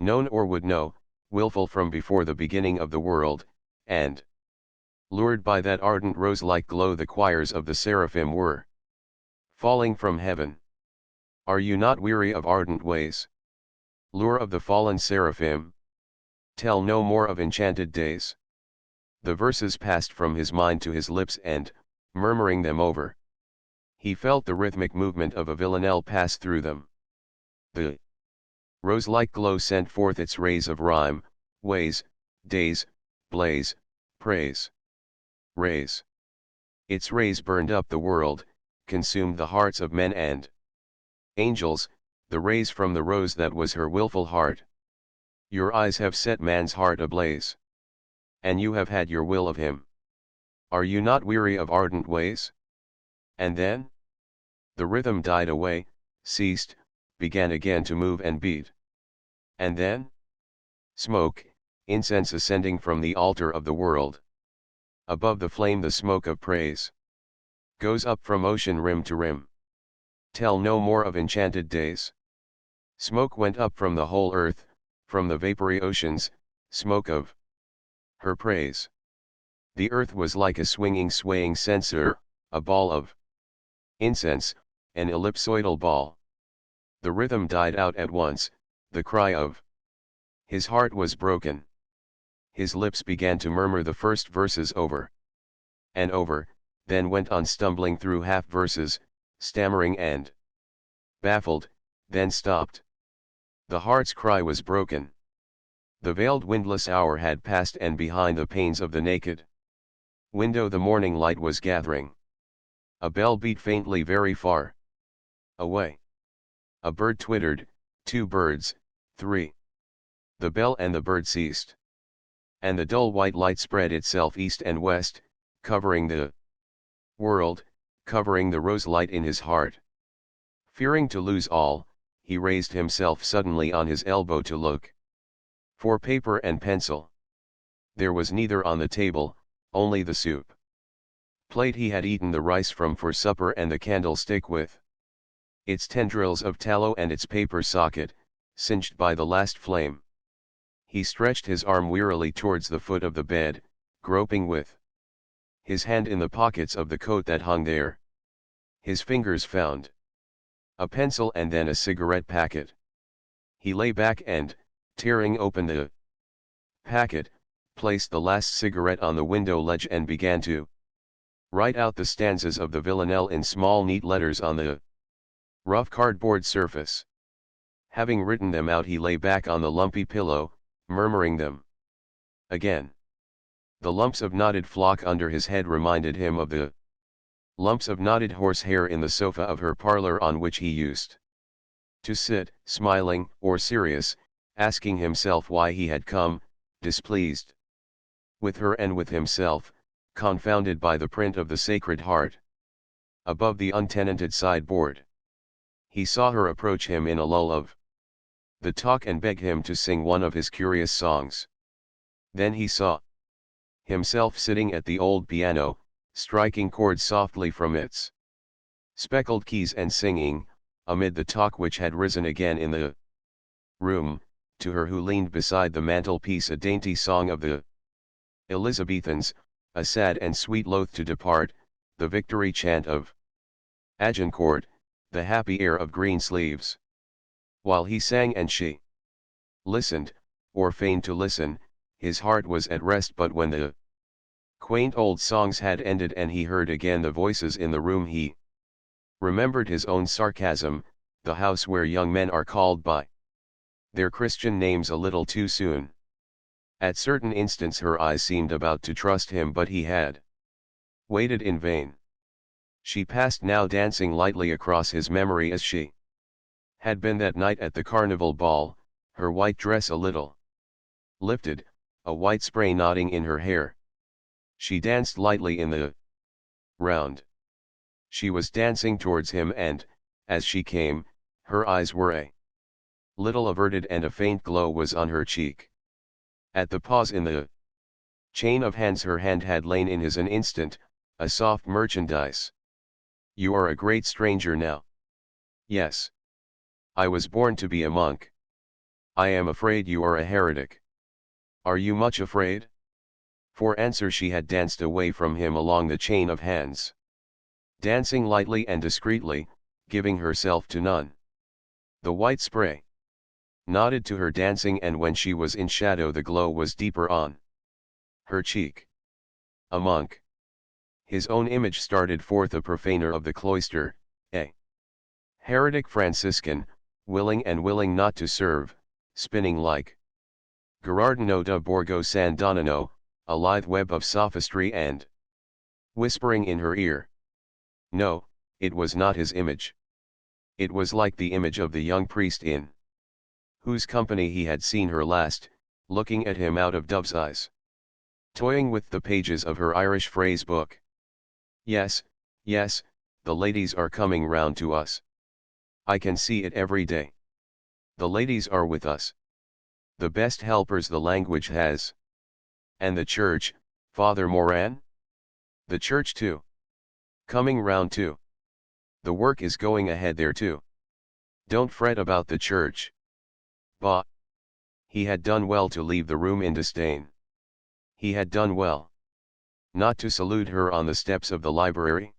known or would know, wilful from before the beginning of the world, and lured by that ardent rose-like glow the choirs of the seraphim were falling from heaven. Are you not weary of ardent ways? Lure of the fallen seraphim? Tell no more of enchanted days. The verses passed from his mind to his lips, and, murmuring them over, he felt the rhythmic movement of a villanelle pass through them. The rose-like glow sent forth its rays of rhyme, ways, days, blaze, praise. Rays. Its rays burned up the world, consumed the hearts of men and angels, the rays from the rose that was her wilful heart. Your eyes have set man's heart ablaze. And you have had your will of him. Are you not weary of ardent ways? And then? The rhythm died away, ceased, began again to move and beat. And then? Smoke, incense ascending from the altar of the world. Above the flame the smoke of praise goes up from ocean rim to rim. Tell no more of enchanted days. Smoke went up from the whole earth, from the vapory oceans, smoke of her praise. The earth was like a swinging swaying censer, a ball of incense, an ellipsoidal ball. The rhythm died out at once, the cry of his heart was broken. His lips began to murmur the first verses over and over, then went on stumbling through half verses, stammering and baffled, then stopped. The heart's cry was broken. The veiled windless hour had passed, and behind the panes of the naked window the morning light was gathering. A bell beat faintly very far away. A bird twittered, 2 birds, 3. The bell and the bird ceased. And the dull white light spread itself east and west, covering the world, covering the rose light in his heart. Fearing to lose all, he raised himself suddenly on his elbow to look for paper and pencil. There was neither on the table, only the soup plate he had eaten the rice from for supper, and the candlestick with its tendrils of tallow and its paper socket, singed by the last flame. He stretched his arm wearily towards the foot of the bed, groping with his hand in the pockets of the coat that hung there. His fingers found a pencil and then a cigarette packet. He lay back and, tearing open the packet, placed the last cigarette on the window ledge and began to write out the stanzas of the villanelle in small neat letters on the rough cardboard surface. Having written them out, he lay back on the lumpy pillow, murmuring them again. The lumps of knotted flock under his head reminded him of the lumps of knotted horsehair in the sofa of her parlor, on which he used to sit, smiling or serious, asking himself why he had come, displeased with her and with himself, confounded by the print of the Sacred Heart above the untenanted sideboard. He saw her approach him in a lull of the talk and beg him to sing one of his curious songs. Then he saw himself sitting at the old piano, striking chords softly from its speckled keys and singing, amid the talk which had risen again in the room, to her who leaned beside the mantelpiece, a dainty song of the Elizabethans, a sad and sweet loath to depart, the victory chant of Agincourt, the happy air of Greensleeves. While he sang and she listened, or feigned to listen, his heart was at rest. But when the quaint old songs had ended and he heard again the voices in the room, he remembered his own sarcasm, the house where young men are called by their Christian names a little too soon. At certain instants her eyes seemed about to trust him, but he had waited in vain. She passed now, dancing lightly across his memory as she had been that night at the carnival ball, her white dress a little lifted, a white spray nodding in her hair. She danced lightly in the round. She was dancing towards him, and, as she came, her eyes were a little averted and a faint glow was on her cheek. At the pause in the chain of hands her hand had lain in his an instant, a soft merchandise. "You are a great stranger now." "Yes. I was born to be a monk." "I am afraid you are a heretic." "Are you much afraid?" For answer she had danced away from him along the chain of hands, dancing lightly and discreetly, giving herself to none. The white spray nodded to her dancing, and when she was in shadow the glow was deeper on her cheek. A monk. His own image started forth, a profaner of the cloister, a heretic Franciscan, willing and willing not to serve, spinning like Gherardino da Borgo San Donino, a lithe web of sophistry, and whispering in her ear. No, it was not his image. It was like the image of the young priest in whose company he had seen her last, looking at him out of dove's eyes, toying with the pages of her Irish phrase book. "Yes, yes, the ladies are coming round to us. I can see it every day. The ladies are with us. The best helpers the language has. And the church, Father Moran? The church too. Coming round too. The work is going ahead there too. Don't fret about the church." Bah! He had done well to leave the room in disdain. He had done well not to salute her on the steps of the library.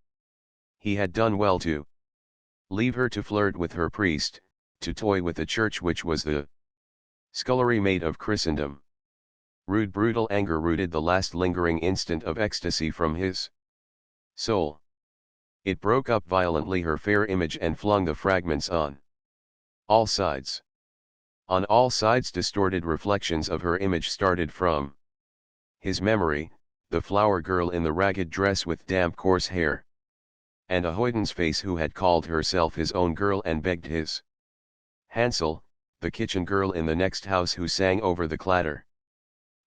He had done well to leave her to flirt with her priest, to toy with the church which was the scullery maid of Christendom. Rude brutal anger rooted the last lingering instant of ecstasy from his soul. It broke up violently her fair image and flung the fragments on all sides. On all sides distorted reflections of her image started from his memory, the flower girl in the ragged dress with damp coarse hair. And a hoyden's face who had called herself his own girl and begged his. Hansel, the kitchen girl in the next house who sang over the clatter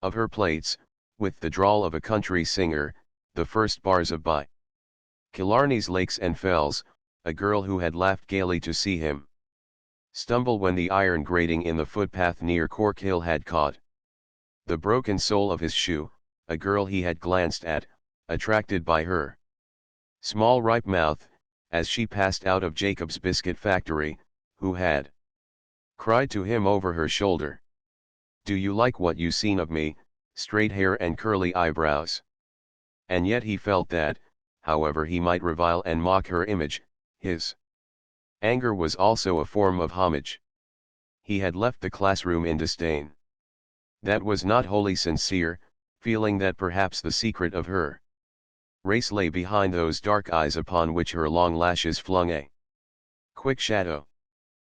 of her plates, with the drawl of a country singer, the first bars of By Killarney's Lakes and Fells, a girl who had laughed gaily to see him stumble when the iron grating in the footpath near Cork Hill had caught the broken sole of his shoe, a girl he had glanced at, attracted by her small ripe mouth, as she passed out of Jacob's biscuit factory, who had cried to him over her shoulder, "Do you like what you seen of me, straight hair and curly eyebrows?" And yet he felt that, however he might revile and mock her image, his anger was also a form of homage. He had left the classroom in disdain. That was not wholly sincere, feeling that perhaps the secret of her race lay behind those dark eyes upon which her long lashes flung a quick shadow.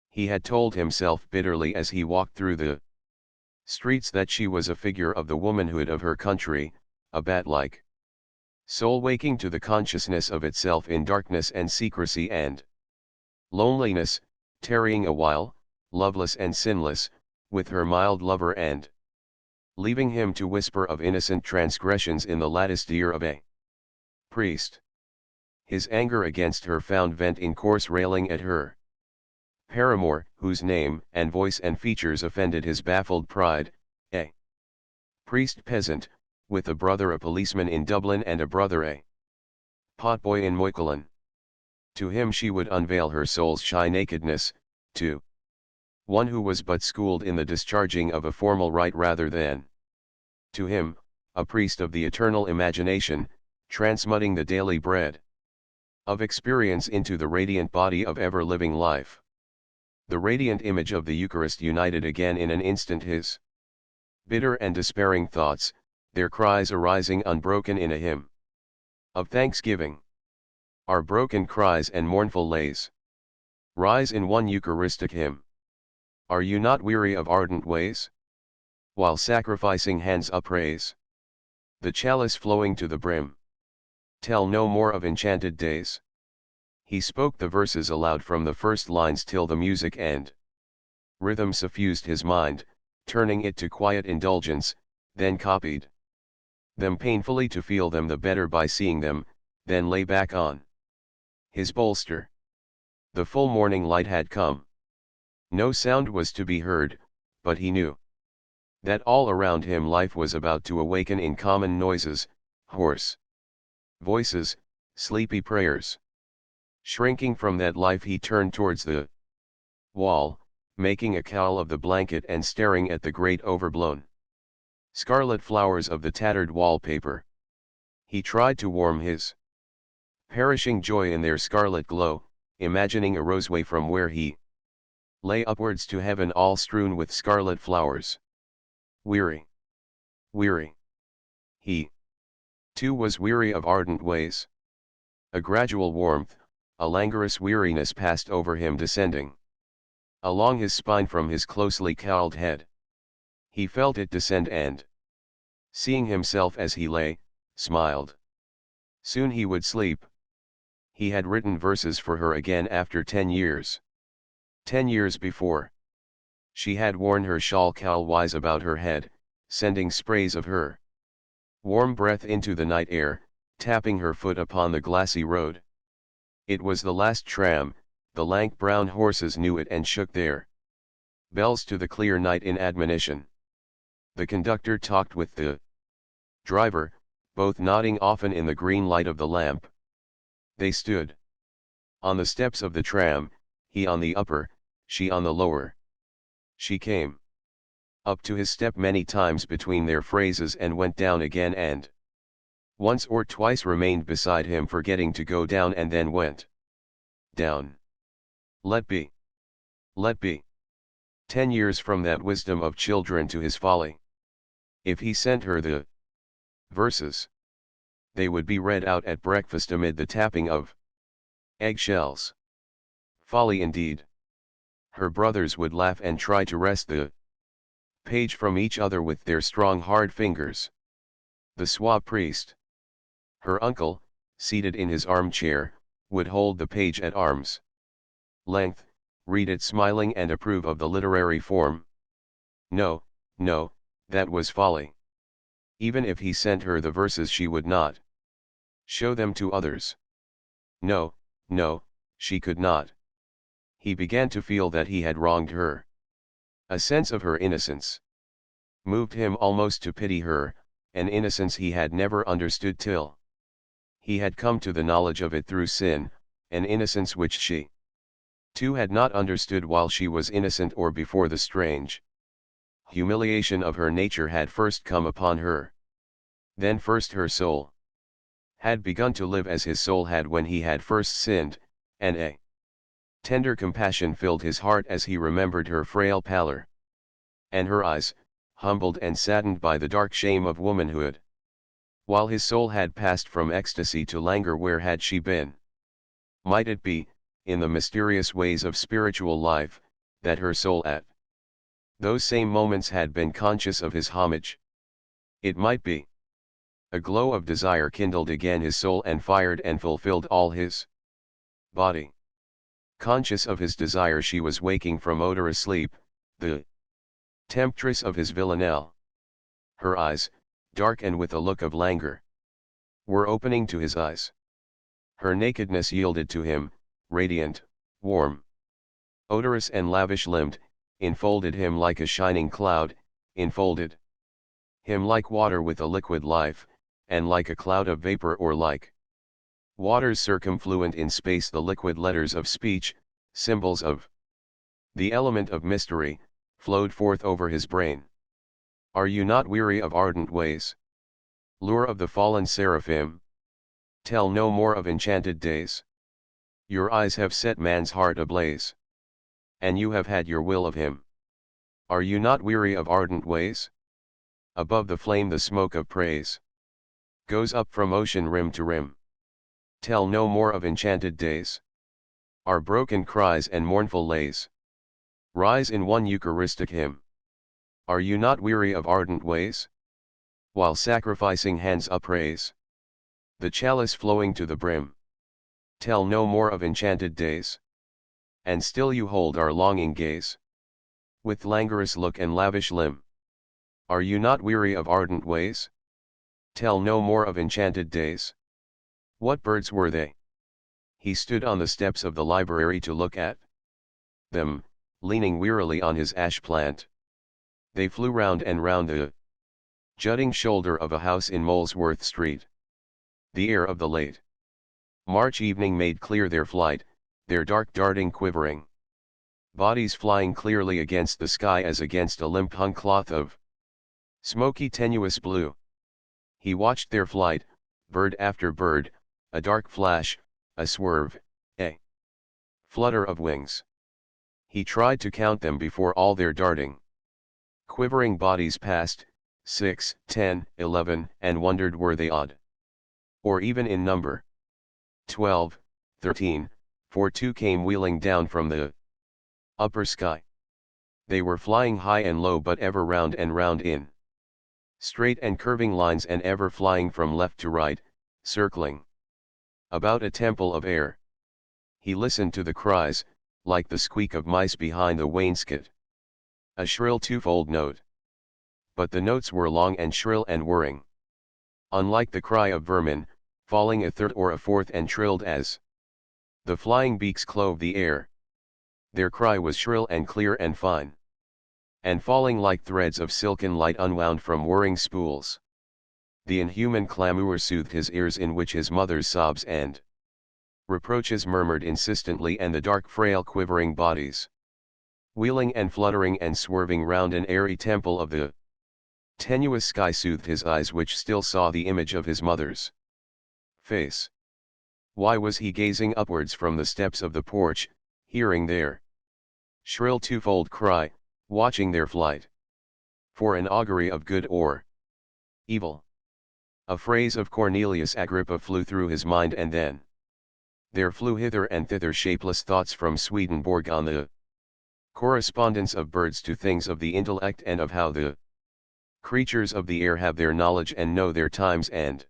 He had told himself bitterly as he walked through the streets that she was a figure of the womanhood of her country, a bat-like soul waking to the consciousness of itself in darkness and secrecy and loneliness, tarrying a while, loveless and sinless, with her mild lover and leaving him to whisper of innocent transgressions in the latticed ear of a priest. His anger against her found vent in coarse railing at her paramour, whose name and voice and features offended his baffled pride, a priest peasant, with a brother a policeman in Dublin and a brother a potboy in Moycullen. To him she would unveil her soul's shy nakedness, to one who was but schooled in the discharging of a formal rite rather than to him, a priest of the eternal imagination, transmuting the daily bread of experience into the radiant body of ever-living life. The radiant image of the Eucharist united again in an instant his bitter and despairing thoughts, their cries arising unbroken in a hymn of thanksgiving. Our broken cries and mournful lays rise in one Eucharistic hymn. Are you not weary of ardent ways? While sacrificing hands upraise the chalice flowing to the brim. Tell no more of enchanted days. He spoke the verses aloud from the first lines till the music and rhythm suffused his mind, turning it to quiet indulgence, then copied them painfully to feel them the better by seeing them, then lay back on his bolster. The full morning light had come. No sound was to be heard, but he knew that all around him life was about to awaken in common noises, hoarse voices, sleepy prayers. Shrinking from that life he turned towards the wall, making a cowl of the blanket and staring at the great overblown scarlet flowers of the tattered wallpaper. He tried to warm his perishing joy in their scarlet glow, imagining a roseway from where he lay upwards to heaven all strewn with scarlet flowers. Weary. Weary. He, too, was weary of ardent ways. A gradual warmth, a languorous weariness passed over him, descending along his spine from his closely cowled head. He felt it descend and, seeing himself as he lay, smiled. Soon he would sleep. He had written verses for her again after 10 years. 10 years before, she had worn her shawl cowl-wise about her head, sending sprays of her warm breath into the night air, tapping her foot upon the glassy road. It was the last tram. The lank brown horses knew it and shook their bells to the clear night in admonition. The conductor talked with the driver, both nodding often in the green light of the lamp. They stood on the steps of the tram, he on the upper, she on the lower. She came up to his step many times between their phrases and went down again, and once or twice remained beside him, forgetting to go down, and then went down. Let be. Let be. 10 years from that wisdom of children to his folly. If he sent her the verses, they would be read out at breakfast amid the tapping of eggshells. Folly indeed. Her brothers would laugh and try to wrest the page from each other with their strong hard fingers. The suave priest, her uncle, seated in his armchair, would hold the page at arm's length, read it smiling and approve of the literary form. No, no, that was folly. Even if he sent her the verses she would not show them to others. No, no, she could not. He began to feel that he had wronged her. A sense of her innocence moved him almost to pity her, an innocence he had never understood till he had come to the knowledge of it through sin, an innocence which she too had not understood while she was innocent or before the strange humiliation of her nature had first come upon her. Then first her soul had begun to live as his soul had when he had first sinned, and a tender compassion filled his heart as he remembered her frail pallor, and her eyes, humbled and saddened by the dark shame of womanhood. While his soul had passed from ecstasy to languor, where had she been? Might it be, in the mysterious ways of spiritual life, that her soul at those same moments had been conscious of his homage? It might be. A glow of desire kindled again his soul and fired and fulfilled all his body. Conscious of his desire, she was waking from odorous sleep, the temptress of his villanelle. Her eyes, dark and with a look of languor, were opening to his eyes. Her nakedness yielded to him, radiant, warm, odorous and lavish-limbed, enfolded him like a shining cloud, enfolded him like water with a liquid life, and like a cloud of vapor, or like waters circumfluent in space the liquid letters of speech, symbols of the element of mystery, flowed forth over his brain. Are you not weary of ardent ways? Lure of the fallen seraphim? Tell no more of enchanted days. Your eyes have set man's heart ablaze, and you have had your will of him. Are you not weary of ardent ways? Above the flame the smoke of praise goes up from ocean rim to rim. Tell no more of enchanted days. Our broken cries and mournful lays rise in one Eucharistic hymn. Are you not weary of ardent ways? While sacrificing hands upraise the chalice flowing to the brim. Tell no more of enchanted days. And still you hold our longing gaze with languorous look and lavish limb. Are you not weary of ardent ways? Tell no more of enchanted days. What birds were they? He stood on the steps of the library to look at them, leaning wearily on his ash plant. They flew round and round the jutting shoulder of a house in Molesworth Street. The air of the late March evening made clear their flight, their dark darting quivering bodies flying clearly against the sky as against a limp hung cloth of smoky tenuous blue. He watched their flight, bird after bird, a dark flash, a swerve, a flutter of wings. He tried to count them before all their darting quivering bodies passed, 6, 10, 11, and wondered were they odd, or even in number. 12, 13, for 2 came wheeling down from the upper sky. They were flying high and low, but ever round and round in straight and curving lines, and ever flying from left to right, circling about a temple of air. He listened to the cries, like the squeak of mice behind the wainscot. A shrill twofold note. But the notes were long and shrill and whirring. Unlike the cry of vermin, falling a third or a fourth and trilled as the flying beaks clove the air. Their cry was shrill and clear and fine, and falling like threads of silken light unwound from whirring spools. The inhuman clamour soothed his ears, in which his mother's sobs and reproaches murmured insistently, and the dark frail quivering bodies, wheeling and fluttering and swerving round an airy temple of the tenuous sky, soothed his eyes, which still saw the image of his mother's face. Why was he gazing upwards from the steps of the porch, hearing their shrill twofold cry, watching their flight? For an augury of good or evil. A phrase of Cornelius Agrippa flew through his mind, and then there flew hither and thither shapeless thoughts from Swedenborg on the Correspondence of birds to things of the intellect and of how the creatures of the air have their knowledge and know their times and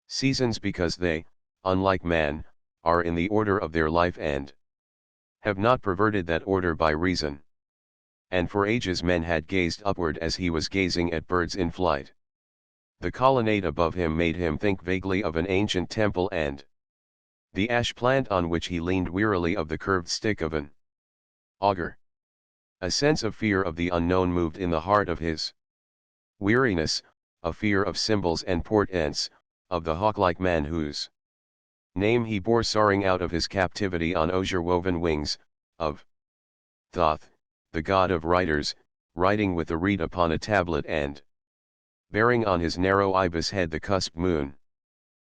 seasons because they, unlike man, are in the order of their life and have not perverted that order by reason. And for ages men had gazed upward as he was gazing at birds in flight. The colonnade above him made him think vaguely of an ancient temple and the ash plant on which he leaned wearily of the curved stick of an augur. A sense of fear of the unknown moved in the heart of his weariness, a fear of symbols and portents, of the hawk-like man whose name he bore soaring out of his captivity on osier-woven wings, of Thoth, the god of writers, writing with a reed upon a tablet and bearing on his narrow ibis head the cusped moon.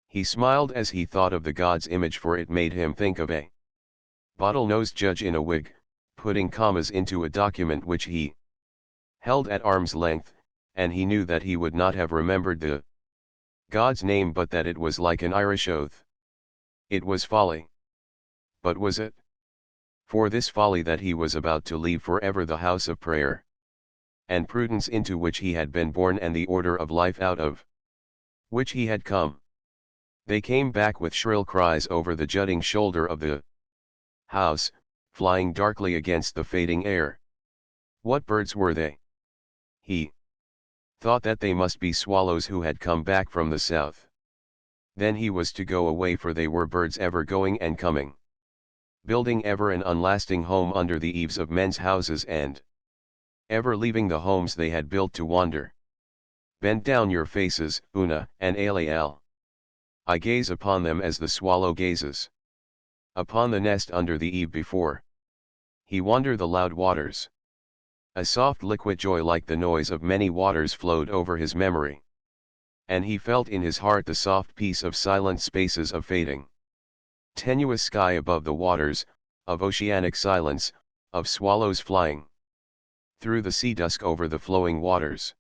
He smiled as he thought of the god's image, for it made him think of a bottle-nosed judge in a wig, putting commas into a document which he held at arm's length, and he knew that he would not have remembered the god's name but that it was like an Irish oath. It was folly. But was it? For this folly that he was about to leave forever the house of prayer and prudence into which he had been born and the order of life out of which he had come. They came back with shrill cries over the jutting shoulder of the house, flying darkly against the fading air. What birds were they? He thought that they must be swallows who had come back from the south. Then he was to go away, for they were birds ever going and coming, building ever an unlasting home under the eaves of men's houses and ever leaving the homes they had built to wander. Bend down your faces, Una and Aliel. I gaze upon them as the swallow gazes upon the nest under the eave before he wander the loud waters. A soft liquid joy like the noise of many waters flowed over his memory, and he felt in his heart the soft peace of silent spaces of fading tenuous sky above the waters, of oceanic silence, of swallows flying through the sea dusk over the flowing waters.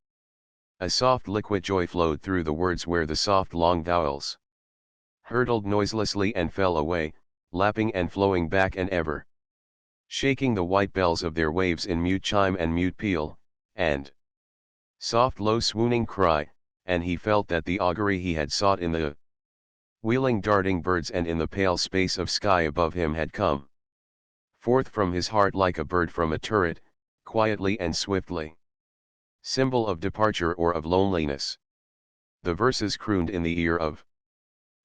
A soft liquid joy flowed through the words where the soft long vowels hurtled noiselessly and fell away, lapping and flowing back and ever shaking the white bells of their waves in mute chime and mute peal, and soft low swooning cry, and he felt that the augury he had sought in the wheeling darting birds and in the pale space of sky above him had come forth from his heart like a bird from a turret, quietly and swiftly. Symbol of departure or of loneliness. The verses crooned in the ear of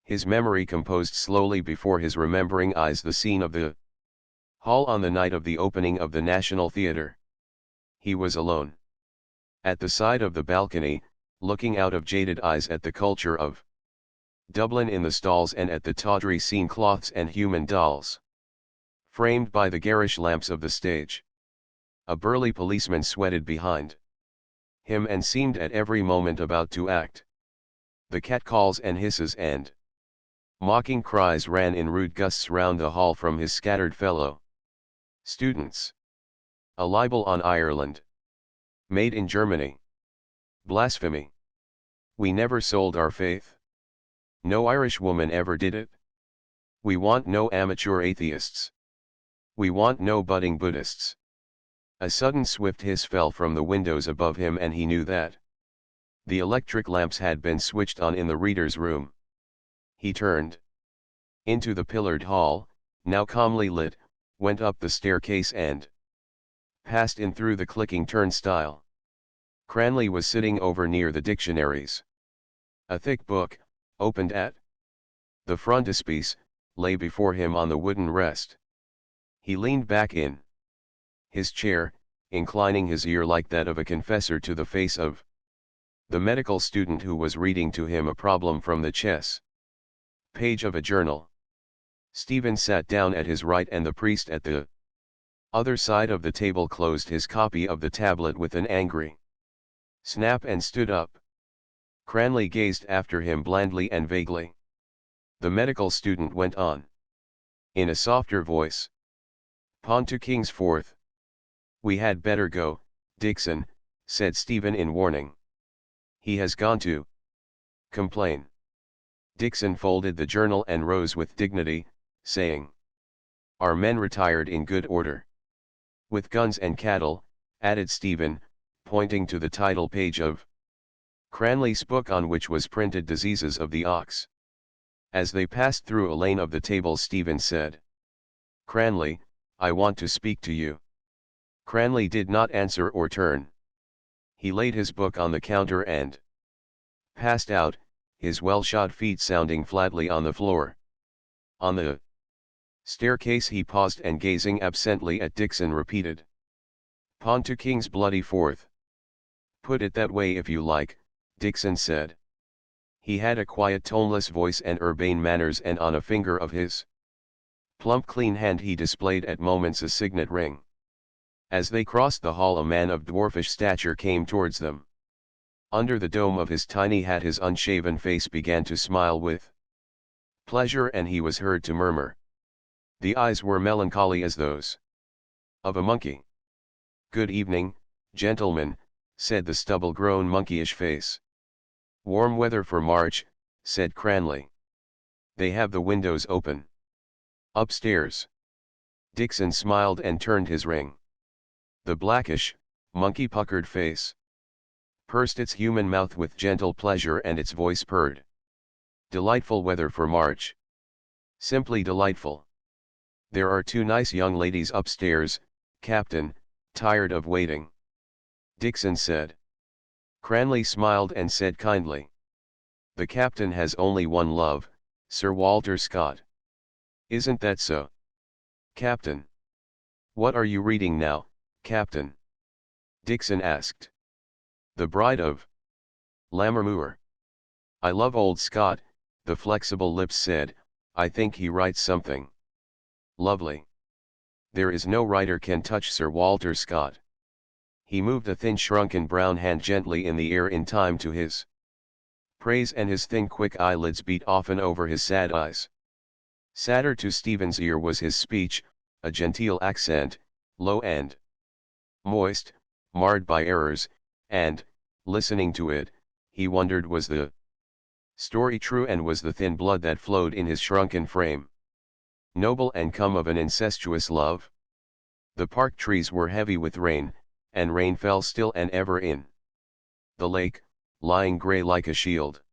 his memory composed slowly before his remembering eyes the scene of the hall on the night of the opening of the National Theatre. He was alone at the side of the balcony, looking out of jaded eyes at the culture of Dublin in the stalls and at the tawdry scene cloths and human dolls framed by the garish lamps of the stage. A burly policeman sweated behind him and seemed at every moment about to act. The catcalls and hisses and mocking cries ran in rude gusts round the hall from his scattered fellow students. A libel on Ireland. Made in Germany. Blasphemy. We never sold our faith. No Irish woman ever did it. We want no amateur atheists. We want no budding Buddhists. A sudden swift hiss fell from the windows above him, and he knew that the electric lamps had been switched on in the reader's room. He turned into the pillared hall, now calmly lit, went up the staircase and passed in through the clicking turnstile. Cranley was sitting over near the dictionaries. A thick book, opened at the frontispiece, lay before him on the wooden rest. He leaned back in his chair, inclining his ear like that of a confessor to the face of the medical student who was reading to him a problem from the chess page of a journal. Stephen sat down at his right, and the priest at the other side of the table closed his copy of the tablet with an angry snap and stood up. Cranley gazed after him blandly and vaguely. The medical student went on in a softer voice. "Pawn to King's Fourth. We had better go, Dixon," said Stephen in warning. "He has gone to complain." Dixon folded the journal and rose with dignity, saying, "Our men retired in good order. With guns and cattle, added Stephen, pointing to the title page of Cranley's book on which was printed Diseases of the Ox. As they passed through a lane of the table, Stephen said, "Cranley, I want to speak to you." Cranley did not answer or turn. He laid his book on the counter and passed out, his well-shod feet sounding flatly on the floor. On the staircase he paused and, gazing absently at Dixon, repeated, "Pawn to King's bloody fourth." "Put it that way if you like," Dixon said. He had a quiet, toneless voice and urbane manners, and on a finger of his plump clean hand he displayed at moments a signet ring. As they crossed the hall, a man of dwarfish stature came towards them. Under the dome of his tiny hat his unshaven face began to smile with pleasure, and he was heard to murmur. The eyes were melancholy as those of a monkey. "Good evening, gentlemen," said the stubble-grown monkeyish face. "Warm weather for March," said Cranley. "They have the windows open." "Upstairs." Dixon smiled and turned his ring. The blackish, monkey-puckered face pursed its human mouth with gentle pleasure, and its voice purred. "Delightful weather for March. Simply delightful. There are two nice young ladies upstairs, Captain, tired of waiting," Dixon said. Cranley smiled and said kindly, "The Captain has only one love, Sir Walter Scott. Isn't that so, Captain?" "What are you reading now, Captain?" Dixon asked. "The Bride of Lammermoor." "I love old Scott," the flexible lips said. "I think he writes something lovely. There is no writer can touch Sir Walter Scott." He moved a thin shrunken brown hand gently in the air in time to his praise, and his thin quick eyelids beat often over his sad eyes. Sadder to Stephen's ear was his speech, a genteel accent, low and moist, marred by errors, and, listening to it, he wondered was the story true, and was the thin blood that flowed in his shrunken frame noble and come of an incestuous love? The park trees were heavy with rain, and rain fell still and ever in the lake, lying grey like a shield.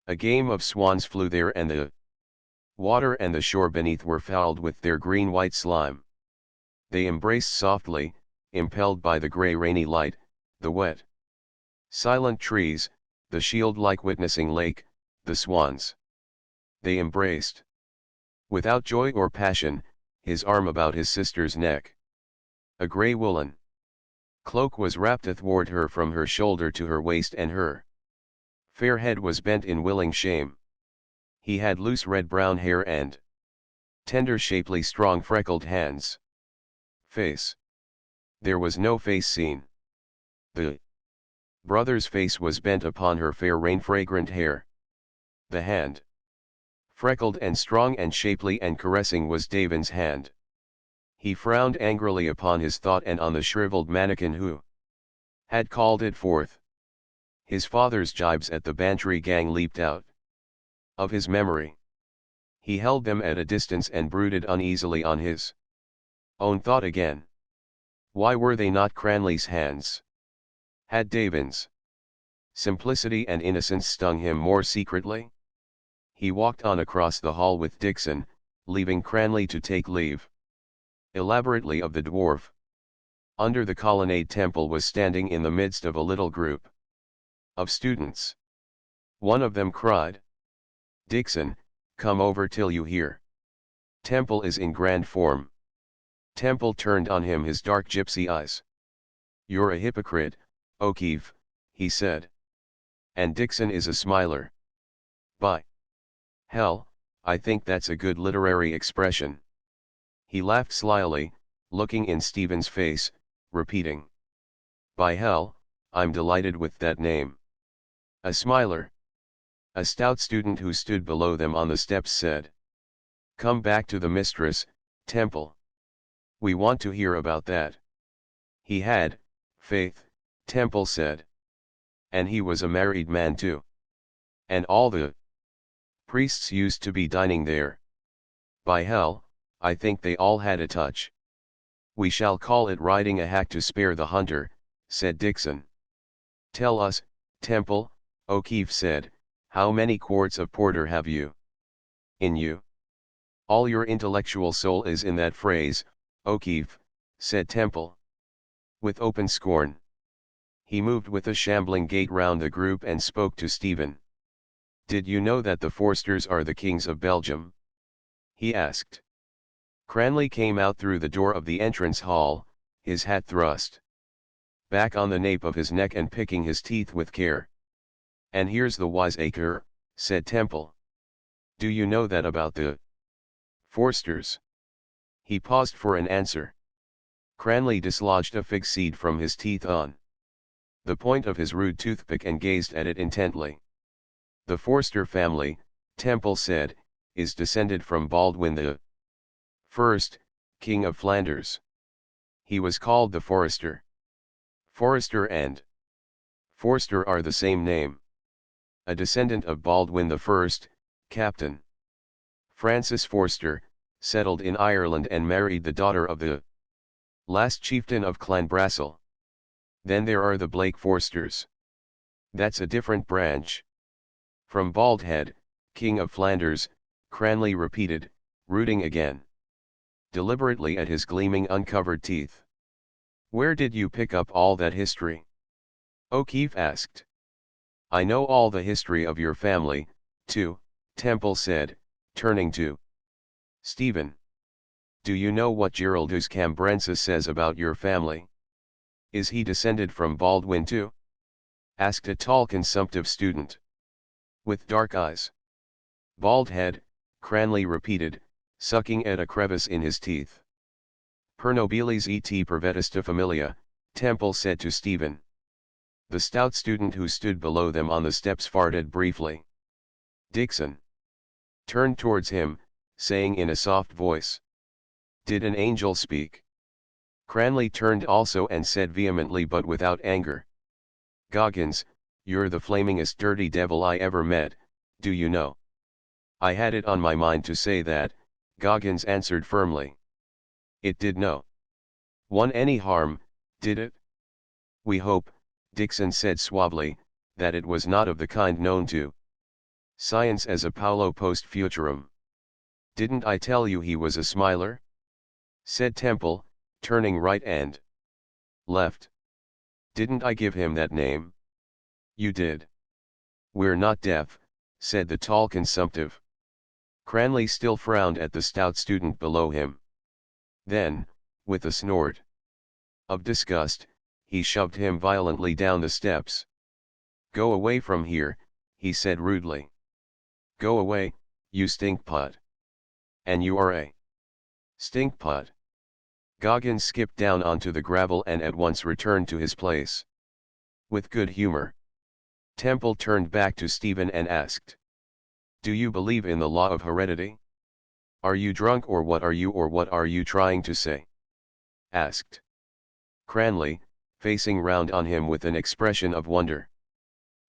A game of swans flew there, and the water and the shore beneath were fouled with their green-white slime. They embraced softly, impelled by the grey rainy light, the wet, silent trees, the shield-like witnessing lake, the swans. They embraced. Without joy or passion, his arm about his sister's neck. A grey woolen cloak was wrapped athwart her from her shoulder to her waist, and her fair head was bent in willing shame. He had loose red-brown hair and tender, shapely, strong, freckled hands. Face. There was no face seen. The brother's face was bent upon her fair rain-fragrant hair. The hand, freckled and strong and shapely and caressing, was Davin's hand. He frowned angrily upon his thought and on the shriveled mannequin who had called it forth. His father's jibes at the Bantry gang leaped out of his memory. He held them at a distance and brooded uneasily on his own thought again. Why were they not Cranley's hands? Had Davin's simplicity and innocence stung him more secretly? He walked on across the hall with Dixon, leaving Cranley to take leave elaborately of the dwarf. Under the colonnade, Temple was standing in the midst of a little group of students. One of them cried, "Dixon, come over till you hear. Temple is in grand form." Temple turned on him his dark gypsy eyes. "You're a hypocrite, O'Keefe," he said. "And Dixon is a smiler. By hell, I think that's a good literary expression." He laughed slyly, looking in Stephen's face, repeating, "By hell, I'm delighted with that name." A smiler. A stout student who stood below them on the steps said, "Come back to the mistress, Temple. We want to hear about that." He had, faith, Temple said. And he was a married man too. And all the priests used to be dining there. By hell, I think they all had a touch. We shall call it riding a hack to spare the hunter, said Dixon. Tell us, Temple, O'Keefe said, how many quarts of porter have you in you? All your intellectual soul is in that phrase, O'Keefe, said Temple. With open scorn. He moved with a shambling gait round the group and spoke to Stephen. Did you know that the Forsters are the kings of Belgium? He asked. Cranley came out through the door of the entrance hall, his hat thrust back on the nape of his neck and picking his teeth with care. And here's the wiseacre, said Temple. Do you know that about the Forsters? He paused for an answer. Cranley dislodged a fig seed from his teeth on the point of his rude toothpick and gazed at it intently. The Forster family, Temple said, is descended from Baldwin the First, King of Flanders. He was called the Forester. Forester and Forster are the same name. A descendant of Baldwin the First, Captain Francis Forster, settled in Ireland and married the daughter of the last chieftain of Clanbrassil. Then there are the Blake Forsters. That's a different branch. From Baldhead, King of Flanders, Cranley repeated, rooting again deliberately at his gleaming uncovered teeth. Where did you pick up all that history? O'Keefe asked. I know all the history of your family, too, Temple said, turning to Stephen. Do you know what Giraldus Cambrensis says about your family? Is he descended from Baldwin too? Asked a tall consumptive student with dark eyes. Bald head, Cranley repeated, sucking at a crevice in his teeth. Per nobilis et per vetista familia, Temple said to Stephen. The stout student who stood below them on the steps farted briefly. Dixon turned towards him, saying in a soft voice. Did an angel speak? Cranley turned also and said vehemently but without anger. Goggins, you're the flamingest dirty devil I ever met, do you know? I had it on my mind to say that, Goggins answered firmly. It did no one any harm, did it? We hope, Dixon said suavely, that it was not of the kind known to science as a paulo post futurum. Didn't I tell you he was a smiler? Said Temple, turning right and left. Didn't I give him that name? You did. We're not deaf, said the tall consumptive. Cranley still frowned at the stout student below him. Then, with a snort of disgust, he shoved him violently down the steps. Go away from here, he said rudely. Go away, you stinkpot. And you are a stinkpot. Goggins skipped down onto the gravel and at once returned to his place. With good humor. Temple turned back to Stephen and asked. Do you believe in the law of heredity? Are you drunk or what are you trying to say? Asked Cranley, facing round on him with an expression of wonder.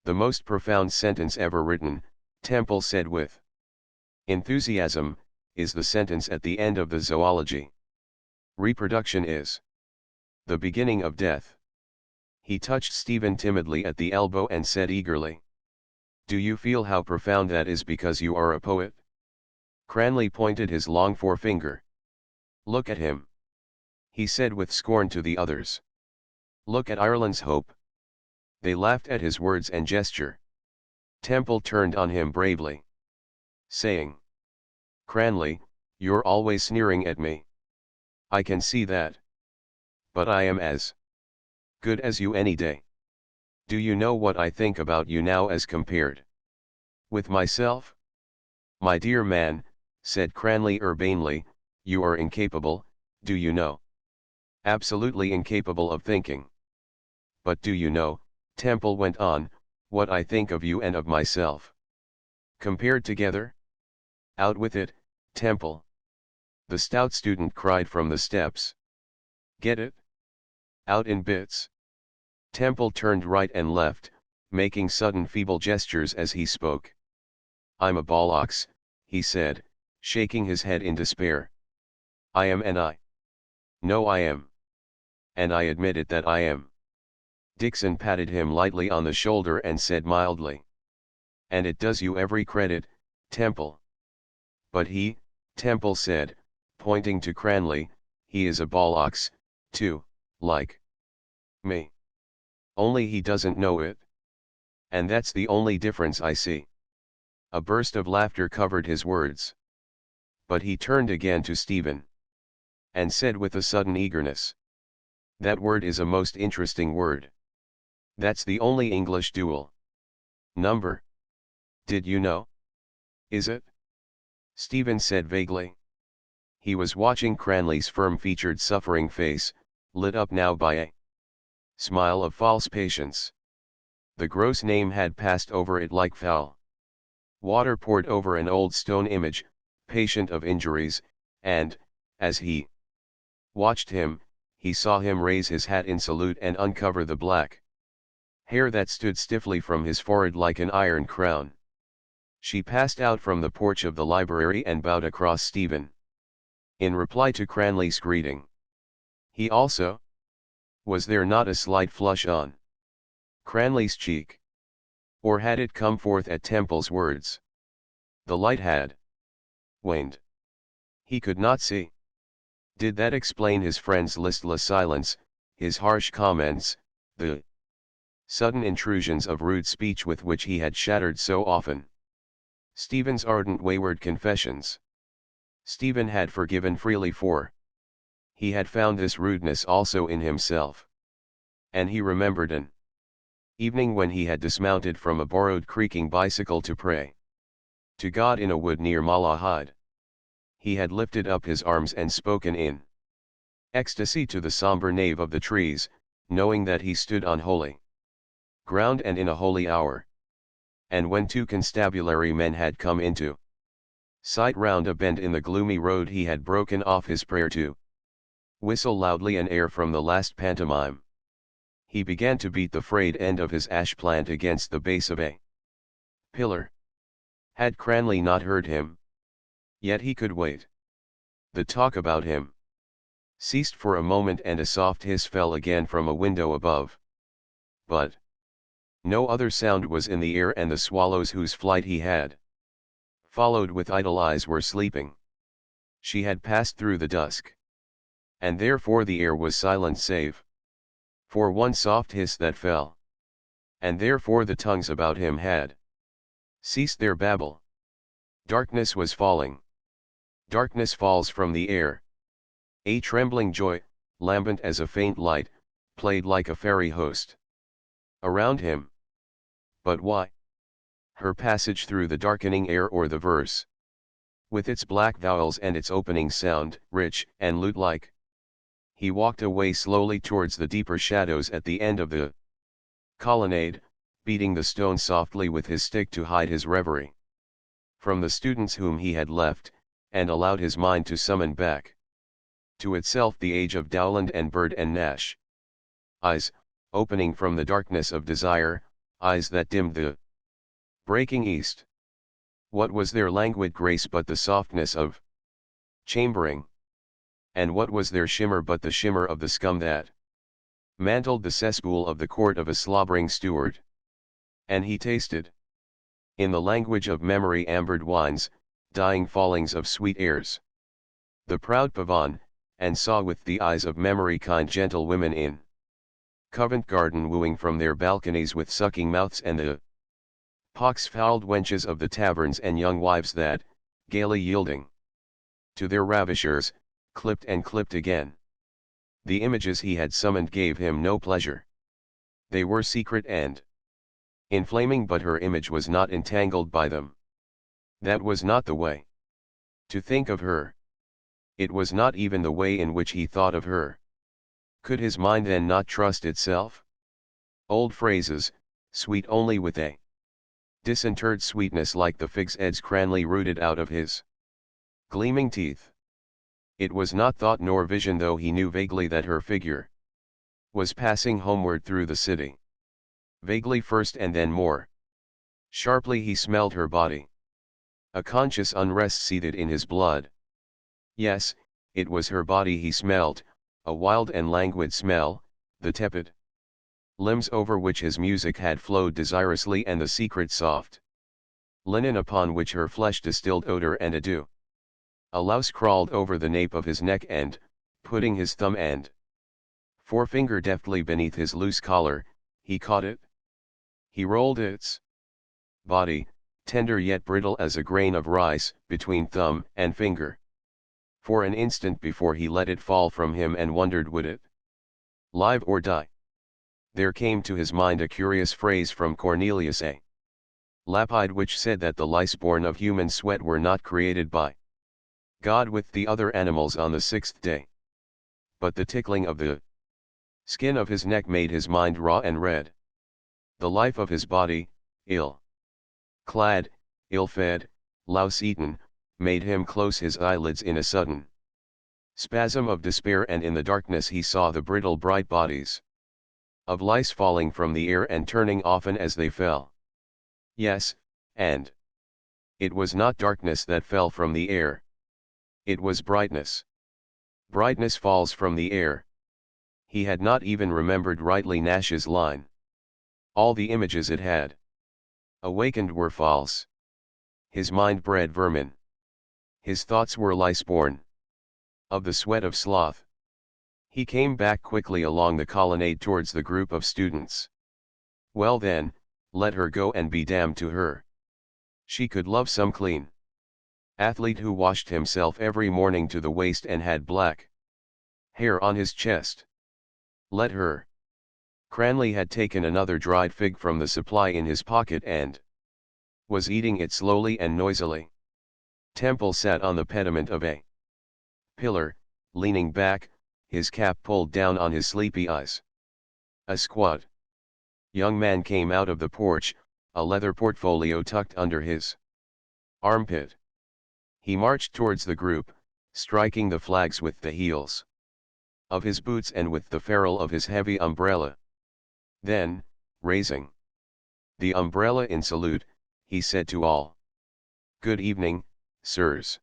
The most profound sentence ever written, Temple said with enthusiasm, is the sentence at the end of the zoology. Reproduction is the beginning of death. He touched Stephen timidly at the elbow and said eagerly. Do you feel how profound that is because you are a poet? Cranley pointed his long forefinger. Look at him. He said with scorn to the others. Look at Ireland's hope. They laughed at his words and gesture. Temple turned on him bravely, saying. Cranley, you're always sneering at me. I can see that. But I am as good as you any day. Do you know what I think about you now as compared with myself? My dear man, said Cranley urbanely, you are incapable, do you know? Absolutely incapable of thinking. But do you know, Temple went on, what I think of you and of myself? Compared together? Out with it, Temple. The stout student cried from the steps. Get it? Out in bits. Temple turned right and left, making sudden feeble gestures as he spoke. I'm a bollocks, he said, shaking his head in despair. I am and I No, I am. And I admit it that I am. Dixon patted him lightly on the shoulder and said mildly. And it does you every credit, Temple. But he, Temple said, pointing to Cranley, he is a bollocks, too, like me. Only he doesn't know it. And that's the only difference I see. A burst of laughter covered his words. But he turned again to Stephen. And said with a sudden eagerness. That word is a most interesting word. That's the only English dual number. Did you know? Is it? Stephen said vaguely. He was watching Cranley's firm-featured suffering face, lit up now by a smile of false patience. The gross name had passed over it like foul water poured over an old stone image, patient of injuries, and, as he watched him, he saw him raise his hat in salute and uncover the black hair that stood stiffly from his forehead like an iron crown. She passed out from the porch of the library and bowed across Stephen. In reply to Cranley's greeting. He also? Was there not a slight flush on Cranley's cheek? Or had it come forth at Temple's words? The light had waned. He could not see. Did that explain his friend's listless silence, his harsh comments, the sudden intrusions of rude speech with which he had shattered so often? Stephen's ardent wayward confessions. Stephen had forgiven freely for. He had found this rudeness also in himself. And he remembered an evening when he had dismounted from a borrowed creaking bicycle to pray to God in a wood near Malahide. He had lifted up his arms and spoken in ecstasy to the somber nave of the trees, knowing that he stood on holy ground and in a holy hour. And when two constabulary men had come into sight round a bend in the gloomy road, he had broken off his prayer to whistle loudly an air from the last pantomime. He began to beat the frayed end of his ash plant against the base of a pillar. Had Cranley not heard him? Yet he could wait. The talk about him ceased for a moment and a soft hiss fell again from a window above. But no other sound was in the air, and the swallows whose flight he had followed with idle eyes were sleeping. She had passed through the dusk. And therefore the air was silent save for one soft hiss that fell. And therefore the tongues about him had ceased their babble. Darkness was falling. Darkness falls from the air. A trembling joy, lambent as a faint light, played like a fairy host around him. But why? Her passage through the darkening air, or the verse, with its black vowels and its opening sound, rich and lute-like. He walked away slowly towards the deeper shadows at the end of the colonnade, beating the stone softly with his stick to hide his reverie from the students whom he had left, and allowed his mind to summon back to itself the age of Dowland and Bird and Nash. Eyes, opening from the darkness of desire, eyes that dimmed the breaking east. What was their languid grace but the softness of chambering? And what was their shimmer but the shimmer of the scum that mantled the cesspool of the court of a slobbering steward? And he tasted, in the language of memory, ambered wines, dying fallings of sweet airs, the proud pavon, and saw with the eyes of memory kind gentle women in Covent Garden wooing from their balconies with sucking mouths, and the pox-fouled wenches of the taverns, and young wives that, gaily yielding to their ravishers, clipped and clipped again. The images he had summoned gave him no pleasure. They were secret and inflaming, but her image was not entangled by them. That was not the way to think of her. It was not even the way in which he thought of her. Could his mind then not trust itself? Old phrases, sweet only with a disinterred sweetness like the fig's heads Cranley rooted out of his gleaming teeth. It was not thought nor vision, though he knew vaguely that her figure was passing homeward through the city. Vaguely first, and then more sharply he smelled her body. A conscious unrest seethed in his blood. Yes, it was her body he smelled, a wild and languid smell, the tepid limbs over which his music had flowed desirously, and the secret soft linen upon which her flesh distilled odor and a dew. A louse crawled over the nape of his neck, and, putting his thumb and forefinger deftly beneath his loose collar, he caught it. He rolled its body, tender yet brittle as a grain of rice, between thumb and finger, for an instant before he let it fall from him, and wondered, would it live or die? There came to his mind a curious phrase from Cornelius A. Lapide, which said that the lice born of human sweat were not created by God with the other animals on the sixth day. But the tickling of the skin of his neck made his mind raw and red. The life of his body, ill clad, ill-fed, louse-eaten, made him close his eyelids in a sudden spasm of despair, and in the darkness he saw the brittle bright bodies of lice falling from the air and turning often as they fell. Yes, and it was not darkness that fell from the air. It was brightness. Brightness falls from the air. He had not even remembered rightly Nash's line. All the images it had awakened were false. His mind bred vermin. His thoughts were lice-born. Of the sweat of sloth. He came back quickly along the colonnade towards the group of students. Well then, let her go, and be damned to her. She could love some clean athlete who washed himself every morning to the waist and had black hair on his chest. Let her. Cranley had taken another dried fig from the supply in his pocket and was eating it slowly and noisily. Temple sat on the pediment of a pillar, leaning back, his cap pulled down on his sleepy eyes. A squat young man came out of the porch, a leather portfolio tucked under his armpit. He marched towards the group, striking the flags with the heels of his boots and with the ferrule of his heavy umbrella. Then, raising the umbrella in salute, he said to all, "Good evening, sirs."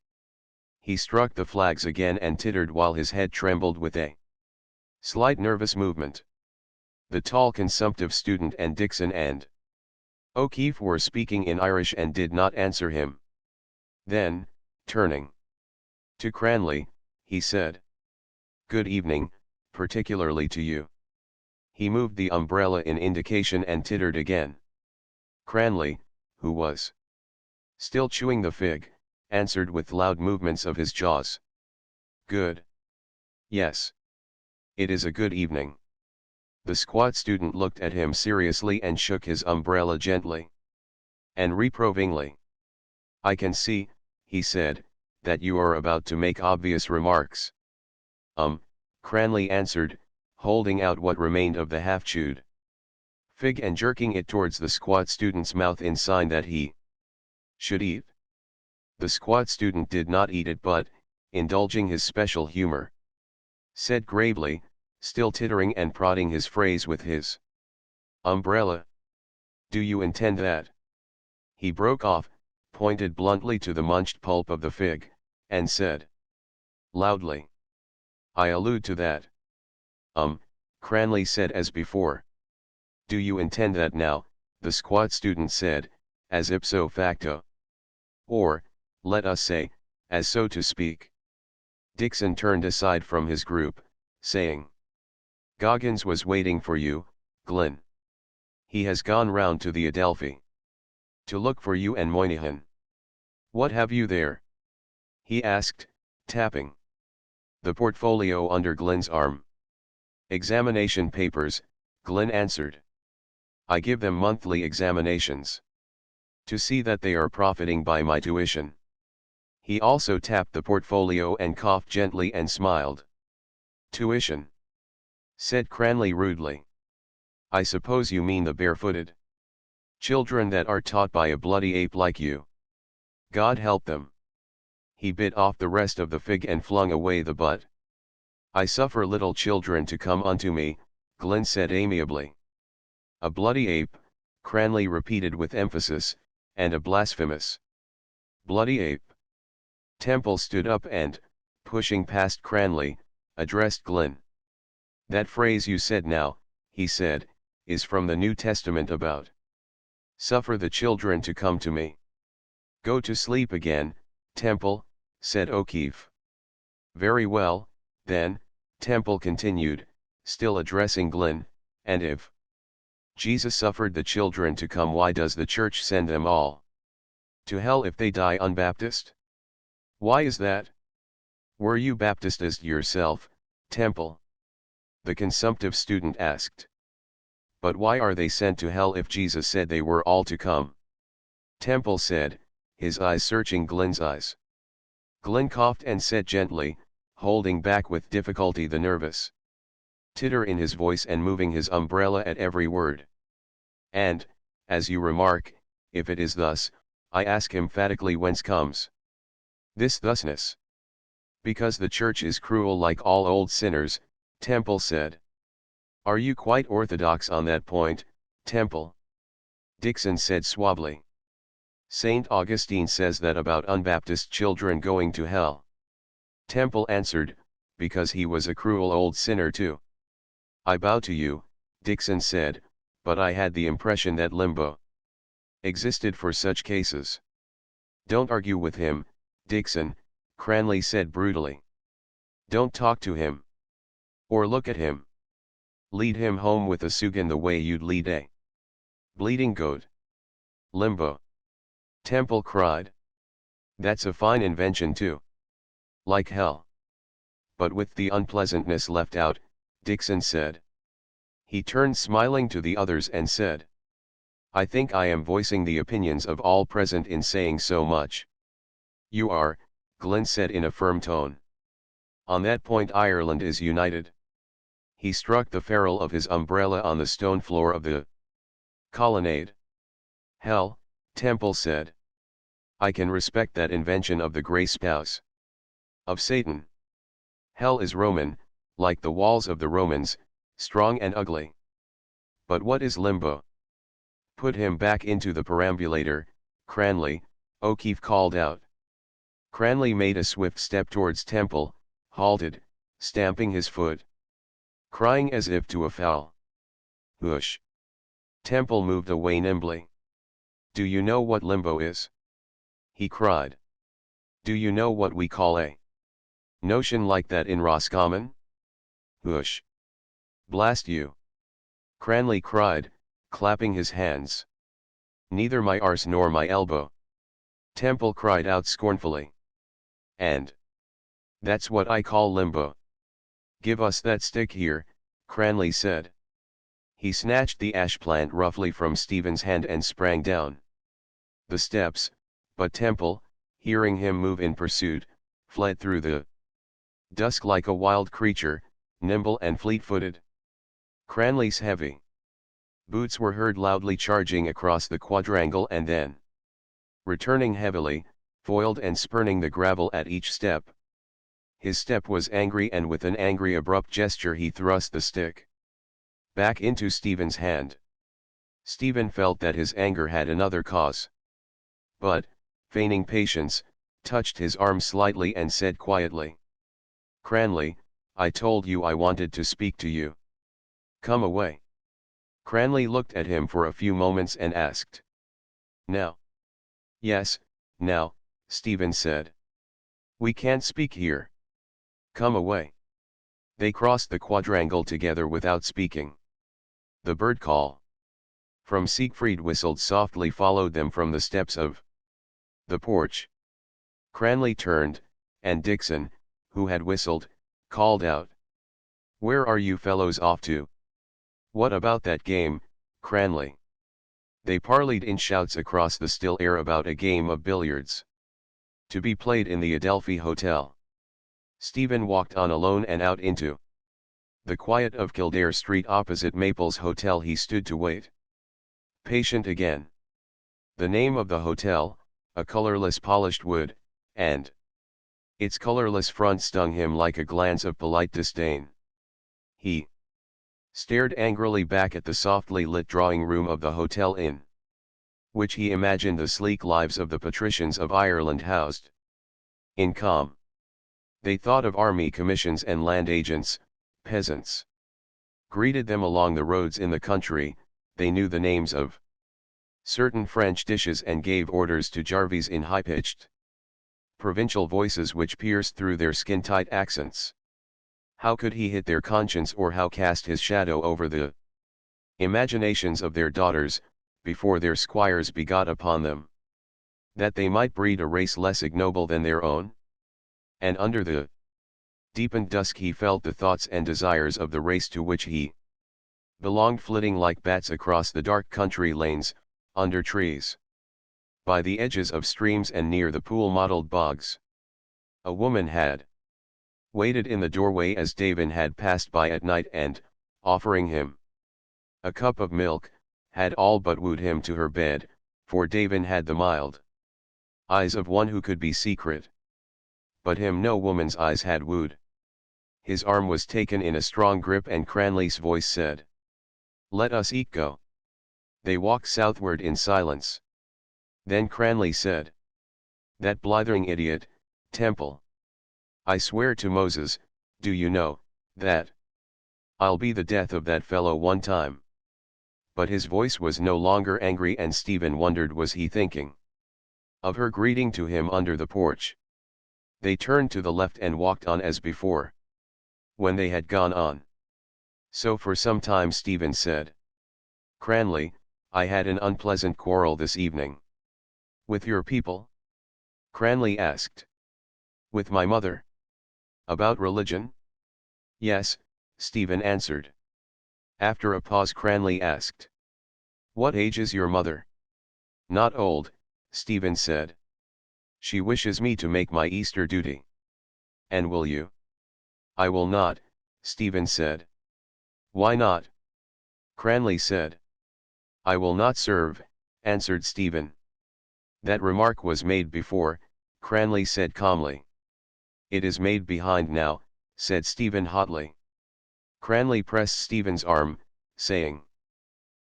He struck the flags again and tittered while his head trembled with a slight nervous movement. The tall consumptive student and Dixon and O'Keefe were speaking in Irish and did not answer him. Then, turning to Cranley, he said, "Good evening, particularly to you." He moved the umbrella in indication and tittered again. Cranley, who was still chewing the fig, answered with loud movements of his jaws. "Good. Yes. It is a good evening." The squat student looked at him seriously and shook his umbrella gently and reprovingly. "I can see," he said, "that you are about to make obvious remarks." Cranley answered, holding out what remained of the half-chewed fig and jerking it towards the squat student's mouth in sign that he should eat. The squat student did not eat it, but, indulging his special humor, said gravely, still tittering and prodding his phrase with his umbrella, "Do you intend that?" He broke off, pointed bluntly to the munched pulp of the fig, and said loudly, "I allude to that." Cranley said as before. "Do you intend that now?" the squat student said, as ipso facto. "Or, let us say, as so to speak." Dixon turned aside from his group, saying, "Goggins was waiting for you, Glyn. He has gone round to the Adelphi to look for you and Moynihan. What have you there?" he asked, tapping the portfolio under Glyn's arm. "Examination papers," Glyn answered. "I give them monthly examinations, to see that they are profiting by my tuition." He also tapped the portfolio and coughed gently and smiled. "Tuition?" said Cranley rudely. "I suppose you mean the barefooted children that are taught by a bloody ape like you. God help them." He bit off the rest of the fig and flung away the butt. "I suffer little children to come unto me," Glyn said amiably. "A bloody ape," Cranley repeated with emphasis, "and a blasphemous bloody ape." Temple stood up and, pushing past Cranley, addressed Glyn. That phrase you said now, he said, is from the New Testament about suffer the children to come to me. Go to sleep again, Temple, said O'Keefe. Very well, then, Temple continued, still addressing Glynn, and if Jesus suffered the children to come, why does the church send them all to hell if they die unbaptized? Why is that? Were you baptized yourself, Temple? The consumptive student asked. But why are they sent to hell if Jesus said they were all to come? Temple said, his eyes searching Glenn's eyes. Glenn coughed and said gently, holding back with difficulty the nervous titter in his voice and moving his umbrella at every word. And, as you remark, if it is thus, I ask emphatically whence comes this thusness? Because the church is cruel like all old sinners, Temple said. Are you quite orthodox on that point, Temple? Dixon said suavely. Saint Augustine says that about unbaptized children going to hell. Temple answered, because he was a cruel old sinner too. I bow to you, Dixon said, but I had the impression that limbo existed for such cases. Don't argue with him, Dixon, Cranley said brutally. Don't talk to him. Or look at him. Lead him home with a sugan the way you'd lead a bleeding goat. Limbo. Temple cried. That's a fine invention too. Like hell. But with the unpleasantness left out, Dixon said. He turned smiling to the others and said, I think I am voicing the opinions of all present in saying so much. You are, Glenn said in a firm tone. On that point Ireland is united. He struck the ferrule of his umbrella on the stone floor of the colonnade. Hell, Temple said. I can respect that invention of the grey spouse of Satan. Hell is Roman, like the walls of the Romans, strong and ugly. But what is limbo? Put him back into the perambulator, Cranley, O'Keefe called out. Cranley made a swift step towards Temple, halted, stamping his foot, crying as if to a fowl. Hush! Temple moved away nimbly. Do you know what limbo is? He cried. Do you know what we call a notion like that in Roscommon? Hush! Blast you! Cranley cried, clapping his hands. Neither my arse nor my elbow. Temple cried out scornfully. And that's what I call limbo. Give us that stick here, Cranley said. He snatched the ash plant roughly from Stephen's hand and sprang down the steps, but Temple, hearing him move in pursuit, fled through the dusk like a wild creature, nimble and fleet-footed. Cranley's heavy boots were heard loudly charging across the quadrangle and then returning heavily, foiled and spurning the gravel at each step. His step was angry, and with an angry abrupt gesture he thrust the stick back into Stephen's hand. Stephen felt that his anger had another cause. But, feigning patience, touched his arm slightly and said quietly, Cranley, I told you I wanted to speak to you. Come away. Cranley looked at him for a few moments and asked. Now? Yes, now, Stephen said. We can't speak here. Come away. They crossed the quadrangle together without speaking. The bird call from Siegfried whistled softly followed them from the steps of the porch. Cranley turned, and Dixon, who had whistled, called out. Where are you fellows off to? What about that game, Cranley? They parleyed in shouts across the still air about a game of billiards to be played in the Adelphi Hotel. Stephen walked on alone and out into the quiet of Kildare Street opposite Maples Hotel. He stood to wait. Patient again. The name of the hotel, a colorless polished wood, and its colorless front stung him like a glance of polite disdain. He stared angrily back at the softly lit drawing room of the Hotel Inn, which he imagined the sleek lives of the patricians of Ireland housed in calm. They thought of army commissions and land agents, peasants, greeted them along the roads in the country. They knew the names of certain French dishes and gave orders to Jarvis in high-pitched, provincial voices which pierced through their skin-tight accents. How could he hit their conscience, or how cast his shadow over the imaginations of their daughters, before their squires begot upon them, that they might breed a race less ignoble than their own? And under the deepened dusk he felt the thoughts and desires of the race to which he belonged flitting like bats across the dark country lanes, under trees, by the edges of streams and near the pool-mottled bogs. A woman had waited in the doorway as Davin had passed by at night and, offering him a cup of milk, had all but wooed him to her bed, for Davin had the mild eyes of one who could be secret. But him no woman's eyes had wooed. His arm was taken in a strong grip and Cranley's voice said, "Let us eat go." They walked southward in silence. Then Cranley said, "That blithering idiot, Temple. I swear to Moses, do you know, that I'll be the death of that fellow one time." But his voice was no longer angry and Stephen wondered, was he thinking of her greeting to him under the porch? They turned to the left and walked on as before. When they had gone on so for some time, Stephen said, "Cranley, I had an unpleasant quarrel this evening." "With your people?" Cranley asked. "With my mother." "About religion?" "Yes," Stephen answered. After a pause Cranley asked, "What age is your mother?" "Not old," Stephen said. "She wishes me to make my Easter duty." "And will you?" "I will not," Stephen said. "Why not?" Cranley said. "I will not serve," answered Stephen. "That remark was made before," Cranley said calmly. "It is made behind now," said Stephen hotly. Cranley pressed Stephen's arm, saying,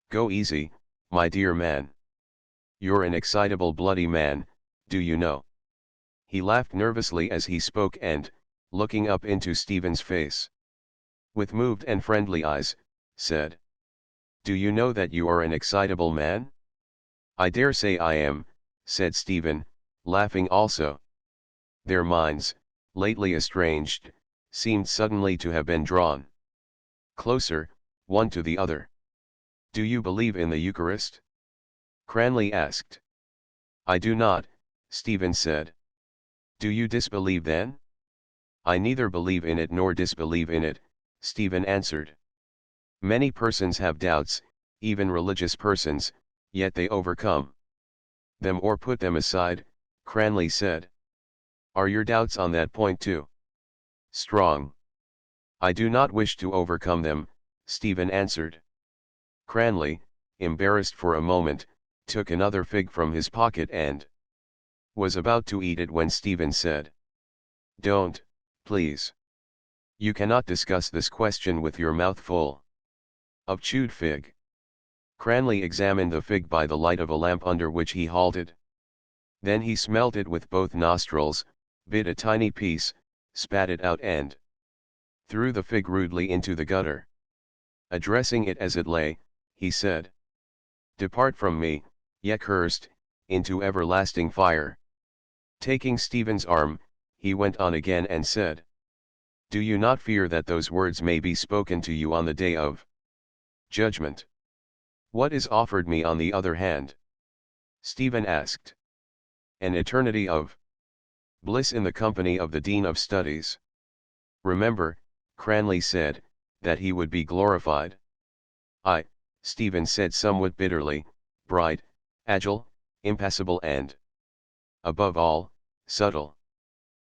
"Go easy, my dear man. You're an excitable bloody man, do you know?" He laughed nervously as he spoke and, looking up into Stephen's face, with moved and friendly eyes, said, "Do you know that you are an excitable man?" "I dare say I am," said Stephen, laughing also. Their minds, lately estranged, seemed suddenly to have been drawn closer, one to the other. "Do you believe in the Eucharist?" Cranley asked. "I do not," Stephen said. "Do you disbelieve then?" "I neither believe in it nor disbelieve in it," Stephen answered. "Many persons have doubts, even religious persons, yet they overcome them or put them aside," Cranley said. "Are your doubts on that point too strong?" "I do not wish to overcome them," Stephen answered. Cranley, embarrassed for a moment, took another fig from his pocket and was about to eat it when Stephen said, "Don't, please. You cannot discuss this question with your mouth full of chewed fig." Cranley examined the fig by the light of a lamp under which he halted. Then he smelt it with both nostrils, bit a tiny piece, spat it out and threw the fig rudely into the gutter. Addressing it as it lay, he said, "Depart from me, ye accursed, into everlasting fire." Taking Stephen's arm, he went on again and said, "Do you not fear that those words may be spoken to you on the day of judgment?" "What is offered me on the other hand?" Stephen asked. "An eternity of bliss in the company of the Dean of Studies." "Remember," Cranley said, "that he would be glorified." "I," Stephen said somewhat bitterly, "bright, agile, impassible and, above all, subtle."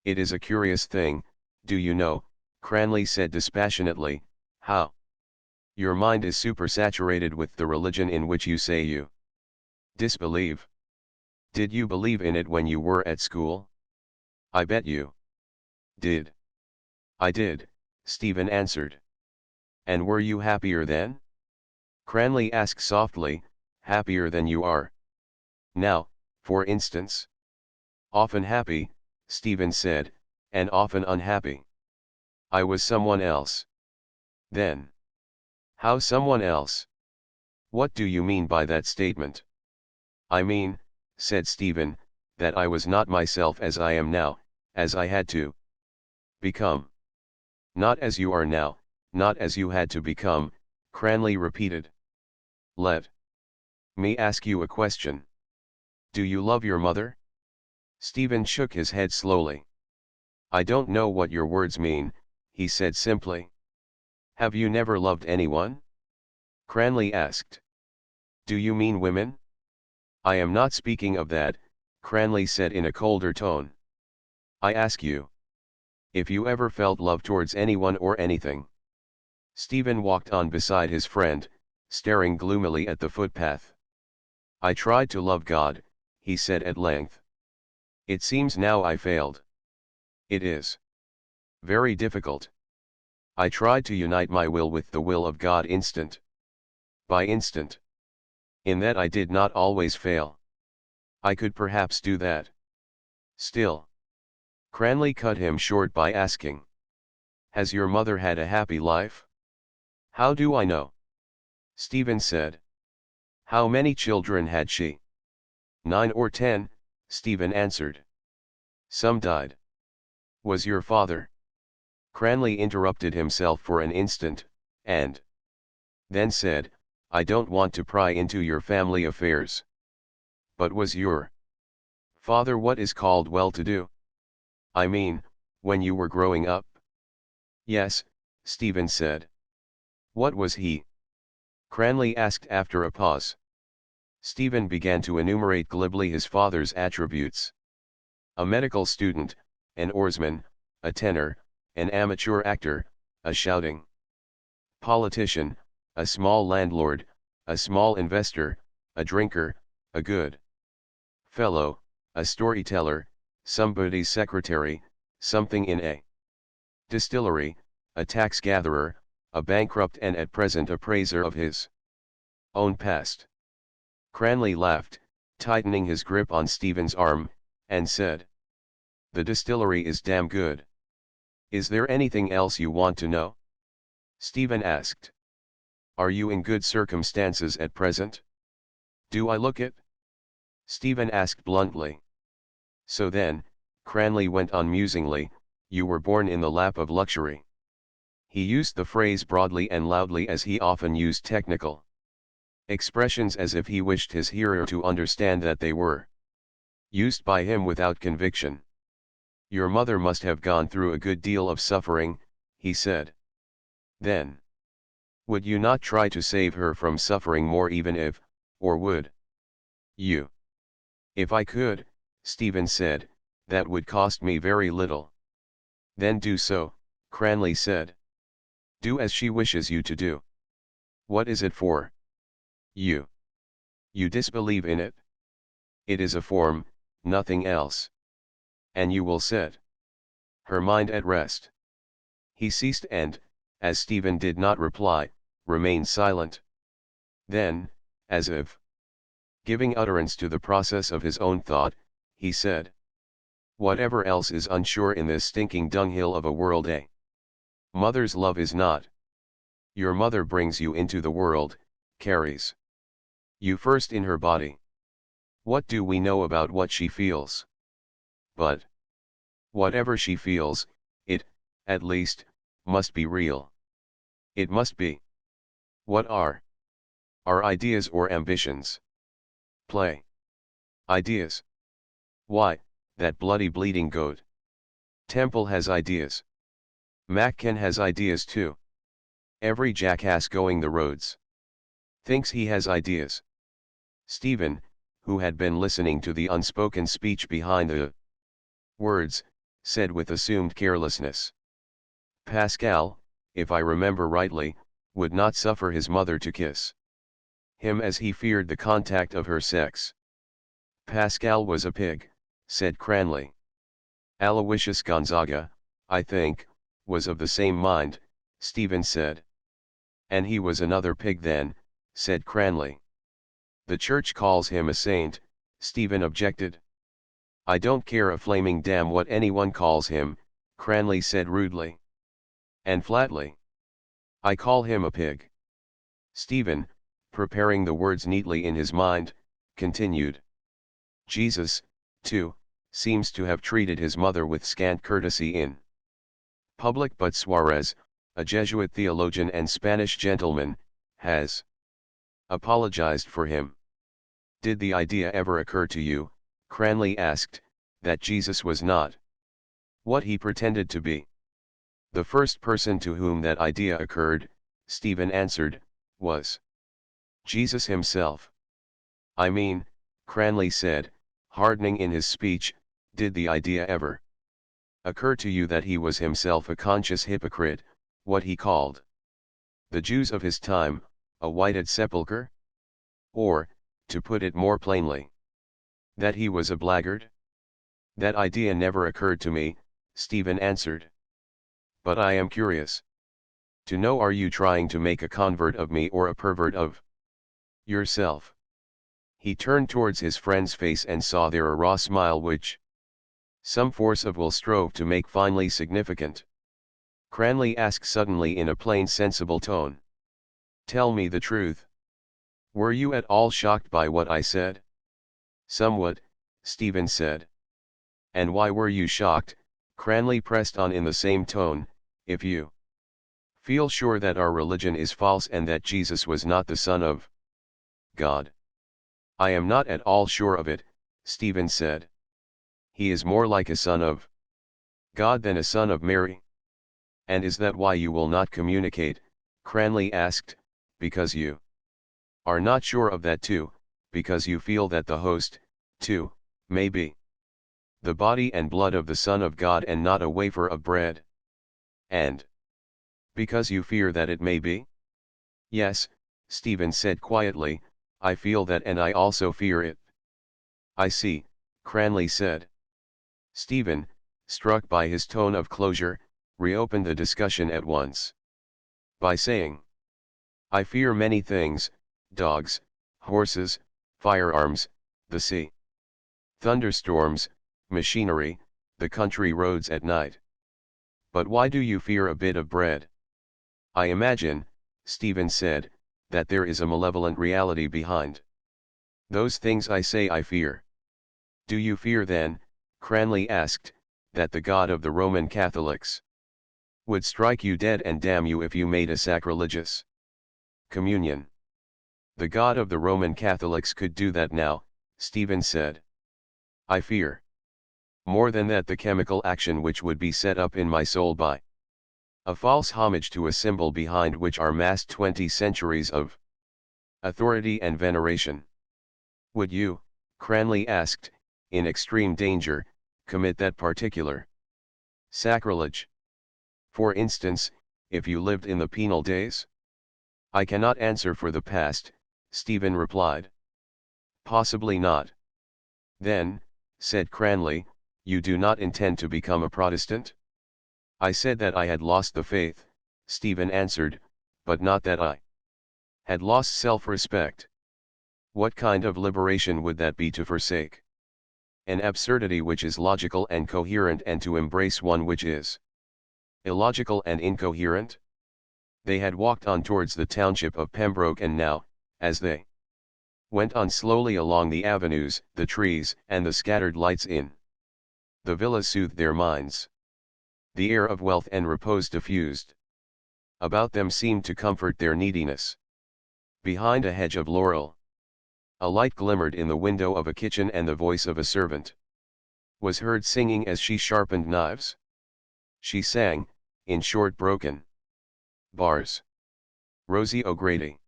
"It is a curious thing, do you know," Cranley said dispassionately, "how your mind is supersaturated with the religion in which you say you disbelieve. Did you believe in it when you were at school?" "I bet you did." "I did," Stephen answered. "And were you happier then?" Cranley asked softly, "Happier than you are now, for instance?" "Often happy," Stephen said, "and often unhappy. I was someone else then." How someone else? What do you mean by that statement? I mean, said Stephen, that I was not myself as I am now, as I had to become. Not as you are now, not as you had to become, Cranley repeated. Let me ask you a question. Do you love your mother? Stephen shook his head slowly. I don't know what your words mean, he said simply. Have you never loved anyone? Cranley asked. Do you mean women? I am not speaking of that, Cranley said in a colder tone. I ask you, if you ever felt love towards anyone or anything. Stephen walked on beside his friend, staring gloomily at the footpath. I tried to love God, he said at length. It seems now I failed. It is very difficult. I tried to unite my will with the will of God instant by instant. In that I did not always fail. I could perhaps do that. Still. Cranley cut him short by asking. Has your mother had a happy life? How do I know? Stephen said. How many children had she? 9 or 10, Stephen answered. Some died. Was your father? Cranley interrupted himself for an instant, and then said, I don't want to pry into your family affairs. But was your father what is called well-to-do? I mean, when you were growing up? Yes, Stephen said. What was he? Cranley asked after a pause. Stephen began to enumerate glibly his father's attributes. A medical student, an oarsman, a tenor, an amateur actor, a shouting politician, a small landlord, a small investor, a drinker, a good fellow, a storyteller, somebody's secretary, something in a distillery, a tax gatherer, a bankrupt and at present a praiser of his own past. Cranley laughed, tightening his grip on Stephen's arm, and said, the distillery is damn good. Is there anything else you want to know? Stephen asked. Are you in good circumstances at present? Do I look it? Stephen asked bluntly. So then, Cranley went on musingly, you were born in the lap of luxury. He used the phrase broadly and loudly as he often used technical expressions as if he wished his hearer to understand that they were used by him without conviction. Your mother must have gone through a good deal of suffering, he said. Then, would you not try to save her from suffering more even if, or would you? If I could, Stephen said, that would cost me very little. Then do so, Cranley said. Do as she wishes you to do. What is it for? You. You disbelieve in it? It is a form, nothing else. And you will set her mind at rest. He ceased and, as Stephen did not reply, remained silent. Then, as if giving utterance to the process of his own thought, he said, whatever else is unsure in this stinking dunghill of a world, mother's love is not. Your mother brings you into the world, carries you first in her body. What do we know about what she feels? But whatever she feels, it, at least, must be real. It must be. What are our ideas or ambitions? Play. Ideas. Why, that bloody bleeding goat. Temple has ideas. Mackin has ideas too. Every jackass going the roads thinks he has ideas. Stephen, who had been listening to the unspoken speech behind the words, said with assumed carelessness. Pascal, if I remember rightly, would not suffer his mother to kiss him as he feared the contact of her sex. Pascal was a pig, said Cranley. Aloysius Gonzaga, I think, was of the same mind, Stephen said. And he was another pig then, said Cranley. The church calls him a saint, Stephen objected. I don't care a flaming damn what anyone calls him, Cranley said rudely. And flatly. I call him a pig. Stephen, preparing the words neatly in his mind, continued. Jesus, too, seems to have treated his mother with scant courtesy in public, but Suarez, a Jesuit theologian and Spanish gentleman, has apologized for him. Did the idea ever occur to you, Cranley asked, that Jesus was not what he pretended to be? The first person to whom that idea occurred, Stephen answered, was Jesus himself. I mean, Cranley said, hardening in his speech, did the idea ever occur to you that he was himself a conscious hypocrite, what he called the Jews of his time, a whited sepulchre? Or, to put it more plainly, that he was a blackguard? That idea never occurred to me, Stephen answered. But I am curious to know, are you trying to make a convert of me or a pervert of yourself? He turned towards his friend's face and saw there a raw smile which some force of will strove to make finely significant. Cranley asked suddenly in a plain sensible tone. Tell me the truth. Were you at all shocked by what I said? Somewhat, Stephen said. And why were you shocked? Cranley pressed on in the same tone. If you feel sure that our religion is false and that Jesus was not the Son of God. I am not at all sure of it, Stephen said. He is more like a son of God than a son of Mary. And is that why you will not communicate? Cranley asked. Because you are not sure of that too, because you feel that the host, too, may be the body and blood of the Son of God and not a wafer of bread. And because you fear that it may be? Yes, Stephen said quietly, I feel that, and I also fear it. I see, Cranley said. Stephen, struck by his tone of closure, reopened the discussion at once. By saying, I fear many things, dogs, horses, firearms, the sea, thunderstorms, machinery, the country roads at night. But why do you fear a bit of bread? I imagine, Stephen said, that there is a malevolent reality behind those things I say I fear. Do you fear then, Cranley asked, that the God of the Roman Catholics would strike you dead and damn you if you made a sacrilegious communion? The God of the Roman Catholics could do that now, Stephen said. I fear more than that, the chemical action which would be set up in my soul by a false homage to a symbol behind which are massed 20 centuries of authority and veneration. Would you, Cranley asked, in extreme danger, commit that particular sacrilege? For instance, if you lived in the penal days? I cannot answer for the past, Stephen replied. Possibly not. Then, said Cranley, you do not intend to become a Protestant? I said that I had lost the faith, Stephen answered, but not that I had lost self-respect. What kind of liberation would that be to forsake an absurdity which is logical and coherent and to embrace one which is illogical and incoherent? They had walked on towards the township of Pembroke, and now, as they went on slowly along the avenues, the trees and the scattered lights in the villa soothed their minds. The air of wealth and repose diffused about them seemed to comfort their neediness. Behind a hedge of laurel, a light glimmered in the window of a kitchen, and the voice of a servant was heard singing as she sharpened knives. She sang, in short broken bars, Rosie O'Grady.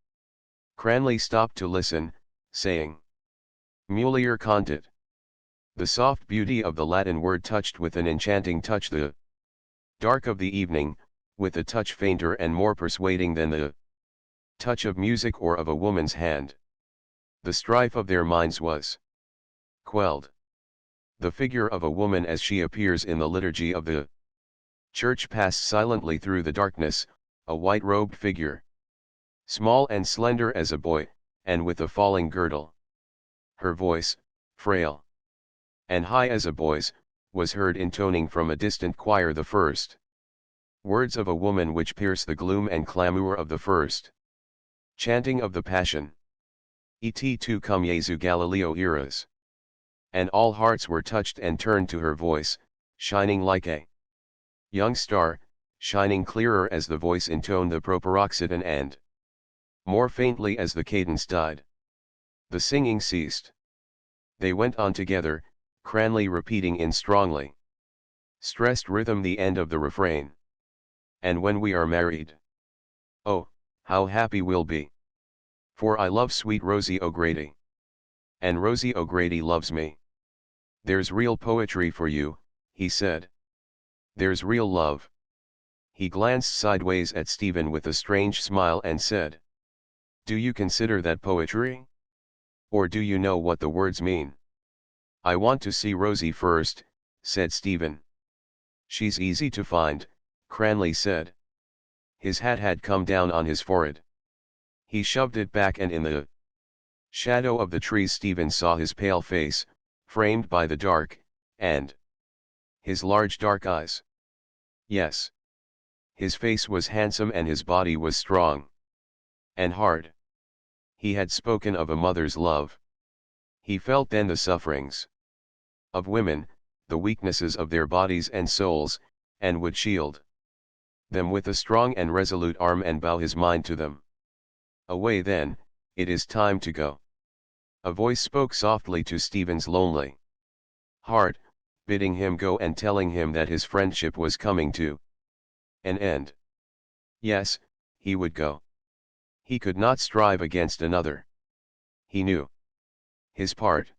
Cranley stopped to listen, saying, Mulier contit. The soft beauty of the Latin word touched with an enchanting touch the dark of the evening, with a touch fainter and more persuading than the touch of music or of a woman's hand. The strife of their minds was quelled. The figure of a woman as she appears in the liturgy of the church passed silently through the darkness, a white-robed figure, small and slender as a boy, and with a falling girdle. Her voice, frail and high as a boy's, was heard intoning from a distant choir the first words of a woman which pierce the gloom and clamour of the first Chanting of the Passion. Et tu cum Jesu Galileo eras. And all hearts were touched and turned to her voice, shining like a young star, shining clearer as the voice intoned the proparoxyton and more faintly as the cadence died. The singing ceased. They went on together, Cranley repeating in strongly stressed rhythm the end of the refrain. And when we are married, oh, how happy we'll be. For I love sweet Rosie O'Grady. And Rosie O'Grady loves me. There's real poetry for you, he said. There's real love. He glanced sideways at Stephen with a strange smile and said, do you consider that poetry? Or do you know what the words mean? I want to see Rosie first, said Stephen. She's easy to find, Cranley said. His hat had come down on his forehead. He shoved it back and in the shadow of the trees Stephen saw his pale face, framed by the dark, and his large dark eyes. Yes. His face was handsome and his body was strong. And hard. He had spoken of a mother's love. He felt then the sufferings of women, the weaknesses of their bodies and souls, and would shield them with a strong and resolute arm and bow his mind to them. Away then, it is time to go. A voice spoke softly to Stephen's lonely heart, bidding him go and telling him that his friendship was coming to an end. Yes, he would go. He could not strive against another. He knew his part.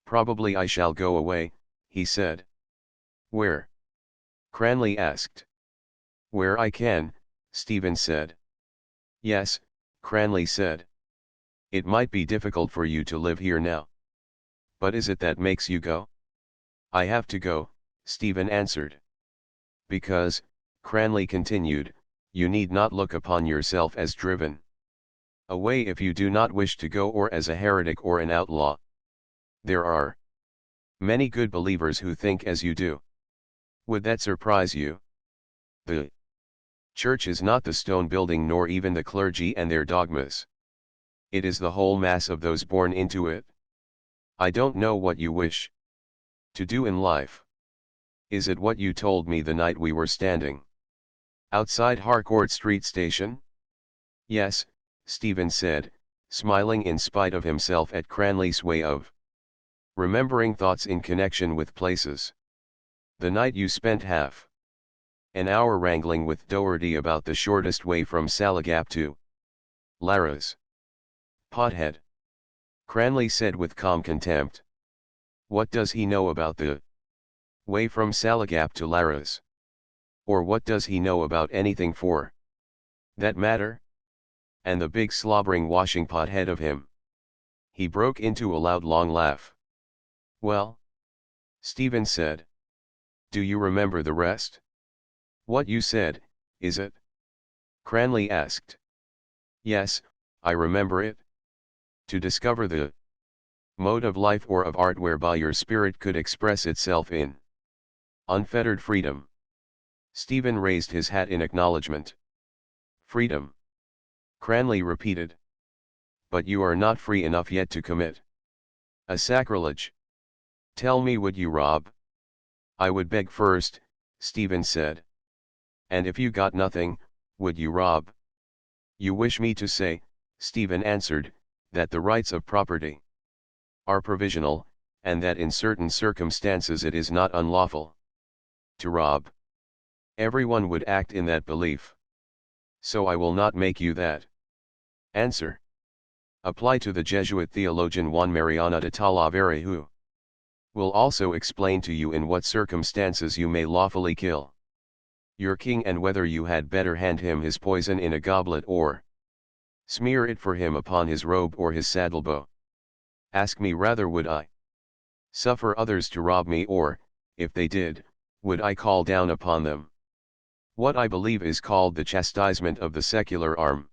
Probably I shall go away, he said. Where? Cranley asked. Where I can, Stephen said. Yes, Cranley said. It might be difficult for you to live here now. But is it that makes you go? I have to go, Stephen answered. Because, Cranley continued, you need not look upon yourself as driven away if you do not wish to go or as a heretic or an outlaw. There are many good believers who think as you do. Would that surprise you? The church is not the stone building nor even the clergy and their dogmas. It is the whole mass of those born into it. I don't know what you wish to do in life. Is it what you told me the night we were standing outside Harcourt Street Station? Yes, Stephen said, smiling in spite of himself at Cranley's way of remembering thoughts in connection with places. The night you spent half an hour wrangling with Doherty about the shortest way from Salagap to Lara's pothead. Cranley said with calm contempt. What does he know about the way from Salagap to Lara's? Or what does he know about anything for that matter? And the big slobbering washing pot head of him. He broke into a loud long laugh. Well? Stephen said. Do you remember the rest? What you said, is it? Cranley asked. Yes, I remember it. To discover the mode of life or of art whereby your spirit could express itself in unfettered freedom. Stephen raised his hat in acknowledgement. Freedom. Cranley repeated. But you are not free enough yet to commit a sacrilege. Tell me, would you rob? I would beg first, Stephen said. And if you got nothing, would you rob? You wish me to say, Stephen answered, that the rights of property are provisional, and that in certain circumstances it is not unlawful to rob. Everyone would act in that belief. So I will not make you that answer. Apply to the Jesuit theologian Juan Mariana de Talavera, who will also explain to you in what circumstances you may lawfully kill your king and whether you had better hand him his poison in a goblet or smear it for him upon his robe or his saddlebow. Ask me rather, would I suffer others to rob me, or, if they did, would I call down upon them what I believe is called the chastisement of the secular arm?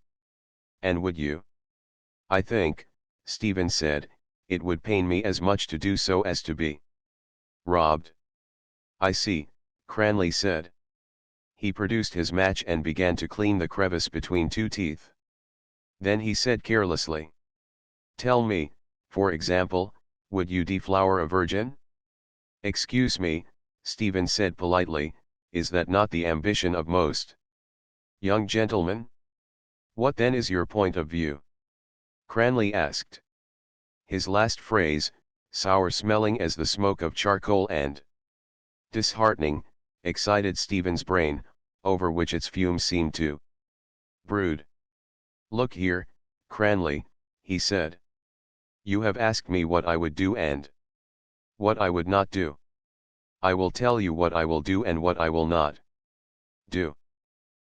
And would you? I think, Stephen said, it would pain me as much to do so as to be robbed. I see, Cranley said. He produced his match and began to clean the crevice between two teeth. Then he said carelessly. Tell me, for example, would you deflower a virgin? Excuse me, Stephen said politely, is that not the ambition of most young gentlemen? What then is your point of view? Cranley asked. His last phrase, sour-smelling as the smoke of charcoal and disheartening, excited Stephen's brain, over which its fumes seemed to brood. Look here, Cranley, he said. You have asked me what I would do and what I would not do. I will tell you what I will do and what I will not do.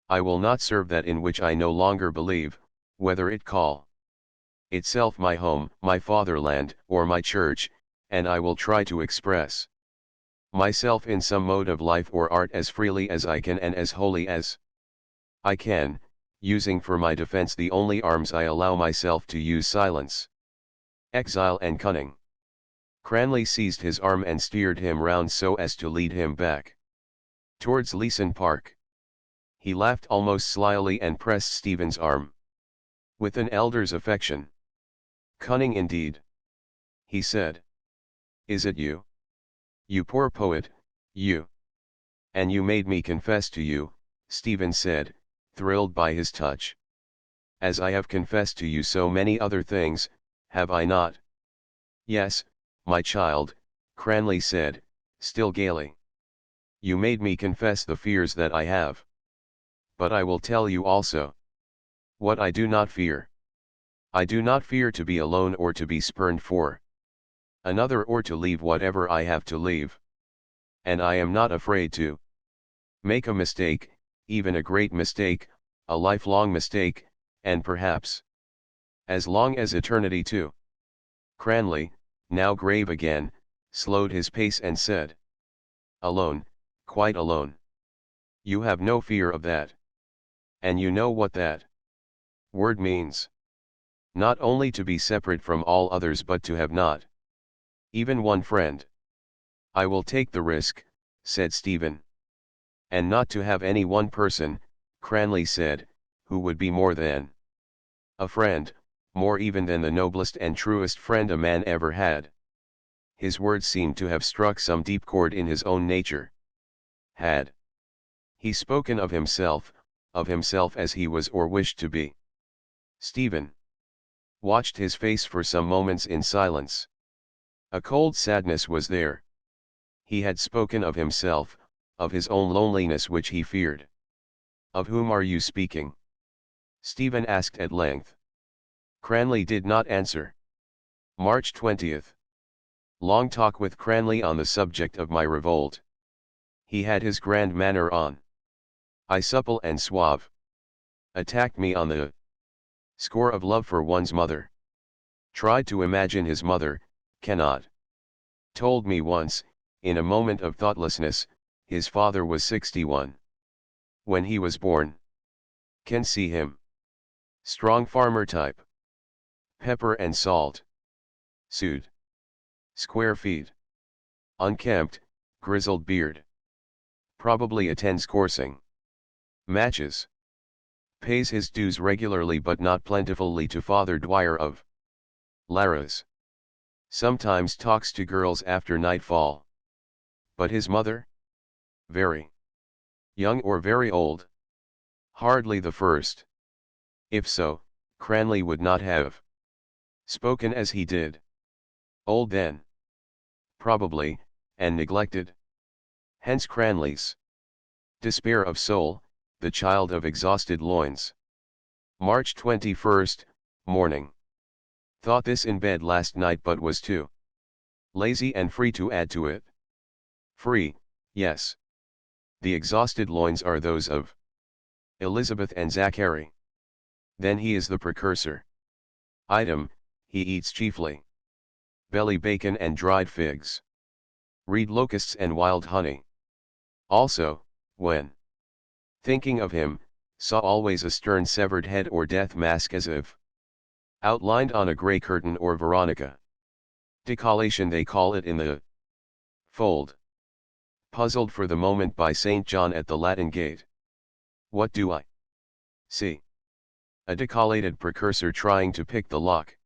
I will not serve that in which I no longer believe, whether it call itself my home, my fatherland, or my church, and I will try to express myself in some mode of life or art as freely as I can and as wholly as I can, using for my defense the only arms I allow myself to use: silence, exile and cunning. Cranley seized his arm and steered him round so as to lead him back towards Leeson Park. He laughed almost slyly and pressed Stephen's arm with an elder's affection. Cunning indeed, he said. Is it you? You poor poet, you. And you made me confess to you, Stephen said, thrilled by his touch. As I have confessed to you so many other things, have I not? Yes, my child, Cranley said, still gaily. You made me confess the fears that I have. But I will tell you also what I do not fear. I do not fear to be alone or to be spurned for another or to leave whatever I have to leave. And I am not afraid to make a mistake, even a great mistake, a lifelong mistake, and perhaps as long as eternity too. Cranley, now grave again, slowed his pace and said, alone, quite alone. You have no fear of that. And you know what that word means. Not only to be separate from all others but to have not even one friend. I will take the risk, said Stephen. And not to have any one person, Cranley said, who would be more than a friend, more even than the noblest and truest friend a man ever had. His words seemed to have struck some deep chord in his own nature. Had he spoken of himself as he was or wished to be? Stephen watched his face for some moments in silence. A cold sadness was there. He had spoken of himself, of his own loneliness which he feared. Of whom are you speaking? Stephen asked at length. Cranley did not answer. March 20th. Long talk with Cranley on the subject of my revolt. He had his grand manner on. I supple and suave. Attacked me on the score of love for one's mother. Tried to imagine his mother, cannot. Told me once, in a moment of thoughtlessness, his father was 61. When he was born. Can see him. Strong farmer type. Pepper and salt. Suit. Square feet. Unkempt, grizzled beard. Probably attends coursing matches. Pays his dues regularly but not plentifully to Father Dwyer of Laras. Sometimes talks to girls after nightfall. But his mother? Very young or very old? Hardly the first. If so, Cranley would not have spoken as he did. Old then? Probably, and neglected. Hence Cranley's despair of soul, the child of exhausted loins. March 21st, morning. Thought this in bed last night but was too lazy and free to add to it. Free, yes. The exhausted loins are those of Elizabeth and Zachary. Then he is the precursor. Item, he eats chiefly belly bacon and dried figs. Reed locusts and wild honey. Also, when thinking of him, saw always a stern severed head or death mask as if outlined on a grey curtain or veronica decollation they call it in the fold. Puzzled for the moment by St. John at the Latin Gate. What do I see? A decollated precursor trying to pick the lock.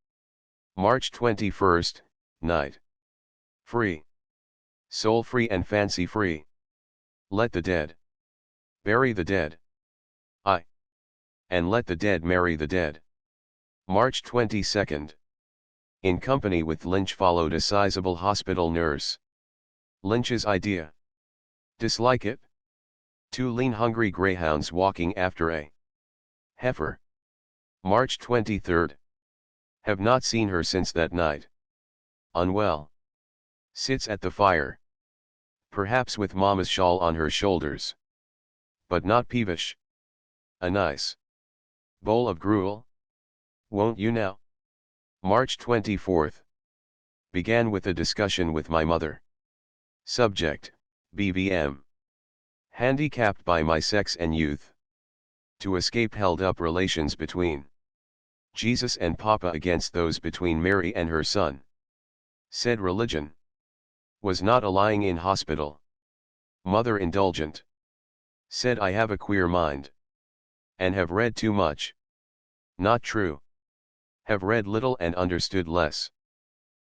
March 21st, night. Free. Soul free and fancy free. Let the dead bury the dead. And let the dead marry the dead. March 22nd. In company with Lynch followed a sizable hospital nurse. Lynch's idea. Dislike it? Two lean hungry greyhounds walking after a heifer. March 23rd. Have not seen her since that night. Unwell. Sits at the fire. Perhaps with mama's shawl on her shoulders. But not peevish. A nice bowl of gruel? Won't you now? March 24th. Began with a discussion with my mother. Subject, BVM. Handicapped by my sex and youth. To escape held up relations between Jesus and Papa against those between Mary and her son. Said religion was not a lying in hospital. Mother indulgent. Said I have a queer mind. And have read too much. Not true. Have read little and understood less.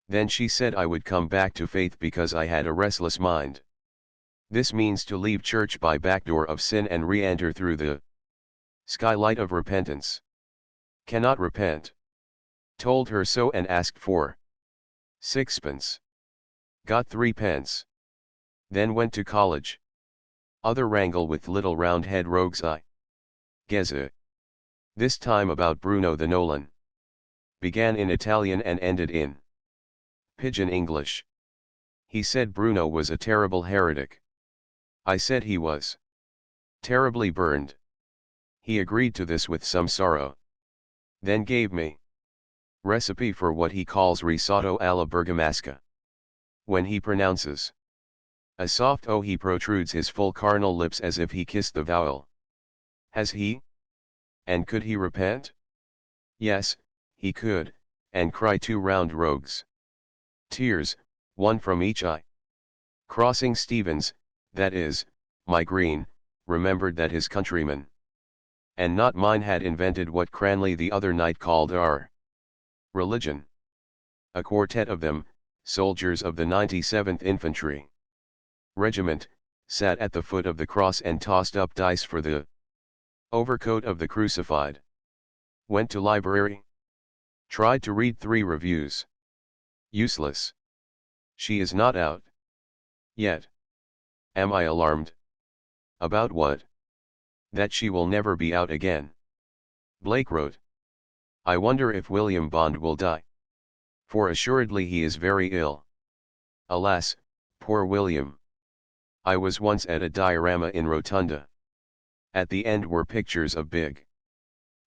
Then she said I would come back to faith because I had a restless mind. This means to leave church by back door of sin and re-enter through the skylight of repentance. Cannot repent. Told her so and asked for sixpence. Got 3 pence. Then went to college. Other wrangle with little round-head rogues I Geza. This time about Bruno the Nolan. Began in Italian and ended in Pidgin English. He said Bruno was a terrible heretic. I said he was terribly burned. He agreed to this with some sorrow. Then gave me recipe for what he calls risotto alla bergamasca. When he pronounces a soft O, he protrudes his full carnal lips as if he kissed the vowel. Has he? And could he repent? Yes, he could, and cry 2 round rogues. Tears, 1 from each eye. Crossing Stevens, that is, my green, remembered that his countrymen, and not mine, had invented what Cranley the other night called our religion. A quartet of them, soldiers of the 97th Infantry Regiment, sat at the foot of the cross and tossed up dice for the overcoat of the crucified. Went to library. Tried to read 3 reviews. Useless. She is not out yet. Am I alarmed? About what? That she will never be out again. Blake wrote. I wonder if William Bond will die. For assuredly he is very ill. Alas, poor William. I was once at a diorama in Rotunda. At the end were pictures of big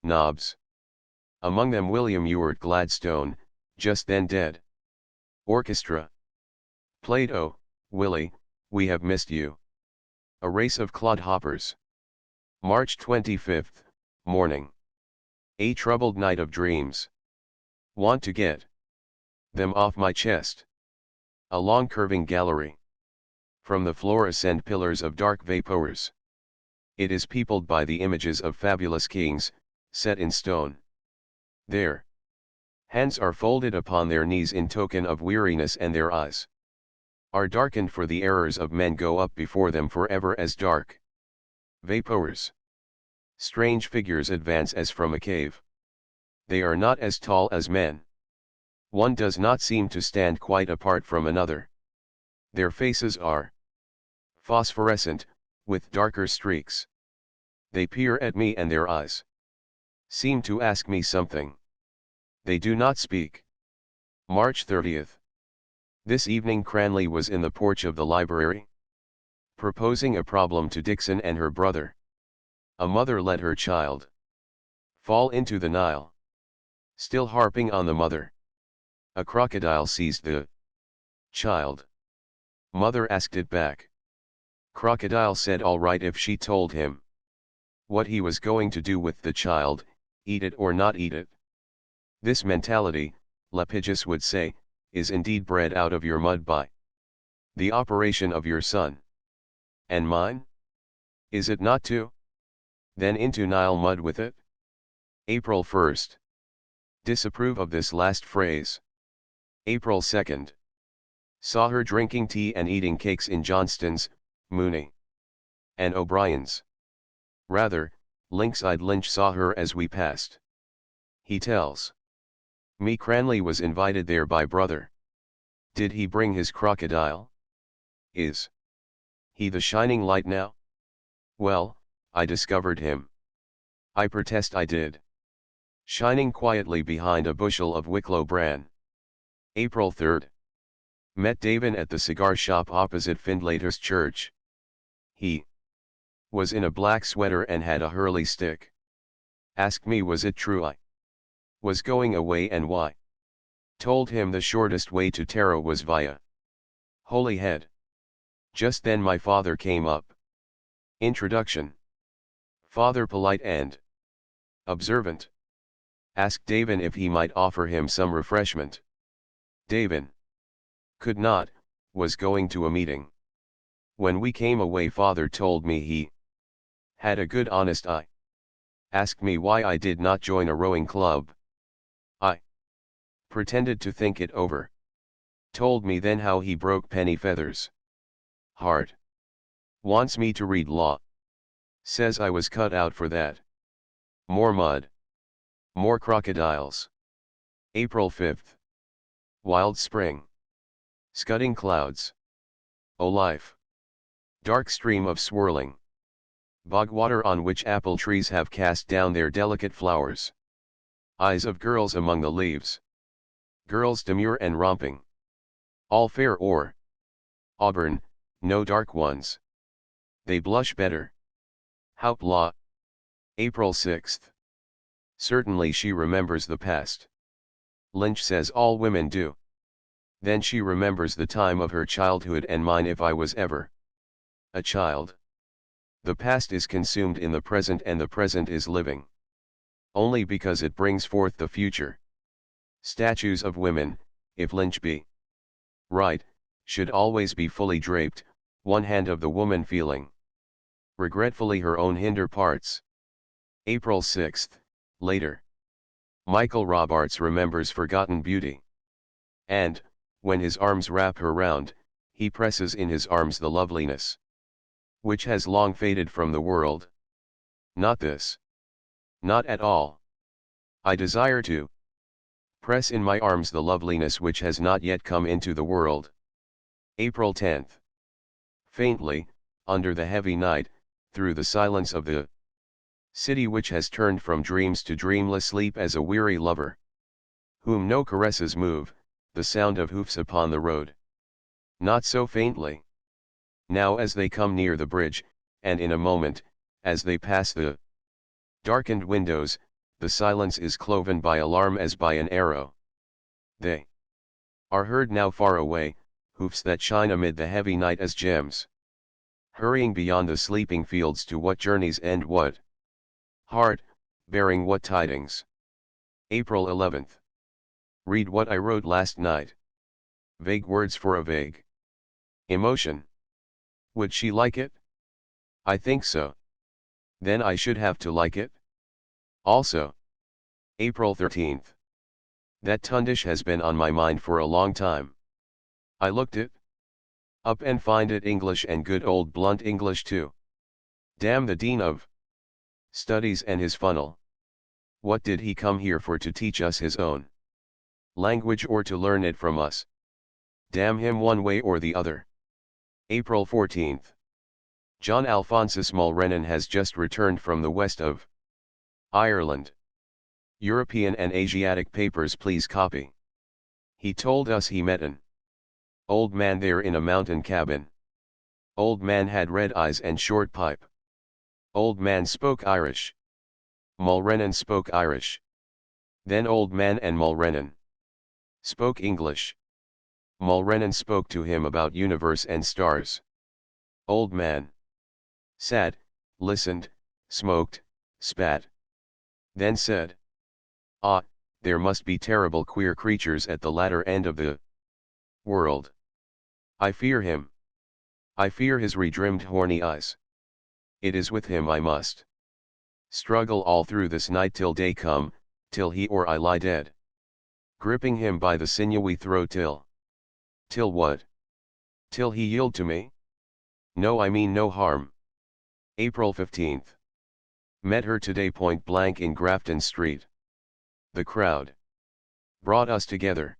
knobs. Among them William Ewart Gladstone, just then dead. Orchestra. Played Oh, Willie, we have missed you. A race of clodhoppers. March 25th, morning. A troubled night of dreams. Want to get them off my chest. A long curving gallery. From the floor ascend pillars of dark vapors. It is peopled by the images of fabulous kings, set in stone. Their hands are folded upon their knees in token of weariness, and their eyes are darkened, for the errors of men go up before them forever as dark vapors. Strange figures advance as from a cave. They are not as tall as men. One does not seem to stand quite apart from another. Their faces are phosphorescent, with darker streaks. They peer at me, and their eyes seem to ask me something. They do not speak. March 30th. This evening Cranley was in the porch of the library, proposing a problem to Dixon and her brother. A mother let her child fall into the Nile. Still harping on the mother. A crocodile seized the child. Mother asked it back. Crocodile said all right if she told him what he was going to do with the child, eat it or not eat it. This mentality, Lepidus would say, is indeed bred out of your mud by the operation of your son. And mine? Is it not too? Then into Nile mud with it? April 1st. Disapprove of this last phrase. April 2nd. Saw her drinking tea and eating cakes in Johnston's, Mooney, and O'Brien's. Rather, lynx-eyed Lynch saw her as we passed. He tells me Cranley was invited there by brother. Did he bring his crocodile? Is he the shining light now? Well, I discovered him. I protest I did. Shining quietly behind a bushel of Wicklow bran. April 3rd. Met Davin at the cigar shop opposite Findlater's church. He was in a black sweater and had a hurley stick. Asked me was it true I was going away and why. Told him the shortest way to Tara was via Holyhead. Just then my father came up. Introduction. Father polite and observant. Asked Davin if he might offer him some refreshment. Davin could not, was going to a meeting. When we came away father told me he had a good honest eye. Asked me why I did not join a rowing club. I pretended to think it over. Told me then how he broke Penny Feather's heart. Wants me to read law. Says I was cut out for that. More mud. More crocodiles. April 5th. Wild spring. Scudding clouds. O life. Dark stream of swirling bog water on which apple trees have cast down their delicate flowers. Eyes of girls among the leaves. Girls demure and romping. All fair or auburn, no dark ones. They blush better. Haupt law. April 6th. Certainly she remembers the past. Lynch says all women do. Then she remembers the time of her childhood and mine if I was ever a child. The past is consumed in the present and the present is living. Only because it brings forth the future. Statues of women, if Lynch be right, should always be fully draped, one hand of the woman feeling regretfully her own hinder parts. April 6th, later. Michael Robarts remembers forgotten beauty. And, when his arms wrap her round, he presses in his arms the loveliness which has long faded from the world. Not this. Not at all. I desire to press in my arms the loveliness which has not yet come into the world. April 10th. Faintly, under the heavy night, through the silence of the city which has turned from dreams to dreamless sleep as a weary lover, whom no caresses move, the sound of hoofs upon the road. Not so faintly. Now as they come near the bridge, and in a moment, as they pass the darkened windows, the silence is cloven by alarm as by an arrow. They are heard now far away, hoofs that shine amid the heavy night as gems. Hurrying beyond the sleeping fields to what journey's end what heart, bearing what tidings. April 11th. Read what I wrote last night. Vague words for a vague emotion. Would she like it? I think so. Then I should have to like it. Also. April 13th. That tundish has been on my mind for a long time. I looked it up and find it English and good old blunt English too. Damn the Dean of Studies and his funnel. What did he come here for to teach us his own language or to learn it from us? Damn him one way or the other. April 14th. John Alphonsus Mulrennan has just returned from the west of Ireland. European and Asiatic papers please copy. He told us he met an old man there in a mountain cabin. Old man had red eyes and short pipe. Old man spoke Irish. Mulrennan spoke Irish. Then old man and Mulrennan spoke English. Mulrennan spoke to him about universe and stars. Old man sat, listened, smoked, spat. Then said, "Ah, there must be terrible queer creatures at the latter end of the world. I fear him. I fear his redrimmed horny eyes. It is with him I must Struggle all through this night till day come, till he or I lie dead. Gripping him by the sinewy throat till what? Till he yield to me? No, I mean no harm. April 15th. Met her today point blank in Grafton Street. The crowd brought us together.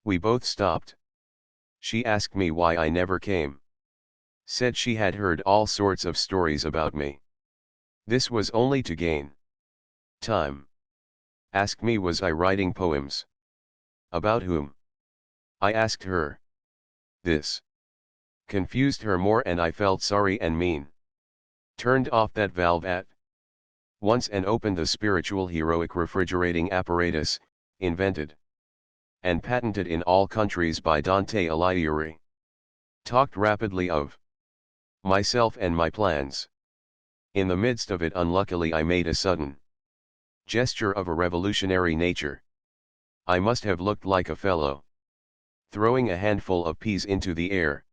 We both stopped. She asked me why I never came. Said she had heard all sorts of stories about me. This was only to gain time. Asked me was I writing poems. About whom? I asked her. This confused her more and I felt sorry and mean. Turned off that valve at once and opened the spiritual heroic refrigerating apparatus, invented and patented in all countries by Dante Alighieri. Talked rapidly of myself and my plans. In the midst of it unluckily I made a sudden gesture of a revolutionary nature. I must have looked like a fellow throwing a handful of peas into the air.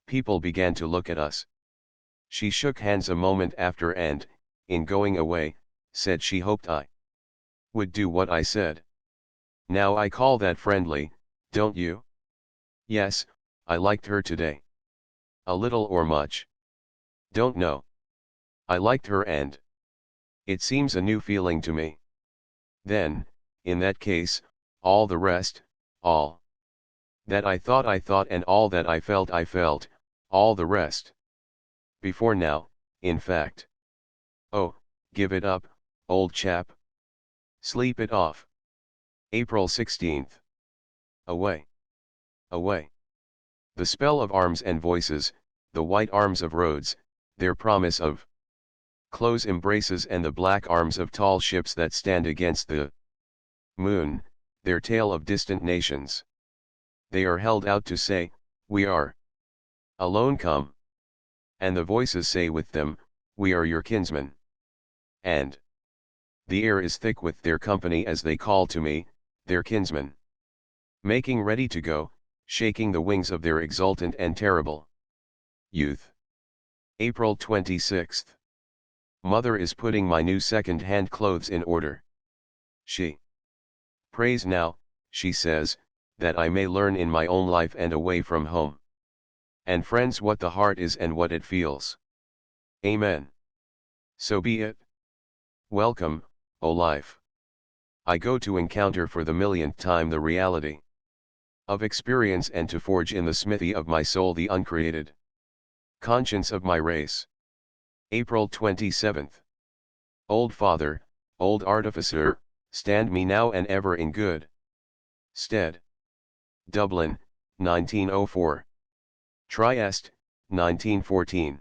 People began to look at us. She shook hands a moment after and, in going away, said she hoped I would do what I said. Now I call that friendly, don't you? Yes, I liked her today. A little or much? Don't know. I liked her and it seems a new feeling to me. Then, in that case, all the rest, all that I thought and all that I felt, all the rest. Before now, in fact. Oh, give it up, old chap. Sleep it off. April 16th. Away. Away. The spell of arms and voices, the white arms of roads, their promise of close embraces and the black arms of tall ships that stand against the moon, their tale of distant nations. They are held out to say, we are alone come. And the voices say with them, we are your kinsmen. And the air is thick with their company as they call to me, their kinsmen. Making ready to go, shaking the wings of their exultant and terrible youth. April 26th. Mother is putting my new second-hand clothes in order. She prays now, she says, that I may learn in my own life and away from home and friends what the heart is and what it feels. Amen. So be it. Welcome, O life. I go to encounter for the millionth time the reality of experience and to forge in the smithy of my soul the uncreated conscience of my race. April 27th. Old Father, old artificer, stand me now and ever in good stead. Dublin, 1904. Trieste, 1914.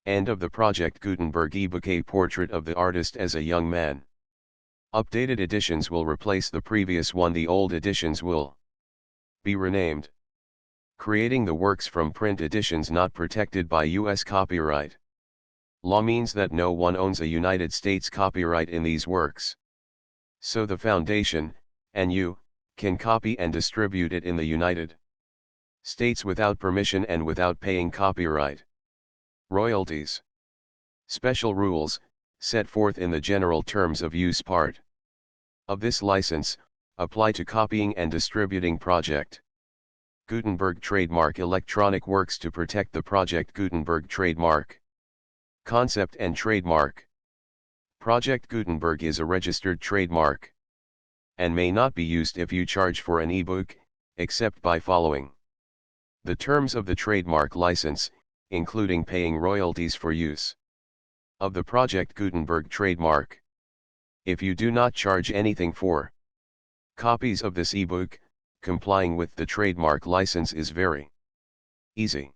End of the Project Gutenberg ebook. A portrait of the artist as a young man. Updated editions will replace the previous one. The old editions will be renamed. Creating the works from print editions not protected by U.S. copyright law means that no one owns a United States copyright in these works. So the Foundation, and you, can copy and distribute it in the United States without permission and without paying copyright royalties. Special rules, set forth in the General Terms of Use part of this license, apply to copying and distributing Project Gutenberg trademark electronic works to protect the Project Gutenberg trademark concept and trademark. Project Gutenberg is a registered trademark and may not be used if you charge for an ebook, except by following the terms of the trademark license, including paying royalties for use of the Project Gutenberg trademark. If you do not charge anything for copies of this ebook, complying with the trademark license is very easy.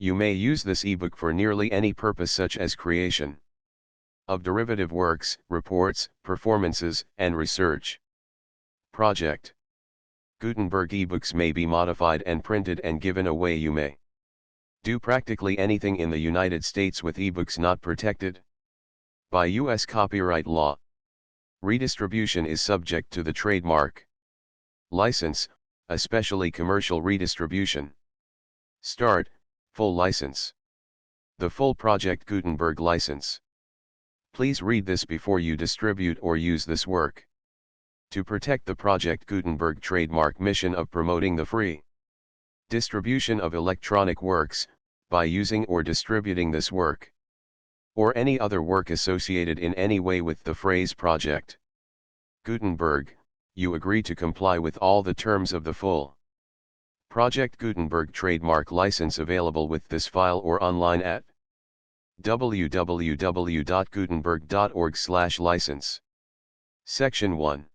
You may use this ebook for nearly any purpose such as creation of derivative works, reports, performances, and research. Project Gutenberg ebooks may be modified and printed and given away. You may do practically anything in the United States with ebooks not protected by U.S. copyright law. Redistribution is subject to the trademark license, especially commercial redistribution. Start, full license. The full Project Gutenberg license Please read this before you distribute or use this work. To protect the Project Gutenberg trademark mission of promoting the free distribution of electronic works, by using or distributing this work, or any other work associated in any way with the phrase Project Gutenberg, you agree to comply with all the terms of the full Project Gutenberg trademark license available with this file or online at www.gutenberg.org/license. Section 1.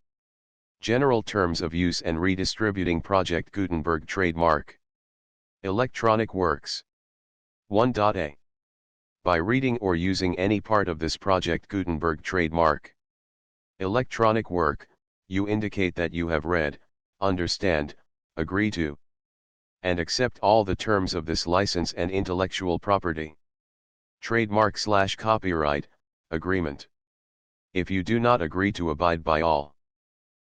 General Terms of Use and Redistributing Project Gutenberg Trademark. Electronic Works. 1.a. By reading or using any part of this Project Gutenberg trademark electronic work, you indicate that you have read, understand, agree to, and accept all the terms of this license and intellectual property trademark/copyright agreement. If you do not agree to abide by all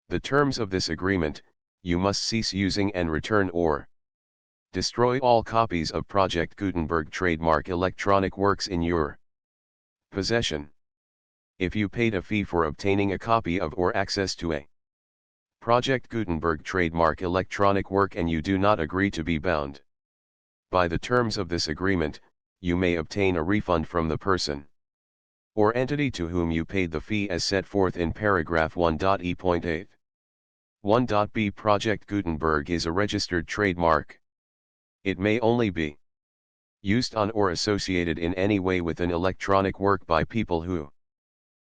the terms of this agreement, you must cease using and return or destroy all copies of Project Gutenberg trademark electronic works in your possession. If you paid a fee for obtaining a copy of or access to a Project Gutenberg trademark electronic work and you do not agree to be bound by the terms of this agreement, you may obtain a refund from the person or entity to whom you paid the fee as set forth in paragraph 1.e.8. 1.b. Project Gutenberg is a registered trademark. It may only be used on or associated in any way with an electronic work by people who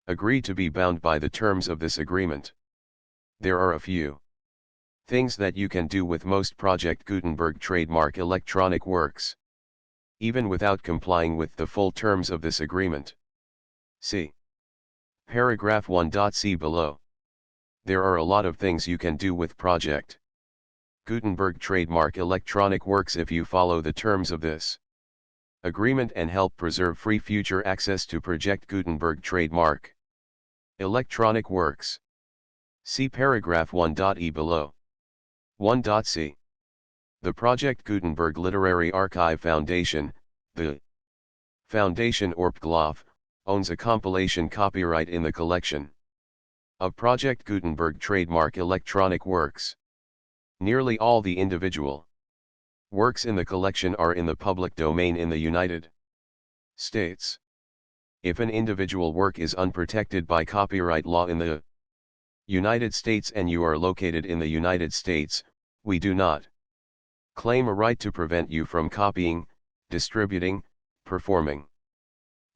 agree to be bound by the terms of this agreement. There are a few things that you can do with most Project Gutenberg trademark electronic works, even without complying with the full terms of this agreement. See paragraph 1.c below. There are a lot of things you can do with Project Gutenberg trademark electronic works if you follow the terms of this agreement and help preserve free future access to Project Gutenberg trademark electronic works. See paragraph 1.e below. 1.c. The Project Gutenberg Literary Archive Foundation, the Foundation Orpglof, owns a compilation copyright in the collection of Project Gutenberg trademark electronic works. Nearly all the individual works in the collection are in the public domain in the United States. If an individual work is unprotected by copyright law in the United States and you are located in the United States, we do not claim a right to prevent you from copying, distributing, performing,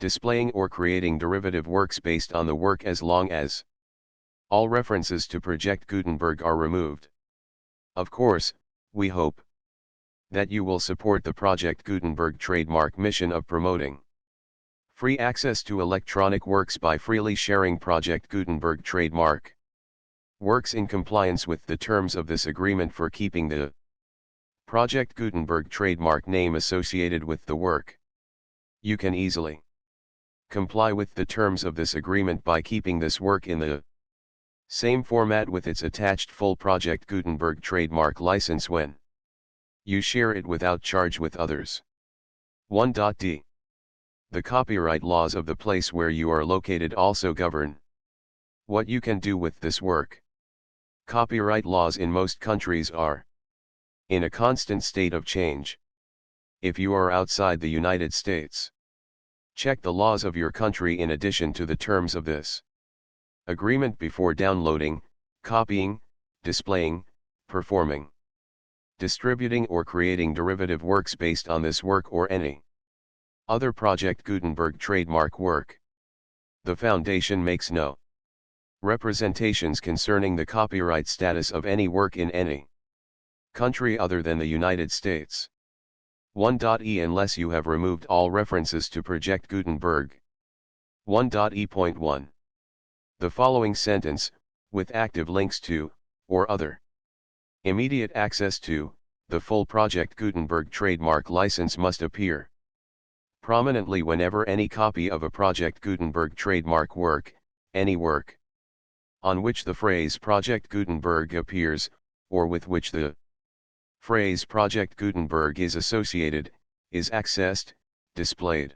displaying or creating derivative works based on the work as long as all references to Project Gutenberg are removed. Of course, we hope that you will support the Project Gutenberg trademark mission of promoting free access to electronic works by freely sharing Project Gutenberg trademark works in compliance with the terms of this agreement for keeping the Project Gutenberg trademark name associated with the work. You can easily comply with the terms of this agreement by keeping this work in the same format with its attached full Project Gutenberg trademark license when you share it without charge with others. 1.d. The copyright laws of the place where you are located also govern what you can do with this work. Copyright laws in most countries are in a constant state of change. If you are outside the United States, check the laws of your country in addition to the terms of this agreement before downloading, copying, displaying, performing, distributing or creating derivative works based on this work or any other Project Gutenberg trademark work. The Foundation makes no representations concerning the copyright status of any work in any country other than the United States. 1.e. Unless you have removed all references to Project Gutenberg. 1.e.1. The following sentence, with active links to, or other immediate access to, the full Project Gutenberg trademark license must appear prominently whenever any copy of a Project Gutenberg trademark work, any work on which the phrase Project Gutenberg appears, or with which the phrase Project Gutenberg is associated, is accessed, displayed,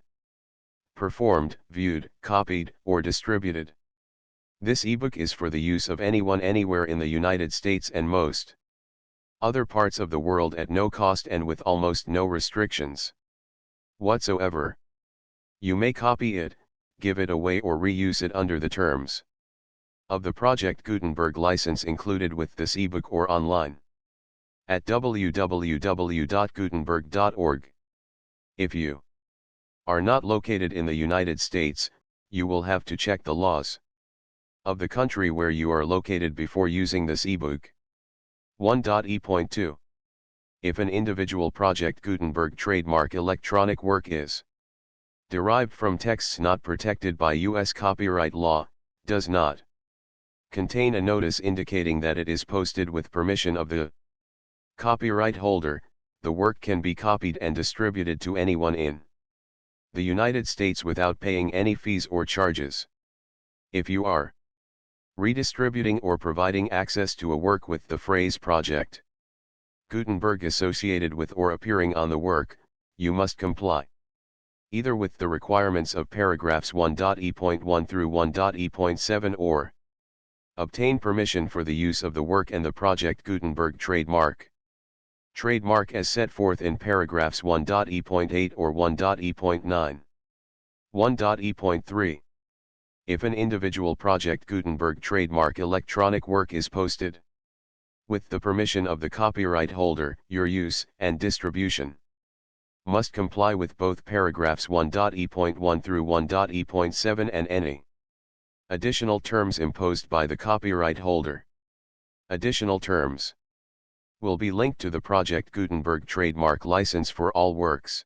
performed, viewed, copied, or distributed. This ebook is for the use of anyone anywhere in the United States and most other parts of the world at no cost and with almost no restrictions whatsoever. You may copy it, give it away or reuse it under the terms of the Project Gutenberg license included with this ebook or online at www.gutenberg.org. If you are not located in the United States, you will have to check the laws of the country where you are located before using this ebook. 1.e.2. If an individual Project Gutenberg trademark electronic work is derived from texts not protected by U.S. copyright law, does not contain a notice indicating that it is posted with permission of the copyright holder, the work can be copied and distributed to anyone in the United States without paying any fees or charges. If you are redistributing or providing access to a work with the phrase Project Gutenberg associated with or appearing on the work, you must comply either with the requirements of paragraphs 1.e.1 through 1.e.7 or obtain permission for the use of the work and the Project Gutenberg trademark. Trademark as set forth in paragraphs 1.e.8 or 1.e.9. 1.e.3. If an individual Project Gutenberg trademark electronic work is posted with the permission of the copyright holder, your use and distribution must comply with both paragraphs 1.e.1 through 1.e.7 and any additional terms imposed by the copyright holder. Additional terms will be linked to the Project Gutenberg trademark license for all works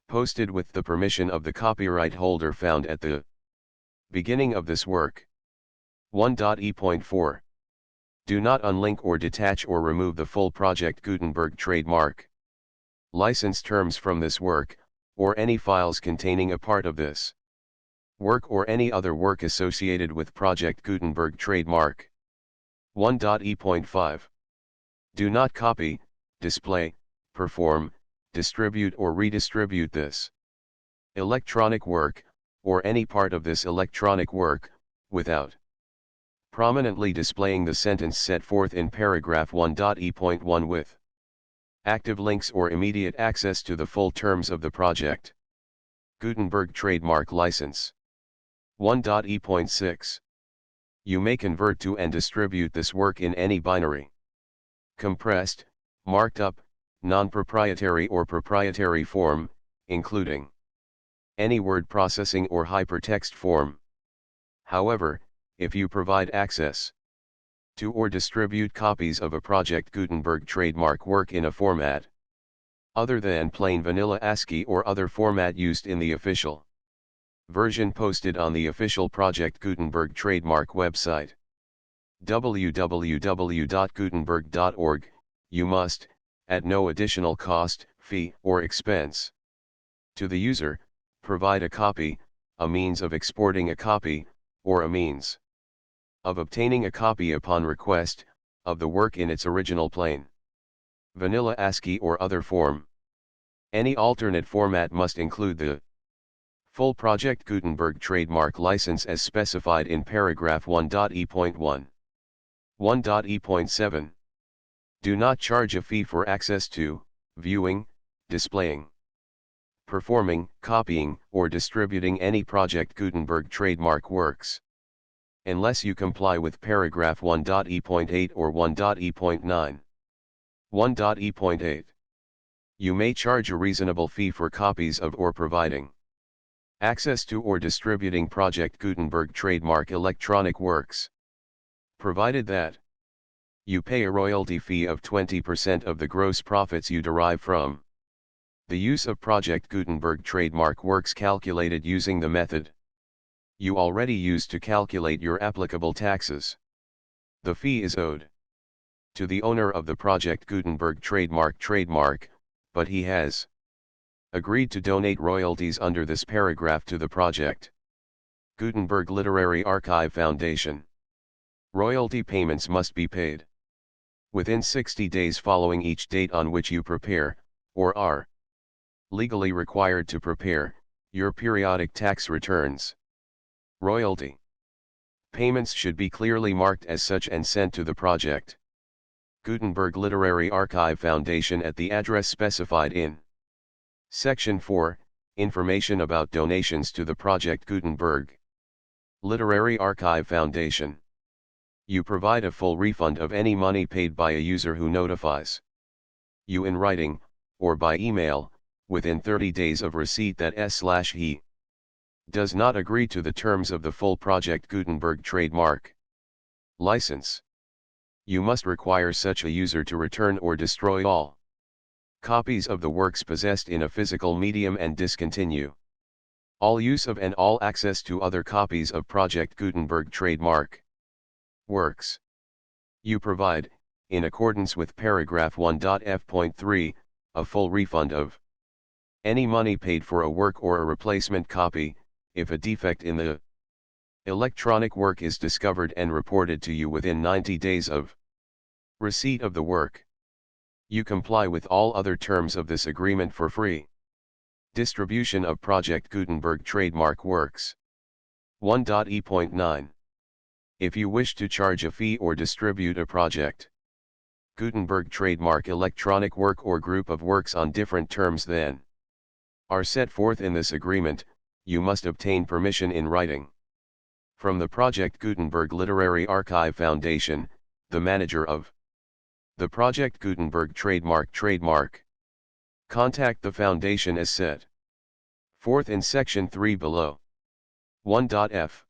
posted with the permission of the copyright holder found at the beginning of this work. 1.e.4. Do not unlink or detach or remove the full Project Gutenberg trademark license terms from this work, or any files containing a part of this work or any other work associated with Project Gutenberg trademark. 1.e.5. Do not copy, display, perform, distribute or redistribute this electronic work, or any part of this electronic work, without prominently displaying the sentence set forth in paragraph 1.e.1 with active links or immediate access to the full terms of the Project Gutenberg trademark license. 1.e.6. You may convert to and distribute this work in any binary, compressed, marked up, non-proprietary or proprietary form, including any word processing or hypertext form. However, if you provide access to or distribute copies of a Project Gutenberg trademark work in a format other than plain vanilla ASCII or other format used in the official version posted on the official Project Gutenberg trademark website, www.gutenberg.org, you must, at no additional cost, fee, or expense to the user, provide a copy, a means of exporting a copy, or a means of obtaining a copy upon request, of the work in its original plain vanilla ASCII or other form. Any alternate format must include the full Project Gutenberg trademark license as specified in paragraph 1.e.1. 1.e.7. Do not charge a fee for access to, viewing, displaying, performing, copying, or distributing any Project Gutenberg trademark works, unless you comply with paragraph 1.e.8 or 1.e.9. 1.e.8. You may charge a reasonable fee for copies of or providing access to or distributing Project Gutenberg trademark electronic works, provided that you pay a royalty fee of 20% of the gross profits you derive from the use of Project Gutenberg trademark works calculated using the method you already used to calculate your applicable taxes. The fee is owed to the owner of the Project Gutenberg trademark, but he has agreed to donate royalties under this paragraph to the Project Gutenberg Literary Archive Foundation. Royalty payments must be paid within 60 days following each date on which you prepare, or are legally required to prepare, Your periodic tax returns. Royalty. Payments should be clearly marked as such and sent to the project Gutenberg Literary Archive Foundation at the address specified in Section 4, Information about donations to the Project Gutenberg Literary Archive Foundation. You provide a full refund of any money paid by a user who notifies you in writing, or by email, within 30 days of receipt that he does not agree to the terms of the full Project Gutenberg trademark license. You must require such a user to return or destroy all copies of the works possessed in a physical medium and discontinue all use of and all access to other copies of Project Gutenberg trademark works. You provide, in accordance with paragraph 1.f.3, a full refund of any money paid for a work or a replacement copy, if a defect in the electronic work is discovered and reported to you within 90 days of receipt of the work. You comply with all other terms of this agreement for free distribution of Project Gutenberg trademark works. 1.e.9. If you wish to charge a fee or distribute a Project Gutenberg trademark electronic work or group of works on different terms than are set forth in this agreement, you must obtain permission in writing from the Project Gutenberg Literary Archive Foundation, the manager of the Project Gutenberg trademark. Contact the Foundation as set forth in Section 3 below. 1.f.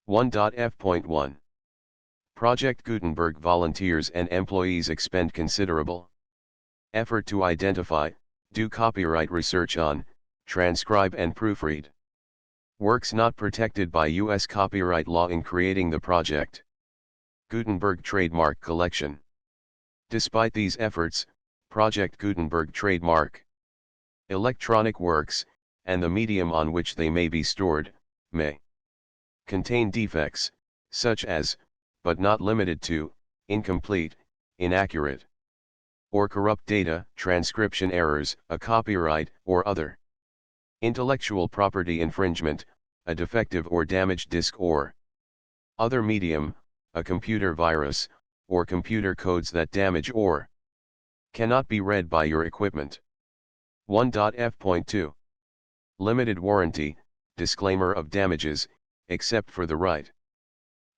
1.f.1. Project Gutenberg volunteers and employees expend considerable effort to identify, do copyright research on, transcribe and proofread works not protected by U.S. copyright law in creating the Project Gutenberg trademark collection. Despite these efforts, Project Gutenberg trademark electronic works, and the medium on which they may be stored, may contain defects, such as, but not limited to, incomplete, inaccurate, or corrupt data, transcription errors, a copyright or other intellectual property infringement, a defective or damaged disk or other medium, a computer virus, or computer codes that damage or cannot be read by your equipment. 1.f.2. Limited warranty, disclaimer of damages, except for the right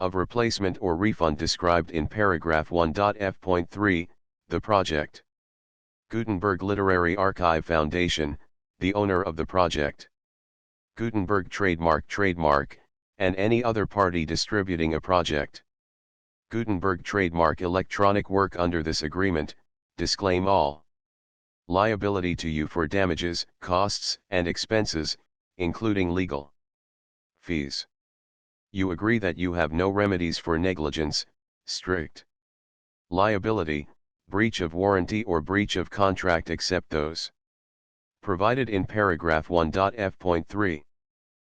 of replacement or refund described in paragraph 1.f.3, the Project Gutenberg Literary Archive Foundation, the owner of the Project Gutenberg trademark, and any other party distributing a Project Gutenberg trademark electronic work under this agreement, disclaim all liability to you for damages, costs, and expenses, including legal fees. You agree that you have no remedies for negligence, strict liability, breach of warranty or breach of contract except those provided in paragraph 1.f.3.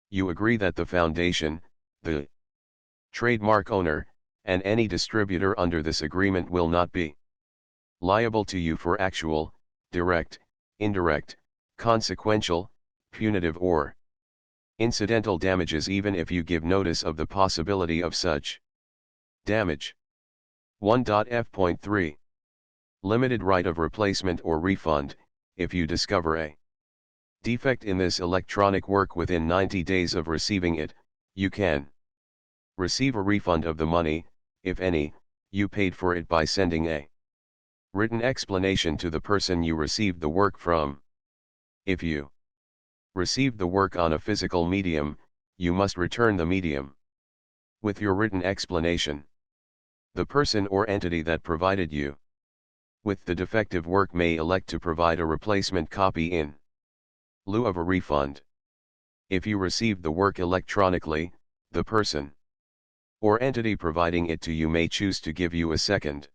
You agree that the Foundation, the trademark owner, and any distributor under this agreement will not be liable to you for actual, direct, indirect, consequential, punitive or incidental damages even if you give notice of the possibility of such damage. 1.f.3. Limited right of replacement or refund, if you discover a defect in this electronic work within 90 days of receiving it, you can receive a refund of the money, if any, you paid for it by sending a written explanation to the person you received the work from. If you received the work on a physical medium, you must return the medium with your written explanation. The person or entity that provided you with the defective work may elect to provide a replacement copy in lieu of a refund. If you received the work electronically, the person or entity providing it to you may choose to give you a second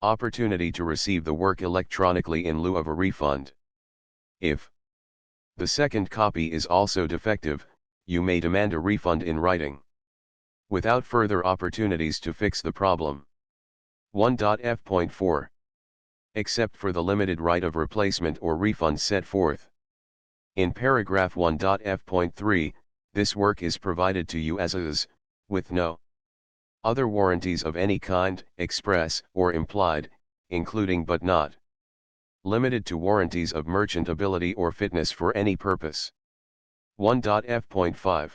opportunity to receive the work electronically in lieu of a refund. If the second copy is also defective, you may demand a refund in writing, without further opportunities to fix the problem. 1.f.4. Except for the limited right of replacement or refund set forth In paragraph 1.f.3, this work is provided to you as is, with no other warranties of any kind, express or implied, including but not limited to warranties of merchantability or fitness for any purpose. 1.f.5.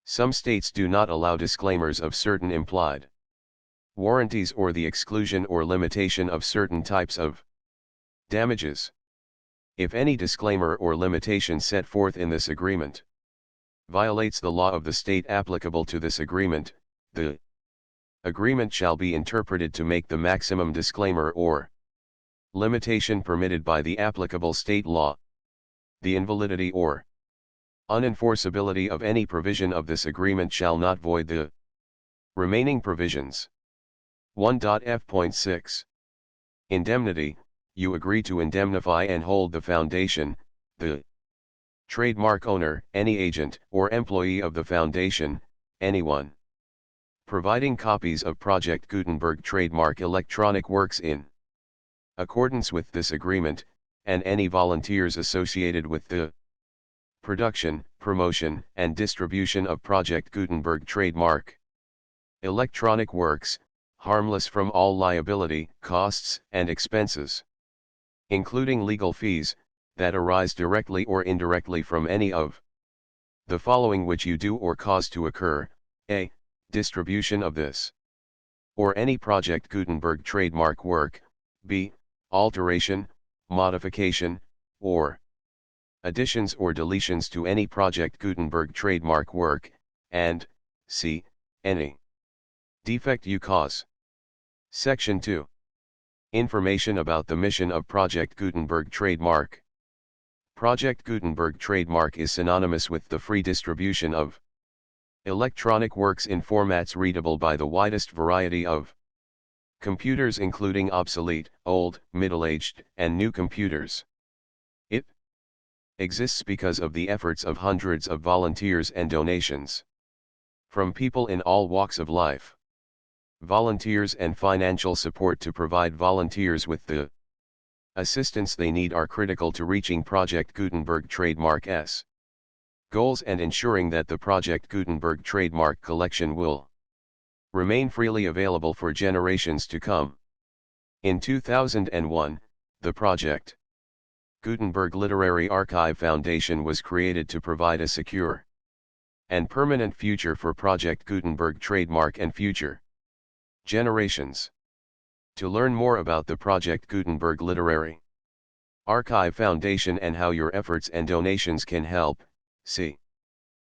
Some states do not allow disclaimers of certain implied warranties or the exclusion or limitation of certain types of damages. If any disclaimer or limitation set forth in this agreement violates the law of the state applicable to this agreement, the agreement shall be interpreted to make the maximum disclaimer or limitation permitted by the applicable state law. The invalidity or unenforceability of any provision of this agreement shall not void the remaining provisions. 1.f.6. Indemnity. You agree to indemnify and hold the foundation, the trademark owner, any agent or employee of the foundation, anyone providing copies of Project Gutenberg trademark electronic works in accordance with this agreement, and any volunteers associated with the production, promotion, and distribution of Project Gutenberg trademark electronic works, harmless from all liability, costs, and expenses, including legal fees, that arise directly or indirectly from any of the following which you do or cause to occur: a. Distribution of this or any Project Gutenberg trademark work, b. Alteration, modification, or additions or deletions to any Project Gutenberg trademark work, and c. Any defect you cause. Section 2. Information about the mission of Project Gutenberg trademark. Project Gutenberg trademark is synonymous with the free distribution of electronic works in formats readable by the widest variety of computers, including obsolete, old, middle-aged, and new computers. It exists because of the efforts of hundreds of volunteers and donations from people in all walks of life. Volunteers and financial support to provide volunteers with the assistance they need are critical to reaching Project Gutenberg trademark's goals and ensuring that the Project Gutenberg trademark collection will remain freely available for generations to come. In 2001, the Project Gutenberg Literary Archive Foundation was created to provide a secure and permanent future for Project Gutenberg trademark and future generations. To learn more about the Project Gutenberg Literary Archive Foundation and how your efforts and donations can help, see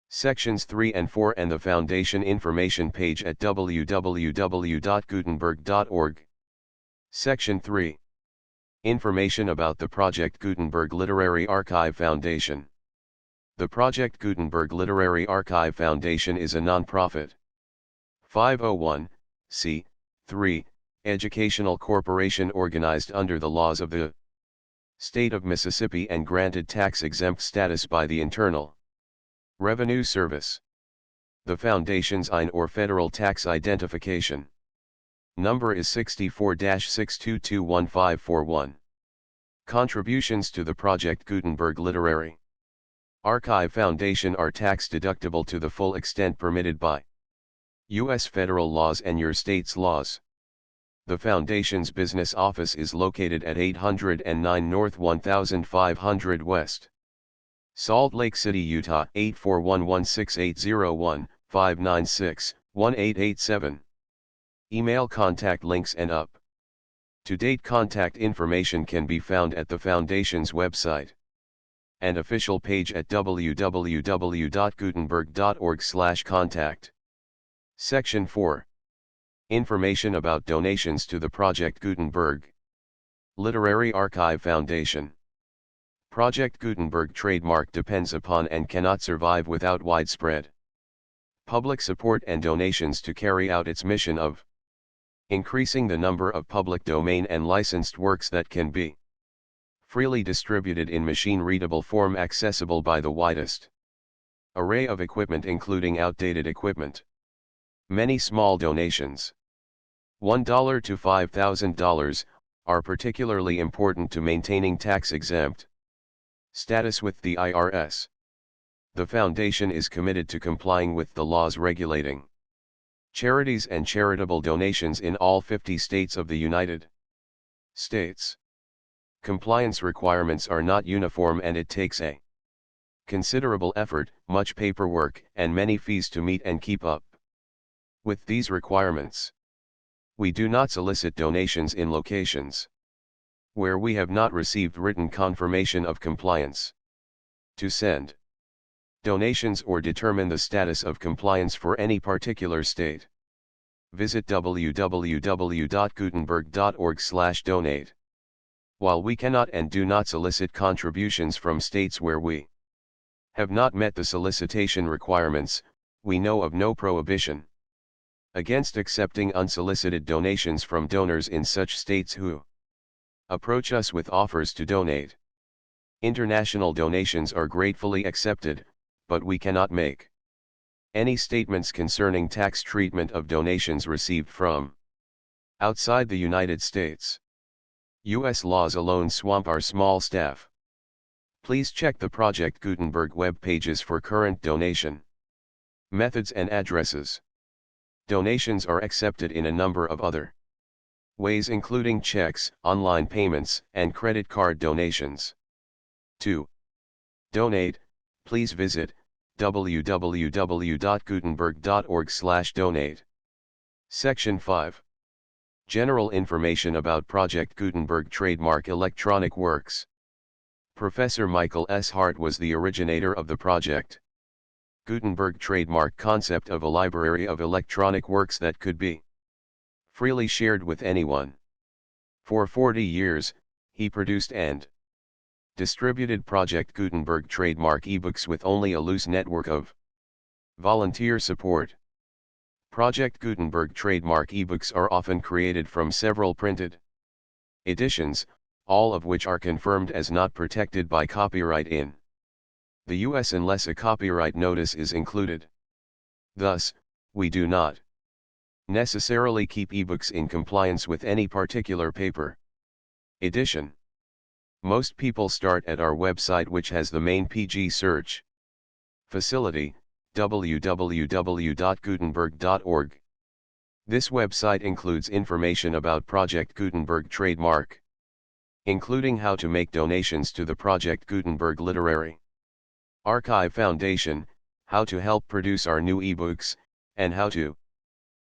Sections 3 and 4 and the Foundation information page at www.gutenberg.org. Section 3. Information about the Project Gutenberg Literary Archive Foundation. The Project Gutenberg Literary Archive Foundation is a non-profit 501(c)(3) educational corporation organized under the laws of the state of Mississippi and granted tax-exempt status by the Internal Revenue Service. The Foundation's IN or Federal Tax Identification number is 64-6221541. Contributions to the Project Gutenberg Literary Archive Foundation are tax-deductible to the full extent permitted by U.S. federal laws and your state's laws. The Foundation's business office is located at 809 North 1500 West, Salt Lake City, Utah 841-16801-596-1887. Email contact links and up-to-date contact information can be found at the Foundation's website and official page at www.gutenberg.org/contact. Section 4. Information about donations to the Project Gutenberg Literary Archive Foundation. Project Gutenberg trademark depends upon and cannot survive without widespread public support and donations to carry out its mission of increasing the number of public domain and licensed works that can be freely distributed in machine-readable form accessible by the widest array of equipment, including outdated equipment. Many small donations, $1 to $5,000, are particularly important to maintaining tax-exempt Status with the IRS. The Foundation is committed to complying with the laws regulating charities and charitable donations in all 50 states of the United States. Compliance requirements are not uniform and it takes a considerable effort, much paperwork, and many fees to meet and keep up with these requirements. We do not solicit donations in locations where we have not received written confirmation of compliance. To send donations or determine the status of compliance for any particular state, visit www.gutenberg.org/donate. While we cannot and do not solicit contributions from states where we have not met the solicitation requirements, we know of no prohibition against accepting unsolicited donations from donors in such states who approach us with offers to donate. International donations are gratefully accepted, but we cannot make any statements concerning tax treatment of donations received from outside the United States. U.S. laws alone swamp our small staff. Please check the Project Gutenberg web pages for current donation methods and addresses. Donations are accepted in a number of other ways, including checks, online payments, and credit card donations. To donate, please visit www.gutenberg.org/donate. Section 5. General information about Project Gutenberg Trademark Electronic Works. Professor Michael S. Hart was the originator of the Project Gutenberg trademark concept of a library of electronic works that could be freely shared with anyone. For 40 years, he produced and distributed Project Gutenberg trademark ebooks with only a loose network of volunteer support. Project Gutenberg trademark ebooks are often created from several printed editions, all of which are confirmed as not protected by copyright in the US unless a copyright notice is included. Thus, we do not necessarily keep ebooks in compliance with any particular paper edition. Most people start at our website, which has the main PG search facility, www.gutenberg.org. This website includes information about Project Gutenberg trademark, including how to make donations to the Project Gutenberg Literary Archive Foundation, how to help produce our new ebooks, and how to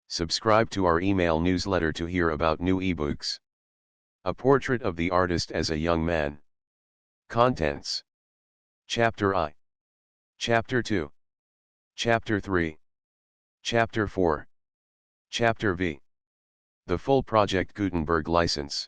subscribe to our email newsletter to hear about new ebooks. A portrait of the artist as a young man. Contents. Chapter I. Chapter 2. Chapter 3. Chapter 4. Chapter V. The full Project Gutenberg license.